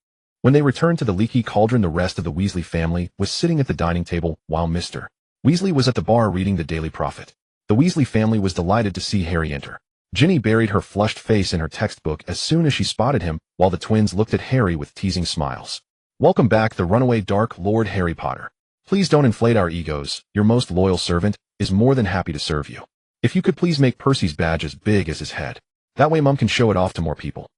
When they returned to the leaky cauldron, the rest of the Weasley family was sitting at the dining table, while Mr. Weasley was at the bar reading the Daily Prophet. The Weasley family was delighted to see Harry enter. Ginny buried her flushed face in her textbook as soon as she spotted him, while the twins looked at Harry with teasing smiles. "Welcome back, the runaway Dark Lord Harry Potter. Please don't inflate our egos. Your most loyal servant is more than happy to serve you. If you could please make Percy's badge as big as his head. That way Mum can show it off to more people."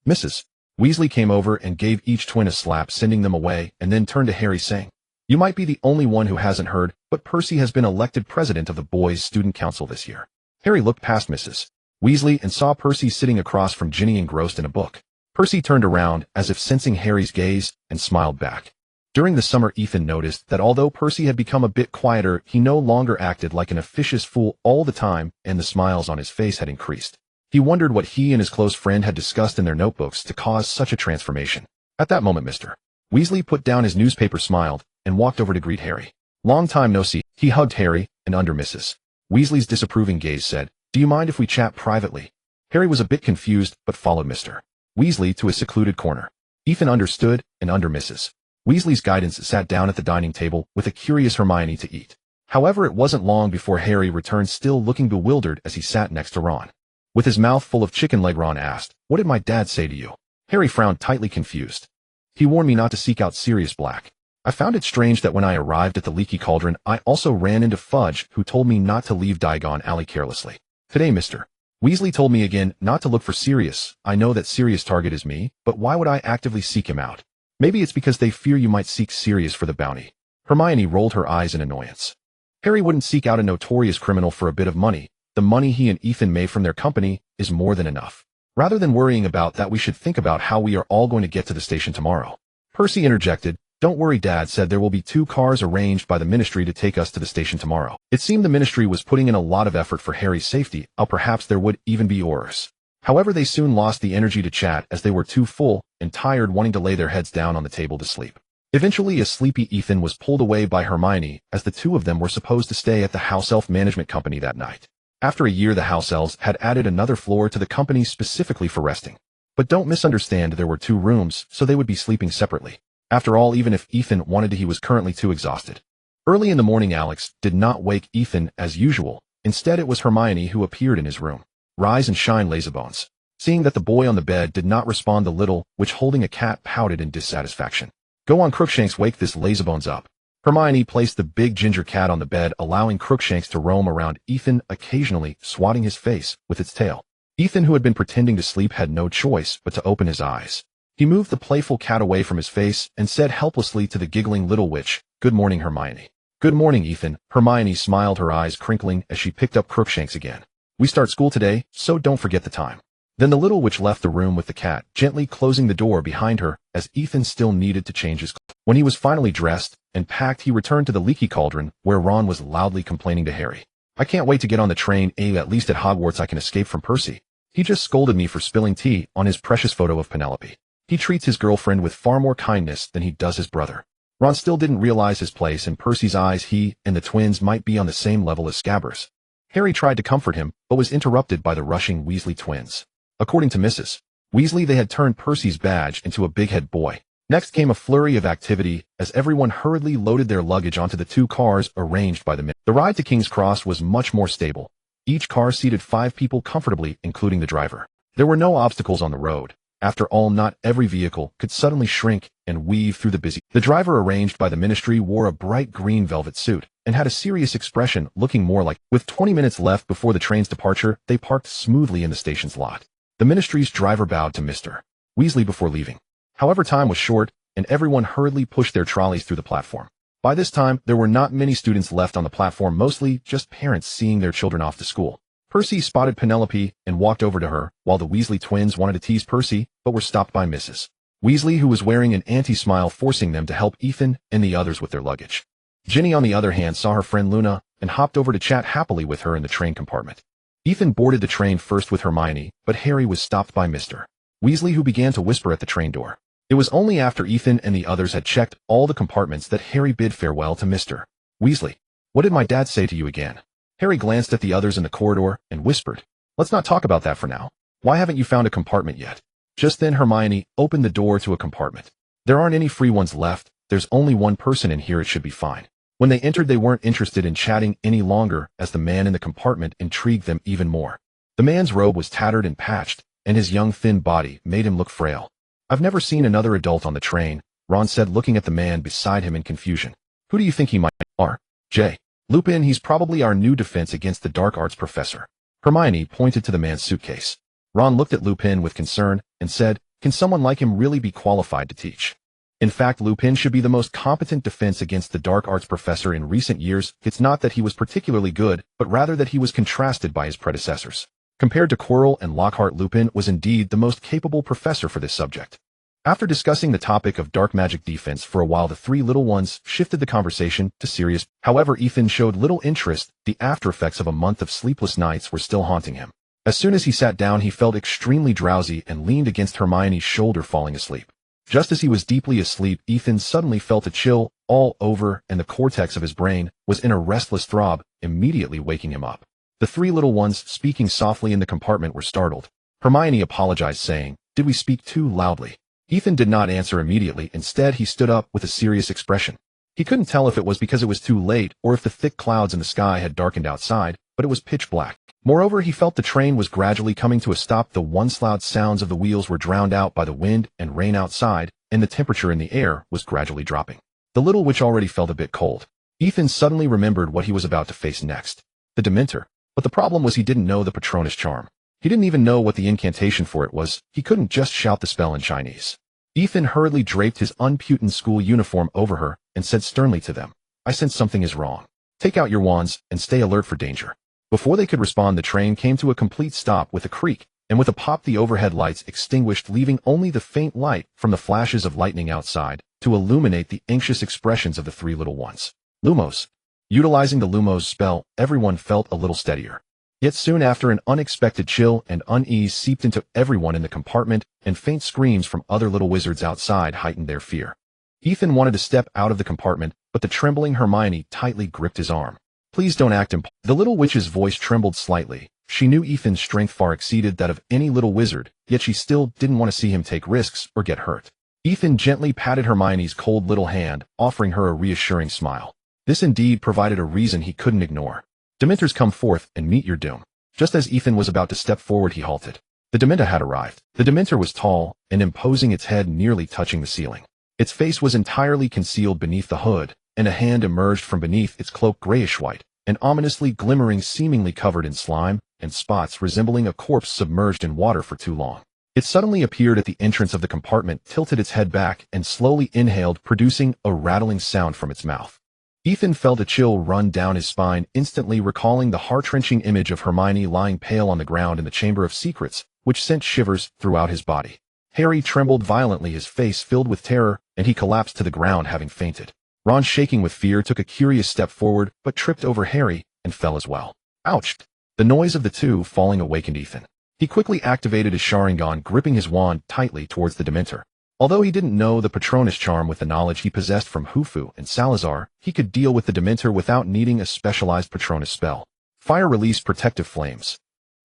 Mrs. Weasley came over and gave each twin a slap, sending them away, and then turned to Harry, saying, "You might be the only one who hasn't heard, but Percy has been elected president of the Boys' Student Council this year." Harry looked past Mrs. Weasley and saw Percy sitting across from Ginny, engrossed in a book. Percy turned around, as if sensing Harry's gaze, and smiled back. During the summer, Ethan noticed that although Percy had become a bit quieter, he no longer acted like an officious fool all the time, and the smiles on his face had increased. He wondered what he and his close friend had discussed in their notebooks to cause such a transformation. At that moment, Mr. Weasley put down his newspaper, smiled, and walked over to greet Harry. "Long time no see." He hugged Harry, and under Mrs. Weasley's disapproving gaze said, "Do you mind if we chat privately?" Harry was a bit confused, but followed Mr. Weasley to a secluded corner. Ethan understood, and under Mrs. Weasley's guidance sat down at the dining table with a curious Hermione to eat. However, it wasn't long before Harry returned, still looking bewildered as he sat next to Ron. With his mouth full of chicken leg, Ron asked, "What did my dad say to you?" Harry frowned, tightly confused. "He warned me not to seek out Sirius Black. I found it strange that when I arrived at the Leaky Cauldron, I also ran into Fudge, who told me not to leave Diagon Alley carelessly. Today, Mr. Weasley told me again not to look for Sirius. I know that Sirius' target is me, but why would I actively seek him out? Maybe it's because they fear you might seek Sirius for the bounty." Hermione rolled her eyes in annoyance. Harry wouldn't seek out a notorious criminal for a bit of money. The money he and Ethan made from their company is more than enough. Rather than worrying about that, we should think about how we are all going to get to the station tomorrow. Percy interjected, "Don't worry, Dad said there will be 2 cars arranged by the Ministry to take us to the station tomorrow." It seemed the Ministry was putting in a lot of effort for Harry's safety, or perhaps there would even be oars. However, they soon lost the energy to chat as they were too full and tired, wanting to lay their heads down on the table to sleep. Eventually, a sleepy Ethan was pulled away by Hermione, as the two of them were supposed to stay at the House Elf Management Company that night. After a year, the House Elves had added another floor to the company specifically for resting. But don't misunderstand, there were 2 rooms, so they would be sleeping separately. After all, even if Ethan wanted to, he was currently too exhausted. Early in the morning, Alex did not wake Ethan as usual. Instead, it was Hermione who appeared in his room. "Rise and shine, lazybones." Seeing that the boy on the bed did not respond, the little witch holding a cat pouted in dissatisfaction. "Go on, Crookshanks, wake this lazybones up." Hermione placed the big ginger cat on the bed, allowing Crookshanks to roam around Ethan, occasionally swatting his face with its tail. Ethan, who had been pretending to sleep, had no choice but to open his eyes. He moved the playful cat away from his face and said helplessly to the giggling little witch, "Good morning, Hermione." "Good morning, Ethan." Hermione smiled, her eyes crinkling as she picked up Crookshanks again. "We start school today, so don't forget the time." Then the little witch left the room with the cat, gently closing the door behind her, as Ethan still needed to change his clothes. When he was finally dressed and packed, he returned to the Leaky Cauldron, where Ron was loudly complaining to Harry. "I can't wait to get on the train. At least at Hogwarts I can escape from Percy. He just scolded me for spilling tea on his precious photo of Penelope. He treats his girlfriend with far more kindness than he does his brother." Ron still didn't realize his place in Percy's eyes. He and the twins might be on the same level as Scabbers. Harry tried to comfort him, but was interrupted by the rushing Weasley twins. According to Mrs. Weasley, they had turned Percy's badge into a big-head boy. Next came a flurry of activity as everyone hurriedly loaded their luggage onto the 2 cars arranged by the men. The ride to King's Cross was much more stable. Each car seated 5 people comfortably, including the driver. There were no obstacles on the road. After all, not every vehicle could suddenly shrink and weave through the busy. The driver arranged by the Ministry wore a bright green velvet suit and had a serious expression, looking more like. With 20 minutes left before the train's departure, they parked smoothly in the station's lot. The Ministry's driver bowed to Mr. Weasley before leaving. However, time was short, and everyone hurriedly pushed their trolleys through the platform. By this time, there were not many students left on the platform, mostly just parents seeing their children off to school. Percy spotted Penelope and walked over to her, while the Weasley twins wanted to tease Percy, but were stopped by Mrs. Weasley, who was wearing an anti-smile, forcing them to help Ethan and the others with their luggage. Ginny, on the other hand, saw her friend Luna and hopped over to chat happily with her in the train compartment. Ethan boarded the train first with Hermione, but Harry was stopped by Mr. Weasley, who began to whisper at the train door. It was only after Ethan and the others had checked all the compartments that Harry bid farewell to Mr. Weasley. "What did my dad say to you again?" Harry glanced at the others in the corridor and whispered, "Let's not talk about that for now. Why haven't you found a compartment yet?" Just then Hermione opened the door to a compartment. "There aren't any free ones left. There's only 1 person in here. It should be fine." When they entered, they weren't interested in chatting any longer, as the man in the compartment intrigued them even more. The man's robe was tattered and patched, and his young thin body made him look frail. "I've never seen another adult on the train," Ron said, looking at the man beside him in confusion. "Who do you think he might be?" "R.J. Lupin. He's probably our new defense against the dark arts professor." Hermione pointed to the man's suitcase. Ron looked at Lupin with concern and said, "Can someone like him really be qualified to teach? In fact, Lupin should be the most competent defense against the dark arts professor in recent years. It's not that he was particularly good, but rather that he was contrasted by his predecessors. Compared to Quirrell and Lockhart, Lupin was indeed the most capable professor for this subject." After discussing the topic of dark magic defense for a while, the 3 little ones shifted the conversation to Sirius. However, Ethan showed little interest. The after effects of a month of sleepless nights were still haunting him. As soon as he sat down, he felt extremely drowsy and leaned against Hermione's shoulder, falling asleep. Just as he was deeply asleep, Ethan suddenly felt a chill all over, and the cortex of his brain was in a restless throb, immediately waking him up. The three little ones speaking softly in the compartment were startled. Hermione apologized, saying, "Did we speak too loudly?" Ethan did not answer immediately. Instead, he stood up with a serious expression. He couldn't tell if it was because it was too late or if the thick clouds in the sky had darkened outside, but it was pitch black. Moreover, he felt the train was gradually coming to a stop. The once loud sounds of the wheels were drowned out by the wind and rain outside, and the temperature in the air was gradually dropping. The little witch already felt a bit cold. Ethan suddenly remembered what he was about to face next. The Dementor. But the problem was he didn't know the Patronus charm. He didn't even know what the incantation for it was. He couldn't just shout the spell in Chinese. Ethan hurriedly draped his unputrid school uniform over her and said sternly to them, "I sense something is wrong. Take out your wands and stay alert for danger." Before they could respond, the train came to a complete stop with a creak, and with a pop the overhead lights extinguished, leaving only the faint light from the flashes of lightning outside to illuminate the anxious expressions of the three little ones. Lumos. Utilizing the Lumos spell, everyone felt a little steadier. Yet soon after, an unexpected chill and unease seeped into everyone in the compartment, and faint screams from other little wizards outside heightened their fear. Ethan wanted to step out of the compartment, but the trembling Hermione tightly gripped his arm. "Please don't act impulsive." The little witch's voice trembled slightly. She knew Ethan's strength far exceeded that of any little wizard, yet she still didn't want to see him take risks or get hurt. Ethan gently patted Hermione's cold little hand, offering her a reassuring smile. This indeed provided a reason he couldn't ignore. "Dementors, come forth and meet your doom." Just as Ethan was about to step forward, he halted. The Dementor had arrived. The Dementor was tall and imposing, its head nearly touching the ceiling. Its face was entirely concealed beneath the hood, and a hand emerged from beneath its cloak, grayish-white, and ominously glimmering, seemingly covered in slime and spots resembling a corpse submerged in water for too long. It suddenly appeared at the entrance of the compartment, tilted its head back, and slowly inhaled, producing a rattling sound from its mouth. Ethan felt a chill run down his spine, instantly recalling the heart-wrenching image of Hermione lying pale on the ground in the Chamber of Secrets, which sent shivers throughout his body. Harry trembled violently, his face filled with terror, and he collapsed to the ground, having fainted. Ron, shaking with fear, took a curious step forward, but tripped over Harry and fell as well. Ouch! The noise of the two falling awakened Ethan. He quickly activated his Sharingan, gripping his wand tightly towards the Dementor. Although he didn't know the Patronus charm, with the knowledge he possessed from Hufu and Salazar, he could deal with the Dementor without needing a specialized Patronus spell. Fire released protective flames.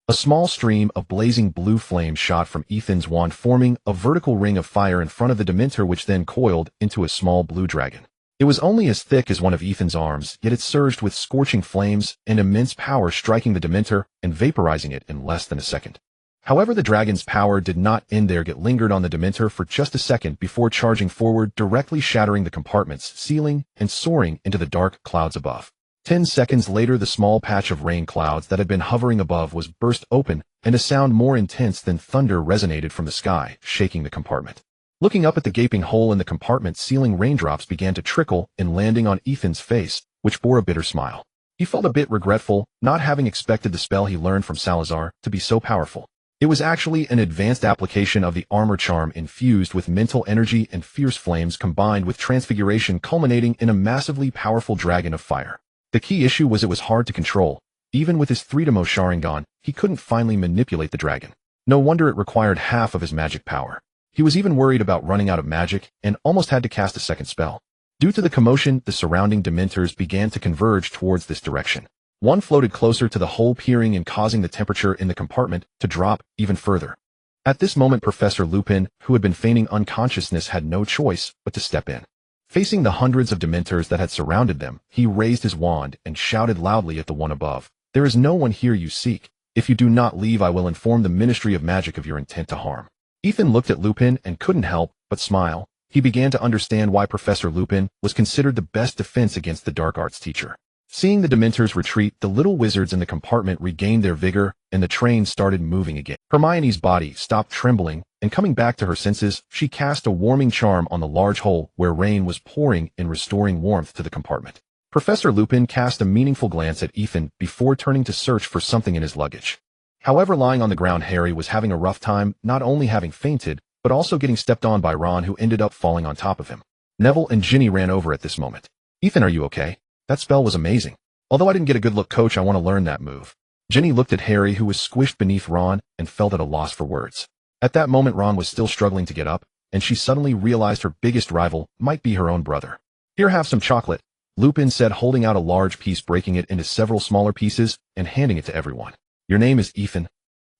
A small stream of blazing blue flame shot from Ethan's wand, forming a vertical ring of fire in front of the Dementor, which then coiled into a small blue dragon. It was only as thick as one of Ethan's arms, yet it surged with scorching flames and immense power, striking the Dementor and vaporizing it in less than a second. However, the dragon's power did not end there. It lingered on the Dementor for just a second before charging forward, directly shattering the compartment's ceiling and soaring into the dark clouds above. 10 seconds later, the small patch of rain clouds that had been hovering above was burst open, and a sound more intense than thunder resonated from the sky, shaking the compartment. Looking up at the gaping hole in the compartment ceiling, raindrops began to trickle and landing on Ethan's face, which bore a bitter smile. He felt a bit regretful, not having expected the spell he learned from Salazar to be so powerful. It was actually an advanced application of the armor charm, infused with mental energy and fierce flames combined with transfiguration, culminating in a massively powerful dragon of fire. The key issue was it was hard to control. Even with his 3-Demo Sharingan, he couldn't finally manipulate the dragon. No wonder it required half of his magic power. He was even worried about running out of magic and almost had to cast a second spell. Due to the commotion, the surrounding Dementors began to converge towards this direction. One floated closer to the hole, peering and causing the temperature in the compartment to drop even further. At this moment, Professor Lupin, who had been feigning unconsciousness, had no choice but to step in. Facing the hundreds of Dementors that had surrounded them, he raised his wand and shouted loudly at the one above, "There is no one here you seek. If you do not leave, I will inform the Ministry of Magic of your intent to harm." Ethan looked at Lupin and couldn't help but smile. He began to understand why Professor Lupin was considered the best defense against the dark arts teacher. Seeing the Dementors retreat, the little wizards in the compartment regained their vigor, and the train started moving again. Hermione's body stopped trembling, and coming back to her senses, she cast a warming charm on the large hole where rain was pouring and restoring warmth to the compartment. Professor Lupin cast a meaningful glance at Ethan before turning to search for something in his luggage. However, lying on the ground, Harry was having a rough time, not only having fainted, but also getting stepped on by Ron, who ended up falling on top of him. Neville and Ginny ran over at this moment. "Ethan, are you okay? That spell was amazing. Although I didn't get a good look, Coach, I want to learn that move." Ginny looked at Harry, who was squished beneath Ron, and felt at a loss for words. At that moment, Ron was still struggling to get up, and she suddenly realized her biggest rival might be her own brother. Here, have some chocolate, Lupin said, holding out a large piece, breaking it into several smaller pieces and handing it to everyone. Your name is Ethan?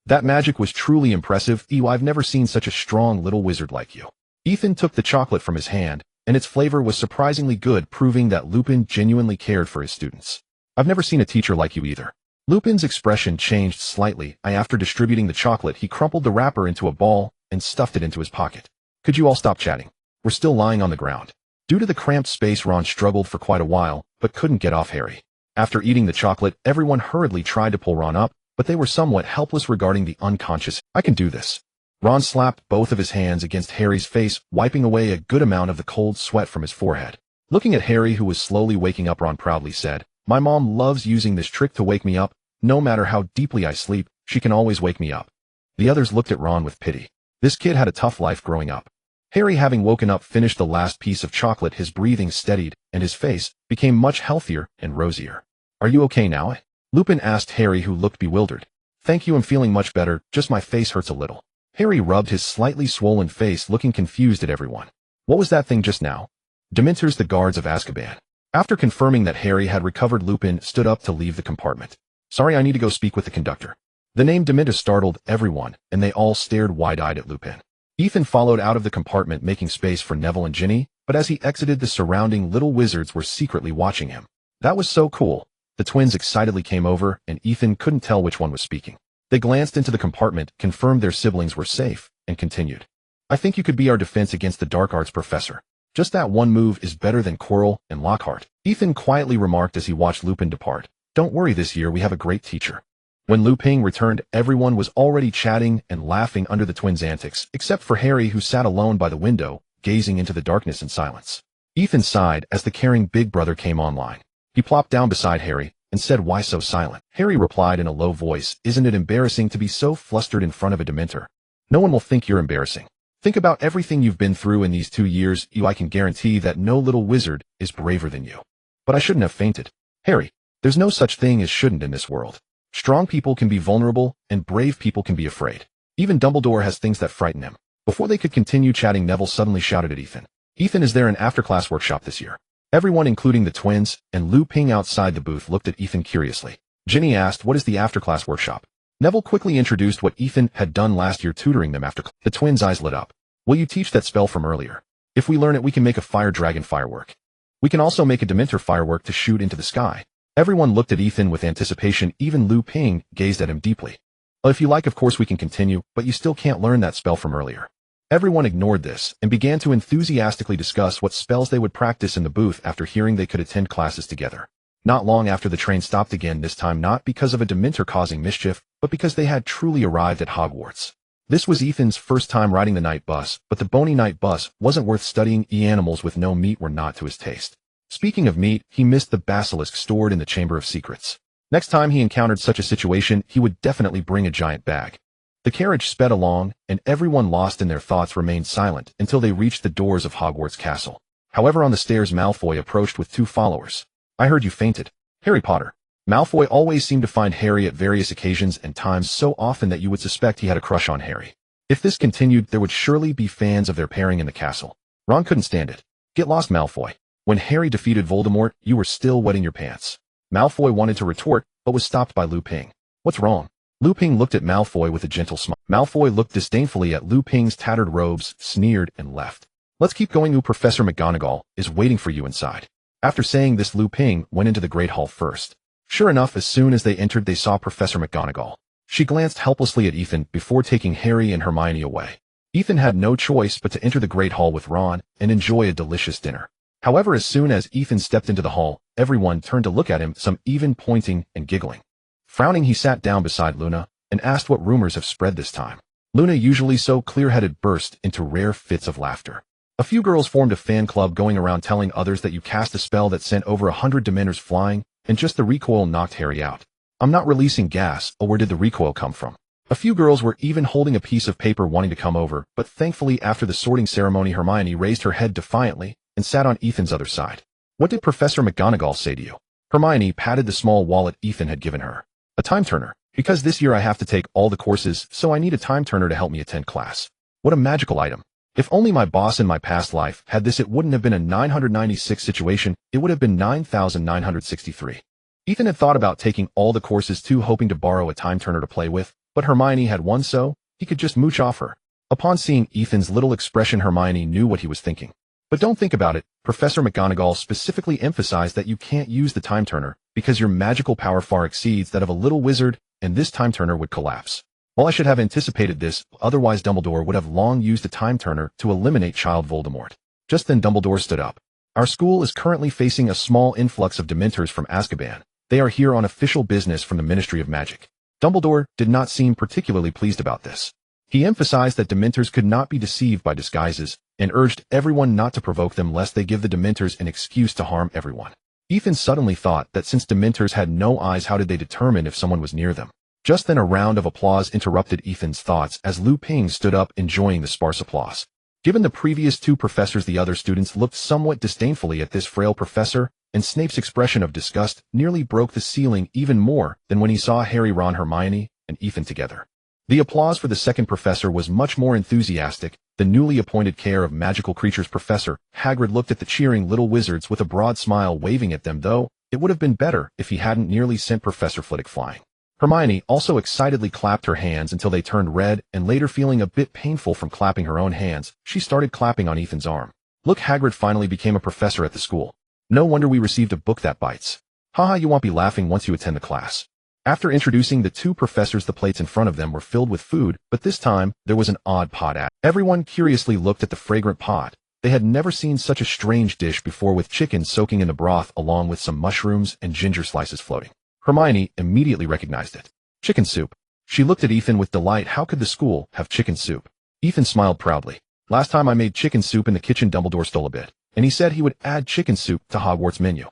That magic was truly impressive. I've never seen such a strong little wizard like you. Ethan took the chocolate from his hand, and its flavor was surprisingly good, proving that Lupin genuinely cared for his students. I've never seen a teacher like you either. Lupin's expression changed slightly. After distributing the chocolate, he crumpled the wrapper into a ball and stuffed it into his pocket. Could you all stop chatting? We're still lying on the ground. Due to the cramped space, Ron struggled for quite a while, but couldn't get off Harry. After eating the chocolate, everyone hurriedly tried to pull Ron up, but they were somewhat helpless regarding the unconscious. I can do this. Ron slapped both of his hands against Harry's face, wiping away a good amount of the cold sweat from his forehead. Looking at Harry, who was slowly waking up, Ron proudly said, My mom loves using this trick to wake me up. No matter how deeply I sleep, she can always wake me up. The others looked at Ron with pity. This kid had a tough life growing up. Harry, having woken up, finished the last piece of chocolate. His breathing steadied, and his face became much healthier and rosier. Are you okay now? Lupin asked Harry, who looked bewildered. Thank you, I'm feeling much better, just my face hurts a little. Harry rubbed his slightly swollen face, looking confused at everyone. What was that thing just now? Dementors, the guards of Azkaban. After confirming that Harry had recovered, Lupin stood up to leave the compartment. Sorry, I need to go speak with the conductor. The name Dementor startled everyone, and they all stared wide-eyed at Lupin. Ethan followed out of the compartment, making space for Neville and Ginny, but as he exited, the surrounding little wizards were secretly watching him. That was so cool. The twins excitedly came over, and Ethan couldn't tell which one was speaking. They glanced into the compartment, confirmed their siblings were safe, and continued. I think you could be our defense against the dark arts professor. Just that one move is better than Quirrell and Lockhart, Ethan quietly remarked as he watched Lupin depart. Don't worry, this year we have a great teacher. When Lupin returned, everyone was already chatting and laughing under the twins' antics, except for Harry, who sat alone by the window, gazing into the darkness in silence. Ethan sighed as the caring big brother came online. He plopped down beside Harry and said, Why so silent? Harry replied in a low voice, Isn't it embarrassing to be so flustered in front of a Dementor? No one will think you're embarrassing. Think about everything you've been through in these 2 years. I can guarantee that no little wizard is braver than you. But I shouldn't have fainted. Harry, there's no such thing as shouldn't in this world. Strong people can be vulnerable, and brave people can be afraid. Even Dumbledore has things that frighten him. Before they could continue chatting, Neville suddenly shouted at Ethan. Ethan, is there an after-class workshop this year? Everyone, including the twins and Lupin outside the booth, looked at Ethan curiously. Ginny asked, What is the after-class workshop? Neville quickly introduced what Ethan had done last year, tutoring them after class. The twins' eyes lit up. Will you teach that spell from earlier? If we learn it, we can make a fire dragon firework. We can also make a Dementor firework to shoot into the sky. Everyone looked at Ethan with anticipation. Even Lupin gazed at him deeply. If you like, of course we can continue, but you still can't learn that spell from earlier. Everyone ignored this and began to enthusiastically discuss what spells they would practice in the booth after hearing they could attend classes together. Not long after, the train stopped again, this time not because of a Dementor causing mischief, but because they had truly arrived at Hogwarts. This was Ethan's first time riding the night bus, but the bony night bus wasn't worth studying. Animals with no meat were not to his taste. Speaking of meat, he missed the basilisk stored in the Chamber of Secrets. Next time he encountered such a situation, he would definitely bring a giant bag. The carriage sped along, and everyone, lost in their thoughts, remained silent until they reached the doors of Hogwarts Castle. However, on the stairs, Malfoy approached with 2 followers. I heard you fainted. Harry Potter. Malfoy always seemed to find Harry at various occasions and times so often that you would suspect he had a crush on Harry. If this continued, there would surely be fans of their pairing in the castle. Ron couldn't stand it. Get lost, Malfoy. When Harry defeated Voldemort, you were still wetting your pants. Malfoy wanted to retort, but was stopped by Lupin. What's wrong? Lupin looked at Malfoy with a gentle smile. Malfoy looked disdainfully at Lupin's tattered robes, sneered, and left. Let's keep going. Professor McGonagall is waiting for you inside. After saying this, Lupin went into the Great Hall first. Sure enough, as soon as they entered, they saw Professor McGonagall. She glanced helplessly at Ethan before taking Harry and Hermione away. Ethan had no choice but to enter the Great Hall with Ron and enjoy a delicious dinner. However, as soon as Ethan stepped into the hall, everyone turned to look at him, some even pointing and giggling. Frowning, he sat down beside Luna and asked what rumors have spread this time. Luna, usually so clear-headed, burst into rare fits of laughter. A few girls formed a fan club, going around telling others that you cast a spell that sent over 100 Dementors flying, and just the recoil knocked Harry out. I'm not releasing gas. Oh, where did the recoil come from? A few girls were even holding a piece of paper wanting to come over, but thankfully after the sorting ceremony, Hermione raised her head defiantly and sat on Ethan's other side. What did Professor McGonagall say to you? Hermione patted the small wallet Ethan had given her. A time turner. Because this year I have to take all the courses, so I need a time turner to help me attend class. What a magical item. If only my boss in my past life had this, it wouldn't have been a 996 situation, it would have been 9,963. Ethan had thought about taking all the courses too, hoping to borrow a time turner to play with, but Hermione had one, so he could just mooch off her. Upon seeing Ethan's little expression, Hermione knew what he was thinking. But don't think about it, Professor McGonagall specifically emphasized that you can't use the time turner because your magical power far exceeds that of a little wizard, and this time turner would collapse. Well, I should have anticipated this, otherwise Dumbledore would have long used the time turner to eliminate Child Voldemort. Just then Dumbledore stood up. Our school is currently facing a small influx of Dementors from Azkaban. They are here on official business from the Ministry of Magic. Dumbledore did not seem particularly pleased about this. He emphasized that Dementors could not be deceived by disguises, and urged everyone not to provoke them lest they give the Dementors an excuse to harm everyone. Ethan suddenly thought that since Dementors had no eyes, how did they determine if someone was near them? Just then a round of applause interrupted Ethan's thoughts as Lupin stood up, enjoying the sparse applause. Given the previous two professors, the other students looked somewhat disdainfully at this frail professor, and Snape's expression of disgust nearly broke the ceiling even more than when he saw Harry, Ron, Hermione, and Ethan together. The applause for the second professor was much more enthusiastic. The newly appointed Care of Magical Creatures Professor, Hagrid, looked at the cheering little wizards with a broad smile, waving at them, though it would have been better if he hadn't nearly sent Professor Flitwick flying. Hermione also excitedly clapped her hands until they turned red, and later, feeling a bit painful from clapping her own hands, she started clapping on Ethan's arm. Look, Hagrid finally became a professor at the school. No wonder we received a book that bites. Haha, you won't be laughing once you attend the class. After introducing the two professors, the plates in front of them were filled with food, but this time there was an odd pot at. Everyone curiously looked at the fragrant pot. They had never seen such a strange dish before, with chicken soaking in the broth along with some mushrooms and ginger slices floating. Hermione immediately recognized it. Chicken soup. She looked at Ethan with delight. How could the school have chicken soup? Ethan smiled proudly. Last time I made chicken soup in the kitchen, Dumbledore stole a bit, and he said he would add chicken soup to Hogwarts menu.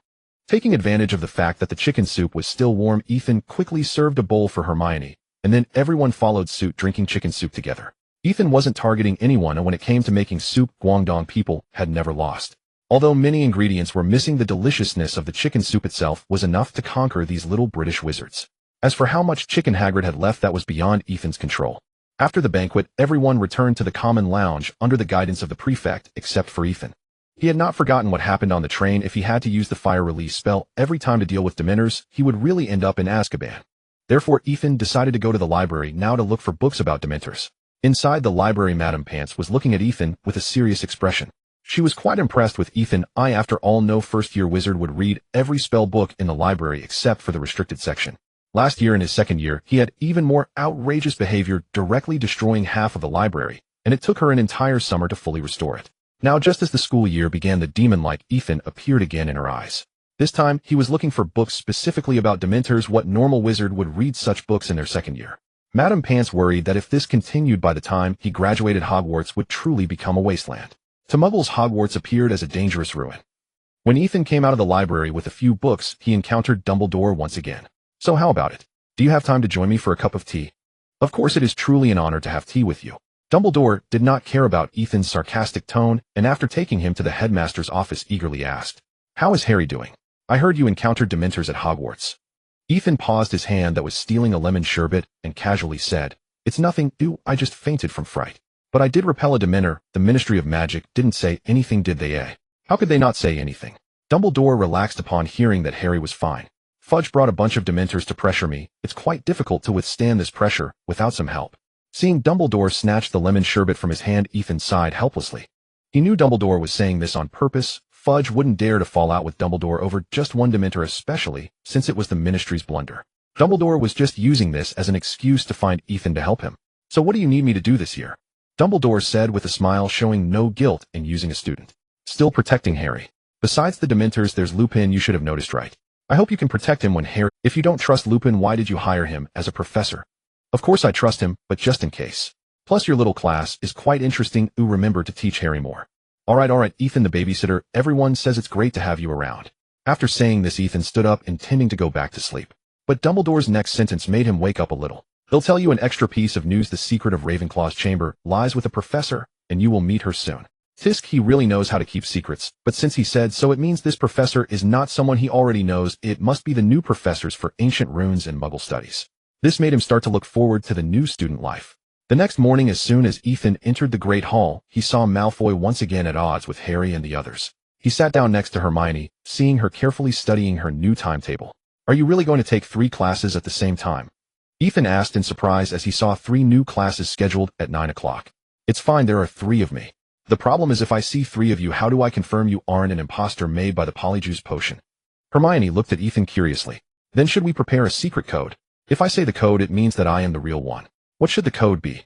Taking advantage of the fact that the chicken soup was still warm, Ethan quickly served a bowl for Hermione, and then everyone followed suit, drinking chicken soup together. Ethan wasn't targeting anyone, and when it came to making soup, Guangdong people had never lost. Although many ingredients were missing, the deliciousness of the chicken soup itself was enough to conquer these little British wizards. As for how much chicken Hagrid had left, that was beyond Ethan's control. After the banquet, everyone returned to the common lounge under the guidance of the prefect, except for Ethan. He had not forgotten what happened on the train. If he had to use the fire release spell every time to deal with Dementors, he would really end up in Azkaban. Therefore, Ethan decided to go to the library now to look for books about Dementors. Inside the library, Madame Pants was looking at Ethan with a serious expression. She was quite impressed with Ethan. After all, no first-year wizard would read every spell book in the library except for the restricted section. Last year, in his second year, he had even more outrageous behavior, directly destroying half of the library, and it took her an entire summer to fully restore it. Now, just as the school year began, the demon-like Ethan appeared again in her eyes. This time, he was looking for books specifically about Dementors. What normal wizard would read such books in their second year? Madame Pants worried that if this continued, by the time he graduated, Hogwarts would truly become a wasteland. To Muggles, Hogwarts appeared as a dangerous ruin. When Ethan came out of the library with a few books, he encountered Dumbledore once again. So how about it? Do you have time to join me for a cup of tea? Of course, it is truly an honor to have tea with you. Dumbledore did not care about Ethan's sarcastic tone, and after taking him to the headmaster's office, eagerly asked, "How is Harry doing? I heard you encountered Dementors at Hogwarts." Ethan paused his hand that was stealing a lemon sherbet and casually said, "It's nothing, I just fainted from fright. But I did repel a Dementor." The Ministry of Magic didn't say anything, did they? How could they not say anything? Dumbledore relaxed upon hearing that Harry was fine. Fudge brought a bunch of Dementors to pressure me. It's quite difficult to withstand this pressure without some help. Seeing Dumbledore snatch the lemon sherbet from his hand, Ethan sighed helplessly. He knew Dumbledore was saying this on purpose. Fudge wouldn't dare to fall out with Dumbledore over just one Dementor, especially since it was the Ministry's blunder. Dumbledore was just using this as an excuse to find Ethan to help him. "So what do you need me to do this year?" Dumbledore said with a smile, showing no guilt in using a student. "Still protecting Harry. Besides the Dementors, there's Lupin. You should have noticed, right? I hope you can protect him when Harry... If you don't trust Lupin, why did you hire him as a professor?" "Of course I trust him, but just in case. Plus your little class is quite interesting. Remember to teach Harry more." All right, Ethan the babysitter, everyone says it's great to have you around." After saying this, Ethan stood up, intending to go back to sleep. But Dumbledore's next sentence made him wake up a little. "They'll tell you an extra piece of news. The secret of Ravenclaw's chamber lies with the professor, and you will meet her soon." Tisk, he really knows how to keep secrets, but since he said so, it means this professor is not someone he already knows. It must be the new professors for ancient runes and Muggle studies. This made him start to look forward to the new student life. The next morning, as soon as Ethan entered the Great Hall, he saw Malfoy once again at odds with Harry and the others. He sat down next to Hermione, seeing her carefully studying her new timetable. "Are you really going to take 3 classes at the same time?" Ethan asked in surprise as he saw 3 new classes scheduled at 9 o'clock. "It's fine, there are 3 of me. The problem is if I see 3 of you, how do I confirm you aren't an imposter made by the Polyjuice potion?" Hermione looked at Ethan curiously. "Then should we prepare a secret code? If I say the code, it means that I am the real one. What should the code be?"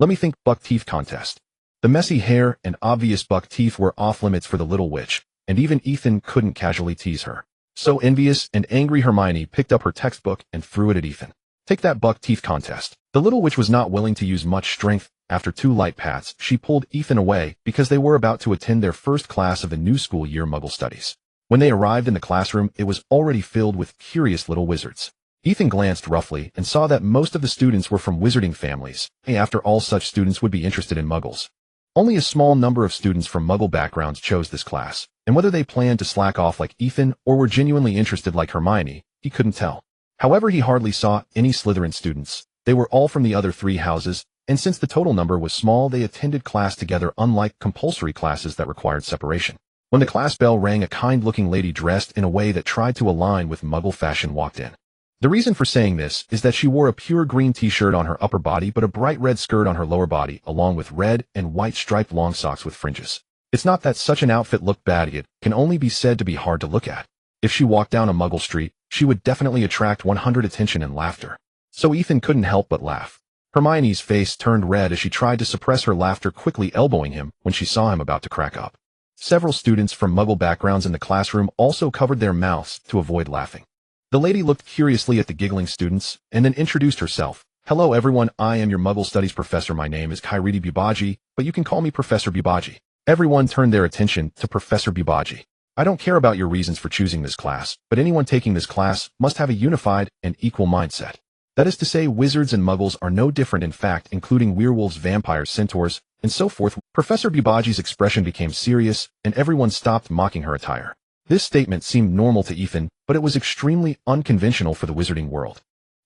"Let me think. Buck teeth contest." The messy hair and obvious buck teeth were off limits for the little witch, and even Ethan couldn't casually tease her. So envious and angry, Hermione picked up her textbook and threw it at Ethan. "Take that, buck teeth contest." The little witch was not willing to use much strength. After 2 light pats, she pulled Ethan away because they were about to attend their first class of the new school year, Muggle Studies. When they arrived in the classroom, it was already filled with curious little wizards. Ethan glanced roughly and saw that most of the students were from wizarding families. After all, such students would be interested in Muggles. Only a small number of students from Muggle backgrounds chose this class, and whether they planned to slack off like Ethan or were genuinely interested like Hermione, he couldn't tell. However, he hardly saw any Slytherin students. They were all from the other 3 houses, and since the total number was small, they attended class together, unlike compulsory classes that required separation. When the class bell rang, a kind-looking lady dressed in a way that tried to align with Muggle fashion walked in. The reason for saying this is that she wore a pure green t-shirt on her upper body but a bright red skirt on her lower body, along with red and white striped long socks with fringes. It's not that such an outfit looked bad, it can only be said to be hard to look at. If she walked down a Muggle street, she would definitely attract 100 attention and laughter. So Ethan couldn't help but laugh. Hermione's face turned red as she tried to suppress her laughter, quickly elbowing him when she saw him about to crack up. Several students from Muggle backgrounds in the classroom also covered their mouths to avoid laughing. The lady looked curiously at the giggling students and then introduced herself. "Hello everyone, I am your Muggle Studies professor. My name is Kairidi Bubaji, but you can call me Professor Bubaji." Everyone turned their attention to Professor Bubaji. "I don't care about your reasons for choosing this class, but anyone taking this class must have a unified and equal mindset. That is to say, wizards and Muggles are no different, in fact, including werewolves, vampires, centaurs, and so forth." Professor Bubaji's expression became serious, and everyone stopped mocking her attire. This statement seemed normal to Ethan, but it was extremely unconventional for the wizarding world.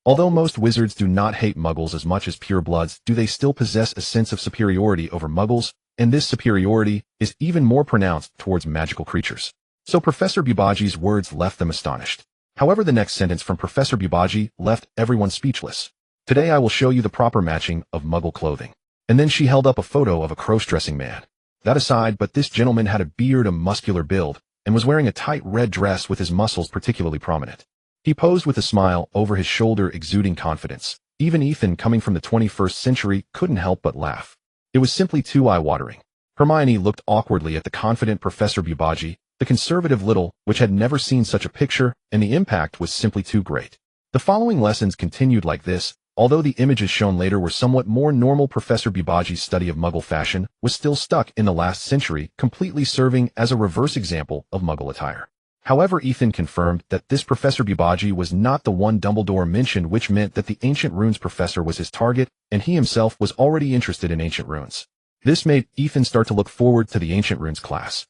Although most wizards do not hate Muggles as much as purebloods, do they still possess a sense of superiority over Muggles, and this superiority is even more pronounced towards magical creatures. So Professor Bubaji's words left them astonished. However, the next sentence from Professor Bubaji left everyone speechless. "Today I will show you the proper matching of Muggle clothing." And then she held up a photo of a cross-dressing man. That aside, but this gentleman had a beard, a muscular build, and was wearing a tight red dress with his muscles particularly prominent. He posed with a smile over his shoulder, exuding confidence. Even Ethan, coming from the 21st century, couldn't help but laugh. It was simply too eye-watering. Hermione looked awkwardly at the confident Professor Bubaji, the conservative little which had never seen such a picture, and the impact was simply too great. The following lessons continued like this. Although the images shown later were somewhat more normal, Professor Bubaji's study of Muggle fashion was still stuck in the last century, completely serving as a reverse example of Muggle attire. However, Ethan confirmed that this Professor Bubaji was not the one Dumbledore mentioned, which meant that the ancient runes professor was his target, and he himself was already interested in ancient runes. This made Ethan start to look forward to the ancient runes class.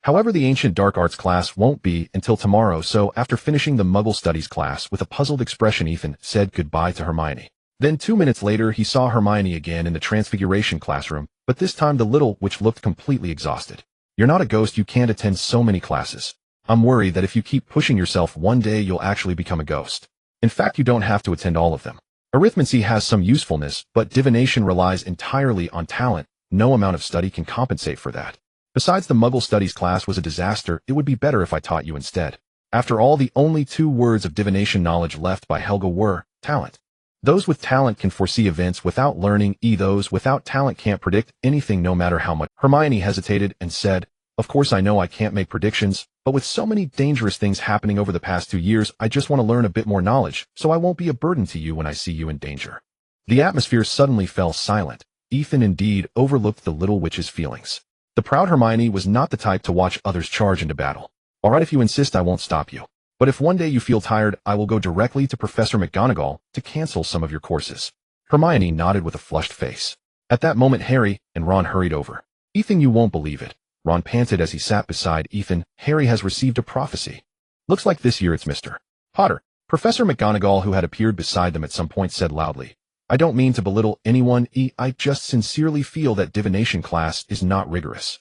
However, the ancient dark arts class won't be until tomorrow, so after finishing the Muggle studies class with a puzzled expression, Ethan said goodbye to Hermione. Then 2 minutes later, he saw Hermione again in the transfiguration classroom, but this time the little witch looked completely exhausted. "You're not a ghost, you can't attend so many classes. I'm worried that if you keep pushing yourself, one day you'll actually become a ghost. In fact, you don't have to attend all of them. Arithmancy has some usefulness, but divination relies entirely on talent. No amount of study can compensate for that. Besides, the Muggle studies class was a disaster. It would be better if I taught you instead." After all, the only 2 words of divination knowledge left by Helga were talent. Those with talent can foresee events without learning. Those without talent can't predict anything, no matter how much. Hermione hesitated and said, "Of course I know I can't make predictions, but with so many dangerous things happening over the past 2 years, I just want to learn a bit more knowledge, so I won't be a burden to you when I see you in danger." The atmosphere suddenly fell silent. Ethan indeed overlooked the little witch's feelings. The proud Hermione was not the type to watch others charge into battle. "All right, if you insist, I won't stop you. But if one day you feel tired, I will go directly to Professor McGonagall to cancel some of your courses." Hermione nodded with a flushed face. At that moment, Harry and Ron hurried over. "Ethan, you won't believe it," Ron panted as he sat beside Ethan. "Harry has received a prophecy. Looks like this year it's Mr. Potter." Professor McGonagall, who had appeared beside them at some point, said loudly, I don't mean to belittle anyone, I just sincerely feel that divination class is not rigorous.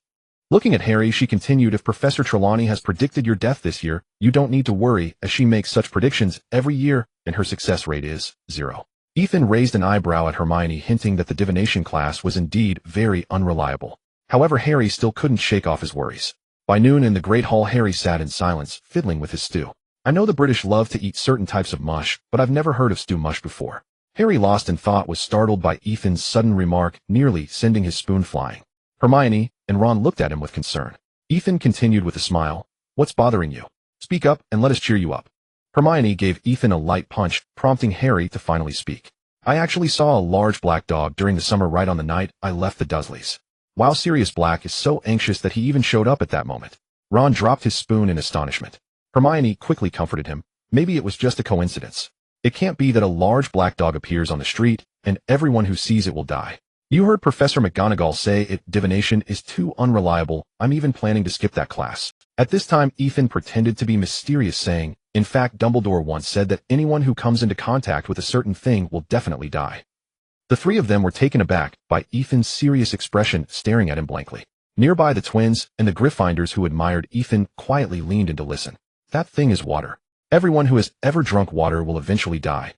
Looking at Harry, she continued, if Professor Trelawney has predicted your death this year, you don't need to worry, as she makes such predictions every year, and her success rate is 0. Ethan raised an eyebrow at Hermione, hinting that the divination class was indeed very unreliable. However, Harry still couldn't shake off his worries. By noon in the Great Hall, Harry sat in silence, fiddling with his stew. I know the British love to eat certain types of mush, but I've never heard of stew mush before. Harry, lost in thought, was startled by Ethan's sudden remark, nearly sending his spoon flying. Hermione and Ron looked at him with concern. Ethan continued with a smile, "What's bothering you? Speak up and let us cheer you up." Hermione gave Ethan a light punch, prompting Harry to finally speak. "I actually saw a large black dog during the summer right on the night I left the Dursleys." While Sirius Black is so anxious that he even showed up at that moment. Ron dropped his spoon in astonishment. Hermione quickly comforted him. "Maybe it was just a coincidence. It can't be that a large black dog appears on the street, and everyone who sees it will die. You heard Professor McGonagall say divination is too unreliable. I'm even planning to skip that class." At this time, Ethan pretended to be mysterious, saying, "In fact, Dumbledore once said that anyone who comes into contact with a certain thing will definitely die." The three of them were taken aback by Ethan's serious expression, staring at him blankly. Nearby, the twins and the Gryffindors who admired Ethan quietly leaned in to listen. "That thing is water. Everyone who has ever drunk water will eventually die."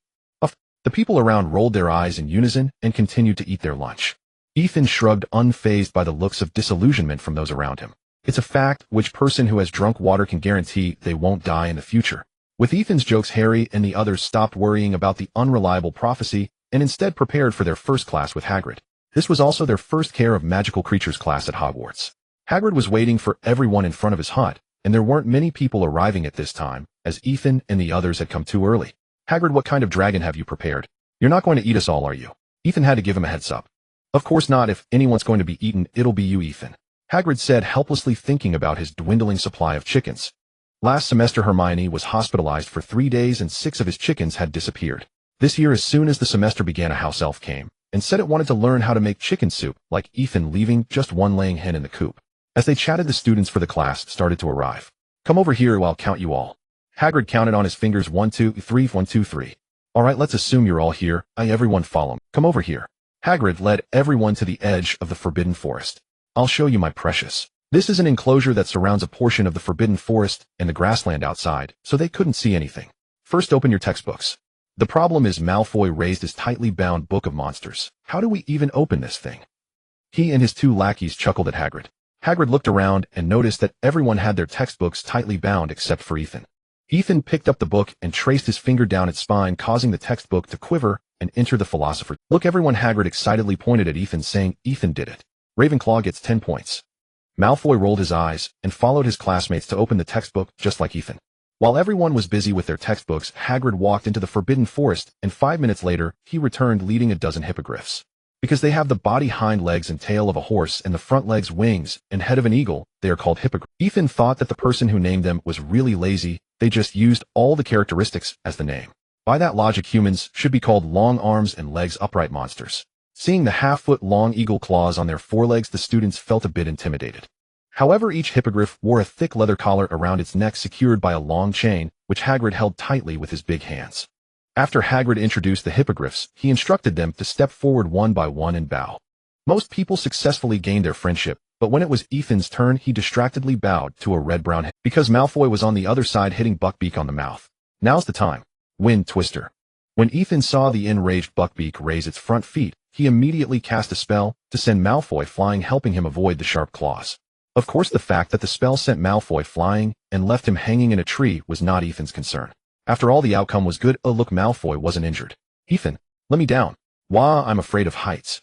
The people around rolled their eyes in unison and continued to eat their lunch. Ethan shrugged, unfazed by the looks of disillusionment from those around him. "It's a fact. Which person who has drunk water can guarantee they won't die in the future?" With Ethan's jokes, Harry and the others stopped worrying about the unreliable prophecy and instead prepared for their first class with Hagrid. This was also their first Care of Magical Creatures class at Hogwarts. Hagrid was waiting for everyone in front of his hut, and there weren't many people arriving at this time, as Ethan and the others had come too early. "Hagrid, what kind of dragon have you prepared? You're not going to eat us all, are you?" Ethan had to give him a heads up. "Of course not. If anyone's going to be eaten, it'll be you, Ethan," Hagrid said, helplessly thinking about his dwindling supply of chickens. Last semester, Hermione was hospitalized for 3 days and 6 of his chickens had disappeared. This year, as soon as the semester began, a house elf came and said it wanted to learn how to make chicken soup, like Ethan, leaving just one laying hen in the coop. As they chatted, the students for the class started to arrive. "Come over here, I'll count you all." Hagrid counted on his fingers, 1, 2, 3, 1, 2, 3. "All right, let's assume you're all here. Everyone follow me. Come over here." Hagrid led everyone to the edge of the Forbidden Forest. "I'll show you, my precious." This is an enclosure that surrounds a portion of the Forbidden Forest and the grassland outside, so they couldn't see anything. "First, open your textbooks." The problem is, Malfoy raised his tightly bound book of monsters. "How do we even open this thing?" He and his 2 lackeys chuckled at Hagrid. Hagrid looked around and noticed that everyone had their textbooks tightly bound except for Ethan. Ethan picked up the book and traced his finger down its spine, causing the textbook to quiver and enter the philosopher. "Look, everyone!" Hagrid excitedly pointed at Ethan, saying, "Ethan did it. Ravenclaw gets 10 points. Malfoy rolled his eyes and followed his classmates to open the textbook, just like Ethan. While everyone was busy with their textbooks, Hagrid walked into the Forbidden Forest, and 5 minutes later, he returned leading a dozen hippogriffs. Because they have the body, hind legs, and tail of a horse, and the front legs, wings, and head of an eagle, they are called hippogriffs. Ethan thought that the person who named them was really lazy. They just used all the characteristics as the name. By that logic, humans should be called long arms and legs upright monsters. Seeing the half-foot long eagle claws on their forelegs, the students felt a bit intimidated. However, each hippogriff wore a thick leather collar around its neck, secured by a long chain, which Hagrid held tightly with his big hands. After Hagrid introduced the hippogriffs, he instructed them to step forward one by one and bow. Most people successfully gained their friendship, but when it was Ethan's turn, he distractedly bowed to a red-brown head, because Malfoy was on the other side, hitting Buckbeak on the mouth. "Now's the time. Wind Twister." When Ethan saw the enraged Buckbeak raise its front feet, he immediately cast a spell to send Malfoy flying, helping him avoid the sharp claws. Of course, the fact that the spell sent Malfoy flying and left him hanging in a tree was not Ethan's concern. After all, the outcome was good. "Oh look, Malfoy wasn't injured." "Ethan, let me down." "Wah, I'm afraid of heights."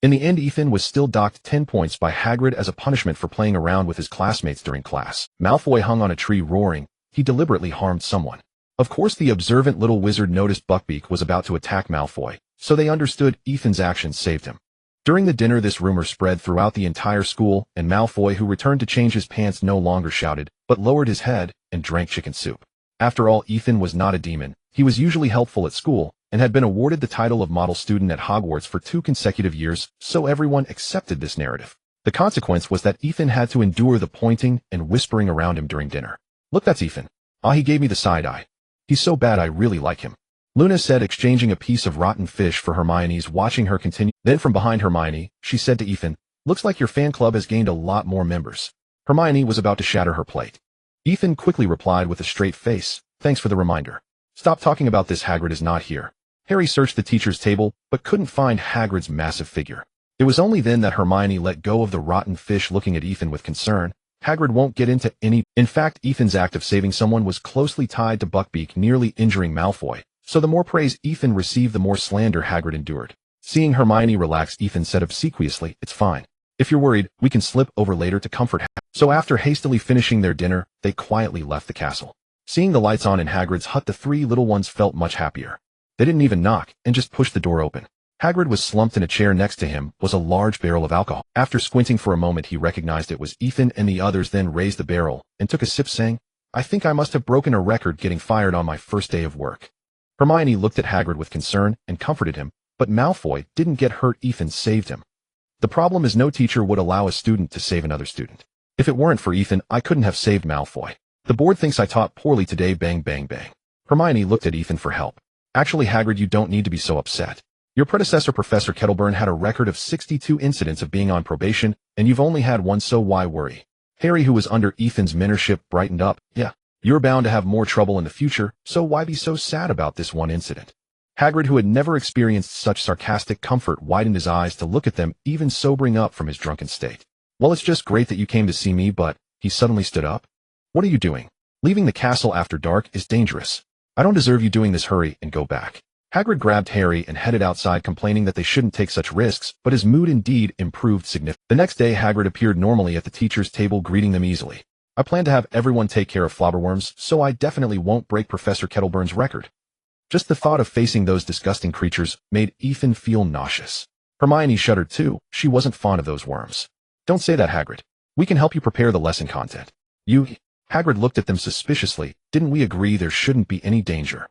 In the end, Ethan was still docked 10 points by Hagrid as a punishment for playing around with his classmates during class. Malfoy hung on a tree roaring. He deliberately harmed someone. Of course, the observant little wizard noticed Buckbeak was about to attack Malfoy, so they understood Ethan's actions saved him. During the dinner, this rumor spread throughout the entire school, and Malfoy, who returned to change his pants, no longer shouted, but lowered his head and drank chicken soup. After all, Ethan was not a demon. He was usually helpful at school, and had been awarded the title of model student at Hogwarts for 2 consecutive years, so everyone accepted this narrative. The consequence was that Ethan had to endure the pointing and whispering around him during dinner. "Look, that's Ethan. Ah, he gave me the side eye. He's so bad, I really like him." Luna said, exchanging a piece of rotten fish for Hermione's, watching her continue. Then from behind Hermione, she said to Ethan, "Looks like your fan club has gained a lot more members." Hermione was about to shatter her plate. Ethan quickly replied with a straight face, "Thanks for the reminder. Stop talking about this, Hagrid is not here." Harry searched the teacher's table, but couldn't find Hagrid's massive figure. It was only then that Hermione let go of the rotten fish, looking at Ethan with concern. Hagrid won't get into any. In fact, Ethan's act of saving someone was closely tied to Buckbeak nearly injuring Malfoy, so the more praise Ethan received, the more slander Hagrid endured. Seeing Hermione relax, Ethan said obsequiously, "It's fine. If you're worried, we can slip over later to comfort Hagrid." So after hastily finishing their dinner, they quietly left the castle. Seeing the lights on in Hagrid's hut, the three little ones felt much happier. They didn't even knock, and just pushed the door open. Hagrid was slumped in a chair. Next to him was a large barrel of alcohol. After squinting for a moment, he recognized it was Ethan and the others, then raised the barrel and took a sip, saying, "I think I must have broken a record getting fired on my first day of work." Hermione looked at Hagrid with concern and comforted him, but Malfoy didn't get hurt. Ethan saved him. The problem is no teacher would allow a student to save another student. If it weren't for Ethan, I couldn't have saved Malfoy. The board thinks I taught poorly today. Bang, bang, bang. Hermione looked at Ethan for help. Actually, Hagrid, you don't need to be so upset. Your predecessor, Professor Kettleburn, had a record of 62 incidents of being on probation, and you've only had one, so why worry? Harry, who was under Ethan's mentorship, brightened up. Yeah, you're bound to have more trouble in the future, so why be so sad about this one incident? Hagrid, who had never experienced such sarcastic comfort, widened his eyes to look at them, even sobering up from his drunken state. Well, it's just great that you came to see me, but... He suddenly stood up. What are you doing? Leaving the castle after dark is dangerous. I don't deserve you doing this. Hurry and go back. Hagrid grabbed Harry and headed outside, complaining that they shouldn't take such risks, but his mood indeed improved significantly. The next day, Hagrid appeared normally at the teacher's table, greeting them easily. I plan to have everyone take care of flobberworms, so I definitely won't break Professor Kettleburn's record. Just the thought of facing those disgusting creatures made Ethan feel nauseous. Hermione shuddered too. She wasn't fond of those worms. Don't say that, Hagrid. We can help you prepare the lesson content. Hagrid looked at them suspiciously. Didn't we agree there shouldn't be any danger?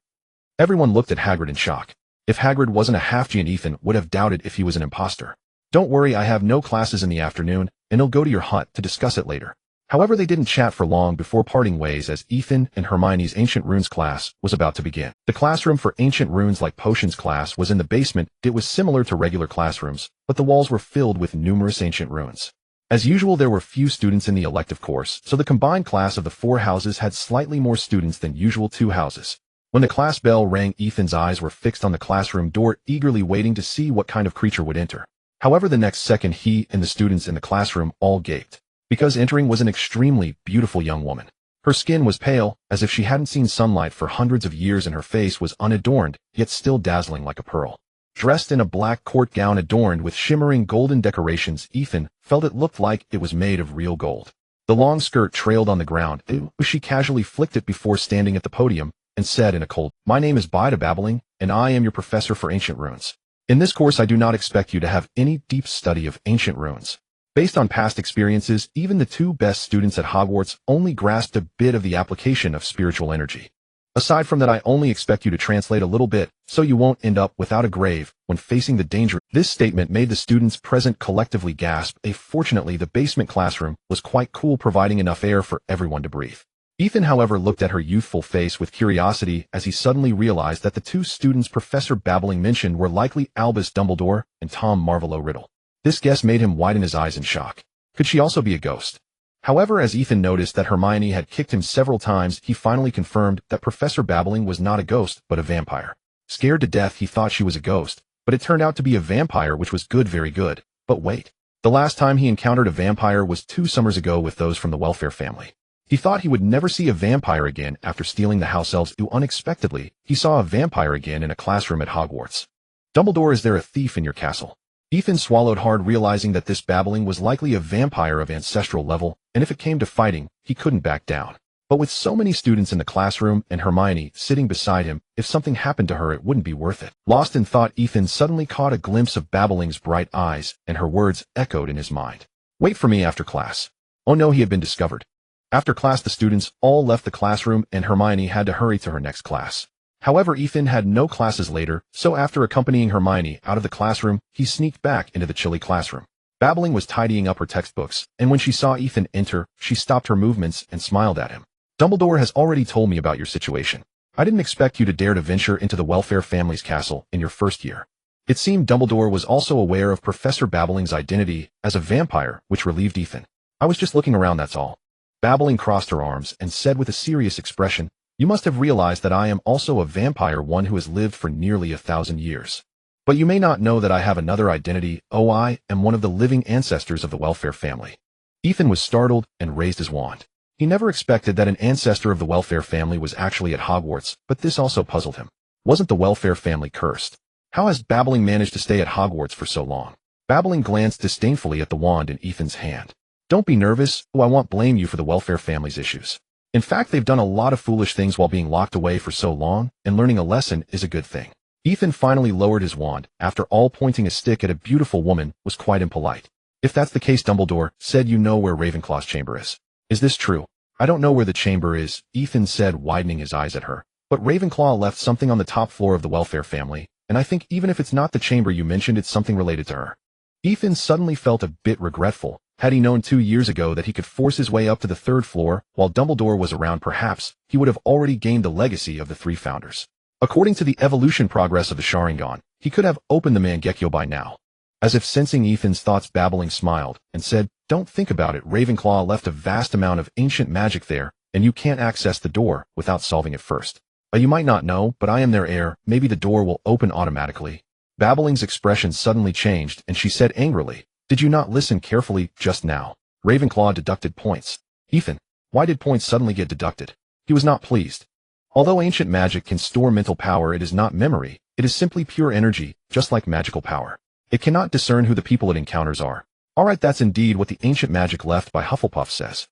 Everyone looked at Hagrid in shock. If Hagrid wasn't a half-G, Ethan would have doubted if he was an imposter. Don't worry, I have no classes in the afternoon, and he'll go to your hut to discuss it later. However, they didn't chat for long before parting ways, as Ethan and Hermione's Ancient Runes class was about to begin. The classroom for Ancient Runes, like Potions class, was in the basement. It was similar to regular classrooms, but the walls were filled with numerous ancient runes. As usual, there were few students in the elective course, so the combined class of the four houses had slightly more students than usual. 2 houses. When the class bell rang, Ethan's eyes were fixed on the classroom door, eagerly waiting to see what kind of creature would enter. However, the next second, he and the students in the classroom all gaped, because entering was an extremely beautiful young woman. Her skin was pale, as if she hadn't seen sunlight for hundreds of years, and her face was unadorned, yet still dazzling like a pearl. Dressed in a black court gown adorned with shimmering golden decorations, Ethan felt it looked like it was made of real gold. The long skirt trailed on the ground. She casually flicked it before standing at the podium and said in a cold, "My name is Bida Babbling, and I am your professor for Ancient Runes. In this course, I do not expect you to have any deep study of Ancient Runes. Based on past experiences, even the 2 best students at Hogwarts only grasped a bit of the application of spiritual energy. Aside from that, I only expect you to translate a little bit, so you won't end up without a grave when facing the danger." This statement made the students present collectively gasp. Fortunately, the basement classroom was quite cool, providing enough air for everyone to breathe. Ethan, however, looked at her youthful face with curiosity as he suddenly realized that the 2 students Professor Babbling mentioned were likely Albus Dumbledore and Tom Marvolo Riddle. This guess made him widen his eyes in shock. Could she also be a ghost? However, as Ethan noticed that Hermione had kicked him several times, he finally confirmed that Professor Babbling was not a ghost, but a vampire. Scared to death, he thought she was a ghost, but it turned out to be a vampire, which was good, very good. But wait. The last time he encountered a vampire was 2 summers ago with those from the Welfare family. He thought he would never see a vampire again after stealing the house elves. Unexpectedly, he saw a vampire again in a classroom at Hogwarts. Dumbledore, is there a thief in your castle? Ethan swallowed hard, realizing that this Babbling was likely a vampire of ancestral level, and if it came to fighting, he couldn't back down. But with so many students in the classroom and Hermione sitting beside him, if something happened to her, it wouldn't be worth it. Lost in thought, Ethan suddenly caught a glimpse of Babbling's bright eyes, and her words echoed in his mind. "Wait for me after class." Oh no, he had been discovered. After class, the students all left the classroom, and Hermione had to hurry to her next class. However, Ethan had no classes later, so after accompanying Hermione out of the classroom, he sneaked back into the chilly classroom. Babbling was tidying up her textbooks, and when she saw Ethan enter, she stopped her movements and smiled at him. "Dumbledore has already told me about your situation. I didn't expect you to dare to venture into the welfare family's castle in your first year. It seemed Dumbledore was also aware of Professor Babbling's identity as a vampire, which relieved Ethan. I was just looking around, that's all. Babbling crossed her arms and said with a serious expression, you must have realized that I am also a vampire, one who has lived for nearly 1,000 years. But you may not know that I have another identity. Oh, I am one of the living ancestors of the welfare family. Ethan was startled and raised his wand. He never expected that an ancestor of the welfare family was actually at Hogwarts, but this also puzzled him. Wasn't the welfare family cursed? How has Babbling managed to stay at Hogwarts for so long? Babbling glanced disdainfully at the wand in Ethan's hand. Don't be nervous, I won't blame you for the welfare family's issues. In fact, they've done a lot of foolish things while being locked away for so long, and learning a lesson is a good thing. Ethan finally lowered his wand. After all, pointing a stick at a beautiful woman was quite impolite. If that's the case, Dumbledore said, you know where Ravenclaw's chamber is. Is this true? I don't know where the chamber is, Ethan said, widening his eyes at her. But Ravenclaw left something on the top floor of the welfare family, and I think even if it's not the chamber you mentioned, it's something related to her. Ethan suddenly felt a bit regretful. Had he known 2 years ago that he could force his way up to the 3rd floor while Dumbledore was around, perhaps he would have already gained the legacy of the 3 founders. According to the evolution progress of the Sharingan, he could have opened the Mangekyo by now. As if sensing Ethan's thoughts, Babbling smiled and said, don't think about it. Ravenclaw left a vast amount of ancient magic there, and you can't access the door without solving it first. You might not know, but I am their heir. Maybe the door will open automatically. Babbling's expression suddenly changed, and she said angrily, did you not listen carefully just now? Ravenclaw deducted points. Ethan, why did points suddenly get deducted? He was not pleased. Although ancient magic can store mental power, it is not memory. It is simply pure energy, just like magical power. It cannot discern who the people it encounters are. Alright, that's indeed what the ancient magic left by Hufflepuff says.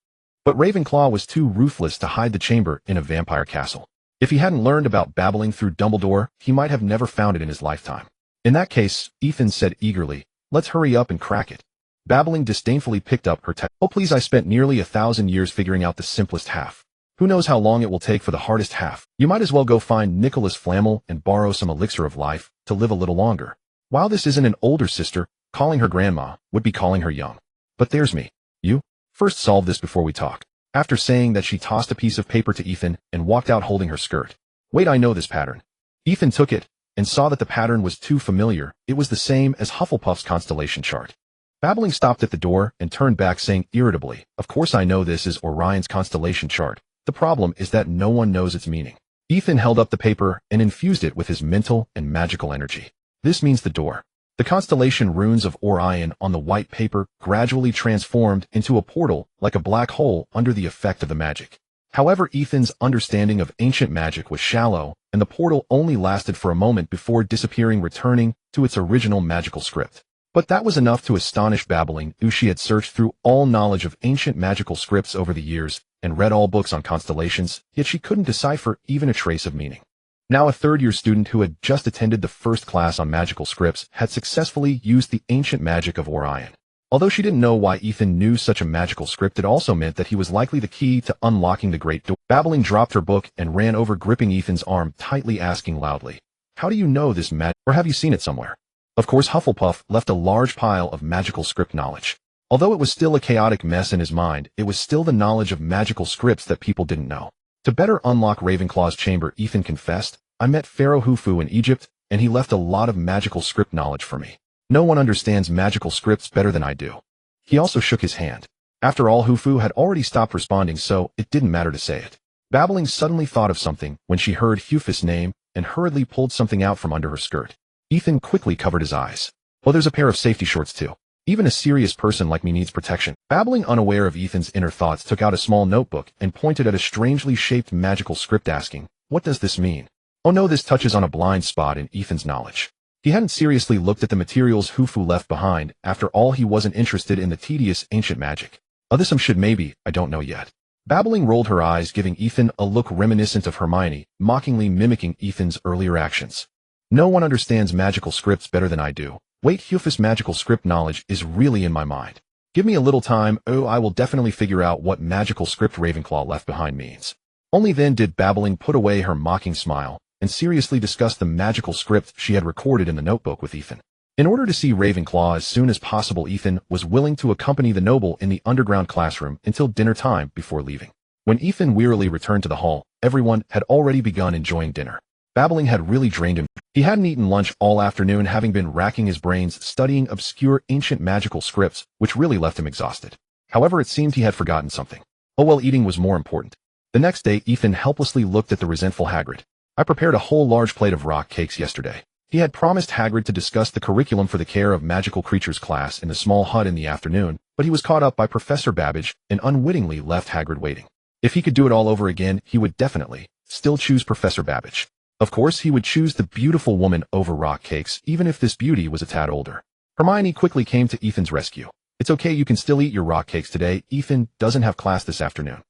But Ravenclaw was too ruthless to hide the chamber in a vampire castle. If he hadn't learned about Babbling through Dumbledore, he might have never found it in his lifetime. In that case, Ethan said eagerly, let's hurry up and crack it. Babbling disdainfully picked up her oh please, I spent nearly 1,000 years figuring out the simplest half. Who knows how long it will take for the hardest half? You might as well go find Nicholas Flamel and borrow some elixir of life to live a little longer. While this isn't an older sister, calling her grandma would be calling her young. But there's me. You? First solve this before we talk. After saying that, she tossed a piece of paper to Ethan and walked out holding her skirt. Wait, I know this pattern. Ethan took it and saw that the pattern was too familiar. It was the same as Hufflepuff's constellation chart. Babbling stopped at the door and turned back, saying irritably, of course I know this is Orion's constellation chart. The problem is that no one knows its meaning. Ethan held up the paper and infused it with his mental and magical energy. This means the door. The constellation runes of Orion on the white paper gradually transformed into a portal, like a black hole, under the effect of the magic. However, Ethan's understanding of ancient magic was shallow, and the portal only lasted for a moment before disappearing, returning to its original magical script. But that was enough to astonish Babbling, who she had searched through all knowledge of ancient magical scripts over the years, and read all books on constellations, yet she couldn't decipher even a trace of meaning. Now a third-year student who had just attended the first class on magical scripts had successfully used the ancient magic of Orion. Although she didn't know why Ethan knew such a magical script, it also meant that he was likely the key to unlocking the great door. Babbling dropped her book and ran over, gripping Ethan's arm tightly, asking loudly, how do you know this magic, or have you seen it somewhere? Of course, Hufflepuff left a large pile of magical script knowledge. Although it was still a chaotic mess in his mind, it was still the knowledge of magical scripts that people didn't know. To better unlock Ravenclaw's chamber, Ethan confessed, I met Pharaoh Khufu in Egypt, and he left a lot of magical script knowledge for me. No one understands magical scripts better than I do. He also shook his hand. After all, Khufu had already stopped responding, so it didn't matter to say it. Babbling suddenly thought of something when she heard Hufus' name and hurriedly pulled something out from under her skirt. Ethan quickly covered his eyes. Oh, there's a pair of safety shorts too. Even a serious person like me needs protection. Babbling, unaware of Ethan's inner thoughts, took out a small notebook and pointed at a strangely shaped magical script, asking, what does this mean? Oh no, this touches on a blind spot in Ethan's knowledge. He hadn't seriously looked at the materials Khufu left behind. After all, he wasn't interested in the tedious ancient magic. Oh, this should maybe, I don't know yet. Babbling rolled her eyes, giving Ethan a look reminiscent of Hermione, mockingly mimicking Ethan's earlier actions. No one understands magical scripts better than I do. Wait, Hufus' magical script knowledge is really in my mind. Give me a little time, I will definitely figure out what magical script Ravenclaw left behind means. Only then did Babbling put away her mocking smile and seriously discuss the magical script she had recorded in the notebook with Ethan. In order to see Ravenclaw as soon as possible, Ethan was willing to accompany the noble in the underground classroom until dinner time before leaving. When Ethan wearily returned to the hall, everyone had already begun enjoying dinner. Babbling had really drained him. He hadn't eaten lunch all afternoon, having been racking his brains studying obscure ancient magical scripts, which really left him exhausted. However, it seemed he had forgotten something. Oh well, eating was more important. The next day, Ethan helplessly looked at the resentful Hagrid. I prepared a whole large plate of rock cakes yesterday. He had promised Hagrid to discuss the curriculum for the care of magical creatures class in the small hut in the afternoon, but he was caught up by Professor Babbage and unwittingly left Hagrid waiting. If he could do it all over again, he would definitely still choose Professor Babbage. Of course, he would choose the beautiful woman over rock cakes, even if this beauty was a tad older. Hermione quickly came to Ethan's rescue. It's okay, you can still eat your rock cakes today. Ethan doesn't have class this afternoon.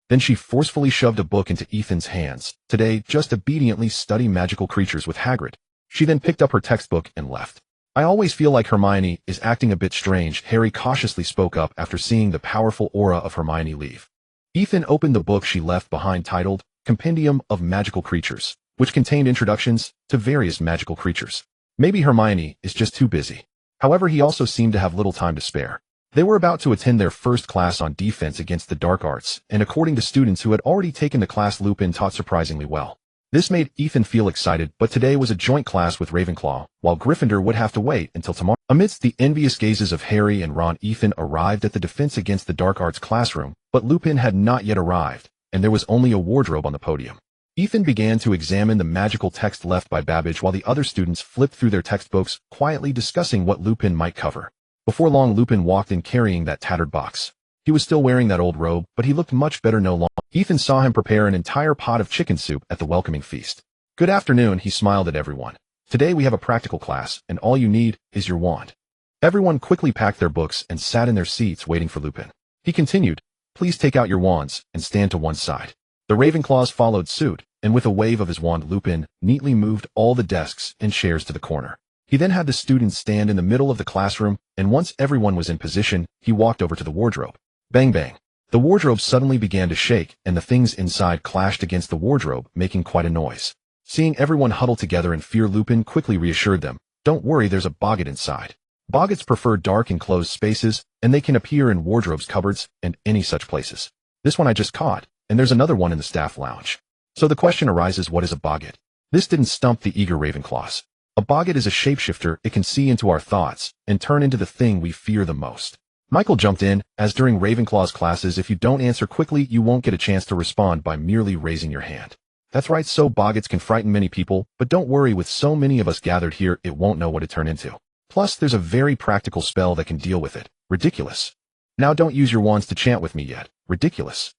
Then she forcefully shoved a book into Ethan's hands. Today, just obediently study magical creatures with Hagrid. She then picked up her textbook and left. I always feel like Hermione is acting a bit strange, Harry cautiously spoke up after seeing the powerful aura of Hermione leave. Ethan opened the book she left behind titled Compendium of Magical Creatures, which contained introductions to various magical creatures. Maybe Hermione is just too busy. However, he also seemed to have little time to spare. They were about to attend their first class on defense against the dark arts, and according to students who had already taken the class, Lupin taught surprisingly well. This made Ethan feel excited, but today was a joint class with Ravenclaw, while Gryffindor would have to wait until tomorrow. Amidst the envious gazes of Harry and Ron, Ethan arrived at the Defense Against the Dark Arts classroom, but Lupin had not yet arrived, and there was only a wardrobe on the podium. Ethan began to examine the magical text left by Babbage while the other students flipped through their textbooks, quietly discussing what Lupin might cover. Before long, Lupin walked in carrying that tattered box. He was still wearing that old robe, but he looked much better no longer. Ethan saw him prepare an entire pot of chicken soup at the welcoming feast. Good afternoon, he smiled at everyone. Today we have a practical class, and all you need is your wand. Everyone quickly packed their books and sat in their seats waiting for Lupin. He continued, please take out your wands and stand to one side. The Ravenclaws followed suit, and with a wave of his wand, Lupin neatly moved all the desks and chairs to the corner. He then had the students stand in the middle of the classroom, and once everyone was in position, he walked over to the wardrobe. Bang bang. The wardrobe suddenly began to shake, and the things inside clashed against the wardrobe, making quite a noise. Seeing everyone huddled together in fear, Lupin quickly reassured them, don't worry, there's a boggart inside. Boggarts prefer dark enclosed spaces, and they can appear in wardrobes, cupboards, and any such places. This one I just caught, and there's another one in the staff lounge. So the question arises, what is a boggart? This didn't stump the eager Ravenclaws. A boggart is a shapeshifter. It can see into our thoughts and turn into the thing we fear the most. Michael jumped in, as during Ravenclaw's classes, if you don't answer quickly, you won't get a chance to respond by merely raising your hand. That's right, so boggarts can frighten many people, but don't worry, with so many of us gathered here, it won't know what to turn into. Plus, there's a very practical spell that can deal with it. Ridiculous. Now don't use your wands to chant with me yet. Ridiculous.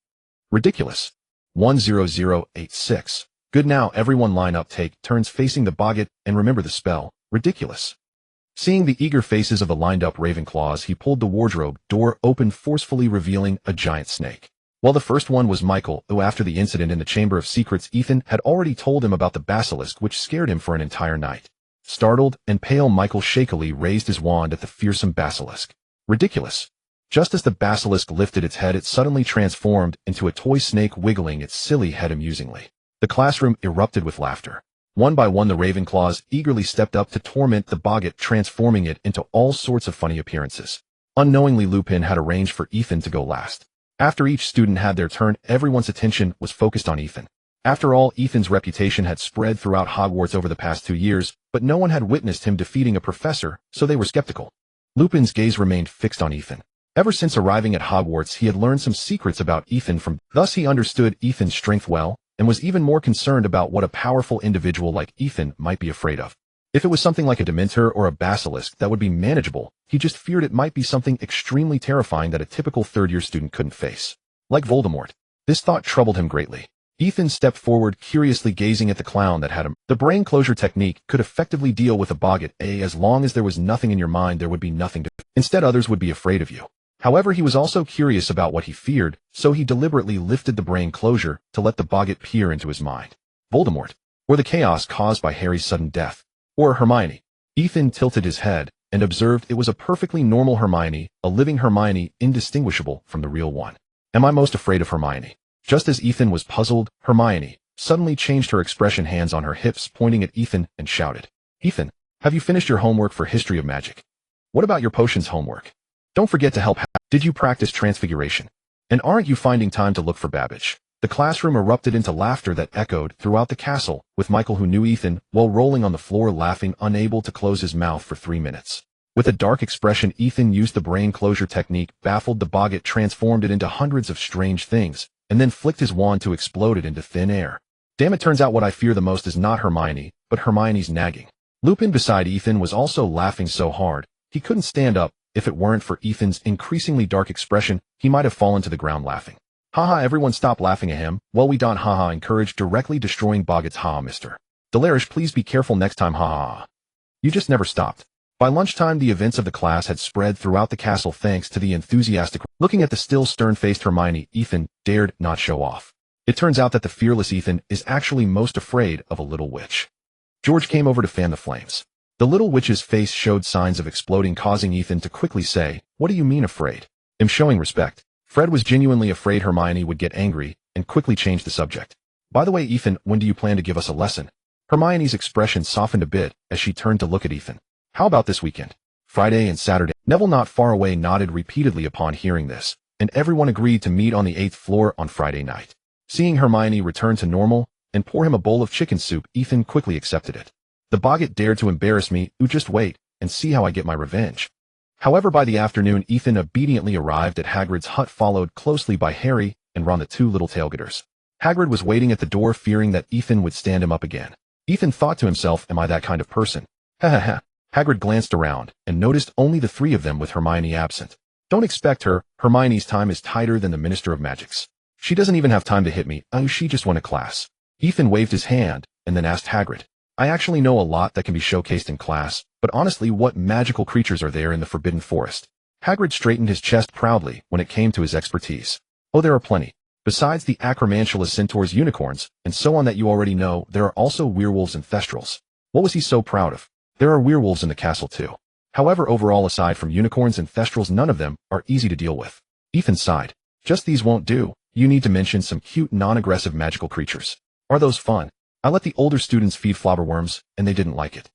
Ridiculous. 10086. Good, now everyone line up, take turns facing the boggart, and remember the spell. Ridiculous. Seeing the eager faces of the lined-up Ravenclaws, he pulled the wardrobe door open, forcefully revealing a giant snake. Well, the first one was Michael, who after the incident in the Chamber of Secrets, Ethan had already told him about the basilisk, which scared him for an entire night. Startled and pale, Michael shakily raised his wand at the fearsome basilisk. Ridiculous. Just as the basilisk lifted its head, it suddenly transformed into a toy snake, wiggling its silly head amusingly. The classroom erupted with laughter. One by one, the Ravenclaws eagerly stepped up to torment the boggart, transforming it into all sorts of funny appearances. Unknowingly, Lupin had arranged for Ethan to go last. After each student had their turn, everyone's attention was focused on Ethan. After all, Ethan's reputation had spread throughout Hogwarts over the past 2 years, but no one had witnessed him defeating a professor, so they were skeptical. Lupin's gaze remained fixed on Ethan. Ever since arriving at Hogwarts, he had learned some secrets about Ethan thus he understood Ethan's strength well, and was even more concerned about what a powerful individual like Ethan might be afraid of. If it was something like a Dementor or a basilisk, that would be manageable. He just feared it might be something extremely terrifying that a typical third-year student couldn't face. Like Voldemort. This thought troubled him greatly. Ethan stepped forward, curiously gazing at the clown that had him. The brain closure technique could effectively deal with a boggart. As long as there was nothing in your mind, there would be nothing to fear. Instead, others would be afraid of you. However, he was also curious about what he feared, so he deliberately lifted the brain closure to let the boggart peer into his mind. Voldemort. Or the chaos caused by Harry's sudden death. Or Hermione. Ethan tilted his head and observed it was a perfectly normal Hermione, a living Hermione, indistinguishable from the real one. Am I most afraid of Hermione? Just as Ethan was puzzled, Hermione suddenly changed her expression, hands on her hips, pointing at Ethan, and shouted, Ethan, have you finished your homework for History of Magic? What about your potions homework? Don't forget to help. Did you practice transfiguration? And aren't you finding time to look for Babbage? The classroom erupted into laughter that echoed throughout the castle, with Michael, who knew Ethan, while rolling on the floor laughing, unable to close his mouth for 3 minutes. With a dark expression, Ethan used the brain closure technique, baffled the boggart, transformed it into hundreds of strange things, and then flicked his wand to explode it into thin air. Damn, it turns out what I fear the most is not Hermione, but Hermione's nagging. Lupin beside Ethan was also laughing so hard, he couldn't stand up. If it weren't for Ethan's increasingly dark expression, he might have fallen to the ground laughing. Haha, everyone stop laughing at him. Well, we don't haha encourage directly destroying boggarts. Haha, Mr. Delary, please be careful next time. Haha. You just never stopped. By lunchtime, the events of the class had spread throughout the castle thanks to the enthusiastic. Looking at the still stern-faced Hermione, Ethan dared not show off. It turns out that the fearless Ethan is actually most afraid of a little witch. George came over to fan the flames. The little witch's face showed signs of exploding, causing Ethan to quickly say, "What do you mean afraid?" "I'm showing respect." Fred was genuinely afraid Hermione would get angry and quickly changed the subject. "By the way, Ethan, when do you plan to give us a lesson?" Hermione's expression softened a bit as she turned to look at Ethan. "How about this weekend? Friday and Saturday?" Neville, not far away, nodded repeatedly upon hearing this, and everyone agreed to meet on the 8th floor on Friday night. Seeing Hermione return to normal and pour him a bowl of chicken soup, Ethan quickly accepted it. "The boggart dared to embarrass me. Ooh, just wait and see how I get my revenge." However, by the afternoon, Ethan obediently arrived at Hagrid's hut, followed closely by Harry and Ron, the two little tailgaters. Hagrid was waiting at the door, fearing that Ethan would stand him up again. Ethan thought to himself, am I that kind of person? Ha ha ha. Hagrid glanced around and noticed only the three of them with Hermione absent. Don't expect her. Hermione's time is tighter than the Minister of Magic's. She doesn't even have time to hit me. Oh, she just won a class. Ethan waved his hand and then asked Hagrid, I actually know a lot that can be showcased in class, but honestly, what magical creatures are there in the Forbidden Forest? Hagrid straightened his chest proudly when it came to his expertise. Oh, there are plenty. Besides the acromantula, centaurs, unicorns, and so on that you already know, there are also werewolves and thestrals. What was he so proud of? There are werewolves in the castle too. However, overall, aside from unicorns and thestrals, none of them are easy to deal with. Ethan sighed. Just these won't do. You need to mention some cute, non-aggressive magical creatures. Are those fun? I let the older students feed flobberworms, and they didn't like it.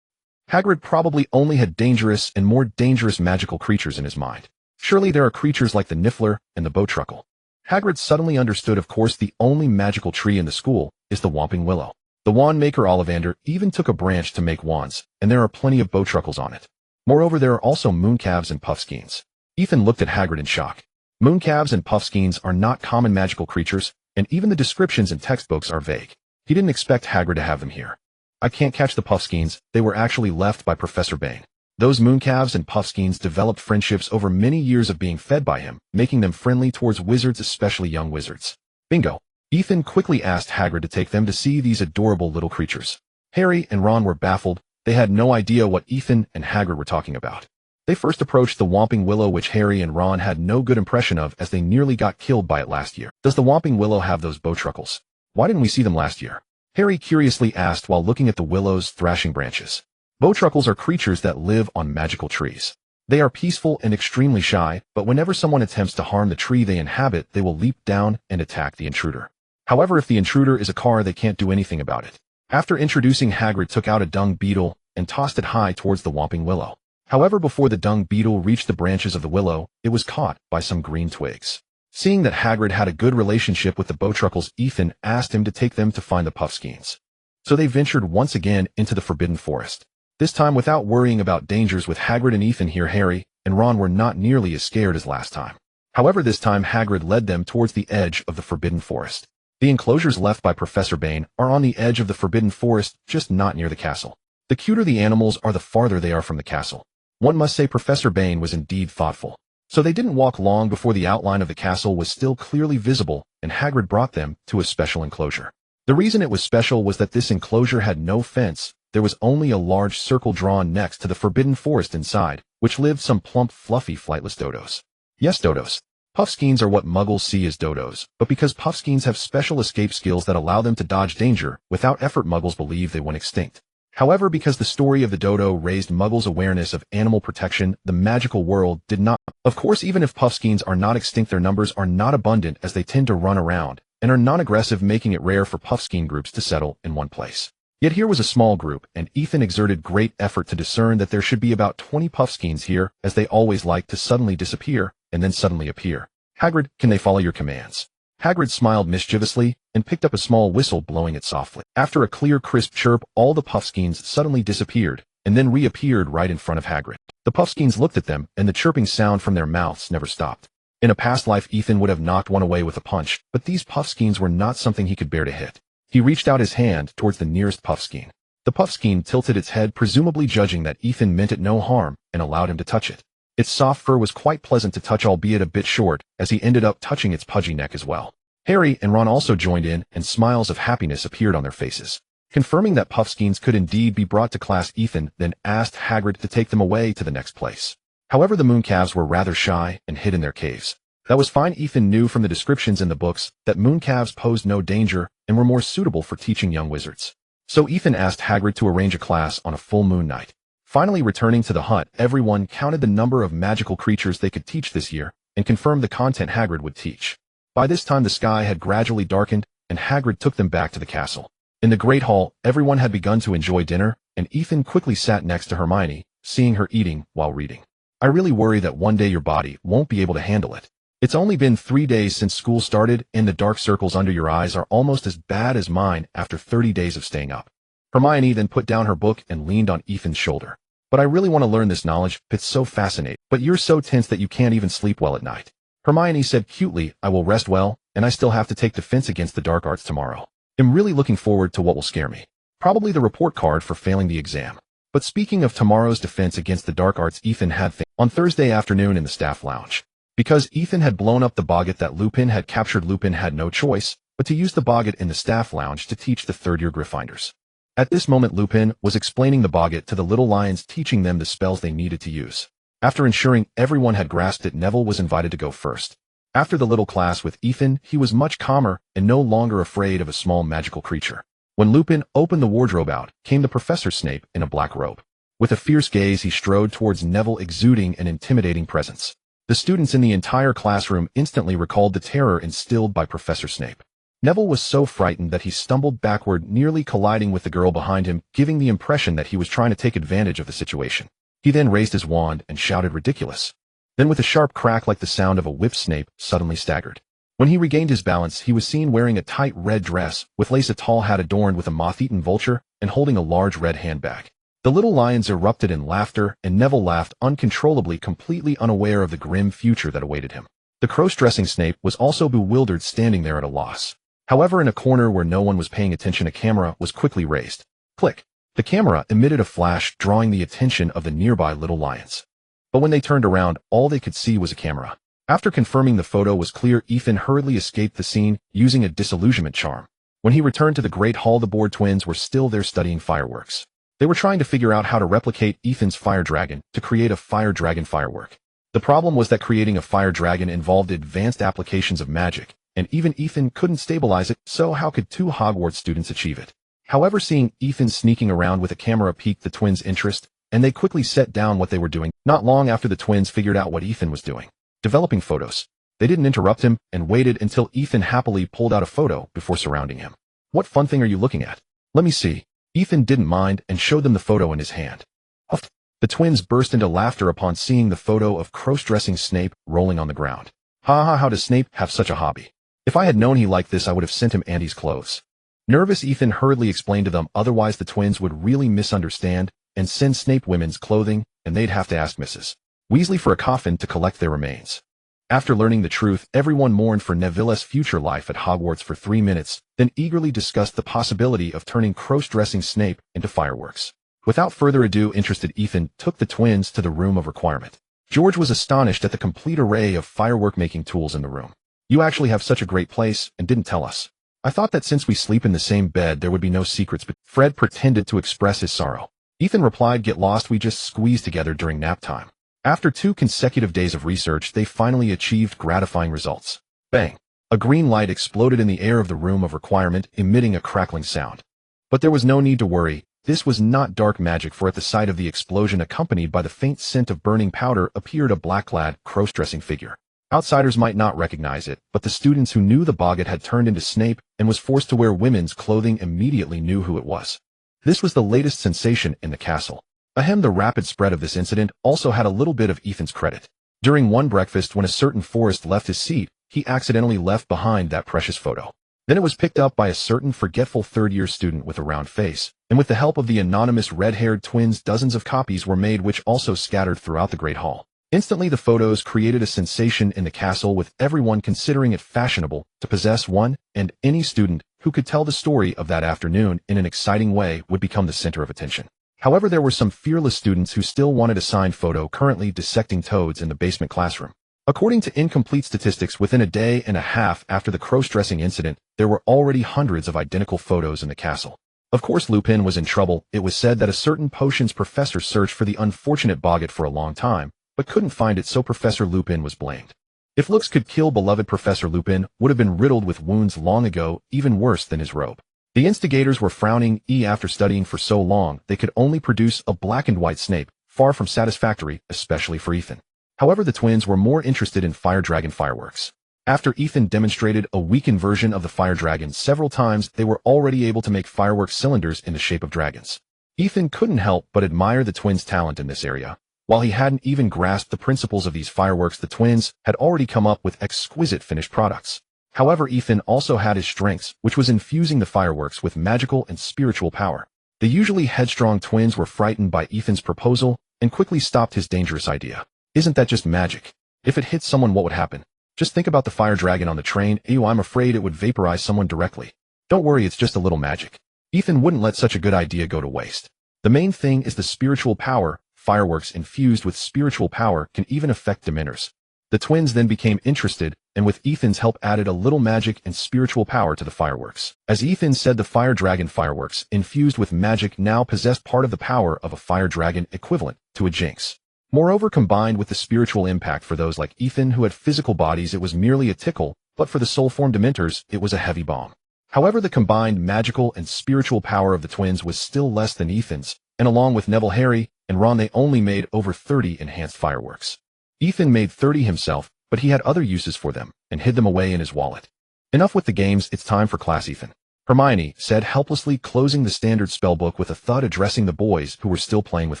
Hagrid probably only had dangerous and more dangerous magical creatures in his mind. Surely there are creatures like the Niffler and the Bowtruckle. Hagrid suddenly understood, of course, the only magical tree in the school is the Whomping Willow. The wand maker Ollivander even took a branch to make wands, and there are plenty of Bowtruckles on it. Moreover, there are also mooncalves and puffskeins. Ethan looked at Hagrid in shock. Mooncalves and puffskeins are not common magical creatures, and even the descriptions in textbooks are vague. He didn't expect Hagrid to have them here. I can't catch the puffskeins. They were actually left by Professor Bane. Those mooncalves and puffskeins developed friendships over many years of being fed by him, making them friendly towards wizards, especially young wizards. Bingo. Ethan quickly asked Hagrid to take them to see these adorable little creatures. Harry and Ron were baffled. They had no idea what Ethan and Hagrid were talking about. They first approached the Whomping Willow, which Harry and Ron had no good impression of as they nearly got killed by it last year. Does the Whomping Willow have those Bowtruckles? Why didn't we see them last year? Harry curiously asked while looking at the willow's thrashing branches. Bowtruckles are creatures that live on magical trees. They are peaceful and extremely shy, but whenever someone attempts to harm the tree they inhabit, they will leap down and attack the intruder. However, if the intruder is a car, they can't do anything about it. After introducing, Hagrid took out a dung beetle and tossed it high towards the Whomping Willow. However, before the dung beetle reached the branches of the willow, it was caught by some green twigs. Seeing that Hagrid had a good relationship with the Bowtruckles, Ethan asked him to take them to find the puffskeins. So they ventured once again into the Forbidden Forest. This time without worrying about dangers. With Hagrid and Ethan here, Harry and Ron were not nearly as scared as last time. However, this time Hagrid led them towards the edge of the Forbidden Forest. The enclosures left by Professor Bane are on the edge of the Forbidden Forest, just not near the castle. The cuter the animals are, the farther they are from the castle. One must say Professor Bane was indeed thoughtful. So they didn't walk long before the outline of the castle was still clearly visible, and Hagrid brought them to a special enclosure. The reason it was special was that this enclosure had no fence. There was only a large circle drawn next to the Forbidden Forest inside, which lived some plump, fluffy, flightless dodos. Yes, dodos. Puffskeins are what muggles see as dodos, but because puffskeins have special escape skills that allow them to dodge danger, without effort, muggles believe they went extinct. However, because the story of the dodo raised muggles' awareness of animal protection, the magical world did not. Of course, even if puffskeins are not extinct, their numbers are not abundant as they tend to run around and are non-aggressive, making it rare for puffskein groups to settle in one place. Yet here was a small group, and Ethan exerted great effort to discern that there should be about 20 puffskeins here, as they always like to suddenly disappear and then suddenly appear. Hagrid, can they follow your commands? Hagrid smiled mischievously and picked up a small whistle, blowing it softly. After a clear, crisp chirp, all the puffskeins suddenly disappeared and then reappeared right in front of Hagrid. The puffskeins looked at them, and the chirping sound from their mouths never stopped. In a past life, Ethan would have knocked one away with a punch, but these puffskeins were not something he could bear to hit. He reached out his hand towards the nearest puffskein. The puffskein tilted its head, presumably judging that Ethan meant it no harm, and allowed him to touch it. Its soft fur was quite pleasant to touch, albeit a bit short, as he ended up touching its pudgy neck as well. Harry and Ron also joined in, and smiles of happiness appeared on their faces. Confirming that puffskeins could indeed be brought to class, Ethan then asked Hagrid to take them away to the next place. However, the mooncalves were rather shy and hid in their caves. That was fine. Ethan knew from the descriptions in the books that mooncalves posed no danger and were more suitable for teaching young wizards. So Ethan asked Hagrid to arrange a class on a full moon night. Finally returning to the hut, everyone counted the number of magical creatures they could teach this year and confirmed the content Hagrid would teach. By this time, the sky had gradually darkened, and Hagrid took them back to the castle. In the Great Hall, everyone had begun to enjoy dinner, and Ethan quickly sat next to Hermione, seeing her eating while reading. I really worry that one day your body won't be able to handle it. It's only been 3 days since school started, and the dark circles under your eyes are almost as bad as mine after 30 days of staying up. Hermione then put down her book and leaned on Ethan's shoulder. But I really want to learn this knowledge. It's so fascinating. But you're so tense that you can't even sleep well at night. Hermione said cutely, I will rest well, and I still have to take defense against the dark arts tomorrow. I'm really looking forward to what will scare me. Probably the report card for failing the exam. But speaking of tomorrow's defense against the dark arts, Ethan had on Thursday afternoon in the staff lounge. Because Ethan had blown up the boggart that Lupin had captured, Lupin had no choice but to use the boggart in the staff lounge to teach the third-year Gryffindors. At this moment, Lupin was explaining the boggart to the little lions, teaching them the spells they needed to use. After ensuring everyone had grasped it, Neville was invited to go first. After the little class with Ethan, he was much calmer and no longer afraid of a small magical creature. When Lupin opened the wardrobe, out came the Professor Snape in a black robe. With a fierce gaze, he strode towards Neville, exuding an intimidating presence. The students in the entire classroom instantly recalled the terror instilled by Professor Snape. Neville was so frightened that he stumbled backward, nearly colliding with the girl behind him, giving the impression that he was trying to take advantage of the situation. He then raised his wand and shouted, ridiculous. Then with a sharp crack like the sound of a whip, Snape suddenly staggered. When he regained his balance, he was seen wearing a tight red dress with lace, a tall hat adorned with a moth-eaten vulture, and holding a large red handbag. The little lions erupted in laughter, and Neville laughed uncontrollably, completely unaware of the grim future that awaited him. The cross-dressing Snape was also bewildered, standing there at a loss. However, in a corner where no one was paying attention, a camera was quickly raised. Click. The camera emitted a flash, drawing the attention of the nearby little lions. But when they turned around, all they could see was a camera. After confirming the photo was clear, Ethan hurriedly escaped the scene, using a disillusionment charm. When he returned to the Great Hall, the Board twins were still there studying fireworks. They were trying to figure out how to replicate Ethan's fire dragon to create a fire dragon firework. The problem was that creating a fire dragon involved advanced applications of magic, and even Ethan couldn't stabilize it, so how could two Hogwarts students achieve it? However, seeing Ethan sneaking around with a camera piqued the twins' interest, and they quickly set down what they were doing. Not long after, the twins figured out what Ethan was doing. Developing photos. They didn't interrupt him and waited until Ethan happily pulled out a photo before surrounding him. What fun thing are you looking at? Let me see. Ethan didn't mind and showed them the photo in his hand. Huff. The twins burst into laughter upon seeing the photo of cross-dressing Snape rolling on the ground. Ha ha, how does Snape have such a hobby? If I had known he liked this, I would have sent him Andy's clothes. Nervous, Ethan hurriedly explained to them, otherwise the twins would really misunderstand and send Snape women's clothing, and they'd have to ask Mrs. Weasley for a coffin to collect their remains. After learning the truth, everyone mourned for Neville's future life at Hogwarts for 3 minutes, then eagerly discussed the possibility of turning cross-dressing Snape into fireworks. Without further ado, interested Ethan took the twins to the room of requirement. George was astonished at the complete array of firework-making tools in the room. You actually have such a great place and didn't tell us. I thought that since we sleep in the same bed there would be no secrets, but Fred pretended to express his sorrow. Ethan replied, get lost, we just squeezed together during nap time. After 2 consecutive days of research, they finally achieved gratifying results. Bang! A green light exploded in the air of the room of requirement, emitting a crackling sound. But there was no need to worry. This was not dark magic, for at the sight of the explosion, accompanied by the faint scent of burning powder, appeared a black-clad, cross-dressing figure. Outsiders might not recognize it, but the students who knew the boggart had turned into Snape and was forced to wear women's clothing immediately knew who it was. This was the latest sensation in the castle. Ahem, the rapid spread of this incident also had a little bit of Ethan's credit. During one breakfast when a certain Forrest left his seat, he accidentally left behind that precious photo. Then it was picked up by a certain forgetful third-year student with a round face, and with the help of the anonymous red-haired twins dozens of copies were made which also scattered throughout the Great Hall. Instantly the photos created a sensation in the castle with everyone considering it fashionable to possess one, and any student who could tell the story of that afternoon in an exciting way would become the center of attention. However, there were some fearless students who still wanted a signed photo currently dissecting toads in the basement classroom. According to incomplete statistics, within a day and a half after the cross-dressing incident, there were already hundreds of identical photos in the castle. Of course, Lupin was in trouble. It was said that a certain potions professor searched for the unfortunate boggart for a long time, but couldn't find it, so Professor Lupin was blamed. If looks could kill, beloved Professor Lupin would have been riddled with wounds long ago, even worse than his robe. The instigators were frowning. After studying for so long, they could only produce a black and white Snape, far from satisfactory, especially for Ethan. However, the twins were more interested in fire dragon fireworks. After Ethan demonstrated a weakened version of the fire dragon several times, they were already able to make fireworks cylinders in the shape of dragons. Ethan couldn't help but admire the twins' talent in this area. While he hadn't even grasped the principles of these fireworks, the twins had already come up with exquisite finished products. However, Ethan also had his strengths, which was infusing the fireworks with magical and spiritual power. The usually headstrong twins were frightened by Ethan's proposal and quickly stopped his dangerous idea. Isn't that just magic? If it hit someone, what would happen? Just think about the fire dragon on the train. I'm afraid it would vaporize someone directly. Don't worry, it's just a little magic. Ethan wouldn't let such a good idea go to waste. The main thing is the spiritual power. Fireworks infused with spiritual power can even affect dementors. The twins then became interested, and with Ethan's help added a little magic and spiritual power to the fireworks. As Ethan said, the fire dragon fireworks, infused with magic, now possessed part of the power of a fire dragon, equivalent to a jinx. Moreover, combined with the spiritual impact for those like Ethan who had physical bodies, it was merely a tickle, but for the soul-formed dementors, it was a heavy bomb. However, the combined magical and spiritual power of the twins was still less than Ethan's, and along with Neville, Harry, and Ron, they only made over 30 enhanced fireworks. Ethan made 30 himself, but he had other uses for them, and hid them away in his wallet. Enough with the games, it's time for class, Ethan. Hermione said helplessly, closing the standard spellbook with a thud, addressing the boys who were still playing with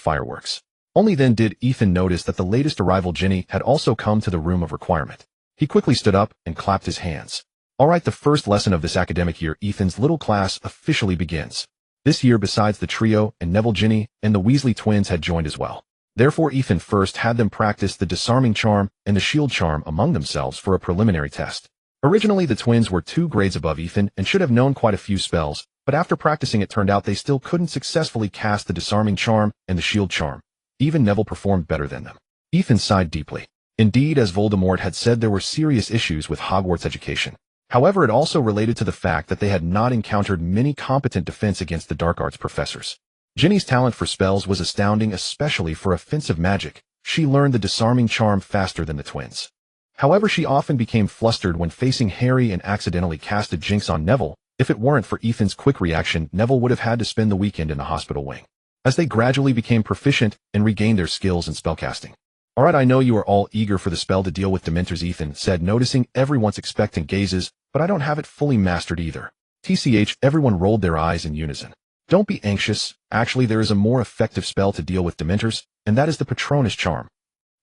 fireworks. Only then did Ethan notice that the latest arrival, Ginny, had also come to the room of requirement. He quickly stood up and clapped his hands. Alright, the first lesson of this academic year, Ethan's little class, officially begins. This year, besides the trio and Neville, Ginny, and the Weasley twins had joined as well. Therefore, Ethan first had them practice the disarming charm and the shield charm among themselves for a preliminary test. Originally, the twins were 2 grades above Ethan and should have known quite a few spells, but after practicing it turned out they still couldn't successfully cast the disarming charm and the shield charm. Even Neville performed better than them. Ethan sighed deeply. Indeed, as Voldemort had said, there were serious issues with Hogwarts education. However, it also related to the fact that they had not encountered many competent defense against the dark arts professors. Ginny's talent for spells was astounding, especially for offensive magic. She learned the disarming charm faster than the twins. However, she often became flustered when facing Harry and accidentally cast a jinx on Neville. If it weren't for Ethan's quick reaction, Neville would have had to spend the weekend in the hospital wing. As they gradually became proficient and regained their skills in spellcasting. Alright, I know you are all eager for the spell to deal with dementors, Ethan said, noticing everyone's expectant gazes, but I don't have it fully mastered either. TCH, everyone rolled their eyes in unison. Don't be anxious. Actually, there is a more effective spell to deal with dementors, and that is the Patronus charm.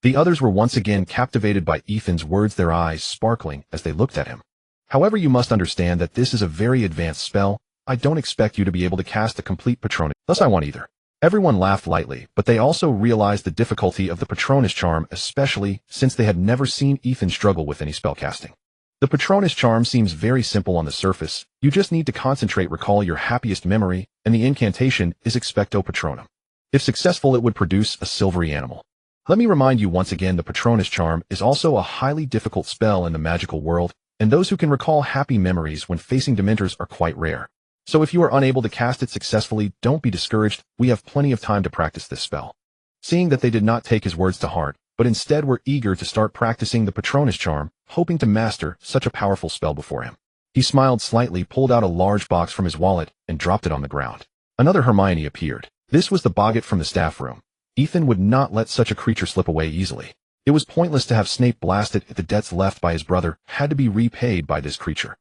The others were once again captivated by Ethan's words, their eyes sparkling as they looked at him. However, you must understand that this is a very advanced spell. I don't expect you to be able to cast a complete Patronus, thus I won't either. Everyone laughed lightly, but they also realized the difficulty of the Patronus charm, especially since they had never seen Ethan struggle with any spellcasting. The Patronus charm seems very simple on the surface. You just need to concentrate, recall your happiest memory, and the incantation is Expecto Patronum. If successful, it would produce a silvery animal. Let me remind you once again, the Patronus charm is also a highly difficult spell in the magical world, and those who can recall happy memories when facing dementors are quite rare. So if you are unable to cast it successfully, don't be discouraged. We have plenty of time to practice this spell. Seeing that they did not take his words to heart, but instead were eager to start practicing the Patronus charm, hoping to master such a powerful spell before him. He smiled slightly, pulled out a large box from his wallet, and dropped it on the ground. Another Hermione appeared. This was the boggart from the staff room. Ethan would not let such a creature slip away easily. It was pointless to have Snape blasted if the debts left by his brother had to be repaid by this creature.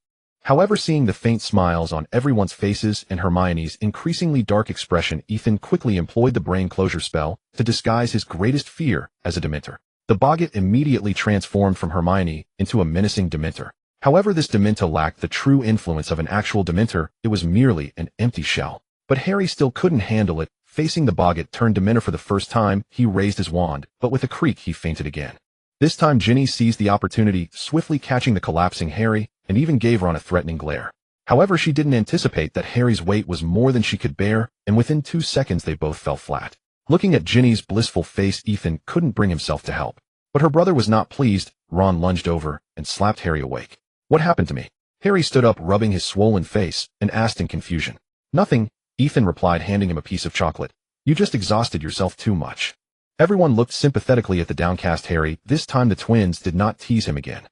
However, seeing the faint smiles on everyone's faces and Hermione's increasingly dark expression, Ethan quickly employed the brain closure spell to disguise his greatest fear as a Dementor. The boggart immediately transformed from Hermione into a menacing Dementor. However, this Dementor lacked the true influence of an actual Dementor, it was merely an empty shell. But Harry still couldn't handle it. Facing the boggart turned Dementor for the first time, he raised his wand, but with a creak he fainted again. This time Ginny seized the opportunity, swiftly catching the collapsing Harry, and even gave Ron a threatening glare. However, she didn't anticipate that Harry's weight was more than she could bear, and within 2 seconds they both fell flat. Looking at Ginny's blissful face, Ethan couldn't bring himself to help. But her brother was not pleased. Ron lunged over and slapped Harry awake. "What happened to me?" Harry stood up, rubbing his swollen face, and asked in confusion. "Nothing," Ethan replied, handing him a piece of chocolate. "You just exhausted yourself too much." Everyone looked sympathetically at the downcast Harry. This time the twins did not tease him again.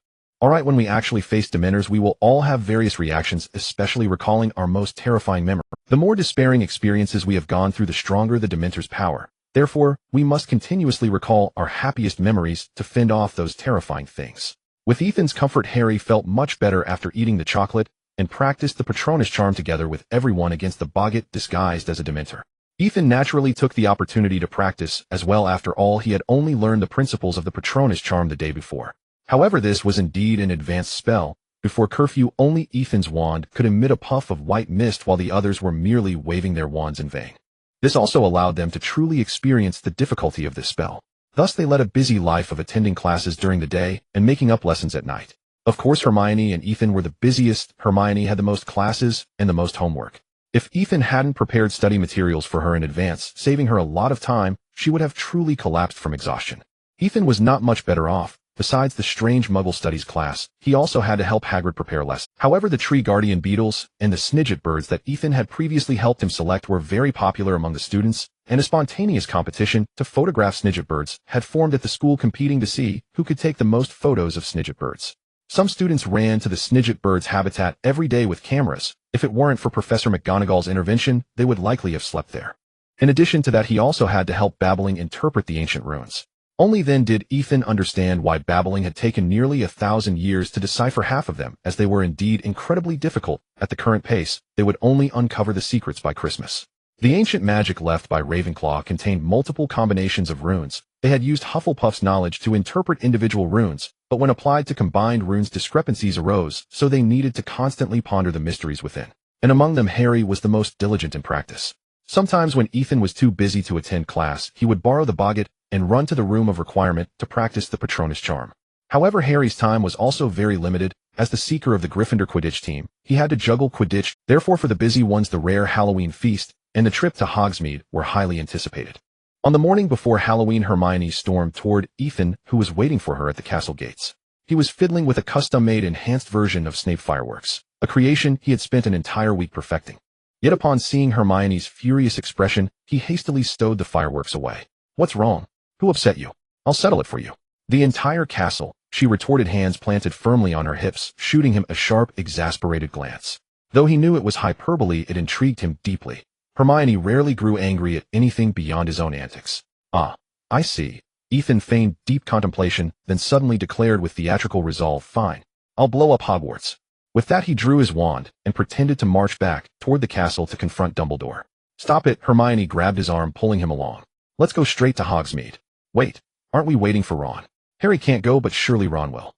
"Alright, when we actually face Dementors, we will all have various reactions, especially recalling our most terrifying memory. The more despairing experiences we have gone through, the stronger the Dementor's power. Therefore, we must continuously recall our happiest memories to fend off those terrifying things." With Ethan's comfort, Harry felt much better after eating the chocolate, and practiced the Patronus charm together with everyone against the boggart disguised as a Dementor. Ethan naturally took the opportunity to practice as well. After all, he had only learned the principles of the Patronus charm the day before. However, this was indeed an advanced spell. Before curfew, only Ethan's wand could emit a puff of white mist while the others were merely waving their wands in vain. This also allowed them to truly experience the difficulty of this spell. Thus they led a busy life of attending classes during the day and making up lessons at night. Of course, Hermione and Ethan were the busiest. Hermione had the most classes and the most homework. If Ethan hadn't prepared study materials for her in advance, saving her a lot of time, she would have truly collapsed from exhaustion. Ethan was not much better off. Besides the strange Muggle studies class, he also had to help Hagrid prepare lessons. However, the tree guardian beetles and the snidget birds that Ethan had previously helped him select were very popular among the students, and a spontaneous competition to photograph snidget birds had formed at the school, competing to see who could take the most photos of snidget birds. Some students ran to the snidget bird's habitat every day with cameras. If it weren't for Professor McGonagall's intervention, they would likely have slept there. In addition to that, he also had to help Babbling interpret the ancient runes. Only then did Ethan understand why Babbling had taken nearly 1,000 years to decipher half of them, as they were indeed incredibly difficult. At the current pace, they would only uncover the secrets by Christmas. The ancient magic left by Ravenclaw contained multiple combinations of runes. They had used Hufflepuff's knowledge to interpret individual runes, but when applied to combined runes, discrepancies arose, so they needed to constantly ponder the mysteries within. And among them, Harry was the most diligent in practice. Sometimes when Ethan was too busy to attend class, he would borrow the boggart and run to the room of requirement to practice the Patronus charm. However, Harry's time was also very limited. As the seeker of the Gryffindor Quidditch team, he had to juggle Quidditch. Therefore, for the busy ones, the rare Halloween feast and the trip to Hogsmeade were highly anticipated. On the morning before Halloween, Hermione stormed toward Ethan, who was waiting for her at the castle gates. He was fiddling with a custom-made enhanced version of Snape fireworks, a creation he had spent an entire week perfecting. Yet upon seeing Hermione's furious expression, he hastily stowed the fireworks away. "What's wrong? Who upset you? I'll settle it for you." "The entire castle," she retorted, hands planted firmly on her hips, shooting him a sharp, exasperated glance. Though he knew it was hyperbole, it intrigued him deeply. Hermione rarely grew angry at anything beyond his own antics. "Ah, I see." Ethan feigned deep contemplation, then suddenly declared with theatrical resolve, "Fine. I'll blow up Hogwarts." With that, he drew his wand and pretended to march back toward the castle to confront Dumbledore. "Stop it!" Hermione grabbed his arm, pulling him along. "Let's go straight to Hogsmeade." "Wait, aren't we waiting for Ron?" "Harry can't go, but surely Ron will."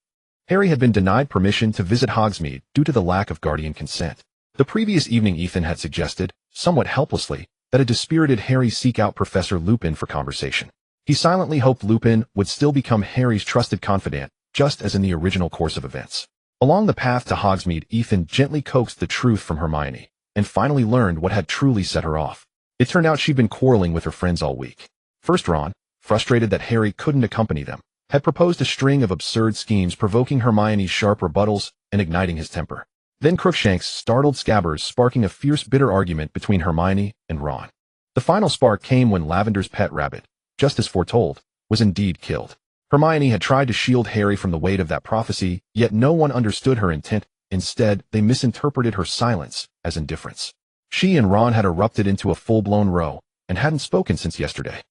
Harry had been denied permission to visit Hogsmeade due to the lack of guardian consent. The previous evening, Ethan had suggested, somewhat helplessly, that a dispirited Harry seek out Professor Lupin for conversation. He silently hoped Lupin would still become Harry's trusted confidant, just as in the original course of events. Along the path to Hogsmeade, Ethan gently coaxed the truth from Hermione, and finally learned what had truly set her off. It turned out she'd been quarreling with her friends all week. First, Ron, frustrated that Harry couldn't accompany them, had proposed a string of absurd schemes, provoking Hermione's sharp rebuttals and igniting his temper. Then Crookshanks startled Scabbers, sparking a fierce, bitter argument between Hermione and Ron. The final spark came when Lavender's pet rabbit, just as foretold, was indeed killed. Hermione had tried to shield Harry from the weight of that prophecy, yet no one understood her intent. Instead, they misinterpreted her silence as indifference. She and Ron had erupted into a full-blown row, and hadn't spoken since yesterday.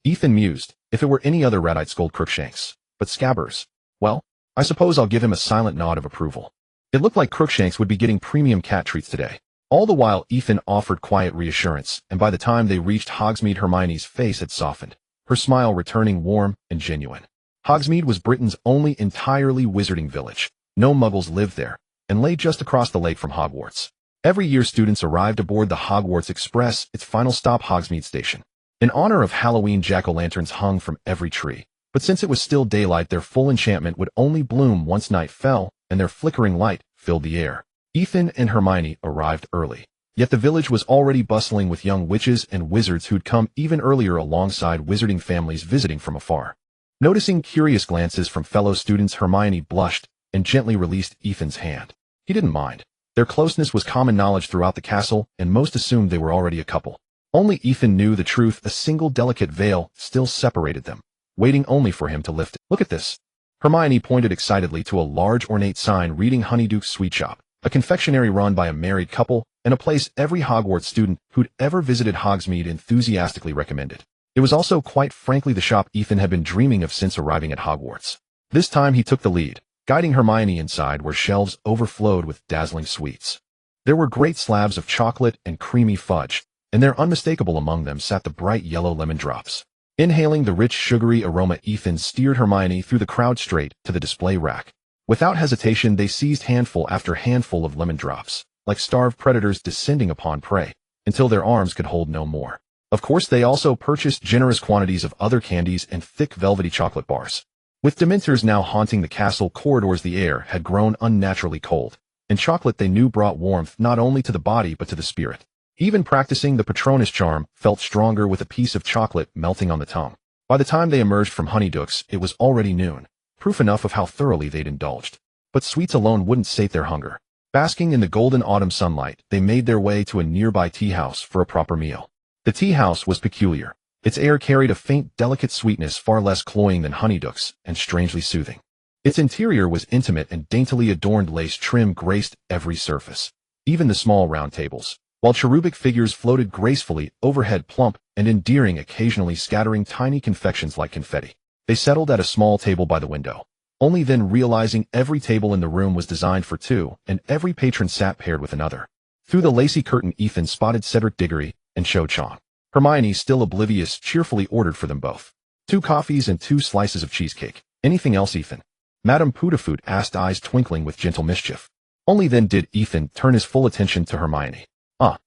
Ethan mused. If it were any other rat, I'd scold Crookshanks. But Scabbers, well, I suppose I'll give him a silent nod of approval. It looked like Crookshanks would be getting premium cat treats today. All the while, Ethan offered quiet reassurance, and by the time they reached Hogsmeade, Hermione's face had softened, her smile returning warm and genuine. Hogsmeade was Britain's only entirely wizarding village. No muggles lived there, and lay just across the lake from Hogwarts. Every year students arrived aboard the Hogwarts Express, its final stop Hogsmeade Station. In honor of Halloween, jack-o'-lanterns hung from every tree, but since it was still daylight, their full enchantment would only bloom once night fell, and their flickering light filled the air. Ethan and Hermione arrived early. Yet the village was already bustling with young witches and wizards who'd come even earlier alongside wizarding families visiting from afar. Noticing curious glances from fellow students, Hermione blushed and gently released Ethan's hand. He didn't mind. Their closeness was common knowledge throughout the castle, and most assumed they were already a couple. Only Ethan knew the truth. A single delicate veil still separated them, waiting only for him to lift it. Look at this. Hermione pointed excitedly to a large ornate sign reading Honeyduke's Sweet Shop, a confectionery run by a married couple, and a place every Hogwarts student who'd ever visited Hogsmeade enthusiastically recommended. It was also, quite frankly, the shop Ethan had been dreaming of since arriving at Hogwarts. This time he took the lead, guiding Hermione inside where shelves overflowed with dazzling sweets. There were great slabs of chocolate and creamy fudge, and there unmistakable among them sat the bright yellow lemon drops. Inhaling the rich sugary aroma, Ethan steered Hermione through the crowd straight to the display rack. Without hesitation, they seized handful after handful of lemon drops, like starved predators descending upon prey, until their arms could hold no more. Of course, they also purchased generous quantities of other candies and thick velvety chocolate bars. With Dementors now haunting the castle corridors, the air had grown unnaturally cold, and chocolate they knew brought warmth not only to the body but to the spirit. Even practicing the Patronus charm felt stronger with a piece of chocolate melting on the tongue. By the time they emerged from Honeyduke's, it was already noon, proof enough of how thoroughly they'd indulged. But sweets alone wouldn't sate their hunger. Basking in the golden autumn sunlight, they made their way to a nearby tea house for a proper meal. The tea house was peculiar. Its air carried a faint, delicate sweetness far less cloying than Honeyduke's, and strangely soothing. Its interior was intimate, and daintily adorned lace trim graced every surface, even the small round tables, while cherubic figures floated gracefully overhead, plump and endearing, occasionally scattering tiny confections like confetti. They settled at a small table by the window, only then realizing every table in the room was designed for two, and every patron sat paired with another. Through the lacy curtain, Ethan spotted Cedric Diggory and Cho Chang. Hermione, still oblivious, cheerfully ordered for them both 2 coffees and 2 slices of cheesecake. Anything else, Ethan? Madame Putafoot asked, eyes twinkling with gentle mischief. Only then did Ethan turn his full attention to Hermione.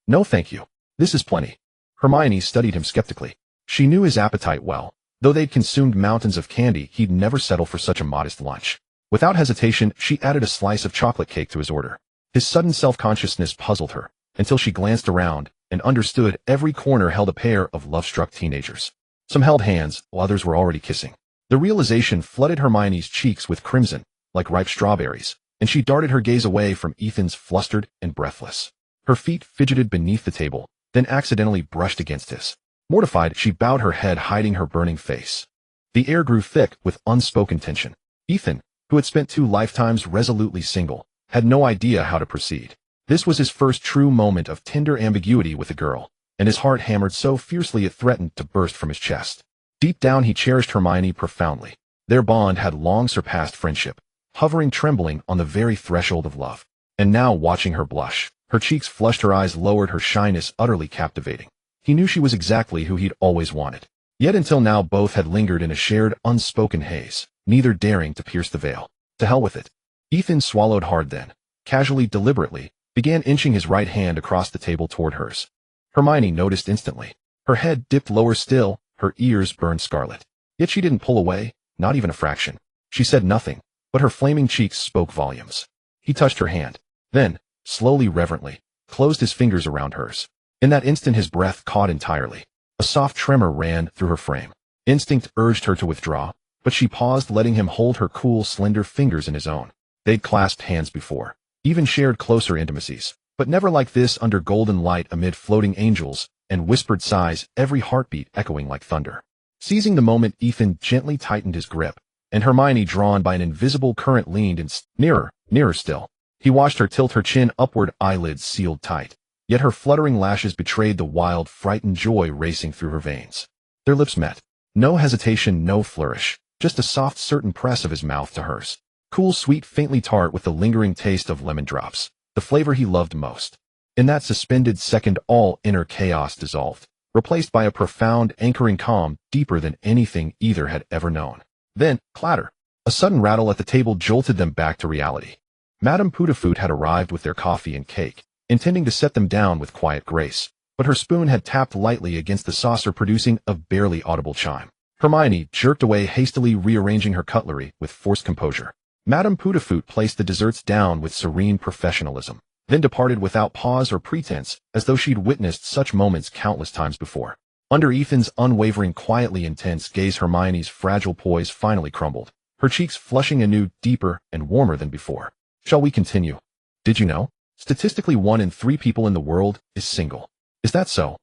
No thank you. This is plenty. Hermione studied him skeptically. She knew his appetite well. Though they'd consumed mountains of candy, he'd never settle for such a modest lunch. Without hesitation, she added a slice of chocolate cake to his order. His sudden self-consciousness puzzled her, until she glanced around and understood every corner held a pair of love-struck teenagers. Some held hands, while others were already kissing. The realization flooded Hermione's cheeks with crimson, like ripe strawberries, and she darted her gaze away from Ethan's, flustered and breathless. Her feet fidgeted beneath the table, then accidentally brushed against his. Mortified, she bowed her head, hiding her burning face. The air grew thick with unspoken tension. Ethan, who had spent 2 lifetimes resolutely single, had no idea how to proceed. This was his first true moment of tender ambiguity with a girl, and his heart hammered so fiercely it threatened to burst from his chest. Deep down he cherished Hermione profoundly. Their bond had long surpassed friendship, hovering trembling on the very threshold of love. And now, watching her blush, her cheeks flushed, her eyes lowered, her shyness utterly captivating, he knew she was exactly who he'd always wanted. Yet until now both had lingered in a shared, unspoken haze, neither daring to pierce the veil. To hell with it. Ethan swallowed hard, then, casually, deliberately, began inching his right hand across the table toward hers. Hermione noticed instantly. Her head dipped lower still, her ears burned scarlet. Yet she didn't pull away, not even a fraction. She said nothing, but her flaming cheeks spoke volumes. He touched her hand, then, slowly, reverently, closed his fingers around hers. In that instant his breath caught entirely. A soft tremor ran through her frame. Instinct urged her to withdraw, but she paused, letting him hold her cool, slender fingers in his own. They'd clasped hands before, even shared closer intimacies, but never like this, under golden light amid floating angels and whispered sighs, every heartbeat echoing like thunder. Seizing the moment, Ethan gently tightened his grip, and Hermione, drawn by an invisible current, leaned in nearer still. He watched her tilt her chin upward, eyelids sealed tight, yet her fluttering lashes betrayed the wild, frightened joy racing through her veins. Their lips met. No hesitation, no flourish, just a soft, certain press of his mouth to hers. Cool, sweet, faintly tart, with the lingering taste of lemon drops, the flavor he loved most. In that suspended second, all inner chaos dissolved, replaced by a profound, anchoring calm deeper than anything either had ever known. Then, clatter. A sudden rattle at the table jolted them back to reality. Madame Putafoot had arrived with their coffee and cake, intending to set them down with quiet grace, but her spoon had tapped lightly against the saucer, producing a barely audible chime. Hermione jerked away, hastily rearranging her cutlery with forced composure. Madame Putafoot placed the desserts down with serene professionalism, then departed without pause or pretense, as though she'd witnessed such moments countless times before. Under Ethan's unwavering, quietly intense gaze, Hermione's fragile poise finally crumbled, her cheeks flushing anew, deeper and warmer than before. Shall we continue? Did you know? Statistically, 1 in 3 people in the world is single. Is that so?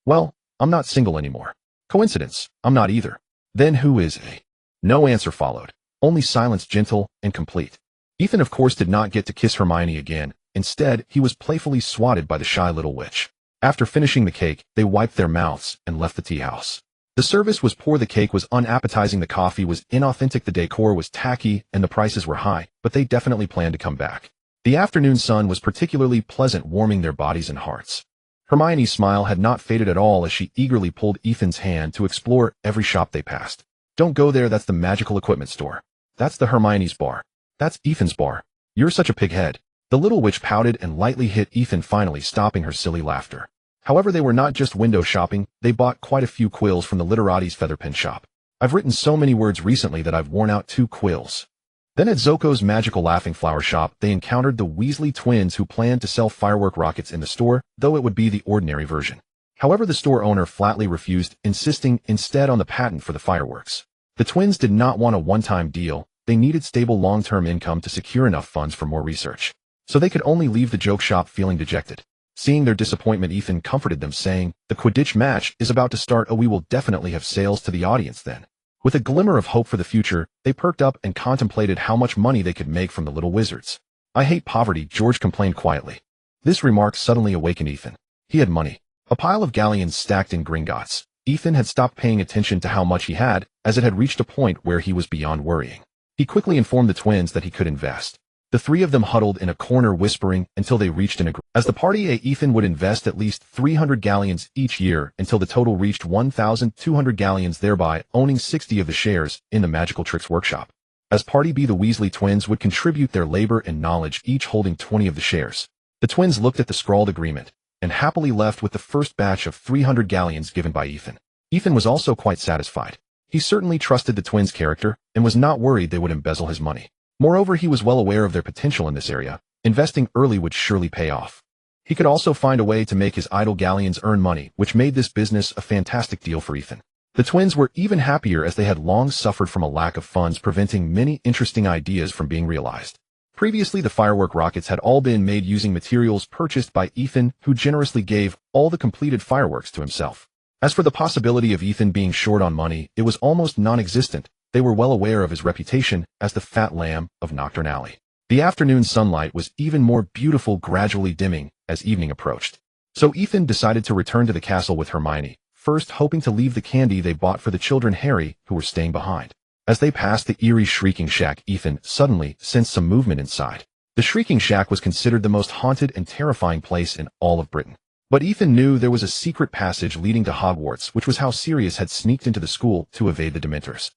Well, I'm not single anymore. Coincidence, I'm not either. Then who is a? No answer followed, only silence, gentle and complete. Ethan, of course, did not get to kiss Hermione again. Instead, he was playfully swatted by the shy little witch. After finishing the cake, they wiped their mouths and left the tea house. The service was poor, the cake was unappetizing, the coffee was inauthentic, the decor was tacky, and the prices were high, but they definitely planned to come back. The afternoon sun was particularly pleasant, warming their bodies and hearts. Hermione's smile had not faded at all as she eagerly pulled Ethan's hand to explore every shop they passed. Don't go there, that's the magical equipment store. That's the Hermione's bar. That's Ethan's bar. You're such a pighead. The little witch pouted and lightly hit Ethan, finally stopping her silly laughter. However, they were not just window shopping, they bought quite a few quills from the Literati's featherpen shop. I've written so many words recently that I've worn out 2 quills. Then at Zoko's magical laughing flower shop, they encountered the Weasley twins, who planned to sell firework rockets in the store, though it would be the ordinary version. However, the store owner flatly refused, insisting instead on the patent for the fireworks. The twins did not want a one-time deal, they needed stable long-term income to secure enough funds for more research. So they could only leave the joke shop feeling dejected. Seeing their disappointment, Ethan comforted them, saying, "The Quidditch match is about to start. Oh, we will definitely have sales to the audience then." With a glimmer of hope for the future, they perked up and contemplated how much money they could make from the little wizards. "I hate poverty," George complained quietly. This remark suddenly awakened Ethan. He had money. A pile of galleons stacked in Gringotts. Ethan had stopped paying attention to how much he had, as it had reached a point where he was beyond worrying. He quickly informed the twins that he could invest. The 3 of them huddled in a corner, whispering until they reached an agreement. As the party, Ethan would invest at least 300 galleons each year until the total reached 1,200 galleons, thereby owning 60 of the shares in the Magical Tricks Workshop. As Party B, the Weasley twins would contribute their labor and knowledge, each holding 20 of the shares. The twins looked at the scrawled agreement and happily left with the first batch of 300 galleons given by Ethan. Ethan was also quite satisfied. He certainly trusted the twins' character and was not worried they would embezzle his money. Moreover, he was well aware of their potential in this area. Investing early would surely pay off. He could also find a way to make his idle galleons earn money, which made this business a fantastic deal for Ethan. The twins were even happier, as they had long suffered from a lack of funds, preventing many interesting ideas from being realized. Previously, the firework rockets had all been made using materials purchased by Ethan, who generously gave all the completed fireworks to himself. As for the possibility of Ethan being short on money, it was almost non-existent. They were well aware of his reputation as the fat lamb of Nocturne Alley. The afternoon sunlight was even more beautiful, gradually dimming as evening approached. So Ethan decided to return to the castle with Hermione, first hoping to leave the candy they bought for the children Harry, who were staying behind. As they passed the eerie Shrieking Shack, Ethan suddenly sensed some movement inside. The Shrieking Shack was considered the most haunted and terrifying place in all of Britain. But Ethan knew there was a secret passage leading to Hogwarts, which was how Sirius had sneaked into the school to evade the Dementors.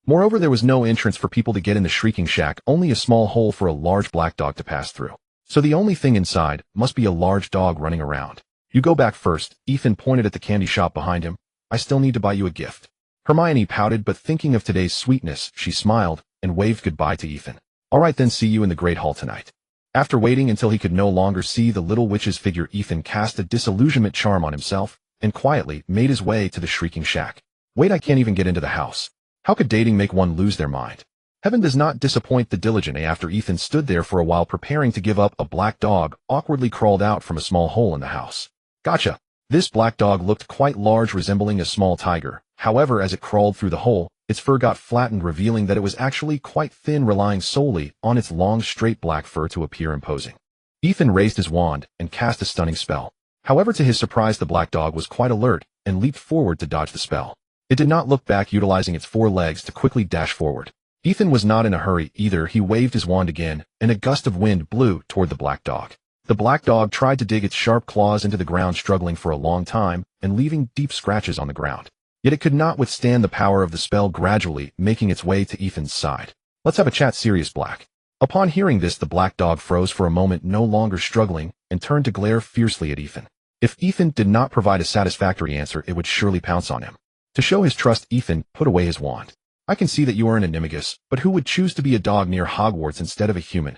Moreover, there was no entrance for people to get in the Shrieking Shack, only a small hole for a large black dog to pass through. So the only thing inside must be a large dog running around. "You go back first," Ethan pointed at the candy shop behind him. "I still need to buy you a gift." Hermione pouted, but thinking of today's sweetness, she smiled and waved goodbye to Ethan. "All right then, see you in the Great Hall tonight." After waiting until he could no longer see the little witch's figure, Ethan cast a disillusionment charm on himself and quietly made his way to the Shrieking Shack. "Wait, I can't even get into the house. How could dating make one lose their mind?" Heaven does not disappoint the diligent. After Ethan stood there for a while preparing to give up, a black dog awkwardly crawled out from a small hole in the house. "Gotcha." This black dog looked quite large, resembling a small tiger. However, as it crawled through the hole, its fur got flattened, revealing that it was actually quite thin, relying solely on its long, straight black fur to appear imposing. Ethan raised his wand and cast a stunning spell. However, to his surprise, the black dog was quite alert and leaped forward to dodge the spell. It did not look back, utilizing its 4 legs to quickly dash forward. Ethan was not in a hurry either. He waved his wand again, and a gust of wind blew toward the black dog. The black dog tried to dig its sharp claws into the ground, struggling for a long time and leaving deep scratches on the ground. yet it could not withstand the power of the spell gradually making its way to Ethan's side. "Let's have a chat, Sirius Black." Upon hearing this, the black dog froze for a moment, no longer struggling, and turned to glare fiercely at Ethan. If Ethan did not provide a satisfactory answer, it would surely pounce on him. To show his trust, Ethan put away his wand. "I can see that you are an animagus, but who would choose to be a dog near Hogwarts instead of a human?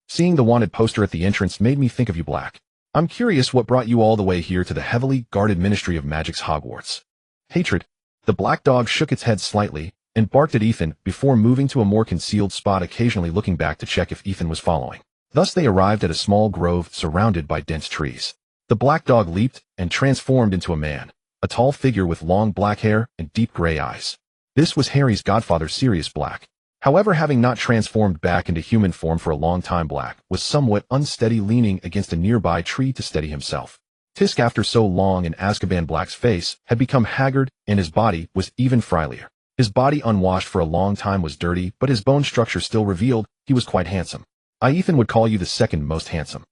Seeing the wanted poster at the entrance made me think of you, Black. I'm curious what brought you all the way here to the heavily guarded Ministry of Magic's Hogwarts." Hatred. The black dog shook its head slightly and barked at Ethan before moving to a more concealed spot, occasionally looking back to check if Ethan was following. Thus they arrived at a small grove surrounded by dense trees. The black dog leaped and transformed into a man, a tall figure with long black hair and deep gray eyes. This was Harry's godfather, Sirius Black. However, having not transformed back into human form for a long time, Black was somewhat unsteady, leaning against a nearby tree to steady himself. Tisk, after so long in Azkaban, Black's face had become haggard and his body was even frilier. His body, unwashed for a long time, was dirty, but his bone structure still revealed he was quite handsome. Ethan would call you the second most handsome.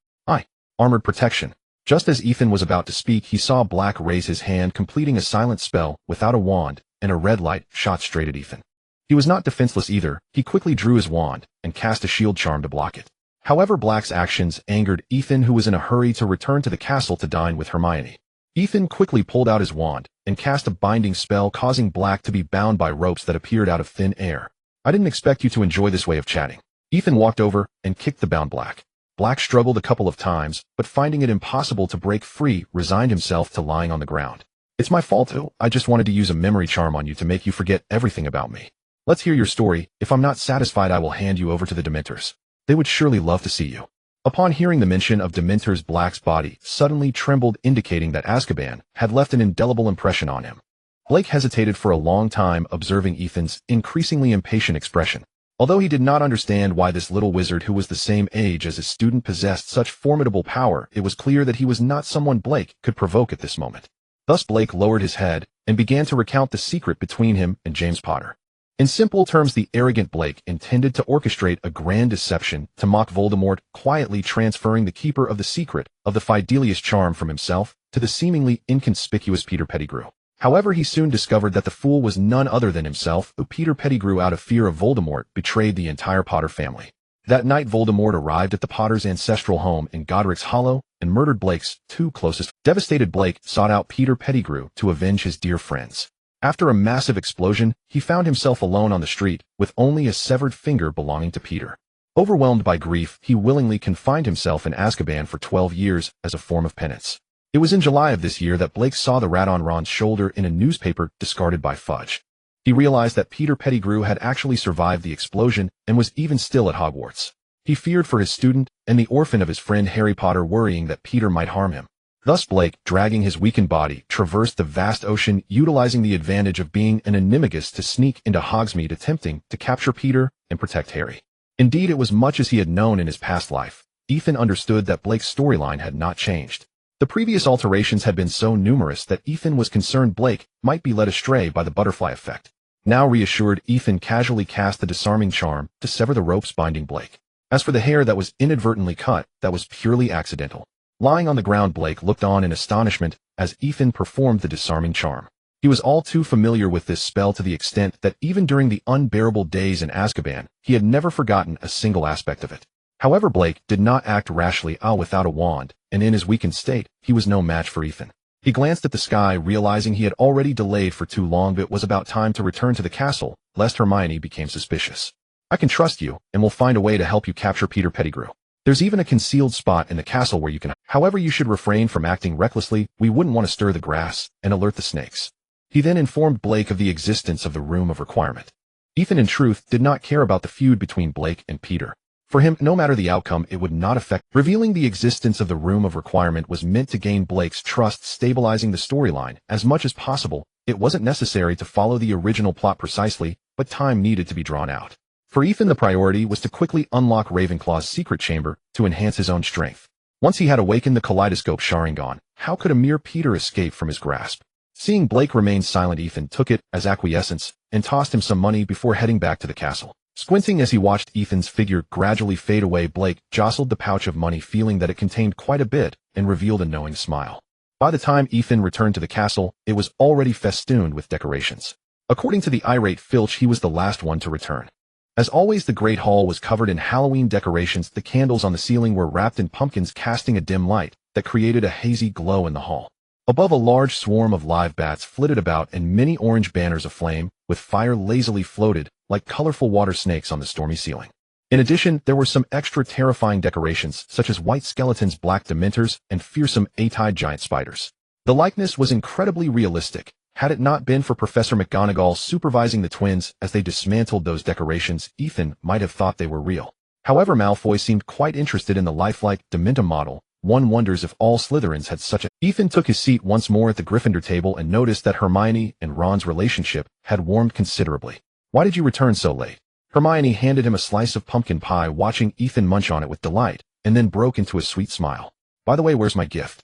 Armored protection. Just as Ethan was about to speak, he saw Black raise his hand, completing a silent spell without a wand, and a red light shot straight at Ethan. He was not defenseless either. He quickly drew his wand and cast a shield charm to block it. However, Black's actions angered Ethan, who was in a hurry to return to the castle to dine with Hermione. Ethan quickly pulled out his wand and cast a binding spell, causing Black to be bound by ropes that appeared out of thin air. "I didn't expect you to enjoy this way of chatting." Ethan walked over and kicked the bound Black. Black struggled a couple of times, but finding it impossible to break free, resigned himself to lying on the ground. "It's my fault, too. I just wanted to use a memory charm on you to make you forget everything about me. Let's hear your story. If I'm not satisfied, I will hand you over to the Dementors. They would surely love to see you." Upon hearing the mention of Dementors, Black's body suddenly trembled, indicating that Azkaban had left an indelible impression on him. Blake hesitated for a long time, observing Ethan's increasingly impatient expression. Although he did not understand why this little wizard, who was the same age as his student, possessed such formidable power, it was clear that he was not someone Blake could provoke at this moment. Thus Blake lowered his head and began to recount the secret between him and James Potter. In simple terms, the arrogant Blake intended to orchestrate a grand deception to mock Voldemort, quietly transferring the keeper of the secret of the Fidelius charm from himself to the seemingly inconspicuous Peter Pettigrew. However, he soon discovered that the fool was none other than himself, who Peter Pettigrew, out of fear of Voldemort, betrayed the entire Potter family. That night, Voldemort arrived at the Potters' ancestral home in Godric's Hollow and murdered Blake's two closest. Devastated, Blake sought out Peter Pettigrew to avenge his dear friends. After a massive explosion, he found himself alone on the street, with only a severed finger belonging to Peter. Overwhelmed by grief, he willingly confined himself in Azkaban for 12 years as a form of penance. It was in July of this year that Blake saw the rat on Ron's shoulder in a newspaper discarded by Fudge. He realized that Peter Pettigrew had actually survived the explosion and was even still at Hogwarts. He feared for his student and the orphan of his friend Harry Potter, worrying that Peter might harm him. Thus Blake, dragging his weakened body, traversed the vast ocean, utilizing the advantage of being an animagus to sneak into Hogsmeade, attempting to capture Peter and protect Harry. Indeed, it was much as he had known in his past life. Ethan understood that Blake's storyline had not changed. The previous alterations had been so numerous that Ethan was concerned Blake might be led astray by the butterfly effect. Now reassured, Ethan casually cast the disarming charm to sever the ropes binding Blake. As for the hair that was inadvertently cut, that was purely accidental. Lying on the ground, Blake looked on in astonishment as Ethan performed the disarming charm. He was all too familiar with this spell, to the extent that even during the unbearable days in Azkaban, he had never forgotten a single aspect of it. However, Blake did not act rashly without a wand, and in his weakened state, he was no match for Ethan. He glanced at the sky, realizing he had already delayed for too long, but it was about time to return to the castle, lest Hermione became suspicious. "I can trust you, and will find a way to help you capture Peter Pettigrew. There's even a concealed spot in the castle where you can. However, you should refrain from acting recklessly. We wouldn't want to stir the grass and alert the snakes." He then informed Blake of the existence of the Room of Requirement. Ethan, in truth, did not care about the feud between Blake and Peter. For him, no matter the outcome, it would not affect. Revealing the existence of the Room of Requirement was meant to gain Blake's trust, stabilizing the storyline as much as possible. It wasn't necessary to follow the original plot precisely, but time needed to be drawn out. For Ethan, the priority was to quickly unlock Ravenclaw's secret chamber to enhance his own strength. Once he had awakened the kaleidoscope Sharingan, how could a mere Peter escape from his grasp? Seeing Blake remain silent, Ethan took it as acquiescence and tossed him some money before heading back to the castle. Squinting as he watched Ethan's figure gradually fade away, Blake jostled the pouch of money, feeling that it contained quite a bit, and revealed a knowing smile. By the time Ethan returned to the castle, it was already festooned with decorations. According to the irate Filch, he was the last one to return. As always, the Great Hall was covered in Halloween decorations. The candles on the ceiling were wrapped in pumpkins, casting a dim light that created a hazy glow in the hall. Above, a large swarm of live bats flitted about, and many orange banners of flame with fire lazily floated like colorful water snakes on the stormy ceiling. In addition, there were some extra terrifying decorations, such as white skeletons, black dementors, and fearsome eight-eyed giant spiders. The likeness was incredibly realistic. Had it not been for Professor McGonagall supervising the twins as they dismantled those decorations, Ethan might have thought they were real. However, Malfoy seemed quite interested in the lifelike Dementum model. One wonders if all Slytherins had such a... Ethan took his seat once more at the Gryffindor table and noticed that Hermione and Ron's relationship had warmed considerably. "Why did you return so late?" Hermione handed him a slice of pumpkin pie, watching Ethan munch on it with delight, and then broke into a sweet smile. "By the way, where's my gift?"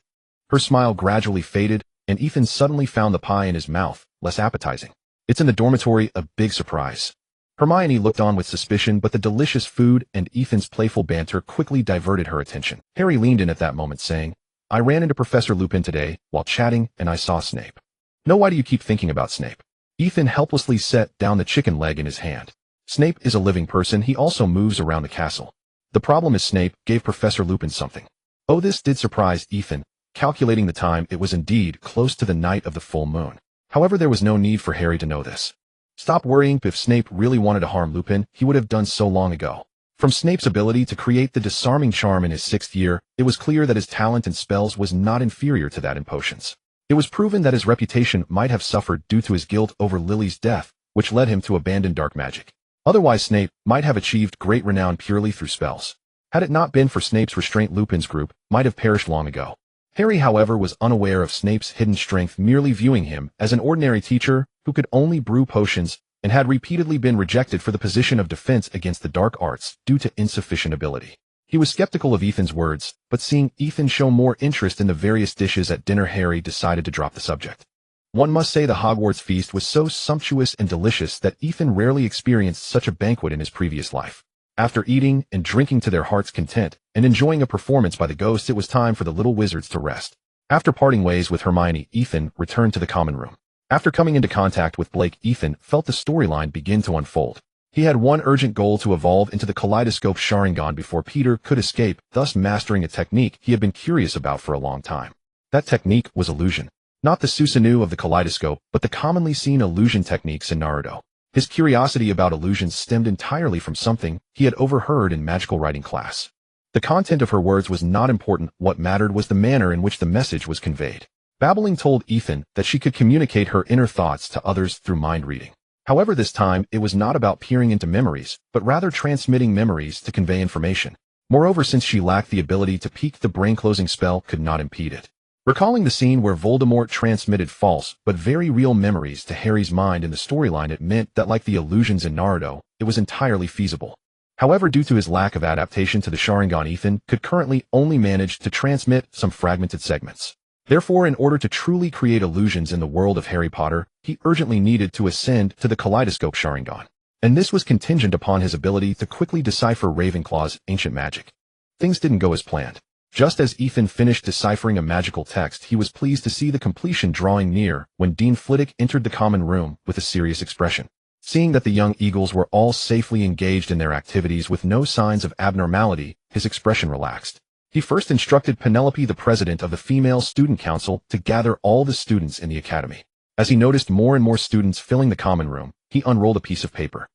Her smile gradually faded, and Ethan suddenly found the pie in his mouth, less appetizing. "It's in the dormitory, a big surprise." Hermione looked on with suspicion, but the delicious food and Ethan's playful banter quickly diverted her attention. Harry leaned in at that moment, saying, "I ran into Professor Lupin today while chatting, and I saw Snape." "No, why do you keep thinking about Snape?" Ethan helplessly set down the chicken leg in his hand. "Snape is a living person. He also moves around the castle. The problem is Snape gave Professor Lupin something." Oh, this did surprise Ethan. Calculating the time, it was indeed close to the night of the full moon. However, there was no need for Harry to know this. Stop worrying. If Snape really wanted to harm Lupin, he would have done so long ago. From Snape's ability to create the disarming charm in his 6th year, it was clear that his talent in spells was not inferior to that in potions. It was proven that his reputation might have suffered due to his guilt over Lily's death, which led him to abandon dark magic. Otherwise, Snape might have achieved great renown purely through spells. Had it not been for Snape's restraint, Lupin's group might have perished long ago. Harry, however, was unaware of Snape's hidden strength, merely viewing him as an ordinary teacher who could only brew potions and had repeatedly been rejected for the position of defense against the dark arts due to insufficient ability. He was skeptical of Ethan's words, but seeing Ethan show more interest in the various dishes at dinner, Harry decided to drop the subject. One must say the Hogwarts feast was so sumptuous and delicious that Ethan rarely experienced such a banquet in his previous life. After eating and drinking to their heart's content and enjoying a performance by the ghosts, it was time for the little wizards to rest. After parting ways with Hermione, Ethan returned to the common room. After coming into contact with Blake, Ethan felt the storyline begin to unfold. He had one urgent goal: to evolve into the kaleidoscope Sharingan before Peter could escape, thus mastering a technique he had been curious about for a long time. That technique was illusion. Not the Susanoo of the kaleidoscope, but the commonly seen illusion techniques in Naruto. His curiosity about illusions stemmed entirely from something he had overheard in magical writing class. The content of her words was not important. What mattered was the manner in which the message was conveyed. Babbling told Ethan that she could communicate her inner thoughts to others through mind reading. However, this time, it was not about peering into memories, but rather transmitting memories to convey information. Moreover, since she lacked the ability to peek, the brain-closing spell could not impede it. Recalling the scene where Voldemort transmitted false but very real memories to Harry's mind in the storyline, it meant that, like the illusions in Naruto, it was entirely feasible. However, due to his lack of adaptation to the Sharingan, Ethan could currently only manage to transmit some fragmented segments. Therefore, in order to truly create illusions in the world of Harry Potter, he urgently needed to ascend to the kaleidoscope Sharingan. And this was contingent upon his ability to quickly decipher Ravenclaw's ancient magic. Things didn't go as planned. Just as Ethan finished deciphering a magical text, he was pleased to see the completion drawing near when Dean Flitwick entered the common room with a serious expression. Seeing that the young Eagles were all safely engaged in their activities with no signs of abnormality, his expression relaxed. He first instructed Penelope, the president of the Female Student Council, to gather all the students in the academy. As he noticed more and more students filling the common room, he unrolled a piece of paper.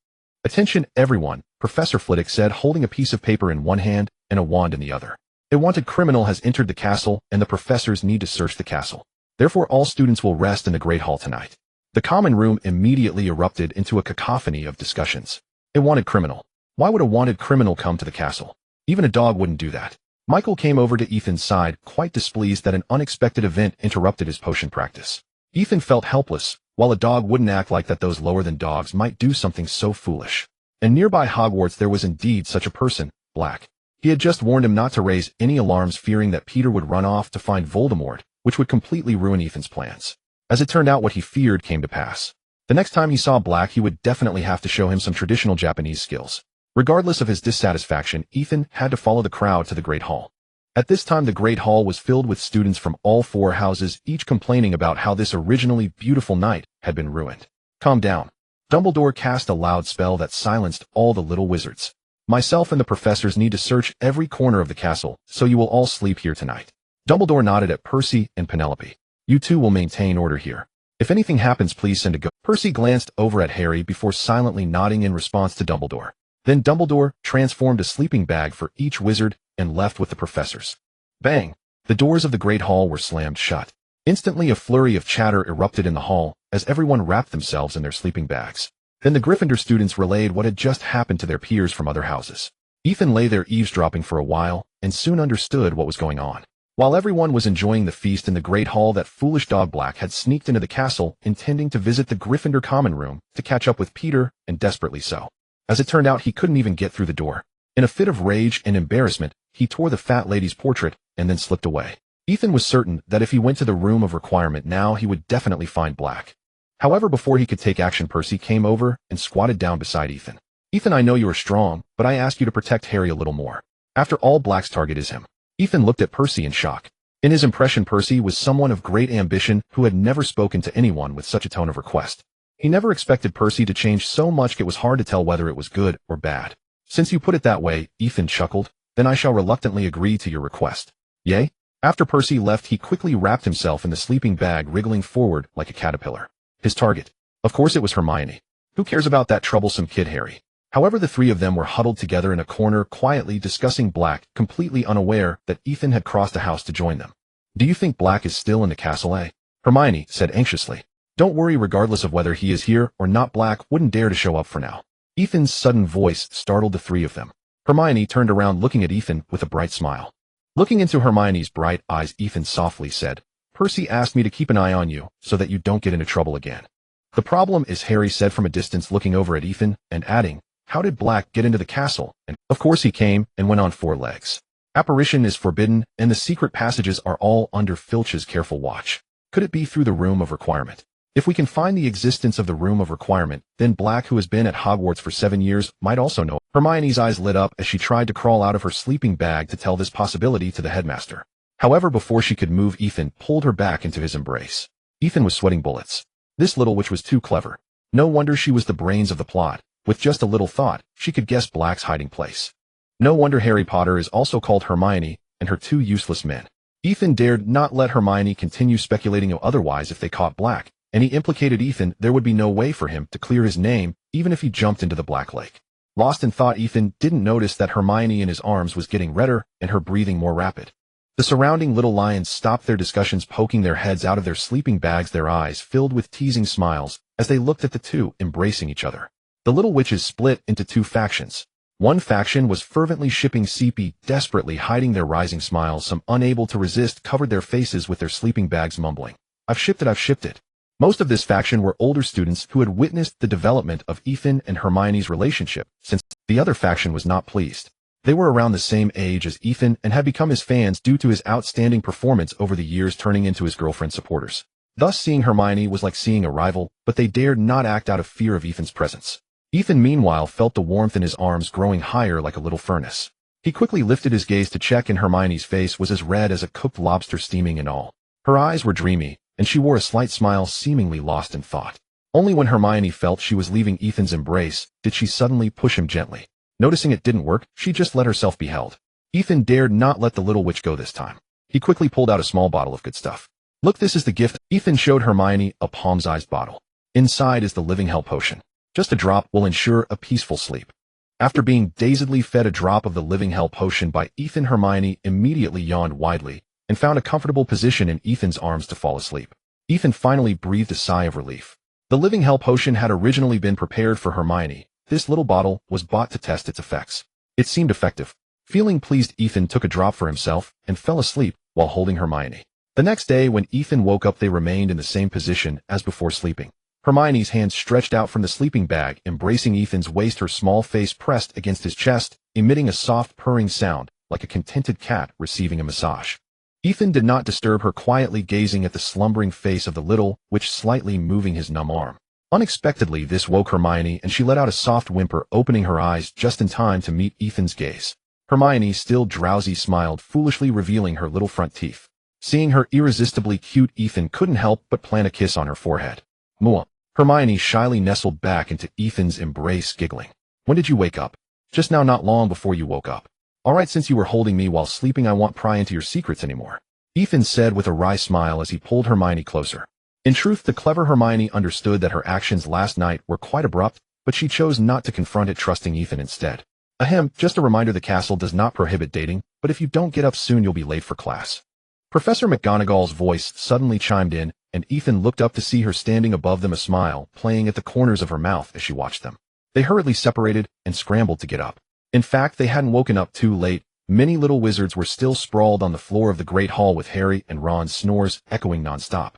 "Attention, everyone," Professor Flitwick said, holding a piece of paper in one hand and a wand in the other. "A wanted criminal has entered the castle, and the professors need to search the castle. Therefore, all students will rest in the Great Hall tonight." The common room immediately erupted into a cacophony of discussions. A wanted criminal. Why would a wanted criminal come to the castle? Even a dog wouldn't do that. Michael came over to Ethan's side, quite displeased that an unexpected event interrupted his potion practice. Ethan felt helpless. While a dog wouldn't act like that, those lower than dogs might do something so foolish. And nearby Hogwarts there was indeed such a person, Black. He had just warned him not to raise any alarms, fearing that Peter would run off to find Voldemort, which would completely ruin Ethan's plans. As it turned out, what he feared came to pass. The next time he saw Black, he would definitely have to show him some traditional Japanese skills. Regardless of his dissatisfaction, Ethan had to follow the crowd to the Great Hall. At this time the Great Hall was filled with students from all four houses, each complaining about how this originally beautiful night had been ruined. Calm down. Dumbledore cast a loud spell that silenced all the little wizards. Myself and the professors need to search every corner of the castle, so you will all sleep here tonight. Dumbledore nodded at Percy and Penelope. You two will maintain order here. If anything happens, please send a go. Percy glanced over at Harry before silently nodding in response to Dumbledore. Then Dumbledore transformed a sleeping bag for each wizard and left with the professors. Bang! The doors of the Great Hall were slammed shut. Instantly a flurry of chatter erupted in the hall as everyone wrapped themselves in their sleeping bags. Then the Gryffindor students relayed what had just happened to their peers from other houses. Ethan lay there eavesdropping for a while and soon understood what was going on. While everyone was enjoying the feast in the Great Hall, that foolish dog Black had sneaked into the castle intending to visit the Gryffindor common room to catch up with Peter, and desperately so. As it turned out, he couldn't even get through the door. In a fit of rage and embarrassment, he tore the fat lady's portrait and then slipped away. Ethan was certain that if he went to the room of requirement now, he would definitely find Black. However, before he could take action, Percy came over and squatted down beside Ethan. Ethan, I know you are strong, but I ask you to protect Harry a little more. After all, Black's target is him. Ethan looked at Percy in shock. In his impression, Percy was someone of great ambition who had never spoken to anyone with such a tone of request. He never expected Percy to change so much it was hard to tell whether it was good or bad. Since you put it that way, Ethan chuckled, then I shall reluctantly agree to your request. Yay? After Percy left, he quickly wrapped himself in the sleeping bag, wriggling forward like a caterpillar. His target. Of course it was Hermione. Who cares about that troublesome kid Harry? However, the three of them were huddled together in a corner, quietly discussing Black, completely unaware that Ethan had crossed the house to join them. Do you think Black is still in the castle, eh? Hermione said anxiously. Don't worry, regardless of whether he is here or not, Black wouldn't dare to show up for now. Ethan's sudden voice startled the three of them. Hermione turned around, looking at Ethan with a bright smile. Looking into Hermione's bright eyes, Ethan softly said, Percy asked me to keep an eye on you so that you don't get into trouble again. The problem is, Harry said from a distance, looking over at Ethan and adding, how did Black get into the castle? And of course he came and went on 4 legs. Apparition is forbidden and the secret passages are all under Filch's careful watch. Could it be through the room of requirement? If we can find the existence of the room of requirement, then Black, who has been at Hogwarts for 7 years, might also know. Hermione's eyes lit up as she tried to crawl out of her sleeping bag to tell this possibility to the headmaster. However, before she could move, Ethan pulled her back into his embrace. Ethan was sweating bullets. This little witch was too clever. No wonder she was the brains of the plot. With just a little thought, she could guess Black's hiding place. No wonder Harry Potter is also called Hermione and her 2 useless men. Ethan dared not let Hermione continue speculating otherwise. If they caught Black, and he implicated Ethan, there would be no way for him to clear his name, even if he jumped into the Black Lake. Lost in thought, Ethan didn't notice that Hermione in his arms was getting redder and her breathing more rapid. The surrounding little lions stopped their discussions, poking their heads out of their sleeping bags, their eyes filled with teasing smiles as they looked at the two embracing each other. The little witches split into 2 factions. One faction was fervently shipping CP, desperately hiding their rising smiles. Some, unable to resist, covered their faces with their sleeping bags, mumbling, I've shipped it, I've shipped it. Most of this faction were older students who had witnessed the development of Ethan and Hermione's relationship, since the other faction was not pleased. They were around the same age as Ethan and had become his fans due to his outstanding performance over the years, turning into his girlfriend's supporters. Thus, seeing Hermione was like seeing a rival, but they dared not act out of fear of Ethan's presence. Ethan, meanwhile, felt the warmth in his arms growing higher like a little furnace. He quickly lifted his gaze to check, and Hermione's face was as red as a cooked lobster, steaming and all. Her eyes were dreamy, and she wore a slight smile, seemingly lost in thought. Only when Hermione felt she was leaving Ethan's embrace did she suddenly push him gently. Noticing it didn't work, she just let herself be held. Ethan dared not let the little witch go this time. He quickly pulled out a small bottle of good stuff. Look, this is the gift. Ethan showed Hermione a palm-sized bottle. Inside is the living hell potion. Just a drop will ensure a peaceful sleep. After being dazedly fed a drop of the living hell potion by Ethan, Hermione immediately yawned widely and found a comfortable position in Ethan's arms to fall asleep. Ethan finally breathed a sigh of relief. The living hell potion had originally been prepared for Hermione. This little bottle was bought to test its effects. It seemed effective. Feeling pleased, Ethan took a drop for himself and fell asleep while holding Hermione. The next day, when Ethan woke up, they remained in the same position as before sleeping. Hermione's hands stretched out from the sleeping bag, embracing Ethan's waist, her small face pressed against his chest, emitting a soft purring sound like a contented cat receiving a massage. Ethan did not disturb her, quietly gazing at the slumbering face of the little witch, slightly moving his numb arm. Unexpectedly, this woke Hermione, and she let out a soft whimper, opening her eyes just in time to meet Ethan's gaze. Hermione, still drowsy, smiled, foolishly revealing her little front teeth. Seeing her irresistibly cute, Ethan couldn't help but plant a kiss on her forehead. Mwah. Hermione shyly nestled back into Ethan's embrace, giggling. When did you wake up? Just now, not long before you woke up. Alright, since you were holding me while sleeping, I won't pry into your secrets anymore, Ethan said with a wry smile as he pulled Hermione closer. In truth, the clever Hermione understood that her actions last night were quite abrupt, but she chose not to confront it, trusting Ethan instead. Ahem, just a reminder, the castle does not prohibit dating, but if you don't get up soon, you'll be late for class. Professor McGonagall's voice suddenly chimed in, and Ethan looked up to see her standing above them, a smile playing at the corners of her mouth as she watched them. They hurriedly separated and scrambled to get up. In fact, they hadn't woken up too late. Many little wizards were still sprawled on the floor of the Great Hall, with Harry and Ron's snores echoing nonstop.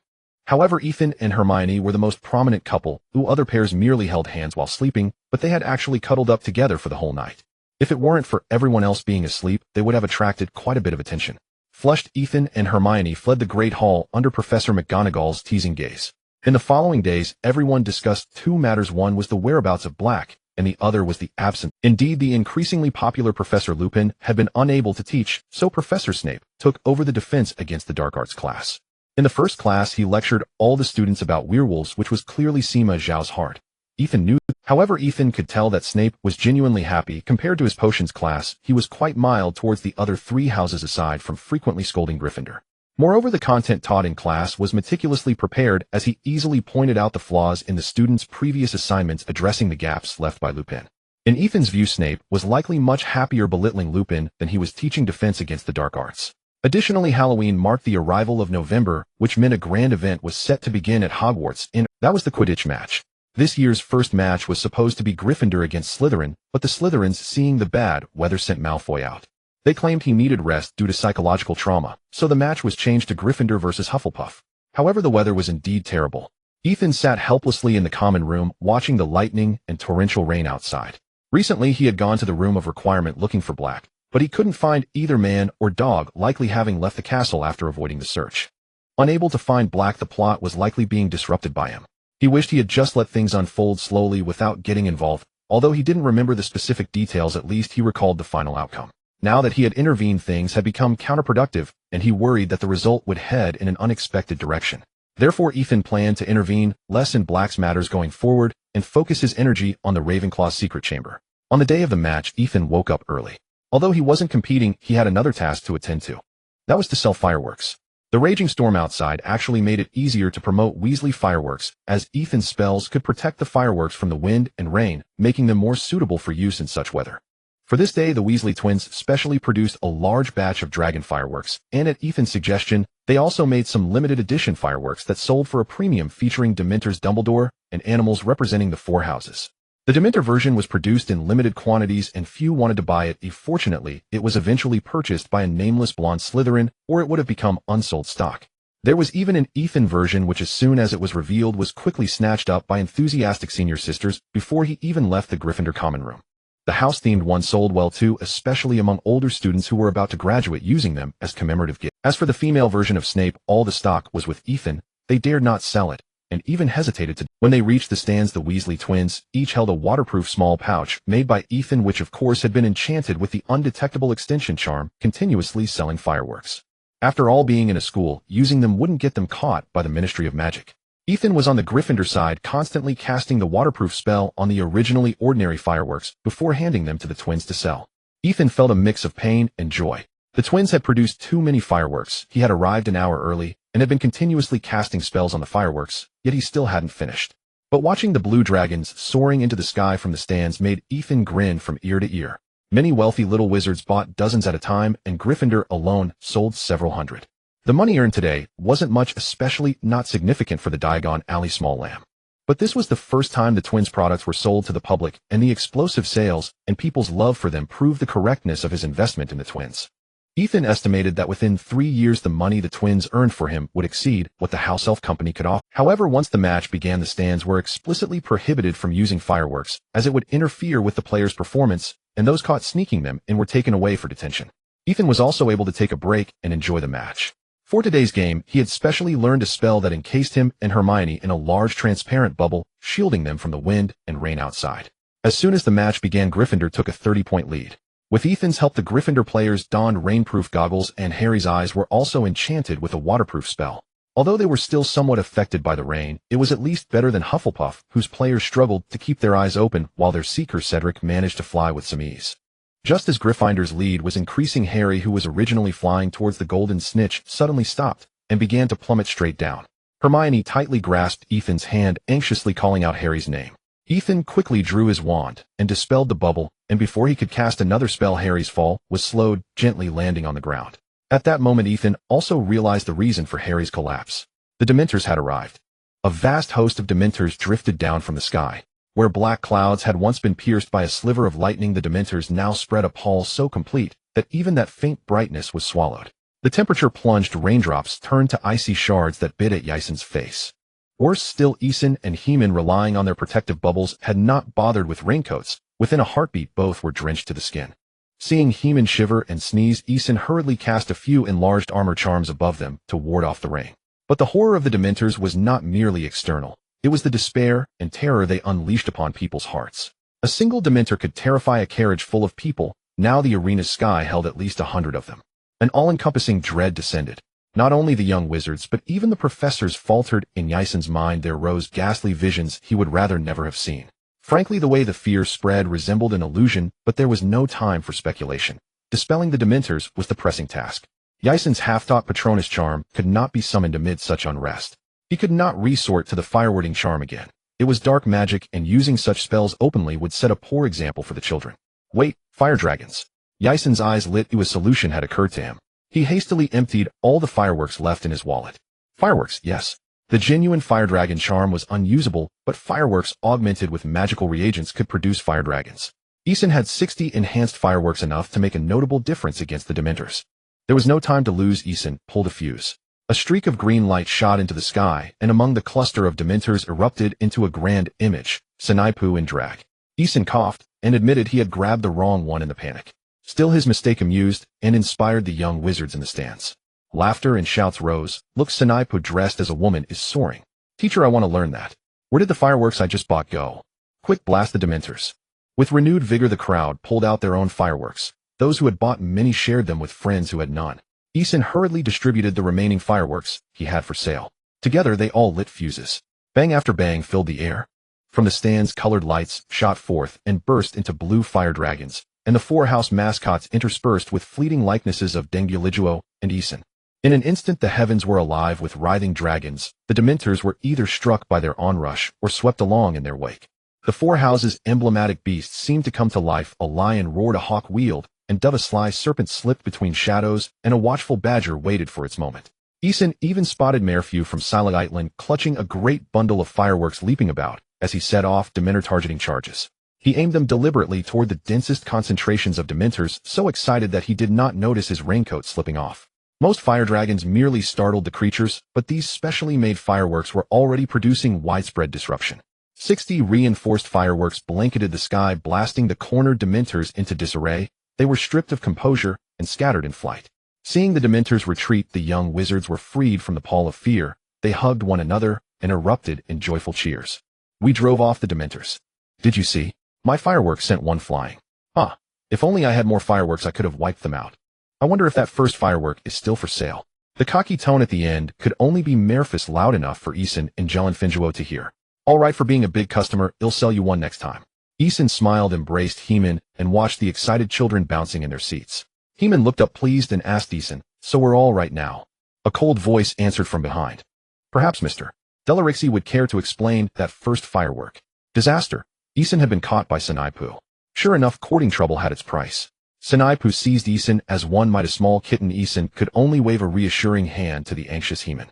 However, Ethan and Hermione were the most prominent couple, who other pairs merely held hands while sleeping, but they had actually cuddled up together for the whole night. If it weren't for everyone else being asleep, they would have attracted quite a bit of attention. Flushed, Ethan and Hermione fled the Great Hall under Professor McGonagall's teasing gaze. In the following days, everyone discussed two matters. One was the whereabouts of Black, and the other was the absence. Indeed, the increasingly popular Professor Lupin had been unable to teach, so Professor Snape took over the defense against the dark arts class. In the first class, he lectured all the students about werewolves, which was clearly Sima Zhao's heart. Ethan knew. However, Ethan could tell that Snape was genuinely happy. Compared to his potions class, he was quite mild towards the other three houses, aside from frequently scolding Gryffindor. Moreover, the content taught in class was meticulously prepared, as he easily pointed out the flaws in the students' previous assignments, addressing the gaps left by Lupin. In Ethan's view, Snape was likely much happier belittling Lupin than he was teaching defense against the dark arts. Additionally, Halloween marked the arrival of November, which meant a grand event was set to begin at Hogwarts. That was the Quidditch match. This year's first match was supposed to be Gryffindor against Slytherin, but the Slytherins, seeing the bad weather, sent Malfoy out. They claimed he needed rest due to psychological trauma, so the match was changed to Gryffindor versus Hufflepuff. However, the weather was indeed terrible. Ethan sat helplessly in the common room, watching the lightning and torrential rain outside. Recently, he had gone to the room of requirement looking for Black, but he couldn't find either man or dog, likely having left the castle after avoiding the search. Unable to find Black, the plot was likely being disrupted by him. He wished he had just let things unfold slowly without getting involved. Although he didn't remember the specific details, at least he recalled the final outcome. Now that he had intervened, things had become counterproductive, and he worried that the result would head in an unexpected direction. Therefore, Ethan planned to intervene less in Black's matters going forward and focus his energy on the Ravenclaw's secret chamber. On the day of the match, Ethan woke up early. Although he wasn't competing, he had another task to attend to. That was to sell fireworks. The raging storm outside actually made it easier to promote Weasley fireworks, as Ethan's spells could protect the fireworks from the wind and rain, making them more suitable for use in such weather. For this day, the Weasley twins specially produced a large batch of dragon fireworks, and at Ethan's suggestion, they also made some limited edition fireworks that sold for a premium, featuring Dementors Dumbledore and animals representing the four houses. The Dementor version was produced in limited quantities and few wanted to buy it. Fortunately, it was eventually purchased by a nameless blonde Slytherin, or it would have become unsold stock. There was even an Ethan version, which as soon as it was revealed was quickly snatched up by enthusiastic senior sisters before he even left the Gryffindor common room. The house-themed one sold well too, especially among older students who were about to graduate, using them as commemorative gifts. As for the female version of Snape, all the stock was with Ethan. They dared not sell it, and even hesitated to. When they reached the stands, the Weasley twins each held a waterproof small pouch made by Ethan, which of course had been enchanted with the undetectable extension charm, continuously selling fireworks. After all, being in a school, using them wouldn't get them caught by the Ministry of Magic. Ethan was on the Gryffindor side, constantly casting the waterproof spell on the originally ordinary fireworks before handing them to the twins to sell. Ethan felt a mix of pain and joy. The twins had produced too many fireworks. He had arrived an hour early and had been continuously casting spells on the fireworks, yet he still hadn't finished. But watching the blue dragons soaring into the sky from the stands made Ethan grin from ear to ear. Many wealthy little wizards bought dozens at a time, and Gryffindor alone sold several hundred. The money earned today wasn't much, especially not significant for the Diagon Alley small lamb. But this was the first time the twins' products were sold to the public, and the explosive sales and people's love for them proved the correctness of his investment in the twins. Ethan estimated that within 3 years the money the twins earned for him would exceed what the House Elf Company could offer. However, once the match began, the stands were explicitly prohibited from using fireworks, as it would interfere with the players' performance, and those caught sneaking them in were taken away for detention. Ethan was also able to take a break and enjoy the match. For today's game, he had specially learned a spell that encased him and Hermione in a large transparent bubble, shielding them from the wind and rain outside. As soon as the match began, Gryffindor took a 30-point lead. With Ethan's help, the Gryffindor players donned rainproof goggles, and Harry's eyes were also enchanted with a waterproof spell. Although they were still somewhat affected by the rain, it was at least better than Hufflepuff, whose players struggled to keep their eyes open while their seeker Cedric managed to fly with some ease. Just as Gryffindor's lead was increasing, Harry, who was originally flying towards the golden snitch, suddenly stopped and began to plummet straight down. Hermione tightly grasped Ethan's hand, anxiously calling out Harry's name. Ethan quickly drew his wand and dispelled the bubble, and before he could cast another spell, Harry's fall was slowed, gently landing on the ground. At that moment, Ethan also realized the reason for Harry's collapse. The Dementors had arrived. A vast host of Dementors drifted down from the sky. Where black clouds had once been pierced by a sliver of lightning, the Dementors now spread a pall so complete that even that faint brightness was swallowed. The temperature plunged, raindrops turned to icy shards that bit at Yason's face. Worse still, Eason and Heman, relying on their protective bubbles, had not bothered with raincoats. Within a heartbeat, both were drenched to the skin. Seeing Heman shiver and sneeze, Eason hurriedly cast a few enlarged armor charms above them to ward off the rain. But the horror of the Dementors was not merely external. It was the despair and terror they unleashed upon people's hearts. A single Dementor could terrify a carriage full of people. Now the arena's sky held at least 100 of them. An all-encompassing dread descended. Not only the young wizards, but even the professors faltered. In Yason's mind there rose ghastly visions he would rather never have seen. Frankly, the way the fear spread resembled an illusion, but there was no time for speculation. Dispelling the Dementors was the pressing task. Yason's half-thought Patronus charm could not be summoned amid such unrest. He could not resort to the firewarding charm again. It was dark magic, and using such spells openly would set a poor example for the children. Wait, fire dragons. Yason's eyes lit. A solution had occurred to him. He hastily emptied all the fireworks left in his wallet. Fireworks, yes. The genuine fire dragon charm was unusable, but fireworks augmented with magical reagents could produce fire dragons. Eason had 60 enhanced fireworks, enough to make a notable difference against the Dementors. There was no time to lose. Eason pulled a fuse. A streak of green light shot into the sky, and among the cluster of Dementors erupted into a grand image, Sinaipu in drag. Eason coughed and admitted he had grabbed the wrong one in the panic. Still, his mistake amused and inspired the young wizards in the stands. Laughter and shouts rose. Look, Sinaipu dressed as a woman is soaring. Teacher, I want to learn that. Where did the fireworks I just bought go? Quick, blast the Dementors. With renewed vigor the crowd pulled out their own fireworks. Those who had bought many shared them with friends who had none. Eason hurriedly distributed the remaining fireworks he had for sale. Together they all lit fuses. Bang after bang filled the air. From the stands, colored lights shot forth and burst into blue fire dragons, and the four house mascots interspersed with fleeting likenesses of Dengulijuo and Eason. In an instant the heavens were alive with writhing dragons. The Dementors were either struck by their onrush or swept along in their wake. The four houses' emblematic beasts seemed to come to life. A lion roared, a hawk wheeled, and a sly serpent slipped between shadows, and a watchful badger waited for its moment. Eason even spotted Merfew from Silent Island clutching a great bundle of fireworks leaping about as he set off Dementor targeting charges. He aimed them deliberately toward the densest concentrations of Dementors, so excited that he did not notice his raincoat slipping off. Most fire dragons merely startled the creatures, but these specially made fireworks were already producing widespread disruption. 60 reinforced fireworks blanketed the sky, blasting the cornered Dementors into disarray. They were stripped of composure and scattered in flight. Seeing the Dementors retreat, the young wizards were freed from the pall of fear. They hugged one another and erupted in joyful cheers. We drove off the Dementors. Did you see? My fireworks sent one flying. Ah, if only I had more fireworks I could have wiped them out. I wonder if that first firework is still for sale. The cocky tone at the end could only be Merfus loud enough for Eason and Jelenfinjuo to hear. All right, for being a big customer, I'll sell you one next time. Eason smiled, embraced Heman, and watched the excited children bouncing in their seats. Heman looked up pleased and asked Eason, so we're all right now? A cold voice answered from behind. Perhaps Mr. Delarixi would care to explain that first firework. Disaster. Eason had been caught by Sinaipu. Sure enough, courting trouble had its price. Sinaipu seized Eason as one might a small kitten. Eason could only wave a reassuring hand to the anxious Heman.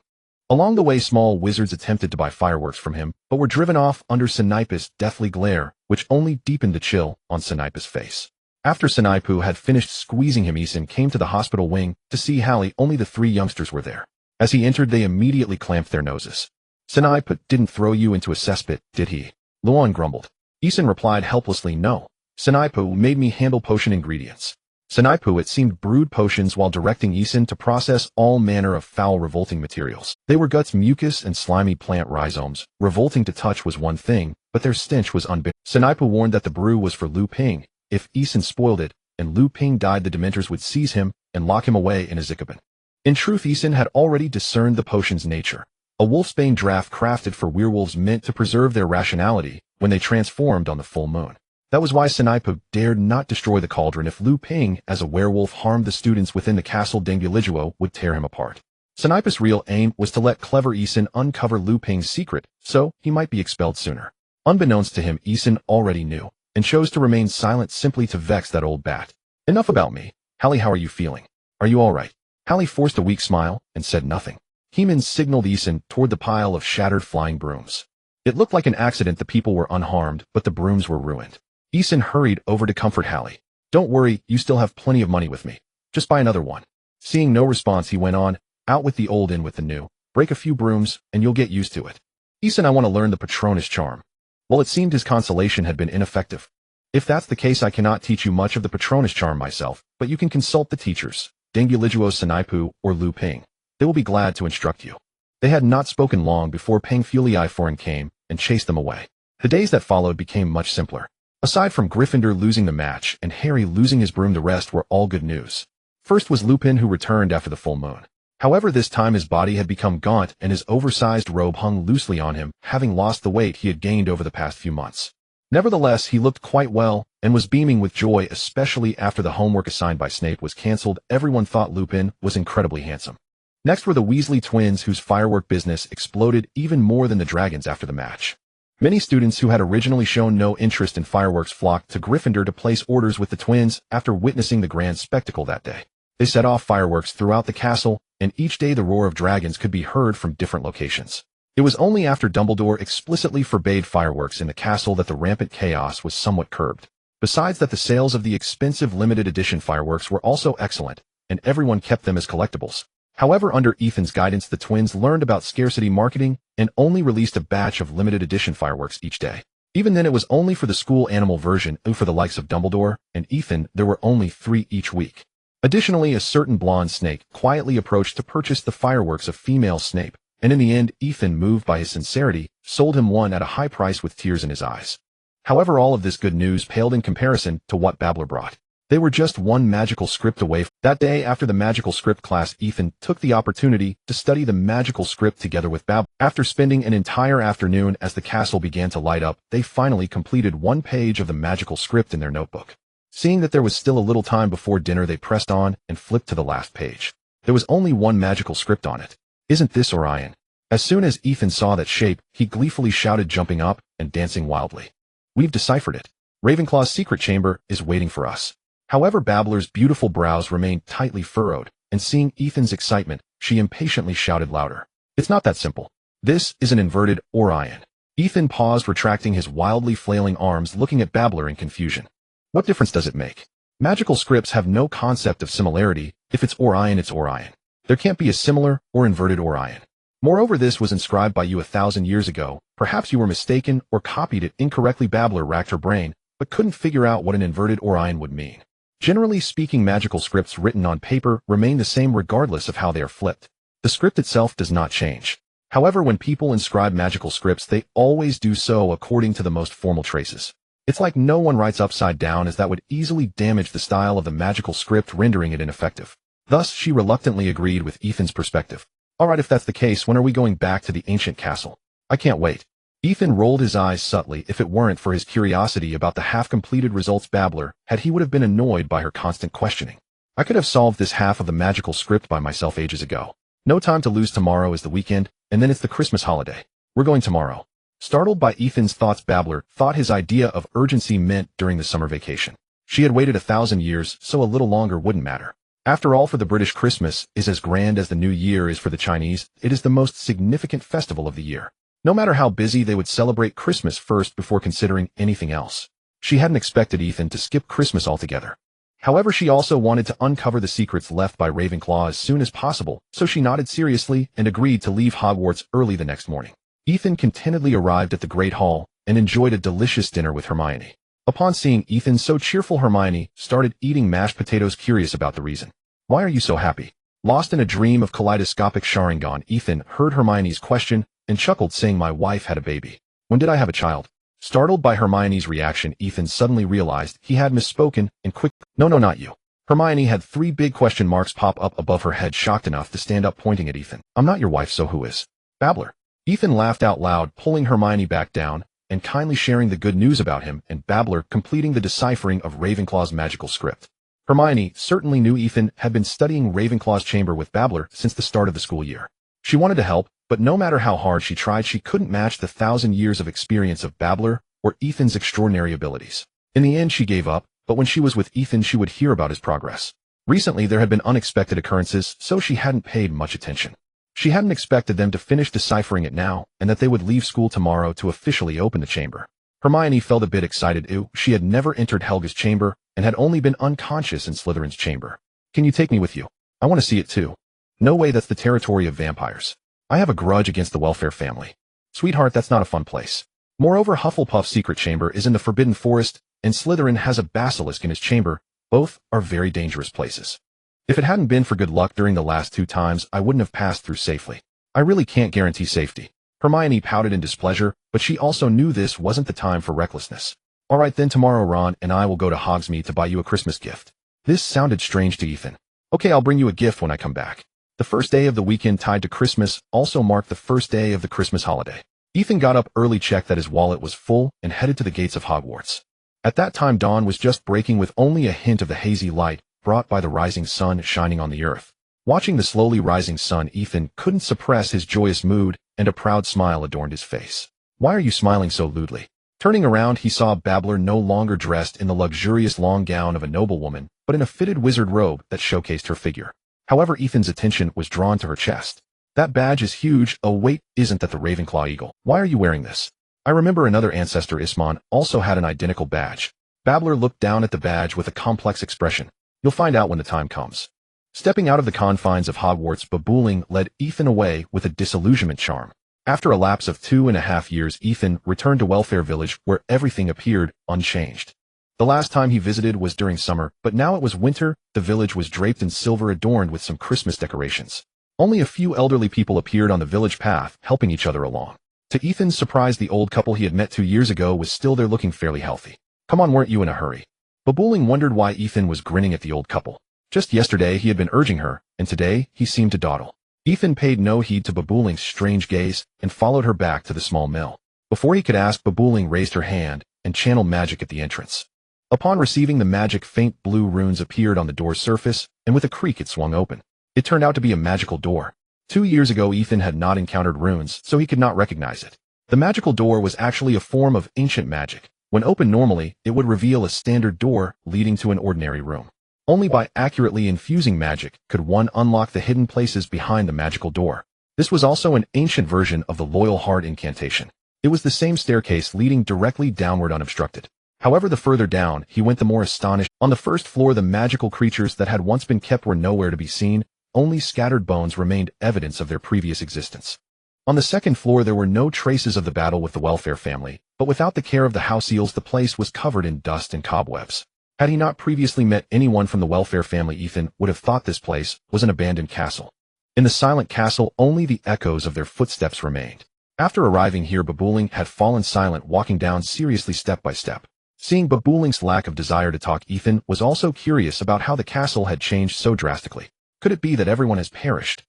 Along the way, small wizards attempted to buy fireworks from him, but were driven off under Sinaipu's deathly glare, which only deepened the chill on Sinaipu's face. After Sinaipu had finished squeezing him, Eason came to the hospital wing to see Hallie. Only the three youngsters were there. As he entered, they immediately clamped their noses. Sinaipu didn't throw you into a cesspit, did he? Luan grumbled. Eason replied helplessly, no. Sinaipu made me handle potion ingredients. Sinaipu, it seemed, brewed potions while directing Eason to process all manner of foul, revolting materials. They were guts, mucus, and slimy plant rhizomes. Revolting to touch was one thing, but their stench was unbearable. Sinaipu warned that the brew was for Lu Ping. If Eason spoiled it, and Lu Ping died, the Dementors would seize him and lock him away in a Zikaban. In truth, Ethan had already discerned the potion's nature. A wolfsbane draft crafted for werewolves meant to preserve their rationality when they transformed on the full moon. That was why Snipe dared not destroy the cauldron. If Lu Ping, as a werewolf, harmed the students within the castle, Denguliguo would tear him apart. Snipe's real aim was to let clever Ethan uncover Lu Ping's secret, so he might be expelled sooner. Unbeknownst to him, Ethan already knew, and chose to remain silent simply to vex that old bat. Enough about me. Hallie, how are you feeling? Are you all right? Hallie forced a weak smile and said nothing. Heeman signaled Ethan toward the pile of shattered flying brooms. It looked like an accident. The people were unharmed, but the brooms were ruined. Ethan hurried over to comfort Hallie. Don't worry, you still have plenty of money with me. Just buy another one. Seeing no response, he went on, out with the old, in with the new. Break a few brooms, and you'll get used to it. Ethan, I want to learn the Patronus charm. Well, it seemed his consolation had been ineffective. If that's the case, I cannot teach you much of the Patronus charm myself, but you can consult the teachers, Denguliguo, Snipe, or Lu Ping. They will be glad to instruct you. They had not spoken long before Peng Fulii Foreign came and chased them away. The days that followed became much simpler. Aside from Gryffindor losing the match and Harry losing his broom, the rest were all good news. First was Lupin, who returned after the full moon. However, this time his body had become gaunt and his oversized robe hung loosely on him, having lost the weight he had gained over the past few months. Nevertheless, he looked quite well and was beaming with joy, especially after the homework assigned by Snape was cancelled. Everyone thought Lupin was incredibly handsome. Next were the Weasley twins, whose firework business exploded even more than the dragons after the match. Many students who had originally shown no interest in fireworks flocked to Gryffindor to place orders with the twins after witnessing the grand spectacle that day. They set off fireworks throughout the castle, and each day the roar of dragons could be heard from different locations. It was only after Dumbledore explicitly forbade fireworks in the castle that the rampant chaos was somewhat curbed. Besides that, the sales of the expensive limited edition fireworks were also excellent, and everyone kept them as collectibles. However, under Ethan's guidance, the twins learned about scarcity marketing and only released a batch of limited edition fireworks each day. Even then, it was only for the school animal version, and for the likes of Dumbledore and Ethan, there were only 3 each week. Additionally, a certain blonde snake quietly approached to purchase the fireworks of female Snape, and in the end, Ethan, moved by his sincerity, sold him one at a high price with tears in his eyes. However, all of this good news paled in comparison to what Babbler brought. They were just one magical script away. That day, after the magical script class, Ethan took the opportunity to study the magical script together with Babbler. After spending an entire afternoon as the castle began to light up, they finally completed 1 page of the magical script in their notebook. Seeing that there was still a little time before dinner, they pressed on and flipped to the last page. There was only 1 magical script on it. Isn't this Orion? As soon as Ethan saw that shape, he gleefully shouted, jumping up and dancing wildly. We've deciphered it. Ravenclaw's secret chamber is waiting for us. However, Babbler's beautiful brows remained tightly furrowed, and seeing Ethan's excitement, she impatiently shouted louder. It's not that simple. This is an inverted Orion. Ethan paused, retracting his wildly flailing arms, looking at Babbler in confusion. What difference does it make? Magical scripts have no concept of similarity. If it's Orion, it's Orion. There can't be a similar or inverted Orion. Moreover, this was inscribed by you 1,000 years ago. Perhaps you were mistaken or copied it incorrectly. Babbler racked her brain, but couldn't figure out what an inverted Orion would mean. Generally speaking, magical scripts written on paper remain the same regardless of how they are flipped. The script itself does not change. However, when people inscribe magical scripts, they always do so according to the most formal traces. It's like no one writes upside down, as that would easily damage the style of the magical script, rendering it ineffective. Thus, she reluctantly agreed with Ethan's perspective. Alright, if that's the case, when are we going back to the ancient castle? I can't wait. Ethan rolled his eyes subtly. If it weren't for his curiosity about the half-completed results Babbler had, he would have been annoyed by her constant questioning. I could have solved this half of the magical script by myself ages ago. No time to lose. Tomorrow is the weekend, and then it's the Christmas holiday. We're going tomorrow. Startled by Ethan's thoughts, Babbler thought his idea of urgency meant during the summer vacation. She had waited 1,000 years, so a little longer wouldn't matter. After all, for the British, Christmas is as grand as the New Year is for the Chinese. It is the most significant festival of the year. No matter how busy, they would celebrate Christmas first before considering anything else. She hadn't expected Ethan to skip Christmas altogether. However, she also wanted to uncover the secrets left by Ravenclaw as soon as possible, so she nodded seriously and agreed to leave Hogwarts early the next morning. Ethan contentedly arrived at the Great Hall and enjoyed a delicious dinner with Hermione. Upon seeing Ethan so cheerful, Hermione started eating mashed potatoes, curious about the reason. Why are you so happy? Lost in a dream of kaleidoscopic Sharingan, Ethan heard Hermione's question and chuckled, saying, my wife had a baby. When did I have a child? Startled by Hermione's reaction, Ethan suddenly realized he had misspoken and quick, "No, no, not you." Hermione had 3 big question marks pop up above her head, shocked enough to stand up pointing at Ethan. "I'm not your wife, so who is?" "Babbler." Ethan laughed out loud, pulling Hermione back down and kindly sharing the good news about him and Babbler completing the deciphering of Ravenclaw's magical script. Hermione certainly knew Ethan had been studying Ravenclaw's chamber with Babbler since the start of the school year. She wanted to help, but no matter how hard she tried, she couldn't match the 1,000 years of experience of Babbler or Ethan's extraordinary abilities. In the end, she gave up, but when she was with Ethan, she would hear about his progress. Recently, there had been unexpected occurrences, so she hadn't paid much attention. She hadn't expected them to finish deciphering it now, and that they would leave school tomorrow to officially open the chamber. Hermione felt a bit excited. She had never entered Helga's chamber, and had only been unconscious in Slytherin's chamber. "Can you take me with you? I want to see it too." "No way, that's the territory of vampires. I have a grudge against the Welfare family." "Sweetheart, that's not a fun place. Moreover, Hufflepuff's secret chamber is in the Forbidden Forest, and Slytherin has a basilisk in his chamber. Both are very dangerous places. If it hadn't been for good luck during the last 2 times, I wouldn't have passed through safely. I really can't guarantee safety." Hermione pouted in displeasure, but she also knew this wasn't the time for recklessness. "All right then, tomorrow Ron and I will go to Hogsmeade to buy you a Christmas gift." This sounded strange to Ethan. "Okay, I'll bring you a gift when I come back." The first day of the weekend tied to Christmas also marked the first day of the Christmas holiday. Ethan got up early, checked that his wallet was full, and headed to the gates of Hogwarts. At that time, dawn was just breaking with only a hint of the hazy light brought by the rising sun shining on the earth. Watching the slowly rising sun, Ethan couldn't suppress his joyous mood, and a proud smile adorned his face. "Why are you smiling so lewdly?" Turning around, he saw Babbler no longer dressed in the luxurious long gown of a noblewoman, but in a fitted wizard robe that showcased her figure. However, Ethan's attention was drawn to her chest. "That badge is huge. Oh wait, isn't that the Ravenclaw eagle? Why are you wearing this?" "I remember another ancestor, Ismon, also had an identical badge." Babbler looked down at the badge with a complex expression. "You'll find out when the time comes." Stepping out of the confines of Hogwarts, Babooling led Ethan away with a disillusionment charm. After a lapse of 2.5 years, Ethan returned to Welfare Village, where everything appeared unchanged. The last time he visited was during summer, but now it was winter. The village was draped in silver, adorned with some Christmas decorations. Only a few elderly people appeared on the village path, helping each other along. To Ethan's surprise, the old couple he had met 2 years ago was still there, looking fairly healthy. "Come on, weren't you in a hurry?" Babooling wondered why Ethan was grinning at the old couple. Just yesterday he had been urging her, and today he seemed to dawdle. Ethan paid no heed to Babooling's strange gaze and followed her back to the small mill. Before he could ask, Babooling raised her hand and channeled magic at the entrance. Upon receiving the magic, faint blue runes appeared on the door's surface, and with a creak it swung open. It turned out to be a magical door. 2 years ago Ethan had not encountered runes, so he could not recognize it. The magical door was actually a form of ancient magic. When opened normally, it would reveal a standard door leading to an ordinary room. Only by accurately infusing magic could one unlock the hidden places behind the magical door. This was also an ancient version of the Loyal Heart incantation. It was the same staircase leading directly downward unobstructed. However, the further down he went, the more astonished. On the first floor, the magical creatures that had once been kept were nowhere to be seen. Only scattered bones remained evidence of their previous existence. On the second floor, there were no traces of the battle with the Welfare family, but without the care of the house eels, the place was covered in dust and cobwebs. Had he not previously met anyone from the Welfare family, Ethan would have thought this place was an abandoned castle. In the silent castle, only the echoes of their footsteps remained. After arriving here, Babooling had fallen silent, walking down seriously step by step. Seeing Babooling's lack of desire to talk, Ethan was also curious about how the castle had changed so drastically. Could it be that everyone has perished?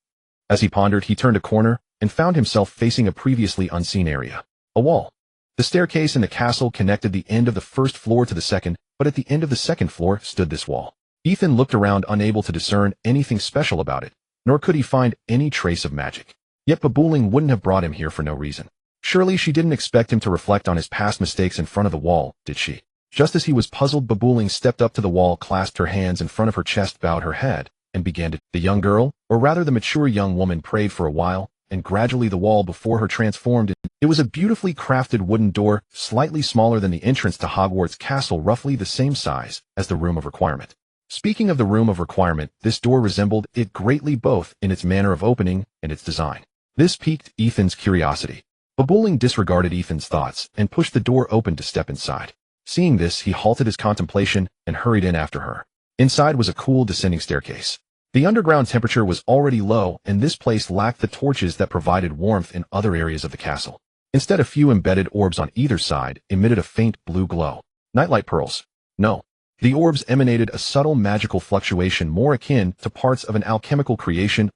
As he pondered, he turned a corner and found himself facing a previously unseen area. A wall. The staircase in the castle connected the end of the first floor to the second, but at the end of the second floor stood this wall. Ethan looked around, unable to discern anything special about it, nor could he find any trace of magic. Yet Babooling wouldn't have brought him here for no reason. Surely she didn't expect him to reflect on his past mistakes in front of the wall, did she? Just as he was puzzled, Babooling stepped up to the wall, clasped her hands in front of her chest, bowed her head, and began to. The young girl, or rather the mature young woman, prayed for a while, and gradually the wall before her transformed. It was a beautifully crafted wooden door, slightly smaller than the entrance to Hogwarts Castle, roughly the same size as the Room of Requirement. Speaking of the Room of Requirement, this door resembled it greatly, both in its manner of opening and its design. This piqued Ethan's curiosity. Babooling disregarded Ethan's thoughts and pushed the door open to step inside. Seeing this, he halted his contemplation and hurried in after her. Inside was a cool descending staircase. The underground temperature was already low, and this place lacked the torches that provided warmth in other areas of the castle. Instead, a few embedded orbs on either side emitted a faint blue glow. Nightlight pearls. No. The orbs emanated a subtle magical fluctuation more akin to parts of an alchemical creation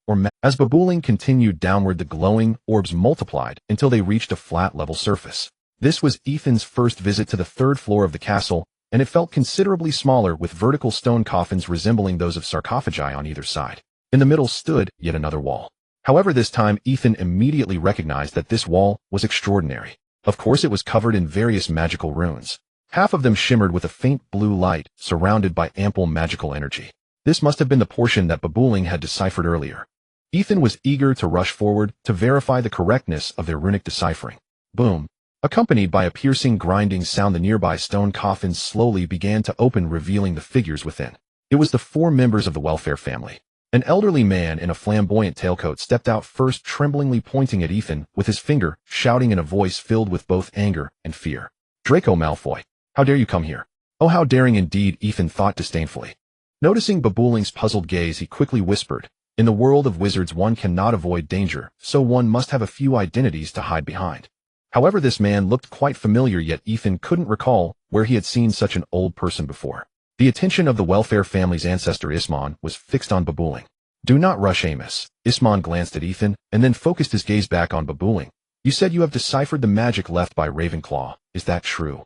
as Babooling continued downward, the glowing orbs multiplied until they reached a flat level surface. This was Ethan's first visit to the third floor of the castle, and it felt considerably smaller, with vertical stone coffins resembling those of sarcophagi on either side. In the middle stood yet another wall. However, this time Ethan immediately recognized that this wall was extraordinary. Of course, it was covered in various magical runes. Half of them shimmered with a faint blue light, surrounded by ample magical energy. This must have been the portion that Babooling had deciphered earlier. Ethan was eager to rush forward to verify the correctness of their runic deciphering. Boom. Accompanied by a piercing grinding sound, the nearby stone coffins slowly began to open, revealing the figures within. It was the 4 members of the welfare family. An elderly man in a flamboyant tailcoat stepped out first, tremblingly pointing at Ethan with his finger, shouting in a voice filled with both anger and fear. "Draco Malfoy! How dare you come here?" "Oh, how daring indeed," Ethan thought disdainfully. Noticing Babooling's puzzled gaze, he quickly whispered, "In the world of wizards one cannot avoid danger, so one must have a few identities to hide behind." However, this man looked quite familiar, yet Ethan couldn't recall where he had seen such an old person before. The attention of the welfare family's ancestor Isman was fixed on Babooling. "Do not rush, Amos." Isman glanced at Ethan and then focused his gaze back on Babooling. "You said you have deciphered the magic left by Ravenclaw. Is that true?"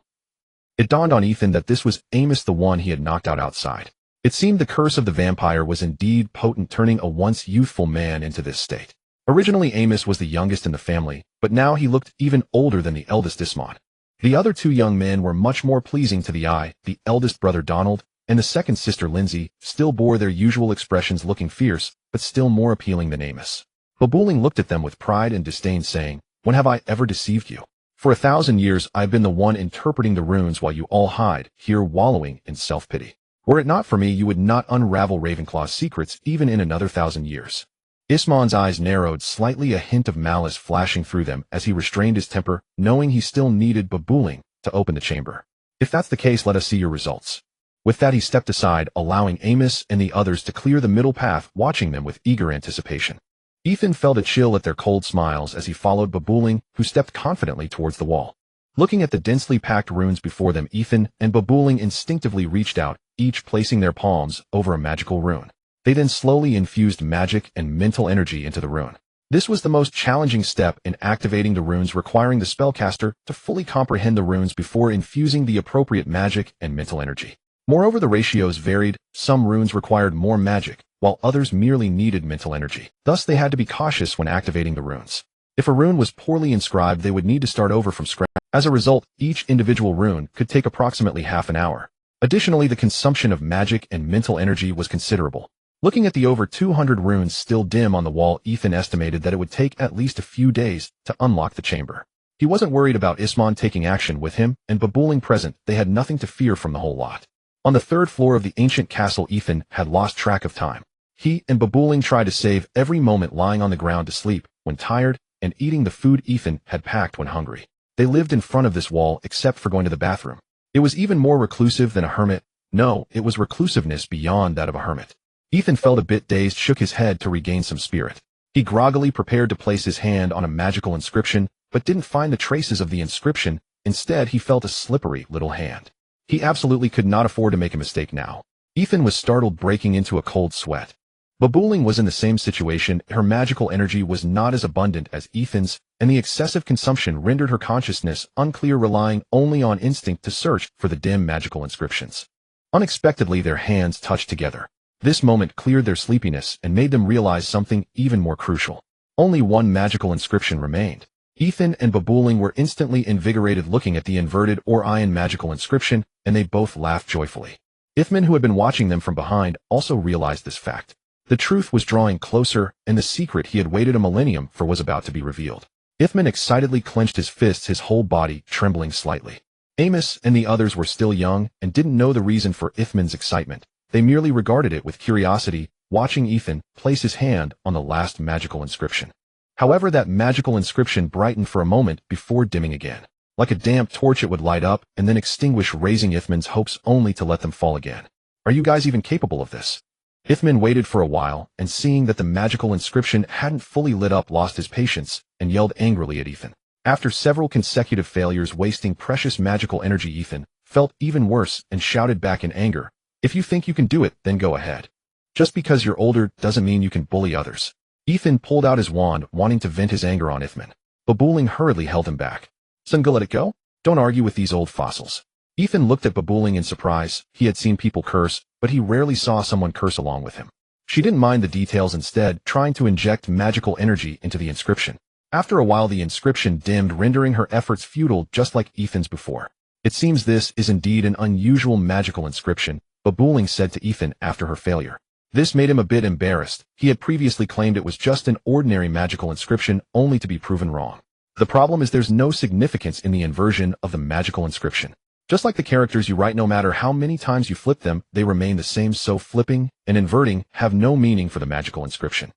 It dawned on Ethan that this was Amos, the one he had knocked out outside. It seemed the curse of the vampire was indeed potent, turning a once youthful man into this state. Originally, Amos was the youngest in the family, but now he looked even older than the eldest Isman. The other 2 young men were much more pleasing to the eye. The eldest brother Donald and the second sister Lindsay still bore their usual expressions, looking fierce, but still more appealing than Amos. Babooling looked at them with pride and disdain, saying, "When have I ever deceived you? For 1,000 years I've been the one interpreting the runes while you all hide here wallowing in self-pity. Were it not for me, you would not unravel Ravenclaw's secrets even in another 1,000 years." Isman's eyes narrowed slightly, a hint of malice flashing through them as he restrained his temper, knowing he still needed Babooling to open the chamber. "If that's the case, let us see your results." With that, he stepped aside, allowing Amos and the others to clear the middle path, watching them with eager anticipation. Ethan felt a chill at their cold smiles as he followed Babooling, who stepped confidently towards the wall. Looking at the densely packed runes before them, Ethan and Babooling instinctively reached out, each placing their palms over a magical rune. They then slowly infused magic and mental energy into the rune. This was the most challenging step in activating the runes, requiring the spellcaster to fully comprehend the runes before infusing the appropriate magic and mental energy. Moreover, the ratios varied. Some runes required more magic, while others merely needed mental energy. Thus, they had to be cautious when activating the runes. If a rune was poorly inscribed, they would need to start over from scratch. As a result, each individual rune could take approximately half an hour. Additionally, the consumption of magic and mental energy was considerable. Looking at the over 200 runes still dim on the wall, Ethan estimated that it would take at least a few days to unlock the chamber. He wasn't worried about Isman taking action. With him and Babooling present, they had nothing to fear from the whole lot. On the 3rd floor of the ancient castle, Ethan had lost track of time. He and Babooling tried to save every moment, lying on the ground to sleep when tired and eating the food Ethan had packed when hungry. They lived in front of this wall except for going to the bathroom. It was even more reclusive than a hermit. No, it was reclusiveness beyond that of a hermit. Ethan felt a bit dazed, shook his head to regain some spirit. He groggily prepared to place his hand on a magical inscription, but didn't find the traces of the inscription. Instead, he felt a slippery little hand. He absolutely could not afford to make a mistake now. Ethan was startled, breaking into a cold sweat. Babooling was in the same situation. Her magical energy was not as abundant as Ethan's, and the excessive consumption rendered her consciousness unclear, relying only on instinct to search for the dim magical inscriptions. Unexpectedly, their hands touched together. This moment cleared their sleepiness and made them realize something even more crucial. Only one magical inscription remained. Ethan and Babooling were instantly invigorated, looking at the inverted Orion magical inscription, and they both laughed joyfully. Ithman, who had been watching them from behind, also realized this fact. The truth was drawing closer, and the secret he had waited a millennium for was about to be revealed. Ithman excitedly clenched his fists, his whole body trembling slightly. Amos and the others were still young and didn't know the reason for Ithman's excitement. They merely regarded it with curiosity, watching Ethan place his hand on the last magical inscription. However, that magical inscription brightened for a moment before dimming again. Like a damp torch, it would light up and then extinguish, raising Ithman's hopes only to let them fall again. "Are you guys even capable of this?" Ithman waited for a while, and seeing that the magical inscription hadn't fully lit up, lost his patience and yelled angrily at Ethan. After several consecutive failures wasting precious magical energy, Ethan felt even worse and shouted back in anger, "If you think you can do it, then go ahead. Just because you're older doesn't mean you can bully others." Ethan pulled out his wand, wanting to vent his anger on Ithman. Babooling hurriedly held him back. "Son, let it go? Don't argue with these old fossils." Ethan looked at Babooling in surprise. He had seen people curse, but he rarely saw someone curse along with him. She didn't mind the details, instead trying to inject magical energy into the inscription. After a while the inscription dimmed, rendering her efforts futile just like Ethan's before. "It seems this is indeed an unusual magical inscription," Babooling said to Ethan after her failure. This made him a bit embarrassed. He had previously claimed it was just an ordinary magical inscription, only to be proven wrong. The problem is there's no significance in the inversion of the magical inscription. Just like the characters you write, no matter how many times you flip them, they remain the same, so flipping and inverting have no meaning for the magical inscription.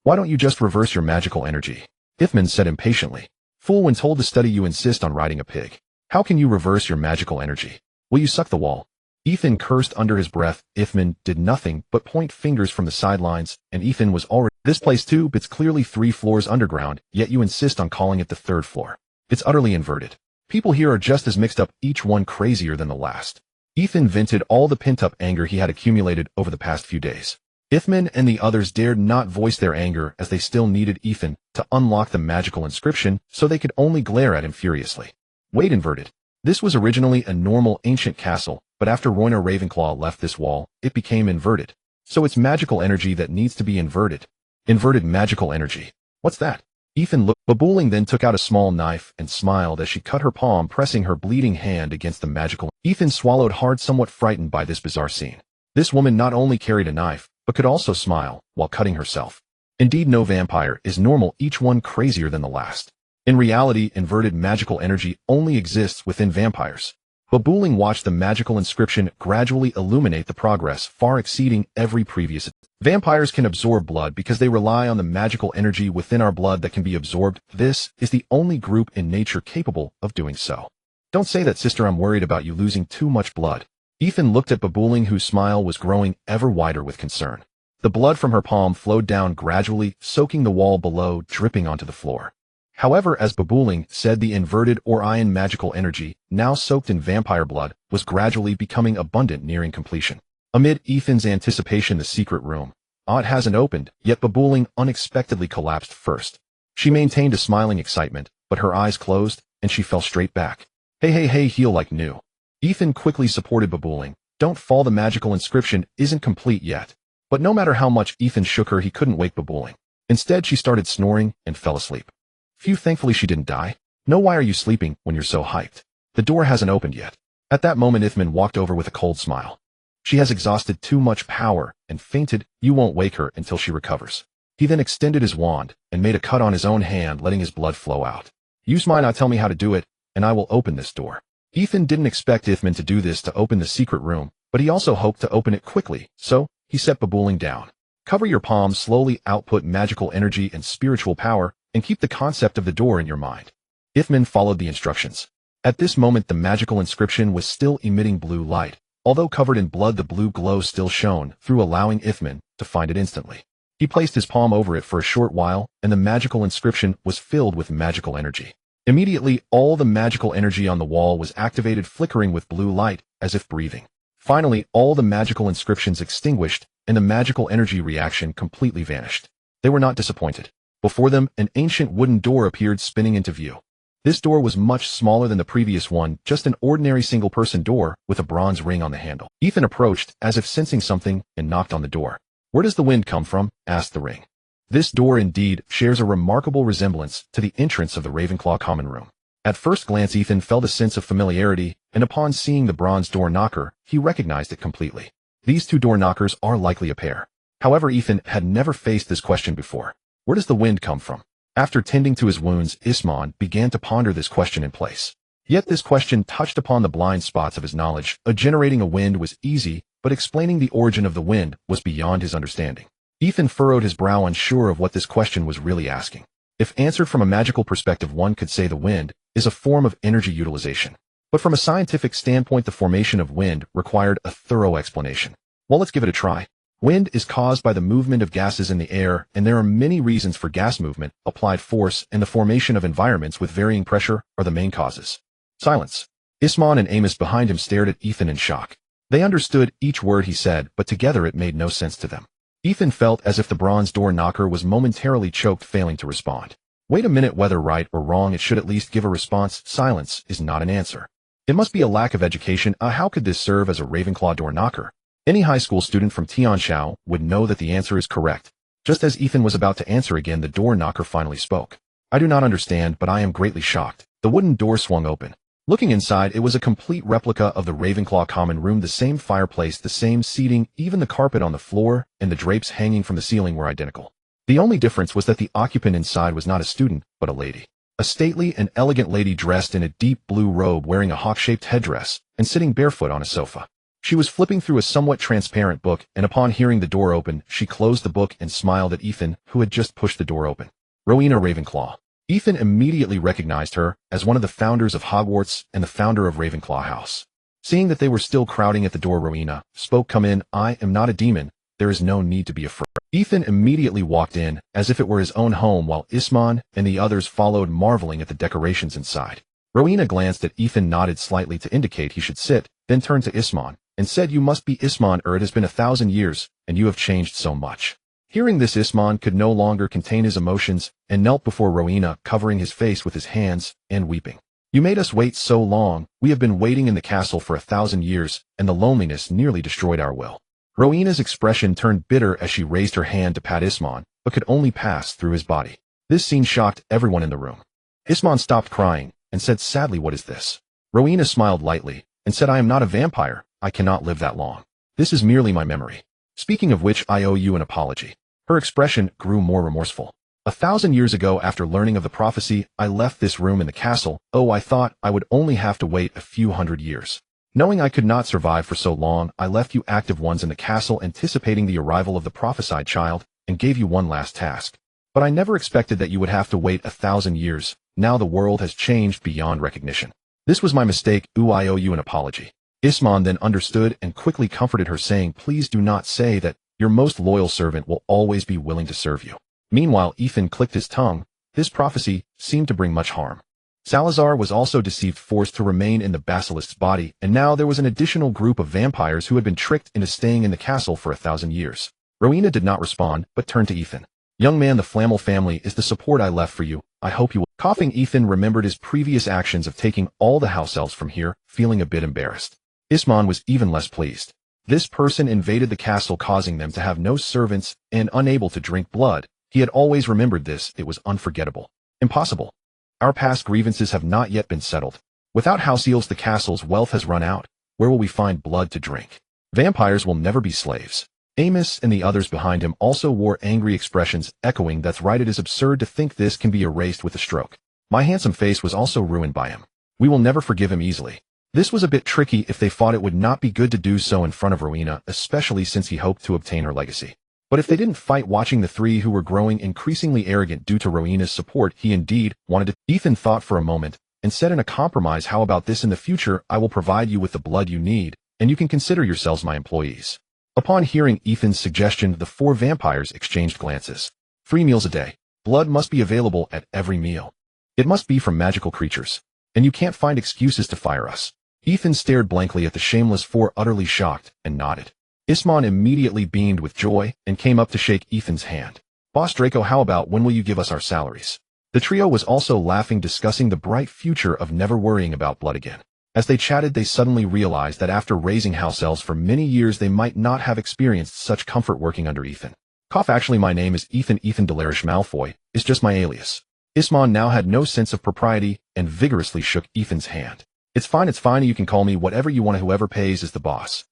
"Why don't you just reverse your magical energy?" Ithman said impatiently. "Fool, when told to study you insist on riding a pig. How can you reverse your magical energy? Will you suck the wall?" Ethan cursed under his breath. Ithman did nothing but point fingers from the sidelines, and Ethan was already, "This place too, it's clearly 3 floors underground, yet you insist on calling it the 3rd floor. It's utterly inverted. People here are just as mixed up, each one crazier than the last." Ethan vented all the pent-up anger he had accumulated over the past few days. Ithman and the others dared not voice their anger, as they still needed Ethan to unlock the magical inscription, so they could only glare at him furiously. "Wait, inverted. This was originally a normal ancient castle, but after Royner Ravenclaw left this wall, it became inverted. So it's magical energy that needs to be inverted." "Inverted magical energy? What's that?" Ethan looked. Babooling then took out a small knife and smiled as she cut her palm, pressing her bleeding hand against the magical. Ethan swallowed hard, somewhat frightened by this bizarre scene. This woman not only carried a knife, but could also smile while cutting herself. Indeed, no vampire is normal, each one crazier than the last. In reality, inverted magical energy only exists within vampires. Babooling watched the magical inscription gradually illuminate the progress, far exceeding every previous. "Vampires can absorb blood because they rely on the magical energy within our blood that can be absorbed. This is the only group in nature capable of doing so." "Don't say that, sister. I'm worried about you losing too much blood." Ethan looked at Babooling, whose smile was growing ever wider with concern. The blood from her palm flowed down gradually, soaking the wall below, dripping onto the floor. However, as Babooling said, the inverted or iron magical energy, now soaked in vampire blood, was gradually becoming abundant, nearing completion. Amid Ethan's anticipation, the secret room. It hasn't opened, yet Babooling unexpectedly collapsed first. She maintained a smiling excitement, but her eyes closed, and she fell straight back. Hey, heal like new." Ethan quickly supported Babooling. "Don't fall, the magical inscription isn't complete yet." But no matter how much Ethan shook her, he couldn't wake Babooling. Instead, she started snoring and fell asleep. Phew, thankfully she didn't die. "No, why are you sleeping when you're so hyped? The door hasn't opened yet." At that moment, Ithman walked over with a cold smile. "She has exhausted too much power and fainted. You won't wake her until she recovers." He then extended his wand and made a cut on his own hand, letting his blood flow out. "Use mine, now tell me how to do it, and I will open this door." Ethan didn't expect Ithman to do this to open the secret room, but he also hoped to open it quickly, so he set Babooling down. "Cover your palms, slowly output magical energy and spiritual power, and keep the concept of the door in your mind." Ithman followed the instructions. At this moment, the magical inscription was still emitting blue light. Although covered in blood, the blue glow still shone through, allowing Ithman to find it instantly. He placed his palm over it for a short while, and the magical inscription was filled with magical energy. Immediately, all the magical energy on the wall was activated, flickering with blue light, as if breathing. Finally, all the magical inscriptions extinguished, and the magical energy reaction completely vanished. They were not disappointed. Before them, an ancient wooden door appeared, spinning into view. This door was much smaller than the previous one, just an ordinary single-person door with a bronze ring on the handle. Ethan approached, as if sensing something, and knocked on the door. "Where does the wind come from?" asked the ring. This door indeed shares a remarkable resemblance to the entrance of the Ravenclaw common room. At first glance, Ethan felt a sense of familiarity, and upon seeing the bronze door knocker, he recognized it completely. These two door knockers are likely a pair. However, Ethan had never faced this question before. Where does the wind come from? After tending to his wounds, Isman began to ponder this question in place. Yet this question touched upon the blind spots of his knowledge. Generating a wind was easy, but explaining the origin of the wind was beyond his understanding. Ethan furrowed his brow, unsure of what this question was really asking. If answered from a magical perspective, one could say the wind is a form of energy utilization. But from a scientific standpoint, the formation of wind required a thorough explanation. Well, let's give it a try. Wind is caused by the movement of gases in the air, and there are many reasons for gas movement. Applied force and the formation of environments with varying pressure are the main causes. Silence. Isman and Amos behind him stared at Ethan in shock. They understood each word he said, but together it made no sense to them. Ethan felt as if the bronze door knocker was momentarily choked, failing to respond. Wait a minute, whether right or wrong, it should at least give a response. Silence is not an answer. It must be a lack of education. How could this serve as a Ravenclaw door knocker? Any high school student from Tianshao would know that the answer is correct. Just as Ethan was about to answer again, the door knocker finally spoke. I do not understand, but I am greatly shocked. The wooden door swung open. Looking inside, it was a complete replica of the Ravenclaw common room. The same fireplace, the same seating, even the carpet on the floor and the drapes hanging from the ceiling were identical. The only difference was that the occupant inside was not a student, but a lady. A stately and elegant lady dressed in a deep blue robe, wearing a hawk-shaped headdress, and sitting barefoot on a sofa. She was flipping through a somewhat transparent book, and upon hearing the door open, she closed the book and smiled at Ethan, who had just pushed the door open. Rowena Ravenclaw. Ethan immediately recognized her as one of the founders of Hogwarts and the founder of Ravenclaw House. Seeing that they were still crowding at the door, Rowena spoke. Come in. I am not a demon. There is no need to be afraid. Ethan immediately walked in, as if it were his own home, while Isman and the others followed, marveling at the decorations inside. Rowena glanced at Ethan, nodded slightly to indicate he should sit, then turned to Isman and said, You must be Isman. It has been 1,000 years, and you have changed so much. Hearing this, Isman could no longer contain his emotions and knelt before Rowena, covering his face with his hands and weeping. You made us wait so long. We have been waiting in the castle for 1,000 years, and the loneliness nearly destroyed our will. Rowena's expression turned bitter as she raised her hand to pat Isman, but could only pass through his body. This scene shocked everyone in the room. Isman stopped crying and said sadly, What is this? Rowena smiled lightly and said, I am not a vampire. I cannot live that long. This is merely my memory. Speaking of which, I owe you an apology. Her expression grew more remorseful. 1,000 years ago, after learning of the prophecy, I left this room in the castle. Oh, I thought I would only have to wait a few hundred years. Knowing I could not survive for so long, I left you active ones in the castle, anticipating the arrival of the prophesied child, and gave you one last task. But I never expected that you would have to wait 1,000 years. Now the world has changed beyond recognition. This was my mistake. I owe you an apology. Isman then understood and quickly comforted her, saying, Please do not say that. Your most loyal servant will always be willing to serve you. Meanwhile, Ethan clicked his tongue. This prophecy seemed to bring much harm. Salazar was also deceived, forced to remain in the basilisk's body, and now there was an additional group of vampires who had been tricked into staying in the castle for 1,000 years. Rowena did not respond, but turned to Ethan. Young man, the Flammel family is the support I left for you. I hope you will. Coughing, Ethan remembered his previous actions of taking all the house elves from here, feeling a bit embarrassed. Isman was even less pleased. This person invaded the castle, causing them to have no servants and unable to drink blood. He had always remembered this. It was unforgettable. Impossible. Our past grievances have not yet been settled. Without house elves, the castle's wealth has run out. Where will we find blood to drink? Vampires will never be slaves. Amos and the others behind him also wore angry expressions, echoing, That's right, it is absurd to think this can be erased with a stroke. My handsome face was also ruined by him. We will never forgive him easily. This was a bit tricky if they thought it would not be good to do so in front of Rowena, especially since he hoped to obtain her legacy. But if they didn't fight, watching the three who were growing increasingly arrogant due to Rowena's support, he indeed wanted to. Ethan thought for a moment and said, in a compromise, How about this? In the future, I will provide you with the blood you need, and you can consider yourselves my employees. Upon hearing Ethan's suggestion, the four vampires exchanged glances. 3 meals a day. Blood must be available at every meal. It must be from magical creatures. And you can't find excuses to fire us. Ethan stared blankly at the shameless four, utterly shocked, and nodded. Isman immediately beamed with joy and came up to shake Ethan's hand. Boss Draco, how about when will you give us our salaries? The trio was also laughing, discussing the bright future of never worrying about blood again. As they chatted, they suddenly realized that after raising house elves for many years, they might not have experienced such comfort working under Ethan. Actually, my name is Ethan Delary. Malfoy is just my alias. Isman now had no sense of propriety and vigorously shook Ethan's hand. It's fine, you can call me whatever you want, whoever pays is the boss.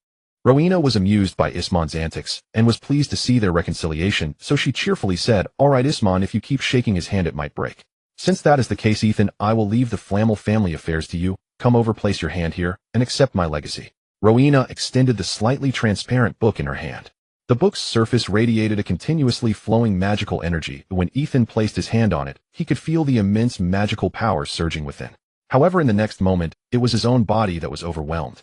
Rowena was amused by Isman's antics and was pleased to see their reconciliation, so she cheerfully said, All right, Isman, if you keep shaking his hand it might break. Since that is the case, Ethan, I will leave the Flammel family affairs to you. Come over, place your hand here, and accept my legacy. Rowena extended the slightly transparent book in her hand. The book's surface radiated a continuously flowing magical energy. When Ethan placed his hand on it, he could feel the immense magical power surging within. However, in the next moment, it was his own body that was overwhelmed.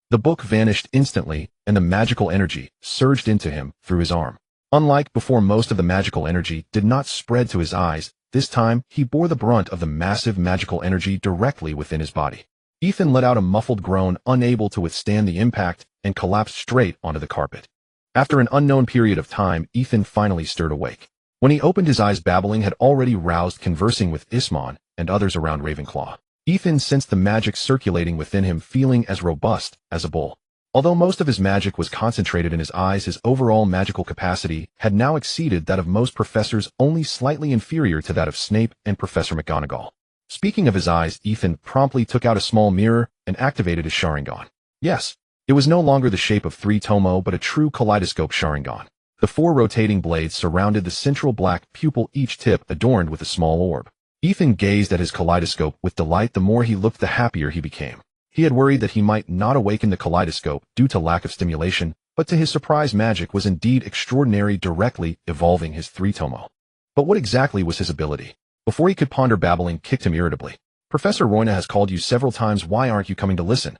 The book vanished instantly, and and the magical energy surged into him through his arm. Unlike before, most of the magical energy did not spread to his eyes. This time, he bore the brunt of the massive magical energy directly within his body. Ethan let out a muffled groan, unable to withstand the impact, and collapsed straight onto the carpet. After an unknown period of time, Ethan finally stirred awake. When he opened his eyes, babbling had already roused, conversing with Ismon and others around Ravenclaw. Ethan sensed the magic circulating within him, feeling as robust as a bull. Although most of his magic was concentrated in his eyes, his overall magical capacity had now exceeded that of most professors, only slightly inferior to that of Snape and Professor McGonagall. Speaking of his eyes, Ethan promptly took out a small mirror and activated his Sharingan. Yes, it was no longer the shape of 3 Tomo, but a true kaleidoscope Sharingan. The 4 rotating blades surrounded the central black pupil, each tip adorned with a small orb. Ethan gazed at his kaleidoscope with delight. The more he looked, the happier he became. He had worried that he might not awaken the kaleidoscope due to lack of stimulation, but to his surprise, magic was indeed extraordinary, directly evolving his 3 Tomo. But what exactly was his ability? Before he could ponder, babbling kicked him irritably. Professor Roina has called you several times. Why aren't you coming to listen?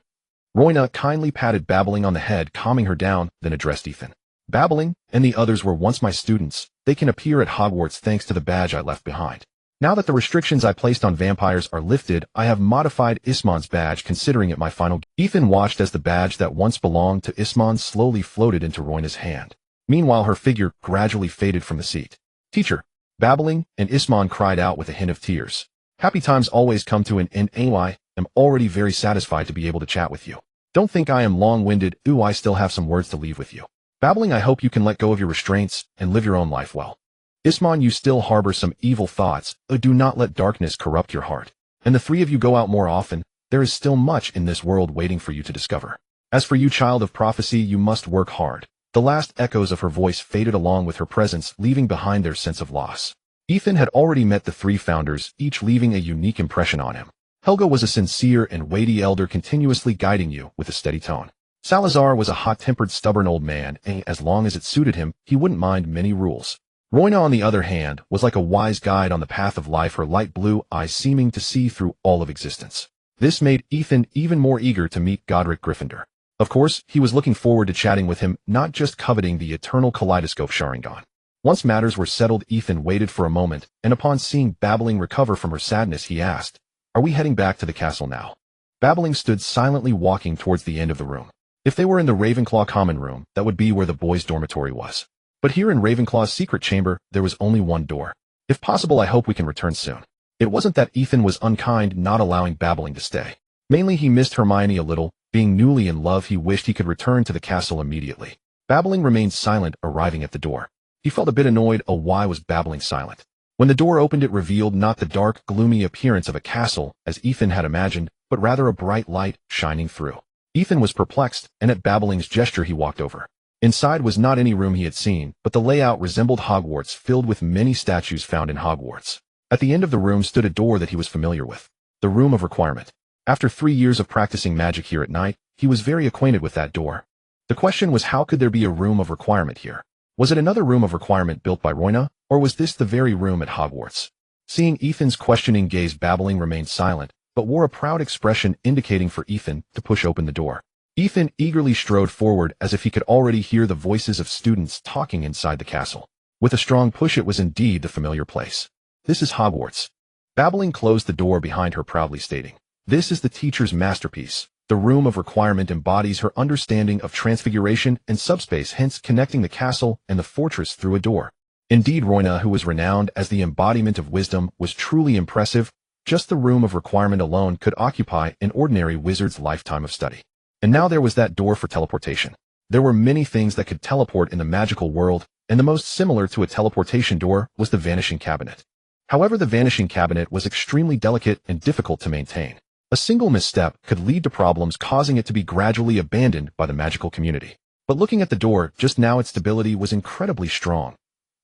Roina kindly patted babbling on the head, calming her down, then addressed Ethan. Babbling and the others were once my students. They can appear at Hogwarts thanks to the badge I left behind. Now that the restrictions I placed on vampires are lifted, I have modified Ismon's badge, considering it my final. Ethan watched as the badge that once belonged to Ismon slowly floated into Roina's hand. Meanwhile, her figure gradually faded from the seat. Teacher, babbling and Ismon cried out with a hint of tears. Happy times always come to an end. I am already very satisfied to be able to chat with you. Don't think I am long-winded. I still have some words to leave with you. Babbling, I hope you can let go of your restraints and live your own life well. Ismon, you still harbor some evil thoughts. Do not let darkness corrupt your heart. And the 3 of you go out more often. There is still much in this world waiting for you to discover. As for you, child of prophecy, you must work hard. The last echoes of her voice faded along with her presence, leaving behind their sense of loss. Ethan had already met the 3 founders, each leaving a unique impression on him. Helga was a sincere and weighty elder, continuously guiding you with a steady tone. Salazar was a hot-tempered, stubborn old man, and as long as it suited him, he wouldn't mind many rules. Roina, on the other hand, was like a wise guide on the path of life, her light blue eyes seeming to see through all of existence. This made Ethan even more eager to meet Godric Gryffindor. Of course, he was looking forward to chatting with him, not just coveting the eternal kaleidoscope Sharingan. Once matters were settled, Ethan waited for a moment, and upon seeing Babbling recover from her sadness, he asked, "Are we heading back to the castle now?" Babbling stood silently, walking towards the end of the room. If they were in the Ravenclaw common room, that would be where the boys' dormitory was. But here in Ravenclaw's secret chamber, there was only one door. If possible, I hope we can return soon. It wasn't that Ethan was unkind not allowing Babbling to stay. Mainly he missed Hermione a little. Being newly in love, he wished he could return to the castle immediately. Babbling remained silent, arriving at the door. He felt a bit annoyed. Why was Babbling silent? When the door opened, it revealed not the dark, gloomy appearance of a castle, as Ethan had imagined, but rather a bright light shining through. Ethan was perplexed, and at Babbling's gesture he walked over. Inside was not any room he had seen, but the layout resembled Hogwarts, filled with many statues found in Hogwarts. At the end of the room stood a door that he was familiar with. The Room of Requirement. After 3 years of practicing magic here at night, he was very acquainted with that door. The question was, how could there be a Room of Requirement here? Was it another Room of Requirement built by Roina, or was this the very room at Hogwarts? Seeing Ethan's questioning gaze, Babbling remained silent, but wore a proud expression, indicating for Ethan to push open the door. Ethan eagerly strode forward, as if he could already hear the voices of students talking inside the castle. With a strong push, it was indeed the familiar place. This is Hogwarts. Babbling closed the door behind her, proudly stating, "This is the teacher's masterpiece. The Room of Requirement embodies her understanding of transfiguration and subspace, hence connecting the castle and the fortress through a door." Indeed, Roina, who was renowned as the embodiment of wisdom, was truly impressive. Just the Room of Requirement alone could occupy an ordinary wizard's lifetime of study. And now there was that door for teleportation. There were many things that could teleport in the magical world, and the most similar to a teleportation door was the Vanishing Cabinet. However, the Vanishing Cabinet was extremely delicate and difficult to maintain. A single misstep could lead to problems, causing it to be gradually abandoned by the magical community. But looking at the door, just now its stability was incredibly strong.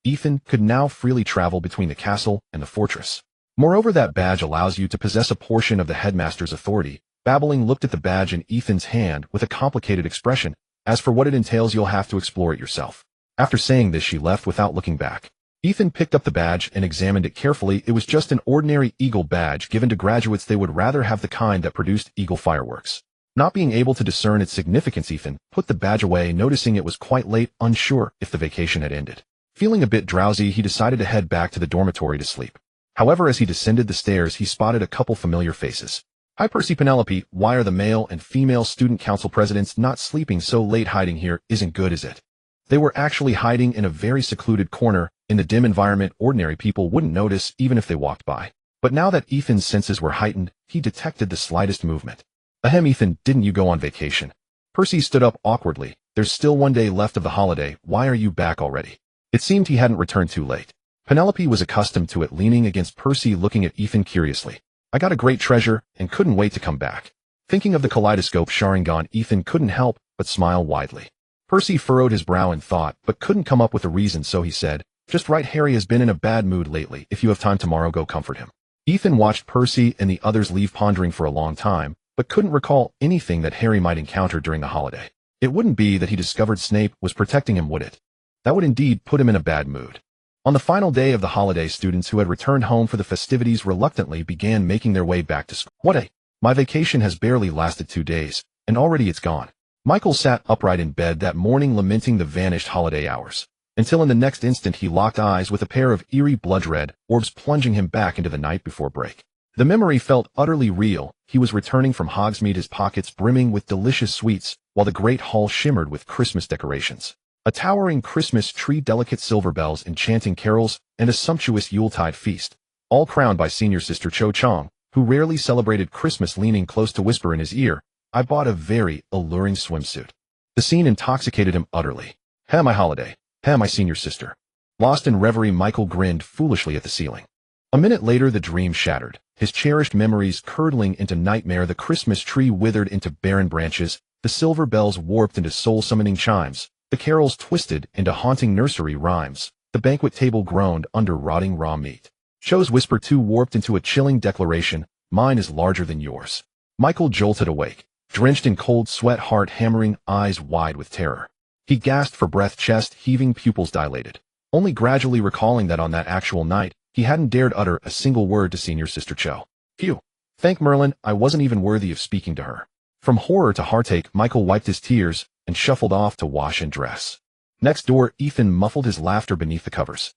Ethan could now freely travel between the castle and the fortress. Moreover, that badge allows you to possess a portion of the headmaster's authority. Babbling looked at the badge in Ethan's hand with a complicated expression. As for what it entails, you'll have to explore it yourself. After saying this, she left without looking back. Ethan picked up the badge and examined it carefully. It was just an ordinary eagle badge given to graduates. They would rather have the kind that produced eagle fireworks. Not being able to discern its significance, Ethan put the badge away, noticing it was quite late, unsure if the vacation had ended. Feeling a bit drowsy, he decided to head back to the dormitory to sleep. However, as he descended the stairs, he spotted a couple familiar faces. "Hi Percy, Penelope, why are the male and female student council presidents not sleeping so late? Hiding here isn't good, is it?" They were actually hiding in a very secluded corner. In the dim environment, ordinary people wouldn't notice even if they walked by. But now that Ethan's senses were heightened, he detected the slightest movement. "Ahem, Ethan, didn't you go on vacation?" Percy stood up awkwardly. "There's still one day left of the holiday. Why are you back already?" It seemed he hadn't returned too late. Penelope was accustomed to it, leaning against Percy, looking at Ethan curiously. "I got a great treasure and couldn't wait to come back." Thinking of the kaleidoscope Sharingan, Ethan couldn't help but smile widely. Percy furrowed his brow in thought, but couldn't come up with a reason, so he said, "Just right, Harry has been in a bad mood lately. If you have time tomorrow, go comfort him." Ethan watched Percy and the others leave, pondering for a long time, but couldn't recall anything that Harry might encounter during the holiday. It wouldn't be that he discovered Snape was protecting him, would it? That would indeed put him in a bad mood. On the final day of the holiday, students who had returned home for the festivities reluctantly began making their way back to school. My vacation has barely lasted 2 days, and already it's gone." Michael sat upright in bed that morning, lamenting the vanished holiday hours, until in the next instant he locked eyes with a pair of eerie blood-red orbs plunging him back into the night before break. The memory felt utterly real. He was returning from Hogsmeade, his pockets brimming with delicious sweets, while the great hall shimmered with Christmas decorations. A towering Christmas tree, delicate silver bells, enchanting carols, and a sumptuous Yuletide feast, all crowned by senior sister Cho Chang, who rarely celebrated Christmas, leaning close to whisper in his ear, "I bought a very alluring swimsuit." The scene intoxicated him utterly. "Hey, my holiday. Hey, my senior sister." Lost in reverie, Michael grinned foolishly at the ceiling. A minute later, the dream shattered, his cherished memories curdling into nightmare. The Christmas tree withered into barren branches, the silver bells warped into soul-summoning chimes, the carols twisted into haunting nursery rhymes, the banquet table groaned under rotting raw meat. Cho's whisper too warped into a chilling declaration, "Mine is larger than yours." Michael jolted awake, drenched in cold sweat, heart hammering, eyes wide with terror. He gasped for breath, chest heaving, pupils dilated, only gradually recalling that on that actual night, he hadn't dared utter a single word to senior sister Cho. Phew. Thank Merlin, I wasn't even worthy of speaking to her. From horror to heartache, Michael wiped his tears and shuffled off to wash and dress. Next door, Ethan muffled his laughter beneath the covers.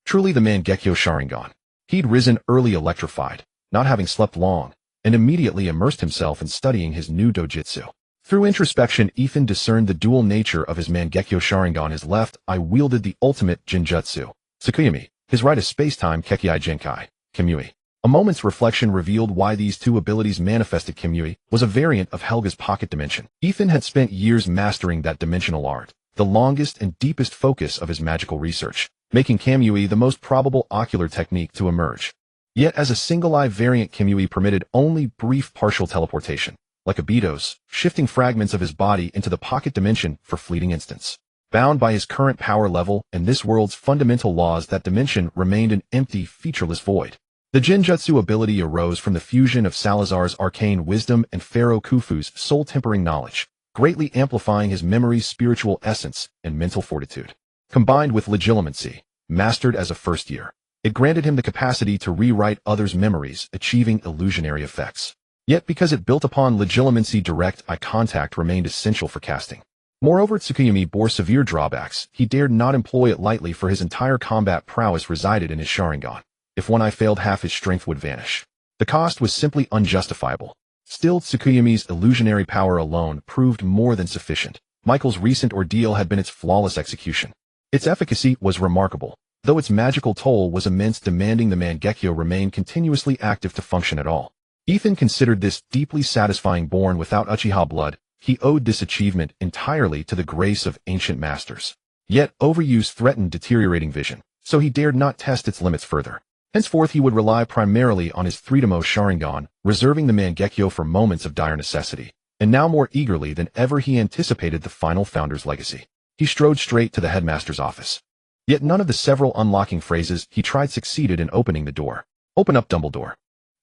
Truly the Mangekyo Sharingan. He'd risen early, electrified, not having slept long, and immediately immersed himself in studying his new dojutsu. Through introspection, Ethan discerned the dual nature of his Mangekyo Sharingan. His left eye wielded the ultimate Jinjutsu, Tsukuyami, his right is space-time Kekkei Genkai, Kimui. A moment's reflection revealed why these two abilities manifested. Kimui was a variant of Helga's pocket dimension. Ethan had spent years mastering that dimensional art, the longest and deepest focus of his magical research, making Kimui the most probable ocular technique to emerge. Yet as a single-eye variant, Kimui permitted only brief partial teleportation, like Obito's, shifting fragments of his body into the pocket dimension for fleeting instants. Bound by his current power level and this world's fundamental laws, that dimension remained an empty, featureless void. The Jinjutsu ability arose from the fusion of Salazar's arcane wisdom and Pharaoh Khufu's soul-tempering knowledge, greatly amplifying his memory's spiritual essence and mental fortitude. Combined with legilimency, mastered as a first year, it granted him the capacity to rewrite others' memories, achieving illusionary effects. Yet because it built upon legilimency, direct eye contact remained essential for casting. Moreover, Tsukuyami bore severe drawbacks. He dared not employ it lightly, for his entire combat prowess resided in his Sharingan. If one eye failed, half his strength would vanish. The cost was simply unjustifiable. Still, Tsukuyami's illusionary power alone proved more than sufficient. Michael's recent ordeal had been its flawless execution. Its efficacy was remarkable, though its magical toll was immense, demanding the Mangekyo remain continuously active to function at all. Ethan considered this deeply satisfying. Born without Uchiha blood, he owed this achievement entirely to the grace of ancient masters. Yet overuse threatened deteriorating vision, so he dared not test its limits further. Henceforth he would rely primarily on his 3-Demo Sharingan, reserving the Mangekyo for moments of dire necessity. And now more eagerly than ever he anticipated the final founder's legacy. He strode straight to the headmaster's office. Yet none of the several unlocking phrases he tried succeeded in opening the door. "Open up, Dumbledore."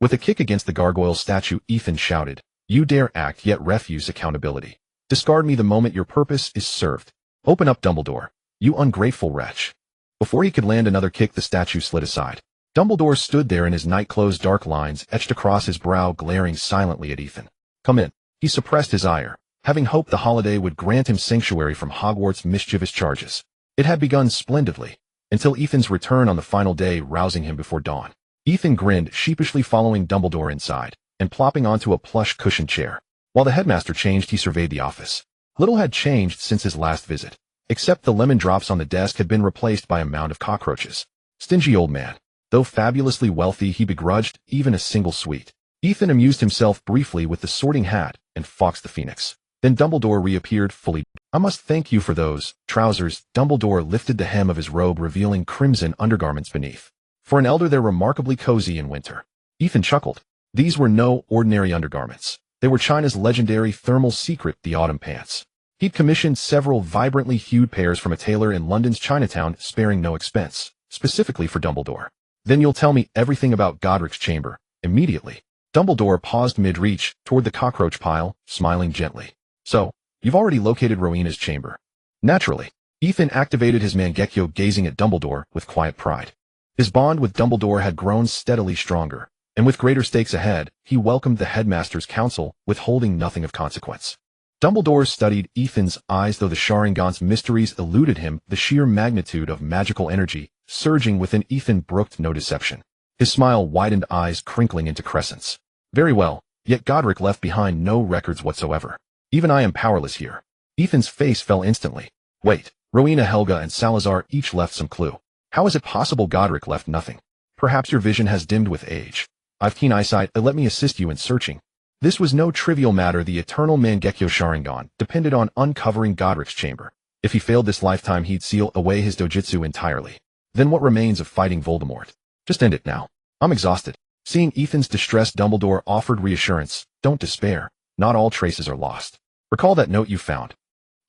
With a kick against the gargoyle statue, Ethan shouted, "You dare act yet refuse accountability. Discard me the moment your purpose is served. Open up, Dumbledore, you ungrateful wretch." Before he could land another kick, the statue slid aside. Dumbledore stood there in his night clothes, dark lines etched across his brow, glaring silently at Ethan. "Come in." He suppressed his ire, having hoped the holiday would grant him sanctuary from Hogwarts' mischievous charges. It had begun splendidly, until Ethan's return on the final day rousing him before dawn. Ethan grinned, sheepishly following Dumbledore inside, and plopping onto a plush cushioned chair. While the headmaster changed, he surveyed the office. Little had changed since his last visit, except the lemon drops on the desk had been replaced by a mound of cockroaches. Stingy old man. Though fabulously wealthy, he begrudged even a single sweet. Ethan amused himself briefly with the Sorting Hat and Fawkes the Phoenix. Then Dumbledore reappeared fully. I must thank you for those trousers. Dumbledore lifted the hem of his robe, revealing crimson undergarments beneath. For an elder, they're remarkably cozy in winter. Ethan chuckled. These were no ordinary undergarments. They were China's legendary thermal secret, the autumn pants. He'd commissioned several vibrantly hued pairs from a tailor in London's Chinatown, sparing no expense, specifically for Dumbledore. Then you'll tell me everything about Godric's chamber, immediately. Dumbledore paused mid-reach toward the cockroach pile, smiling gently. So, you've already located Rowena's chamber. Naturally. Ethan activated his Mangekyo, gazing at Dumbledore with quiet pride. His bond with Dumbledore had grown steadily stronger, and with greater stakes ahead, he welcomed the headmaster's counsel, withholding nothing of consequence. Dumbledore studied Ethan's eyes, though the Sharingan's mysteries eluded him. The sheer magnitude of magical energy surging within Ethan brooked no deception. His smile widened, eyes crinkling into crescents. Very well, yet Godric left behind no records whatsoever. Even I am powerless here. Ethan's face fell instantly. Wait, Rowena, Helga, and Salazar each left some clue. How is it possible Godric left nothing? Perhaps your vision has dimmed with age. I've keen eyesight, let me assist you in searching. This was no trivial matter. The eternal Mangekyo Sharingan depended on uncovering Godric's chamber. If he failed this lifetime, he'd seal away his dojutsu entirely. Then what remains of fighting Voldemort? Just end it now. I'm exhausted. Seeing Ethan's distress, Dumbledore offered reassurance. Don't despair. Not all traces are lost. Recall that note you found.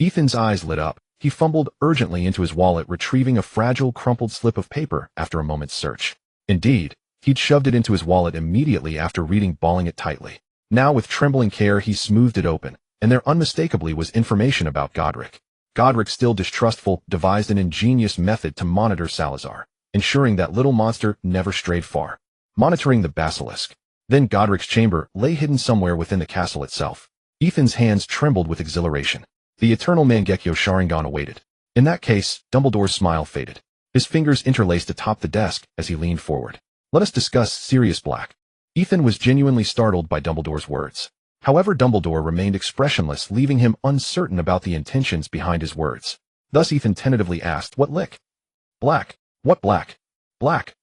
Ethan's eyes lit up. He fumbled urgently into his wallet, retrieving a fragile, crumpled slip of paper after a moment's search. Indeed, he'd shoved it into his wallet immediately after reading, balling it tightly. Now, with trembling care, he smoothed it open, and there unmistakably was information about Godric. Godric, still distrustful, devised an ingenious method to monitor Salazar, ensuring that little monster never strayed far. Monitoring the basilisk. Then Godric's chamber lay hidden somewhere within the castle itself. Ethan's hands trembled with exhilaration. The eternal Mangekyo Sharingan awaited. In that case, Dumbledore's smile faded. His fingers interlaced atop the desk as he leaned forward. Let us discuss Sirius Black. Ethan was genuinely startled by Dumbledore's words. However, Dumbledore remained expressionless, leaving him uncertain about the intentions behind his words. Thus Ethan tentatively asked, what lick? Black. What Black? Black.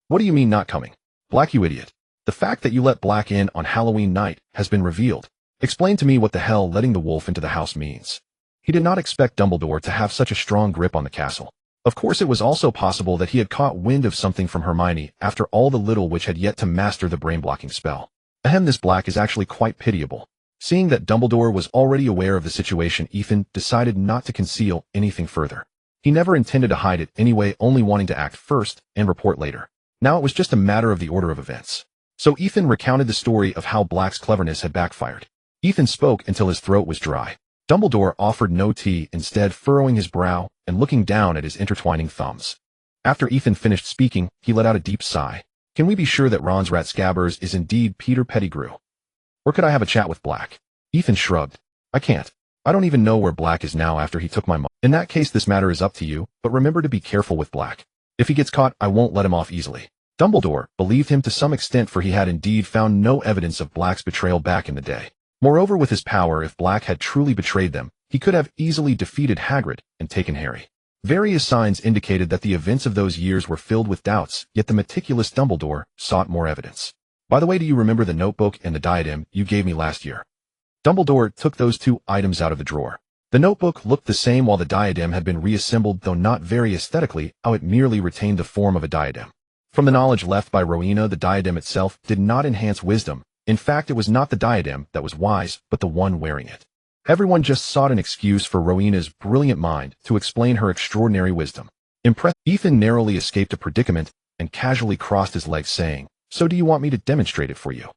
What do you mean not coming? Black, you idiot. The fact that you let Black in on Halloween night has been revealed. Explain to me what the hell letting the wolf into the house means. He did not expect Dumbledore to have such a strong grip on the castle. Of course, it was also possible that he had caught wind of something from Hermione after all the Little Witch had yet to master the brain-blocking spell. Ahem, this Black is actually quite pitiable. Seeing that Dumbledore was already aware of the situation, Ethan decided not to conceal anything further. He never intended to hide it anyway, only wanting to act first and report later. Now it was just a matter of the order of events. So Ethan recounted the story of how Black's cleverness had backfired. Ethan spoke until his throat was dry. Dumbledore offered no tea, instead furrowing his brow and looking down at his intertwining thumbs. After Ethan finished speaking, he let out a deep sigh. Can we be sure that Ron's Rat Scabbers is indeed Peter Pettigrew? Or could I have a chat with Black? Ethan shrugged. I can't. I don't even know where Black is now after he took my money. In that case, this matter is up to you, but remember to be careful with Black. If he gets caught, I won't let him off easily. Dumbledore believed him to some extent, for he had indeed found no evidence of Black's betrayal back in the day. Moreover, with his power, if Black had truly betrayed them, he could have easily defeated Hagrid and taken Harry. Various signs indicated that the events of those years were filled with doubts, yet the meticulous Dumbledore sought more evidence. By the way, do you remember the notebook and the diadem you gave me last year? Dumbledore took those two items out of the drawer. The notebook looked the same while the diadem had been reassembled, though not very aesthetically, how it merely retained the form of a diadem. From the knowledge left by Rowena, the diadem itself did not enhance wisdom. In fact, it was not the diadem that was wise, but the one wearing it. Everyone just sought an excuse for Rowena's brilliant mind to explain her extraordinary wisdom. Impressed, Ethan narrowly escaped a predicament and casually crossed his legs, saying, So do you want me to demonstrate it for you?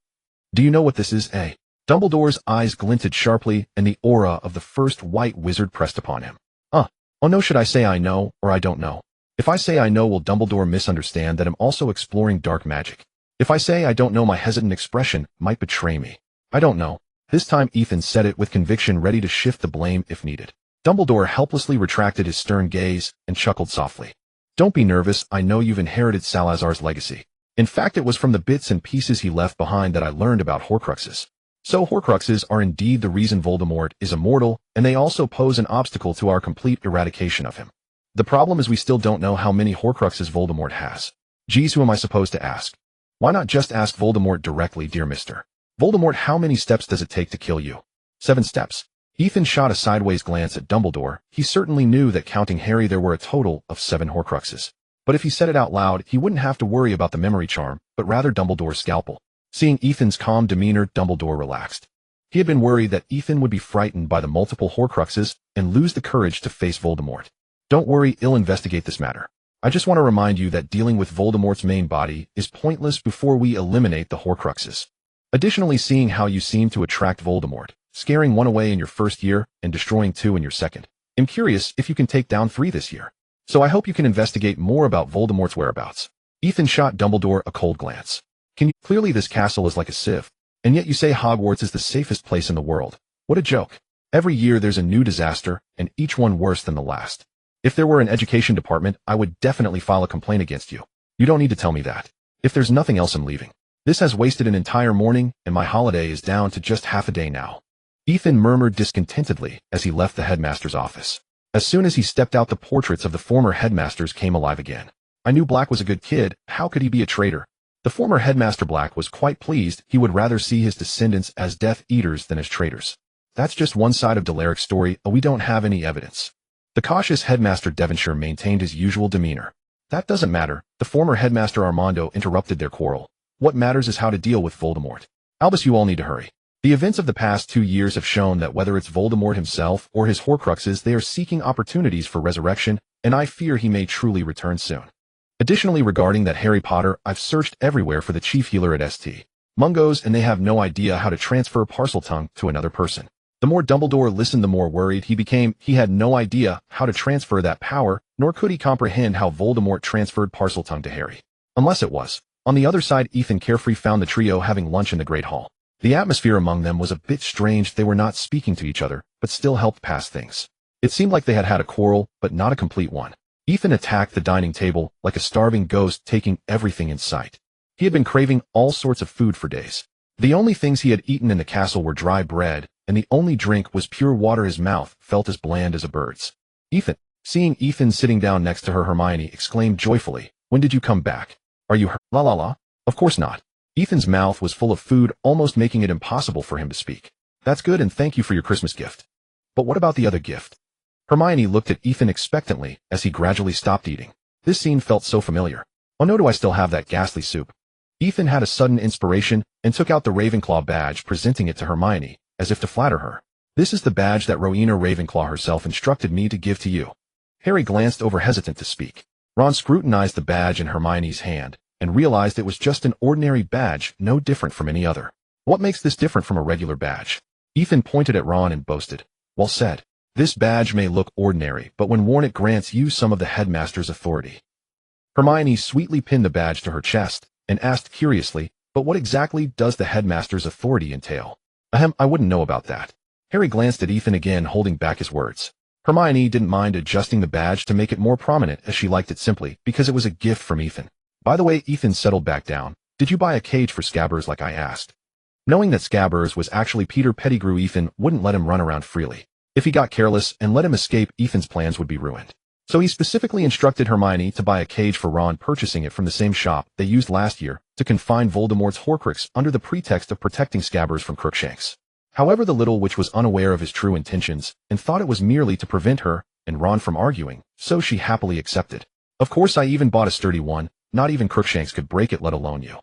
Do you know what this is, eh? Dumbledore's eyes glinted sharply, and the aura of the first white wizard pressed upon him. Oh no, should I say I know, or I don't know? If I say I know, will Dumbledore misunderstand that I'm also exploring dark magic? If I say I don't know, my hesitant expression might betray me. I don't know. This time Ethan said it with conviction, ready to shift the blame if needed. Dumbledore helplessly retracted his stern gaze and chuckled softly. Don't be nervous, I know you've inherited Salazar's legacy. In fact, it was from the bits and pieces he left behind that I learned about Horcruxes. So Horcruxes are indeed the reason Voldemort is immortal, and they also pose an obstacle to our complete eradication of him. The problem is we still don't know how many Horcruxes Voldemort has. Geez, who am I supposed to ask? Why not just ask Voldemort directly, dear Mr. Voldemort, how many steps does it take to kill you? 7 steps. Ethan shot a sideways glance at Dumbledore. He certainly knew that counting Harry there were a total of 7 Horcruxes. But if he said it out loud, he wouldn't have to worry about the memory charm, but rather Dumbledore's scalpel. Seeing Ethan's calm demeanor, Dumbledore relaxed. He had been worried that Ethan would be frightened by the multiple Horcruxes and lose the courage to face Voldemort. Don't worry, I'll investigate this matter. I just want to remind you that dealing with Voldemort's main body is pointless before we eliminate the Horcruxes. Additionally, seeing how you seem to attract Voldemort, scaring 1 away in your first year and destroying 2 in your second, I'm curious if you can take down 3 this year. So I hope you can investigate more about Voldemort's whereabouts. Ethan shot Dumbledore a cold glance. Clearly this castle is like a sieve, and yet you say Hogwarts is the safest place in the world. What a joke. Every year there's a new disaster, and each one worse than the last. If there were an education department, I would definitely file a complaint against you. You don't need to tell me that. If there's nothing else, I'm leaving. This has wasted an entire morning, and my holiday is down to just half a day now. Ethan murmured discontentedly as he left the headmaster's office. As soon as he stepped out, the portraits of the former headmasters came alive again. I knew Black was a good kid, how could he be a traitor? The former headmaster Black was quite pleased. He would rather see his descendants as Death Eaters than as traitors. That's just one side of Delaric's story, we don't have any evidence. The cautious headmaster Devonshire maintained his usual demeanor. That doesn't matter, the former headmaster Armando interrupted their quarrel. What matters is how to deal with Voldemort. Albus, you all need to hurry. The events of the past 2 years have shown that whether it's Voldemort himself or his Horcruxes, they are seeking opportunities for resurrection, and I fear he may truly return soon. Additionally, regarding that Harry Potter, I've searched everywhere for the chief healer at St. Mungo's, and they have no idea how to transfer Parseltongue to another person. The more Dumbledore listened, the more worried he became. He had no idea how to transfer that power, nor could he comprehend how Voldemort transferred Parseltongue to Harry. Unless it was. On the other side, Ethan carefree found the trio having lunch in the Great Hall. The atmosphere among them was a bit strange. They were not speaking to each other, but still helped pass things. It seemed like they had had a quarrel, but not a complete one. Ethan attacked the dining table like a starving ghost, taking everything in sight. He had been craving all sorts of food for days. The only things he had eaten in the castle were dry bread, and the only drink was pure water. His mouth felt as bland as a bird's. Ethan, seeing Ethan sitting down next to her, Hermione exclaimed joyfully, "When did you come back? Are you hurt? La la la." Of course not. Ethan's mouth was full of food, almost making it impossible for him to speak. That's good, and thank you for your Christmas gift. But what about the other gift? Hermione looked at Ethan expectantly as he gradually stopped eating. This scene felt so familiar. Oh no, do I still have that ghastly soup? Ethan had a sudden inspiration and took out the Ravenclaw badge, presenting it to Hermione, as if to flatter her. This is the badge that Rowena Ravenclaw herself instructed me to give to you. Harry glanced over, hesitant to speak. Ron scrutinized the badge in Hermione's hand and realized it was just an ordinary badge, no different from any other. What makes this different from a regular badge? Ethan pointed at Ron and boasted. Well said. This badge may look ordinary, but when worn it grants you some of the headmaster's authority. Hermione sweetly pinned the badge to her chest and asked curiously, but what exactly does the headmaster's authority entail? Ahem, I wouldn't know about that. Harry glanced at Ethan again, holding back his words. Hermione didn't mind adjusting the badge to make it more prominent, as she liked it simply because it was a gift from Ethan. By the way, Ethan settled back down. Did you buy a cage for Scabbers like I asked? Knowing that Scabbers was actually Peter Pettigrew, Ethan wouldn't let him run around freely. If he got careless and let him escape, Ethan's plans would be ruined. So he specifically instructed Hermione to buy a cage for Ron, purchasing it from the same shop they used last year to confine Voldemort's Horcrux under the pretext of protecting Scabbers from Crookshanks. However, the little witch was unaware of his true intentions and thought it was merely to prevent her and Ron from arguing, so she happily accepted. Of course, I even bought a sturdy one. Not even Crookshanks could break it, let alone you.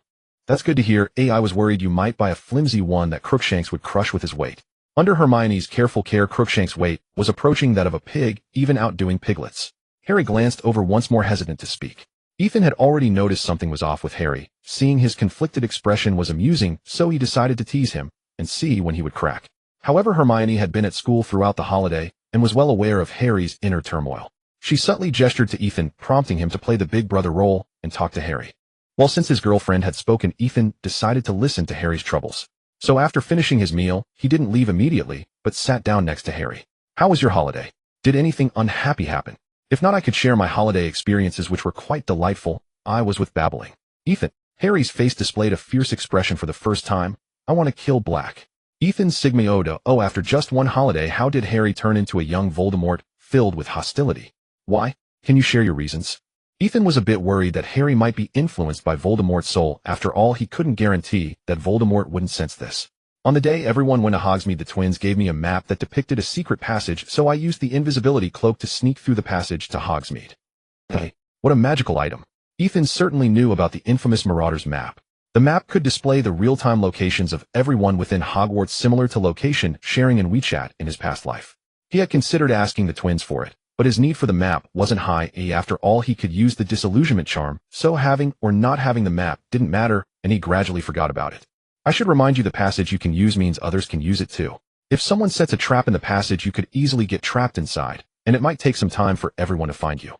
That's good to hear. I was worried you might buy a flimsy one that Crookshanks would crush with his weight. Under Hermione's careful care, Crookshanks' weight was approaching that of a pig, even outdoing piglets. Harry glanced over once more, hesitant to speak. Ethan had already noticed something was off with Harry. Seeing his conflicted expression was amusing, so he decided to tease him and see when he would crack. However, Hermione had been at school throughout the holiday and was well aware of Harry's inner turmoil. She subtly gestured to Ethan, prompting him to play the big brother role and talk to Harry. Well, since his girlfriend had spoken, Ethan decided to listen to Harry's troubles. So after finishing his meal, he didn't leave immediately, but sat down next to Harry. How was your holiday? Did anything unhappy happen? If not, I could share my holiday experiences, which were quite delightful. I was with babbling. Ethan. Harry's face displayed a fierce expression for the first time. I want to kill Black. Ethan Sigma Oda. Oh, after just one holiday, how did Harry turn into a young Voldemort, filled with hostility? Why? Can you share your reasons? Ethan was a bit worried that Harry might be influenced by Voldemort's soul. After all, he couldn't guarantee that Voldemort wouldn't sense this. On the day everyone went to Hogsmeade, the twins gave me a map that depicted a secret passage, so I used the invisibility cloak to sneak through the passage to Hogsmeade. Hey, what a magical item. Ethan certainly knew about the infamous Marauder's map. The map could display the real-time locations of everyone within Hogwarts, similar to location sharing in WeChat in his past life. He had considered asking the twins for it, but his need for the map wasn't high. After all, he could use the disillusionment charm, so having or not having the map didn't matter, and he gradually forgot about it. I should remind you, the passage you can use means others can use it too. If someone sets a trap in the passage, you could easily get trapped inside, and it might take some time for everyone to find you.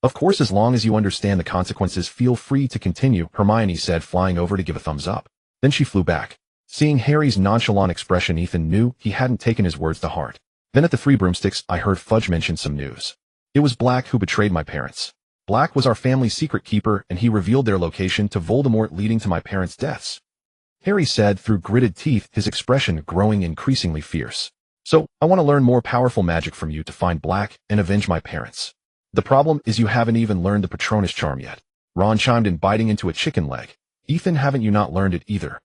Of course, as long as you understand the consequences, feel free to continue, Hermione said, flying over to give a thumbs up. Then she flew back. Seeing Harry's nonchalant expression, Ethan knew he hadn't taken his words to heart. Then at the Three Broomsticks, I heard Fudge mention some news. It was Black who betrayed my parents. Black was our family's secret keeper, and he revealed their location to Voldemort, leading to my parents' deaths. Harry said through gritted teeth, his expression growing increasingly fierce. So, I want to learn more powerful magic from you to find Black and avenge my parents. The problem is you haven't even learned the Patronus charm yet. Ron chimed in, biting into a chicken leg. Ethan, haven't you not learned it either?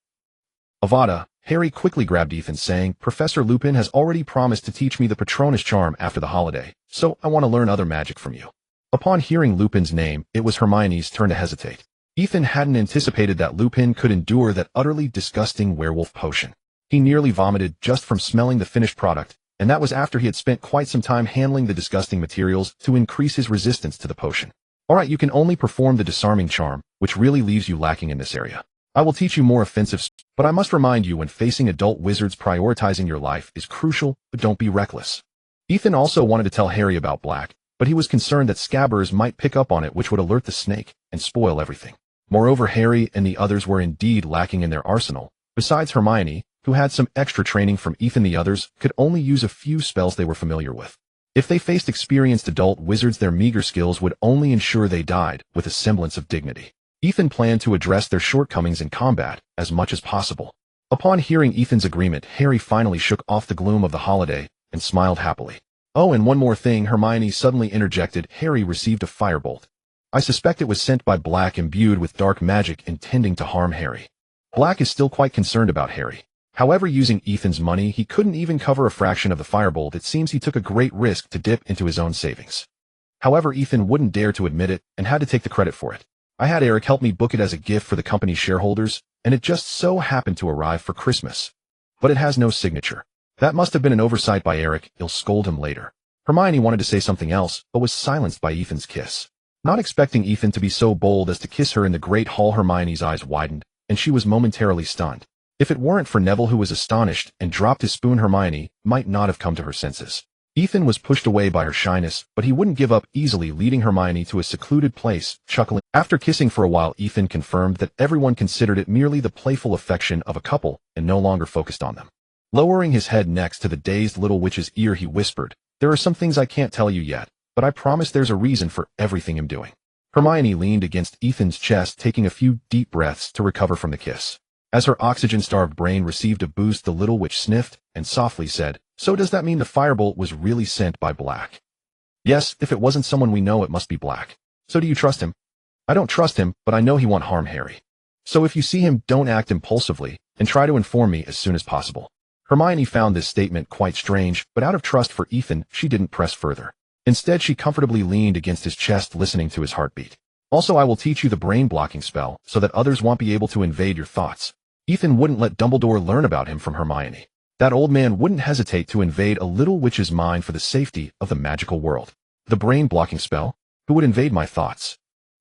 Avada. Harry quickly grabbed Ethan, saying, Professor Lupin has already promised to teach me the Patronus charm after the holiday, so I want to learn other magic from you. Upon hearing Lupin's name, it was Hermione's turn to hesitate. Ethan hadn't anticipated that Lupin could endure that utterly disgusting werewolf potion. He nearly vomited just from smelling the finished product, and that was after he had spent quite some time handling the disgusting materials to increase his resistance to the potion. Alright, you can only perform the disarming charm, which really leaves you lacking in this area. I will teach you more offensive, but I must remind you, when facing adult wizards, prioritizing your life is crucial, but don't be reckless. Ethan also wanted to tell Harry about Black, but he was concerned that Scabbers might pick up on it, which would alert the snake and spoil everything. Moreover, Harry and the others were indeed lacking in their arsenal. Besides Hermione, who had some extra training from Ethan, the others could only use a few spells they were familiar with. If they faced experienced adult wizards, their meager skills would only ensure they died with a semblance of dignity. Ethan planned to address their shortcomings in combat as much as possible. Upon hearing Ethan's agreement, Harry finally shook off the gloom of the holiday and smiled happily. Oh, and one more thing, Hermione suddenly interjected. Harry received a firebolt. I suspect it was sent by Black, imbued with dark magic, intending to harm Harry. Black is still quite concerned about Harry. However, using Ethan's money, he couldn't even cover a fraction of the firebolt. It seems he took a great risk to dip into his own savings. However, Ethan wouldn't dare to admit it and had to take the credit for it. I had Eric help me book it as a gift for the company's shareholders, and it just so happened to arrive for Christmas. But it has no signature. That must have been an oversight by Eric. He'll scold him later. Hermione wanted to say something else, but was silenced by Ethan's kiss. Not expecting Ethan to be so bold as to kiss her in the Great Hall, Hermione's eyes widened, and she was momentarily stunned. If it weren't for Neville, who was astonished and dropped his spoon, Hermione might not have come to her senses. Ethan was pushed away by her shyness, but he wouldn't give up easily, leading Hermione to a secluded place, chuckling. After kissing for a while, Ethan confirmed that everyone considered it merely the playful affection of a couple and no longer focused on them. Lowering his head next to the dazed little witch's ear, he whispered, There are some things I can't tell you yet, but I promise there's a reason for everything I'm doing. Hermione leaned against Ethan's chest, taking a few deep breaths to recover from the kiss. As her oxygen-starved brain received a boost, the little witch sniffed and softly said, So does that mean the firebolt was really sent by Black? Yes, if it wasn't someone we know, it must be Black. So do you trust him? I don't trust him, but I know he won't harm Harry. So if you see him, don't act impulsively, and try to inform me as soon as possible. Hermione found this statement quite strange, but out of trust for Ethan, she didn't press further. Instead, she comfortably leaned against his chest, listening to his heartbeat. Also, I will teach you the brain-blocking spell, so that others won't be able to invade your thoughts. Ethan wouldn't let Dumbledore learn about him from Hermione. That old man wouldn't hesitate to invade a little witch's mind for the safety of the magical world. The brain-blocking spell? Who would invade my thoughts?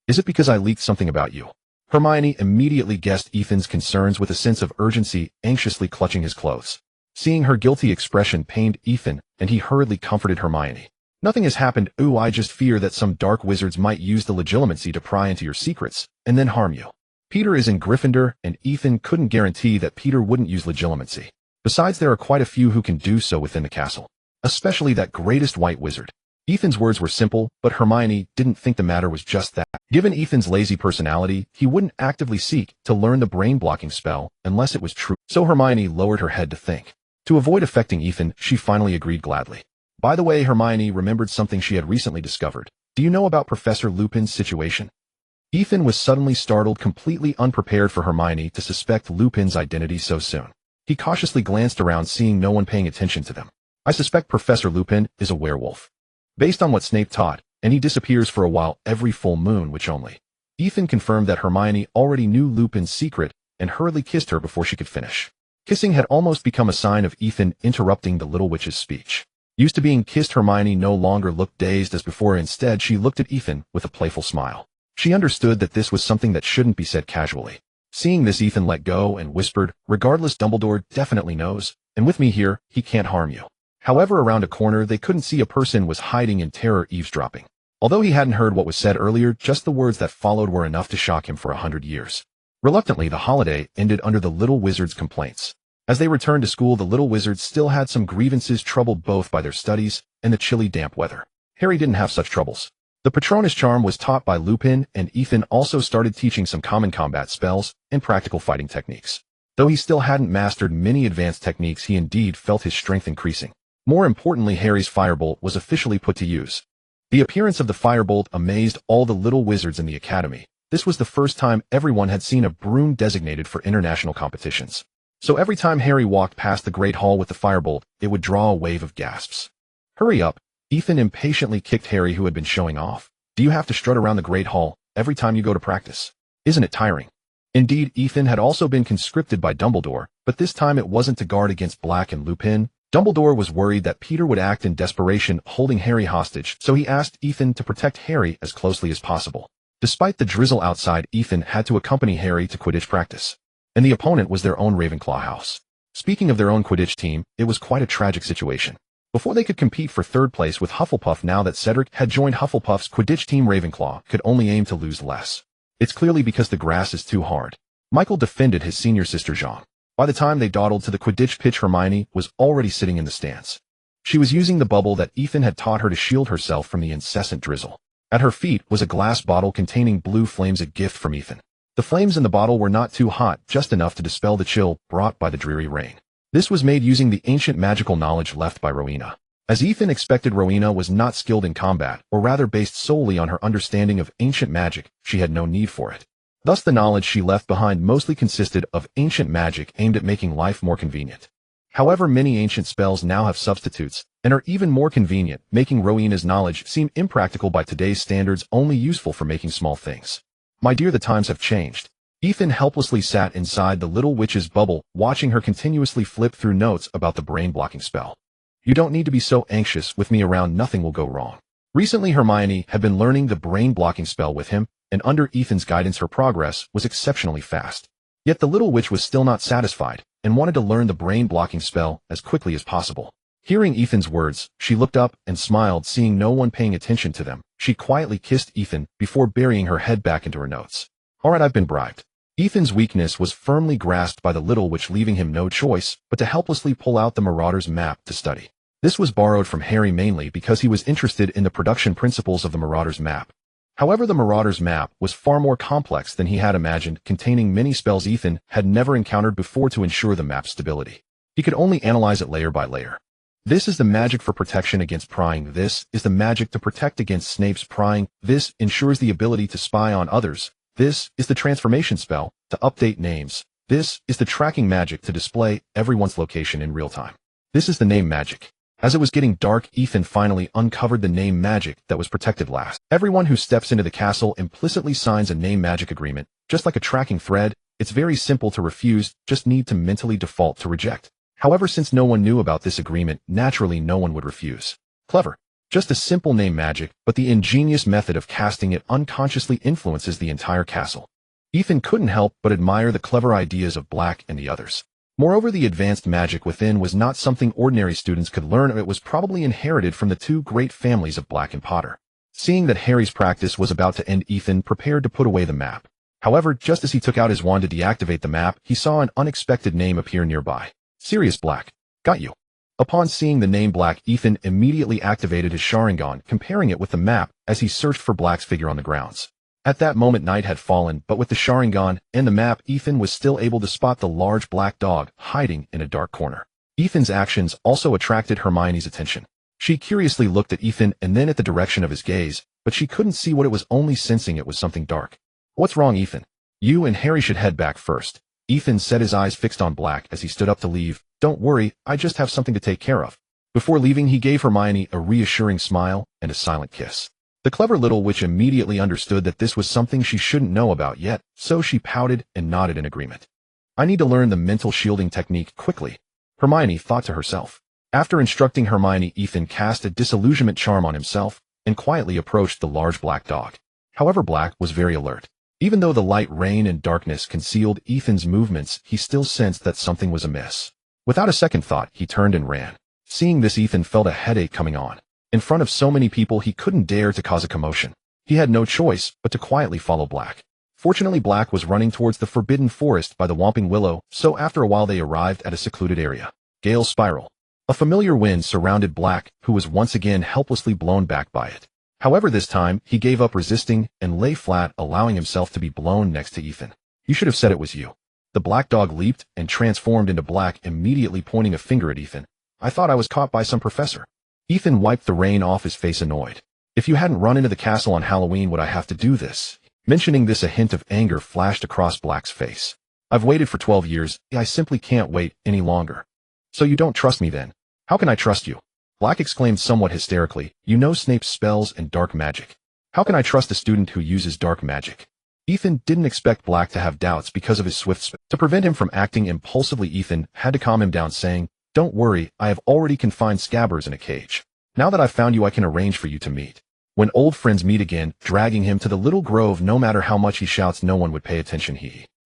Is it because I leaked something about you? Hermione immediately guessed Ethan's concerns with a sense of urgency, anxiously clutching his clothes. Seeing her guilty expression pained Ethan, and he hurriedly comforted Hermione. Nothing has happened. Ooh, I just fear that some dark wizards might use the legitimacy to pry into your secrets, and then harm you. Peter is in Gryffindor, and Ethan couldn't guarantee that Peter wouldn't use legilimency. Besides, there are quite a few who can do so within the castle, especially that greatest white wizard. Ethan's words were simple, but Hermione didn't think the matter was just that. Given Ethan's lazy personality, he wouldn't actively seek to learn the brain-blocking spell unless it was true. So Hermione lowered her head to think. To avoid affecting Ethan, she finally agreed gladly. By the way, Hermione remembered something she had recently discovered. Do you know about Professor Lupin's situation? Ethan was suddenly startled, completely unprepared for Hermione to suspect Lupin's identity so soon. He cautiously glanced around, seeing no one paying attention to them. I suspect Professor Lupin is a werewolf, based on what Snape taught, and he disappears for a while every full moon, which only. Ethan confirmed that Hermione already knew Lupin's secret and hurriedly kissed her before she could finish. Kissing had almost become a sign of Ethan interrupting the little witch's speech. Used to being kissed, Hermione no longer looked dazed as before. Instead, she looked at Ethan with a playful smile. She understood that this was something that shouldn't be said casually. Seeing this, Ethan let go and whispered, "Regardless, Dumbledore definitely knows, and with me here, he can't harm you." However, around a corner, they couldn't see a person was hiding in terror, eavesdropping. Although he hadn't heard what was said earlier, just the words that followed were enough to shock him for 100 years. Reluctantly, the holiday ended under the little wizard's complaints. As they returned to school, the little wizards still had some grievances, troubled both by their studies and the chilly, damp weather. Harry didn't have such troubles. The Patronus charm was taught by Lupin, and Ethan also started teaching some common combat spells and practical fighting techniques. Though he still hadn't mastered many advanced techniques, he indeed felt his strength increasing. More importantly, Harry's firebolt was officially put to use. The appearance of the firebolt amazed all the little wizards in the academy. This was the first time everyone had seen a broom designated for international competitions. So every time Harry walked past the Great Hall with the firebolt, it would draw a wave of gasps. "Hurry up!" Ethan impatiently kicked Harry, who had been showing off. "Do you have to strut around the Great Hall every time you go to practice? Isn't it tiring?" Indeed, Ethan had also been conscripted by Dumbledore, but this time it wasn't to guard against Black and Lupin. Dumbledore was worried that Peter would act in desperation, holding Harry hostage, so he asked Ethan to protect Harry as closely as possible. Despite the drizzle outside, Ethan had to accompany Harry to Quidditch practice. And the opponent was their own Ravenclaw house. Speaking of their own Quidditch team, it was quite a tragic situation. Before they could compete for third place with Hufflepuff, now that Cedric had joined Hufflepuff's Quidditch team, Ravenclaw could only aim to lose less. It's clearly because the grass is too hard. Michael defended his senior sister Jean. By the time they dawdled to the Quidditch pitch, Hermione was already sitting in the stands. She was using the bubble that Ethan had taught her to shield herself from the incessant drizzle. At her feet was a glass bottle containing blue flames, a gift from Ethan. The flames in the bottle were not too hot, just enough to dispel the chill brought by the dreary rain. This was made using the ancient magical knowledge left by Rowena. As Ethan expected, Rowena was not skilled in combat, or rather based solely on her understanding of ancient magic. She had no need for it. Thus, the knowledge she left behind mostly consisted of ancient magic aimed at making life more convenient. However, many ancient spells now have substitutes, and are even more convenient, making Rowena's knowledge seem impractical by today's standards, only useful for making small things. "My dear, the times have changed." Ethan helplessly sat inside the little witch's bubble, watching her continuously flip through notes about the brain-blocking spell. "You don't need to be so anxious. With me around, nothing will go wrong." Recently, Hermione had been learning the brain-blocking spell with him, and under Ethan's guidance, her progress was exceptionally fast. Yet the little witch was still not satisfied, and wanted to learn the brain-blocking spell as quickly as possible. Hearing Ethan's words, she looked up and smiled, seeing no one paying attention to them. She quietly kissed Ethan before burying her head back into her notes. "All right, I've been bribed." Ethan's weakness was firmly grasped by the little witch, leaving him no choice but to helplessly pull out the Marauder's map to study. This was borrowed from Harry mainly because he was interested in the production principles of the Marauder's map. However, the Marauder's map was far more complex than he had imagined, containing many spells Ethan had never encountered before to ensure the map's stability. He could only analyze it layer by layer. This is the magic for protection against prying. This is the magic to protect against Snape's prying. This ensures the ability to spy on others. This is the transformation spell to update names. This is the tracking magic to display everyone's location in real time. This is the name magic. As it was getting dark, Ethan finally uncovered the name magic that was protected last. Everyone who steps into the castle implicitly signs a name magic agreement, just like a tracking thread. It's very simple to refuse, just need to mentally default to reject. However, since no one knew about this agreement, naturally no one would refuse. Clever. Just a simple name magic, but the ingenious method of casting it unconsciously influences the entire castle. Ethan couldn't help but admire the clever ideas of Black and the others. Moreover, the advanced magic within was not something ordinary students could learn. It was probably inherited from the two great families of Black and Potter. Seeing that Harry's practice was about to end, Ethan prepared to put away the map. However, just as he took out his wand to deactivate the map, he saw an unexpected name appear nearby. Sirius Black. Got you. Upon seeing the name Black, Ethan immediately activated his Sharingan, comparing it with the map as he searched for Black's figure on the grounds. At that moment, night had fallen, but with the Sharingan and the map, Ethan was still able to spot the large black dog hiding in a dark corner. Ethan's actions also attracted Hermione's attention. She curiously looked at Ethan and then at the direction of his gaze, but she couldn't see what it was, only sensing it was something dark. What's wrong, Ethan? You and Harry should head back first. Ethan set his eyes fixed on Black as he stood up to leave. Don't worry, I just have something to take care of. Before leaving, he gave Hermione a reassuring smile and a silent kiss. The clever little witch immediately understood that this was something she shouldn't know about yet, so she pouted and nodded in agreement. I need to learn the mental shielding technique quickly, Hermione thought to herself. After instructing Hermione, Ethan cast a disillusionment charm on himself and quietly approached the large black dog. However, Black was very alert. Even though the light, rain, and darkness concealed Ethan's movements, he still sensed that something was amiss. Without a second thought, he turned and ran. Seeing this, Ethan felt a headache coming on. In front of so many people, he couldn't dare to cause a commotion. He had no choice but to quietly follow Black. Fortunately, Black was running towards the forbidden forest by the Whomping Willow, so after a while they arrived at a secluded area. Gale Spiral. A familiar wind surrounded Black, who was once again helplessly blown back by it. However, this time, he gave up resisting and lay flat, allowing himself to be blown next to Ethan. You should have said it was you. The black dog leaped and transformed into Black, immediately pointing a finger at Ethan. I thought I was caught by some professor. Ethan wiped the rain off his face, annoyed. If you hadn't run into the castle on Halloween, would I have to do this? Mentioning this, a hint of anger flashed across Black's face. I've waited for 12 years. I simply can't wait any longer. So you don't trust me then? How can I trust you? Black exclaimed somewhat hysterically. You know Snape's spells and dark magic. How can I trust a student who uses dark magic? Ethan didn't expect Black to have doubts because of his swift speed. To prevent him from acting impulsively, Ethan had to calm him down, saying, Don't worry, I have already confined Scabbers in a cage. Now that I've found you, I can arrange for you to meet. When old friends meet again, dragging him to the little grove, no matter how much he shouts, no one would pay attention.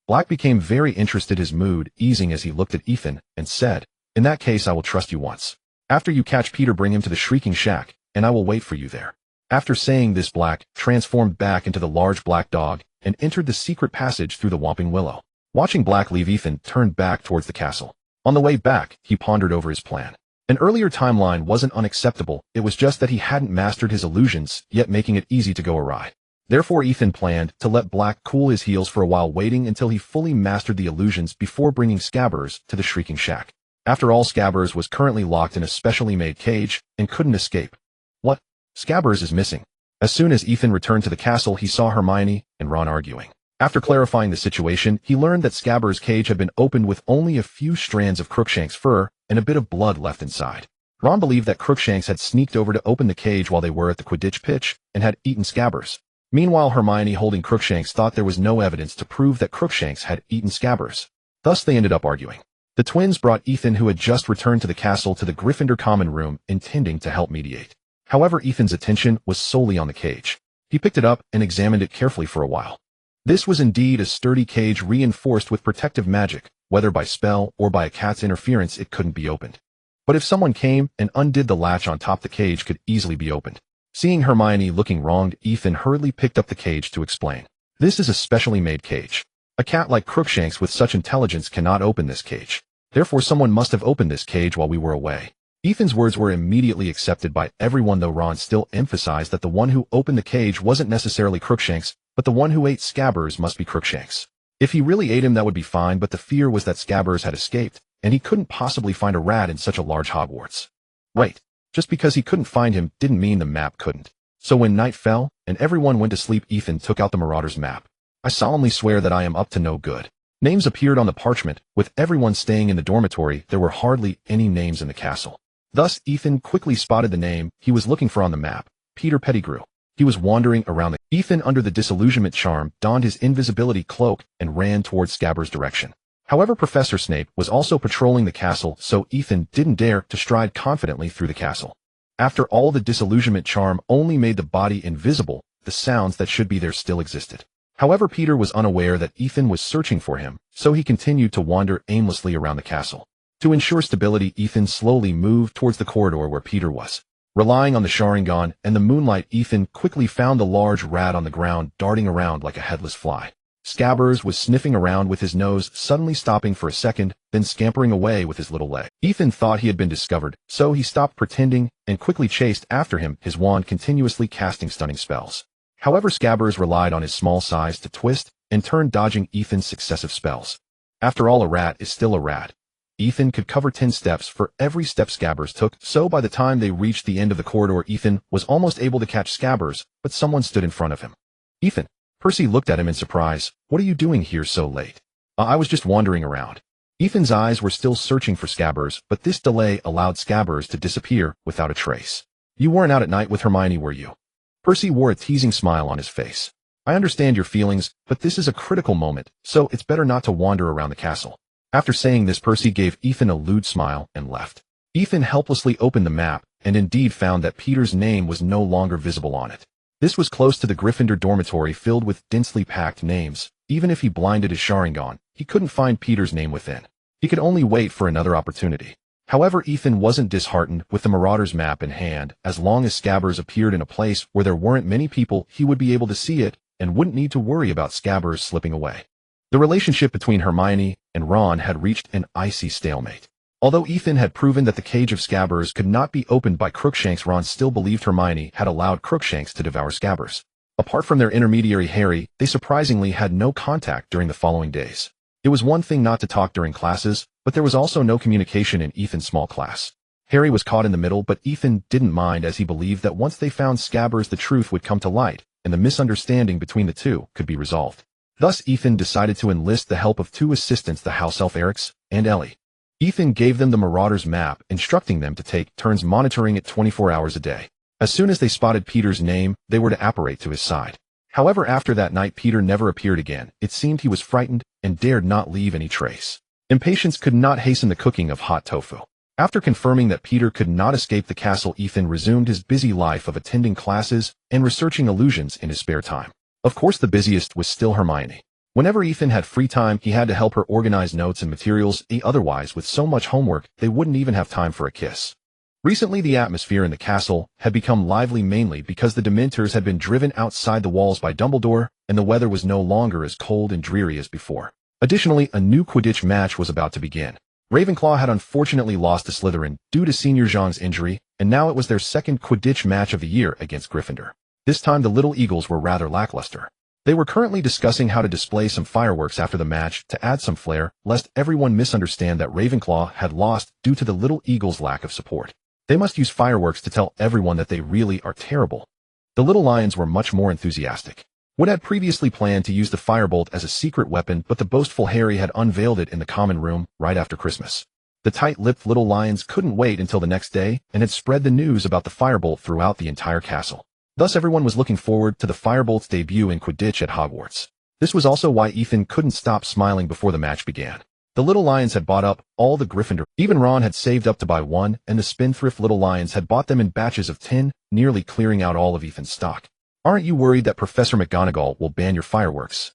Black became very interested, his mood easing as he looked at Ethan, and said, In that case, I will trust you once. After you catch Peter, bring him to the Shrieking Shack, and I will wait for you there. After saying this, Black transformed back into the large black dog and entered the secret passage through the Whomping Willow. Watching Black leave, Ethan turned back towards the castle. On the way back, he pondered over his plan. An earlier timeline wasn't unacceptable, it was just that he hadn't mastered his illusions, yet making it easy to go awry. Therefore, Ethan planned to let Black cool his heels for a while, waiting until he fully mastered the illusions before bringing Scabbers to the Shrieking Shack. After all, Scabbers was currently locked in a specially made cage and couldn't escape. What? Scabbers is missing. As soon as Ethan returned to the castle, he saw Hermione and Ron arguing. After clarifying the situation, he learned that Scabbers' cage had been opened with only a few strands of Crookshank's fur and a bit of blood left inside. Ron believed that Crookshanks had sneaked over to open the cage while they were at the Quidditch pitch and had eaten Scabbers. Meanwhile, Hermione, holding Crookshanks, thought there was no evidence to prove that Crookshanks had eaten Scabbers. Thus, they ended up arguing. The twins brought Ethan, who had just returned to the castle, to the Gryffindor common room, intending to help mediate. However, Ethan's attention was solely on the cage. He picked it up and examined it carefully for a while. This was indeed a sturdy cage reinforced with protective magic. Whether by spell or by a cat's interference, it couldn't be opened. But if someone came and undid the latch on top, the cage could easily be opened. Seeing Hermione looking wronged, Ethan hurriedly picked up the cage to explain. This is a specially made cage. A cat like Crookshanks with such intelligence cannot open this cage. Therefore, someone must have opened this cage while we were away. Ethan's words were immediately accepted by everyone, though Ron still emphasized that the one who opened the cage wasn't necessarily Crookshanks, but the one who ate Scabbers must be Crookshanks. If he really ate him, that would be fine, but the fear was that Scabbers had escaped, and he couldn't possibly find a rat in such a large Hogwarts. Wait, just because he couldn't find him didn't mean the map couldn't. So when night fell, and everyone went to sleep, Ethan took out the Marauder's map. I solemnly swear that I am up to no good. Names appeared on the parchment. With everyone staying in the dormitory, there were hardly any names in the castle. Thus, Ethan quickly spotted the name he was looking for on the map, Peter Pettigrew. He was wandering around Ethan, under the disillusionment charm, donned his invisibility cloak and ran towards Scabbers' direction. However, Professor Snape was also patrolling the castle, so Ethan didn't dare to stride confidently through the castle. After all, the disillusionment charm only made the body invisible. The sounds that should be there still existed. However, Peter was unaware that Ethan was searching for him, so he continued to wander aimlessly around the castle. To ensure stability, Ethan slowly moved towards the corridor where Peter was. Relying on the Sharingan and the moonlight, Ethan quickly found the large rat on the ground, darting around like a headless fly. Scabbers was sniffing around with his nose, suddenly stopping for a second, then scampering away with his little leg. Ethan thought he had been discovered, so he stopped pretending and quickly chased after him, his wand continuously casting stunning spells. However, Scabbers relied on his small size to twist and turn, dodging Ethan's successive spells. After all, a rat is still a rat. Ethan could cover 10 steps for every step Scabbers took, so by the time they reached the end of the corridor, Ethan was almost able to catch Scabbers, but someone stood in front of him. "Ethan." Percy looked at him in surprise. "What are you doing here so late?" "I was just wandering around." Ethan's eyes were still searching for Scabbers, but this delay allowed Scabbers to disappear without a trace. "You weren't out at night with Hermione, were you?" Percy wore a teasing smile on his face. "I understand your feelings, but this is a critical moment, so it's better not to wander around the castle." After saying this, Percy gave Ethan a lewd smile and left. Ethan helplessly opened the map, and indeed found that Peter's name was no longer visible on it. This was close to the Gryffindor dormitory filled with densely packed names. Even if he blinded his Sharingan, he couldn't find Peter's name within. He could only wait for another opportunity. However, Ethan wasn't disheartened with the Marauder's map in hand. As long as Scabbers appeared in a place where there weren't many people, he would be able to see it and wouldn't need to worry about Scabbers slipping away. The relationship between Hermione and Ron had reached an icy stalemate. Although Ethan had proven that the cage of Scabbers could not be opened by Crookshanks, Ron still believed Hermione had allowed Crookshanks to devour Scabbers. Apart from their intermediary Harry, they surprisingly had no contact during the following days. It was one thing not to talk during classes, but there was also no communication in Ethan's small class. Harry was caught in the middle, but Ethan didn't mind, as he believed that once they found Scabbers, the truth would come to light, and the misunderstanding between the two could be resolved. Thus, Ethan decided to enlist the help of 2 assistants, the house elf Erix and Ellie. Ethan gave them the Marauder's map, instructing them to take turns monitoring it 24 hours a day. As soon as they spotted Peter's name, they were to apparate to his side. However, after that night, Peter never appeared again. It seemed he was frightened and dared not leave any trace. Impatience could not hasten the cooking of hot tofu. After confirming that Peter could not escape the castle, Ethan resumed his busy life of attending classes and researching illusions in his spare time. Of course, the busiest was still Hermione. Whenever Ethan had free time, he had to help her organize notes and materials. Otherwise, with so much homework, they wouldn't even have time for a kiss. Recently, the atmosphere in the castle had become lively, mainly because the Dementors had been driven outside the walls by Dumbledore, and the weather was no longer as cold and dreary as before. Additionally, a new Quidditch match was about to begin. Ravenclaw had unfortunately lost to Slytherin due to Senior Jean's injury, and now it was their second Quidditch match of the year against Gryffindor. This time, the Little Eagles were rather lackluster. They were currently discussing how to display some fireworks after the match to add some flair, lest everyone misunderstand that Ravenclaw had lost due to the Little Eagles' lack of support. They must use fireworks to tell everyone that they really are terrible. The Little Lions were much more enthusiastic. Wood had previously planned to use the firebolt as a secret weapon, but the boastful Harry had unveiled it in the common room right after Christmas. The tight-lipped Little Lions couldn't wait until the next day and had spread the news about the firebolt throughout the entire castle. Thus, everyone was looking forward to the firebolt's debut in Quidditch at Hogwarts. This was also why Ethan couldn't stop smiling before the match began. The Little Lions had bought up all the Gryffindor. Even Ron had saved up to buy one, and the spendthrift Little Lions had bought them in batches of 10, nearly clearing out all of Ethan's stock. "Aren't you worried that Professor McGonagall will ban your fireworks?"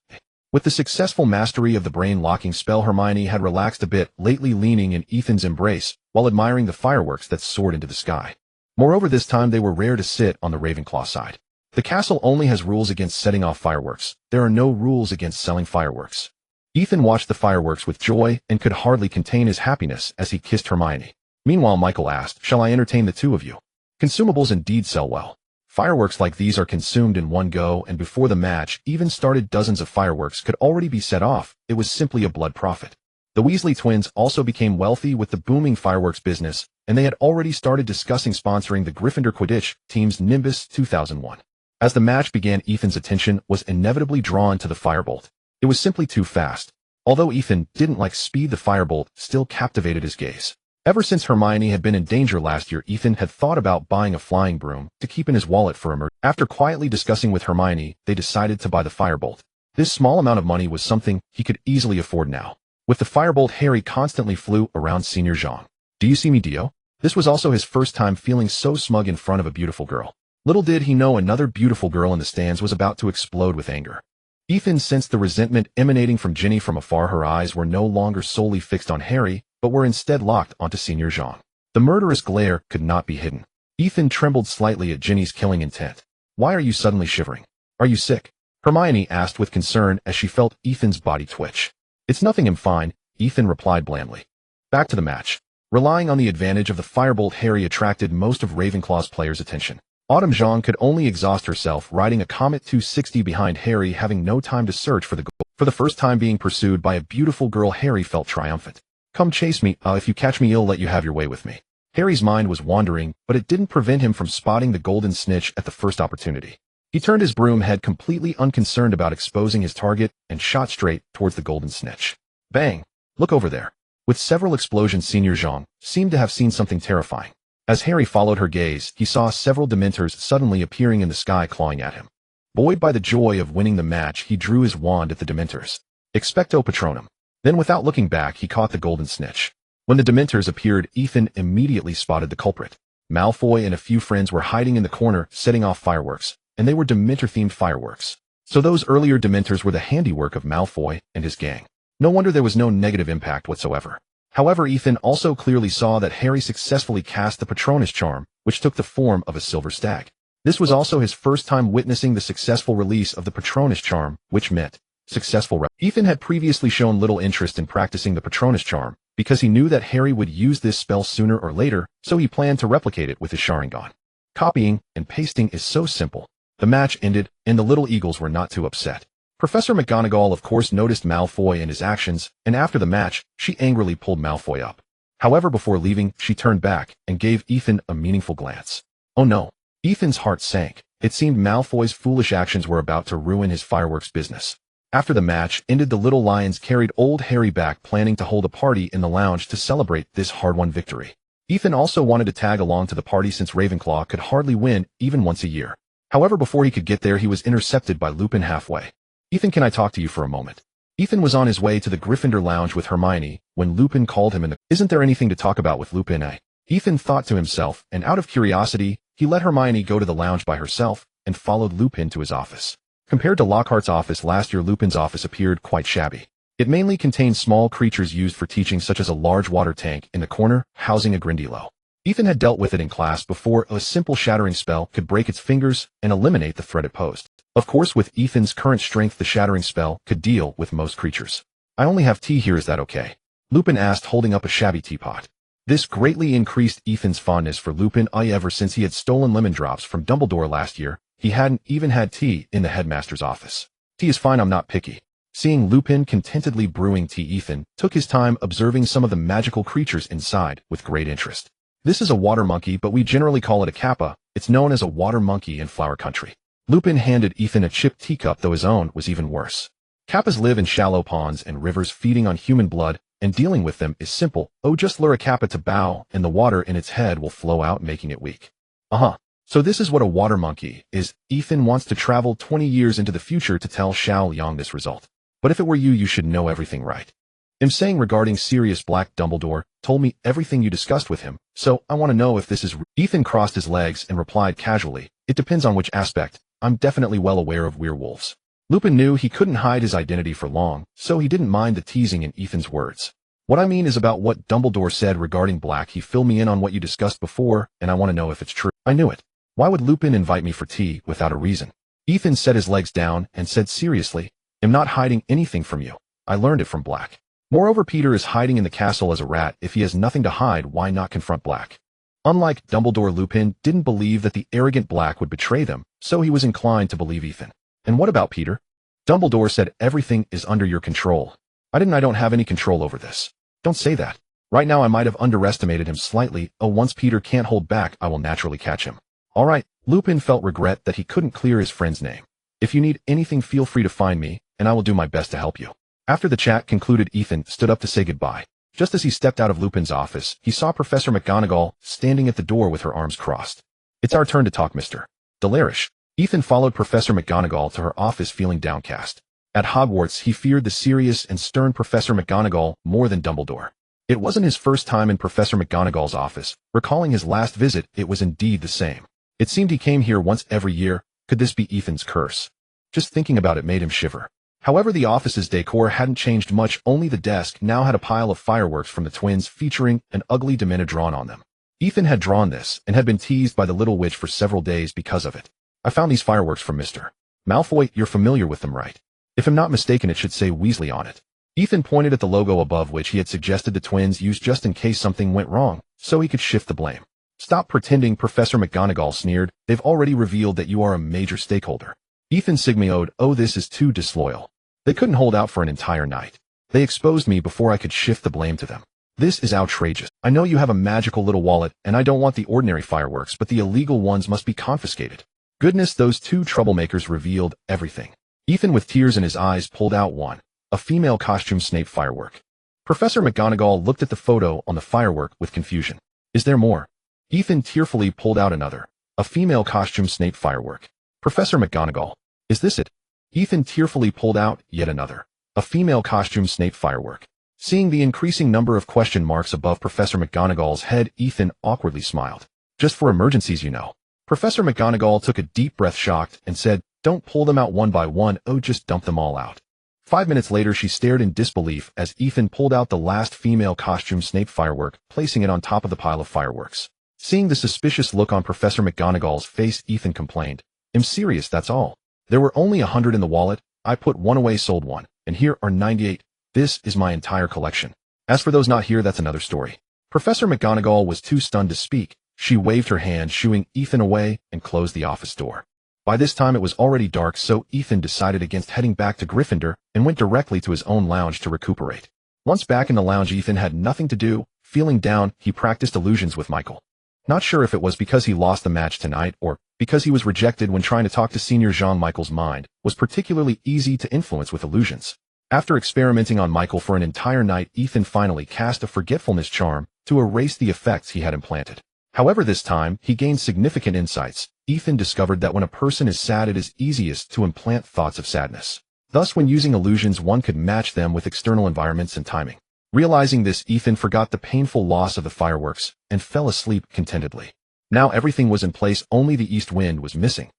With the successful mastery of the brain-locking spell, Hermione had relaxed a bit, lately leaning in Ethan's embrace while admiring the fireworks that soared into the sky. Moreover, this time they were rare to sit on the Ravenclaw side. The castle only has rules against setting off fireworks. There are no rules against selling fireworks. Ethan watched the fireworks with joy and could hardly contain his happiness as he kissed Hermione. Meanwhile, Michael asked, "Shall I entertain the 2 of you?" Consumables indeed sell well. Fireworks like these are consumed in one go, and before the match even started, dozens of fireworks could already be set off. It was simply a blood profit. The Weasley twins also became wealthy with the booming fireworks business, and they had already started discussing sponsoring the Gryffindor Quidditch team's Nimbus 2001. As the match began, Ethan's attention was inevitably drawn to the firebolt. It was simply too fast. Although Ethan didn't like speed, the firebolt still captivated his gaze. Ever since Hermione had been in danger last year, Ethan had thought about buying a flying broom to keep in his wallet for emergency. After quietly discussing with Hermione, they decided to buy the firebolt. This small amount of money was something he could easily afford now. With the firebolt, Harry constantly flew around Senior Jean. "Do you see me, Dio?" This was also his first time feeling so smug in front of a beautiful girl. Little did he know another beautiful girl in the stands was about to explode with anger. Ethan sensed the resentment emanating from Ginny from afar. Her eyes were no longer solely fixed on Harry, but were instead locked onto Senior Jean. The murderous glare could not be hidden. Ethan trembled slightly at Ginny's killing intent. "Why are you suddenly shivering? Are you sick?" Hermione asked with concern as she felt Ethan's body twitch. It's nothing, I'm fine, Ethan replied blandly. Back to the match. Relying on the advantage of the firebolt, Harry attracted most of Ravenclaw's players' attention. Autumn Jean could only exhaust herself riding a Comet 260 behind Harry, having no time to search for the goal. For the first time being pursued by a beautiful girl, Harry felt triumphant. Come chase me, if you catch me, I'll let you have your way with me. Harry's mind was wandering, but it didn't prevent him from spotting the golden snitch at the first opportunity. He turned his broom head completely unconcerned about exposing his target and shot straight towards the golden snitch. Bang! Look over there. With several explosions, Senior Jean seemed to have seen something terrifying. As Harry followed her gaze, he saw several Dementors suddenly appearing in the sky, clawing at him. Buoyed by the joy of winning the match, he drew his wand at the Dementors. Expecto Patronum. Then, without looking back, he caught the golden snitch. When the Dementors appeared, Ethan immediately spotted the culprit. Malfoy and a few friends were hiding in the corner, setting off fireworks, and they were Dementor-themed fireworks. So those earlier Dementors were the handiwork of Malfoy and his gang. No wonder there was no negative impact whatsoever. However, Ethan also clearly saw that Harry successfully cast the Patronus charm, which took the form of a silver stag. This was also his first time witnessing the successful release of the Patronus charm, which meant successful. Ethan had previously shown little interest in practicing the Patronus charm, because he knew that Harry would use this spell sooner or later, so he planned to replicate it with his Sharingan. Copying and pasting is so simple. The match ended, and the Little Eagles were not too upset. Professor McGonagall of course noticed Malfoy and his actions, and after the match, she angrily pulled Malfoy up. However, before leaving, she turned back and gave Ethan a meaningful glance. Oh no! Ethan's heart sank. It seemed Malfoy's foolish actions were about to ruin his fireworks business. After the match ended, the Little Lions carried old Harry back, planning to hold a party in the lounge to celebrate this hard-won victory. Ethan also wanted to tag along to the party since Ravenclaw could hardly win even once a year. However, before he could get there, he was intercepted by Lupin halfway. Ethan, can I talk to you for a moment? Ethan was on his way to the Gryffindor lounge with Hermione when Lupin called him in the... Isn't there anything to talk about with Lupin, eh? Ethan thought to himself, and out of curiosity, he let Hermione go to the lounge by herself and followed Lupin to his office. Compared to Lockhart's office last year, Lupin's office appeared quite shabby. It mainly contained small creatures used for teaching, such as a large water tank in the corner, housing a Grindilo. Ethan had dealt with it in class before. A simple shattering spell could break its fingers and eliminate the threat it posed. Of course, with Ethan's current strength, the shattering spell could deal with most creatures. I only have tea here, is that okay? Lupin asked, holding up a shabby teapot. This greatly increased Ethan's fondness for Lupin. Ever since he had stolen lemon drops from Dumbledore last year, he hadn't even had tea in the headmaster's office. Tea is fine, I'm not picky. Seeing Lupin contentedly brewing tea, Ethan took his time observing some of the magical creatures inside with great interest. This is a water monkey, but we generally call it a kappa. It's known as a water monkey in Flower Country. Lupin handed Ethan a chipped teacup, though his own was even worse. Kappas live in shallow ponds and rivers, feeding on human blood, and dealing with them is simple. Just lure a kappa to bow, and the water in its head will flow out, making it weak. So this is what a water monkey is. Ethan wants to travel 20 years into the future to tell Xiao Yang this result. But if it were you, you should know everything, right? I'm saying regarding Sirius Black, Dumbledore told me everything you discussed with him, so I want to know if this is... Ethan crossed his legs and replied casually, it depends on which aspect. I'm definitely well aware of werewolves. Lupin knew he couldn't hide his identity for long, so he didn't mind the teasing in Ethan's words. What I mean is about what Dumbledore said regarding Black. He filled me in on what you discussed before, and I want to know if it's true. I knew it. Why would Lupin invite me for tea without a reason? Ethan set his legs down and said seriously, I'm not hiding anything from you. I learned it from Black. Moreover, Peter is hiding in the castle as a rat. If he has nothing to hide, why not confront Black? Unlike Dumbledore, Lupin didn't believe that the arrogant Black would betray them, so he was inclined to believe Ethan. And what about Peter? Dumbledore said everything is under your control. I don't have any control over this. Don't say that. Right now I might have underestimated him slightly. Once Peter can't hold back, I will naturally catch him. Alright, Lupin felt regret that he couldn't clear his friend's name. If you need anything, feel free to find me, and I will do my best to help you. After the chat concluded, Ethan stood up to say goodbye. Just as he stepped out of Lupin's office, he saw Professor McGonagall standing at the door with her arms crossed. It's our turn to talk, Mr. Delary. Ethan followed Professor McGonagall to her office, feeling downcast. At Hogwarts, he feared the serious and stern Professor McGonagall more than Dumbledore. It wasn't his first time in Professor McGonagall's office. Recalling his last visit, it was indeed the same. It seemed he came here once every year. Could this be Ethan's curse? Just thinking about it made him shiver. However, the office's decor hadn't changed much. Only the desk now had a pile of fireworks from the twins featuring an ugly Dementor drawn on them. Ethan had drawn this and had been teased by the little witch for several days because of it. I found these fireworks from Mr. Malfoy, you're familiar with them, right? If I'm not mistaken, it should say Weasley on it. Ethan pointed at the logo above, which he had suggested the twins use just in case something went wrong, so he could shift the blame. Stop pretending, Professor McGonagall sneered. They've already revealed that you are a major stakeholder. Ethan sigmoed, oh, this is too disloyal. They couldn't hold out for an entire night. They exposed me before I could shift the blame to them. This is outrageous. I know you have a magical little wallet, and I don't want the ordinary fireworks, but the illegal ones must be confiscated. Goodness, those two troublemakers revealed everything. Ethan, with tears in his eyes, pulled out one, a female costume Snape firework. Professor McGonagall looked at the photo on the firework with confusion. Is there more? Ethan tearfully pulled out another, a female costume Snape firework. Professor McGonagall, is this it? Ethan tearfully pulled out yet another, a female costume Snape firework. Seeing the increasing number of question marks above Professor McGonagall's head, Ethan awkwardly smiled. Just for emergencies, you know. Professor McGonagall took a deep breath, shocked, and said, don't pull them out one by one, oh, just dump them all out. 5 minutes later, she stared in disbelief as Ethan pulled out the last female costume Snape firework, placing it on top of the pile of fireworks. Seeing the suspicious look on Professor McGonagall's face, Ethan complained, I'm serious, that's all. There were only 100 in the wallet, I put one away, sold one, and here are 98. This is my entire collection. As for those not here, that's another story. Professor McGonagall was too stunned to speak. She waved her hand, shooing Ethan away, and closed the office door. By this time it was already dark, so Ethan decided against heading back to Gryffindor and went directly to his own lounge to recuperate. Once back in the lounge, Ethan had nothing to do. Feeling down, he practiced illusions with Michael. Not sure if it was because he lost the match tonight or because he was rejected when trying to talk to Senior Jean. Michael's mind was particularly easy to influence with illusions. After experimenting on Michael for an entire night, Ethan finally cast a forgetfulness charm to erase the effects he had implanted. However, this time, he gained significant insights. Ethan discovered that when a person is sad, it is easiest to implant thoughts of sadness. Thus, when using illusions, one could match them with external environments and timing. Realizing this, Ethan forgot the painful loss of the fireworks and fell asleep contentedly. Now everything was in place, only the east wind was missing.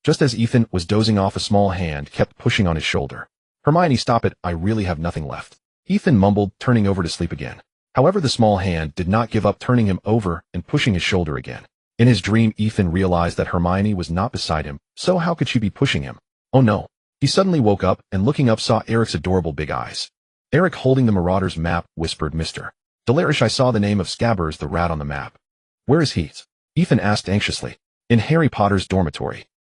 Just as Ethan was dozing off, a small hand kept pushing on his shoulder. Hermione, stop it, I really have nothing left. Ethan mumbled, turning over to sleep again. However, the small hand did not give up, turning him over and pushing his shoulder again. In his dream, Ethan realized that Hermione was not beside him, so how could she be pushing him? Oh no. He suddenly woke up and looking up saw Eric's adorable big eyes. Eric, holding the Marauders map, whispered, Mr. Delary, I saw the name of Scabbers the rat on the map. Where is he? Ethan asked anxiously. In Harry Potter's dormitory.